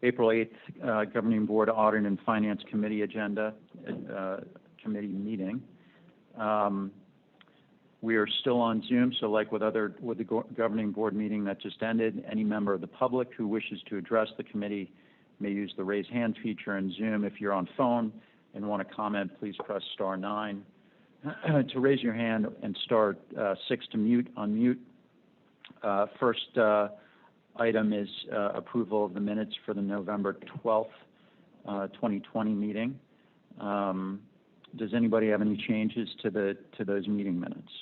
April 8th Governing Board Audit and Finance Committee agenda, committee meeting. We are still on Zoom, so like with the Governing Board meeting that just ended, any member of the public who wishes to address the committee may use the raise hand feature in Zoom. If you're on phone and want to comment, please press star 9 to raise your hand and star 6 to unmute. First item is approval of the minutes for the November 12th, 2020 meeting. Does anybody have any changes to those meeting minutes?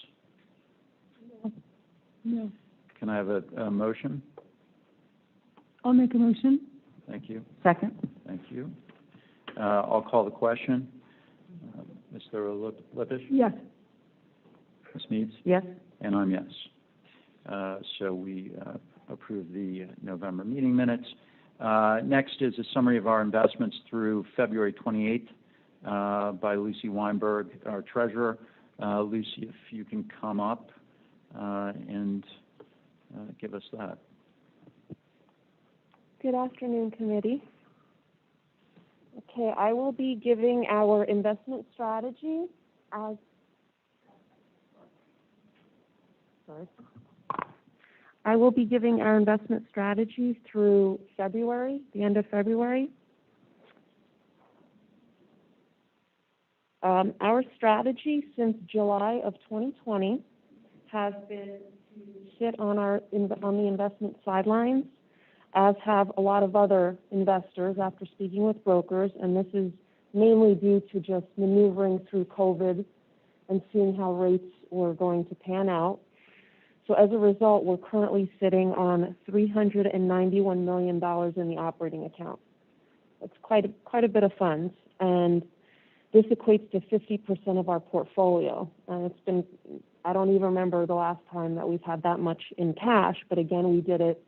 No. Can I have a motion? I'll make a motion. Thank you. Second. Thank you. I'll call the question. Mr. Lippisch? Yes. Ms. Meads? Yes. And I'm yes. So we approve the November meeting minutes. Next is a summary of our investments through February 28th by Lucy Weinberg, our treasurer. Lucy, if you can come up and give us that. Good afternoon, committee. Okay, I will be giving our investment strategy as I will be giving our investment strategy through February, the end of February. Our strategy since July of 2020 has been to sit on the investment sidelines, as have a lot of other investors after speaking with brokers, and this is mainly due to just maneuvering through COVID and seeing how rates were going to pan out. So as a result, we're currently sitting on $391 million in the operating account. That's quite a bit of funds, and this equates to 50% of our portfolio. And it's been, I don't even remember the last time that we've had that much in cash, but again, we did it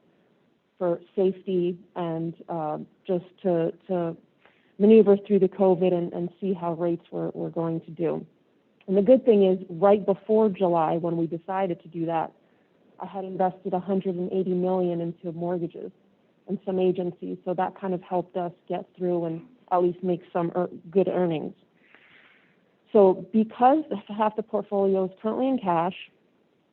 for safety and just to maneuver through the COVID and see how rates were going to do. And the good thing is, right before July, when we decided to do that, I had invested $180 million into mortgages and some agencies, so that kind of helped us get through and at least make some good earnings. So because half the portfolio is currently in cash,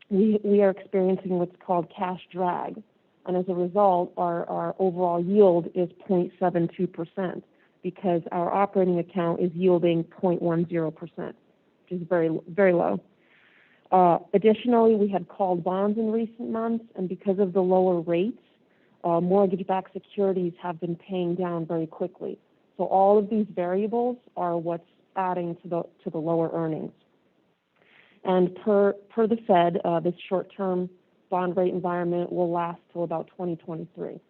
we are experiencing what's called cash drag. And as a result, our overall yield is 0.72% because our operating account is yielding 0.10%, which is very, very low. Additionally, we had called bonds in recent months, and because of the lower rates, mortgage-backed securities have been paying down very quickly. So all of these variables are what's adding to the lower earnings. And per the Fed, this short-term bond rate environment will last till about 2023.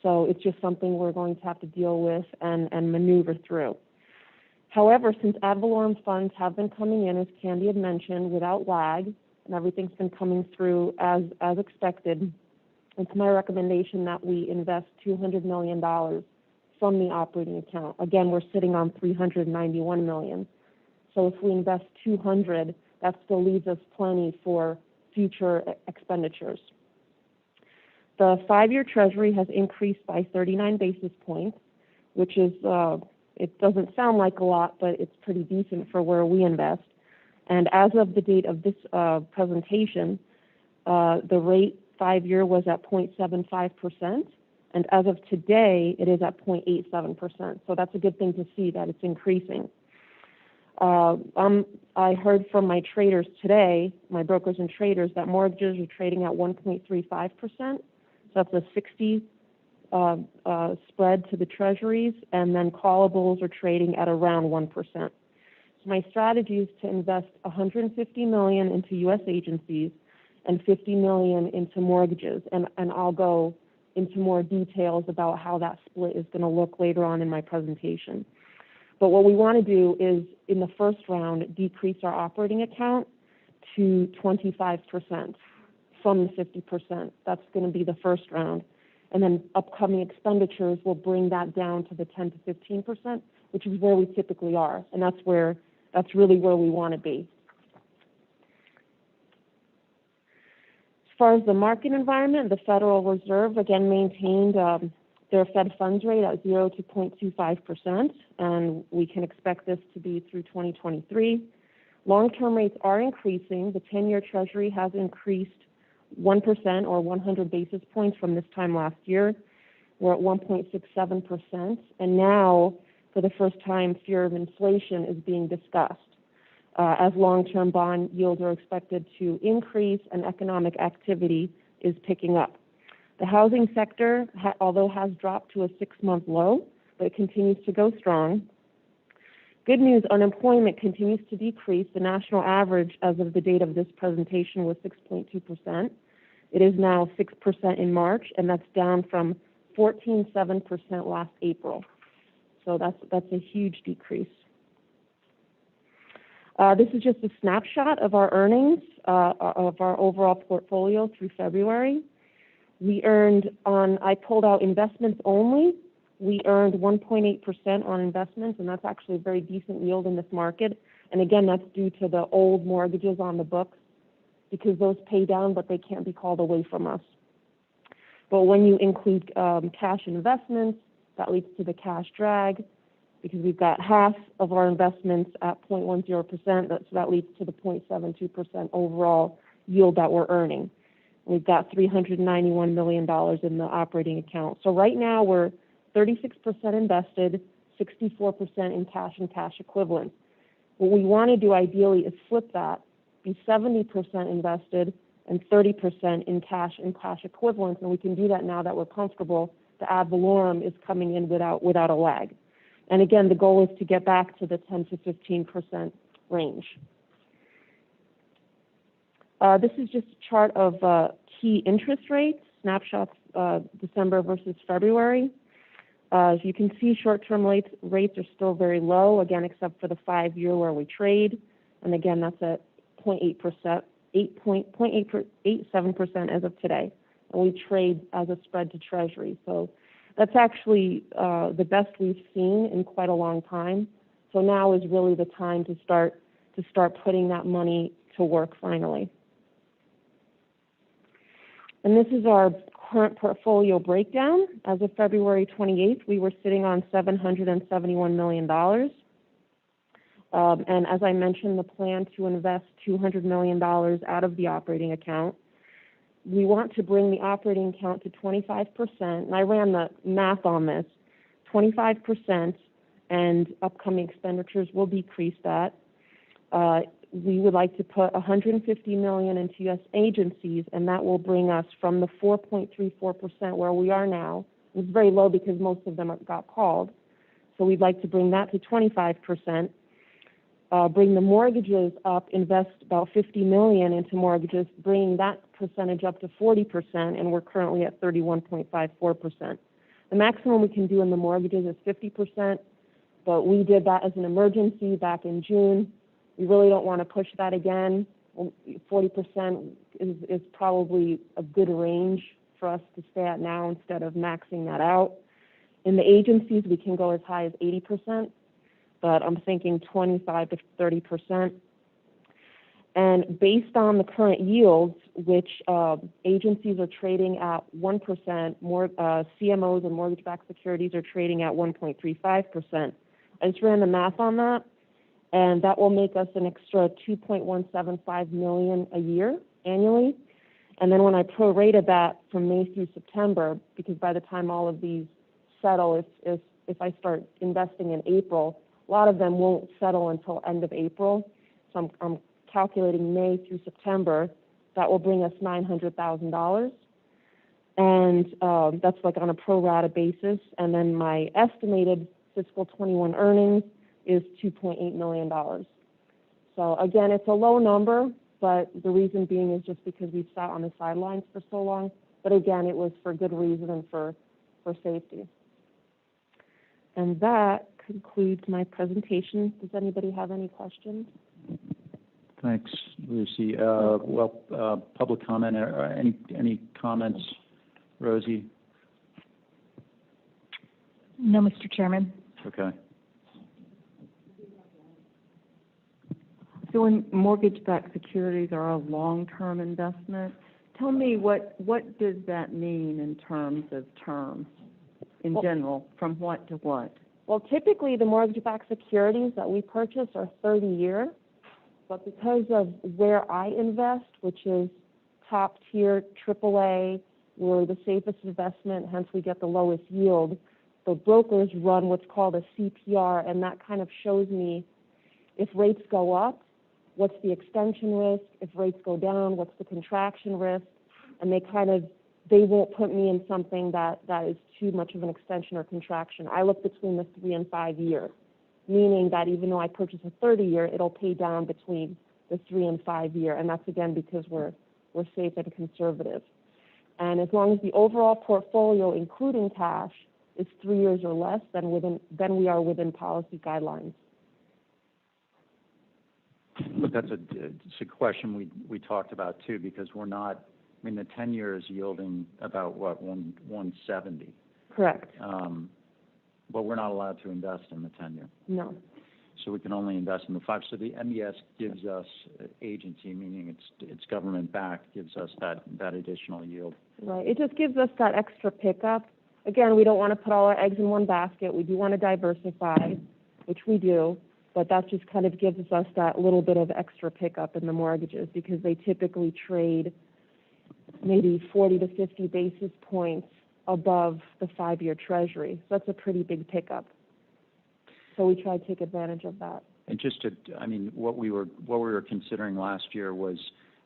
So it's just something we're going to have to deal with and maneuver through. However, since ad valorem funds have been coming in, as Candy had mentioned, without lag, and everything's been coming through as expected, it's my recommendation that we invest $200 million from the operating account. Again, we're sitting on $391 million. So if we invest $200, that still leaves us plenty for future expenditures. The 5-year Treasury has increased by 39 basis points, which is, it doesn't sound like a lot, but it's pretty decent for where we invest. And as of the date of this presentation, the rate 5-year was at 0.75%, and as of today, it is at 0.87%. So that's a good thing to see that it's increasing. I heard from my traders today, my brokers and traders, that mortgages are trading at 1.35%. So that's a 60 spread to the treasuries, and then callables are trading at around 1%. So my strategy is to invest $150 million into U.S. agencies and $50 million into mortgages, and I'll go into more details about how that split is going to look later on in my presentation. But what we want to do is, in the first round, decrease our operating account to 25% from the 50%. That's going to be the first round. And then upcoming expenditures will bring that down to the 10 to 15%, which is where we typically are. And that's really where we want to be. far as the market environment, the Federal Reserve again maintained their Fed funds rate at 0 to 0.25%, and we can expect this to be through 2023. Long-term rates are increasing. The 10-year Treasury has increased 1% or 100 basis points from this time last year. We're at 1.67%, and now, for the first time, fear of inflation is being discussed as long-term bond yields are expected to increase and economic activity is picking up. The housing sector, although has dropped to a 6-month low, but it continues to go strong. Good news, unemployment continues to decrease. The national average as of the date of this presentation was 6.2%. It is now 6% in March, and that's down from 14.7% last April. So that's a huge decrease. This is just a snapshot of our earnings of our overall portfolio through February. We earned I pulled out investments only. We earned 1.8% on investments, and that's actually a very decent yield in this market. And again, that's due to the old mortgages on the books because those pay down, but they can't be called away from us. But when you include cash and investments, that leads to the cash drag because we've got half of our investments at 0.10%. So that leads to the 0.72% overall yield that we're earning. We've got $391 million in the operating account. So right now we're 36% invested, 64% in cash and cash equivalents. What we want to do ideally is flip that, be 70% invested and 30% in cash and cash equivalents, and we can do that now that we're comfortable the ad valorem is coming in without a lag. And again, the goal is to get back to the 10 to 15% range. This is just a chart of key interest rates, snapshots December versus February. As you can see, short-term rates are still very low, again, except for the 5-year where we trade. And again, that's at 0.8%, 0.87% as of today. And we trade as a spread to Treasury. So that's actually the best we've seen in quite a long time. So now is really the time to start putting that money to work finally. And this is our current portfolio breakdown. As of February 28th, we were sitting on $771 million. And as I mentioned, the plan to invest $200 million out of the operating account. We want to bring the operating account to 25%, and I ran the math on this, 25%, and upcoming expenditures will decrease that. We would like to put $150 million into U.S. agencies, and that will bring us from the 4.34% where we are now. It's very low because most of them got called. So we'd like to bring that to 25%. Bring the mortgages up, invest about $50 million into mortgages, bringing that percentage up to 40%, and we're currently at 31.54%. The maximum we can do in the mortgages is 50%, but we did that as an emergency back in June. We really don't want to push that again. 40% is probably a good range for us to stay at now instead of maxing that out. In the agencies, we can go as high as 80%, but I'm thinking 25 to 30%. And based on the current yields, which agencies are trading at 1%, more CMOs and mortgage-backed securities are trading at 1.35%. I just ran the math on that, and that will make us an extra $2.175 million a year annually. And then when I prorated that from May through September, because by the time all of these settle, if I start investing in April, a lot of them won't settle until end of April. So I'm calculating May through September. That will bring us $900,000. And that's like on a pro rata basis. And then my estimated fiscal 21 earnings is $2.8 million. So again, it's a low number, but the reason being is just because we sat on the sidelines for so long. But again, it was for good reason and for safety. And that concludes my presentation. Does anybody have any questions? Thanks, Lucy. Public comment, any comments, Rosie? No, Mr. Chairman. Okay. So when mortgage-backed securities are a long-term investment, Tell me, what does that mean in terms of terms, in general, from what to what? Well, typically, the mortgage-backed securities that we purchase are 30-year, but because of where I invest, which is top-tier AAA, we're the safest investment, hence we get the lowest yield, the brokers run what's called a CPR, and that kind of shows me if rates go up, what's the extension risk, if rates go down, what's the contraction risk, and they won't put me in something that is too much of an extension or contraction. I look between the 3 and 5 year, meaning that even though I purchase a 30-year, it'll pay down between the 3 and 5 year, and that's again because we're safe and conservative. And as long as the overall portfolio, including cash, is 3 years or less, then we are within policy guidelines. Look, it's a question we talked about too, because we're not, I mean, the 10-year is yielding about what, 170. Correct. But we're not allowed to invest in the 10-year. No. So we can only invest in the 5. So the MES gives us agency, meaning it's government backed, gives us that additional yield. Right. It just gives us that extra pickup. Again, we don't want to put all our eggs in one basket. We do want to diversify, which we do. But that just kind of gives us that little bit of extra pickup in the mortgages because they typically trade maybe 40 to 50 basis points above the 5-year Treasury. So that's a pretty big pickup. So we try to take advantage of that. And just to, I mean, what we were considering last year was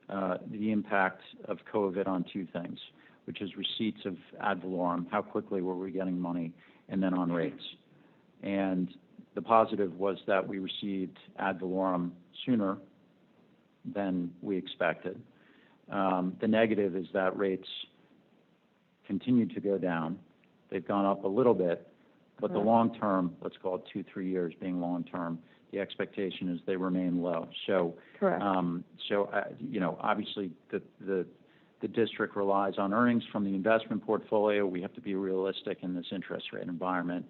the impact of COVID on two things, which is receipts of ad valorem, how quickly were we getting money, and then on rates. And the positive was that we received ad valorem sooner than we expected. The negative is that rates continued to go down. They've gone up a little bit, but the long term, let's call it 2-3 years being long term, the expectation is they remain low. So, correct. You know, obviously the district relies on earnings from the investment portfolio. We have to be realistic in this interest rate environment.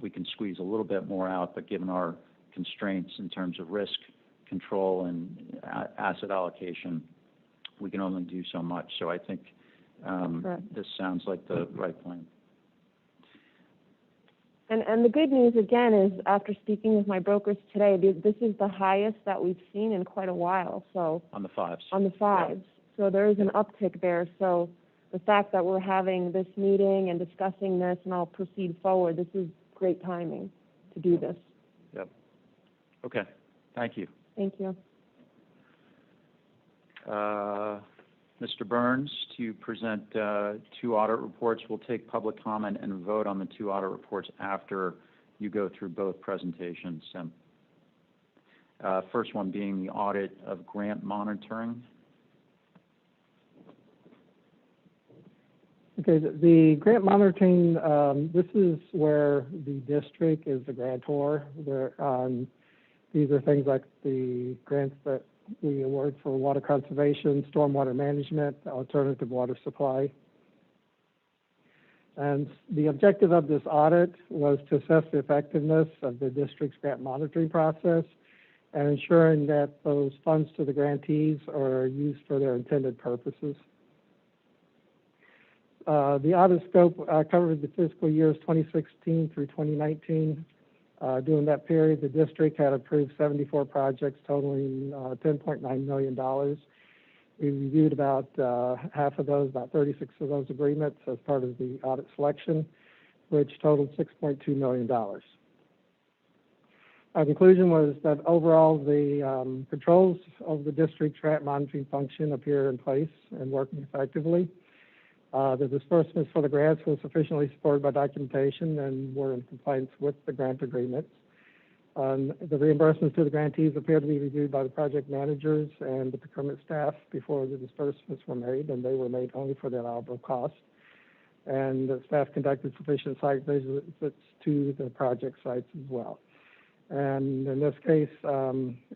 We can squeeze a little bit more out, but given our constraints in terms of risk control and asset allocation, we can only do so much. So I think this sounds like the right plan. And the good news, again, is after speaking with my brokers today, this is the highest that we've seen in quite a while. So on the 5s. On the 5s. So there is an uptick there. So the fact that we're having this meeting and discussing this and I'll proceed forward, this is great timing to do this. Yep. Okay. Thank you. Thank you. Mr. Burns, to present 2 audit reports. We'll take public comment and vote on the 2 audit reports after you go through both presentations. First one being the audit of grant monitoring. Okay, the grant monitoring, this is where the district is the grantor. These are things like the grants that we award for water conservation, stormwater management, alternative water supply. And the objective of this audit was to assess the effectiveness of the district's grant monitoring process and ensuring that those funds to the grantees are used for their intended purposes. The audit scope covered the fiscal years 2016 through 2019. During that period, the district had approved 74 projects totaling $10.9 million. We reviewed about half of those, about 36 of those agreements as part of the audit selection, which totaled $6.2 million. Our conclusion was that overall the controls of the district's grant monitoring function appear in place and working effectively. The disbursements for the grants were sufficiently supported by documentation and were in compliance with the grant agreements. The reimbursements to the grantees appear to be reviewed by the project managers and the procurement staff before the disbursements were made, and they were made only for the allowable cost. And the staff conducted sufficient site visits to the project sites as well. And in this case,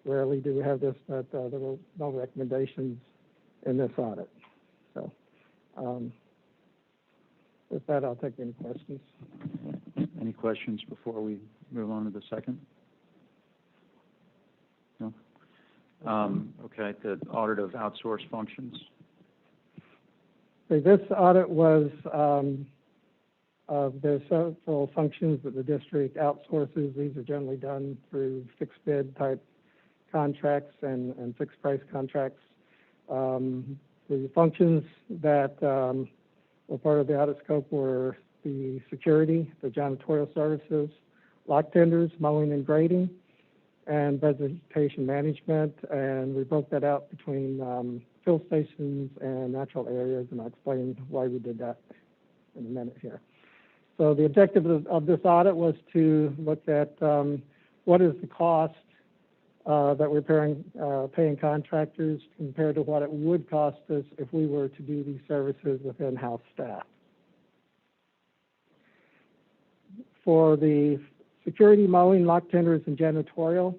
rarely do we have this, but there were no recommendations in this audit. So. With that, I'll take any questions. Any questions before we move on to the second? No? Okay, the audit of outsourced functions. So this audit was, there's several functions that the district outsources. These are generally done through fixed bid type contracts and fixed price contracts. The functions that were part of the audit scope were the security, the janitorial services, lock tenders, mowing and grading, and vegetation management. And we broke that out between fill stations and natural areas, and I'll explain why we did that in a minute here. So the objective of this audit was to look at what is the cost that we're paying contractors compared to what it would cost us if we were to do these services with in-house staff. For the security, mowing, lock tenders, and janitorial,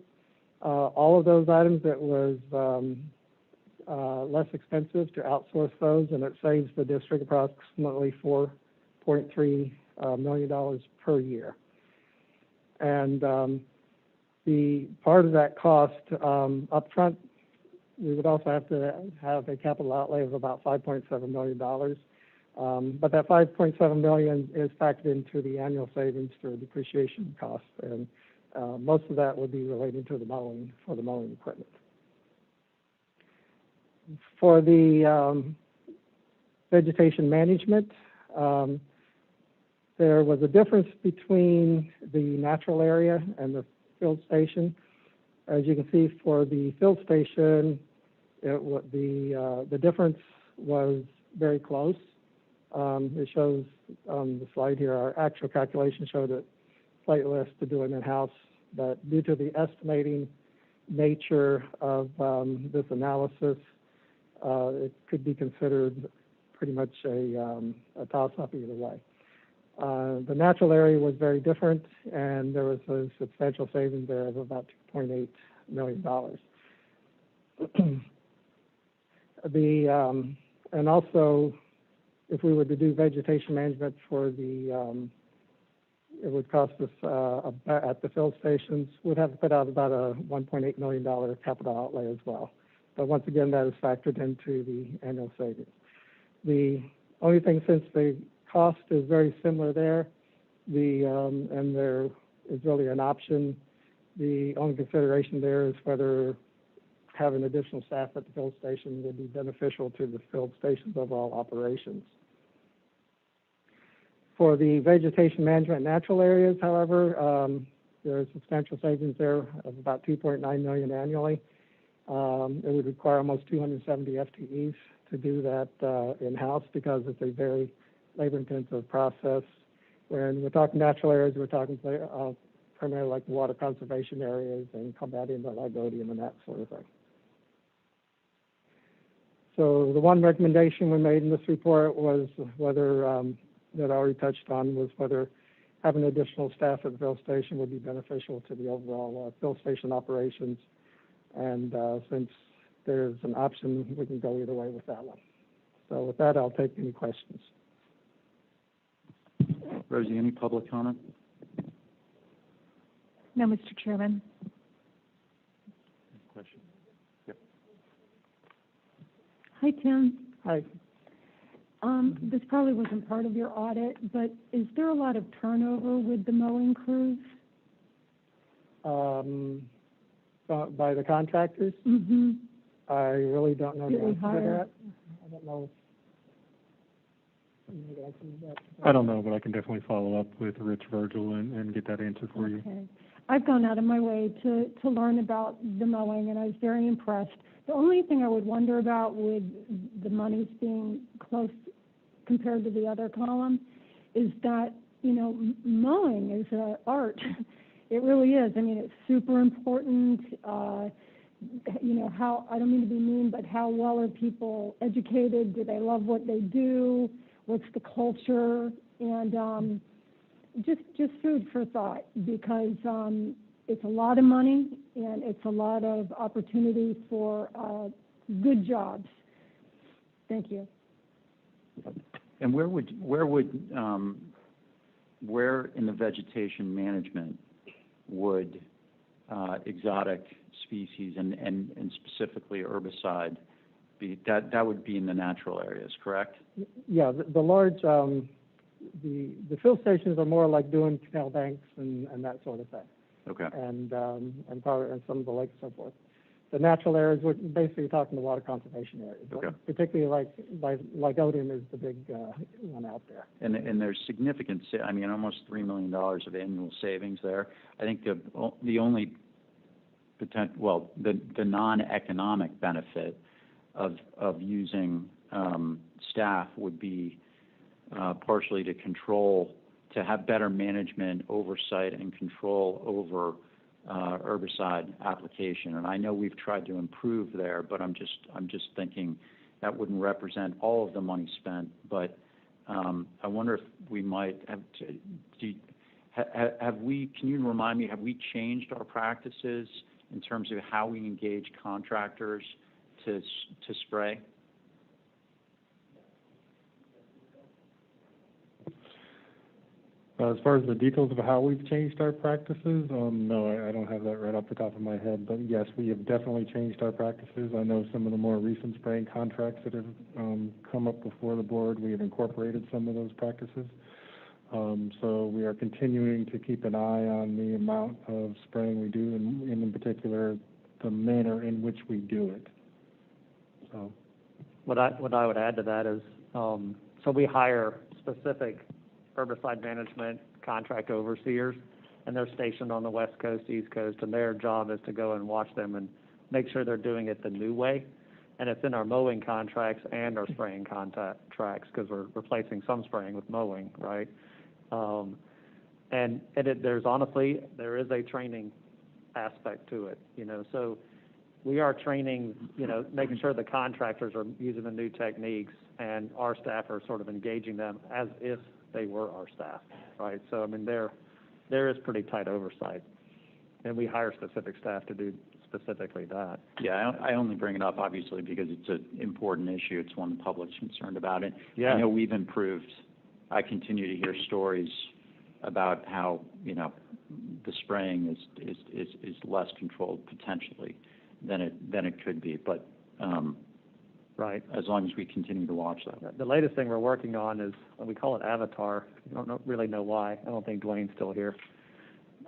all of those items, it was less expensive to outsource those, and it saves the district approximately $4.3 million per year. And the part of that cost upfront, we would also have to have a capital outlay of about $5.7 million. But that $5.7 million is factored into the annual savings through depreciation costs, and most of that would be related to the mowing, for the mowing equipment. For the vegetation management, there was a difference between the natural area and the field station. As you can see, for the field station, the difference was very close. It shows on the slide here, our actual calculation showed it slightly less to do it in-house, but due to the estimating nature of this analysis, it could be considered pretty much a toss-up either way. The natural area was very different, and there was a substantial savings there of about $2.8 million. And also, if we were to do vegetation management for the, it would cost us at the field stations, we'd have to put out about a $1.8 million capital outlay as well. But once again, that is factored into the annual savings. The only thing, since the cost is very similar there, and there is really an option, the only consideration there is whether having additional staff at the field station would be beneficial to the field station's overall operations. For the vegetation management natural areas, however, there is substantial savings there of about $2.9 million annually. It would require almost 270 FTEs to do that in-house because it's a very labor-intensive process. When we're talking natural areas, we're talking primarily like the water conservation areas and combating the lagodium and that sort of thing. So the one recommendation we made in this report was whether, that I already touched on, was whether having additional staff at the fill station would be beneficial to the overall fill station operations. And since there's an option, we can go either way with that one. So with that, I'll take any questions. Rosie, any public comment? No, Mr. Chairman. Question? Yep. Hi, Tim. Hi. This probably wasn't part of your audit, but is there a lot of turnover with the mowing crews? By the contractors? Mm-hmm. I really don't know the Really answer to higher? that. I don't know. I don't know, but I can definitely follow up with Rich Virgil and get that answer for you. Okay. I've gone out of my way to learn about the mowing, and I was very impressed. The only thing I would wonder about with the monies being close compared to the other column is that, you know, mowing is an art. It really is. I mean, it's super important. You know, how, I don't mean to be mean, but how well are people educated? Do they love what they do? What's the culture? And just food for thought, because it's a lot of money and it's a lot of opportunity for good jobs. Thank you. And where in the vegetation management would exotic species and specifically herbicide that would be in the natural areas, correct? Yeah, the large, the fill stations are more like doing canal banks and that sort of thing. Okay. And probably and some of the lakes and so forth. The natural areas, we're basically talking the water conservation areas. Okay. Particularly like Odin is the big one out there. And there's significant, I mean, almost $3 million of annual savings there. I think the only potential, well, the non-economic benefit of using staff would be partially to have better management, oversight, and control over herbicide application. And I know we've tried to improve there, but I'm just thinking that wouldn't represent all of the money spent. But I wonder if we might have can you remind me, have we changed our practices in terms of how we engage contractors to spray? As far as the details of how we've changed our practices, no, I don't have that right off the top of my head. But yes, we have definitely changed our practices. I know some of the more recent spraying contracts that have come up before the board, we have incorporated some of those practices. So we are continuing to keep an eye on the amount of spraying we do, and in particular, the manner in which we do it. So, what I would add to that is, so we hire specific herbicide management contract overseers, and they're stationed on the West Coast, East Coast, and their job is to go and watch them and make sure they're doing it the new way. And it's in our mowing contracts and our spraying contracts, because we're replacing some spraying with mowing, right? There's honestly, there is a training aspect to it, so we are training, making sure the contractors are using the new techniques, and our staff are sort of engaging them as if they were our staff, right? So, I mean, there is pretty tight oversight, and we hire specific staff to do specifically that. Yeah, I only bring it up, obviously, because it's an important issue. It's one the public's concerned about it. Yeah. I know we've improved. I continue to hear stories about how, the spraying is less controlled potentially than it could be, but right. As long as we continue to watch that. The latest thing we're working on is, we call it Avatar. I don't really know why. I don't think Dwayne's still here.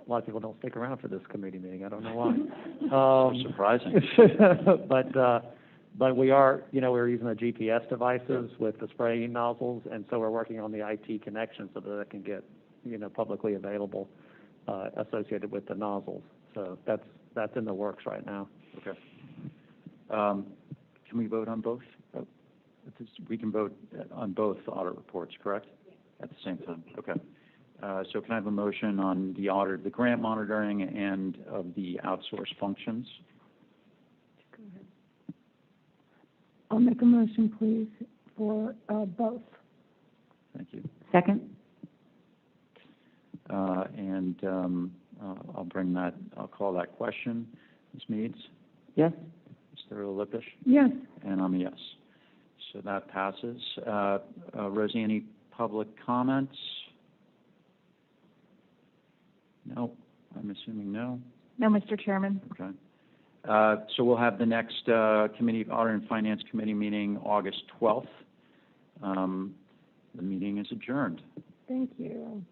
A lot of people don't stick around for this committee meeting. I don't know why. Surprising. But we are, we're using the GPS devices with the spraying nozzles, and so we're working on the IT connection so that it can get, publicly available, associated with the nozzles. So that's in the works right now. Okay. Can we vote on both? We can vote on both audit reports, correct? At the same time. Okay. So can I have a motion on the audit, the grant monitoring, and of the outsourced functions? Go ahead. I'll make a motion, please, for both. Thank you. Second? I'll call that question. Ms. Meads? Yes. Mr. Lippisch? Yes. And I'm a yes. So that passes. Rosie, any public comments? No, I'm assuming no. No, Mr. Chairman. Okay. So we'll have the next Committee, Audit and Finance Committee meeting August 12th. The meeting is adjourned. Thank you.